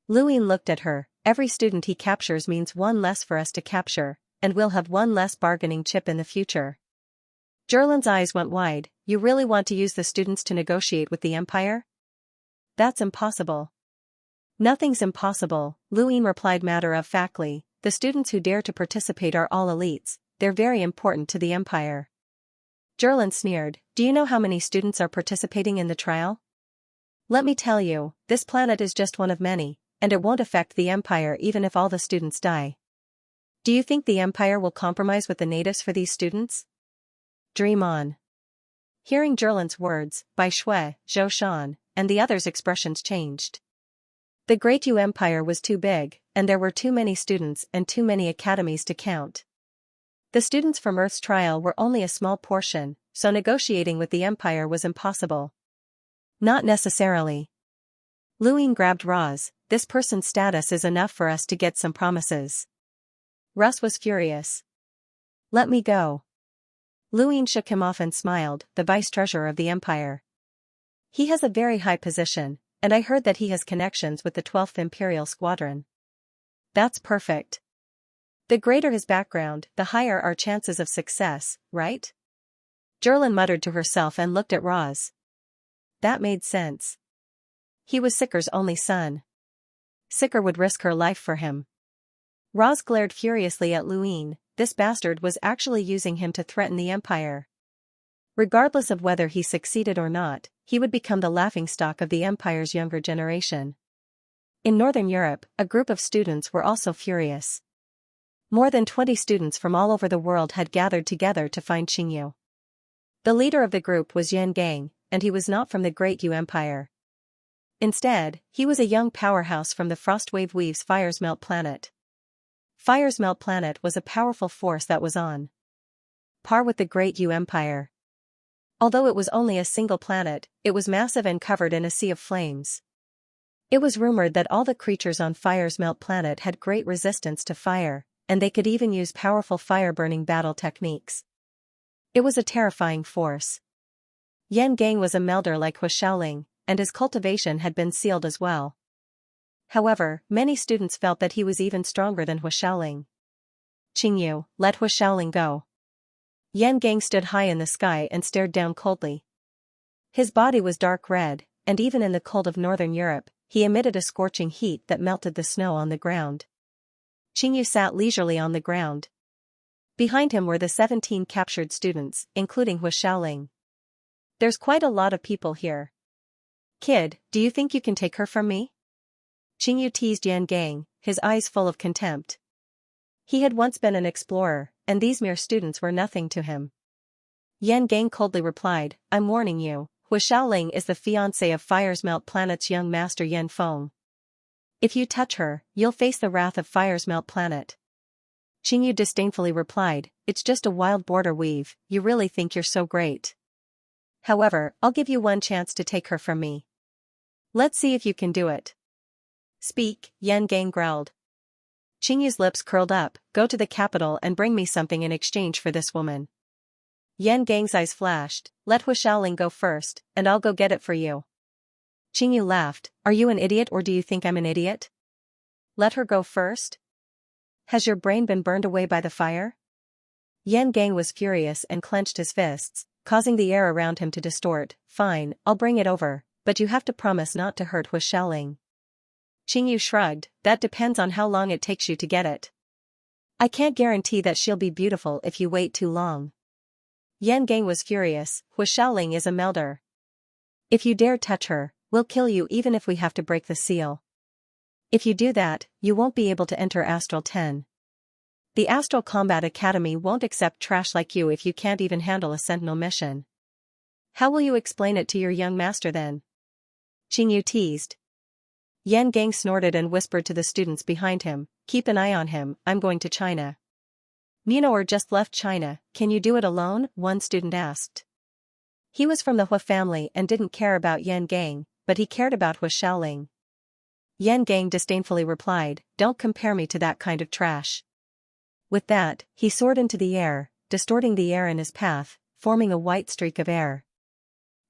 Luine looked at her. Every student he captures means one less for us to capture, and we'll have one less bargaining chip in the future. Gerland's eyes went wide. You really want to use the students to negotiate with the Empire? That's impossible. Nothing's impossible, Luine replied matter-of-factly. The students who dare to participate are all elites, they're very important to the Empire. Gerland sneered. Do you know how many students are participating in the trial? Let me tell you, this planet is just one of many, and it won't affect the Empire even if all the students die. Do you think the Empire will compromise with the natives for these students? Dream on. Hearing Gerland's words, Bai Shui, Zhou Shan, and the others' expressions changed. The Great Yu Empire was too big, and there were too many students and too many academies to count. The students from Earth's trial were only a small portion, so negotiating with the Empire was impossible. Not necessarily. Luine grabbed Roz. This person's status is enough for us to get some promises. Russ was furious. Let me go. Luine shook him off and smiled. The vice-treasurer of the Empire. He has a very high position, and I heard that he has connections with the 12th Imperial Squadron. That's perfect. The greater his background, the higher our chances of success, right? Gerland muttered to herself and looked at Roz. That made sense. He was Sicker's only son. Sicker would risk her life for him. Roz glared furiously at Luine. This bastard was actually using him to threaten the Empire. Regardless of whether he succeeded or not, he would become the laughingstock of the Empire's younger generation. In Northern Europe, a group of students were also furious. More than 20 students from all over the world had gathered together to find Qingyu. The leader of the group was Yan Gang, and he was not from the Great Yu Empire. Instead, he was a young powerhouse from the Frostwave Weave's Fire's Melt planet. Fire's Melt planet was a powerful force that was on par with the Great Yu Empire. Although it was only a single planet, it was massive and covered in a sea of flames. It was rumored that all the creatures on Fire's Melt planet had great resistance to fire, and they could even use powerful fire-burning battle techniques. It was a terrifying force. Yan Gang was a melder like Huashaoling, and his cultivation had been sealed as well. However, many students felt that he was even stronger than Huashaoling. Qingyu, let Huashaoling go. Yan Gang stood high in the sky and stared down coldly. His body was dark red, and even in the cold of Northern Europe, he emitted a scorching heat that melted the snow on the ground. Qingyu sat leisurely on the ground. Behind him were the 17 captured students, including Huashaoling. There's quite a lot of people here. Kid, do you think you can take her from me? Qingyu teased Yan Gang, his eyes full of contempt. He had once been an explorer, and these mere students were nothing to him. Yan Gang coldly replied, I'm warning you, Hu Shaoling is the fiancé of Fire's Melt Planet's young master Yan Feng. If you touch her, you'll face the wrath of Fire's Melt Planet. Qingyu disdainfully replied, it's just a wild border weave, you really think you're so great. However, I'll give you one chance to take her from me. Let's see if you can do it. Speak, Yan Gang growled. Qingyu's lips curled up, go to the capital and bring me something in exchange for this woman. Yan Gang's eyes flashed, let Hu Shaoling go first, and I'll go get it for you. Qingyu laughed, are you an idiot or do you think I'm an idiot? Let her go first? Has your brain been burned away by the fire? Yan Gang was furious and clenched his fists, causing the air around him to distort. Fine, I'll bring it over, but you have to promise not to hurt Hu Shaoling. Qingyu shrugged, that depends on how long it takes you to get it. I can't guarantee that she'll be beautiful if you wait too long. Yan Gang was furious, Hu Shaoling is a melder. If you dare touch her, we'll kill you even if we have to break the seal. If you do that, you won't be able to enter Astral 10. The Astral Combat Academy won't accept trash like you if you can't even handle a sentinel mission. How will you explain it to your young master then? Qingyu teased. Yan Gang snorted and whispered to the students behind him, keep an eye on him, I'm going to China. Munoer just left China, can you do it alone? One student asked. He was from the Hu family and didn't care about Yan Gang, but he cared about Hu Shaoling. Yan Gang disdainfully replied, don't compare me to that kind of trash. With that, he soared into the air, distorting the air in his path, forming a white streak of air.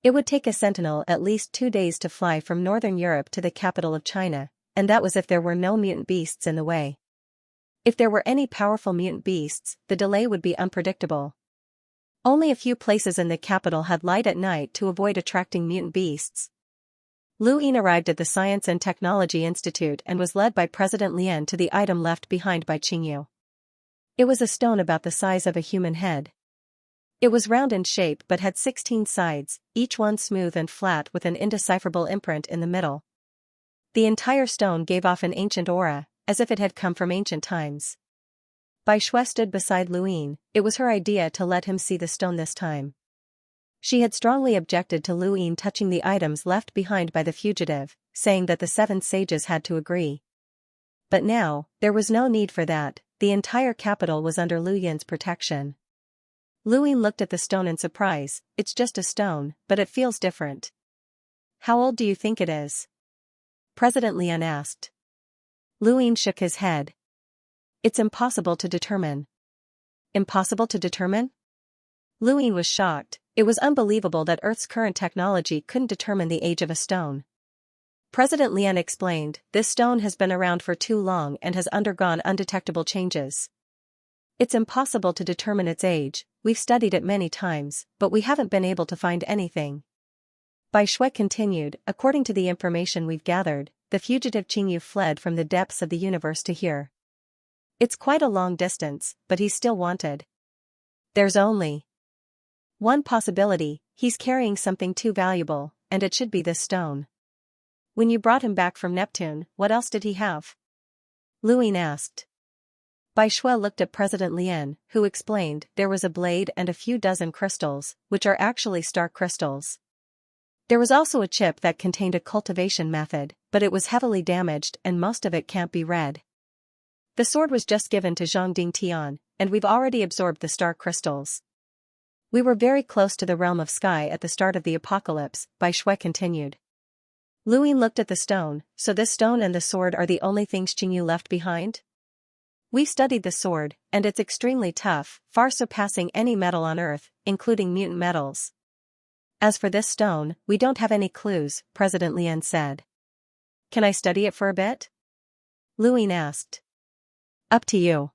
It would take a sentinel at least 2 days to fly from northern Europe to the capital of China, and that was if there were no mutant beasts in the way. If there were any powerful mutant beasts, the delay would be unpredictable. Only a few places in the capital had light at night to avoid attracting mutant beasts. Lu Yin arrived at the Science and Technology Institute and was led by President Lian to the item left behind by Qingyu. It was a stone about the size of a human head. It was round in shape but had 16 sides, each one smooth and flat with an indecipherable imprint in the middle. The entire stone gave off an ancient aura, as if it had come from ancient times. Bai Shui stood beside Lu Yin, it was her idea to let him see the stone this time. She had strongly objected to Lu Yin touching the items left behind by the fugitive, saying that the 7 sages had to agree. But now, there was no need for that, the entire capital was under Lu Yin's protection. Lu Yin looked at the stone in surprise, it's just a stone, but it feels different. How old do you think it is? President Lian asked. Lu Yin shook his head. It's impossible to determine. Impossible to determine? Lu Yin was shocked, it was unbelievable that Earth's current technology couldn't determine the age of a stone. President Lian explained, this stone has been around for too long and has undergone undetectable changes. It's impossible to determine its age, we've studied it many times, but we haven't been able to find anything. Bai Shui continued, according to the information we've gathered, the fugitive Qingyu fled from the depths of the universe to here. It's quite a long distance, but he's still wanted. There's only one possibility, he's carrying something too valuable, and it should be this stone. When you brought him back from Neptune, what else did he have? Lu Yin asked. Bai Shui looked at President Lian, who explained there was a blade and a few dozen crystals, which are actually star crystals. There was also a chip that contained a cultivation method, but it was heavily damaged and most of it can't be read. The sword was just given to Zhongding Tian, and we've already absorbed the star crystals. We were very close to the realm of sky at the start of the apocalypse, Bai Shui continued. Lu Yin looked at the stone, so this stone and the sword are the only things Qingyu left behind? We've studied the sword, and it's extremely tough, far surpassing any metal on Earth, including mutant metals. As for this stone, we don't have any clues, President Lian said. Can I study it for a bit? Lu Yin asked. Up to you.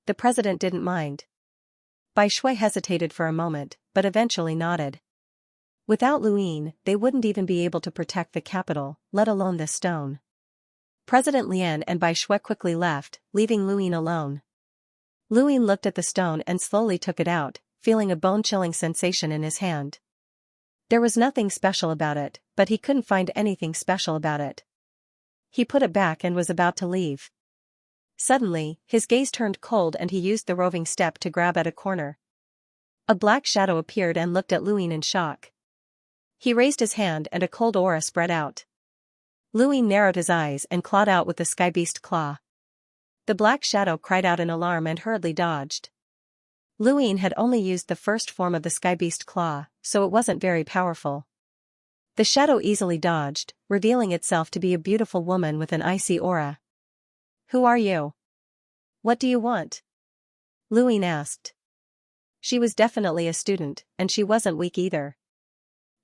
The president didn't mind. Bai Shui hesitated for a moment, but eventually nodded. Without Lu Yin, they wouldn't even be able to protect the capital, let alone this stone. President Lian and Bai Shui quickly left, leaving Lu Yin alone. Lu Yin looked at the stone and slowly took it out, feeling a bone-chilling sensation in his hand. There was nothing special about it, but he couldn't find anything special about it. He put it back and was about to leave. Suddenly, his gaze turned cold and he used the roving step to grab at a corner. A black shadow appeared and looked at Lu Yin in shock. He raised his hand and a cold aura spread out. Luin narrowed his eyes and clawed out with the skybeast claw. The black shadow cried out in alarm and hurriedly dodged. Luin had only used the first form of the skybeast claw, so it wasn't very powerful. The shadow easily dodged, revealing itself to be a beautiful woman with an icy aura. "Who are you? What do you want?" Luin asked. She was definitely a student, and she wasn't weak either.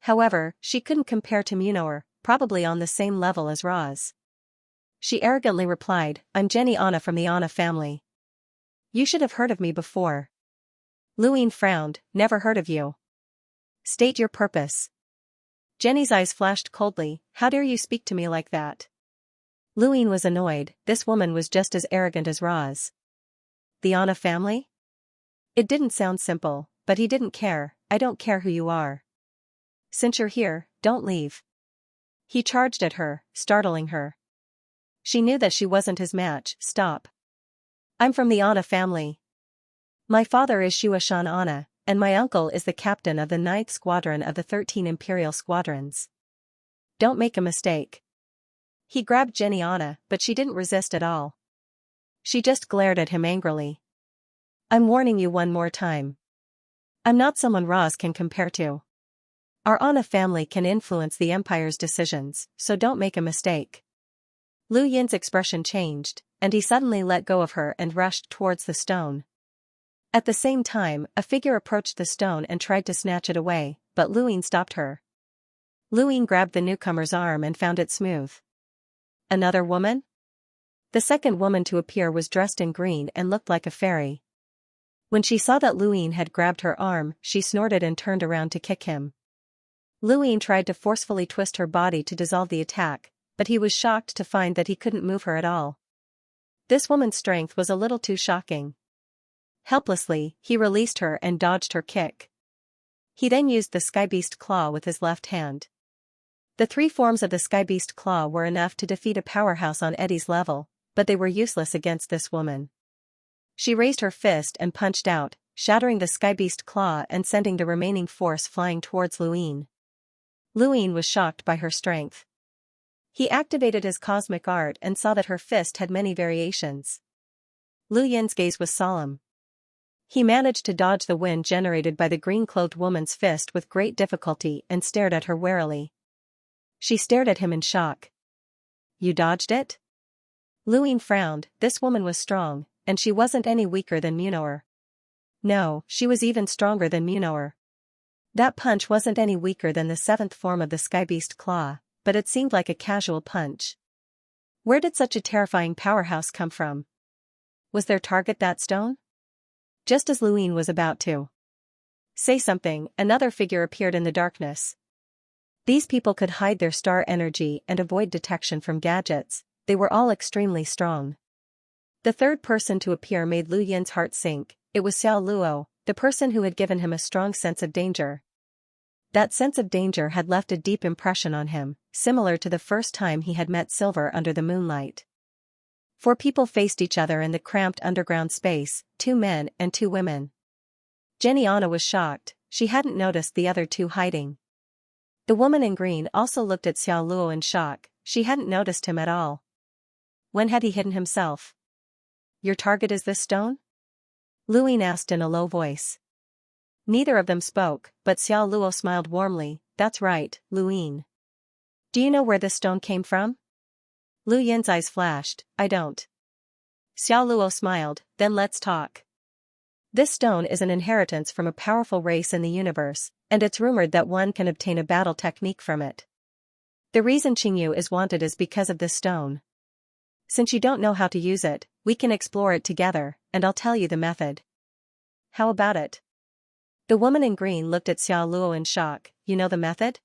However, she couldn't compare to Munor, probably on the same level as Roz. She arrogantly replied, "I'm Jenny Anna from the Anna family. You should have heard of me before." Luin frowned, "Never heard of you. State your purpose." Jenny's eyes flashed coldly, "How dare you speak to me like that?" Luin was annoyed, this woman was just as arrogant as Roz. The Anna family? It didn't sound simple, but he didn't care. "I don't care who you are. Since you're here, don't leave." He charged at her, startling her. She knew that she wasn't his match. "Stop. I'm from the Anna family. My father is Xianxia Anna, and my uncle is the captain of the 9th Squadron of the 13 Imperial Squadrons. Don't make a mistake." He grabbed Jenny Anna, but she didn't resist at all. She just glared at him angrily. "I'm warning you one more time. I'm not someone Roz can compare to. Our Anna family can influence the Empire's decisions, so don't make a mistake." Lu Yin's expression changed, and he suddenly let go of her and rushed towards the stone. At the same time, a figure approached the stone and tried to snatch it away, but Luin stopped her. Luin grabbed the newcomer's arm and found it smooth. Another woman? The second woman to appear was dressed in green and looked like a fairy. When she saw that Luin had grabbed her arm, she snorted and turned around to kick him. Luin tried to forcefully twist her body to dissolve the attack, but he was shocked to find that he couldn't move her at all. This woman's strength was a little too shocking. Helplessly, he released her and dodged her kick. He then used the skybeast claw with his left hand. The 3 forms of the skybeast claw were enough to defeat a powerhouse on Eddie's level, but they were useless against this woman. She raised her fist and punched out, shattering the skybeast claw and sending the remaining force flying towards Luin. Luin was shocked by her strength. He activated his cosmic art and saw that her fist had many variations. Lu Yin's gaze was solemn. He managed to dodge the wind generated by the green-clothed woman's fist with great difficulty and stared at her warily. She stared at him in shock. "You dodged it?" Luin frowned. This woman was strong, and she wasn't any weaker than Munor. No, she was even stronger than Munor. That punch wasn't any weaker than the 7th form of the skybeast claw, but it seemed like a casual punch. Where did such a terrifying powerhouse come from? Was their target that stone? Just as Luin was about to say something, another figure appeared in the darkness. These people could hide their star energy and avoid detection from gadgets. They were all extremely strong. The third person to appear made Lu Yin's heart sink. It was Xiao Luo, the person who had given him a strong sense of danger. That sense of danger had left a deep impression on him, similar to the first time he had met Silver under the moonlight. 4 people faced each other in the cramped underground space, 2 men and 2 women. Jenny Anna was shocked, she hadn't noticed the other 2 hiding. The woman in green also looked at Xiao Luo in shock, she hadn't noticed him at all. When had he hidden himself? "Your target is this stone?" Luin asked in a low voice. Neither of them spoke, but Xiao Luo smiled warmly. "That's right, Luin. Do you know where this stone came from?" Lu Yin's eyes flashed. "I don't." Xiao Luo smiled. "Then let's talk. This stone is an inheritance from a powerful race in the universe, and it's rumored that one can obtain a battle technique from it. The reason Qingyu is wanted is because of this stone. Since you don't know how to use it, we can explore it together, and I'll tell you the method. How about it?" The woman in green looked at Xiao Luo in shock. "You know the method?"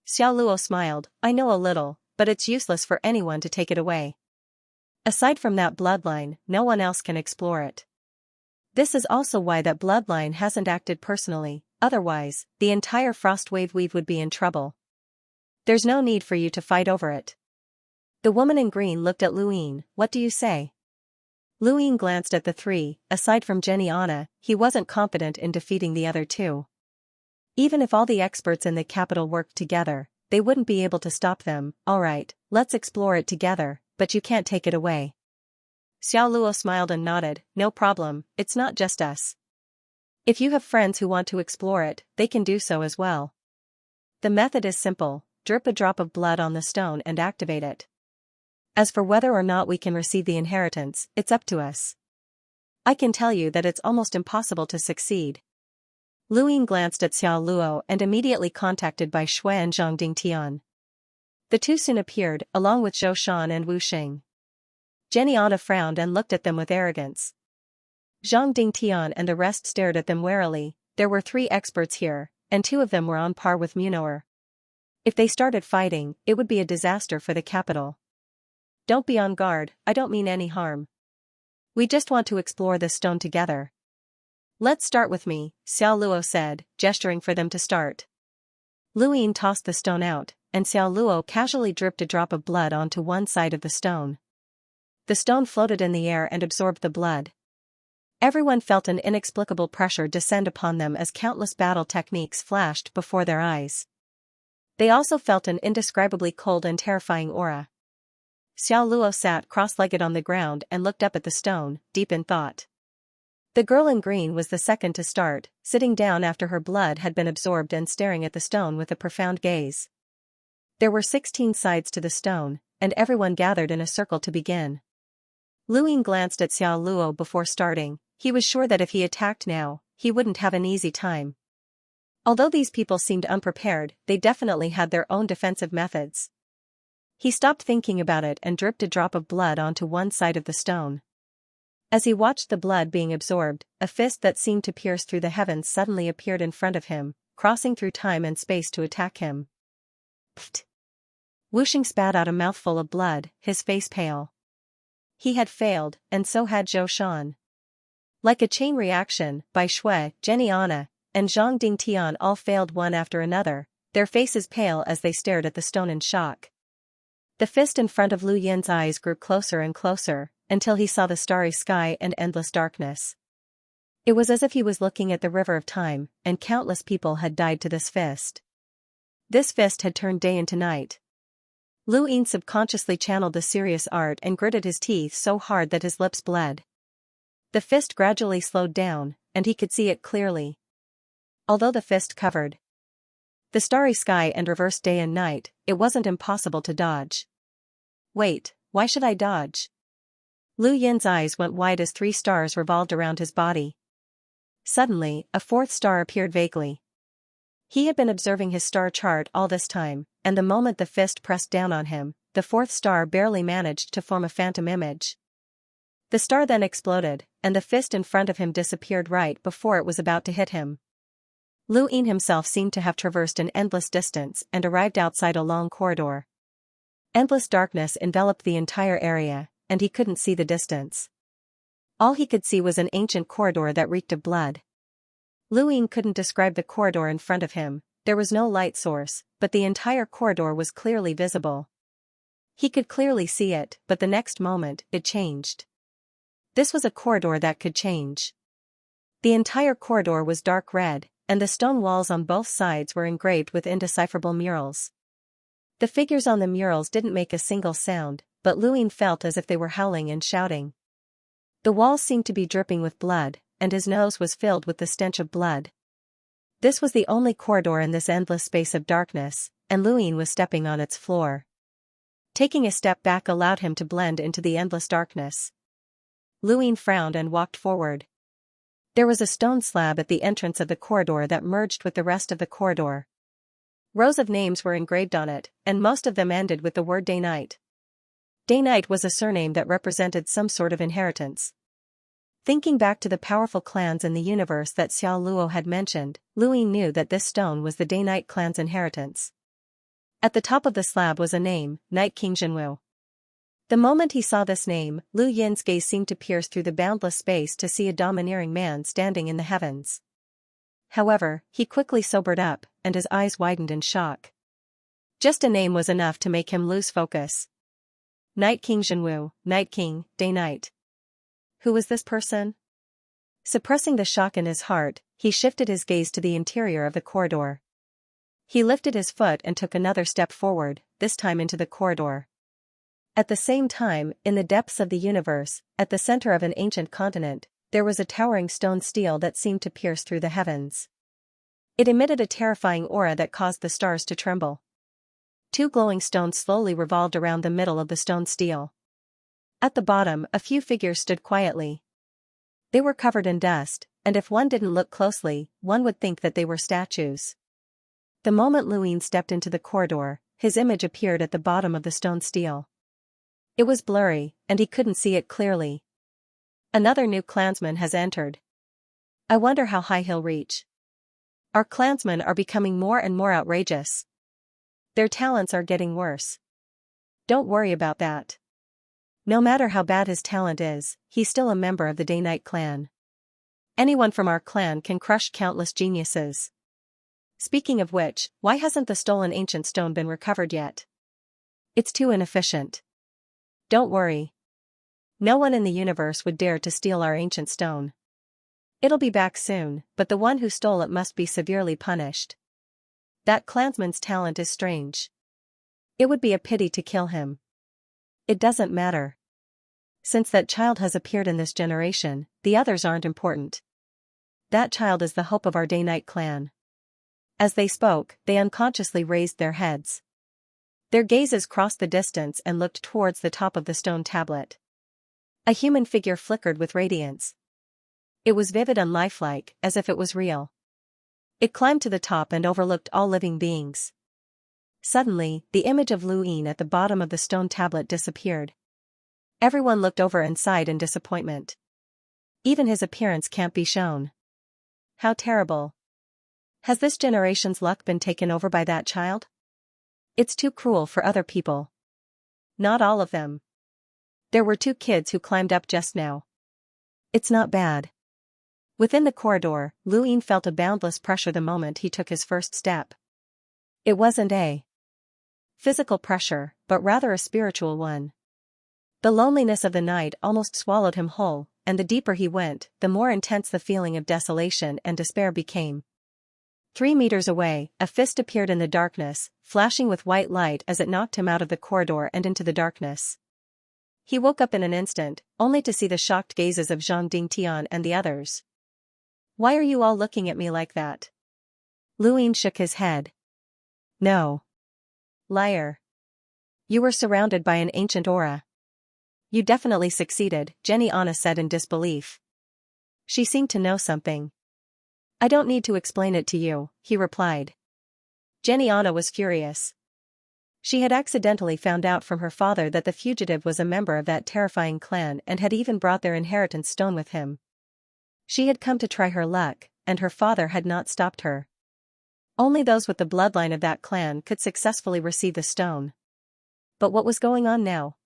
Xiao Luo smiled. "I know a little, but it's useless for anyone to take it away. Aside from that bloodline, no one else can explore it. This is also why that bloodline hasn't acted personally, otherwise, the entire Frostwave Weave would be in trouble. There's no need for you to fight over it." The woman in green looked at Luin. "What do you say?" Luin glanced at the 3, aside from Jenny Anna, he wasn't confident in defeating the other 2. Even if all the experts in the capital worked together, they wouldn't be able to stop them. Alright, let's explore it together, but you can't take it away. Xiao Luo smiled and nodded, no problem, it's not just us. If you have friends who want to explore it, they can do so as well. The method is simple, drip a drop of blood on the stone and activate it. As for whether or not we can receive the inheritance, it's up to us. I can tell you that it's almost impossible to succeed. Lu Ying glanced at Xiao Luo and immediately contacted by Shui and Zhang Dingtian. The two soon appeared, along with Zhou Shan and Wu Xing. Xianxia frowned and looked at them with arrogance. Zhang Dingtian and the rest stared at them warily. There were 3 experts here, and 2 of them were on par with Munoer. If they started fighting, it would be a disaster for the capital. Don't be on guard, I don't mean any harm. We just want to explore this stone together. Let's start with me, Xiao Luo said, gesturing for them to start. Lu Ying tossed the stone out, and Xiao Luo casually dripped a drop of blood onto one side of the stone. The stone floated in the air and absorbed the blood. Everyone felt an inexplicable pressure descend upon them as countless battle techniques flashed before their eyes. They also felt an indescribably cold and terrifying aura. Xiao Luo sat cross-legged on the ground and looked up at the stone, deep in thought. The girl in green was the second to start, sitting down after her blood had been absorbed and staring at the stone with a profound gaze. There were 16 sides to the stone, and everyone gathered in a circle to begin. Lu Ying glanced at Xiao Luo before starting. He was sure that if he attacked now, he wouldn't have an easy time. Although these people seemed unprepared, they definitely had their own defensive methods. He stopped thinking about it and dripped a drop of blood onto one side of the stone. As he watched the blood being absorbed, a fist that seemed to pierce through the heavens suddenly appeared in front of him, crossing through time and space to attack him. Pfft! Wu Xing spat out a mouthful of blood, his face pale. He had failed, and so had Zhou Shan. Like a chain reaction, Bai Shui, Xianxia, and Zhang Dingtian all failed one after another, their faces pale as they stared at the stone in shock. The fist in front of Lu Yin's eyes grew closer and closer, until he saw the starry sky and endless darkness. It was as if he was looking at the river of time, and countless people had died to this fist. This fist had turned day into night. Lu Ying subconsciously channeled the serious art and gritted his teeth so hard that his lips bled. The fist gradually slowed down, and he could see it clearly. Although the fist covered the starry sky and reversed day and night, it wasn't impossible to dodge. Wait, why should I dodge? Lu Yin's eyes went wide as 3 stars revolved around his body. Suddenly, a 4th star appeared vaguely. He had been observing his star chart all this time, and the moment the fist pressed down on him, the 4th star barely managed to form a phantom image. The star then exploded, and the fist in front of him disappeared right before it was about to hit him. Lu Ying himself seemed to have traversed an endless distance and arrived outside a long corridor. Endless darkness enveloped the entire area, and he couldn't see the distance. All he could see was an ancient corridor that reeked of blood. Lu Ying couldn't describe the corridor in front of him. There was no light source, but the entire corridor was clearly visible. He could clearly see it, but the next moment, it changed. This was a corridor that could change. The entire corridor was dark red, and the stone walls on both sides were engraved with indecipherable murals. The figures on the murals didn't make a single sound, but Lu Ying felt as if they were howling and shouting. The walls seemed to be dripping with blood, and his nose was filled with the stench of blood. This was the only corridor in this endless space of darkness, and Lu Ying was stepping on its floor. Taking a step back allowed him to blend into the endless darkness. Lu Ying frowned and walked forward. There was a stone slab at the entrance of the corridor that merged with the rest of the corridor. Rows of names were engraved on it, and most of them ended with the word Day-Night. Day-Night was a surname that represented some sort of inheritance. Thinking back to the powerful clans in the universe that Xiao Luo had mentioned, Lu Ying knew that this stone was the Day-Night clan's inheritance. At the top of the slab was a name, Night King Zhenwu. The moment he saw this name, Lu Yin's gaze seemed to pierce through the boundless space to see a domineering man standing in the heavens. However, he quickly sobered up, and his eyes widened in shock. Just a name was enough to make him lose focus. Night King Zhenwu, Night King, Day-Night. Who was this person? Suppressing the shock in his heart, he shifted his gaze to the interior of the corridor. He lifted his foot and took another step forward, this time into the corridor. At the same time, in the depths of the universe, at the center of an ancient continent, there was a towering stone stele that seemed to pierce through the heavens. It emitted a terrifying aura that caused the stars to tremble. Two glowing stones slowly revolved around the middle of the stone stele. At the bottom, a few figures stood quietly. They were covered in dust, and if one didn't look closely, one would think that they were statues. The moment Luin stepped into the corridor, his image appeared at the bottom of the stone stele. It was blurry, and he couldn't see it clearly. Another new clansman has entered. I wonder how high he'll reach. Our clansmen are becoming more and more outrageous. Their talents are getting worse. Don't worry about that. No matter how bad his talent is, he's still a member of the Day-Night clan. Anyone from our clan can crush countless geniuses. Speaking of which, why hasn't the stolen ancient stone been recovered yet? It's too inefficient. Don't worry. No one in the universe would dare to steal our ancient stone. It'll be back soon, but the one who stole it must be severely punished. That clansman's talent is strange. It would be a pity to kill him. It doesn't matter. Since that child has appeared in this generation, the others aren't important. That child is the hope of our Day-Night clan. As they spoke, they unconsciously raised their heads. Their gazes crossed the distance and looked towards the top of the stone tablet. A human figure flickered with radiance. It was vivid and lifelike, as if it was real. It climbed to the top and overlooked all living beings. Suddenly, the image of Luin at the bottom of the stone tablet disappeared. Everyone looked over and sighed in disappointment. Even his appearance can't be shown. How terrible. Has this generation's luck been taken over by that child? It's too cruel for other people. Not all of them. There were 2 kids who climbed up just now. It's not bad. Within the corridor, Luin felt a boundless pressure the moment he took his first step. It wasn't a physical pressure, but rather a spiritual one. The loneliness of the night almost swallowed him whole, and the deeper he went, the more intense the feeling of desolation and despair became. 3 meters away, a fist appeared in the darkness, flashing with white light as it knocked him out of the corridor and into the darkness. He woke up in an instant, only to see the shocked gazes of Zhang Dingtian and the others. Why are you all looking at me like that? Luin shook his head. No. Liar. You were surrounded by an ancient aura. You definitely succeeded, Xianxia said in disbelief. She seemed to know something. I don't need to explain it to you, he replied. Xianxia was furious. She had accidentally found out from her father that the fugitive was a member of that terrifying clan and had even brought their inheritance stone with him. She had come to try her luck, and her father had not stopped her. Only those with the bloodline of that clan could successfully receive the stone. But what was going on now?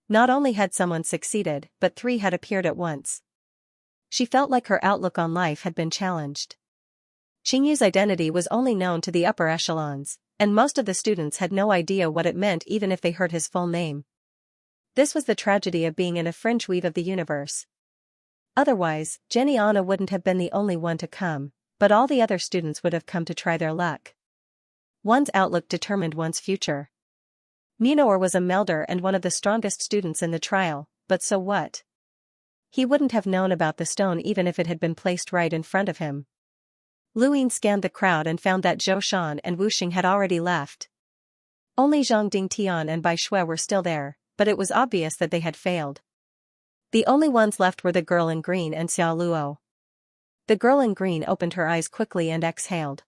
Not only had someone succeeded, but 3 had appeared at once. She felt like her outlook on life had been challenged. Qingyu's identity was only known to the upper echelons, and most of the students had no idea what it meant even if they heard his full name. This was the tragedy of being in a fringe weave of the universe. Otherwise, Xianxia wouldn't have been the only one to come, but all the other students would have come to try their luck. One's outlook determined one's future. Munor was a melder and one of the strongest students in the trial, but so what? He wouldn't have known about the stone even if it had been placed right in front of him. Luin scanned the crowd and found that Zhou Shan and Wu Xing had already left. Only Zhang Dingtian and Bai Shui were still there, but it was obvious that they had failed. The only ones left were the girl in green and Xiao Luo. The girl in green opened her eyes quickly and exhaled.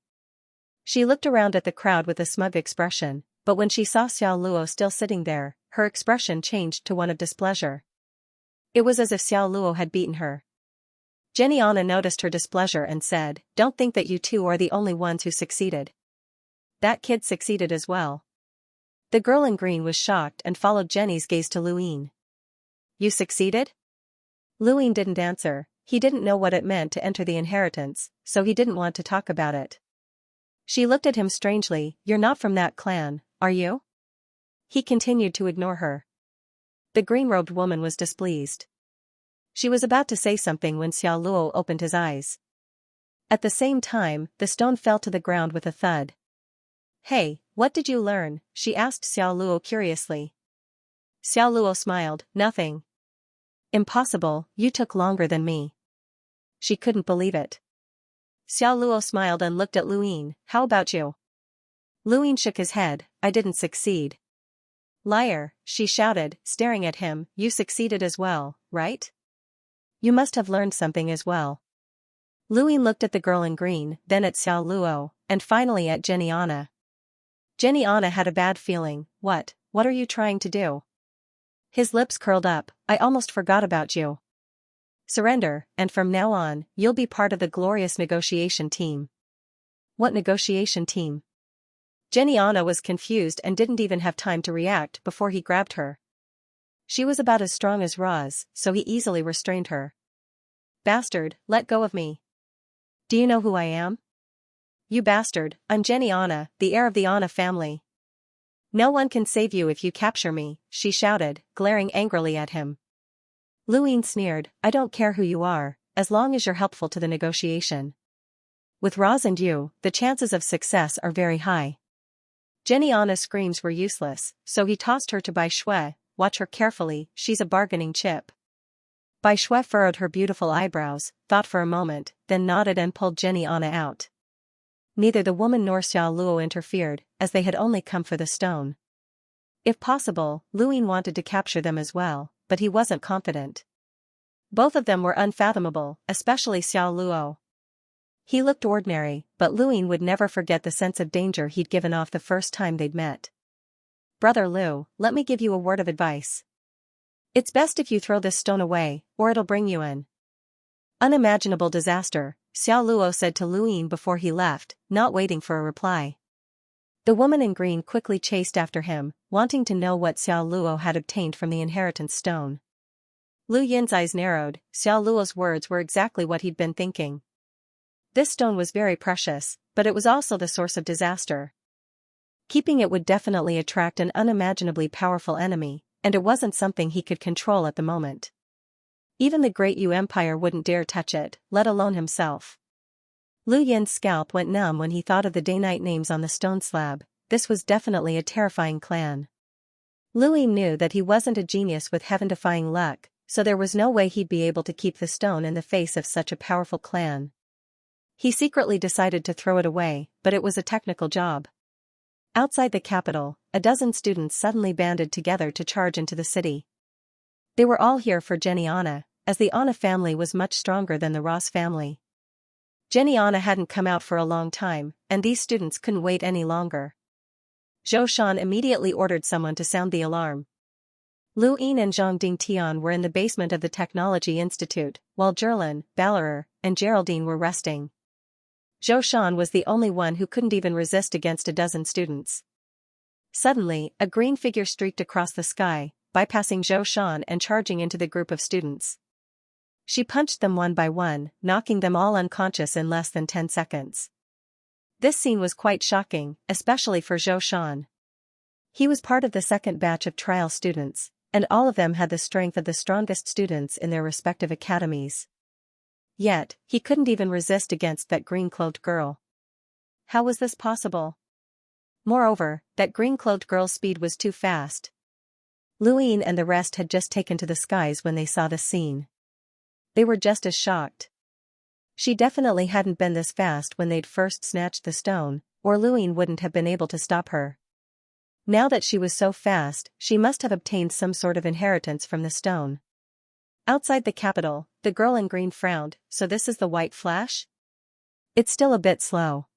She looked around at the crowd with a smug expression, but when she saw Xiao Luo still sitting there, her expression changed to one of displeasure. It was as if Xiao Luo had beaten her. Xianxia noticed her displeasure and said, "Don't think that you 2 are the only ones who succeeded. That kid succeeded as well." The girl in green was shocked and followed Jenny's gaze to Luin. "You succeeded?" Luin didn't answer. He didn't know what it meant to enter the inheritance, so he didn't want to talk about it. She looked at him strangely. "You're not from that clan, are you?" He continued to ignore her. The green-robed woman was displeased. She was about to say something when Xiao Luo opened his eyes. At the same time, the stone fell to the ground with a thud. "Hey, what did you learn?" she asked Xiao Luo curiously. Xiao Luo smiled, "Nothing." "Impossible, you took longer than me." She couldn't believe it. Xiao Luo smiled and looked at Luyin. "How about you?" Luyin shook his head. "I didn't succeed." "Liar," she shouted, staring at him, "you succeeded as well, right? You must have learned something as well." Luyin looked at the girl in green, then at Xiao Luo, and finally at Xianxia. Xianxia had a bad feeling. What are you trying to do?" His lips curled up. "I almost forgot about you. Surrender, and from now on, you'll be part of the glorious negotiation team." "What negotiation team?" Xianxia was confused and didn't even have time to react before he grabbed her. She was about as strong as Roz, so he easily restrained her. "Bastard, let go of me. Do you know who I am?" "You bastard, I'm Xianxia, the heir of the Ana family. No one can save you if you capture me," she shouted, glaring angrily at him. Luyin sneered, "I don't care who you are, as long as you're helpful to the negotiation. With Roz and you, the chances of success are very high." Xianxia's screams were useless, so he tossed her to Bai Shui. "Watch her carefully, she's a bargaining chip." Bai Shui furrowed her beautiful eyebrows, thought for a moment, then nodded and pulled Xianxia out. Neither the woman nor Xiao Luo interfered, as they had only come for the stone. If possible, Luyin wanted to capture them as well, but he wasn't confident. Both of them were unfathomable, especially Xiao Luo. He looked ordinary, but Luyin would never forget the sense of danger he'd given off the first time they'd met. "Brother Lu, let me give you a word of advice. It's best if you throw this stone away, or it'll bring you an unimaginable disaster," Xiao Luo said to Luyin before he left, not waiting for a reply. The woman in green quickly chased after him, wanting to know what Xiao Luo had obtained from the inheritance stone. Lu Yin's eyes narrowed. Xiao Luo's words were exactly what he'd been thinking. This stone was very precious, but it was also the source of disaster. Keeping it would definitely attract an unimaginably powerful enemy, and it wasn't something he could control at the moment. Even the Great Yu Empire wouldn't dare touch it, let alone himself. Lu Yin's scalp went numb when he thought of the day-night names on the stone slab. This was definitely a terrifying clan. Luyin knew that he wasn't a genius with heaven-defying luck, so there was no way he'd be able to keep the stone in the face of such a powerful clan. He secretly decided to throw it away, but it was a technical job. Outside the capital, a dozen students suddenly banded together to charge into the city. They were all here for Xianxia, as the Ana family was much stronger than the Ross family. Xianxia hadn't come out for a long time, and these students couldn't wait any longer. Zhou Shan immediately ordered someone to sound the alarm. Lu Yin and Zhang Dingtian were in the basement of the Technology Institute, while Jerlin, Ballerer, and Geraldine were resting. Zhou Shan was the only one who couldn't even resist against a dozen students. Suddenly, a green figure streaked across the sky, bypassing Zhou Shan and charging into the group of students. She punched them one by one, knocking them all unconscious in less than 10 seconds. This scene was quite shocking, especially for Zhou Shan. He was part of the second batch of trial students, and all of them had the strength of the strongest students in their respective academies. Yet, he couldn't even resist against that green-clothed girl. How was this possible? Moreover, that green-clothed girl's speed was too fast. Luyin and the rest had just taken to the skies when they saw the scene. They were just as shocked. She definitely hadn't been this fast when they'd first snatched the stone, or Luyin wouldn't have been able to stop her. Now that she was so fast, she must have obtained some sort of inheritance from the stone. Outside the capital, the girl in green frowned. "So this is the white flash? It's still a bit slow.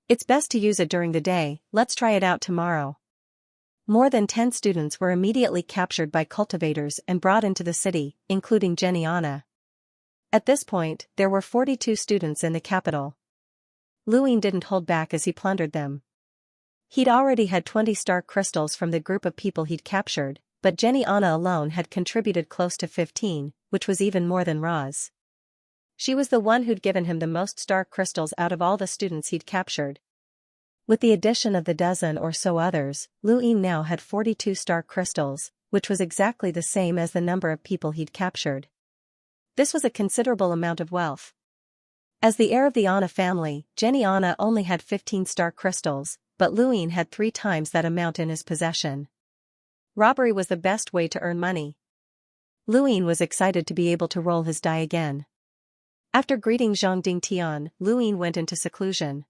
It's best to use it during the day, let's try it out tomorrow." More than 10 students were immediately captured by cultivators and brought into the city, including Xianxia. At this point, there were 42 students in the capital. Luyin didn't hold back as he plundered them. He'd already had 20 star crystals from the group of people he'd captured, but Xianxia alone had contributed close to 15, which was even more than Roz. She was the one who'd given him the most star crystals out of all the students he'd captured. With the addition of the dozen or so others, Luyin now had 42 star crystals, which was exactly the same as the number of people he'd captured. This was a considerable amount of wealth. As the heir of the Anna family, Jenny Anna only had 15 star crystals, but Luying had 3 times that amount in his possession. Robbery was the best way to earn money. Luying was excited to be able to roll his die again. After greeting Zhang Dingtian, Luying went into seclusion.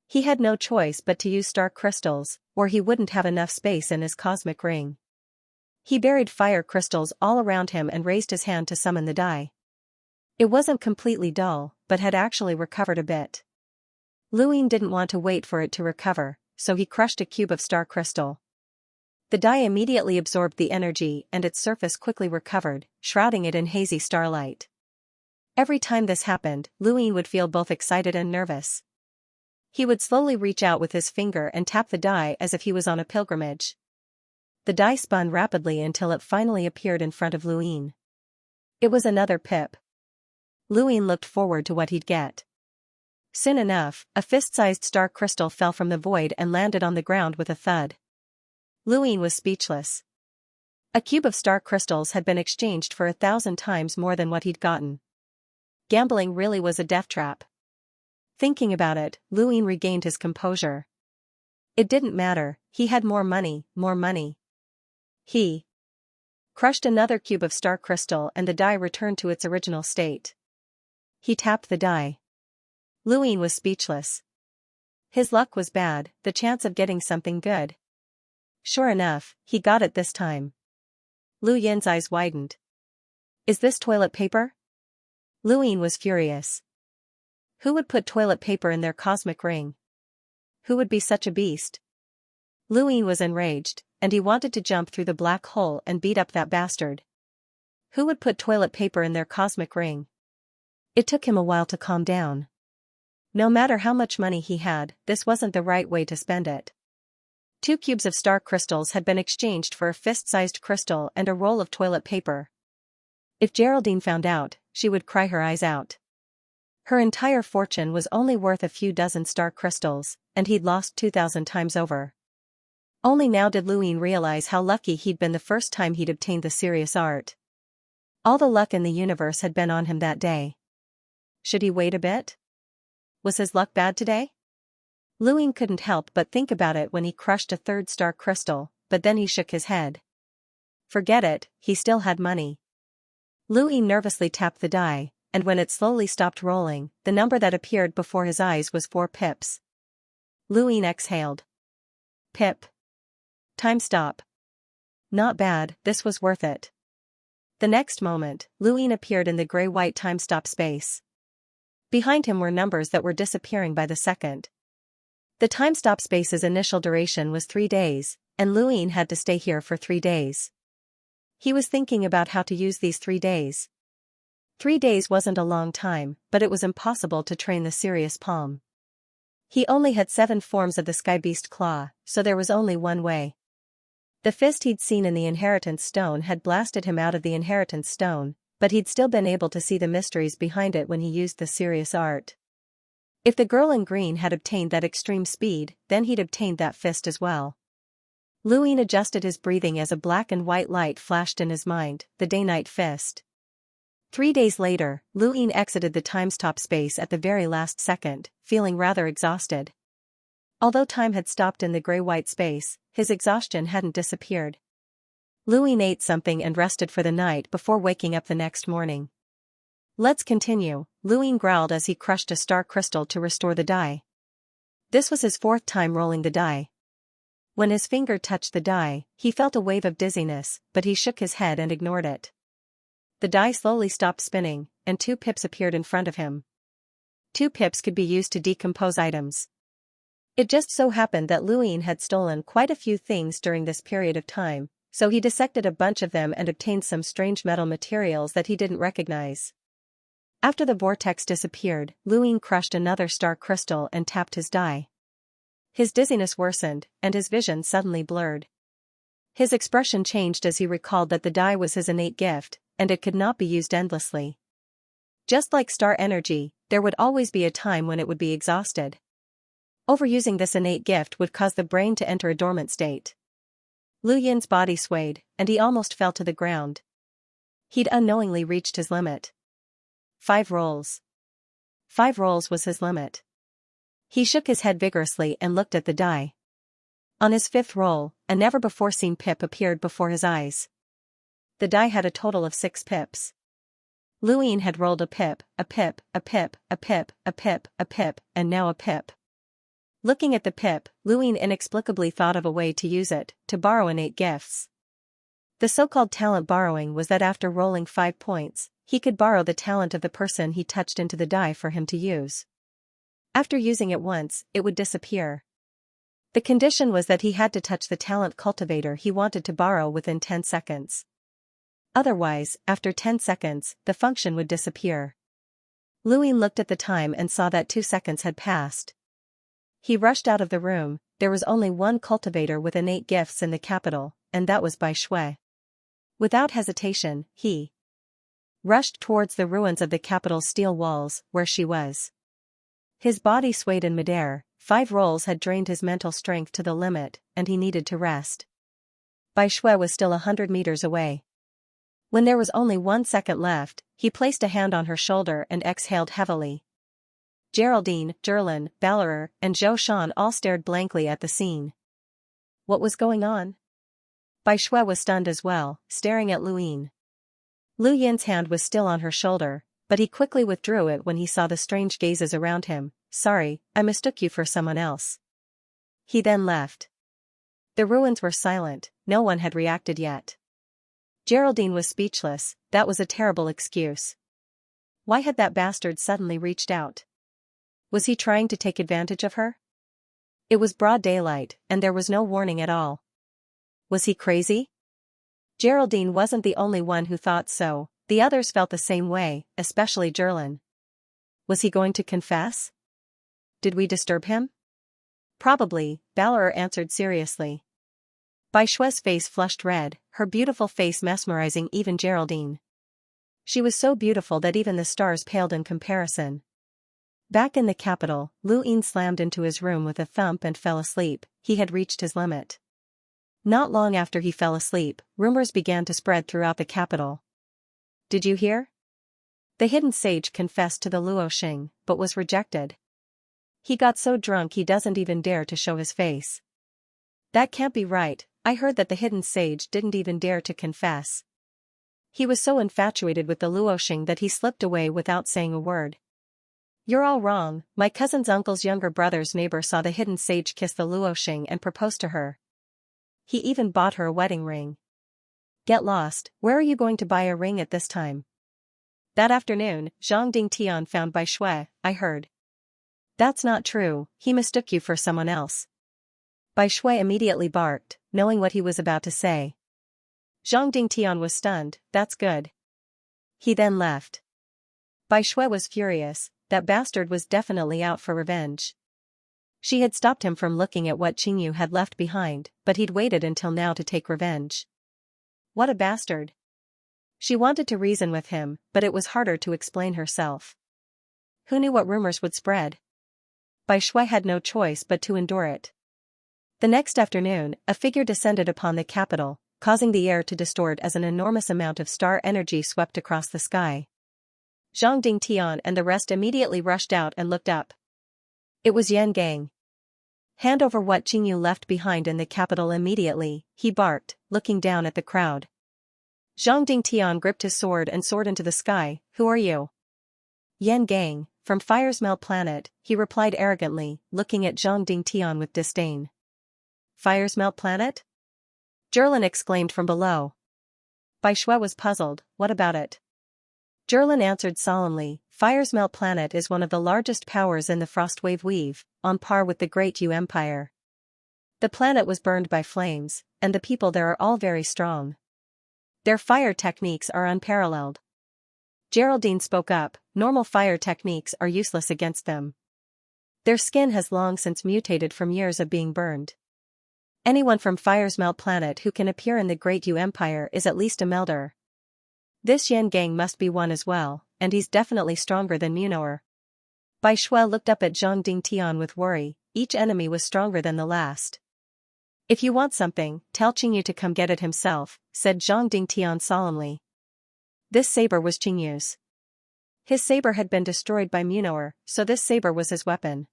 He had no choice but to use star crystals, or he wouldn't have enough space in his cosmic ring. He buried fire crystals all around him and raised his hand to summon the die. It wasn't completely dull, but had actually recovered a bit. Luying didn't want to wait for it to recover, so he crushed a cube of star crystal. The die immediately absorbed the energy and its surface quickly recovered, shrouding it in hazy starlight. Every time this happened, Luying would feel both excited and nervous. He would slowly reach out with his finger and tap the die as if he was on a pilgrimage. The die spun rapidly until it finally appeared in front of Luying. It was another pip. Luying looked forward to what he'd get. Soon enough, a fist-sized star crystal fell from the void and landed on the ground with a thud. Luying was speechless. A cube of star crystals had been exchanged for 1,000 times more than what he'd gotten. Gambling really was a death trap. Thinking about it, Luying regained his composure. It didn't matter, he had more money, more money. He crushed another cube of star crystal and the die returned to its original state. He tapped the die. Luying was speechless. His luck was bad, the chance of getting something good. Sure enough, he got it this time. Luying's eyes widened. Is this toilet paper? Luying was furious. Who would put toilet paper in their cosmic ring? Who would be such a beast? Luying was enraged, and he wanted to jump through the black hole and beat up that bastard. Who would put toilet paper in their cosmic ring? It took him a while to calm down. No matter how much money he had, this wasn't the right way to spend it. 2 cubes of star crystals had been exchanged for a fist-sized crystal and a roll of toilet paper. If Geraldine found out, she would cry her eyes out. Her entire fortune was only worth a few dozen star crystals, and he'd lost 2,000 times over. Only now did Luying realize how lucky he'd been the first time he'd obtained the serious art. All the luck in the universe had been on him that day. Should he wait a bit? Was his luck bad today? Luying couldn't help but think about it when he crushed a 3rd star crystal, but then he shook his head. Forget it, he still had money. Luying nervously tapped the die, and when it slowly stopped rolling, the number that appeared before his eyes was 4 pips. Luying exhaled. Pip. Time stop. Not bad, this was worth it. The next moment, Luying appeared in the gray-white time stop space. Behind him were numbers that were disappearing by the second. The time stop space's initial duration was 3 days, and Luying had to stay here for 3 days. He was thinking about how to use these 3 days. 3 days wasn't a long time, but it was impossible to train the serious palm. He only had 7 forms of the sky beast claw, so there was only one way. The fist he'd seen in the inheritance stone had blasted him out of the inheritance stone, but he'd still been able to see the mysteries behind it when he used the serious art. If the girl in green had obtained that extreme speed, then he'd obtained that fist as well. Luying adjusted his breathing as a black and white light flashed in his mind, the day-night fist. 3 days later, Luying exited the time-stop space at the very last second, feeling rather exhausted. Although time had stopped in the gray-white space, his exhaustion hadn't disappeared. Luying ate something and rested for the night before waking up the next morning. Let's continue, Luying growled as he crushed a star crystal to restore the die. This was his 4th time rolling the die. When his finger touched the die, he felt a wave of dizziness, but he shook his head and ignored it. The die slowly stopped spinning, and 2 pips appeared in front of him. 2 pips could be used to decompose items. It just so happened that Luying had stolen quite a few things during this period of time, so he dissected a bunch of them and obtained some strange metal materials that he didn't recognize. After the vortex disappeared, Luying crushed another star crystal and tapped his die. His dizziness worsened, and his vision suddenly blurred. His expression changed as he recalled that the die was his innate gift, and it could not be used endlessly. Just like star energy, there would always be a time when it would be exhausted. Overusing this innate gift would cause the brain to enter a dormant state. Luying's body swayed, and he almost fell to the ground. He'd unknowingly reached his limit. 5 rolls. 5 rolls was his limit. He shook his head vigorously and looked at the die. On his 5th roll, a never-before-seen pip appeared before his eyes. The die had a total of 6 pips. Luin had rolled a pip, a pip, a pip, a pip, a pip, a pip, and now a pip. Looking at the pip, Luin inexplicably thought of a way to use it, to borrow innate gifts. The so-called talent borrowing was that after rolling 5 points, he could borrow the talent of the person he touched into the die for him to use. After using it once, it would disappear. The condition was that he had to touch the talent cultivator he wanted to borrow within 10 seconds. Otherwise, after 10 seconds, the function would disappear. Luin looked at the time and saw that 2 seconds had passed. He rushed out of the room. There was only one cultivator with innate gifts in the capital, and that was Bai Shui. Without hesitation, he rushed towards the ruins of the capital's steel walls, where she was. His body swayed in midair. 5 rolls had drained his mental strength to the limit, and he needed to rest. Bai Shui was still 100 meters away. When there was only 1 second left, he placed a hand on her shoulder and exhaled heavily. Geraldine, Jerlin, Ballerer, and Zhou Shan all stared blankly at the scene. What was going on? Bai Shui was stunned as well, staring at Luin. Lu Yin's hand was still on her shoulder, but he quickly withdrew it when he saw the strange gazes around him. Sorry, I mistook you for someone else. He then left. The ruins were silent, no one had reacted yet. Geraldine was speechless. That was a terrible excuse. Why had that bastard suddenly reached out? Was he trying to take advantage of her? It was broad daylight, and there was no warning at all. Was he crazy? Geraldine wasn't the only one who thought so. The others felt the same way, especially Jerlin. Was he going to confess? Did we disturb him? Probably, Ballerer answered seriously. Bai Shui's face flushed red, her beautiful face mesmerizing even Geraldine. She was so beautiful that even the stars paled in comparison. Back in the capital, Lu Yin slammed into his room with a thump and fell asleep. He had reached his limit. Not long after he fell asleep, rumors began to spread throughout the capital. Did you hear? The hidden sage confessed to the Luoxing, but was rejected. He got so drunk he doesn't even dare to show his face. That can't be right. I heard that the hidden sage didn't even dare to confess. He was so infatuated with the Luoxing that he slipped away without saying a word. You're all wrong. My cousin's uncle's younger brother's neighbor saw the hidden sage kiss the Luoxing and propose to her. He even bought her a wedding ring. Get lost. Where are you going to buy a ring at this time? That afternoon, Zhang Dingtian found Bai Shui, I heard. That's not true, he mistook you for someone else. Bai Shui immediately barked, knowing what he was about to say. Zhang Dingtian was stunned. That's good. He then left. Bai Shui was furious. That bastard was definitely out for revenge. She had stopped him from looking at what Qingyu had left behind, but he'd waited until now to take revenge. What a bastard. She wanted to reason with him, but it was harder to explain herself. Who knew what rumors would spread? Bai Shui had no choice but to endure it. The next afternoon, a figure descended upon the capital, causing the air to distort as an enormous amount of star energy swept across the sky. Zhang Dingtian and the rest immediately rushed out and looked up. It was Yan Gang. Hand over what Qingyu left behind in the capital immediately, he barked, looking down at the crowd. Zhang Dingtian gripped his sword and soared into the sky. Who are you? Yan Gang, from Fire's Melt Planet, he replied arrogantly, looking at Zhang Dingtian with disdain. Fire's Melt Planet? Jerlin exclaimed from below. Bai Shui was puzzled. What about it? Jerlin answered solemnly, Fire's Melt Planet is one of the largest powers in the Frostwave Weave, on par with the Great Yu Empire. The planet was burned by flames, and the people there are all very strong. Their fire techniques are unparalleled. Geraldine spoke up, normal fire techniques are useless against them. Their skin has long since mutated from years of being burned. Anyone from Fire's Melt Planet who can appear in the Great Yu Empire is at least a melder. This Yan Gang must be one as well, and he's definitely stronger than Munoer. Bai Shui looked up at Zhang Dingtian with worry. Each enemy was stronger than the last. If you want something, tell Qingyu to come get it himself, said Zhang Dingtian solemnly. This saber was Qingyu's. His saber had been destroyed by Munoer, so this saber was his weapon.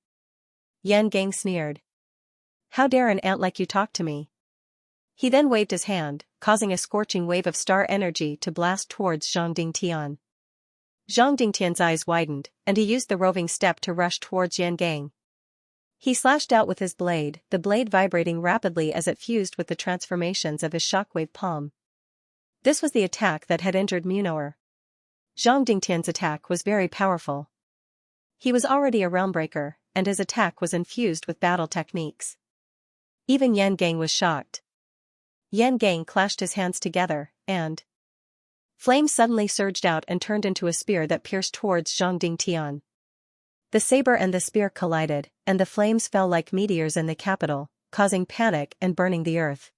Yan Gang sneered. How dare an ant like you talk to me? He then waved his hand, causing a scorching wave of star energy to blast towards Zhang Dingtian. Zhang Dingtian's eyes widened, and he used the roving step to rush towards Yan Gang. He slashed out with his blade, the blade vibrating rapidly as it fused with the transformations of his shockwave palm. This was the attack that had injured Munoer. Zhang Dingtian's attack was very powerful. He was already a realmbreaker, and his attack was infused with battle techniques. Even Yan Gang was shocked. Yan Gang clashed his hands together, and flame suddenly surged out and turned into a spear that pierced towards Zhang Dingtian. The saber and the spear collided, and the flames fell like meteors in the capital, causing panic and burning the earth.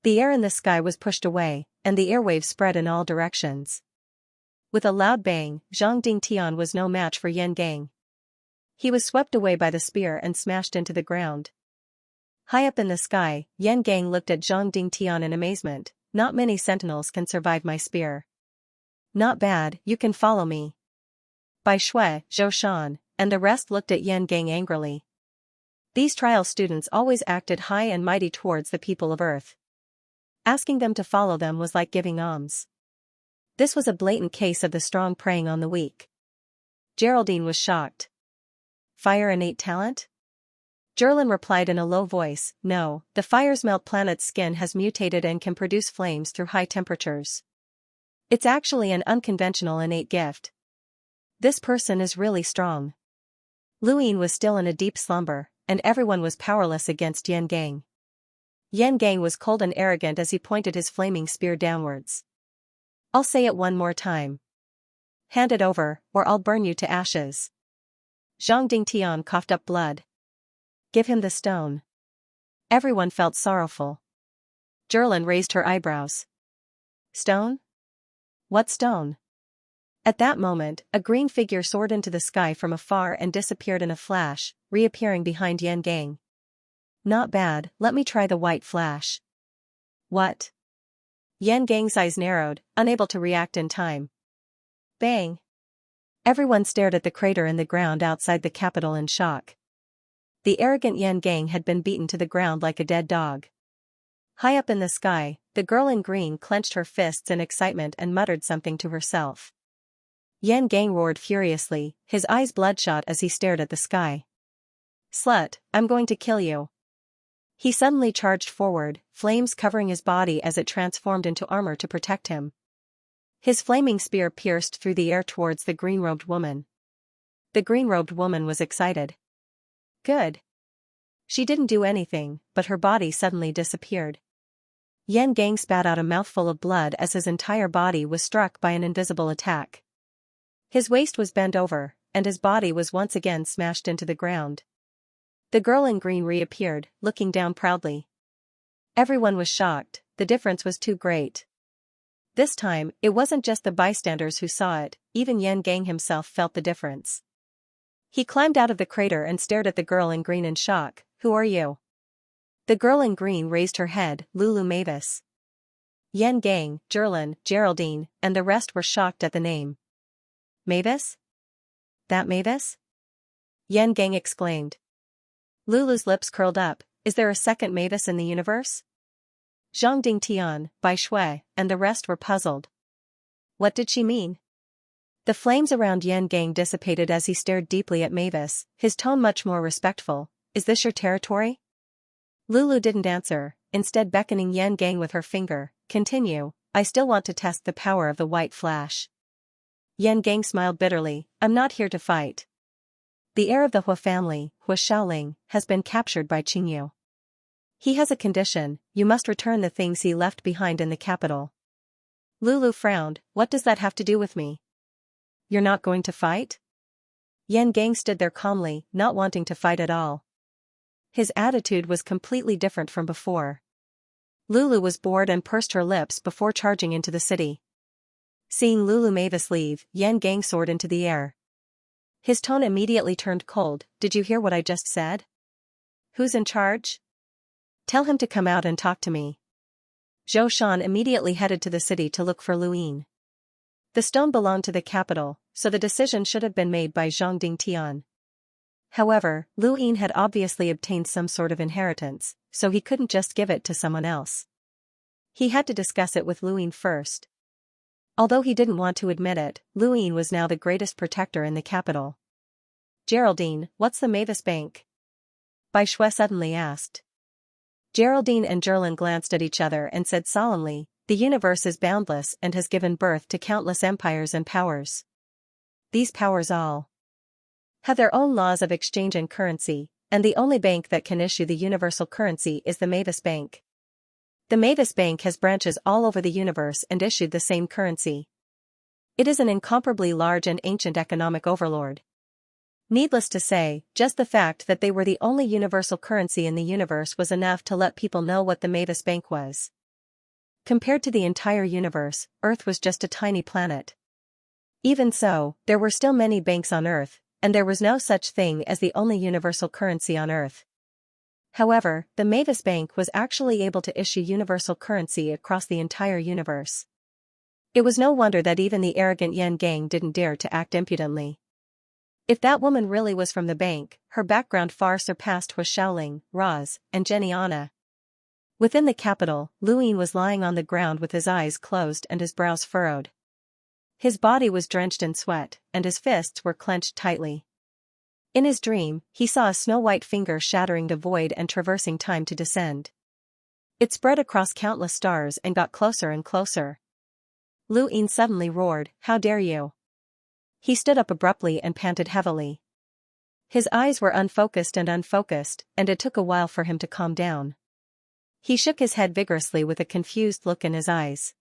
The air in the sky was pushed away, and the airwaves spread in all directions. With a loud bang, Zhang Dingtian was no match for Yan Gang. He was swept away by the spear and smashed into the ground. High up in the sky, Yan Gang looked at Zhang Dingtian in amazement. Not many sentinels can survive my spear. Not bad, you can follow me. Bai Shui, Zhou Shan, and the rest looked at Yan Gang angrily. These trial students always acted high and mighty towards the people of Earth. Asking them to follow them was like giving alms. This was a blatant case of the strong preying on the weak. Geraldine was shocked. Fire innate talent? Jerlin replied in a low voice, no, the fire's melt planet's skin has mutated and can produce flames through high temperatures. It's actually an unconventional innate gift. This person is really strong. Luyin was still in a deep slumber, and everyone was powerless against Yan Gang. Yan Gang was cold and arrogant as he pointed his flaming spear downwards. I'll say it one more time. Hand it over, or I'll burn you to ashes. Zhang Dingtian coughed up blood. Give him the stone. Everyone felt sorrowful. Jerlin raised her eyebrows. Stone? What stone? At that moment, a green figure soared into the sky from afar and disappeared in a flash, reappearing behind Yan Gang. Not bad, let me try the white flash. What? Yan Gang's eyes narrowed, unable to react in time. Bang! Everyone stared at the crater in the ground outside the capital in shock. The arrogant Yan Gang had been beaten to the ground like a dead dog. High up in the sky, the girl in green clenched her fists in excitement and muttered something to herself. Yan Gang roared furiously, his eyes bloodshot as he stared at the sky. Slut, I'm going to kill you. He suddenly charged forward, flames covering his body as it transformed into armor to protect him. His flaming spear pierced through the air towards the green-robed woman. The green-robed woman was excited. Good. She didn't do anything, but her body suddenly disappeared. Yan Gang spat out a mouthful of blood as his entire body was struck by an invisible attack. His waist was bent over, and his body was once again smashed into the ground. The girl in green reappeared, looking down proudly. Everyone was shocked, the difference was too great. This time, it wasn't just the bystanders who saw it, even Yan Gang himself felt the difference. He climbed out of the crater and stared at the girl in green in shock. Who are you? The girl in green raised her head, Lulu Mavis. Yan Gang, Jerlin, Geraldine, and the rest were shocked at the name. Mavis? That Mavis? Yan Gang exclaimed. Lulu's lips curled up. Is there a second Mavis in the universe? Zhang Dingtian, Bai Shui, and the rest were puzzled. What did she mean? The flames around Yan Gang dissipated as he stared deeply at Mavis, his tone much more respectful. Is this your territory? Lulu didn't answer, instead beckoning Yan Gang with her finger. Continue, I still want to test the power of the white flash. Yan Gang smiled bitterly. I'm not here to fight. The heir of the Hua family, Hua Xiaoling, has been captured by Qingyu. He has a condition, you must return the things he left behind in the capital. Lulu frowned. What does that have to do with me? You're not going to fight? Yan Gang stood there calmly, not wanting to fight at all. His attitude was completely different from before. Lulu was bored and pursed her lips before charging into the city. Seeing Lulu Mavis leave, Yan Gang soared into the air. His tone immediately turned cold. Did you hear what I just said? Who's in charge? Tell him to come out and talk to me. Zhou Shan immediately headed to the city to look for Luyin. The stone belonged to the capital, so the decision should have been made by Zhang Dingtian. However, Lu Yin had obviously obtained some sort of inheritance, so he couldn't just give it to someone else. He had to discuss it with Lu Yin first. Although he didn't want to admit it, Lu Yin was now the greatest protector in the capital. "Geraldine, what's the Mavis Bank?" Bai Shui suddenly asked. Geraldine and Gerlin glanced at each other and said solemnly, "The universe is boundless and has given birth to countless empires and powers. These powers all have their own laws of exchange and currency, and the only bank that can issue the universal currency is the Mavis Bank. The Mavis Bank has branches all over the universe and issued the same currency. It is an incomparably large and ancient economic overlord. Needless to say, just the fact that they were the only universal currency in the universe was enough to let people know what the Mavis Bank was. Compared to the entire universe, Earth was just a tiny planet. Even so, there were still many banks on Earth, and there was no such thing as the only universal currency on Earth. However, the Mavis Bank was actually able to issue universal currency across the entire universe. It was no wonder that even the arrogant Yan Gang didn't dare to act impudently. If that woman really was from the bank, her background far surpassed Hu Shaoling, Roz, and Geniana. Within the capital, Lu Yin was lying on the ground with his eyes closed and his brows furrowed. His body was drenched in sweat, and his fists were clenched tightly. In his dream, he saw a snow-white finger shattering the void and traversing time to descend. It spread across countless stars and got closer and closer. Lu Yin suddenly roared, "How dare you!" He stood up abruptly and panted heavily. His eyes were unfocused, and it took a while for him to calm down. He shook his head vigorously with a confused look in his eyes.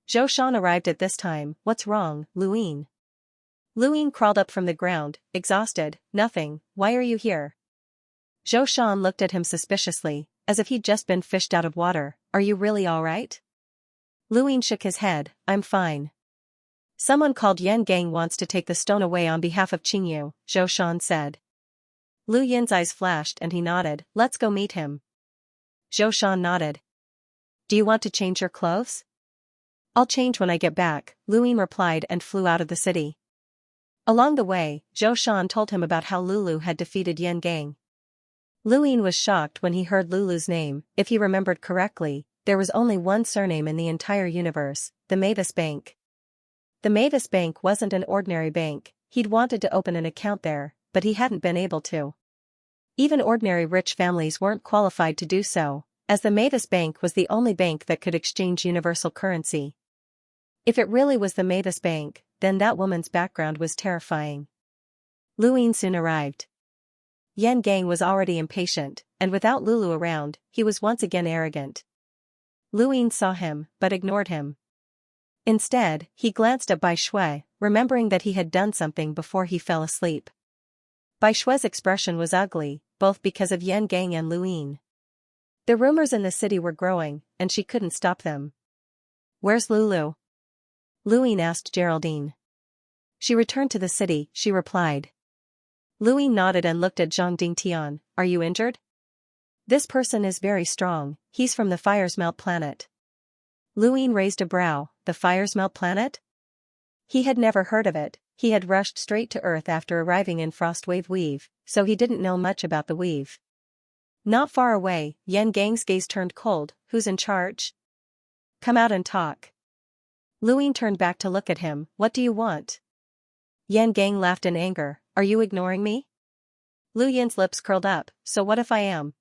Zhou Shan arrived at this time. "What's wrong, Lu Yin?" Lu Yin crawled up from the ground, exhausted. "Nothing, why are you here?" Zhou Shan looked at him suspiciously, as if he'd just been fished out of water. "Are you really all right?" Lu Yin shook his head. "I'm fine." "Someone called Yan Gang wants to take the stone away on behalf of Qingyu," Zhou Shan said. Lu Yin's eyes flashed and he nodded. "Let's go meet him." Zhou Shan nodded. "Do you want to change your clothes?" "I'll change when I get back," Lu Yin replied and flew out of the city. Along the way, Zhou Shan told him about how Lulu had defeated Yan Gang. Lu Yin was shocked when he heard Lulu's name. If he remembered correctly, there was only one surname in the entire universe, the Mavis Bank. The Mavis Bank wasn't an ordinary bank. He'd wanted to open an account there, but he hadn't been able to. Even ordinary rich families weren't qualified to do so, as the Mavis Bank was the only bank that could exchange universal currency. If it really was the Mavis Bank, then that woman's background was terrifying. Lu Yin soon arrived. Yan Gang was already impatient, and without Lulu around, he was once again arrogant. Lu Yin saw him, but ignored him. Instead, he glanced at Bai Shui, remembering that he had done something before he fell asleep. Bai Shui's expression was ugly, both because of Yan Gang and Lu Yin. The rumors in the city were growing, and she couldn't stop them. "Where's Lulu?" Lu Yin asked Geraldine. "She returned to the city," she replied. Lu Yin nodded and looked at Zhang Dingtian. "Are you injured?" "This person is very strong, he's from the Firesmelt planet." Lu Yin raised a brow. The Firesmelt planet? He had never heard of it. He had rushed straight to Earth after arriving in Frostwave Weave, so he didn't know much about the weave. Not far away, Yan Gang's gaze turned cold. "Who's in charge? Come out and talk." Lu Yin turned back to look at him. "What do you want?" Yan Gang laughed in anger. "Are you ignoring me?" Lu Yin's lips curled up. "So what if I am?"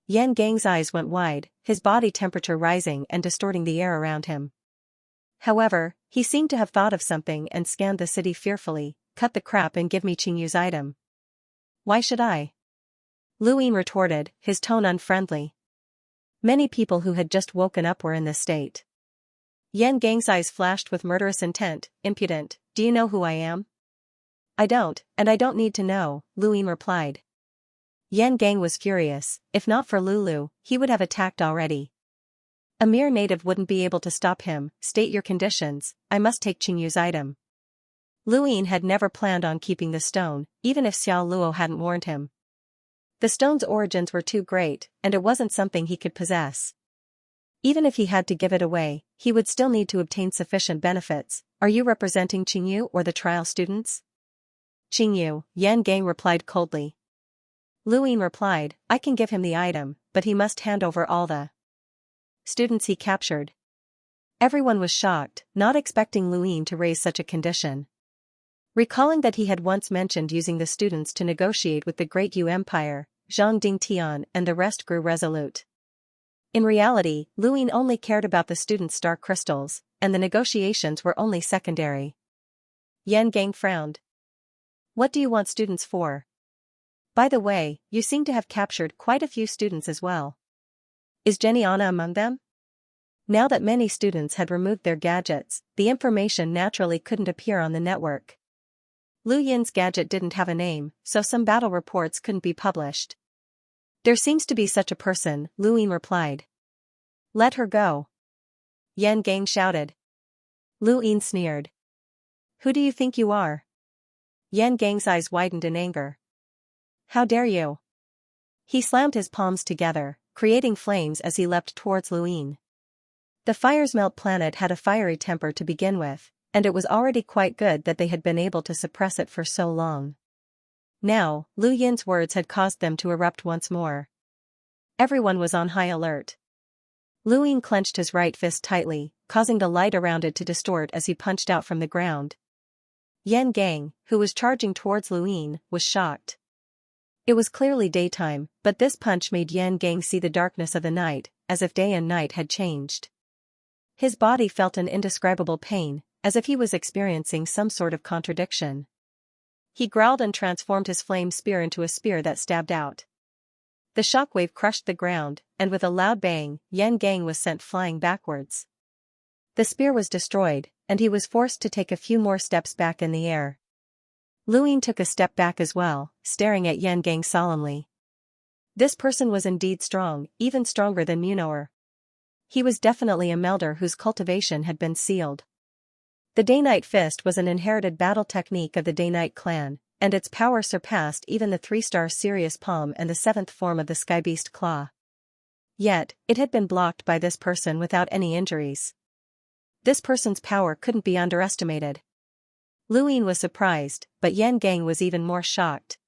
Yan Gang's eyes went wide, his body temperature rising and distorting the air around him. However, he seemed to have thought of something and scanned the city fearfully. "Cut the crap and give me Qingyu's item." "Why should I?" Lu Yin retorted, his tone unfriendly. Many people who had just woken up were in this state. Yan Gang's eyes flashed with murderous intent. "Impudent, do you know who I am?" "I don't, and I don't need to know," Lu Yin replied. Yan Gang was furious. If not for Lulu, he would have attacked already. A mere native wouldn't be able to stop him. "State your conditions. I must take Qingyu's item." Lu Yin had never planned on keeping the stone, even if Xiao Luo hadn't warned him. The stone's origins were too great, and it wasn't something he could possess. Even if he had to give it away, he would still need to obtain sufficient benefits. Are you representing Qingyu or the trial students? Qingyu, Yan Gang replied coldly. Lu Yin replied, I can give him the item, but he must hand over all the students he captured. Everyone was shocked, not expecting Lu Yin to raise such a condition. Recalling that he had once mentioned using the students to negotiate with the Great Yu Empire, Zhang Dingtian and the rest grew resolute. In reality, Lu Yin only cared about the students' star crystals, and the negotiations were only secondary. Yan Gang frowned. What do you want students for? By the way, you seem to have captured quite a few students as well. Is Xianxia among them? Now that many students had removed their gadgets, the information naturally couldn't appear on the network. Lu Yin's gadget didn't have a name, so some battle reports couldn't be published. There seems to be such a person, Lu Yin replied. Let her go. Yan Gang shouted. Lu Yin sneered. Who do you think you are? Yan Gang's eyes widened in anger. How dare you? He slammed his palms together, creating flames as he leapt towards Lu Yin. The Fire's Melt planet had a fiery temper to begin with, and it was already quite good that they had been able to suppress it for so long. Now, Lu Yin's words had caused them to erupt once more. Everyone was on high alert. Lu Yin clenched his right fist tightly, causing the light around it to distort as he punched out from the ground. Yan Gang, who was charging towards Lu Yin, was shocked. It was clearly daytime, but this punch made Yan Gang see the darkness of the night, as if day and night had changed. His body felt an indescribable pain, as if he was experiencing some sort of contradiction. He growled and transformed his flame spear into a spear that stabbed out. The shockwave crushed the ground, and with a loud bang, Yan Gang was sent flying backwards. The spear was destroyed, and he was forced to take a few more steps back in the air. Lu Yin took a step back as well, staring at Yan Gang solemnly. This person was indeed strong, even stronger than Munoer. He was definitely a melder whose cultivation had been sealed. The Day-Night Fist was an inherited battle technique of the Day-Night clan, and its power surpassed even the 3-star Sirius Palm and the 7th form of the Skybeast Claw. Yet, it had been blocked by this person without any injuries. This person's power couldn't be underestimated. Lu Yin was surprised, but Yan Gang was even more shocked.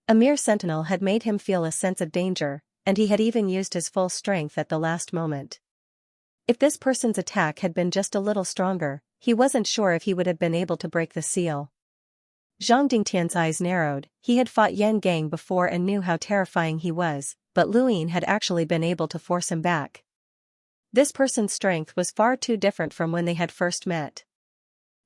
A mere sentinel had made him feel a sense of danger, and he had even used his full strength at the last moment. If this person's attack had been just a little stronger, he wasn't sure if he would have been able to break the seal. Zhang Dingtian's eyes narrowed. He had fought Yan Gang before and knew how terrifying he was, but Lu Yin had actually been able to force him back. This person's strength was far too different from when they had first met.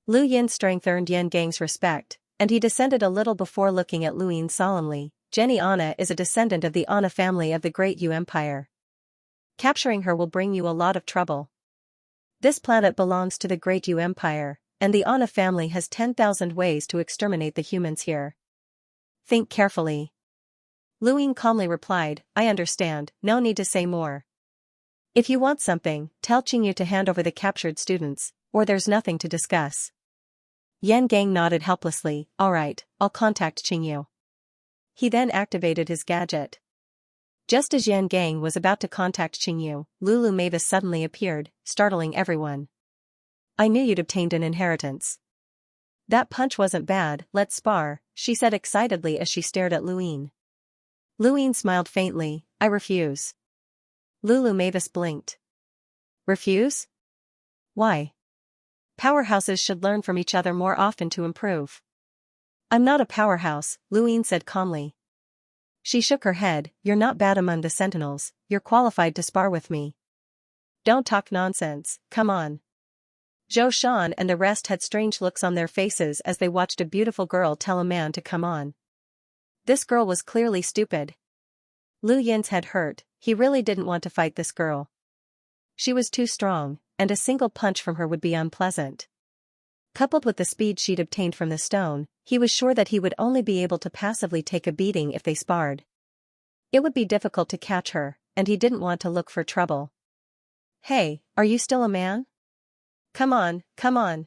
Lu Yin's strength earned Yan Gang's respect, and he descended a little before looking at Lu Yin solemnly. Xianxia is a descendant of the Ana family of the Great Yu Empire. Capturing her will bring you a lot of trouble. This planet belongs to the Great Yu Empire, and the Ana family has 10,000 ways to exterminate the humans here. Think carefully. Lu Yin calmly replied, I understand, no need to say more. If you want something, tell Qingyu to hand over the captured students, or there's nothing to discuss. Yan Gang nodded helplessly, alright, I'll contact Qingyu. He then activated his gadget. Just as Yan Gang was about to contact Qingyu, Lulu Mavis suddenly appeared, startling everyone. I knew you'd obtained an inheritance. That punch wasn't bad, let's spar, she said excitedly as she stared at Lu Yin. Lu Yin smiled faintly, I refuse. Lulu Mavis blinked. Refuse? Why? Powerhouses should learn from each other more often to improve. I'm not a powerhouse, Lu Yin said calmly. She shook her head, you're not bad among the sentinels, you're qualified to spar with me. Don't talk nonsense, come on. Zhou Shan and the rest had strange looks on their faces as they watched a beautiful girl tell a man to come on. This girl was clearly stupid. Lu Yin's head hurt, he really didn't want to fight this girl. She was too strong, and a single punch from her would be unpleasant. Coupled with the speed she'd obtained from the stone, he was sure that he would only be able to passively take a beating if they sparred. It would be difficult to catch her, and he didn't want to look for trouble. Hey, are you still a man? Come on, come on.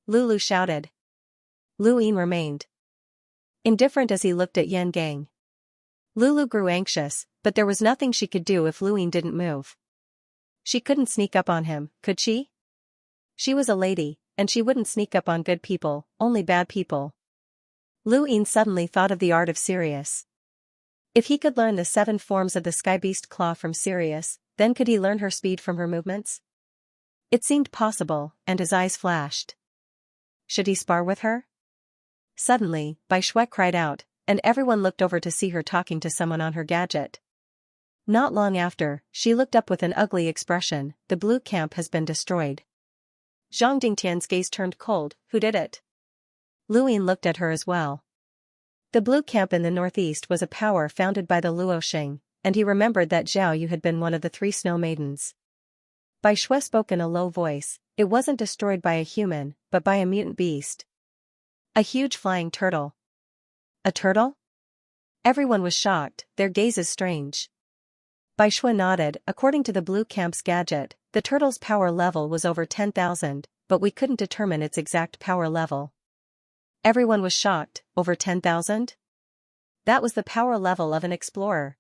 Lulu shouted. Lu Yin remained indifferent as he looked at Yan Gang. Lulu grew anxious, but there was nothing she could do if Lu Yin didn't move. She couldn't sneak up on him, could she? She was a lady, and she wouldn't sneak up on good people, only bad people. Lu Yin suddenly thought of the art of Sirius. If he could learn the 7 forms of the sky beast claw from Sirius, then could he learn her speed from her movements? It seemed possible, and his eyes flashed. Should he spar with her? Suddenly, Bai Shui cried out, and everyone looked over to see her talking to someone on her gadget. Not long after, she looked up with an ugly expression. The blue camp has been destroyed. Zhang Dingtian's gaze turned cold. Who did it? Lu Yin looked at her as well. The blue camp in the northeast was a power founded by the Luoxing, and he remembered that Zhao Yu had been one of the 3 snow maidens. Bai Shui spoke in a low voice. It wasn't destroyed by a human, but by a mutant beast. A huge flying turtle. A turtle? Everyone was shocked, their gazes strange. Bai Shui nodded. According to the blue camp's gadget, the turtle's power level was over 10,000, but we couldn't determine its exact power level. Everyone was shocked. Over 10,000? That was the power level of an explorer.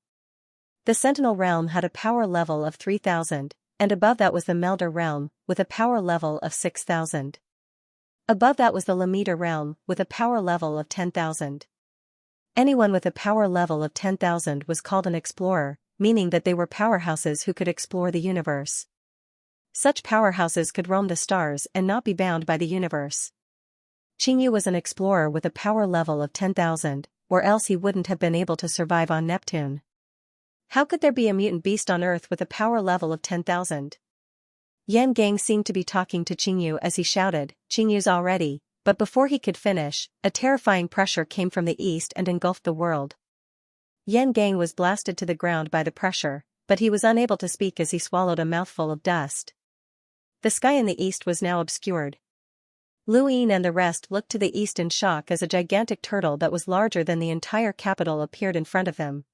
The Sentinel realm had a power level of 3,000, and above that was the Melder realm, with a power level of 6,000. Above that was the Lamita realm, with a power level of 10,000. Anyone with a power level of 10,000 was called an explorer, meaning that they were powerhouses who could explore the universe. Such powerhouses could roam the stars and not be bound by the universe. Qingyu was an explorer with a power level of 10,000, or else he wouldn't have been able to survive on Neptune. How could there be a mutant beast on Earth with a power level of 10,000? Yan Gang seemed to be talking to Qingyu as he shouted, "Qingyu's already," but before he could finish, a terrifying pressure came from the east and engulfed the world. Yan Gang was blasted to the ground by the pressure, but he was unable to speak as he swallowed a mouthful of dust. The sky in the east was now obscured. Lu Yin and the rest looked to the east in shock as a gigantic turtle that was larger than the entire capital appeared in front of him.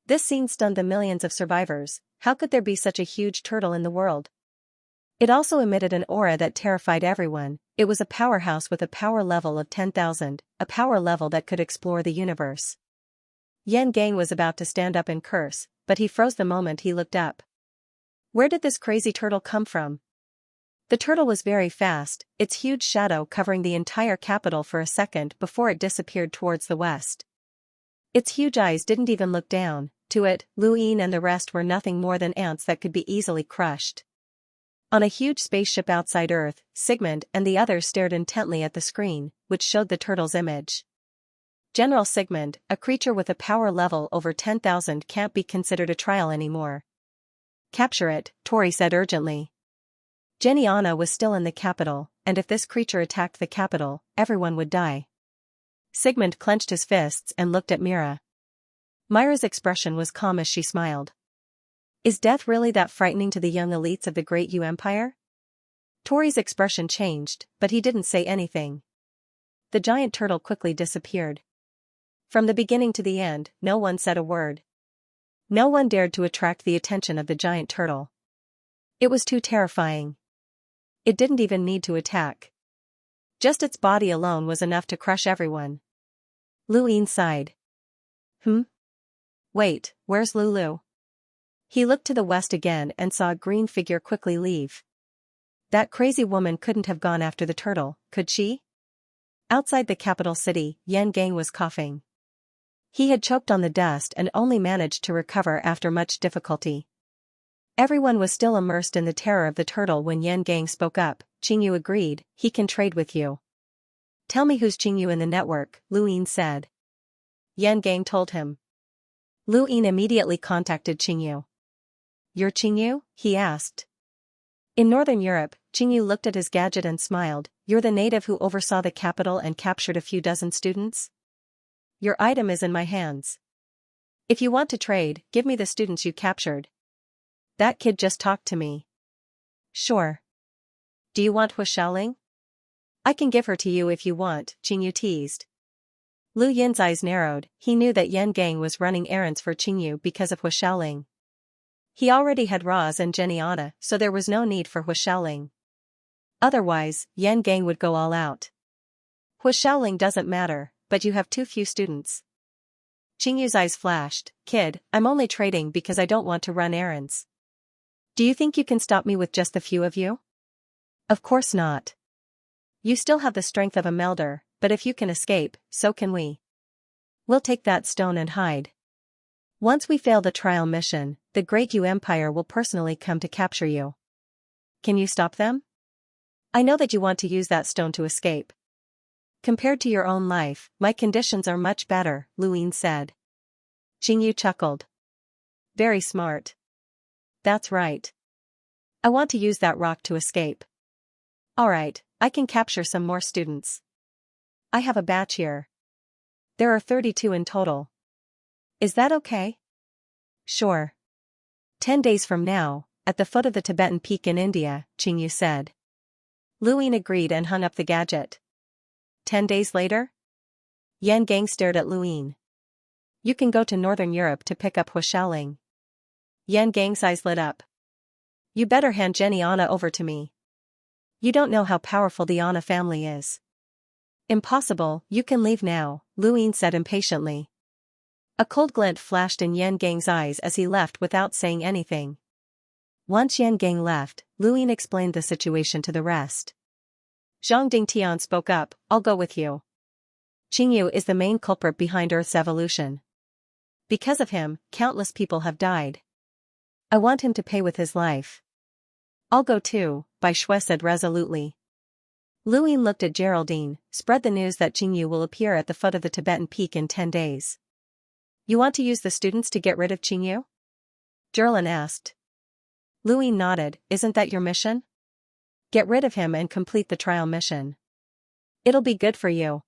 This scene stunned the millions of survivors. How could there be such a huge turtle in the world? It also emitted an aura that terrified everyone. It was a powerhouse with a power level of 10,000, a power level that could explore the universe. Yan Gang was about to stand up and curse, but he froze the moment he looked up. Where did this crazy turtle come from? The turtle was very fast, its huge shadow covering the entire capital for a second before it disappeared towards the west. Its huge eyes didn't even look down. To it, Lu Yin and the rest were nothing more than ants that could be easily crushed. On a huge spaceship outside Earth, Sigmund and the others stared intently at the screen, which showed the turtle's image. General Sigmund, a creature with a power level over 10,000, can't be considered a trial anymore. Capture it, Tori said urgently. Xianxia was still in the capital, and if this creature attacked the capital, everyone would die. Sigmund clenched his fists and looked at Mira. Myra's expression was calm as she smiled. Is death really that frightening to the young elites of the Great Yu Empire? Tori's expression changed, but he didn't say anything. The giant turtle quickly disappeared. From the beginning to the end, no one said a word. No one dared to attract the attention of the giant turtle. It was too terrifying. It didn't even need to attack. Just its body alone was enough to crush everyone. Lu Yin sighed. Wait, where's Lulu? He looked to the west again and saw a green figure quickly leave. That crazy woman couldn't have gone after the turtle, could she? Outside the capital city, Yan Gang was coughing. He had choked on the dust and only managed to recover after much difficulty. Everyone was still immersed in the terror of the turtle when Yan Gang spoke up. Qingyu agreed, he can trade with you. Tell me who's Qingyu in the network, Lu Yin said. Yan Gang told him. Lu Yin immediately contacted Qingyu. You're Qingyu? He asked. In Northern Europe, Qingyu looked at his gadget and smiled. You're the native who oversaw the capital and captured a few dozen students? Your item is in my hands. If you want to trade, give me the students you captured. That kid just talked to me. Sure. Do you want Hu Shaoling? I can give her to you if you want, Qingyu teased. Lu Yin's eyes narrowed. He knew that Yan Gang was running errands for Qingyu because of Hu Shaoling. He already had Roz and Xianxia, so there was no need for Hu Shaoling. Otherwise, Yan Gang would go all out. Hu Shaoling doesn't matter, but you have too few students. Qingyu's eyes flashed. Kid, I'm only trading because I don't want to run errands. Do you think you can stop me with just the few of you? Of course not. You still have the strength of a melder, but if you can escape, so can we. We'll take that stone and hide. Once we fail the trial mission, the Great Yu Empire will personally come to capture you. Can you stop them? I know that you want to use that stone to escape. Compared to your own life, my conditions are much better, Luin said. Xingyu chuckled. Very smart. That's right. I want to use that rock to escape. Alright, I can capture some more students. I have a batch here. There are 32 in total. Is that okay? Sure. 10 days from now, at the foot of the Tibetan peak in India, Xingyu said. Luin agreed and hung up the gadget. 10 days later? Yan Gang stared at Luin. You can go to Northern Europe to pick up Huashaoling. Yan Gang's eyes lit up. You better hand Jenny Anna over to me. You don't know how powerful the Anna family is. Impossible, you can leave now, Luin said impatiently. A cold glint flashed in Yan Gang's eyes as he left without saying anything. Once Yan Gang left, Luin explained the situation to the rest. Zhang Dingtian spoke up, I'll go with you. Xingyu is the main culprit behind Earth's evolution. Because of him, countless people have died. I want him to pay with his life. I'll go too, Bai Shui said resolutely. Luin looked at Geraldine, spread the news that Xingyu will appear at the foot of the Tibetan peak in 10 days. You want to use the students to get rid of Xingyu? Gerlin asked. Luin nodded, isn't that your mission? Get rid of him and complete the trial mission. It'll be good for you.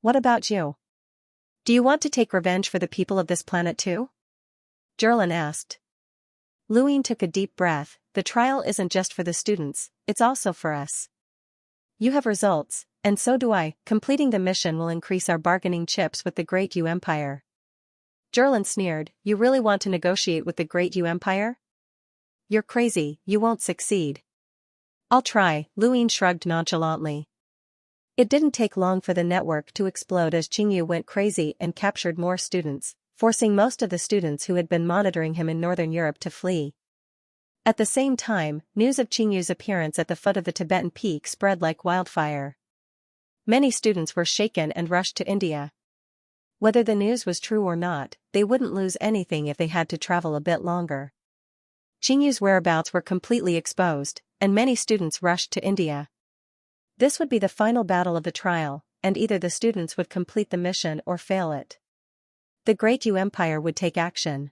What about you? Do you want to take revenge for the people of this planet too? Gerlin asked. Luin took a deep breath, the trial isn't just for the students, it's also for us. You have results, and so do I, completing the mission will increase our bargaining chips with the Great Yu Empire. Gerlin sneered, you really want to negotiate with the Great Yu Empire? You're crazy, you won't succeed. I'll try, Luin shrugged nonchalantly. It didn't take long for the network to explode as Xingyu went crazy and captured more students, forcing most of the students who had been monitoring him in Northern Europe to flee. At the same time, news of Xingyu's appearance at the foot of the Tibetan peak spread like wildfire. Many students were shaken and rushed to India. Whether the news was true or not, they wouldn't lose anything if they had to travel a bit longer. Xingyu's whereabouts were completely exposed, and many students rushed to India. This would be the final battle of the trial, and either the students would complete the mission or fail it. The Great Yu Empire would take action.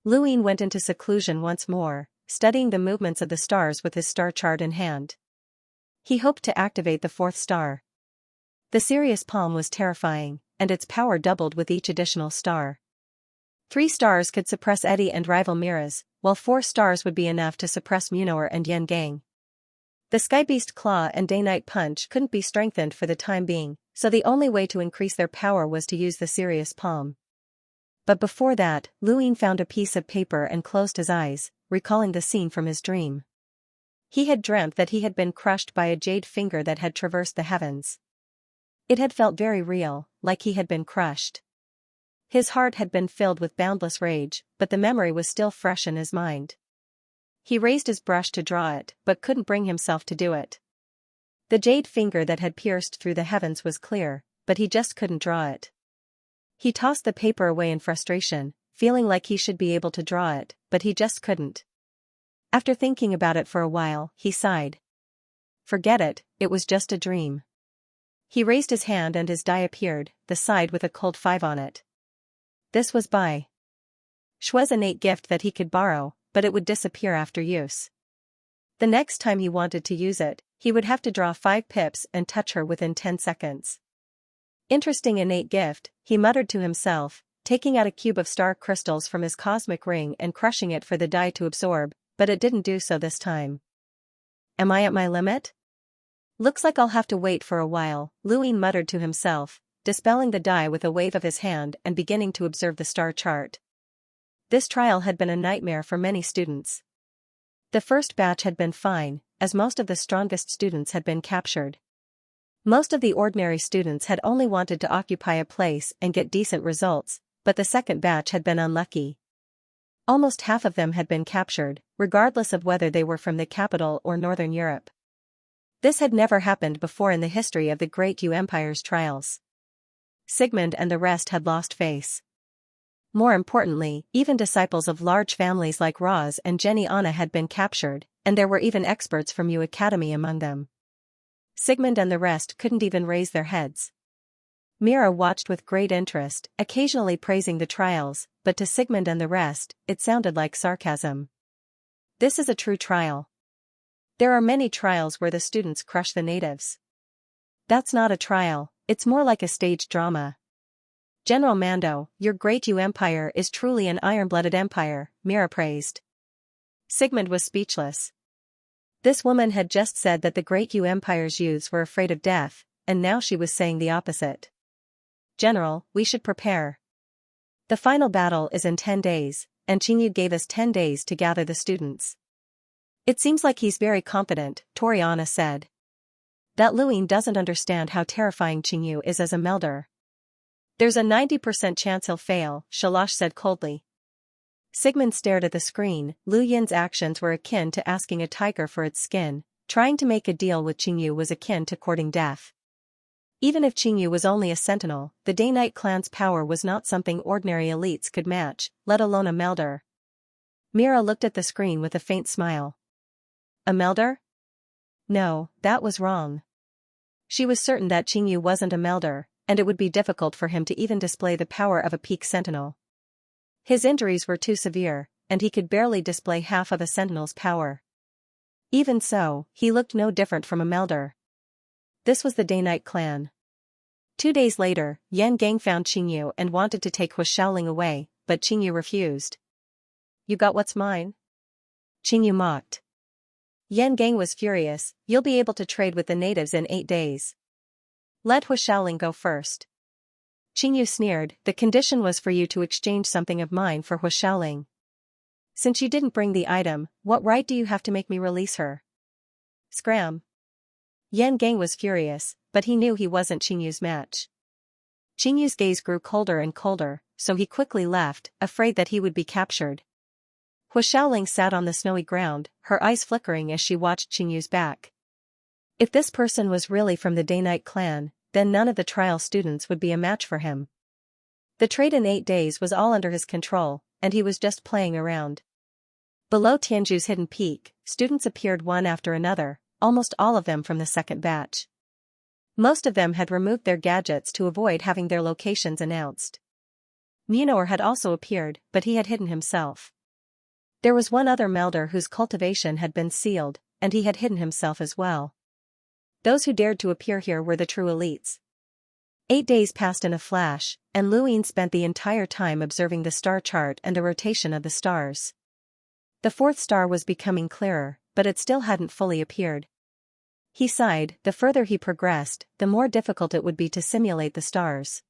Luin went into seclusion once more, studying the movements of the stars with his star chart in hand. He hoped to activate the fourth star. The Sirius palm was terrifying, and its power doubled with each additional star. 3 stars could suppress Eddie and rival Miraz, while 4 stars would be enough to suppress Munor and Yan Gang. The Skybeast Claw and Day-Night Punch couldn't be strengthened for the time being, so the only way to increase their power was to use the Sirius palm. But before that, Luin found a piece of paper and closed his eyes, recalling the scene from his dream. He had dreamt that he had been crushed by a jade finger that had traversed the heavens. It had felt very real, like he had been crushed. His heart had been filled with boundless rage, but the memory was still fresh in his mind. He raised his brush to draw it, but couldn't bring himself to do it. The jade finger that had pierced through the heavens was clear, but he just couldn't draw it. He tossed the paper away in frustration, feeling like he should be able to draw it, but he just couldn't. After thinking about it for a while, he sighed. Forget it, it was just a dream. He raised his hand and his die appeared, the side with a cold 5 on it. This was Bai Shui's innate gift that he could borrow, but it would disappear after use. The next time he wanted to use it, he would have to draw 5 pips and touch her within 10 seconds. Interesting innate gift, he muttered to himself, taking out a cube of star crystals from his cosmic ring and crushing it for the die to absorb, but it didn't do so this time. Am I at my limit? Looks like I'll have to wait for a while, Luin muttered to himself, dispelling the die with a wave of his hand and beginning to observe the star chart. This trial had been a nightmare for many students. The first batch had been fine, as most of the strongest students had been captured. Most of the ordinary students had only wanted to occupy a place and get decent results, but the second batch had been unlucky. Almost half of them had been captured, regardless of whether they were from the capital or Northern Europe. This had never happened before in the history of the Great Yu Empire's trials. Sigmund and the rest had lost face. More importantly, even disciples of large families like Roz and Jenny Anna had been captured, and there were even experts from Yu Academy among them. Sigmund and the rest couldn't even raise their heads. Mira watched with great interest, occasionally praising the trials, but to Sigmund and the rest, it sounded like sarcasm. This is a true trial. There are many trials where the students crush the natives. That's not a trial, it's more like a staged drama. General Mando, your great Yu Empire is truly an iron-blooded empire, Mira praised. Sigmund was speechless. This woman had just said that the great Yu Empire's youths were afraid of death, and now she was saying the opposite. General, we should prepare. The final battle is in 10 days, and Qingyu gave us 10 days to gather the students. It seems like he's very confident, Toriana said. That Luin doesn't understand how terrifying Qingyu is as a melder. There's a 90% chance he'll fail, Shalash said coldly. Sigmund stared at the screen. Lu Yin's actions were akin to asking a tiger for its skin. Trying to make a deal with Qingyu was akin to courting death. Even if Qingyu was only a sentinel, the Day-Night clan's power was not something ordinary elites could match, let alone a melder. Mira looked at the screen with a faint smile. A melder? No, that was wrong. She was certain that Qingyu wasn't a melder, and it would be difficult for him to even display the power of a peak sentinel. His injuries were too severe, and he could barely display half of a sentinel's power. Even so, he looked no different from a melder. This was the Day-Night clan. 2 days later, Yan Gang found Qingyu and wanted to take Huashaoling away, but Qingyu refused. You got what's mine? Qingyu mocked. Yan Gang was furious. You'll be able to trade with the natives in 8 days. Let Huashaoling go first. Qingyu sneered, the condition was for you to exchange something of mine for Huashaoling. Since you didn't bring the item, what right do you have to make me release her? Scram. Yan Gang was furious, but he knew he wasn't Qingyu's match. Qingyu's gaze grew colder and colder, so he quickly left, afraid that he would be captured. Huashaoling sat on the snowy ground, her eyes flickering as she watched Qingyu's back. If this person was really from the Day-Night clan, then none of the trial students would be a match for him. The trade in 8 days was all under his control, and he was just playing around. Below Tianju's hidden peak, students appeared one after another, almost all of them from the second batch. Most of them had removed their gadgets to avoid having their locations announced. Munor had also appeared, but he had hidden himself. There was one other melder whose cultivation had been sealed, and he had hidden himself as well. Those who dared to appear here were the true elites. 8 days passed in a flash, and Luin spent the entire time observing the star chart and the rotation of the stars. The 4th star was becoming clearer, but it still hadn't fully appeared. He sighed. The further he progressed, the more difficult it would be to simulate the stars.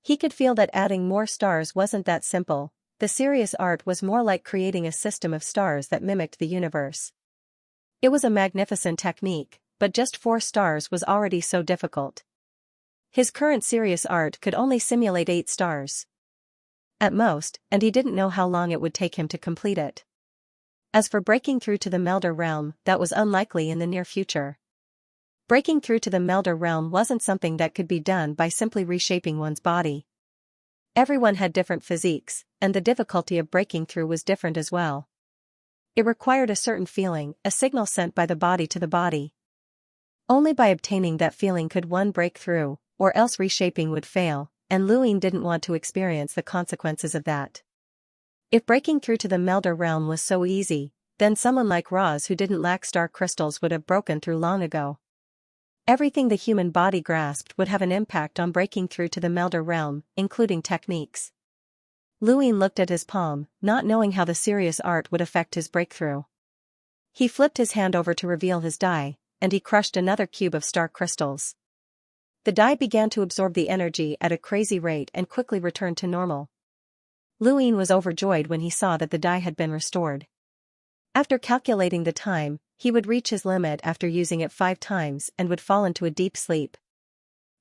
He could feel that adding more stars wasn't that simple. The serious art was more like creating a system of stars that mimicked the universe. It was a magnificent technique, but just 4 stars was already so difficult. His current serious art could only simulate 8 stars. At most, and he didn't know how long it would take him to complete it. As for breaking through to the Melder realm, that was unlikely in the near future. Breaking through to the Melder realm wasn't something that could be done by simply reshaping one's body. Everyone had different physiques, and the difficulty of breaking through was different as well. It required a certain feeling, a signal sent by the body to the body. Only by obtaining that feeling could one break through, or else reshaping would fail, and Luin didn't want to experience the consequences of that. If breaking through to the Melder realm was so easy, then someone like Roz who didn't lack star crystals would have broken through long ago. Everything the human body grasped would have an impact on breaking through to the Melder realm, including techniques. Luin looked at his palm, not knowing how the serious art would affect his breakthrough. He flipped his hand over to reveal his die, and he crushed another cube of star crystals. The die began to absorb the energy at a crazy rate and quickly returned to normal. Luin was overjoyed when he saw that the die had been restored. After calculating the time, he would reach his limit after using it 5 times and would fall into a deep sleep.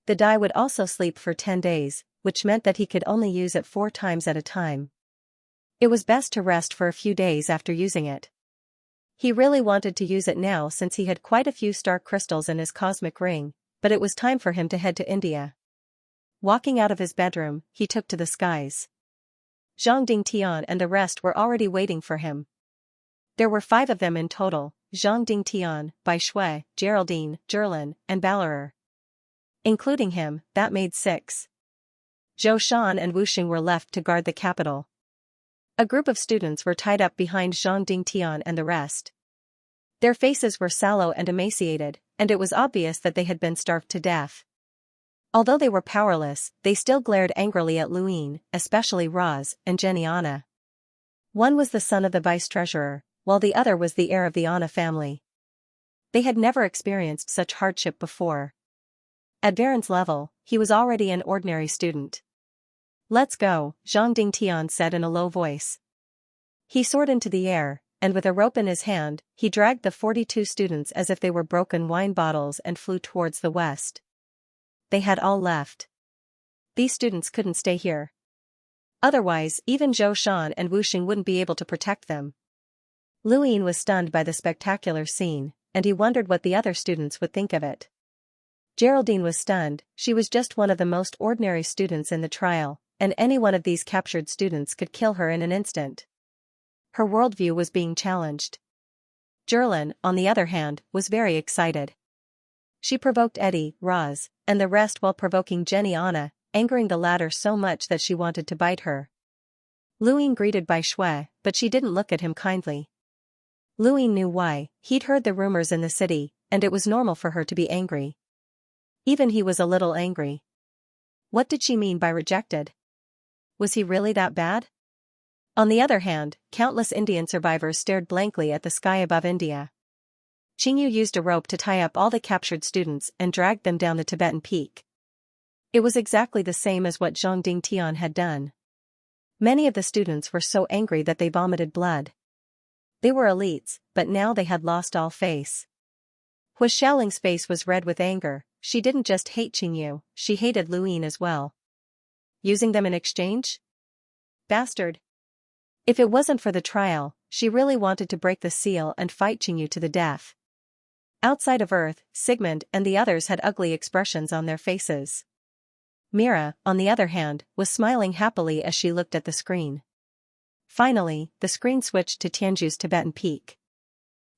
The die would also sleep for 10 days, which meant that he could only use it 4 times at a time. It was best to rest for a few days after using it. He really wanted to use it now since he had quite a few star crystals in his cosmic ring, but it was time for him to head to India. Walking out of his bedroom, he took to the skies. Zhang Dingtian and the rest were already waiting for him. There were 5 of them in total: Zhang Dingtian, Bai Shui, Geraldine, Zherlin, and Balarer. Including him, that made 6. Zhou Shan and Wu Xing were left to guard the capital. A group of students were tied up behind Zhang Dingtian and the rest. Their faces were sallow and emaciated, and it was obvious that they had been starved to death. Although they were powerless, they still glared angrily at Luyin, especially Roz and Jenny Anna. One was the son of the vice-treasurer, while the other was the heir of the Anna family. They had never experienced such hardship before. At Varen's level, he was already an ordinary student. "Let's go," Zhang Dingtian said in a low voice. He soared into the air, and with a rope in his hand, he dragged the 42 students as if they were broken wine bottles and flew towards the west. They had all left. These students couldn't stay here. Otherwise, even Zhou Shan and Wu Xing wouldn't be able to protect them. Luyin was stunned by the spectacular scene, and he wondered what the other students would think of it. Geraldine was stunned. She was just one of the most ordinary students in the trial, and any one of these captured students could kill her in an instant. Her worldview was being challenged. Zherlin, on the other hand, was very excited. She provoked Eddie, Roz, and the rest while provoking Jenny Anna, angering the latter so much that she wanted to bite her. Luyin greeted Bai Shui, but she didn't look at him kindly. Luyin knew why. He'd heard the rumors in the city, and it was normal for her to be angry. Even he was a little angry. What did she mean by rejected? Was he really that bad? On the other hand, countless Indian survivors stared blankly at the sky above India. Qingyu used a rope to tie up all the captured students and dragged them down the Tibetan peak. It was exactly the same as what Zhang Dingtian had done. Many of the students were so angry that they vomited blood. They were elites, but now they had lost all face. Hua Xiaoling's face was red with anger. She didn't just hate Qingyu, she hated Luyin as well. Using them in exchange? Bastard. If it wasn't for the trial, she really wanted to break the seal and fight Qingyu to the death. Outside of Earth, Sigmund and the others had ugly expressions on their faces. Mira, on the other hand, was smiling happily as she looked at the screen. Finally, the screen switched to Tianju's Tibetan peak.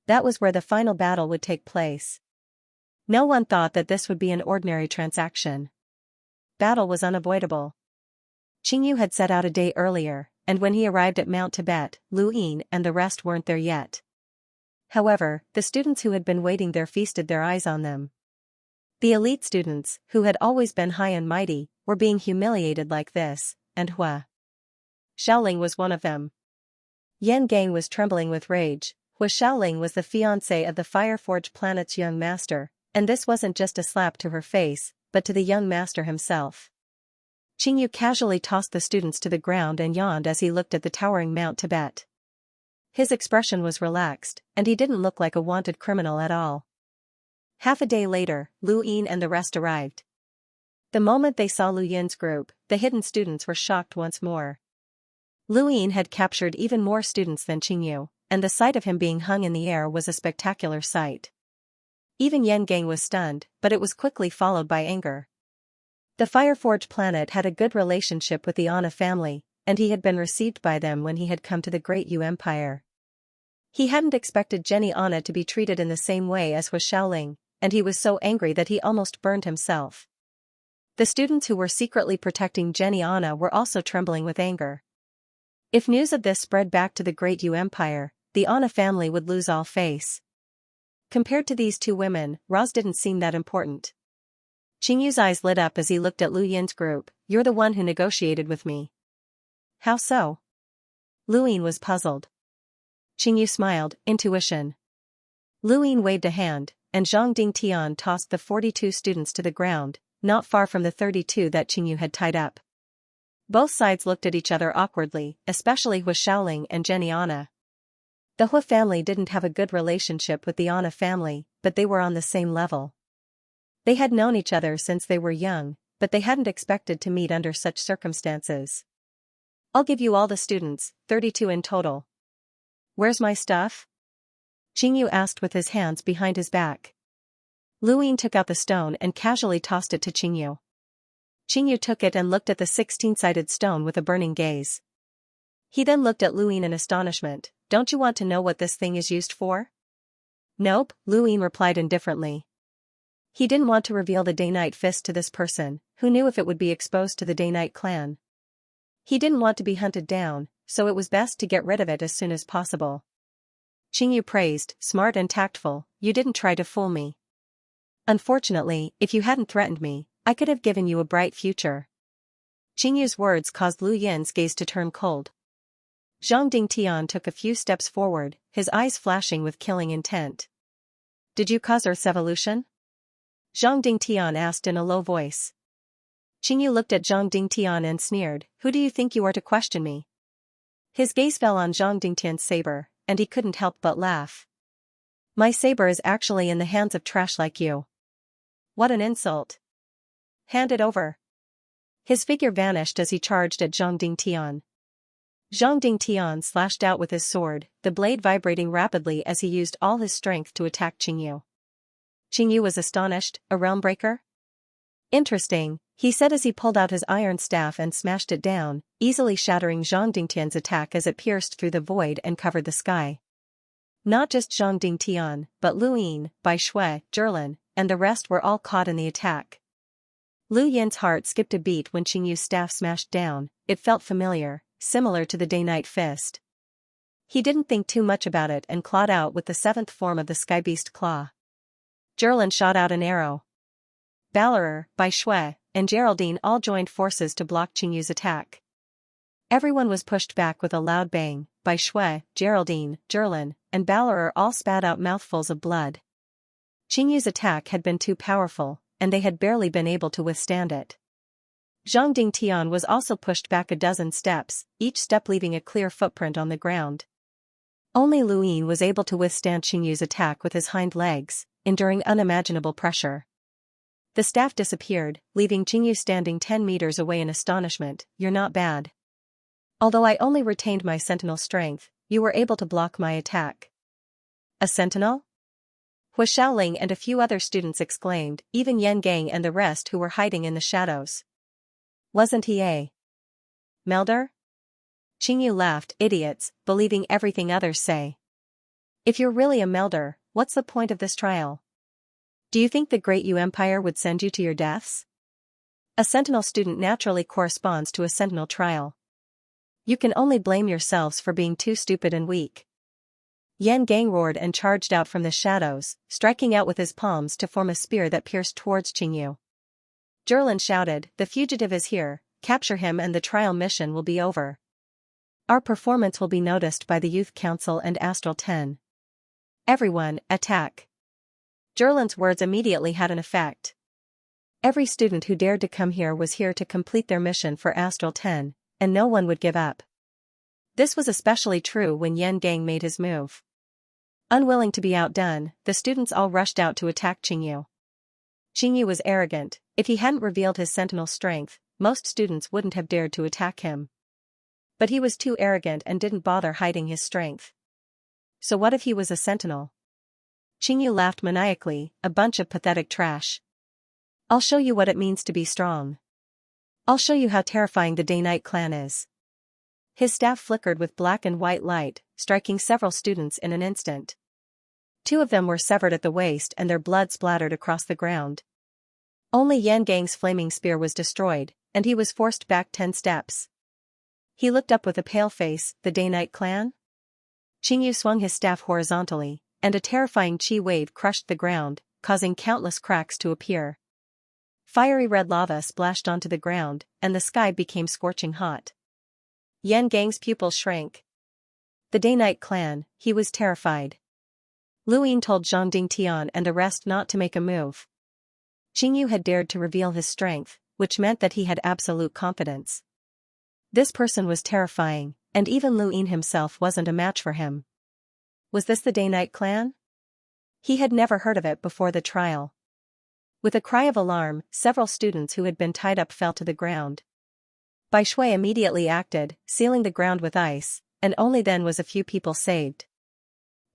That was where the final battle would take place. No one thought that this would be an ordinary transaction. Battle was unavoidable. Qingyu had set out a day earlier, and when he arrived at Mount Tibet, Luyin and the rest weren't there yet. However, the students who had been waiting there feasted their eyes on them. The elite students, who had always been high and mighty, were being humiliated like this, and Hua Xiaoling was one of them. Yan Gang was trembling with rage. Hua Xiaoling was the fiancée of the Fireforge planet's young master, and this wasn't just a slap to her face, but to the young master himself. Qingyu casually tossed the students to the ground and yawned as he looked at the towering Mount Tibet. His expression was relaxed, and he didn't look like a wanted criminal at all. Half a day later, Lu Yin and the rest arrived. The moment they saw Lu Yin's group, the hidden students were shocked once more. Lu Yin had captured even more students than Qingyu, and the sight of him being hung in the air was a spectacular sight. Even Yan Gang was stunned, but it was quickly followed by anger. The Fireforge planet had a good relationship with the Anna family, and he had been received by them when he had come to the Great Yu Empire. He hadn't expected Jenny Anna to be treated in the same way as was Xiaoling, and he was so angry that he almost burned himself. The students who were secretly protecting Jenny Anna were also trembling with anger. If news of this spread back to the Great Yu Empire, the Anna family would lose all face. Compared to these two women, Roz didn't seem that important. Qingyu's eyes lit up as he looked at Lu Yin's group. "You're the one who negotiated with me." "How so?" Lu Yin was puzzled. Qingyu smiled. "Intuition." Lu Yin waved a hand, and Zhang Dingtian tossed the 42 students to the ground, not far from the 32 that Qingyu had tied up. Both sides looked at each other awkwardly, especially Hua Xiaoling and Jenny Anna. The Hua family didn't have a good relationship with the Anna family, but they were on the same level. They had known each other since they were young, but they hadn't expected to meet under such circumstances. I'll give you all the students, 32 in total. Where's my stuff? Qingyu asked with his hands behind his back. Lu Yin took out the stone and casually tossed it to Qingyu. Qingyu took it and looked at the 16-sided stone with a burning gaze. He then looked at Lu Yin in astonishment. Don't you want to know what this thing is used for? Nope, Lu Yin replied indifferently. He didn't want to reveal the Day-Night Fist to this person, who knew if it would be exposed to the Day-Night clan. He didn't want to be hunted down, so it was best to get rid of it as soon as possible. Qingyu praised, smart and tactful, you didn't try to fool me. Unfortunately, if you hadn't threatened me, I could have given you a bright future. Qingyu's words caused Lu Yin's gaze to turn cold. Zhang Dingtian took a few steps forward, his eyes flashing with killing intent. Did you cause Earth's evolution? Zhang Dingtian asked in a low voice. Qingyu looked at Zhang Dingtian and sneered, who do you think you are to question me? His gaze fell on Zhang Dingtian's saber, and he couldn't help but laugh. My saber is actually in the hands of trash like you. What an insult. Hand it over. His figure vanished as he charged at Zhang Dingtian. Zhang Dingtian slashed out with his sword, the blade vibrating rapidly as he used all his strength to attack Qingyu. Qingyu was astonished, a realm breaker? Interesting, he said as he pulled out his iron staff and smashed it down, easily shattering Zhang Dingtian's attack as it pierced through the void and covered the sky. Not just Zhang Dingtian, but Lu Yin, Bai Shui, Zhirlin, and the rest were all caught in the attack. Lu Yin's heart skipped a beat when Qingyu's staff smashed down. It felt familiar, similar to the Day-Night Fist. He didn't think too much about it and clawed out with the 7th form of the Sky Beast Claw. Zhirlin shot out an arrow. Ballerer, Bai Shui, and Geraldine all joined forces to block Qingyu's attack. Everyone was pushed back with a loud bang. Bai Shui, Geraldine, Zhirlin, and Ballerer all spat out mouthfuls of blood. Qingyu's attack had been too powerful, and they had barely been able to withstand it. Zhang Dingtian was also pushed back a dozen steps, each step leaving a clear footprint on the ground. Only Lu Yin was able to withstand Qingyu's attack with his hind legs, enduring unimaginable pressure. The staff disappeared, leaving Qingyu standing 10 meters away in astonishment. You're not bad. Although I only retained my sentinel strength, you were able to block my attack. A sentinel? Hua Xiaoling and a few other students exclaimed, even Yan Gang and the rest who were hiding in the shadows. Wasn't he a melder? Qingyu laughed, idiots, believing everything others say. If you're really a melder, what's the point of this trial? Do you think the Great Yu Empire would send you to your deaths? A sentinel student naturally corresponds to a sentinel trial. You can only blame yourselves for being too stupid and weak. Yan Gang roared and charged out from the shadows, striking out with his palms to form a spear that pierced towards Qingyu. Zhirlin shouted, the fugitive is here, capture him and the trial mission will be over. Our performance will be noticed by the Youth Council and Astral 10. Everyone, attack. Zhirlin's words immediately had an effect. Every student who dared to come here was here to complete their mission for Astral 10, and no one would give up. This was especially true when Yan Gang made his move. Unwilling to be outdone, the students all rushed out to attack Qingyu. Qingyu was arrogant. If he hadn't revealed his sentinel strength, most students wouldn't have dared to attack him. But he was too arrogant and didn't bother hiding his strength. So what if he was a sentinel? Qingyu laughed maniacally, a bunch of pathetic trash. I'll show you what it means to be strong. I'll show you how terrifying the Day-Night clan is. His staff flickered with black and white light, striking several students in an instant. 2 of them were severed at the waist and their blood splattered across the ground. Only Yan Gang's flaming spear was destroyed, and he was forced back 10 steps. He looked up with a pale face, the Day-Night clan? Qingyu swung his staff horizontally, and a terrifying chi wave crushed the ground, causing countless cracks to appear. Fiery red lava splashed onto the ground, and the sky became scorching hot. Yan Gang's pupils shrank. The Day-Night clan, he was terrified. Lu Yin told Zhang Dingtian and the rest not to make a move. Qingyu had dared to reveal his strength, which meant that he had absolute confidence. This person was terrifying, and even Lu Yin himself wasn't a match for him. Was this the Day-Night clan? He had never heard of it before the trial. With a cry of alarm, several students who had been tied up fell to the ground. Bai Shui immediately acted, sealing the ground with ice, and only then was a few people saved.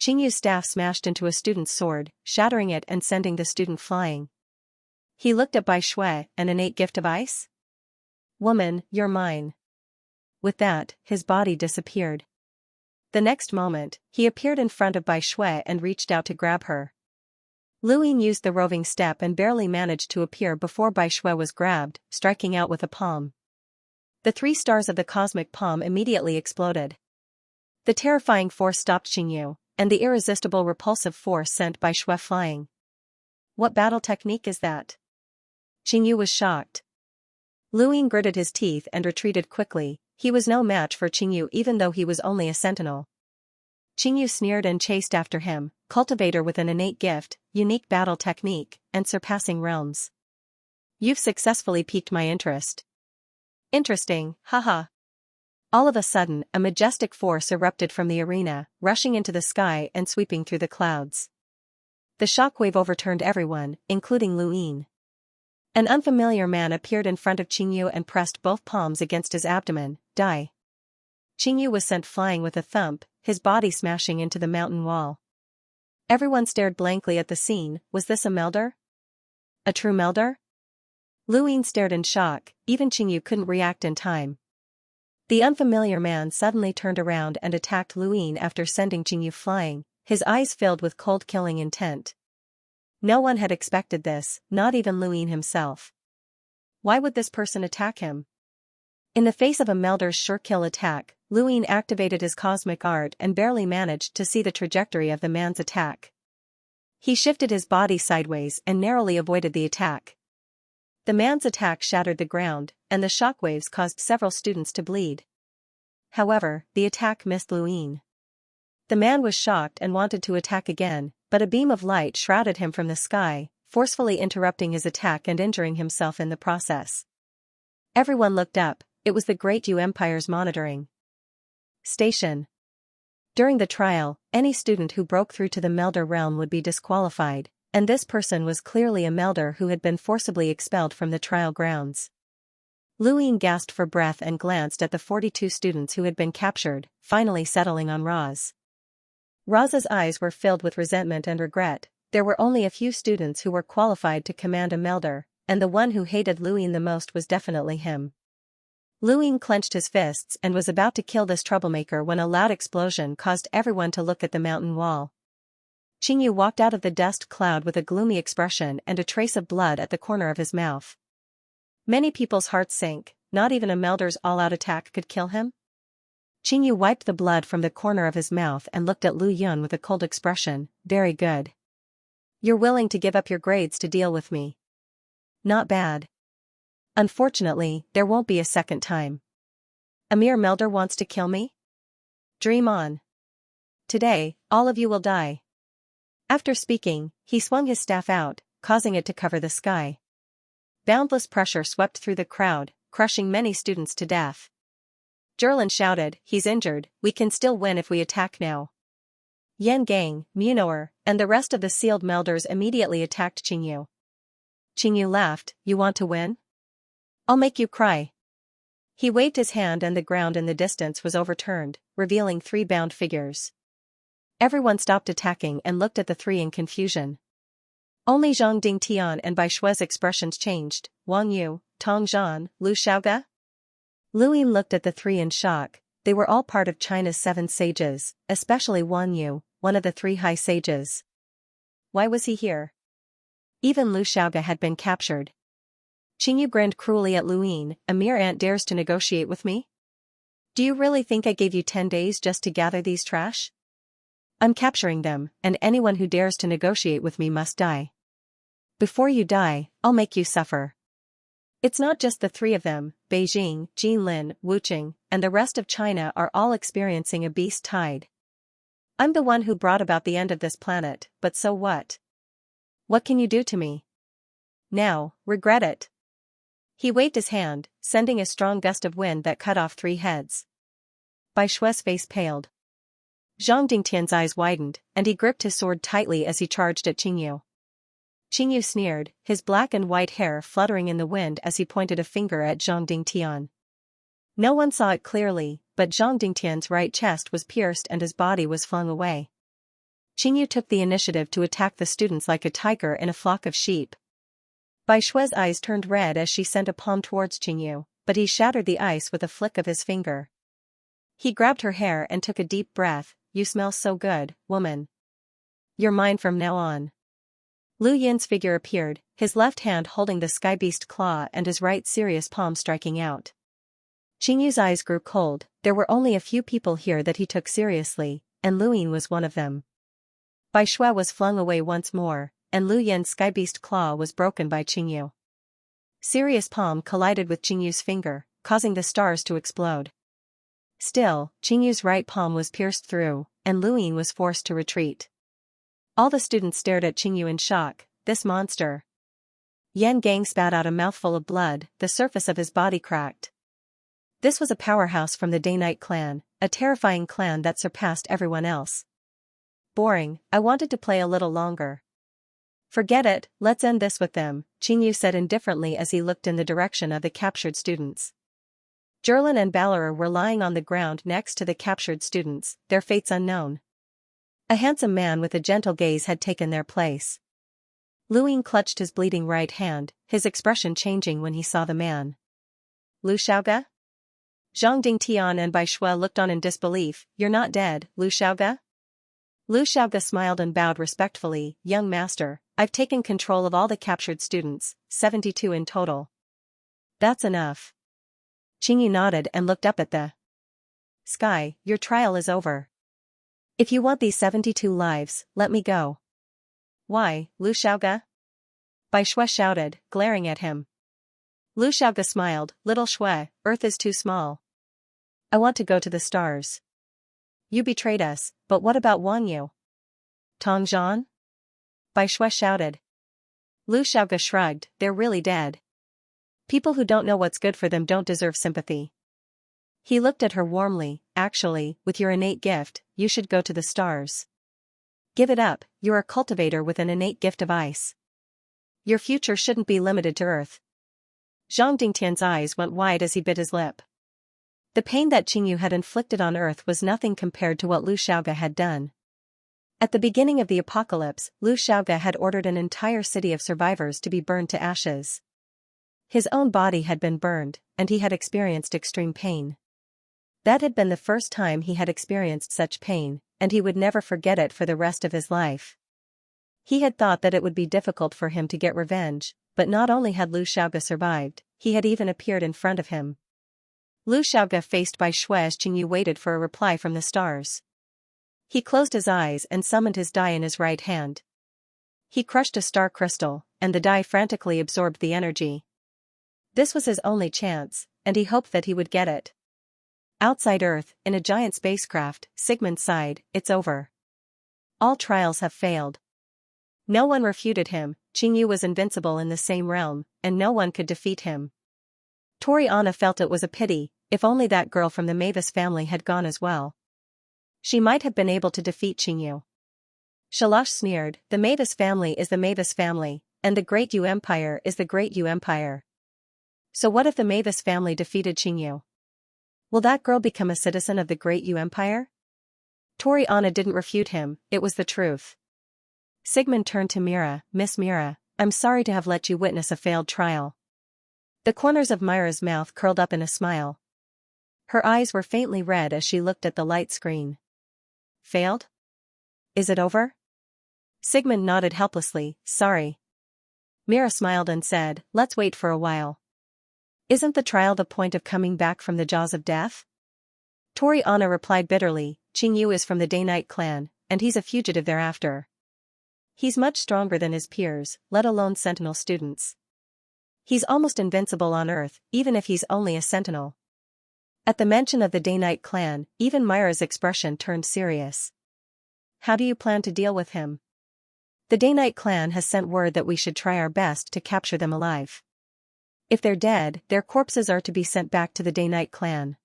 Qingyu's staff smashed into a student's sword, shattering it and sending the student flying. He looked at Bai Shui, an innate gift of ice? Woman, you're mine. With that, his body disappeared. The next moment, he appeared in front of Bai Shui and reached out to grab her. Lu Ying used the roving step and barely managed to appear before Bai Shui was grabbed, striking out with a palm. The 3 stars of the cosmic palm immediately exploded. The terrifying force stopped Xingyu, and the irresistible repulsive force sent Bai Shui flying. What battle technique is that? Xingyu was shocked. Lu Ying gritted his teeth and retreated quickly. He was no match for Xingyu even though he was only a sentinel. Xingyu sneered and chased after him, cultivator with an innate gift, unique battle technique, and surpassing realms. You've successfully piqued my interest. Interesting, haha. All of a sudden, a majestic force erupted from the arena, rushing into the sky and sweeping through the clouds. The shockwave overturned everyone, including Lu Ying. An unfamiliar man appeared in front of Xingyu and pressed both palms against his abdomen. Die. Xingyu was sent flying with a thump, his body smashing into the mountain wall. Everyone stared blankly at the scene. Was this a melder? A true melder? Lu Ying stared in shock, even Xingyu couldn't react in time. The unfamiliar man suddenly turned around and attacked Lu Ying after sending Xingyu flying, his eyes filled with cold killing intent. No one had expected this, not even Lu Ying himself. Why would this person attack him? In the face of a melder's sure-kill attack, Lu Ying activated his cosmic art and barely managed to see the trajectory of the man's attack. He shifted his body sideways and narrowly avoided the attack. The man's attack shattered the ground, and the shockwaves caused several students to bleed. However, the attack missed Lu Ying. The man was shocked and wanted to attack again, but a beam of light shrouded him from the sky, forcefully interrupting his attack and injuring himself in the process. Everyone looked up. It was the Great Yu Empire's monitoring station. During the trial, any student who broke through to the Melder realm would be disqualified, and this person was clearly a Melder who had been forcibly expelled from the trial grounds. Lu Ying gasped for breath and glanced at the 42 students who had been captured, finally settling on Roz. Roz's eyes were filled with resentment and regret. There were only a few students who were qualified to command a Melder, and the one who hated Lu Ying the most was definitely him. Lu Ying clenched his fists and was about to kill this troublemaker when a loud explosion caused everyone to look at the mountain wall. Xingyu walked out of the dust cloud with a gloomy expression and a trace of blood at the corner of his mouth. Many people's hearts sank. Not even a Melder's all-out attack could kill him? Xingyu wiped the blood from the corner of his mouth and looked at Lu Yun with a cold expression. Very good. You're willing to give up your grades to deal with me. Not bad. Unfortunately, there won't be a second time. A mere Melder wants to kill me? Dream on. Today, all of you will die. After speaking, he swung his staff out, causing it to cover the sky. Boundless pressure swept through the crowd, crushing many students to death. Zherlin shouted, he's injured, we can still win if we attack now. Yan Gang, Munoer, and the rest of the sealed Melders immediately attacked Xingyu. Xingyu laughed, you want to win? I'll make you cry. He waved his hand and the ground in the distance was overturned, revealing 3 bound figures. Everyone stopped attacking and looked at the 3 in confusion. Only Zhang Dingtian and Bai Shui's expressions changed. Wang Yu, Tong Zhan, Lu Xiaoge? Lu Ying looked at the 3 in shock. They were all part of China's 7 sages, especially Wang Yu, one of the 3 high sages. Why was he here? Even Lu Xiaoge had been captured. Xingyu grinned cruelly at Lu Ying. A mere ant dares to negotiate with me? Do you really think I gave you 10 days just to gather these trash? I'm capturing them, and anyone who dares to negotiate with me must die. Before you die, I'll make you suffer. It's not just the 3 of them. Beijing, Jinlin, Wuqing, and the rest of China are all experiencing a beast tide. I'm the one who brought about the end of this planet, but so what? What can you do to me? Now, regret it. He waved his hand, sending a strong gust of wind that cut off 3 heads. Bai Shui's face paled. Zhang Dingtian's eyes widened, and he gripped his sword tightly as he charged at Xingyu. Xingyu sneered, his black and white hair fluttering in the wind as he pointed a finger at Zhang Dingtian. No one saw it clearly, but Zhang Dingtian's right chest was pierced and his body was flung away. Qingyu took the initiative to attack the students like a tiger in a flock of sheep. Bai Shui's eyes turned red as she sent a palm towards Qingyu, but he shattered the ice with a flick of his finger. He grabbed her hair and took a deep breath. You smell so good, woman. You're mine from now on. Lu Yin's figure appeared, his left hand holding the sky beast claw and his right serious palm striking out. Qingyu's eyes grew cold. There were only a few people here that he took seriously, and Lu Yin was one of them. Bai Shui was flung away once more, and Lu Yin's sky beast claw was broken by Qingyu. Serious palm collided with Qingyu's finger, causing the stars to explode. Still, Qingyu's right palm was pierced through, and Lu Yin was forced to retreat. All the students stared at Qingyu in shock. This monster. Yan Gang spat out a mouthful of blood, the surface of his body cracked. This was a powerhouse from the Day-Night clan, a terrifying clan that surpassed everyone else. Boring, I wanted to play a little longer. Forget it, let's end this with them, Qingyu said indifferently as he looked in the direction of the captured students. Zherlin and Balor were lying on the ground next to the captured students, their fates unknown. A handsome man with a gentle gaze had taken their place. Lu Yin clutched his bleeding right hand, his expression changing when he saw the man. Lu Xiaoge? Zhang Dingtian and Bai Shui looked on in disbelief. You're not dead, Lu Xiaoge? Lu Xiaoge smiled and bowed respectfully. Young master, I've taken control of all the captured students, 72 in total. That's enough. Qingyu nodded and looked up at the sky. Your trial is over. If you want these 72 lives, let me go. Why, Lu Xiaoge? Bai Shui shouted, glaring at him. Lu Xiaoge smiled. Little Shui, Earth is too small. I want to go to the stars. You betrayed us, but what about Wang Yu? Tong Zhan? Bai Shui shouted. Lu Xiaoge shrugged. They're really dead. People who don't know what's good for them don't deserve sympathy. He looked at her warmly. Actually, with your innate gift, you should go to the stars. Give it up, you're a cultivator with an innate gift of ice. Your future shouldn't be limited to Earth. Zhang Dingtian's eyes went wide as he bit his lip. The pain that Qingyu had inflicted on Earth was nothing compared to what Lu Xiaoge had done. At the beginning of the apocalypse, Lu Xiaoge had ordered an entire city of survivors to be burned to ashes. His own body had been burned, and he had experienced extreme pain. That had been the first time he had experienced such pain, and he would never forget it for the rest of his life. He had thought that it would be difficult for him to get revenge, but not only had Lu Xiaoge survived, he had even appeared in front of him. Lu Xiaoge faced Bai Shui as Qingyu waited for a reply from the stars. He closed his eyes and summoned his die in his right hand. He crushed a star crystal, and the die frantically absorbed the energy. This was his only chance, and he hoped that he would get it. Outside Earth, in a giant spacecraft, Sigmund sighed, it's over. All trials have failed. No one refuted him. Qingyu was invincible in the same realm, and no one could defeat him. Toriana felt it was a pity, if only that girl from the Mavis family had gone as well. She might have been able to defeat Qingyu. Shalash sneered, the Mavis family is the Mavis family, and the Great Yu Empire is the Great Yu Empire. So what if the Mavis family defeated Qingyu? Will that girl become a citizen of the Great Yu Empire? Toriana didn't refute him, it was the truth. Sigmund turned to Mira. Miss Mira, I'm sorry to have let you witness a failed trial. The corners of Mira's mouth curled up in a smile. Her eyes were faintly red as she looked at the light screen. Failed? Is it over? Sigmund nodded helplessly. Sorry. Mira smiled and said, let's wait for a while. Isn't the trial the point of coming back from the jaws of death? Toriana replied bitterly, Qingyu is from the Day-Night clan, and he's a fugitive thereafter. He's much stronger than his peers, let alone Sentinel students. He's almost invincible on Earth, even if he's only a Sentinel. At the mention of the Day-Night clan, even Myra's expression turned serious. How do you plan to deal with him? The Day-Night clan has sent word that we should try our best to capture them alive. If they're dead, their corpses are to be sent back to the Day-Night clan.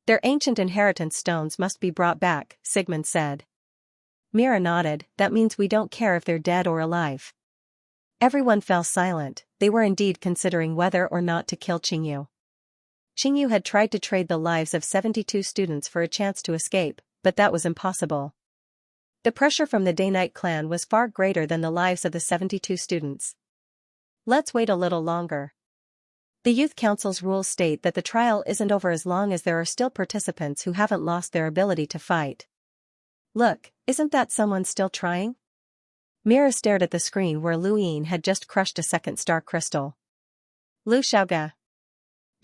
Their ancient inheritance stones must be brought back, Sigmund said. Mira nodded, that means we don't care if they're dead or alive. Everyone fell silent, they were indeed considering whether or not to kill Qingyu. Qingyu had tried to trade the lives of 72 students for a chance to escape, but that was impossible. The pressure from the Day-Night clan was far greater than the lives of the 72 students. Let's wait a little longer. The Youth Council's rules state that the trial isn't over as long as there are still participants who haven't lost their ability to fight. Look, isn't that someone still trying? Mira stared at the screen where Lu Yin had just crushed a second star crystal. Lu Xiaoge.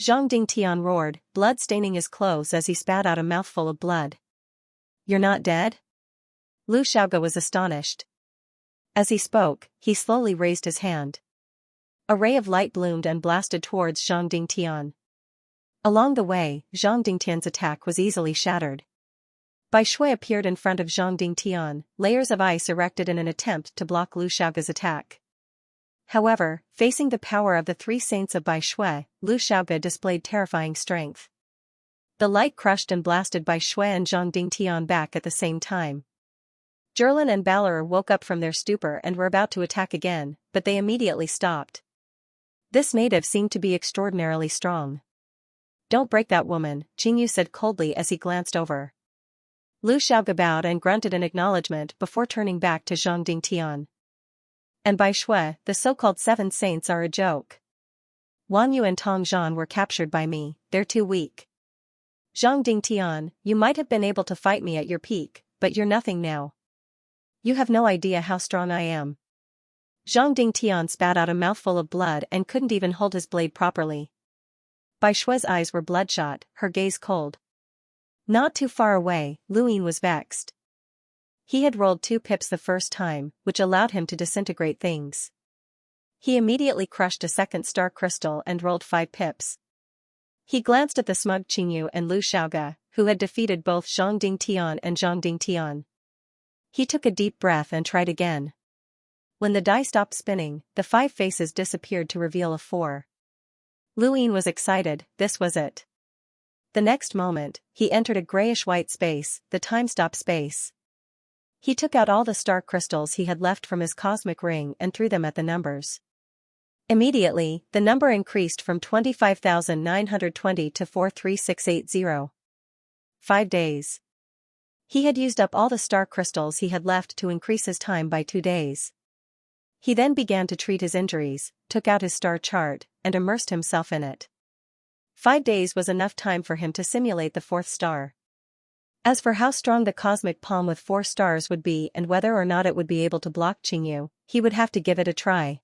Zhang Dingtian roared, blood staining his clothes as he spat out a mouthful of blood. You're not dead? Lu Xiaoge was astonished. As he spoke, he slowly raised his hand. A ray of light bloomed and blasted towards Zhang Dingtian. Along the way, Zhang Dingtian's attack was easily shattered. Bai Shui appeared in front of Zhang Dingtian, layers of ice erected in an attempt to block Lu Xiaoge's attack. However, facing the power of the three saints of Bai Shui, Lu Xiaoge displayed terrifying strength. The light crushed and blasted Bai Shui and Zhang Dingtian back at the same time. Zherlin and Balor woke up from their stupor and were about to attack again, but they immediately stopped. This native seemed to be extraordinarily strong. Don't break that woman, Qingyu said coldly as he glanced over. Lu Xiaoge bowed and grunted in acknowledgement before turning back to Zhang Dingtian. And Bai Shui, the so-called Seven Saints are a joke. Wan Yu and Tong Zhan were captured by me, they're too weak. Zhang Dingtian, you might have been able to fight me at your peak, but you're nothing now. You have no idea how strong I am. Zhang Dingtian spat out a mouthful of blood and couldn't even hold his blade properly. Bai Shui's eyes were bloodshot, her gaze cold. Not too far away, Lu Yin was vexed. He had rolled 2 pips the first time, which allowed him to disintegrate things. He immediately crushed a second star crystal and rolled 5 pips. He glanced at the smug Qingyu and Lu Xiaoge, who had defeated both Zhang Dingtian and Zhang Dingtian. He took a deep breath and tried again. When the die stopped spinning, the 5 faces disappeared to reveal a 4. Lu Yin was excited, this was it. The next moment, he entered a grayish-white space, the time-stop space. He took out all the star crystals he had left from his cosmic ring and threw them at the numbers. Immediately, the number increased from 25,920 to 43680. 5 days. He had used up all the star crystals he had left to increase his time by 2 days. He then began to treat his injuries, took out his star chart, and immersed himself in it. 5 days was enough time for him to simulate the 4th star. As for how strong the cosmic palm with 4 stars would be and whether or not it would be able to block Qingyu, he would have to give it a try.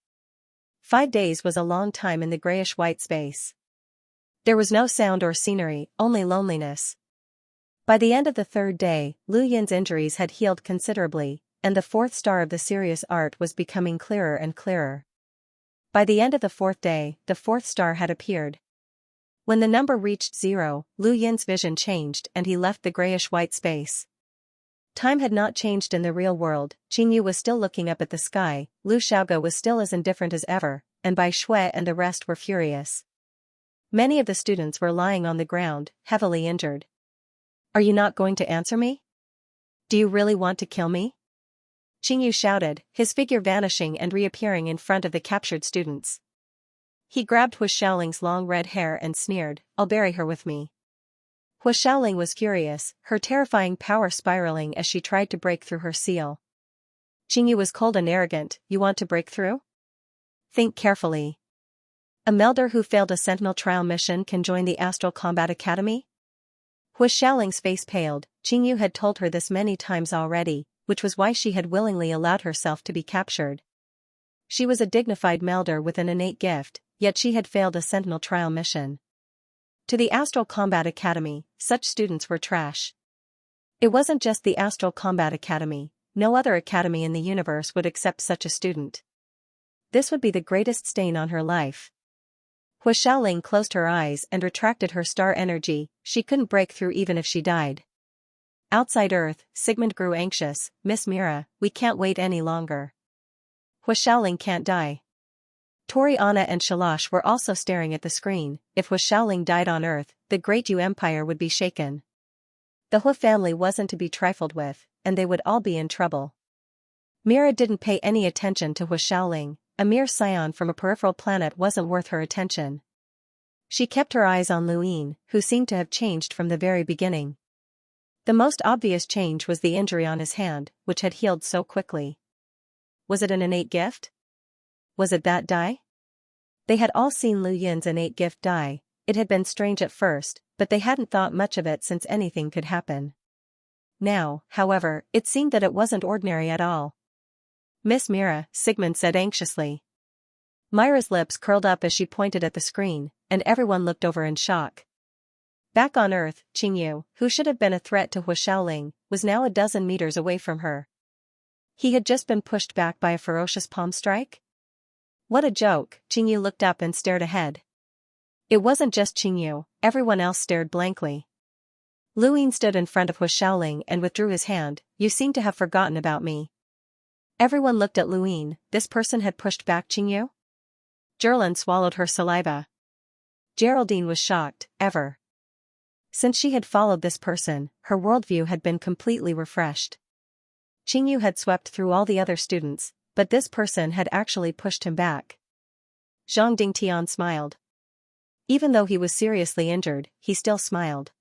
5 days was a long time in the grayish-white space. There was no sound or scenery, only loneliness. By the end of the 3rd day, Lu Yin's injuries had healed considerably, and the 4th star of the serious art was becoming clearer and clearer. By the end of the 4th day, the 4th star had appeared. When the number reached 0, Lu Yin's vision changed and he left the grayish-white space. Time had not changed in the real world, Qingyu was still looking up at the sky, Lu Xiaoge was still as indifferent as ever, and Bai Shui and the rest were furious. Many of the students were lying on the ground, heavily injured. Are you not going to answer me? Do you really want to kill me? Qingyu shouted, his figure vanishing and reappearing in front of the captured students. He grabbed Hu Xiaoling's long red hair and sneered, I'll bury her with me. Hu Xiaoling was furious, her terrifying power spiraling as she tried to break through her seal. Qingyu was cold and arrogant, you want to break through? Think carefully. A melder who failed a sentinel trial mission can join the Astral Combat Academy? Hu Xiaoling's face paled, Qingyu had told her this many times already, which was why she had willingly allowed herself to be captured. She was a dignified melder with an innate gift, yet she had failed a sentinel trial mission. To the Astral Combat Academy, such students were trash. It wasn't just the Astral Combat Academy, no other academy in the universe would accept such a student. This would be the greatest stain on her life. Hu Xiaoling closed her eyes and retracted her star energy, she couldn't break through even if she died. Outside Earth, Sigmund grew anxious, Miss Mira, we can't wait any longer. Hu Xiaoling can't die. Tori Anna and Shalash were also staring at the screen, if Hu Xiaoling died on Earth, the Great Yu Empire would be shaken. The Hu family wasn't to be trifled with, and they would all be in trouble. Mira didn't pay any attention to Hu Xiaoling, a mere scion from a peripheral planet wasn't worth her attention. She kept her eyes on Luin, who seemed to have changed from the very beginning. The most obvious change was the injury on his hand, which had healed so quickly. Was it an innate gift? Was it that dye? They had all seen Lu Yin's innate gift dye. It had been strange at first, but they hadn't thought much of it since anything could happen. Now, however, it seemed that it wasn't ordinary at all. Miss Mira, Sigmund said anxiously. Myra's lips curled up as she pointed at the screen, and everyone looked over in shock. Back on Earth, Qingyu, who should have been a threat to Hu Shaoling, was now a dozen meters away from her. He had just been pushed back by a ferocious palm strike? What a joke! Qingyu looked up and stared ahead. It wasn't just Qingyu, everyone else stared blankly. Luin stood in front of Hu Shaoling and withdrew his hand. You seem to have forgotten about me. Everyone looked at Luin. This person had pushed back Qingyu? Gerlin swallowed her saliva. Geraldine was shocked, ever. Since she had followed this person, her worldview had been completely refreshed. Qingyu had swept through all the other students, but this person had actually pushed him back. Zhang Dingtian smiled. Even though he was seriously injured, he still smiled.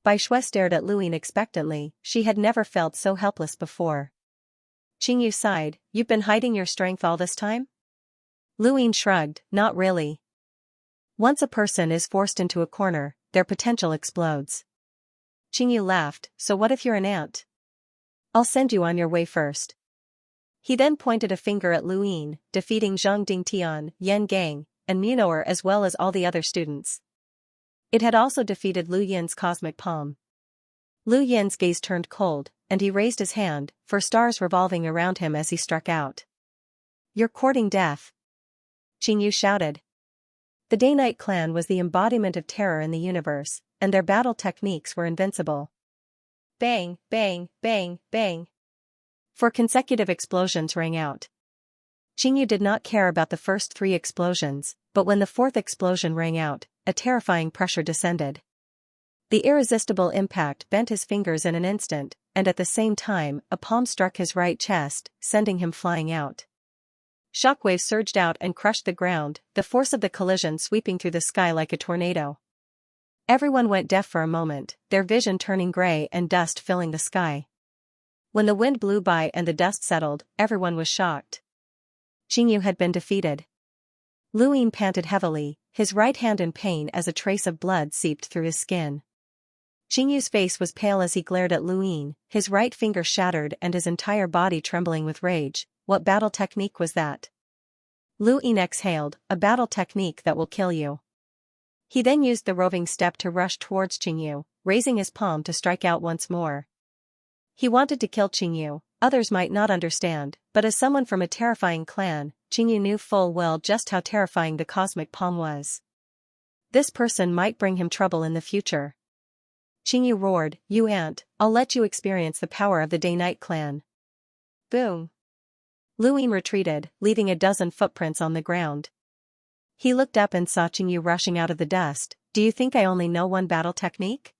Bai Shui stared at Luin expectantly. She had never felt so helpless before. Qingyu sighed. You've been hiding your strength all this time? Luin shrugged. Not really. Once a person is forced into a corner, their potential explodes. Qingyu laughed. So what if you're an ant? I'll send you on your way first. He then pointed a finger at Luin, defeating Zhang Dingtian, Yan Gang, and Munoer as well as all the other students. It had also defeated Lu Yin's cosmic palm. Lu Yin's gaze turned cold, and he raised his hand, for stars revolving around him as he struck out. You're courting death. Qingyu shouted. The Day-Night clan was the embodiment of terror in the universe, and their battle techniques were invincible. Bang, bang, bang, bang. 4 consecutive explosions rang out. Qingyu did not care about the first 3 explosions, but when the 4th explosion rang out, a terrifying pressure descended. The irresistible impact bent his fingers in an instant, and at the same time, a palm struck his right chest, sending him flying out. Shockwaves surged out and crushed the ground, the force of the collision sweeping through the sky like a tornado. Everyone went deaf for a moment, their vision turning gray and dust filling the sky. When the wind blew by and the dust settled, everyone was shocked. Qingyu had been defeated. Luin panted heavily, his right hand in pain as a trace of blood seeped through his skin. Qingyu's face was pale as he glared at Luin, his right finger shattered and his entire body trembling with rage. What battle technique was that? Luin exhaled, a battle technique that will kill you. He then used the roving step to rush towards Qingyu, raising his palm to strike out once more. He wanted to kill Qingyu. Others might not understand, but as someone from a terrifying clan, Qingyu knew full well just how terrifying the cosmic palm was. This person might bring him trouble in the future. Qingyu roared, You ant, I'll let you experience the power of the Day-Night clan. Boom. Luin retreated, leaving a dozen footprints on the ground. He looked up and saw Qingyu rushing out of the dust. Do you think I only know one battle technique?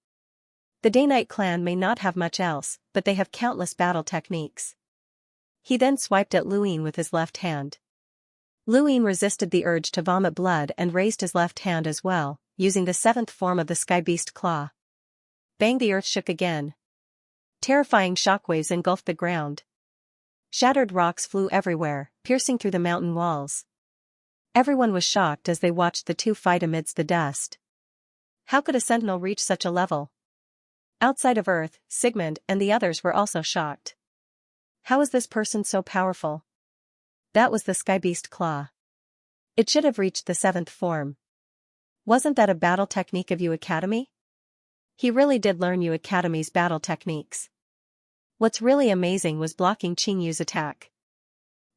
The Day-Night clan may not have much else, but they have countless battle techniques. He then swiped at Luin with his left hand. Luin resisted the urge to vomit blood and raised his left hand as well, using the 7th form of the Sky Beast Claw. Bang! The earth shook again. Terrifying shockwaves engulfed the ground. Shattered rocks flew everywhere, piercing through the mountain walls. Everyone was shocked as they watched the two fight amidst the dust. How could a sentinel reach such a level? Outside of Earth, Sigmund and the others were also shocked. How is this person so powerful? That was the Sky Beast Claw. It should have reached the 7th form. Wasn't that a battle technique of Yu Academy? He really did learn Yu Academy's battle techniques. What's really amazing was blocking Qingyu's attack.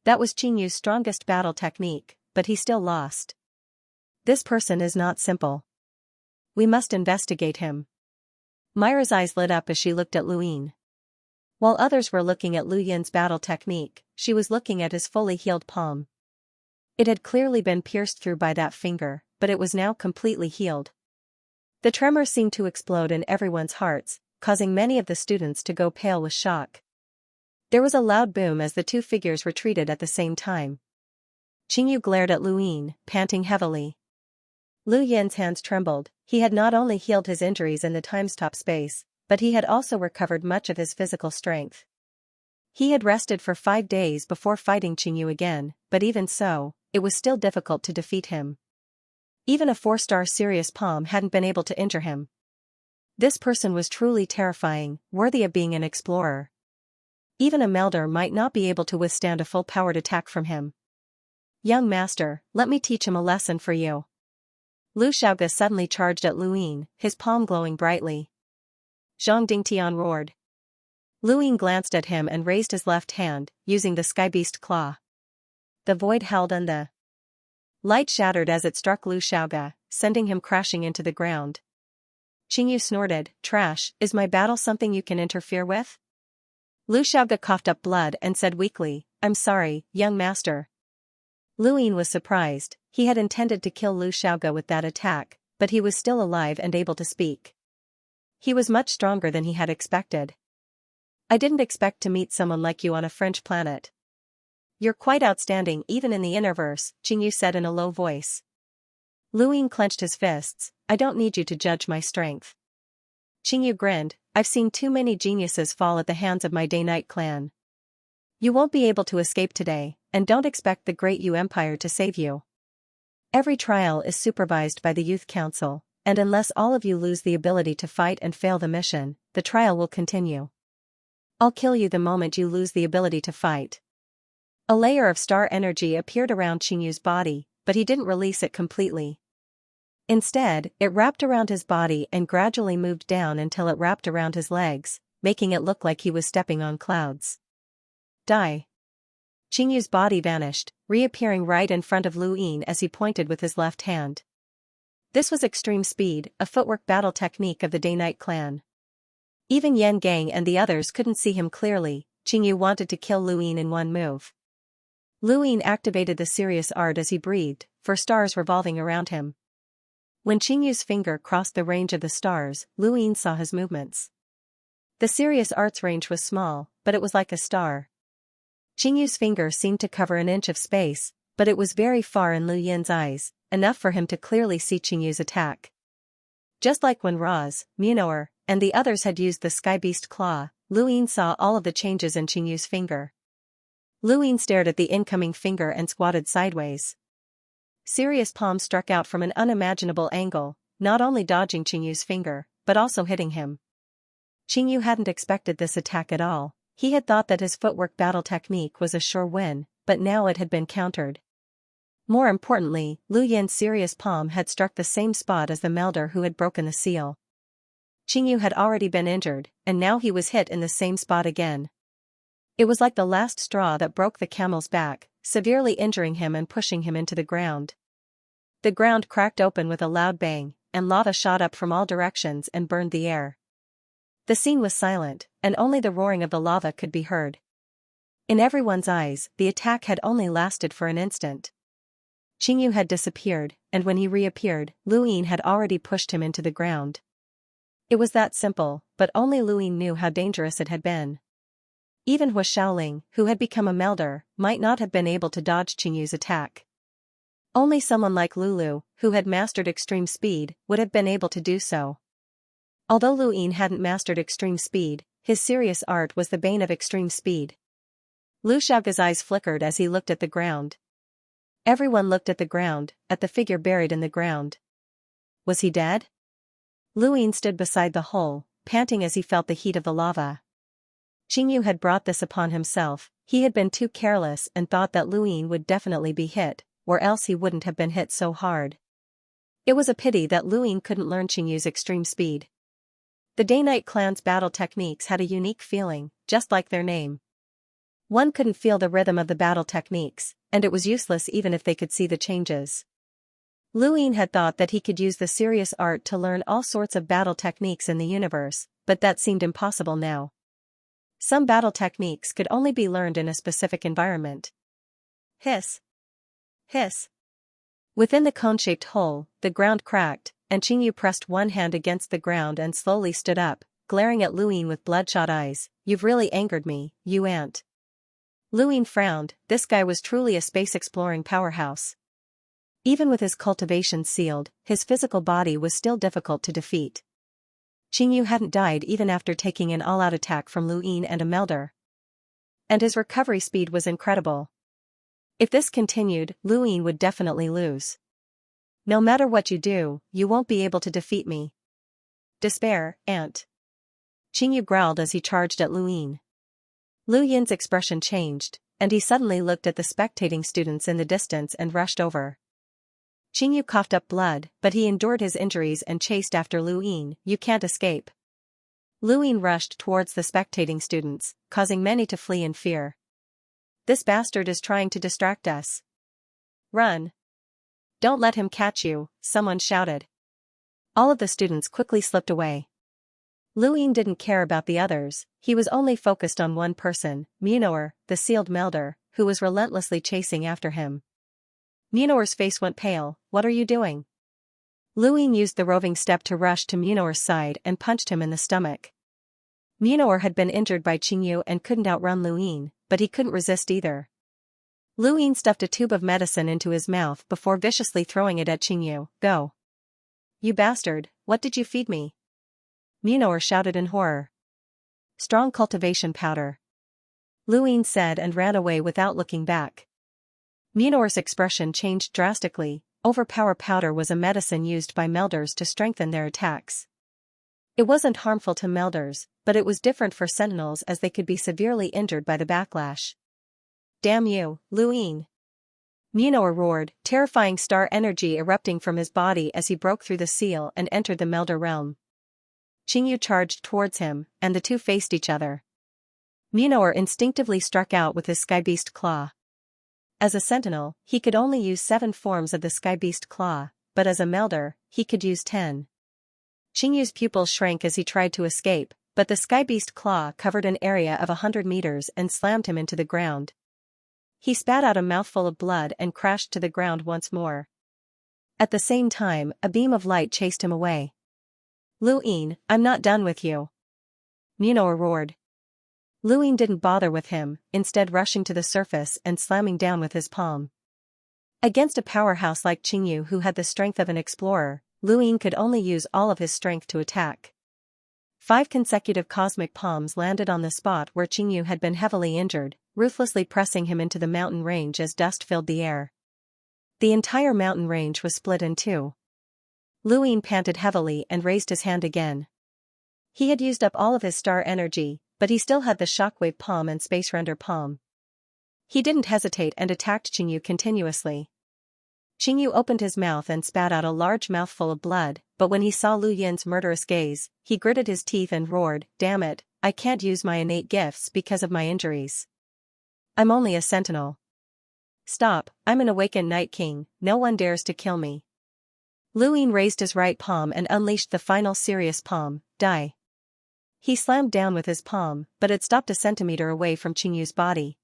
That was Qingyu's strongest battle technique, but he still lost. This person is not simple. We must investigate him. Myra's eyes lit up as she looked at Luin. While others were looking at Lu Yin's battle technique, she was looking at his fully healed palm. It had clearly been pierced through by that finger, but it was now completely healed. The tremor seemed to explode in everyone's hearts, causing many of the students to go pale with shock. There was a loud boom as the two figures retreated at the same time. Qingyu glared at Luin, panting heavily. Lu Yin's hands trembled. He had not only healed his injuries in the time-stop space, but he had also recovered much of his physical strength. He had rested for 5 days before fighting Qingyu again, but even so, it was still difficult to defeat him. Even a 4-star serious palm hadn't been able to injure him. This person was truly terrifying, worthy of being an explorer. Even a melder might not be able to withstand a full-powered attack from him. Young master, let me teach him a lesson for you. Lu Xiaoge suddenly charged at Lu Yin, his palm glowing brightly. Zhang Dingtian roared. Lu Yin glanced at him and raised his left hand, using the sky beast claw. The void held and the light shattered as it struck Lu Xiaoge, sending him crashing into the ground. Qingyu snorted, "Trash, is my battle something you can interfere with?" Lu Xiaoge coughed up blood and said weakly, "I'm sorry, young master." Lu Yin was surprised. He had intended to kill Lu Xiaoge with that attack, but he was still alive and able to speak. He was much stronger than he had expected. "I didn't expect to meet someone like you on a French planet. You're quite outstanding even in the Innerverse," Qingyu said in a low voice. Lu Yin clenched his fists. "I don't need you to judge my strength." Qingyu grinned, "I've seen too many geniuses fall at the hands of my Day-Night clan. You won't be able to escape today, and don't expect the Great Yu Empire to save you. Every trial is supervised by the Youth Council, and unless all of you lose the ability to fight and fail the mission, the trial will continue. I'll kill you the moment you lose the ability to fight." A layer of star energy appeared around Qingyu's body, but he didn't release it completely. Instead, it wrapped around his body and gradually moved down until it wrapped around his legs, making it look like he was stepping on clouds. Die. Qingyu's body vanished, reappearing right in front of Lu Yin as he pointed with his left hand. This was extreme speed, a footwork battle technique of the Day-Night clan. Even Yan Gang and the others couldn't see him clearly. Qingyu wanted to kill Lu Yin in one move. Lu Yin activated the serious art as he breathed, for stars revolving around him. When Qingyu's finger crossed the range of the stars, Lu Yin saw his movements. The serious art's range was small, but it was like a star. Qingyu's finger seemed to cover an inch of space, but it was very far in Lu Yin's eyes, enough for him to clearly see Qingyu's attack. Just like when Raz, Munoer, and the others had used the Sky Beast Claw, Lu Yin saw all of the changes in Qingyu's finger. Lu Yin stared at the incoming finger and squatted sideways. Serious palm struck out from an unimaginable angle, not only dodging Qingyu's finger, but also hitting him. Qingyu hadn't expected this attack at all. He had thought that his footwork battle technique was a sure win, but now it had been countered. More importantly, Lu Yin's serious palm had struck the same spot as the melder who had broken the seal. Qingyu had already been injured, and now he was hit in the same spot again. It was like the last straw that broke the camel's back, severely injuring him and pushing him into the ground. The ground cracked open with a loud bang, and lava shot up from all directions and burned the air. The scene was silent, and only the roaring of the lava could be heard. In everyone's eyes, the attack had only lasted for an instant. Qingyu had disappeared, and when he reappeared, Lu Yin had already pushed him into the ground. It was that simple, but only Lu Yin knew how dangerous it had been. Even Hua Shaoling, who had become a melder, might not have been able to dodge Qingyu's attack. Only someone like Lulu, who had mastered extreme speed, would have been able to do so. Although Lu Yin hadn't mastered extreme speed, his serious art was the bane of extreme speed. Lu Xiaoge's eyes flickered as he looked at the ground. Everyone looked at the ground, at the figure buried in the ground. Was he dead? Lu Yin stood beside the hole, panting as he felt the heat of the lava. Qingyu had brought this upon himself. He had been too careless and thought that Lu Yin would definitely be hit, or else he wouldn't have been hit so hard. It was a pity that Lu Yin couldn't learn Qingyu's extreme speed. The Day-Night clan's battle techniques had a unique feeling, just like their name. One couldn't feel the rhythm of the battle techniques, and it was useless even if they could see the changes. Lu Yin had thought that he could use the serious art to learn all sorts of battle techniques in the universe, but that seemed impossible now. Some battle techniques could only be learned in a specific environment. Hiss. Hiss. Within the cone-shaped hole, the ground cracked, and Qingyu pressed one hand against the ground and slowly stood up, glaring at Lu Yin with bloodshot eyes. "You've really angered me, you ant." Lu Yin frowned. This guy was truly a space-exploring powerhouse. Even with his cultivation sealed, his physical body was still difficult to defeat. Qingyu hadn't died even after taking an all-out attack from Lu Yin and a Melder. And his recovery speed was incredible. If this continued, Lu Yin would definitely lose. No matter what you do, you won't be able to defeat me. Despair, Aunt. Qingyu growled as he charged at Lu Yin. Lu Yin's expression changed, and he suddenly looked at the spectating students in the distance and rushed over. Qingyu coughed up blood, but he endured his injuries and chased after Lu Yin. You can't escape. Lu Yin rushed towards the spectating students, causing many to flee in fear. This bastard is trying to distract us. Run. Don't let him catch you, someone shouted. All of the students quickly slipped away. Lu Yin didn't care about the others, he was only focused on one person, Munoer, the sealed Melder, who was relentlessly chasing after him. Munoer's face went pale. What are you doing? Lu Yin used the roving step to rush to Munoer's side and punched him in the stomach. Munoer had been injured by Qingyu and couldn't outrun Lu Yin, but he couldn't resist either. Lu Yin stuffed a tube of medicine into his mouth before viciously throwing it at Qingyu. Go. You bastard, what did you feed me? Munoer shouted in horror. Strong cultivation powder. Lu Yin said and ran away without looking back. Munoer's expression changed drastically. Overpower powder was a medicine used by Melders to strengthen their attacks. It wasn't harmful to Melders, but it was different for Sentinels as they could be severely injured by the backlash. Damn you, Lu Yin! Munoer roared, terrifying star energy erupting from his body as he broke through the seal and entered the Melder realm. Qingyu charged towards him, and the two faced each other. Munoer instinctively struck out with his Skybeast claw. As a sentinel, he could only use 7 forms of the Skybeast claw, but as a Melder, he could use 10. Qingyu's pupils shrank as he tried to escape, but the Skybeast claw covered an area of 100 meters and slammed him into the ground. He spat out a mouthful of blood and crashed to the ground once more. At the same time, a beam of light chased him away. Lu Yin, I'm not done with you. Munoer roared. Lu Yin didn't bother with him, instead rushing to the surface and slamming down with his palm. Against a powerhouse like Qingyu who had the strength of an explorer, Lu Yin could only use all of his strength to attack. 5 consecutive cosmic palms landed on the spot where Qingyu had been heavily injured, ruthlessly pressing him into the mountain range as dust filled the air. The entire mountain range was split in 2. Lu Yin panted heavily and raised his hand again. He had used up all of his star energy, but he still had the shockwave palm and space render palm. He didn't hesitate and attacked Qingyu continuously. Qingyu opened his mouth and spat out a large mouthful of blood, but when he saw Lu Yin's murderous gaze, he gritted his teeth and roared, "Damn it, I can't use my innate gifts because of my injuries. I'm only a sentinel. Stop, I'm an awakened Night King, no one dares to kill me." Lu Yin raised his right palm and unleashed the final serious palm, die. He slammed down with his palm, but it stopped a centimeter away from Qingyu's body.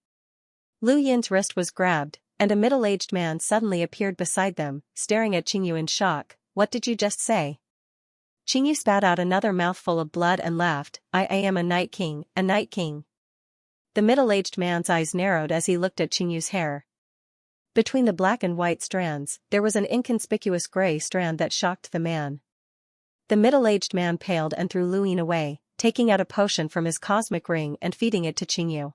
Lu Yin's wrist was grabbed, and a middle-aged man suddenly appeared beside them, staring at Qingyu in shock. What did you just say? Qingyu spat out another mouthful of blood and laughed. I am a Night King, a Night King. The middle-aged man's eyes narrowed as he looked at Qingyu's hair. Between the black and white strands, there was an inconspicuous gray strand that shocked the man. The middle-aged man paled and threw Lu Yin away, taking out a potion from his cosmic ring and feeding it to Qingyu.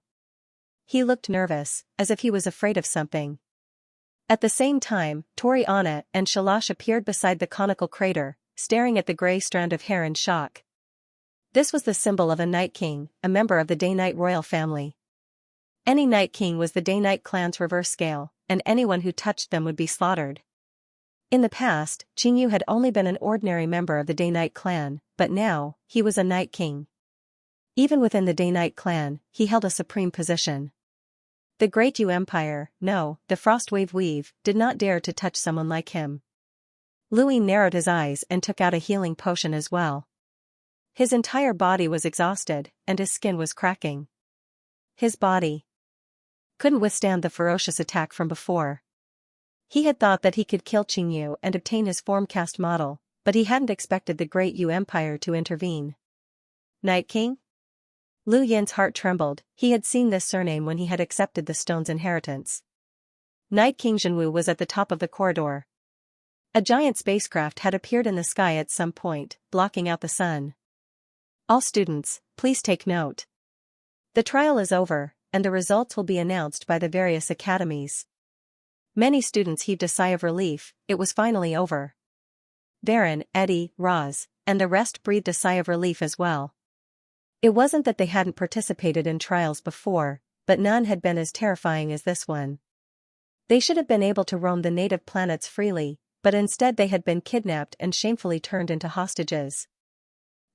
He looked nervous, as if he was afraid of something. At the same time, Tori Anna and Shalash appeared beside the conical crater, staring at the gray strand of hair in shock. This was the symbol of a Night King, a member of the Day-Night royal family. Any Night King was the Day-Night clan's reverse scale, and anyone who touched them would be slaughtered. In the past, Qingyu had only been an ordinary member of the Day-Night clan, but now, he was a Night King. Even within the Day-Night clan, he held a supreme position. The Great Yu Empire, no, the Frostwave Weave, did not dare to touch someone like him. Lu Yin narrowed his eyes and took out a healing potion as well. His entire body was exhausted, and his skin was cracking. His body couldn't withstand the ferocious attack from before. He had thought that he could kill Qingyu and obtain his formcast model, but he hadn't expected the Great Yu Empire to intervene. Night King? Lu Yin's heart trembled. He had seen this surname when he had accepted the stone's inheritance. Night King Zhenwu was at the top of the corridor, A giant spacecraft had appeared in the sky at some point, blocking out the sun. All students, please take note. The trial is over, and the results will be announced by the various academies. Many students heaved a sigh of relief. It was finally over. Varen, Eddie, Roz, and the rest breathed a sigh of relief as well. It wasn't that they hadn't participated in trials before, but none had been as terrifying as this one. They should have been able to roam the native planets freely, but instead they had been kidnapped and shamefully turned into hostages.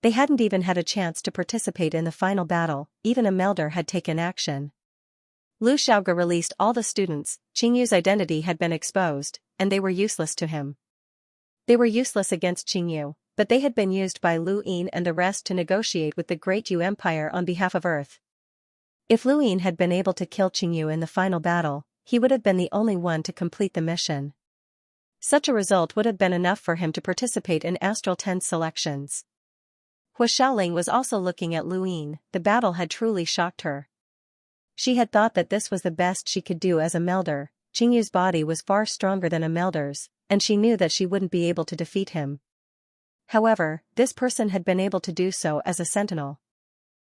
They hadn't even had a chance to participate in the final battle. Even a melder had taken action. Lu Xiaoge released all the students. Qingyu's identity had been exposed, and they were useless to him. They were useless against Qingyu, but they had been used by Lu Yin and the rest to negotiate with the Great Yu Empire on behalf of Earth. If Lu Yin had been able to kill Qingyu in the final battle, he would have been the only one to complete the mission. Such a result would have been enough for him to participate in Astral 10's selections. Hua Xiaoling was also looking at Lu Yin. The battle had truly shocked her. She had thought that this was the best she could do as a melder. Qingyu's body was far stronger than a melder's, and she knew that she wouldn't be able to defeat him. However, this person had been able to do so as a sentinel.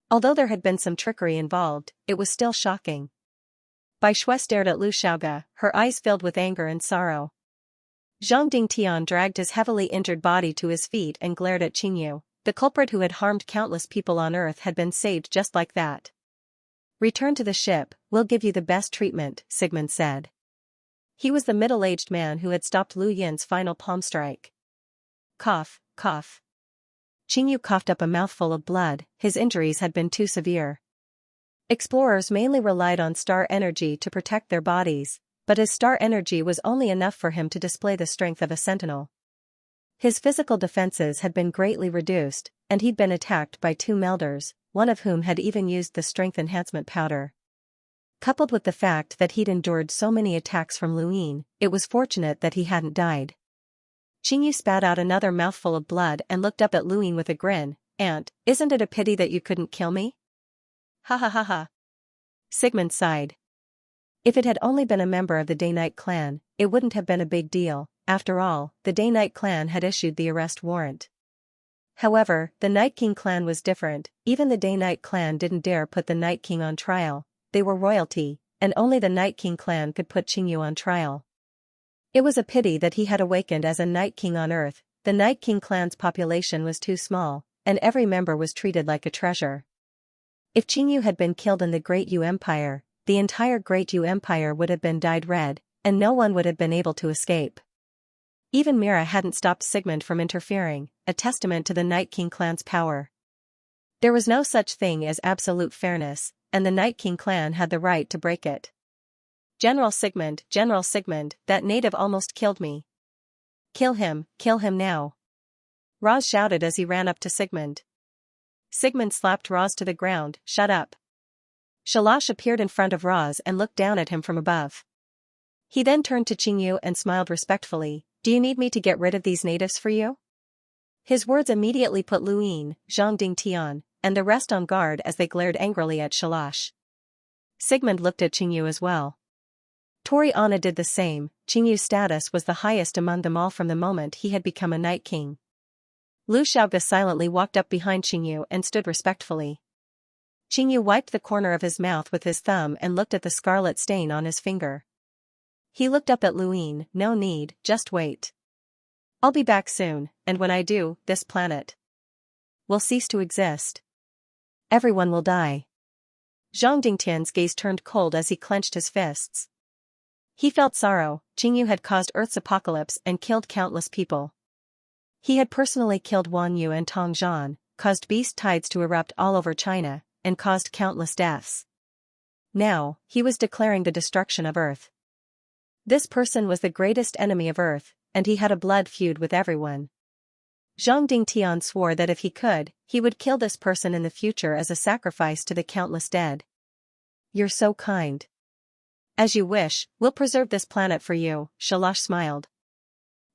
Although there had been some trickery involved, it was still shocking. Bai Shui stared at Lu Xiaoge, her eyes filled with anger and sorrow. Zhang Dingtian dragged his heavily injured body to his feet and glared at Qingyu. The culprit who had harmed countless people on Earth had been saved just like that. "Return to the ship, we'll give you the best treatment," Sigmund said. He was the middle-aged man who had stopped Lu Yin's final palm strike. Cough, cough. Qingyu coughed up a mouthful of blood. His injuries had been too severe. Explorers mainly relied on star energy to protect their bodies, but his star energy was only enough for him to display the strength of a sentinel. His physical defenses had been greatly reduced, and he'd been attacked by 2 melders, one of whom had even used the strength enhancement powder. Coupled with the fact that he'd endured so many attacks from Lu Yin, it was fortunate that he hadn't died. Qingyu spat out another mouthful of blood and looked up at Lu Yin with a grin. "Aunt, isn't it a pity that you couldn't kill me?" "Ha ha ha ha." Sigmund sighed. If it had only been a member of the Day-Night clan, it wouldn't have been a big deal. After all, the Day-Night clan had issued the arrest warrant. However, the Night King clan was different. Even the Day-Night clan didn't dare put the Night King on trial. They were royalty, and only the Night King clan could put Qingyu on trial. It was a pity that he had awakened as a Night King on Earth. The Night King clan's population was too small, and every member was treated like a treasure. If Qingyu had been killed in the Great Yu Empire, the entire Great Yu Empire would have been dyed red, and no one would have been able to escape. Even Mira hadn't stopped Sigmund from interfering, a testament to the Night King clan's power. There was no such thing as absolute fairness, and the Night King clan had the right to break it. General Sigmund, that native almost killed me. Kill him now." Roz shouted as he ran up to Sigmund. Sigmund slapped Roz to the ground. "Shut up." Shalash appeared in front of Roz and looked down at him from above. He then turned to Qingyu and smiled respectfully. "Do you need me to get rid of these natives for you?" His words immediately put Lu Yin, Zhang Dingtian, and the rest on guard as they glared angrily at Shalash. Sigmund looked at Qingyu as well. Tori Anna did the same. Qingyu's status was the highest among them all from the moment he had become a Night King. Lu Xiaoge silently walked up behind Qingyu and stood respectfully. Qingyu wiped the corner of his mouth with his thumb and looked at the scarlet stain on his finger. He looked up at Lu Yin. "No need, just wait. I'll be back soon, and when I do, this planet will cease to exist. Everyone will die." Zhang Dingtian's gaze turned cold as he clenched his fists. He felt sorrow. Qingyu had caused Earth's apocalypse and killed countless people. He had personally killed Wan Yu and Tong Zhan, caused beast tides to erupt all over China, and caused countless deaths. Now, he was declaring the destruction of Earth. This person was the greatest enemy of Earth, and he had a blood feud with everyone. Zhang Dingtian swore that if he could, he would kill this person in the future as a sacrifice to the countless dead. "You're so kind. As you wish, we'll preserve this planet for you," Shalash smiled.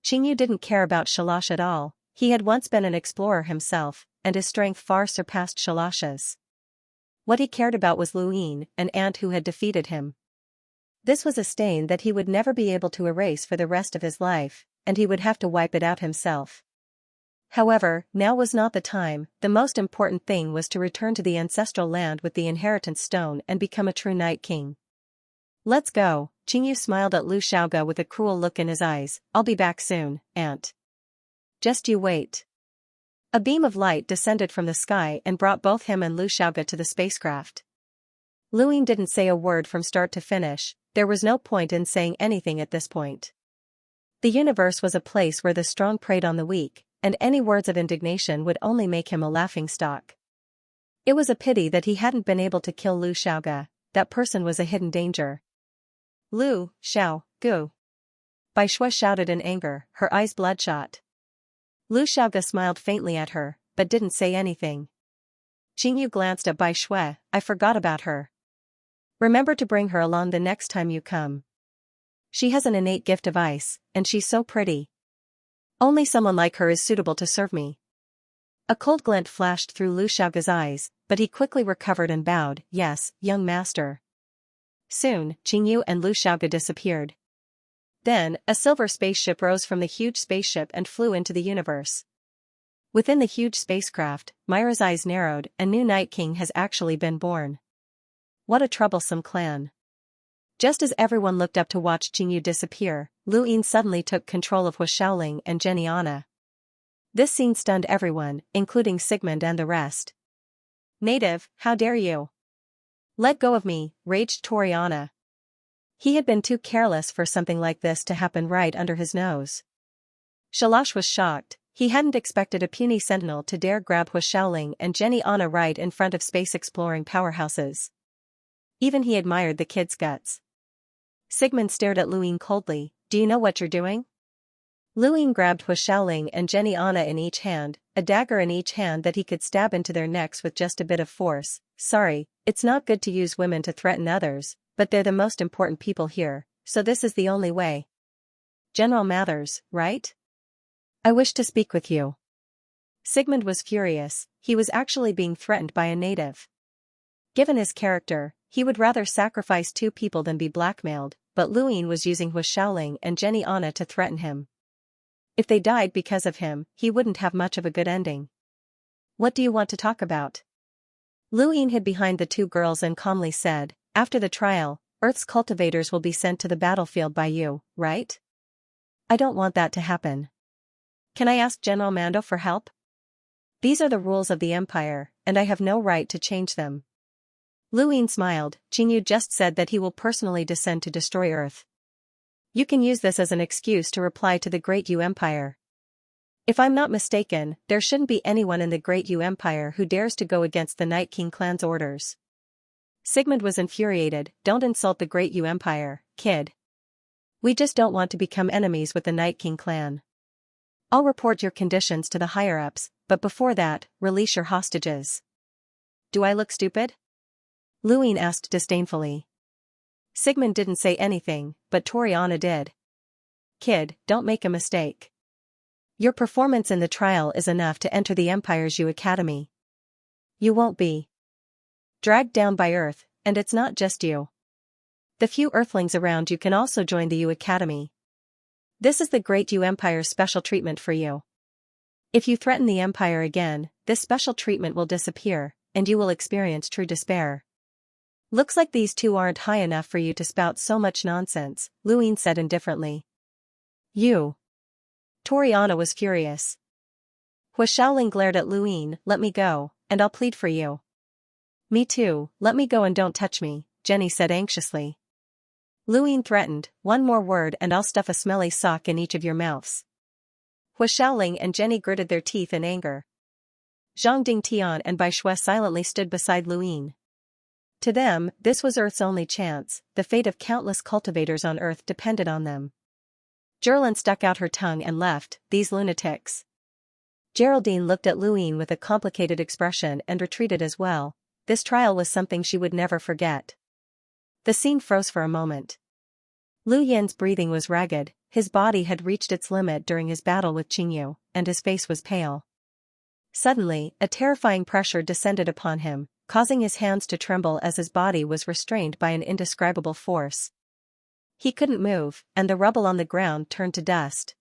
Qingyu didn't care about Shalash at all. He had once been an explorer himself, and his strength far surpassed Shalash's. What he cared about was Lu Yin, an ant who had defeated him. This was a stain that he would never be able to erase for the rest of his life. and he would have to wipe it out himself. However, now was not the time. The most important thing was to return to the ancestral land with the inheritance stone and become a true Night King. Let's go. Qingyu smiled at Lu Xiaoga with a cruel look in his eyes. I'll be back soon, Aunt. Just you wait. A beam of light descended from the sky and brought both him and Lu Xiaoga to the spacecraft. Luyin didn't say a word from start to finish. There was no point in saying anything at this point. The universe was a place where the strong preyed on the weak, and any words of indignation would only make him a laughingstock. It was a pity that he hadn't been able to kill Lu Xiaoga. That person was a hidden danger. Lu, Xiao, Gu. Bai Shui shouted in anger, her eyes bloodshot. Lu Xiaoga smiled faintly at her, but didn't say anything. Qingyu glanced at Bai Shui. I forgot about her. Remember to bring her along the next time you come. She has an innate gift of ice, and she's so pretty. Only someone like her is suitable to serve me. A cold glint flashed through Lu Xiaoga's eyes, but he quickly recovered and bowed. Yes, young master. Soon, Qingyu and Lu Xiaoga disappeared. Then, a silver spaceship rose from the huge spaceship and flew into the universe. Within the huge spacecraft, Myra's eyes narrowed. A new Night King has actually been born. What a troublesome clan. Just as everyone looked up to watch Qingyu disappear, Lu Yin suddenly took control of Hua Xiaoling and Geniana. This scene stunned everyone, including Sigmund and the rest. Native, how dare you? Let go of me, raged Toriana. He had been too careless for something like this to happen right under his nose. Shalash was shocked. He hadn't expected a puny sentinel to dare grab Hua Xiaoling and Geniana right in front of space-exploring powerhouses. Even he admired the kid's guts. Sigmund stared at Luyin coldly. Do you know what you're doing? Luyin grabbed Hua Xiaoling and Geniana in each hand, a dagger in each hand that he could stab into their necks with just a bit of force. Sorry, it's not good to use women to threaten others, but they're the most important people here, so this is the only way. General Mathers, right? I wish to speak with you. Sigmund was furious. He was actually being threatened by a native. Given his character, he would rather sacrifice two people than be blackmailed, but Luyin was using Hua Xiaoling and Geniana to threaten him. If they died because of him, he wouldn't have much of a good ending. What do you want to talk about? Luyin hid behind the two girls and calmly said, after the trial, Earth's cultivators will be sent to the battlefield by you, right? I don't want that to happen. Can I ask General Mando for help? These are the rules of the Empire, and I have no right to change them. Luyin smiled. Qingyu just said that he will personally descend to destroy Earth. You can use this as an excuse to reply to the Great Yu Empire. If I'm not mistaken, there shouldn't be anyone in the Great Yu Empire who dares to go against the Night King clan's orders. Sigmund was infuriated. Don't insult the Great Yu Empire, kid. We just don't want to become enemies with the Night King clan. I'll report your conditions to the higher-ups, but before that, release your hostages. Do I look stupid? Luyin asked disdainfully. Sigmund didn't say anything, but Toriana did. Kid, don't make a mistake. Your performance in the trial is enough to enter the Empire's Yu Academy. You won't be dragged down by Earth, and it's not just you. The few Earthlings around you can also join the Yu Academy. This is the Great Yu Empire's special treatment for you. If you threaten the Empire again, this special treatment will disappear, and you will experience true despair. Looks like these two aren't high enough for you to spout so much nonsense, Luyin said indifferently. You. Toriana was furious. Hua Xiaoling glared at Luyin. Let me go, and I'll plead for you. Me too, let me go and don't touch me, Jenny said anxiously. Luyin threatened, one more word and I'll stuff a smelly sock in each of your mouths. Hua Xiaoling and Jenny gritted their teeth in anger. Zhang Dingtian and Bai Shui silently stood beside Luyin. To them, this was Earth's only chance. The fate of countless cultivators on Earth depended on them. Gerlin stuck out her tongue and left. These lunatics. Geraldine looked at Luyin with a complicated expression and retreated as well. This trial was something she would never forget. The scene froze for a moment. Lu Yin's breathing was ragged, his body had reached its limit during his battle with Qingyu, and his face was pale. Suddenly, a terrifying pressure descended upon him, causing his hands to tremble as his body was restrained by an indescribable force. He couldn't move, and the rubble on the ground turned to dust.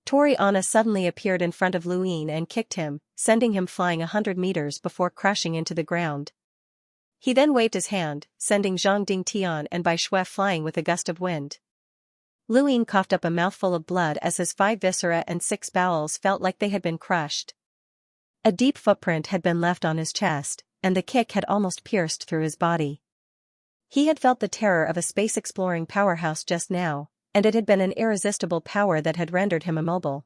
Toriana suddenly appeared in front of Luin and kicked him, sending him flying 100 meters before crashing into the ground. He then waved his hand, sending Zhang Dingtian and Bai Shui flying with a gust of wind. Luin coughed up a mouthful of blood as his 5 viscera and 6 bowels felt like they had been crushed. A deep footprint had been left on his chest, and the kick had almost pierced through his body. He had felt the terror of a space-exploring powerhouse just now, and it had been an irresistible power that had rendered him immobile.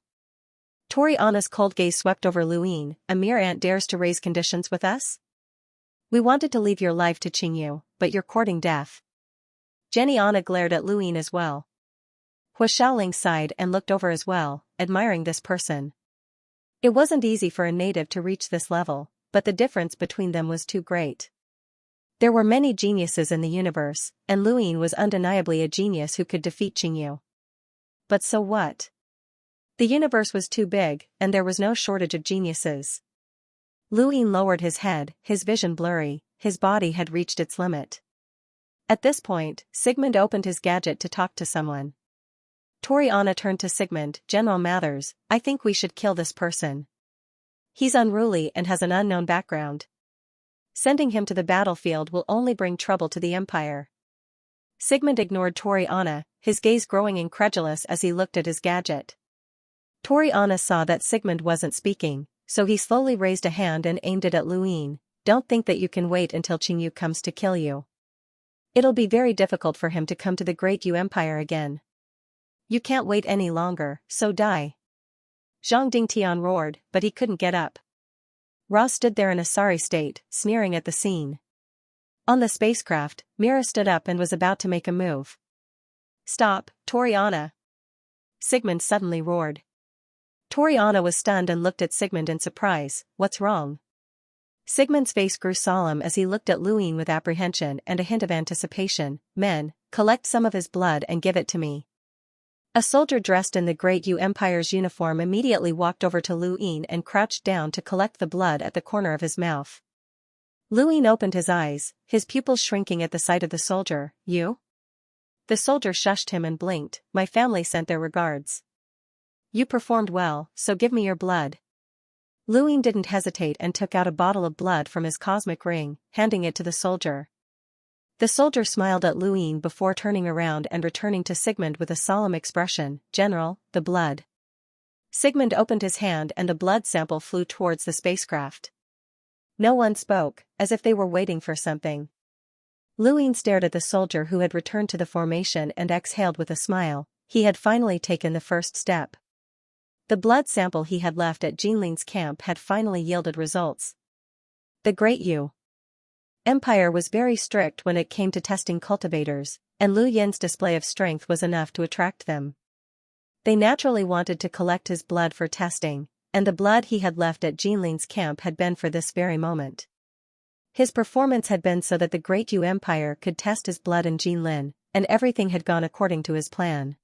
Toriana's cold gaze swept over Luin. "A mere ant dares to raise conditions with us? We wanted to leave your life to Qingyu, but you're courting death." Geniana glared at Luin as well. Hua Xiaoling sighed and looked over as well, admiring this person. It wasn't easy for a native to reach this level, but the difference between them was too great. There were many geniuses in the universe, and Luin was undeniably a genius who could defeat Qingyu. But so what? The universe was too big, and there was no shortage of geniuses. Luin lowered his head, his vision blurry, his body had reached its limit. At this point, Sigmund opened his gadget to talk to someone. Toriana turned to Sigmund. "General Mathers, I think we should kill this person. He's unruly and has an unknown background. Sending him to the battlefield will only bring trouble to the Empire." Sigmund ignored Toriana, his gaze growing incredulous as he looked at his gadget. Toriana saw that Sigmund wasn't speaking, so he slowly raised a hand and aimed it at Luin. "Don't think that you can wait until Qingyu comes to kill you. It'll be very difficult for him to come to the Great Yu Empire again. You can't wait any longer, so die." Zhang Dingtian roared, but he couldn't get up. Ra stood there in a sorry state, sneering at the scene. On the spacecraft, Mira stood up and was about to make a move. "Stop, Toriana!" Sigmund suddenly roared. Toriana was stunned and looked at Sigmund in surprise. "What's wrong?" Sigmund's face grew solemn as he looked at Luin with apprehension and a hint of anticipation. "Men, collect some of his blood and give it to me." A soldier dressed in the Great Yu Empire's uniform immediately walked over to Luin and crouched down to collect the blood at the corner of his mouth. Luin opened his eyes, his pupils shrinking at the sight of the soldier. "You?" The soldier shushed him and blinked. "My family sent their regards." "You performed well, so give me your blood." Luin didn't hesitate and took out a bottle of blood from his cosmic ring, handing it to the soldier. The soldier smiled at Luin before turning around and returning to Sigmund with a solemn expression. "General, the blood." Sigmund opened his hand and the blood sample flew towards the spacecraft. No one spoke, as if they were waiting for something. Luin stared at the soldier who had returned to the formation and exhaled with a smile. He had finally taken the first step. The blood sample he had left at Jinlin's camp had finally yielded results. The Great Yu Empire was very strict when it came to testing cultivators, and Lu Yin's display of strength was enough to attract them. They naturally wanted to collect his blood for testing, and the blood he had left at Jinlin's camp had been for this very moment. His performance had been so that the Great Yu Empire could test his blood in Jinlin, and everything had gone according to his plan.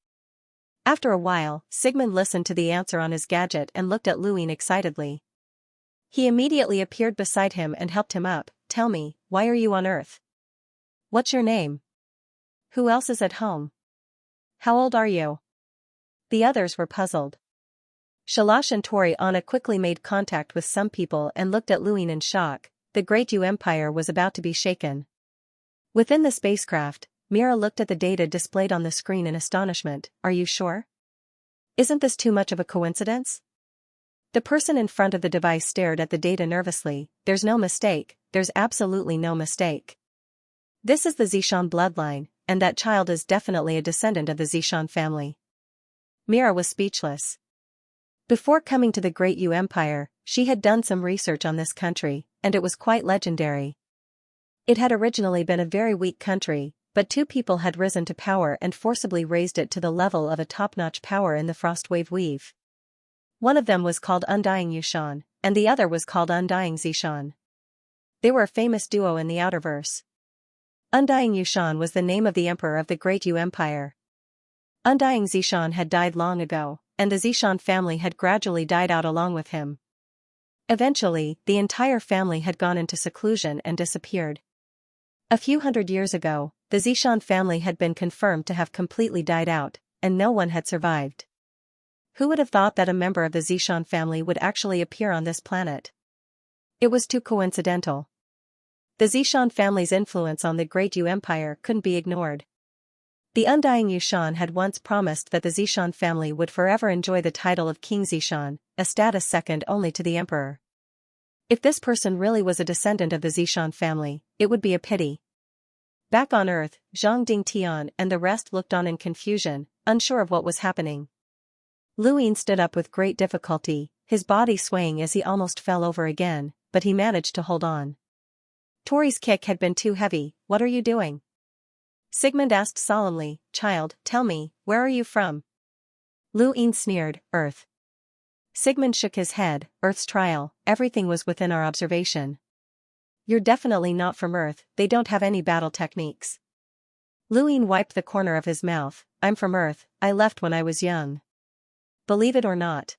After a while, Sigmund listened to the answer on his gadget and looked at Luin excitedly. He immediately appeared beside him and helped him up. "Tell me, why are you on Earth? What's your name? Who else is at home? How old are you?" The others were puzzled. Shalash and Toriana quickly made contact with some people and looked at Luin in shock. The Great Yu Empire was about to be shaken. Within the spacecraft, Mira looked at the data displayed on the screen in astonishment. "Are you sure? Isn't this too much of a coincidence?" The person in front of the device stared at the data nervously. "There's no mistake, there's absolutely no mistake. This is the Zishan bloodline, and that child is definitely a descendant of the Zishan family." Mira was speechless. Before coming to the Great Yu Empire, she had done some research on this country, and it was quite legendary. It had originally been a very weak country, but 2 people had risen to power and forcibly raised it to the level of a top-notch power in the Frostwave Weave. One of them was called Undying Yushan, and the other was called Undying Zishan. They were a famous duo in the Outerverse. Undying Yushan was the name of the emperor of the Great Yu Empire. Undying Zishan had died long ago, and the Zishan family had gradually died out along with him. Eventually, the entire family had gone into seclusion and disappeared. A few hundred years ago, the Zishan family had been confirmed to have completely died out, and no one had survived. Who would have thought that a member of the Zishan family would actually appear on this planet? It was too coincidental. The Zishan family's influence on the Great Yu Empire couldn't be ignored. The undying Yushan had once promised that the Zishan family would forever enjoy the title of King Zishan, a status second only to the emperor. If this person really was a descendant of the Zishan family, it would be a pity. Back on Earth, Zhang Dingtian and the rest looked on in confusion, unsure of what was happening. Luyin stood up with great difficulty, his body swaying as he almost fell over again, but he managed to hold on. Tori's kick had been too heavy. What are you doing? Sigmund asked solemnly. Child, tell me, where are you from? Luyin sneered. Earth. Sigmund shook his head. Earth's trial, everything was within our observation. You're definitely not from Earth, they don't have any battle techniques. Luyin wiped the corner of his mouth. I'm from Earth, I left when I was young. Believe it or not.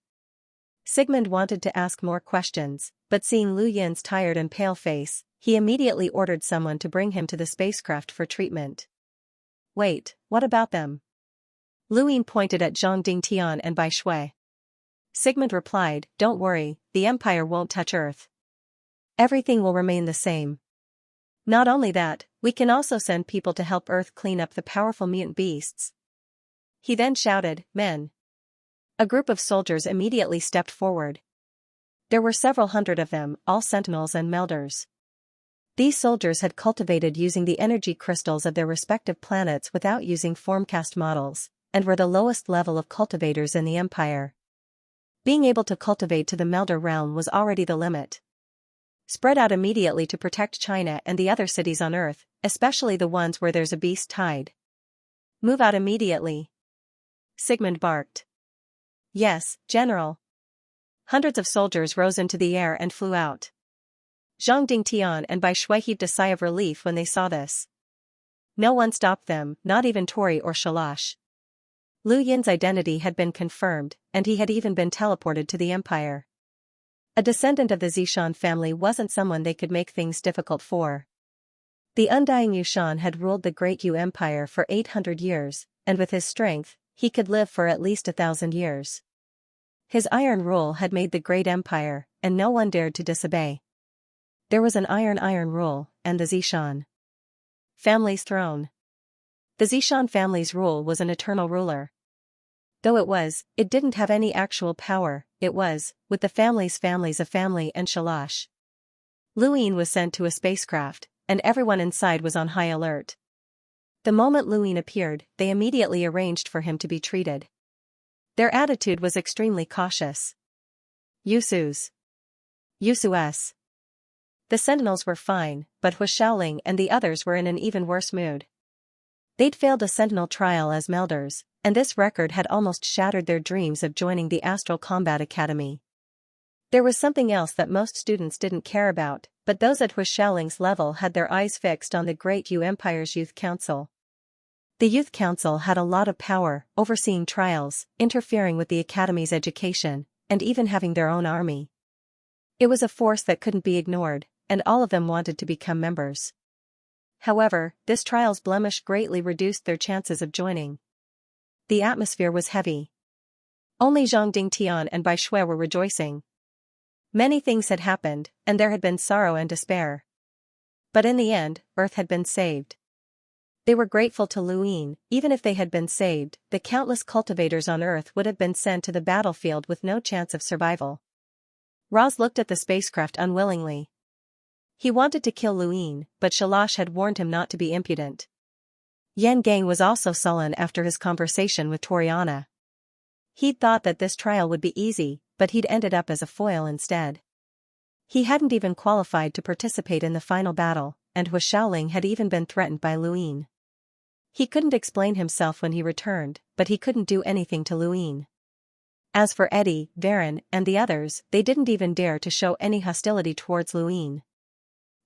Sigmund wanted to ask more questions, but seeing Luyin's tired and pale face, he immediately ordered someone to bring him to the spacecraft for treatment. Wait, what about them? Luyin pointed at Zhang Dingtian and Bai Shui. Sigmund replied, don't worry, the Empire won't touch Earth. Everything will remain the same. Not only that, we can also send people to help Earth clean up the powerful mutant beasts. He then shouted, Men. A group of soldiers immediately stepped forward. There were several hundred of them, all sentinels and melders. These soldiers had cultivated using the energy crystals of their respective planets without using formcast models, and were the lowest level of cultivators in the Empire. Being able to cultivate to the Melder realm was already the limit. Spread out immediately to protect China and the other cities on Earth, especially the ones where there's a beast tide. Move out immediately. Sigmund barked. Yes, General. Hundreds of soldiers rose into the air and flew out. Zhang Dingtian and Bai Shui heaved a sigh of relief when they saw this. No one stopped them, not even Tori or Shalash. Luyin's identity had been confirmed, and he had even been teleported to the Empire. A descendant of the Zishan family wasn't someone they could make things difficult for. The undying Yushan had ruled the Great Yu Empire for 800 years, and with his strength, he could live for at least 1,000 years. His iron rule had made the great empire, and no one dared to disobey. There was an iron rule, and the Zishan family's throne. The Zishan family's rule was an eternal ruler. Though it didn't have any actual power, it was, with the families of family and Shalash. Luyin was sent to a spacecraft, and everyone inside was on high alert. The moment Luyin appeared, they immediately arranged for him to be treated. Their attitude was extremely cautious. Yusu's. The sentinels were fine, but Hu Shaoling and the others were in an even worse mood. They'd failed a sentinel trial as melders, and this record had almost shattered their dreams of joining the Astral Combat Academy. There was something else that most students didn't care about, but those at Hu Shaoling's level had their eyes fixed on the Great Yu Empire's Youth Council. The Youth Council had a lot of power, overseeing trials, interfering with the Academy's education, and even having their own army. It was a force that couldn't be ignored, and all of them wanted to become members. However, this trial's blemish greatly reduced their chances of joining. The atmosphere was heavy. Only Zhang Dingtian and Bai Shui were rejoicing. Many things had happened, and there had been sorrow and despair. But in the end, Earth had been saved. They were grateful to Luyin. Even if they had been saved, the countless cultivators on Earth would have been sent to the battlefield with no chance of survival. Roz looked at the spacecraft unwillingly. He wanted to kill Luyin, but Shalash had warned him not to be impudent. Yan Gang was also sullen after his conversation with Toriana. He'd thought that this trial would be easy, but he'd ended up as a foil instead. He hadn't even qualified to participate in the final battle, and Hu Shaoling had even been threatened by Luyin. He couldn't explain himself when he returned, but he couldn't do anything to Luyin. As for Eddie, Varen, and the others, they didn't even dare to show any hostility towards Luyin.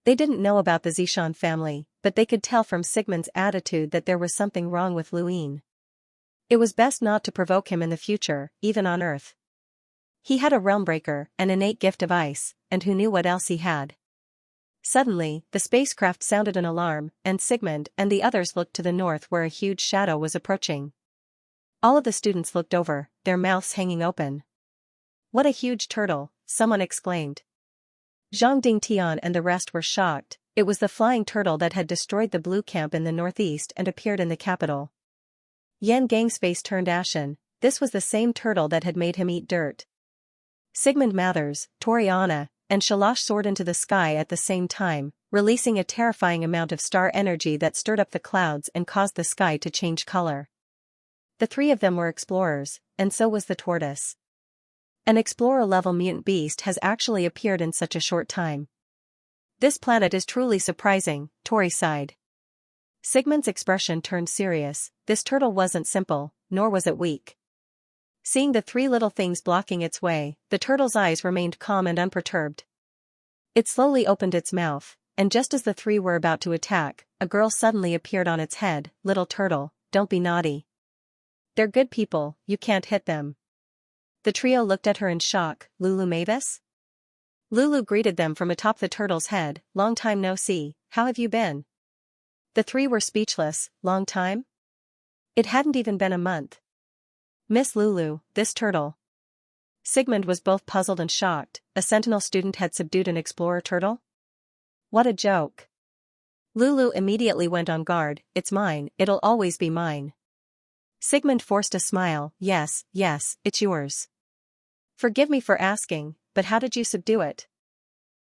They didn't know about the Zishan family, but they could tell from Sigmund's attitude that there was something wrong with Luyin. It was best not to provoke him in the future, even on Earth. He had a Realmbreaker, an innate gift of ice, and who knew what else he had. Suddenly, the spacecraft sounded an alarm, and Sigmund and the others looked to the north where a huge shadow was approaching. All of the students looked over, their mouths hanging open. "What a huge turtle," someone exclaimed. Zhang Dingtian and the rest were shocked. It was the flying turtle that had destroyed the blue camp in the northeast and appeared in the capital. Yan Gang's face turned ashen. This was the same turtle that had made him eat dirt. Sigmund Mathers, Toriana, and Shalash soared into the sky at the same time, releasing a terrifying amount of star energy that stirred up the clouds and caused the sky to change color. The three of them were explorers, and so was the tortoise. An explorer-level mutant beast has actually appeared in such a short time. This planet is truly surprising, Tori sighed. Sigmund's expression turned serious. This turtle wasn't simple, nor was it weak. Seeing the three little things blocking its way, the turtle's eyes remained calm and unperturbed. It slowly opened its mouth, and just as the three were about to attack, a girl suddenly appeared on its head. "Little turtle, don't be naughty. They're good people, you can't hit them." The trio looked at her in shock. "Lulu Mavis?" Lulu greeted them from atop the turtle's head. "Long time no see, how have you been?" The three were speechless. "Long time?" It hadn't even been a month. "Miss Lulu, this turtle." Sigmund was both puzzled and shocked. A Sentinel student had subdued an explorer turtle? What a joke. Lulu immediately went on guard. "It's mine, it'll always be mine." Sigmund forced a smile. Yes, it's yours. "Forgive me for asking, but how did you subdue it?"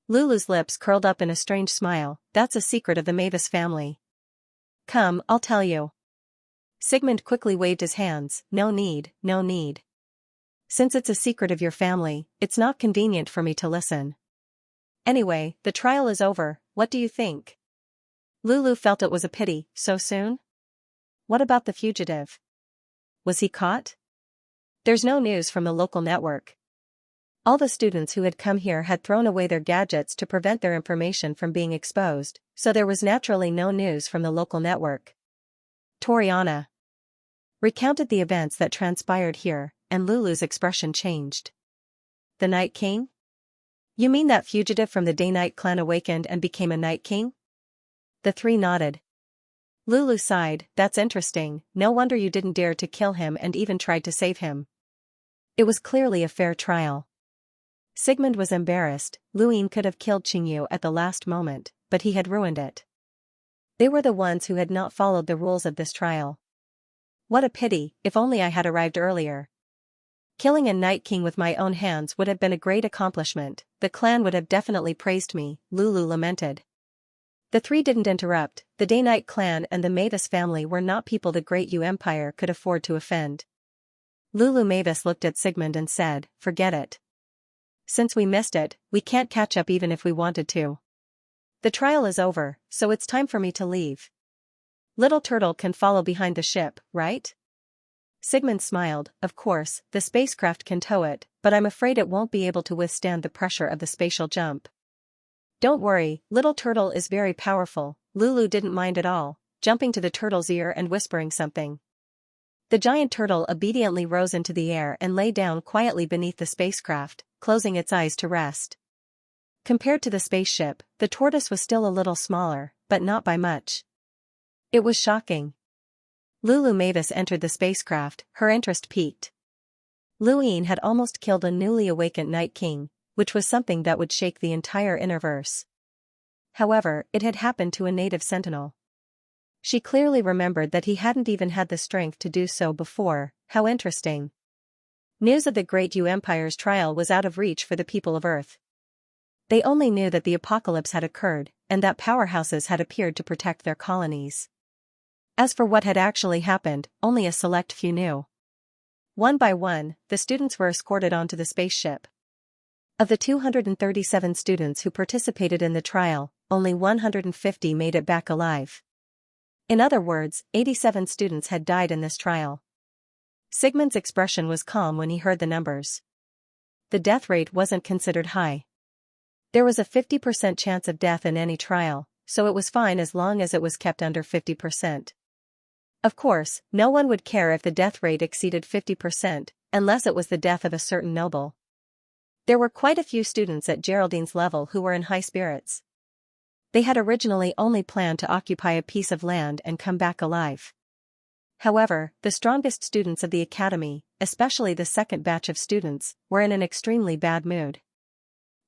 Lulu's lips curled up in a strange smile. "That's a secret of the Mavis family." "Come, I'll tell you." Sigmund quickly waved his hands. No need. Since it's a secret of your family, it's not convenient for me to listen. Anyway, the trial is over, what do you think? Lulu felt it was a pity. So soon? What about the fugitive? Was he caught? There's no news from the local network. All the students who had come here had thrown away their gadgets to prevent their information from being exposed, so there was naturally no news from the local network. Toriana recounted the events that transpired here, and Lulu's expression changed. The Night King? You mean that fugitive from the Day-Night clan awakened and became a Night King? The three nodded. Lulu sighed. That's interesting, no wonder you didn't dare to kill him and even tried to save him. It was clearly a fair trial. Sigmund was embarrassed. Luin could have killed Qingyu at the last moment, but he had ruined it. They were the ones who had not followed the rules of this trial. What a pity, if only I had arrived earlier. Killing a Night King with my own hands would have been a great accomplishment, the clan would have definitely praised me, Lulu lamented. The three didn't interrupt. The Day-Night clan and the Mavis family were not people the Great Yu Empire could afford to offend. Lulu Mavis looked at Sigmund and said, "Forget it. Since we missed it, we can't catch up even if we wanted to. The trial is over, so it's time for me to leave. Little Turtle can follow behind the ship, right?" Sigmund smiled. "Of course, the spacecraft can tow it, but I'm afraid it won't be able to withstand the pressure of the spatial jump." "Don't worry, Little Turtle is very powerful." Lulu didn't mind at all, jumping to the turtle's ear and whispering something. The giant turtle obediently rose into the air and lay down quietly beneath the spacecraft, closing its eyes to rest. Compared to the spaceship, the tortoise was still a little smaller, but not by much. It was shocking. Lulu Mavis entered the spacecraft, her interest piqued. Luin had almost killed a newly awakened Night King, which was something that would shake the entire Innerverse. However, it had happened to a native sentinel. She clearly remembered that he hadn't even had the strength to do so before. How interesting. News of the Great Yu Empire's trial was out of reach for the people of Earth. They only knew that the apocalypse had occurred, and that powerhouses had appeared to protect their colonies. As for what had actually happened, only a select few knew. One by one, the students were escorted onto the spaceship. Of the 237 students who participated in the trial, only 150 made it back alive. In other words, 87 students had died in this trial. Sigmund's expression was calm when he heard the numbers. The death rate wasn't considered high. There was a 50% chance of death in any trial, so it was fine as long as it was kept under 50%. Of course, no one would care if the death rate exceeded 50%, unless it was the death of a certain noble. There were quite a few students at Geraldine's level who were in high spirits. They had originally only planned to occupy a piece of land and come back alive. However, the strongest students of the academy, especially the second batch of students, were in an extremely bad mood.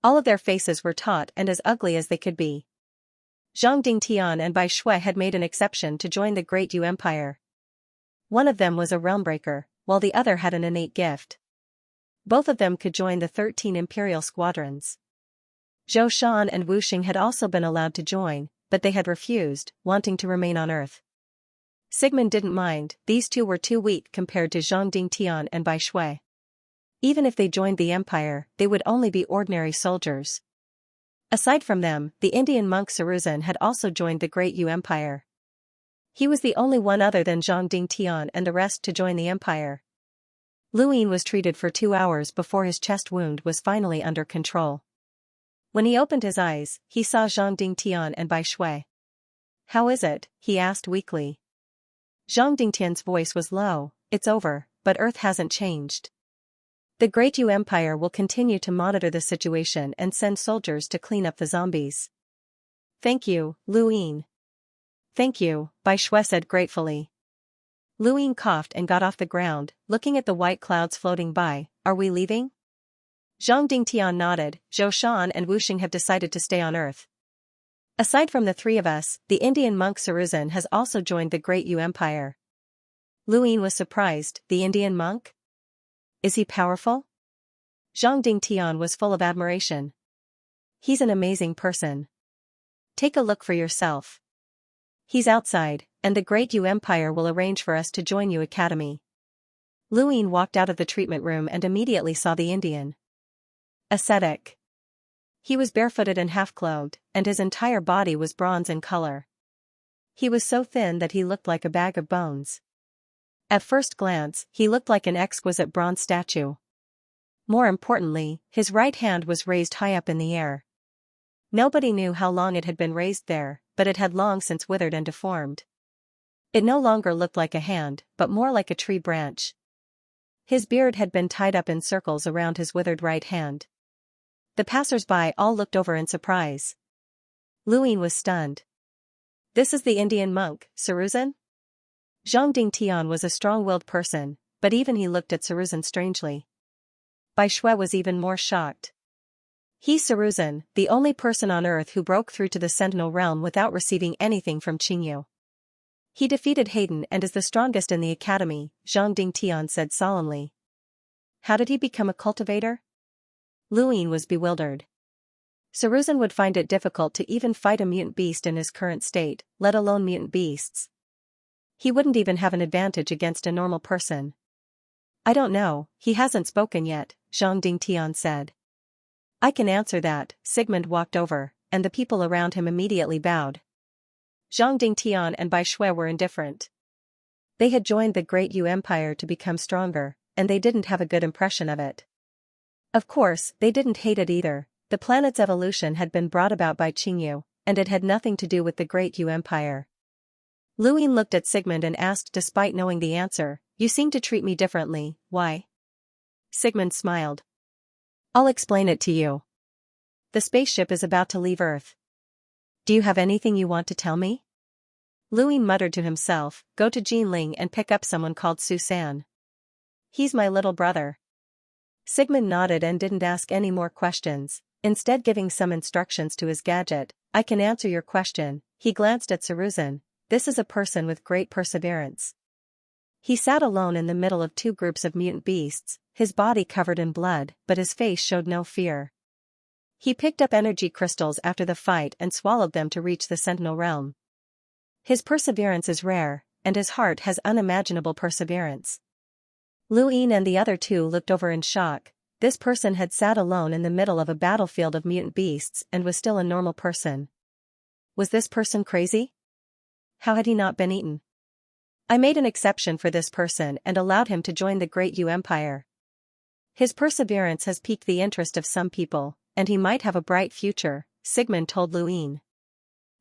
All of their faces were taut and as ugly as they could be. Zhang Dingtian and Bai Shui had made an exception to join the Great Yu Empire. One of them was a realmbreaker, while the other had an innate gift. Both of them could join the 13 imperial squadrons. Zhou Shan and Wu Xing had also been allowed to join, but they had refused, wanting to remain on Earth. Sigmund didn't mind, these two were too weak compared to Zhang Dingtian and Bai Shui. Even if they joined the Empire, they would only be ordinary soldiers. Aside from them, the Indian monk Saruzin had also joined the Great Yu Empire. He was the only one other than Zhang Dingtian and the rest to join the Empire. Luin was treated for 2 hours before his chest wound was finally under control. When he opened his eyes, he saw Zhang Dingtian and Bai Shui. "How is it?" he asked weakly. Zhang Dingtian's voice was low. "It's over, but Earth hasn't changed. The Great Yu Empire will continue to monitor the situation and send soldiers to clean up the zombies." "Thank you, Luin." "Thank you," Bai Shui said gratefully. Luin coughed and got off the ground, looking at the white clouds floating by. "Are we leaving?" Zhang Dingtian nodded. "Zhou Shan and Wu Xing have decided to stay on Earth. Aside from the three of us, the Indian monk Saruzin has also joined the Great Yu Empire." Luin was surprised. "The Indian monk? Is he powerful?" Zhang Dingtian was full of admiration. "He's an amazing person. Take a look for yourself. He's outside, and the Great Yu Empire will arrange for us to join Yu Academy." Luin walked out of the treatment room and immediately saw the Indian ascetic. He was barefooted and half-clothed, and his entire body was bronze in color. He was so thin that he looked like a bag of bones. At first glance, he looked like an exquisite bronze statue. More importantly, his right hand was raised high up in the air. Nobody knew how long it had been raised there, but it had long since withered and deformed. It no longer looked like a hand, but more like a tree branch. His beard had been tied up in circles around his withered right hand. The passers-by all looked over in surprise. Luin was stunned. "This is the Indian monk, Saruzin?" Zhang Dingtian was a strong-willed person, but even he looked at Saruzin strangely. Bai Shui was even more shocked. "He's Saruzin, the only person on Earth who broke through to the Sentinel realm without receiving anything from Qingyu. He defeated Hayden and is the strongest in the academy," Zhang Dingtian said solemnly. "How did he become a cultivator?" Luin was bewildered. Saruzin would find it difficult to even fight a mutant beast in his current state, let alone mutant beasts. He wouldn't even have an advantage against a normal person. "I don't know, he hasn't spoken yet," Zhang Dingtian said. "I can answer that." Sigmund walked over, and the people around him immediately bowed. Zhang Dingtian and Bai Shui were indifferent. They had joined the Great Yu Empire to become stronger, and they didn't have a good impression of it. Of course, they didn't hate it either. The planet's evolution had been brought about by Qingyu, and it had nothing to do with the Great Yu Empire. Luin looked at Sigmund and asked despite knowing the answer, "You seem to treat me differently, why?" Sigmund smiled. "I'll explain it to you. The spaceship is about to leave Earth. Do you have anything you want to tell me?" Luin muttered to himself, "Go to Jinling and pick up someone called Susan. He's my little brother." Sigmund nodded and didn't ask any more questions, instead giving some instructions to his gadget. "I can answer your question." He glanced at Saruzin. "This is a person with great perseverance." He sat alone in the middle of two groups of mutant beasts, his body covered in blood, but his face showed no fear. He picked up energy crystals after the fight and swallowed them to reach the Sentinel realm. His perseverance is rare, and his heart has unimaginable perseverance. Luin and the other two looked over in shock. This person had sat alone in the middle of a battlefield of mutant beasts and was still a normal person. Was this person crazy? How had he not been eaten? "I made an exception for this person and allowed him to join the Great Yu Empire. His perseverance has piqued the interest of some people, and he might have a bright future," Sigmund told Luin.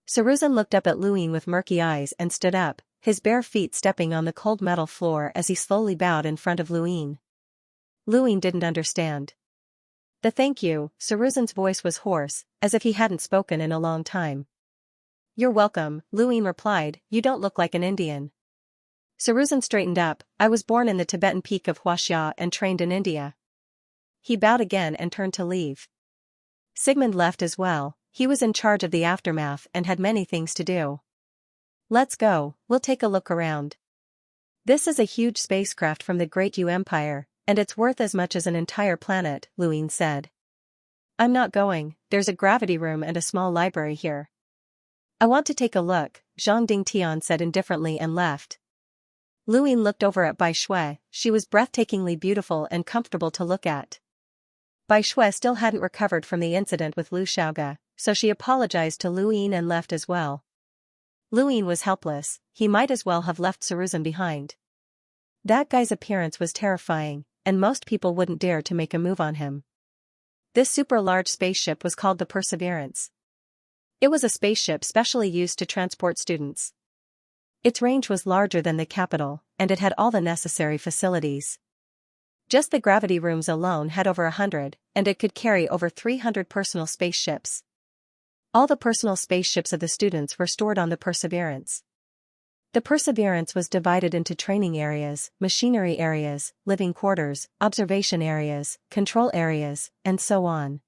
Saruzin looked up at Luin with murky eyes and stood up, his bare feet stepping on the cold metal floor as he slowly bowed in front of Luin. Luin didn't understand. "The thank you," Saruzin's voice was hoarse, as if he hadn't spoken in a long time. "You're welcome," Luin replied. "You don't look like an Indian." Saruzin straightened up. I was born in the Tibetan peak of Xianxia and trained in India. He bowed again and turned to leave. Sigmund left as well. He was in charge of the aftermath and had many things to do. Let's go, we'll take a look around. This is a huge spacecraft from the Great Yu Empire, and it's worth as much as an entire planet, Luin said. I'm not going, there's a gravity room and a small library here. I want to take a look, Zhang Dingtian said indifferently and left. Luin looked over at Bai Shui. She was breathtakingly beautiful and comfortable to look at. Bai Shui still hadn't recovered from the incident with Lu Xiaoge, so she apologized to Luin and left as well. Luin was helpless, he might as well have left Saruzin behind. That guy's appearance was terrifying, and most people wouldn't dare to make a move on him. This super-large spaceship was called the Perseverance. It was a spaceship specially used to transport students. Its range was larger than the capital, and it had all the necessary facilities. Just the gravity rooms alone had over 100, and it could carry over 300 personal spaceships. All the personal spaceships of the students were stored on the Perseverance. The Perseverance was divided into training areas, machinery areas, living quarters, observation areas, control areas, and so on.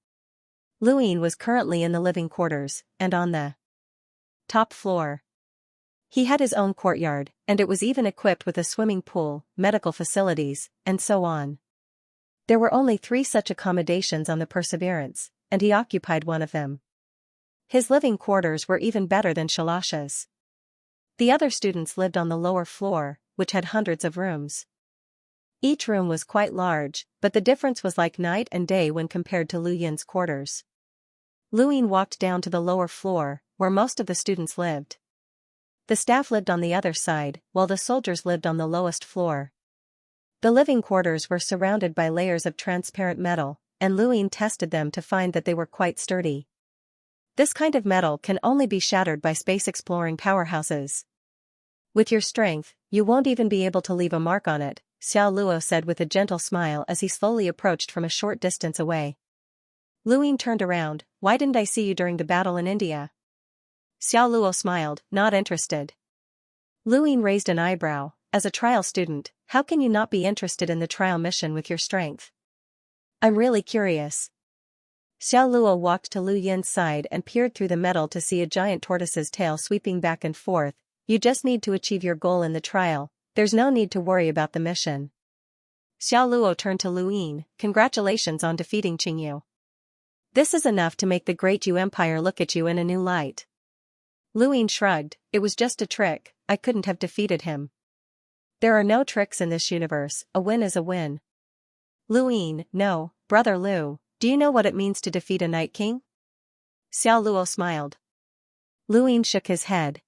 Luin was currently in the living quarters, and on the top floor. He had his own courtyard, and it was even equipped with a swimming pool, medical facilities, and so on. There were only 3 such accommodations on the Perseverance, and he occupied one of them. His living quarters were even better than Xianxia's. The other students lived on the lower floor, which had hundreds of rooms. Each room was quite large, but the difference was like night and day when compared to Lu Yin's quarters. Luin walked down to the lower floor, where most of the students lived. The staff lived on the other side, while the soldiers lived on the lowest floor. The living quarters were surrounded by layers of transparent metal, and Luin tested them to find that they were quite sturdy. This kind of metal can only be shattered by space-exploring powerhouses. With your strength, you won't even be able to leave a mark on it, Xiao Luo said with a gentle smile as he slowly approached from a short distance away. Luin turned around. Why didn't I see you during the battle in India? Xiao Luo smiled, not interested. Luin raised an eyebrow. As a trial student, how can you not be interested in the trial mission with your strength? I'm really curious. Xiao Luo walked to Lu Yin's side and peered through the metal to see a giant tortoise's tail sweeping back and forth. You just need to achieve your goal in the trial, there's no need to worry about the mission. Xiao Luo turned to Luin. Congratulations on defeating Qingyu. This is enough to make the Great Yu Empire look at you in a new light. Luin shrugged. It was just a trick, I couldn't have defeated him. There are no tricks in this universe, a win is a win. Luin, no, brother Lu, do you know what it means to defeat a Night King? Xiao Luo smiled. Luin shook his head.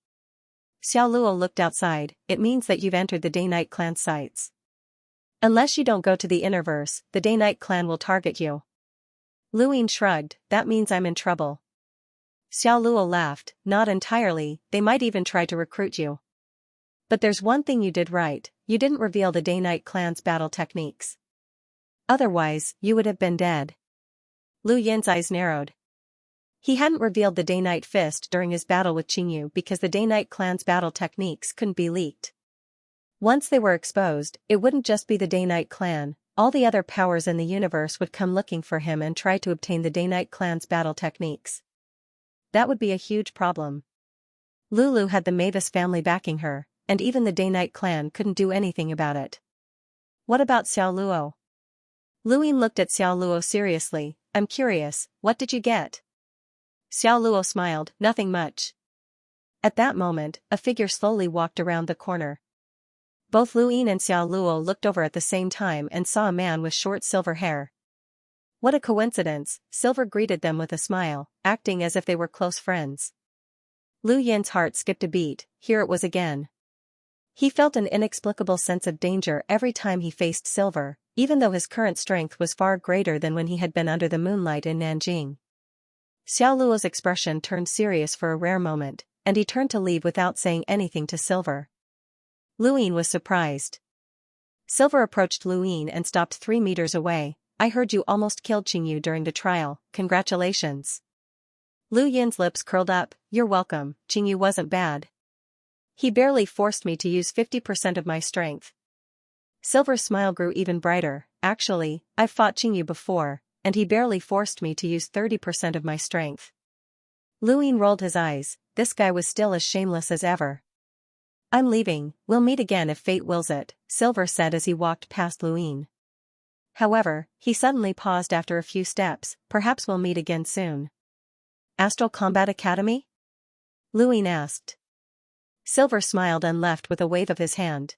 Xiao Luo looked outside. It means that you've entered the Day-Night Clan sites. Unless you don't go to the Innerverse, the Day-Night Clan will target you. Luin shrugged. That means I'm in trouble. Xiao Luo laughed. Not entirely, they might even try to recruit you. But there's one thing you did right, you didn't reveal the Day-Night Clan's battle techniques. Otherwise, you would have been dead. Lu Yin's eyes narrowed. He hadn't revealed the Day-Night Fist during his battle with Qingyu because the Day-Night Clan's battle techniques couldn't be leaked. Once they were exposed, it wouldn't just be the Day-Night Clan, all the other powers in the universe would come looking for him and try to obtain the Day-Night Clan's battle techniques. That would be a huge problem. Lulu had the Mavis family backing her, and even the Day-Night Clan couldn't do anything about it. What about Xiao Luo? Luin looked at Xiao Luo seriously. I'm curious, what did you get? Xiao Luo smiled, nothing much. At that moment, a figure slowly walked around the corner. Both Luin and Xiao Luo looked over at the same time and saw a man with short silver hair. What a coincidence, Silver greeted them with a smile, acting as if they were close friends. Lu Yin's heart skipped a beat, here it was again. He felt an inexplicable sense of danger every time he faced Silver, even though his current strength was far greater than when he had been under the moonlight in Nanjing. Xiao Luo's expression turned serious for a rare moment, and he turned to leave without saying anything to Silver. Luin was surprised. Silver approached Luin and stopped 3 meters away. I heard you almost killed Qingyu during the trial, congratulations. Lu Yin's lips curled up, you're welcome, Qingyu wasn't bad. He barely forced me to use 50% of my strength. Silver's smile grew even brighter. Actually, I've fought Qingyu before, and he barely forced me to use 30% of my strength. Luyin rolled his eyes. This guy was still as shameless as ever. I'm leaving, we'll meet again if fate wills it, Silver said as he walked past Luyin. However, he suddenly paused after a few steps. Perhaps we'll meet again soon. Astral Combat Academy? Luyin asked. Silver smiled and left with a wave of his hand.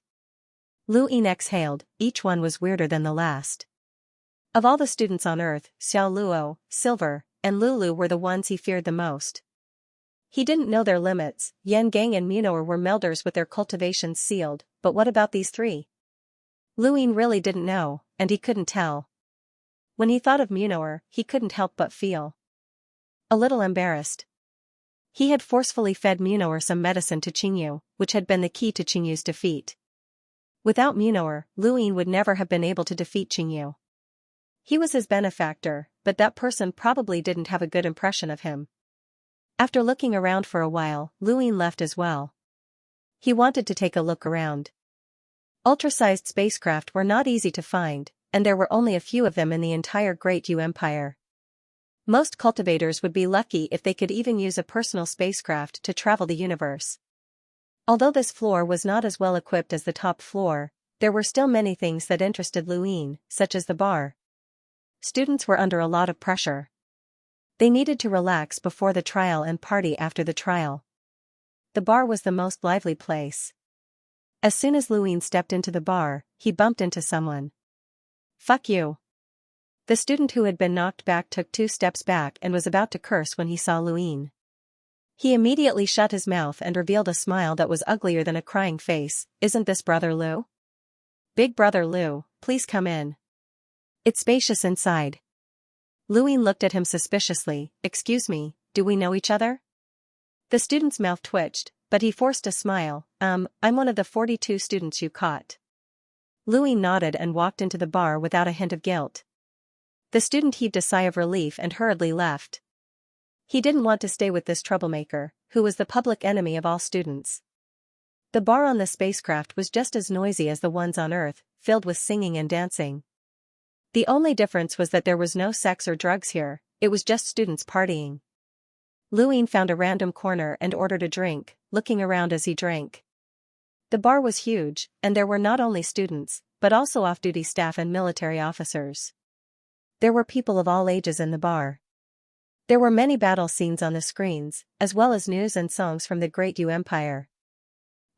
Luyin exhaled. Each one was weirder than the last. Of all the students on Earth, Xiao Luo, Silver, and Lulu were the ones he feared the most. He didn't know their limits. Yan Gang and Munor were melders with their cultivations sealed, but what about these three? Luyin really didn't know, and he couldn't tell. When he thought of Munor, he couldn't help but feel a little embarrassed. He had forcefully fed Munor some medicine to Qingyu, which had been the key to Qingyu's defeat. Without Munor, Luyin would never have been able to defeat Qingyu. He was his benefactor, but that person probably didn't have a good impression of him. After looking around for a while, Luyin left as well. He wanted to take a look around. Ultra-sized spacecraft were not easy to find, and there were only a few of them in the entire Great Yu Empire. Most cultivators would be lucky if they could even use a personal spacecraft to travel the universe. Although this floor was not as well equipped as the top floor, there were still many things that interested Luyin, such as the bar. Students were under a lot of pressure. They needed to relax before the trial and party after the trial. The bar was the most lively place. As soon as Luyin stepped into the bar, he bumped into someone. Fuck you. The student who had been knocked back took 2 steps back and was about to curse when he saw Luyin. He immediately shut his mouth and revealed a smile that was uglier than a crying face. Isn't this Brother Lu? Big Brother Lu, please come in. It's spacious inside. Luyin looked at him suspiciously. Excuse me, do we know each other? The student's mouth twitched, but he forced a smile. I'm one of the 42 students you caught. Luyin nodded and walked into the bar without a hint of guilt. The student heaved a sigh of relief and hurriedly left. He didn't want to stay with this troublemaker, who was the public enemy of all students. The bar on the spacecraft was just as noisy as the ones on Earth, filled with singing and dancing. The only difference was that there was no sex or drugs here, it was just students partying. Luyin found a random corner and ordered a drink, looking around as he drank. The bar was huge, and there were not only students, but also off-duty staff and military officers. There were people of all ages in the bar. There were many battle scenes on the screens, as well as news and songs from the Great Yu Empire.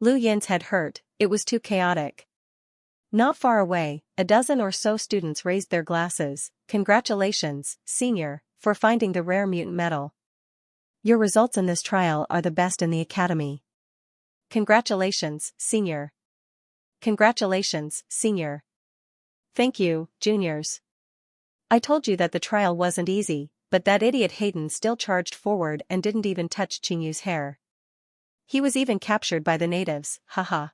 Luyin's head hurt, it was too chaotic. Not far away, a dozen or so students raised their glasses. Congratulations, Senior, for finding the rare mutant metal. Your results in this trial are the best in the academy. Congratulations, Senior. Congratulations, Senior. Thank you, juniors. I told you that the trial wasn't easy, but that idiot Hayden still charged forward and didn't even touch Qingyu's hair. He was even captured by the natives, haha.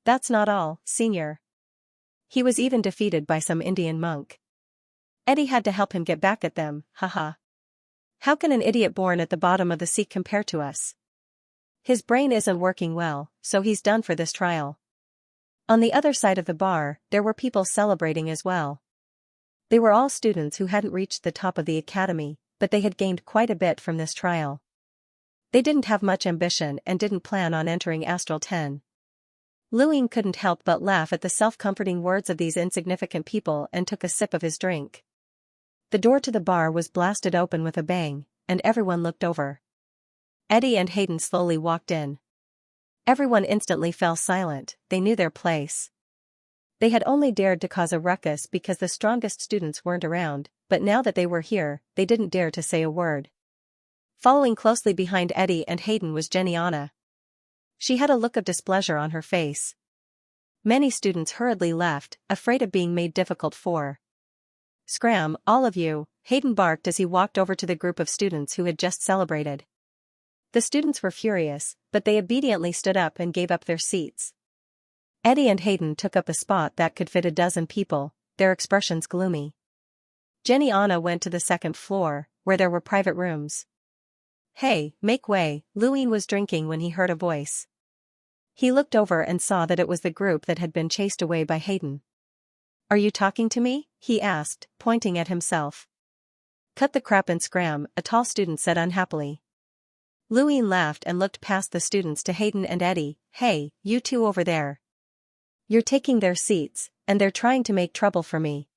That's not all, Senior. He was even defeated by some Indian monk. Eddie had to help him get back at them, haha. How can an idiot born at the bottom of the sea compare to us? His brain isn't working well, so he's done for this trial. On the other side of the bar, there were people celebrating as well. They were all students who hadn't reached the top of the academy, but they had gained quite a bit from this trial. They didn't have much ambition and didn't plan on entering Astral 10. Luyin couldn't help but laugh at the self-comforting words of these insignificant people and took a sip of his drink. The door to the bar was blasted open with a bang, and everyone looked over. Eddie and Hayden slowly walked in. Everyone instantly fell silent, they knew their place. They had only dared to cause a ruckus because the strongest students weren't around, but now that they were here, they didn't dare to say a word. Following closely behind Eddie and Hayden was Xianxia. She had a look of displeasure on her face. Many students hurriedly left, afraid of being made difficult for. Scram, all of you, Hayden barked as he walked over to the group of students who had just celebrated. The students were furious, but they obediently stood up and gave up their seats. Eddie and Hayden took up a spot that could fit a dozen people, their expressions gloomy. Xianxia went to the second floor, where there were private rooms. Hey, make way, Luyin was drinking when he heard a voice. He looked over and saw that it was the group that had been chased away by Hayden. "Are you talking to me?" he asked, pointing at himself. "Cut the crap and scram," a tall student said unhappily. Louine laughed and looked past the students to Hayden and Eddie. "Hey, you two over there. You're taking their seats, and they're trying to make trouble for me.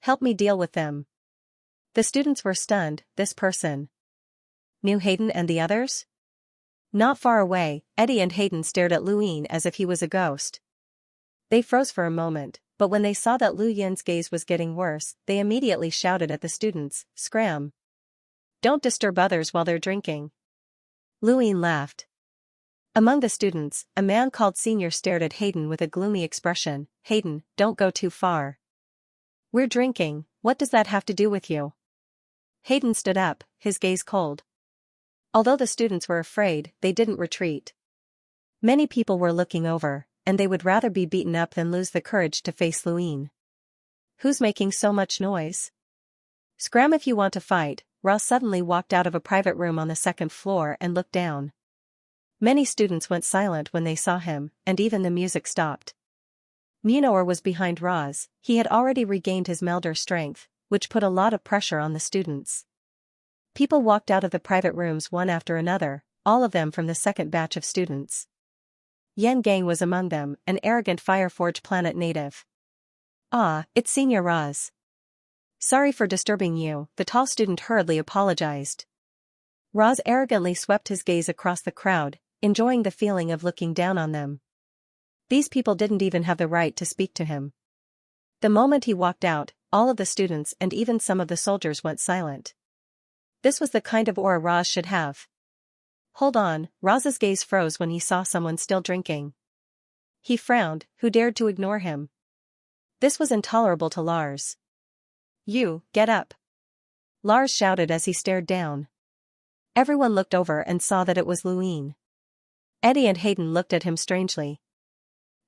Help me deal with them." The students were stunned. This person knew Hayden and the others? Not far away, Eddie and Hayden stared at Louine as if he was a ghost. They froze for a moment, but when they saw that Lu Yin's gaze was getting worse, they immediately shouted at the students, "Scram! Don't disturb others while they're drinking." Louine laughed. Among the students, a man called Senior stared at Hayden with a gloomy expression. "Hayden, don't go too far. We're drinking, what does that have to do with you?" Hayden stood up, his gaze cold. Although the students were afraid, they didn't retreat. Many people were looking over, and they would rather be beaten up than lose the courage to face Louine. "Who's making so much noise? Scram if you want to fight." Ross suddenly walked out of a private room on the second floor and looked down. Many students went silent when they saw him, and even the music stopped. Munor was behind Roz. He had already regained his Melder strength, which put a lot of pressure on the students. People walked out of the private rooms one after another, all of them from the second batch of students. Yan Gang was among them, an arrogant Fireforge planet native. "Ah, it's Senior Roz. Sorry for disturbing you," the tall student hurriedly apologized. Roz arrogantly swept his gaze across the crowd, enjoying the feeling of looking down on them. These people didn't even have the right to speak to him. The moment he walked out, all of the students and even some of the soldiers went silent. This was the kind of aura Roz should have. "Hold on," Roz's gaze froze when he saw someone still drinking. He frowned. Who dared to ignore him? This was intolerable to Lars. "You, get up!" Lars shouted as he stared down. Everyone looked over and saw that it was Louine. Eddie and Hayden looked at him strangely.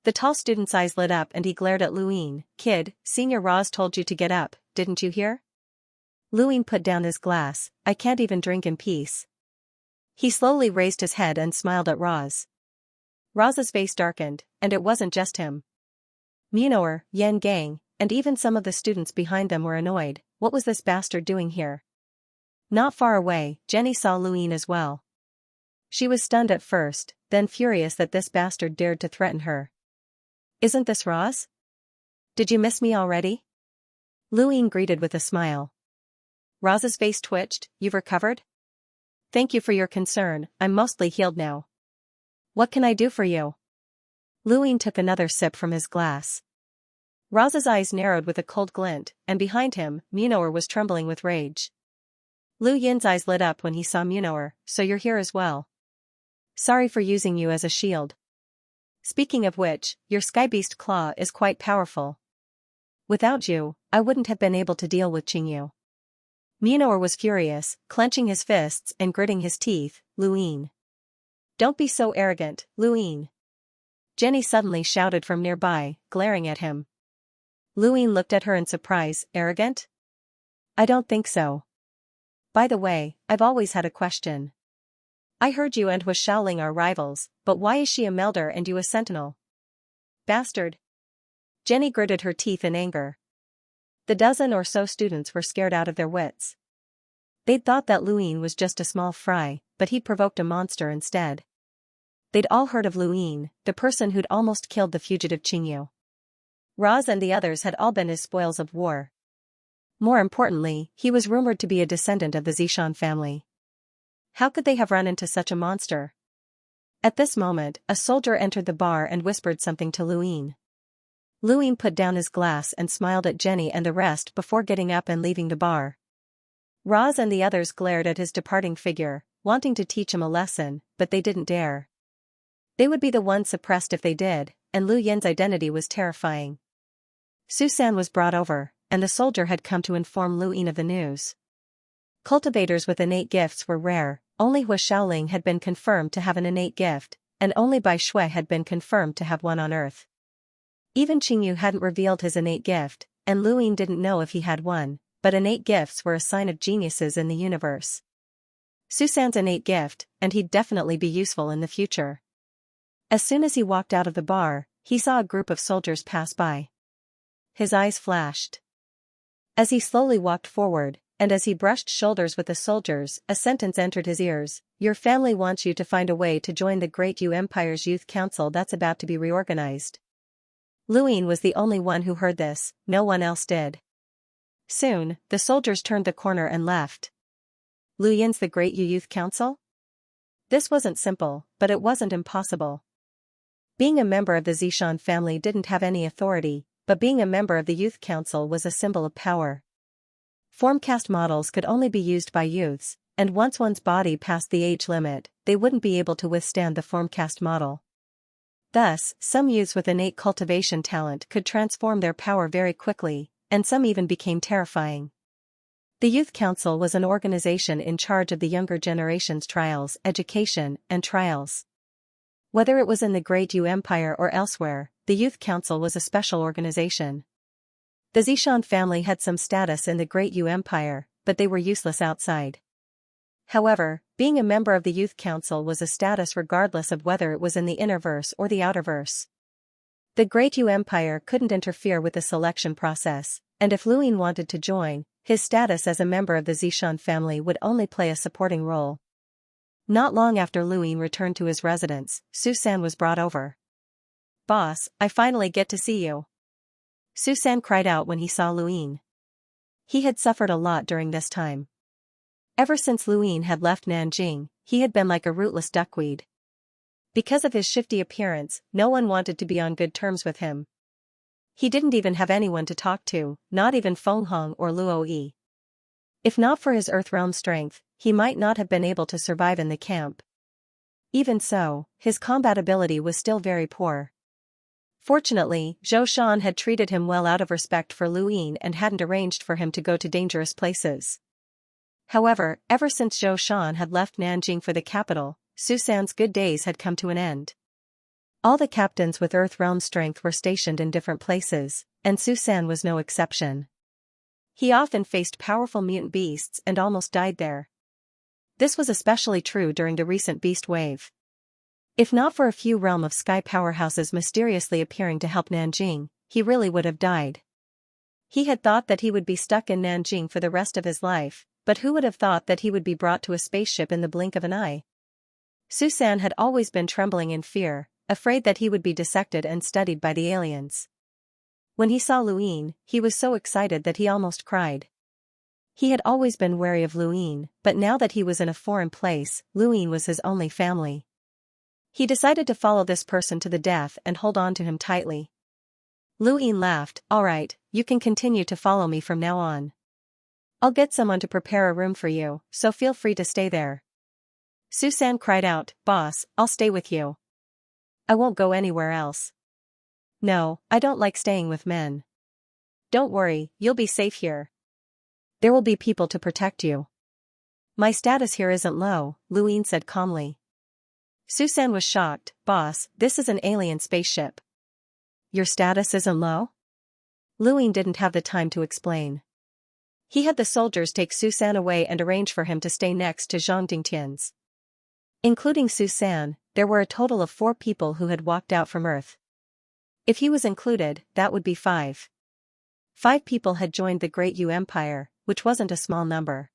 The tall student's eyes lit up and he glared at Louine. "Kid, Senior Roz told you to get up, didn't you hear?" Louine put down his glass. "I can't even drink in peace." He slowly raised his head and smiled at Roz. Roz's face darkened, and it wasn't just him. Munor, Yan Gang, and even some of the students behind them were annoyed. What was this bastard doing here? Not far away, Jenny saw Louine as well. She was stunned at first, then furious that this bastard dared to threaten her. "Isn't this Roz? Did you miss me already?" Louine greeted with a smile. Roz's face twitched. "You've recovered? Thank you for your concern, I'm mostly healed now. What can I do for you?" Louine took another sip from his glass. Roz's eyes narrowed with a cold glint, and behind him, Munor was trembling with rage. Lu Yin's eyes lit up when he saw Munor. "So you're here as well. Sorry for using you as a shield. Speaking of which, your Skybeast claw is quite powerful. Without you, I wouldn't have been able to deal with Qingyu." Munor was furious, clenching his fists and gritting his teeth. "Louine. Don't be so arrogant, Louine." Jenny suddenly shouted from nearby, glaring at him. Louine looked at her in surprise. "Arrogant? I don't think so. By the way, I've always had a question. I heard you and Xiaoling are rivals, but why is she a Melder and you a Sentinel? Bastard." Jenny gritted her teeth in anger. The dozen or so students were scared out of their wits. They'd thought that Louine was just a small fry, but he'd provoked a monster instead. They'd all heard of Louine, the person who'd almost killed the fugitive Qingyu. Roz and the others had all been his spoils of war. More importantly, he was rumored to be a descendant of the Zishan family. How could they have run into such a monster? At this moment, a soldier entered the bar and whispered something to Louine. Louine put down his glass and smiled at Jenny and the rest before getting up and leaving the bar. Roz and the others glared at his departing figure, wanting to teach him a lesson, but they didn't dare. They would be the ones suppressed if they did, and Lu Yin's identity was terrifying. Susan was brought over, and the soldier had come to inform Louine of the news. Cultivators with innate gifts were rare, only Hua Xiaoling had been confirmed to have an innate gift, and only Bai Shui had been confirmed to have one on Earth. Even Qingyu hadn't revealed his innate gift, and Louine didn't know if he had one, but innate gifts were a sign of geniuses in the universe. Susan's innate gift, and he'd definitely be useful in the future. As soon as he walked out of the bar, he saw a group of soldiers pass by. His eyes flashed. As he slowly walked forward, and as he brushed shoulders with the soldiers, a sentence entered his ears: "Your family wants you to find a way to join the Great Yu Empire's Youth Council that's about to be reorganized." Luin was the only one who heard this, no one else did. Soon, the soldiers turned the corner and left. Luyin's the Great Yu Youth Council? This wasn't simple, but it wasn't impossible. Being a member of the Zishan family didn't have any authority, but being a member of the Youth Council was a symbol of power. Formcast models could only be used by youths, and once one's body passed the age limit, they wouldn't be able to withstand the Formcast model. Thus, some youths with innate cultivation talent could transform their power very quickly, and some even became terrifying. The Youth Council was an organization in charge of the younger generation's trials, education, and trials. Whether it was in the Great Yu Empire or elsewhere, the Youth Council was a special organization. The Zishan family had some status in the Great Yu Empire, but they were useless outside. However, being a member of the Youth Council was a status regardless of whether it was in the innerverse or the outerverse. The Great Yu Empire couldn't interfere with the selection process, and if Luin wanted to join, his status as a member of the Zishan family would only play a supporting role. Not long after Luin returned to his residence, Susan was brought over. "Boss, I finally get to see you," Susan cried out when he saw Luin. He had suffered a lot during this time. Ever since Luin had left Nanjing, he had been like a rootless duckweed. Because of his shifty appearance, no one wanted to be on good terms with him. He didn't even have anyone to talk to, not even Feng Hong or Luo Yi. If not for his Earth Realm strength, he might not have been able to survive in the camp. Even so, his combat ability was still very poor. Fortunately, Zhou Shan had treated him well out of respect for Luin and hadn't arranged for him to go to dangerous places. However, ever since Zhou Shan had left Nanjing for the capital, Susan's good days had come to an end. All the captains with Earth Realm strength were stationed in different places, and Susan was no exception. He often faced powerful mutant beasts and almost died there. This was especially true during the recent beast wave. If not for a few Realm of Sky powerhouses mysteriously appearing to help Nanjing, he really would have died. He had thought that he would be stuck in Nanjing for the rest of his life, but who would have thought that he would be brought to a spaceship in the blink of an eye? Susan had always been trembling in fear, afraid that he would be dissected and studied by the aliens. When he saw Luin, he was so excited that he almost cried. He had always been wary of Luin, but now that he was in a foreign place, Luin was his only family. He decided to follow this person to the death and hold on to him tightly. Luin laughed. "All right, you can continue to follow me from now on. I'll get someone to prepare a room for you, so feel free to stay there." Susan cried out, "Boss, I'll stay with you. I won't go anywhere else." "No, I don't like staying with men." "Don't worry, you'll be safe here. There will be people to protect you." "My status here isn't low," Luin said calmly. Susan was shocked. "Boss, this is an alien spaceship. Your status isn't low?" Luin didn't have the time to explain. He had the soldiers take Susan away and arrange for him to stay next to Zhang Dingtian's. Including Susan, there were a total of 4 people who had walked out from Earth. If he was included, that would be 5. 5 people had joined the Great Yu Empire, which wasn't a small number.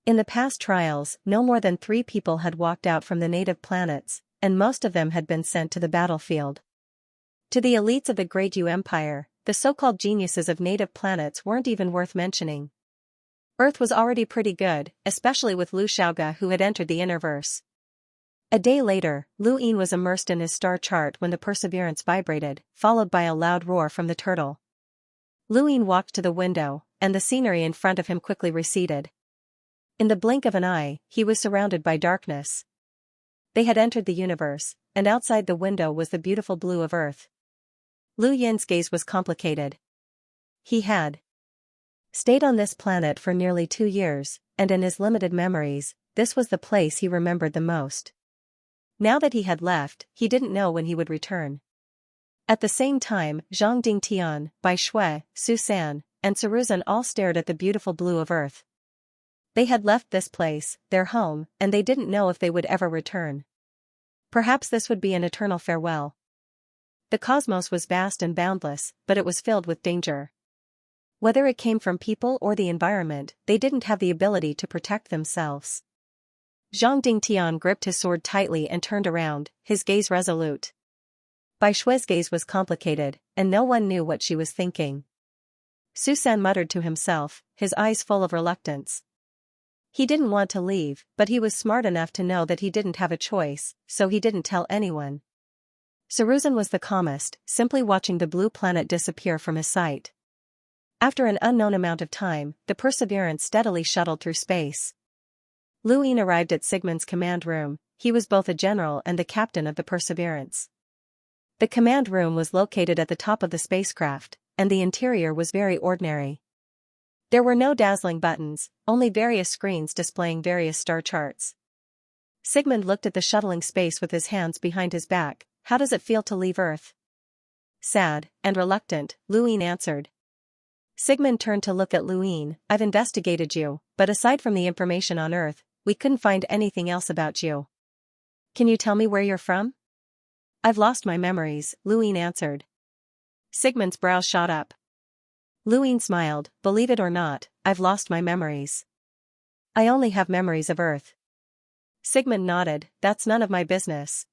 In the past trials, no more than 3 people had walked out from the native planets, and most of them had been sent to the battlefield. To the elites of the Great Yu Empire, the so-called geniuses of native planets weren't even worth mentioning. Earth was already pretty good, especially with Lu Xiaoga who had entered the Innerverse. A day later, Luin was immersed in his star chart when the Perseverance vibrated, followed by a loud roar from the turtle. Luin walked to the window, and the scenery in front of him quickly receded. In the blink of an eye, he was surrounded by darkness. They had entered the universe, and outside the window was the beautiful blue of Earth. Lu Yin's gaze was complicated. He had stayed on this planet for nearly 2 years, and in his limited memories, this was the place he remembered the most. Now that he had left, he didn't know when he would return. At the same time, Zhang Dingtian, Bai Shui, Susan, and Saruzan all stared at the beautiful blue of Earth. They had left this place, their home, and they didn't know if they would ever return. Perhaps this would be an eternal farewell. The cosmos was vast and boundless, but it was filled with danger. Whether it came from people or the environment, they didn't have the ability to protect themselves. Zhang Dingtian gripped his sword tightly and turned around, his gaze resolute. Bai Shui's gaze was complicated, and no one knew what she was thinking. Su San muttered to himself, his eyes full of reluctance. He didn't want to leave, but he was smart enough to know that he didn't have a choice, so he didn't tell anyone. Saruzin was the calmest, simply watching the blue planet disappear from his sight. After an unknown amount of time, the Perseverance steadily shuttled through space. Lu Yin arrived at Sigmund's command room. He was both a general and the captain of the Perseverance. The command room was located at the top of the spacecraft, and the interior was very ordinary. There were no dazzling buttons, only various screens displaying various star charts. Sigmund looked at the shuttling space with his hands behind his back. How does it feel to leave Earth? Sad and reluctant, Lu Yin answered. Sigmund turned to look at Lu Yin. I've investigated you, but aside from the information on Earth, we couldn't find anything else about you. Can you tell me where you're from? I've lost my memories, Lu Yin answered. Sigmund's brow shot up. Lu Yin smiled. Believe it or not, I've lost my memories. I only have memories of Earth. Sigmund nodded. That's none of my business.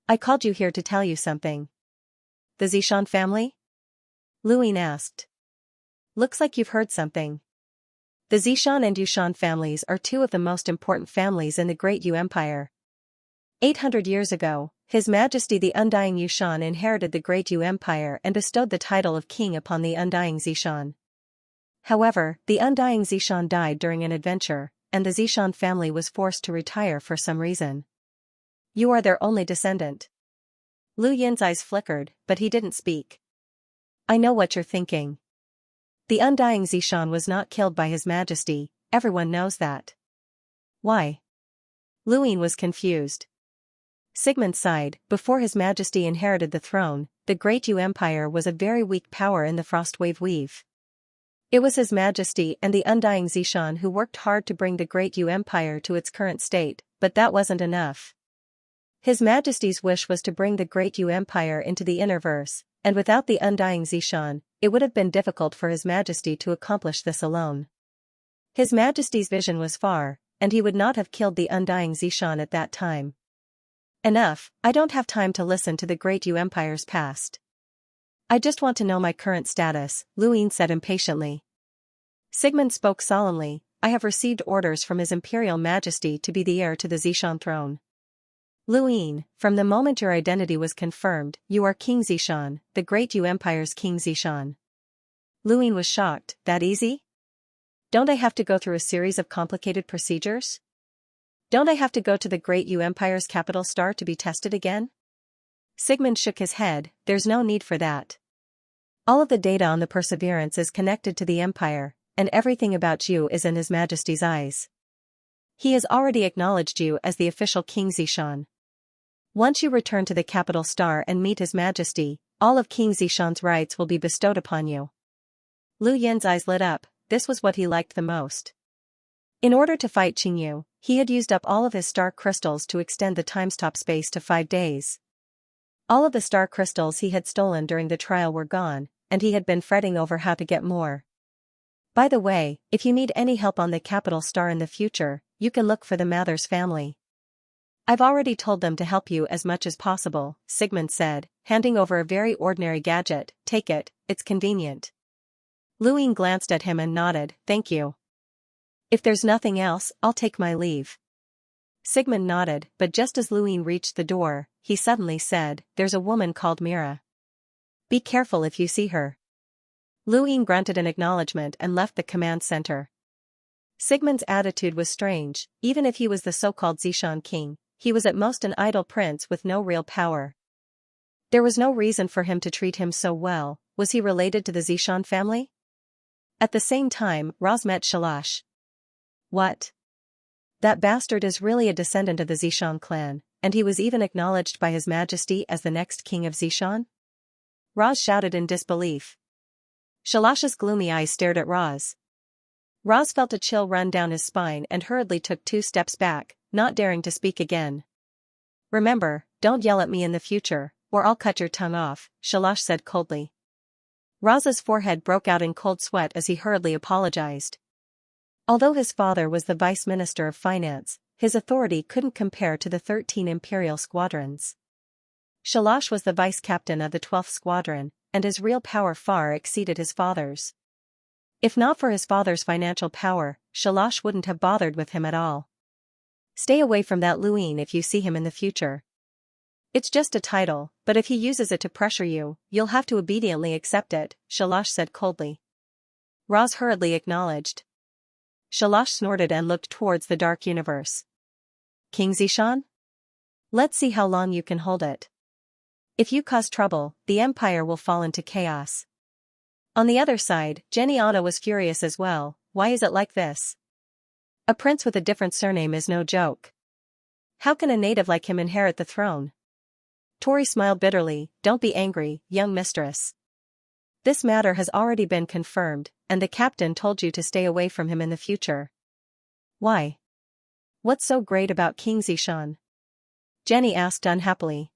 I called you here to tell you something. The Xian family? Lu Yin asked. Looks like you've heard something. The Xian and Yushan families are two of the most important families in the Great Yu Empire. 800 years ago, His Majesty the Undying Yushan inherited the Great Yu Empire and bestowed the title of king upon the Undying Xian. However, the Undying Xian died during an adventure, and the Xian family was forced to retire for some reason. You are their only descendant. Lu Yin's eyes flickered, but he didn't speak. I know what you're thinking. The Undying Xian was not killed by His Majesty, everyone knows that. Why? Lu Yin was confused. Sigmund sighed. Before His Majesty inherited the throne, the Great Yu Empire was a very weak power in the Frostwave Weave. It was His Majesty and the Undying Xian who worked hard to bring the Great Yu Empire to its current state, but that wasn't enough. His Majesty's wish was to bring the Great Yu Empire into the Innerverse, and without the Undying Xian, it would have been difficult for His Majesty to accomplish this alone. His Majesty's vision was far, and he would not have killed the Undying Xian at that time. Enough, I don't have time to listen to the Great Yu Empire's past. I just want to know my current status, Lu Yin said impatiently. Sigmund spoke solemnly. I have received orders from His Imperial Majesty to be the heir to the Xian throne. Lu Yin, from the moment your identity was confirmed, you are King Xian, the Great Yu Empire's King Xian. Lu Yin was shocked. That easy? Don't I have to go through a series of complicated procedures? Don't I have to go to the Great Yu Empire's capital star to be tested again? Sigmund shook his head. There's no need for that. All of the data on the Perseverance is connected to the Empire, and everything about you is in His Majesty's eyes. He has already acknowledged you as the official King Xian. Once you return to the capital star and meet His Majesty, all of King Xian's rights will be bestowed upon you. Lu Yin's eyes lit up. This was what he liked the most. In order to fight Qingyu, he had used up all of his star crystals to extend the time-stop space to 5 days. All of the star crystals he had stolen during the trial were gone, and he had been fretting over how to get more. By the way, if you need any help on the capital star in the future, you can look for the Mathers family. I've already told them to help you as much as possible, Sigmund said, handing over a very ordinary gadget. Take it, it's convenient. Lu Yin glanced at him and nodded. Thank you. If there's nothing else, I'll take my leave. Sigmund nodded, but just as Lu Yin reached the door, he suddenly said, there's a woman called Mira. Be careful if you see her. Lu Yin grunted an acknowledgement and left the command center. Sigmund's attitude was strange. Even if he was the so-called Xian king, he was at most an idle prince with no real power. There was no reason for him to treat him so well. Was he related to the Xian family? At the same time, Roz met Shalash. What? That bastard is really a descendant of the Xian clan, and he was even acknowledged by His Majesty as the next king of Xian? Roz shouted in disbelief. Shalash's gloomy eyes stared at Roz. Roz felt a chill run down his spine and hurriedly took 2 steps back, not daring to speak again. Remember, don't yell at me in the future, or I'll cut your tongue off, Xianxia said coldly. Raza's forehead broke out in cold sweat as he hurriedly apologized. Although his father was the vice minister of finance, his authority couldn't compare to the 13 imperial squadrons. Xianxia was the vice captain of the 12th squadron, and his real power far exceeded his father's. If not for his father's financial power, Xianxia wouldn't have bothered with him at all. Stay away from that Luin if you see him in the future. It's just a title, but if he uses it to pressure you, you'll have to obediently accept it, Xianxia said coldly. Raz hurriedly acknowledged. Xianxia snorted and looked towards the dark universe. King Zishan? Let's see how long you can hold it. If you cause trouble, the empire will fall into chaos. On the other side, Xianxia was furious as well. Why is it like this? A prince with a different surname is no joke. How can a native like him inherit the throne? Tori smiled bitterly. Don't be angry, young mistress. This matter has already been confirmed, and the captain told you to stay away from him in the future. Why? What's so great about King Zishan? Jenny asked unhappily.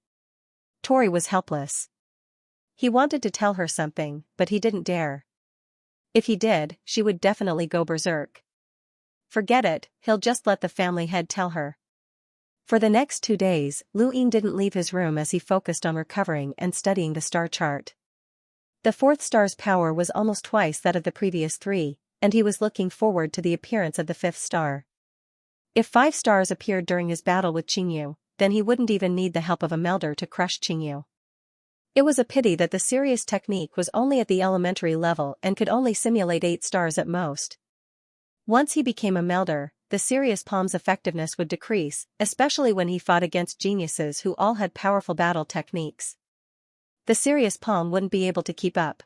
Tori was helpless. He wanted to tell her something, but he didn't dare. If he did, she would definitely go berserk. Forget it, he'll just let the family head tell her. For the next 2 days, Luin didn't leave his room as he focused on recovering and studying the star chart. The 4th star's power was almost twice that of the previous 3, and he was looking forward to the appearance of the 5th star. If 5 stars appeared during his battle with Qingyu, then he wouldn't even need the help of a melder to crush Qingyu. It was a pity that the Sirius technique was only at the elementary level and could only simulate 8 stars at most. Once he became a melder, the Sirius palm's effectiveness would decrease, especially when he fought against geniuses who all had powerful battle techniques. The Sirius palm wouldn't be able to keep up.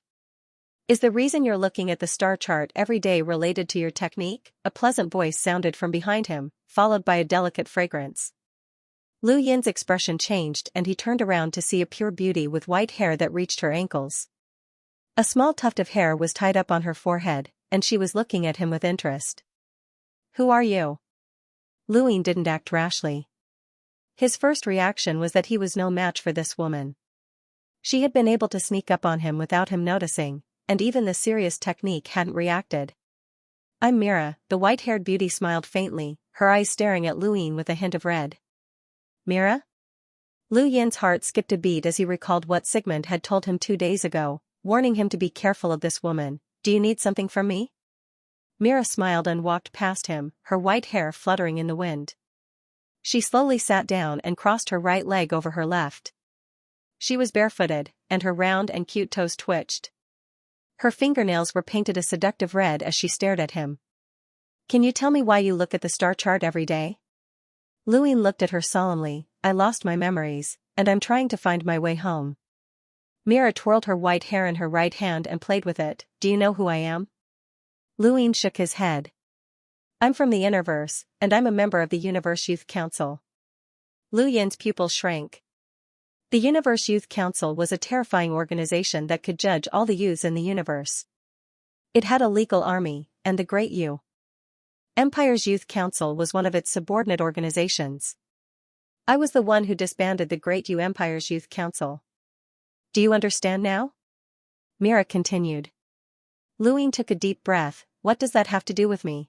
Is the reason you're looking at the star chart every day related to your technique? A pleasant voice sounded from behind him, followed by a delicate fragrance. Lu Yin's expression changed and he turned around to see a pure beauty with white hair that reached her ankles. A small tuft of hair was tied up on her forehead, and she was looking at him with interest. Who are you? Lu Yin didn't act rashly. His first reaction was that he was no match for this woman. She had been able to sneak up on him without him noticing, and even the Sirius technique hadn't reacted. I'm Mira, the white-haired beauty smiled faintly, her eyes staring at Lu Yin with a hint of red. Mira? Lu Yin's heart skipped a beat as he recalled what Sigmund had told him 2 days ago, warning him to be careful of this woman. Do you need something from me? Mira smiled and walked past him, her white hair fluttering in the wind. She slowly sat down and crossed her right leg over her left. She was barefooted, and her round and cute toes twitched. Her fingernails were painted a seductive red as she stared at him. Can you tell me why you look at the star chart every day? Lu Yin looked at her solemnly. I lost my memories, and I'm trying to find my way home. Mira twirled her white hair in her right hand and played with it. Do you know who I am? Lu Yin shook his head. I'm from the Innerverse, and I'm a member of the Universe Youth Council. Lu Yin's pupils shrank. The Universe Youth Council was a terrifying organization that could judge all the youths in the universe. It had a legal army, and the Great U Empire's Youth Council was one of its subordinate organizations. I was the one who disbanded the Great U Empire's Youth Council. Do you understand now? Mira continued. Lu Yin took a deep breath. What does that have to do with me?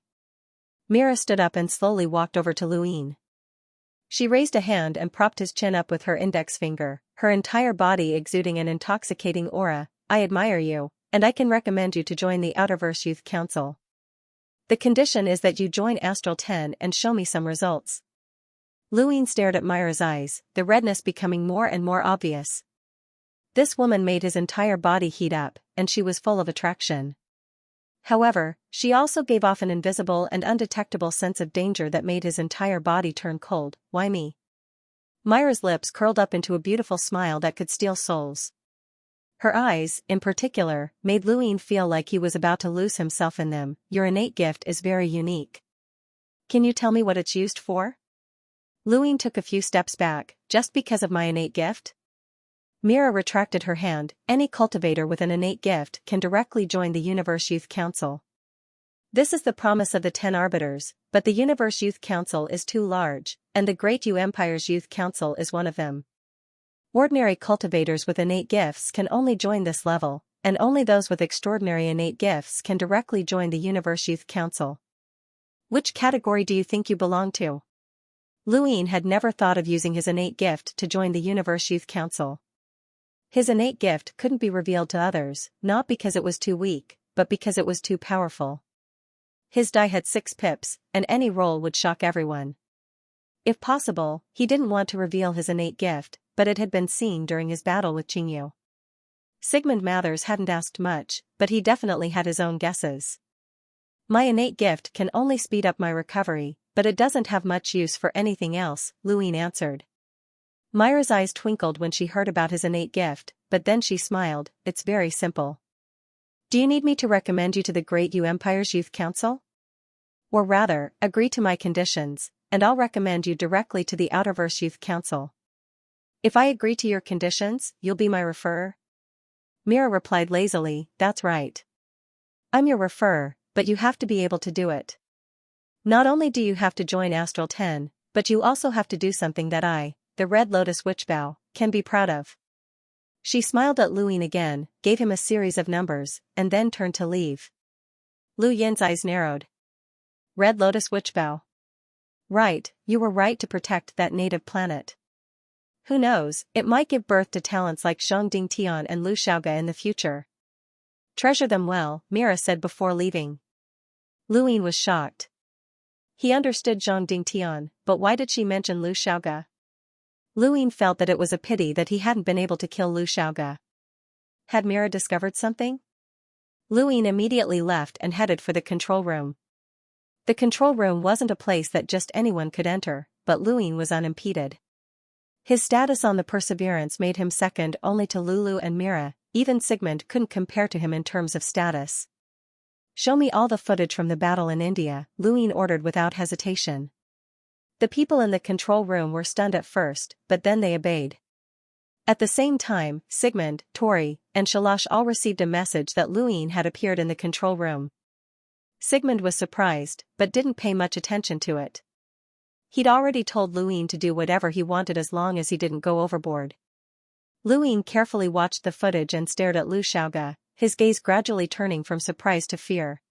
Mira stood up and slowly walked over to Lu Yin. She raised a hand and propped his chin up with her index finger, her entire body exuding an intoxicating aura. I admire you, and I can recommend you to join the Outerverse Youth Council. The condition is that you join Astral 10 and show me some results. Lu Yin stared at Mira's eyes, the redness becoming more and more obvious. This woman made his entire body heat up, and she was full of attraction. However, she also gave off an invisible and undetectable sense of danger that made his entire body turn cold. Why me? Mira's lips curled up into a beautiful smile that could steal souls. Her eyes, in particular, made Lu Yin feel like he was about to lose himself in them. Your innate gift is very unique. Can you tell me what it's used for? Lu Yin took a few steps back. Just because of my innate gift? Mira retracted her hand. Any cultivator with an innate gift can directly join the Universe Youth Council. This is the promise of the 10 Arbiters, but the Universe Youth Council is too large, and the Great Yu Empire's Youth Council is one of them. Ordinary cultivators with innate gifts can only join this level, and only those with extraordinary innate gifts can directly join the Universe Youth Council. Which category do you think you belong to? Luin had never thought of using his innate gift to join the Universe Youth Council. His innate gift couldn't be revealed to others, not because it was too weak, but because it was too powerful. His die had 6 pips, and any roll would shock everyone. If possible, he didn't want to reveal his innate gift, but it had been seen during his battle with Qingyu. Sigmund Mathers hadn't asked much, but he definitely had his own guesses. My innate gift can only speed up my recovery, but it doesn't have much use for anything else, Luin answered. Myra's eyes twinkled when she heard about his innate gift, but then she smiled. It's very simple. Do you need me to recommend you to the Great Yu Empire's Youth Council? Or rather, agree to my conditions, and I'll recommend you directly to the Outerverse Youth Council. If I agree to your conditions, you'll be my referrer? Mira replied lazily, that's right. I'm your referrer, but you have to be able to do it. Not only do you have to join Astral 10, but you also have to do something that I, the Red Lotus Witchbow, can be proud of. She smiled at Luin again, gave him a series of numbers, and then turned to leave. Lu Yin's eyes narrowed. Red Lotus Witchbow. Right, you were right to protect that native planet. Who knows, it might give birth to talents like Zhongding Tian and Lu Xiaoga in the future. Treasure them well, Mira said before leaving. Luin was shocked. He understood Zhongding Tian, but why did she mention Lu Xiaoga? Luin felt that it was a pity that he hadn't been able to kill Lu Xiaoga. Had Mira discovered something? Luin immediately left and headed for the control room. The control room wasn't a place that just anyone could enter, but Luin was unimpeded. His status on the Perseverance made him second only to Lulu and Mira. Even Sigmund couldn't compare to him in terms of status. Show me all the footage from the battle in India, Luin ordered without hesitation. The people in the control room were stunned at first, but then they obeyed. At the same time, Sigmund, Tori, and Shalash all received a message that Luin had appeared in the control room. Sigmund was surprised, but didn't pay much attention to it. He'd already told Luin to do whatever he wanted as long as he didn't go overboard. Luin carefully watched the footage and stared at Lu Xiaoga, his gaze gradually turning from surprise to fear.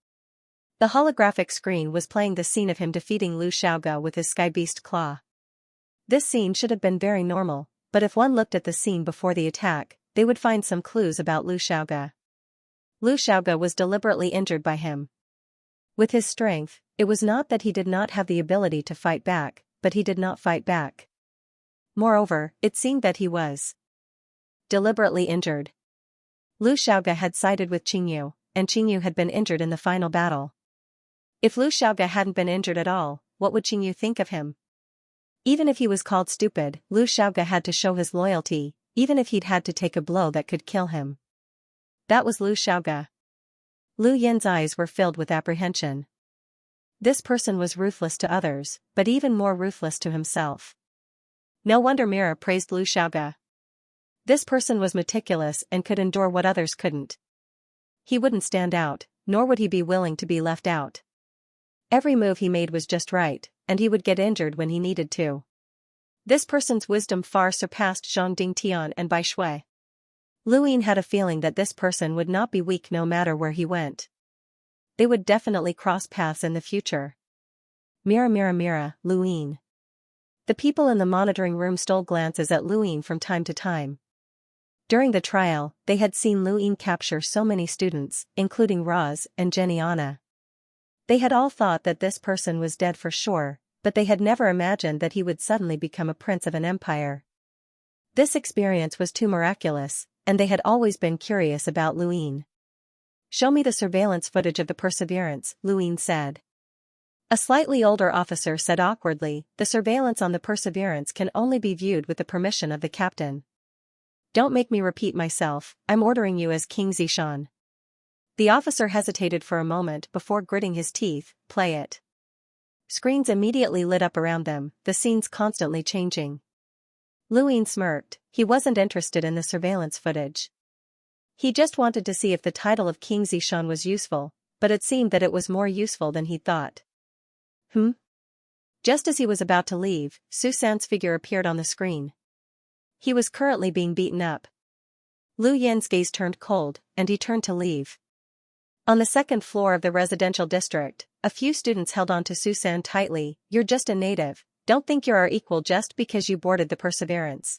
The holographic screen was playing the scene of him defeating Lu Xiaoga with his Sky Beast claw. This scene should have been very normal, but if one looked at the scene before the attack, they would find some clues about Lu Xiaoga. Lu Xiaoga was deliberately injured by him. With his strength, it was not that he did not have the ability to fight back, but he did not fight back. Moreover, it seemed that he was deliberately injured. Lu Xiaoga had sided with Qingyu, and Qingyu had been injured in the final battle. If Lu Xiaoga hadn't been injured at all, what would Qingyu think of him? Even if he was called stupid, Lu Xiaoga had to show his loyalty, even if he'd had to take a blow that could kill him. That was Lu Xiaoga. Lu Yin's eyes were filled with apprehension. This person was ruthless to others, but even more ruthless to himself. No wonder Mira praised Lu Xiaoga. This person was meticulous and could endure what others couldn't. He wouldn't stand out, nor would he be willing to be left out. Every move he made was just right, and he would get injured when he needed to. This person's wisdom far surpassed Zhongding Tian and Bai Shui. Luin had a feeling that this person would not be weak no matter where he went. They would definitely cross paths in the future. Mira mira mira, Luin. The people in the monitoring room stole glances at Luin from time to time. During the trial, they had seen Luin capture so many students, including Roz and Geniana. They had all thought that this person was dead for sure, but they had never imagined that he would suddenly become a prince of an empire. This experience was too miraculous, and they had always been curious about Luin. Show me the surveillance footage of the Perseverance, Luin said. A slightly older officer said awkwardly, the surveillance on the Perseverance can only be viewed with the permission of the captain. Don't make me repeat myself, I'm ordering you as King Zishan. The officer hesitated for a moment before gritting his teeth, play it. Screens immediately lit up around them, the scenes constantly changing. Luin smirked, he wasn't interested in the surveillance footage. He just wanted to see if the title of King Zishan was useful, but it seemed that it was more useful than he'd thought. Just as he was about to leave, Susan's figure appeared on the screen. He was currently being beaten up. Lu Yin's gaze turned cold, and he turned to leave. On the second floor of the residential district, a few students held on to Susan tightly. "You're just a native. Don't think you're our equal just because you boarded the Perseverance.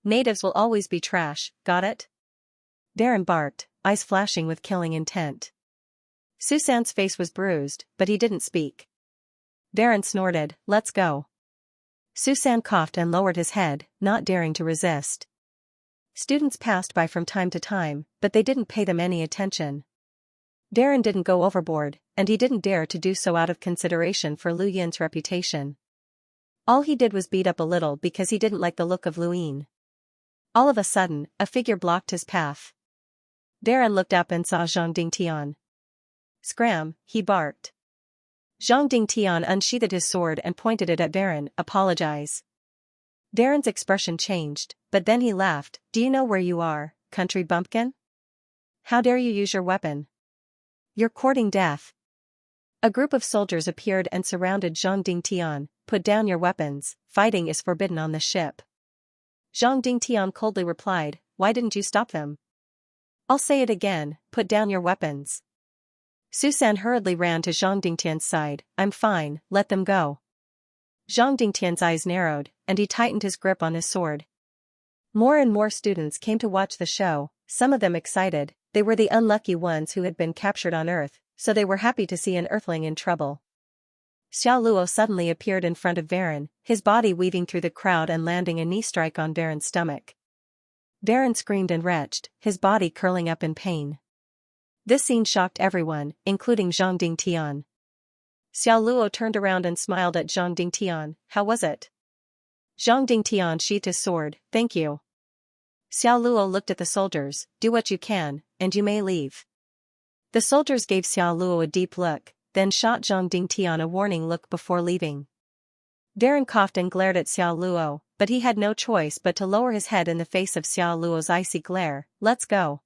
Natives will always be trash, got it?" Darren barked, eyes flashing with killing intent. Susan's face was bruised, but he didn't speak. Darren snorted, "Let's go." Susan coughed and lowered his head, not daring to resist. Students passed by from time to time, but they didn't pay them any attention. Darren didn't go overboard, and he didn't dare to do so out of consideration for Lu Yin's reputation. All he did was beat up a little because he didn't like the look of Lu Yin. All of a sudden, a figure blocked his path. Darren looked up and saw Zhang Dingtian. "Scram," he barked. Zhang Dingtian unsheathed his sword and pointed it at Darren. "Apologize." Darren's expression changed, but then he laughed. "Do you know where you are, country bumpkin? How dare you use your weapon? You're courting death." A group of soldiers appeared and surrounded Zhang Dingtian. "Put down your weapons, fighting is forbidden on the ship." Zhang Dingtian coldly replied, "Why didn't you stop them?" "I'll say it again, put down your weapons." Susan hurriedly ran to Zhang Dingtian's side. "I'm fine, let them go." Zhang Dingtian's eyes narrowed, and he tightened his grip on his sword. More and more students came to watch the show, some of them excited. They were the unlucky ones who had been captured on Earth, so they were happy to see an Earthling in trouble. Xiao Luo suddenly appeared in front of Varen, his body weaving through the crowd and landing a knee strike on Varen's stomach. Varen screamed and retched, his body curling up in pain. This scene shocked everyone, including Zhang Dingtian. Xiao Luo turned around and smiled at Zhang Dingtian. "How was it?" Zhang Dingtian sheathed his sword. "Thank you." Xiao Luo looked at the soldiers. "Do what you can, and you may leave." The soldiers gave Xiao Luo a deep look, then shot Zhang Dingtian a warning look before leaving. Darren coughed and glared at Xiao Luo, but he had no choice but to lower his head in the face of Xiao Luo's icy glare. "Let's go."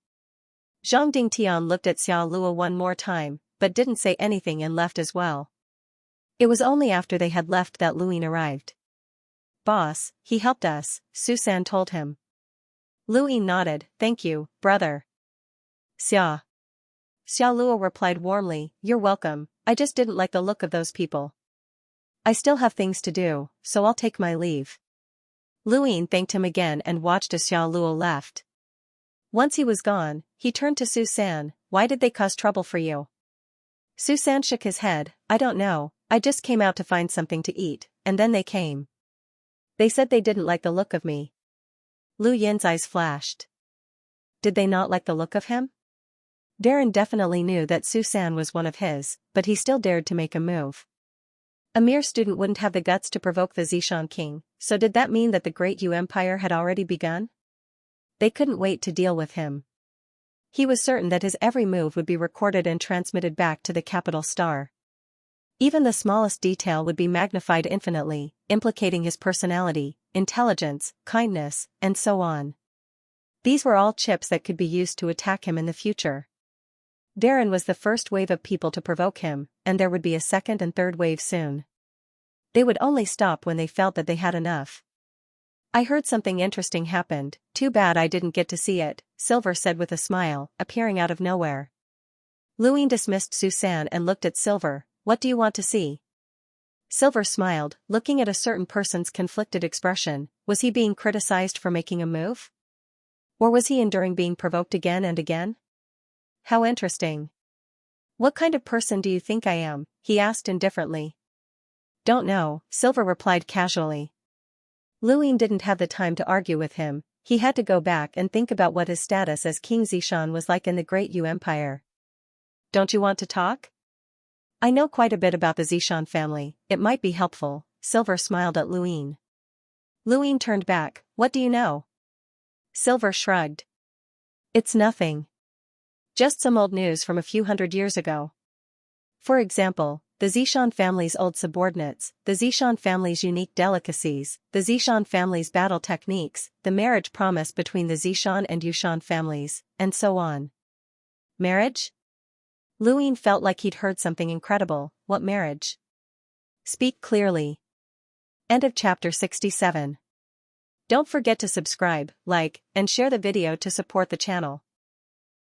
Zhang Dingtian looked at Xiao Luo one more time, but didn't say anything and left as well. It was only after they had left that Lu Yin arrived. "Boss, he helped us," Susan told him. Lu Yin nodded. "Thank you, brother." Xiao Luo replied warmly, "You're welcome, I just didn't like the look of those people. I still have things to do, so I'll take my leave." Lu Yin thanked him again and watched as Xiao Luo left. Once he was gone, he turned to Susan. "Why did they cause trouble for you?" Susan shook his head. "I don't know, I just came out to find something to eat, and then they came. They said they didn't like the look of me." Lu Yin's eyes flashed. Did they not like the look of him? Darren definitely knew that Susan was one of his, but he still dared to make a move. A mere student wouldn't have the guts to provoke the Zishan king, so did that mean that the Great Yu Empire had already begun? They couldn't wait to deal with him. He was certain that his every move would be recorded and transmitted back to the capital star. Even the smallest detail would be magnified infinitely, implicating his personality, intelligence, kindness, and so on. These were all chips that could be used to attack him in the future. Darren was the first wave of people to provoke him, and there would be a second and third wave soon. They would only stop when they felt that they had enough. "I heard something interesting happened, too bad I didn't get to see it," Silver said with a smile, appearing out of nowhere. Lu Yin dismissed Susan and looked at Silver. "What do you want to see?" Silver smiled, looking at a certain person's conflicted expression. Was he being criticized for making a move? Or was he enduring being provoked again and again? "How interesting. What kind of person do you think I am?" he asked indifferently. "Don't know," Silver replied casually. Lu Yin didn't have the time to argue with him. He had to go back and think about what his status as King Zishan was like in the Great Yu Empire. "Don't you want to talk?" "I know quite a bit about the Zishan family, it might be helpful," Silver smiled at Lu Yin. Lu Yin turned back. "What do you know?" Silver shrugged. "It's nothing. Just some old news from a few hundred years ago. For example, the Zishan family's old subordinates, the Zishan family's unique delicacies, the Zishan family's battle techniques, the marriage promise between the Zishan and Yushan families, and so on." "Marriage?" Lu Yin felt like he'd heard something incredible. "What marriage?" Speak clearly. End of chapter 67. Don't forget to subscribe, like, and share the video to support the channel.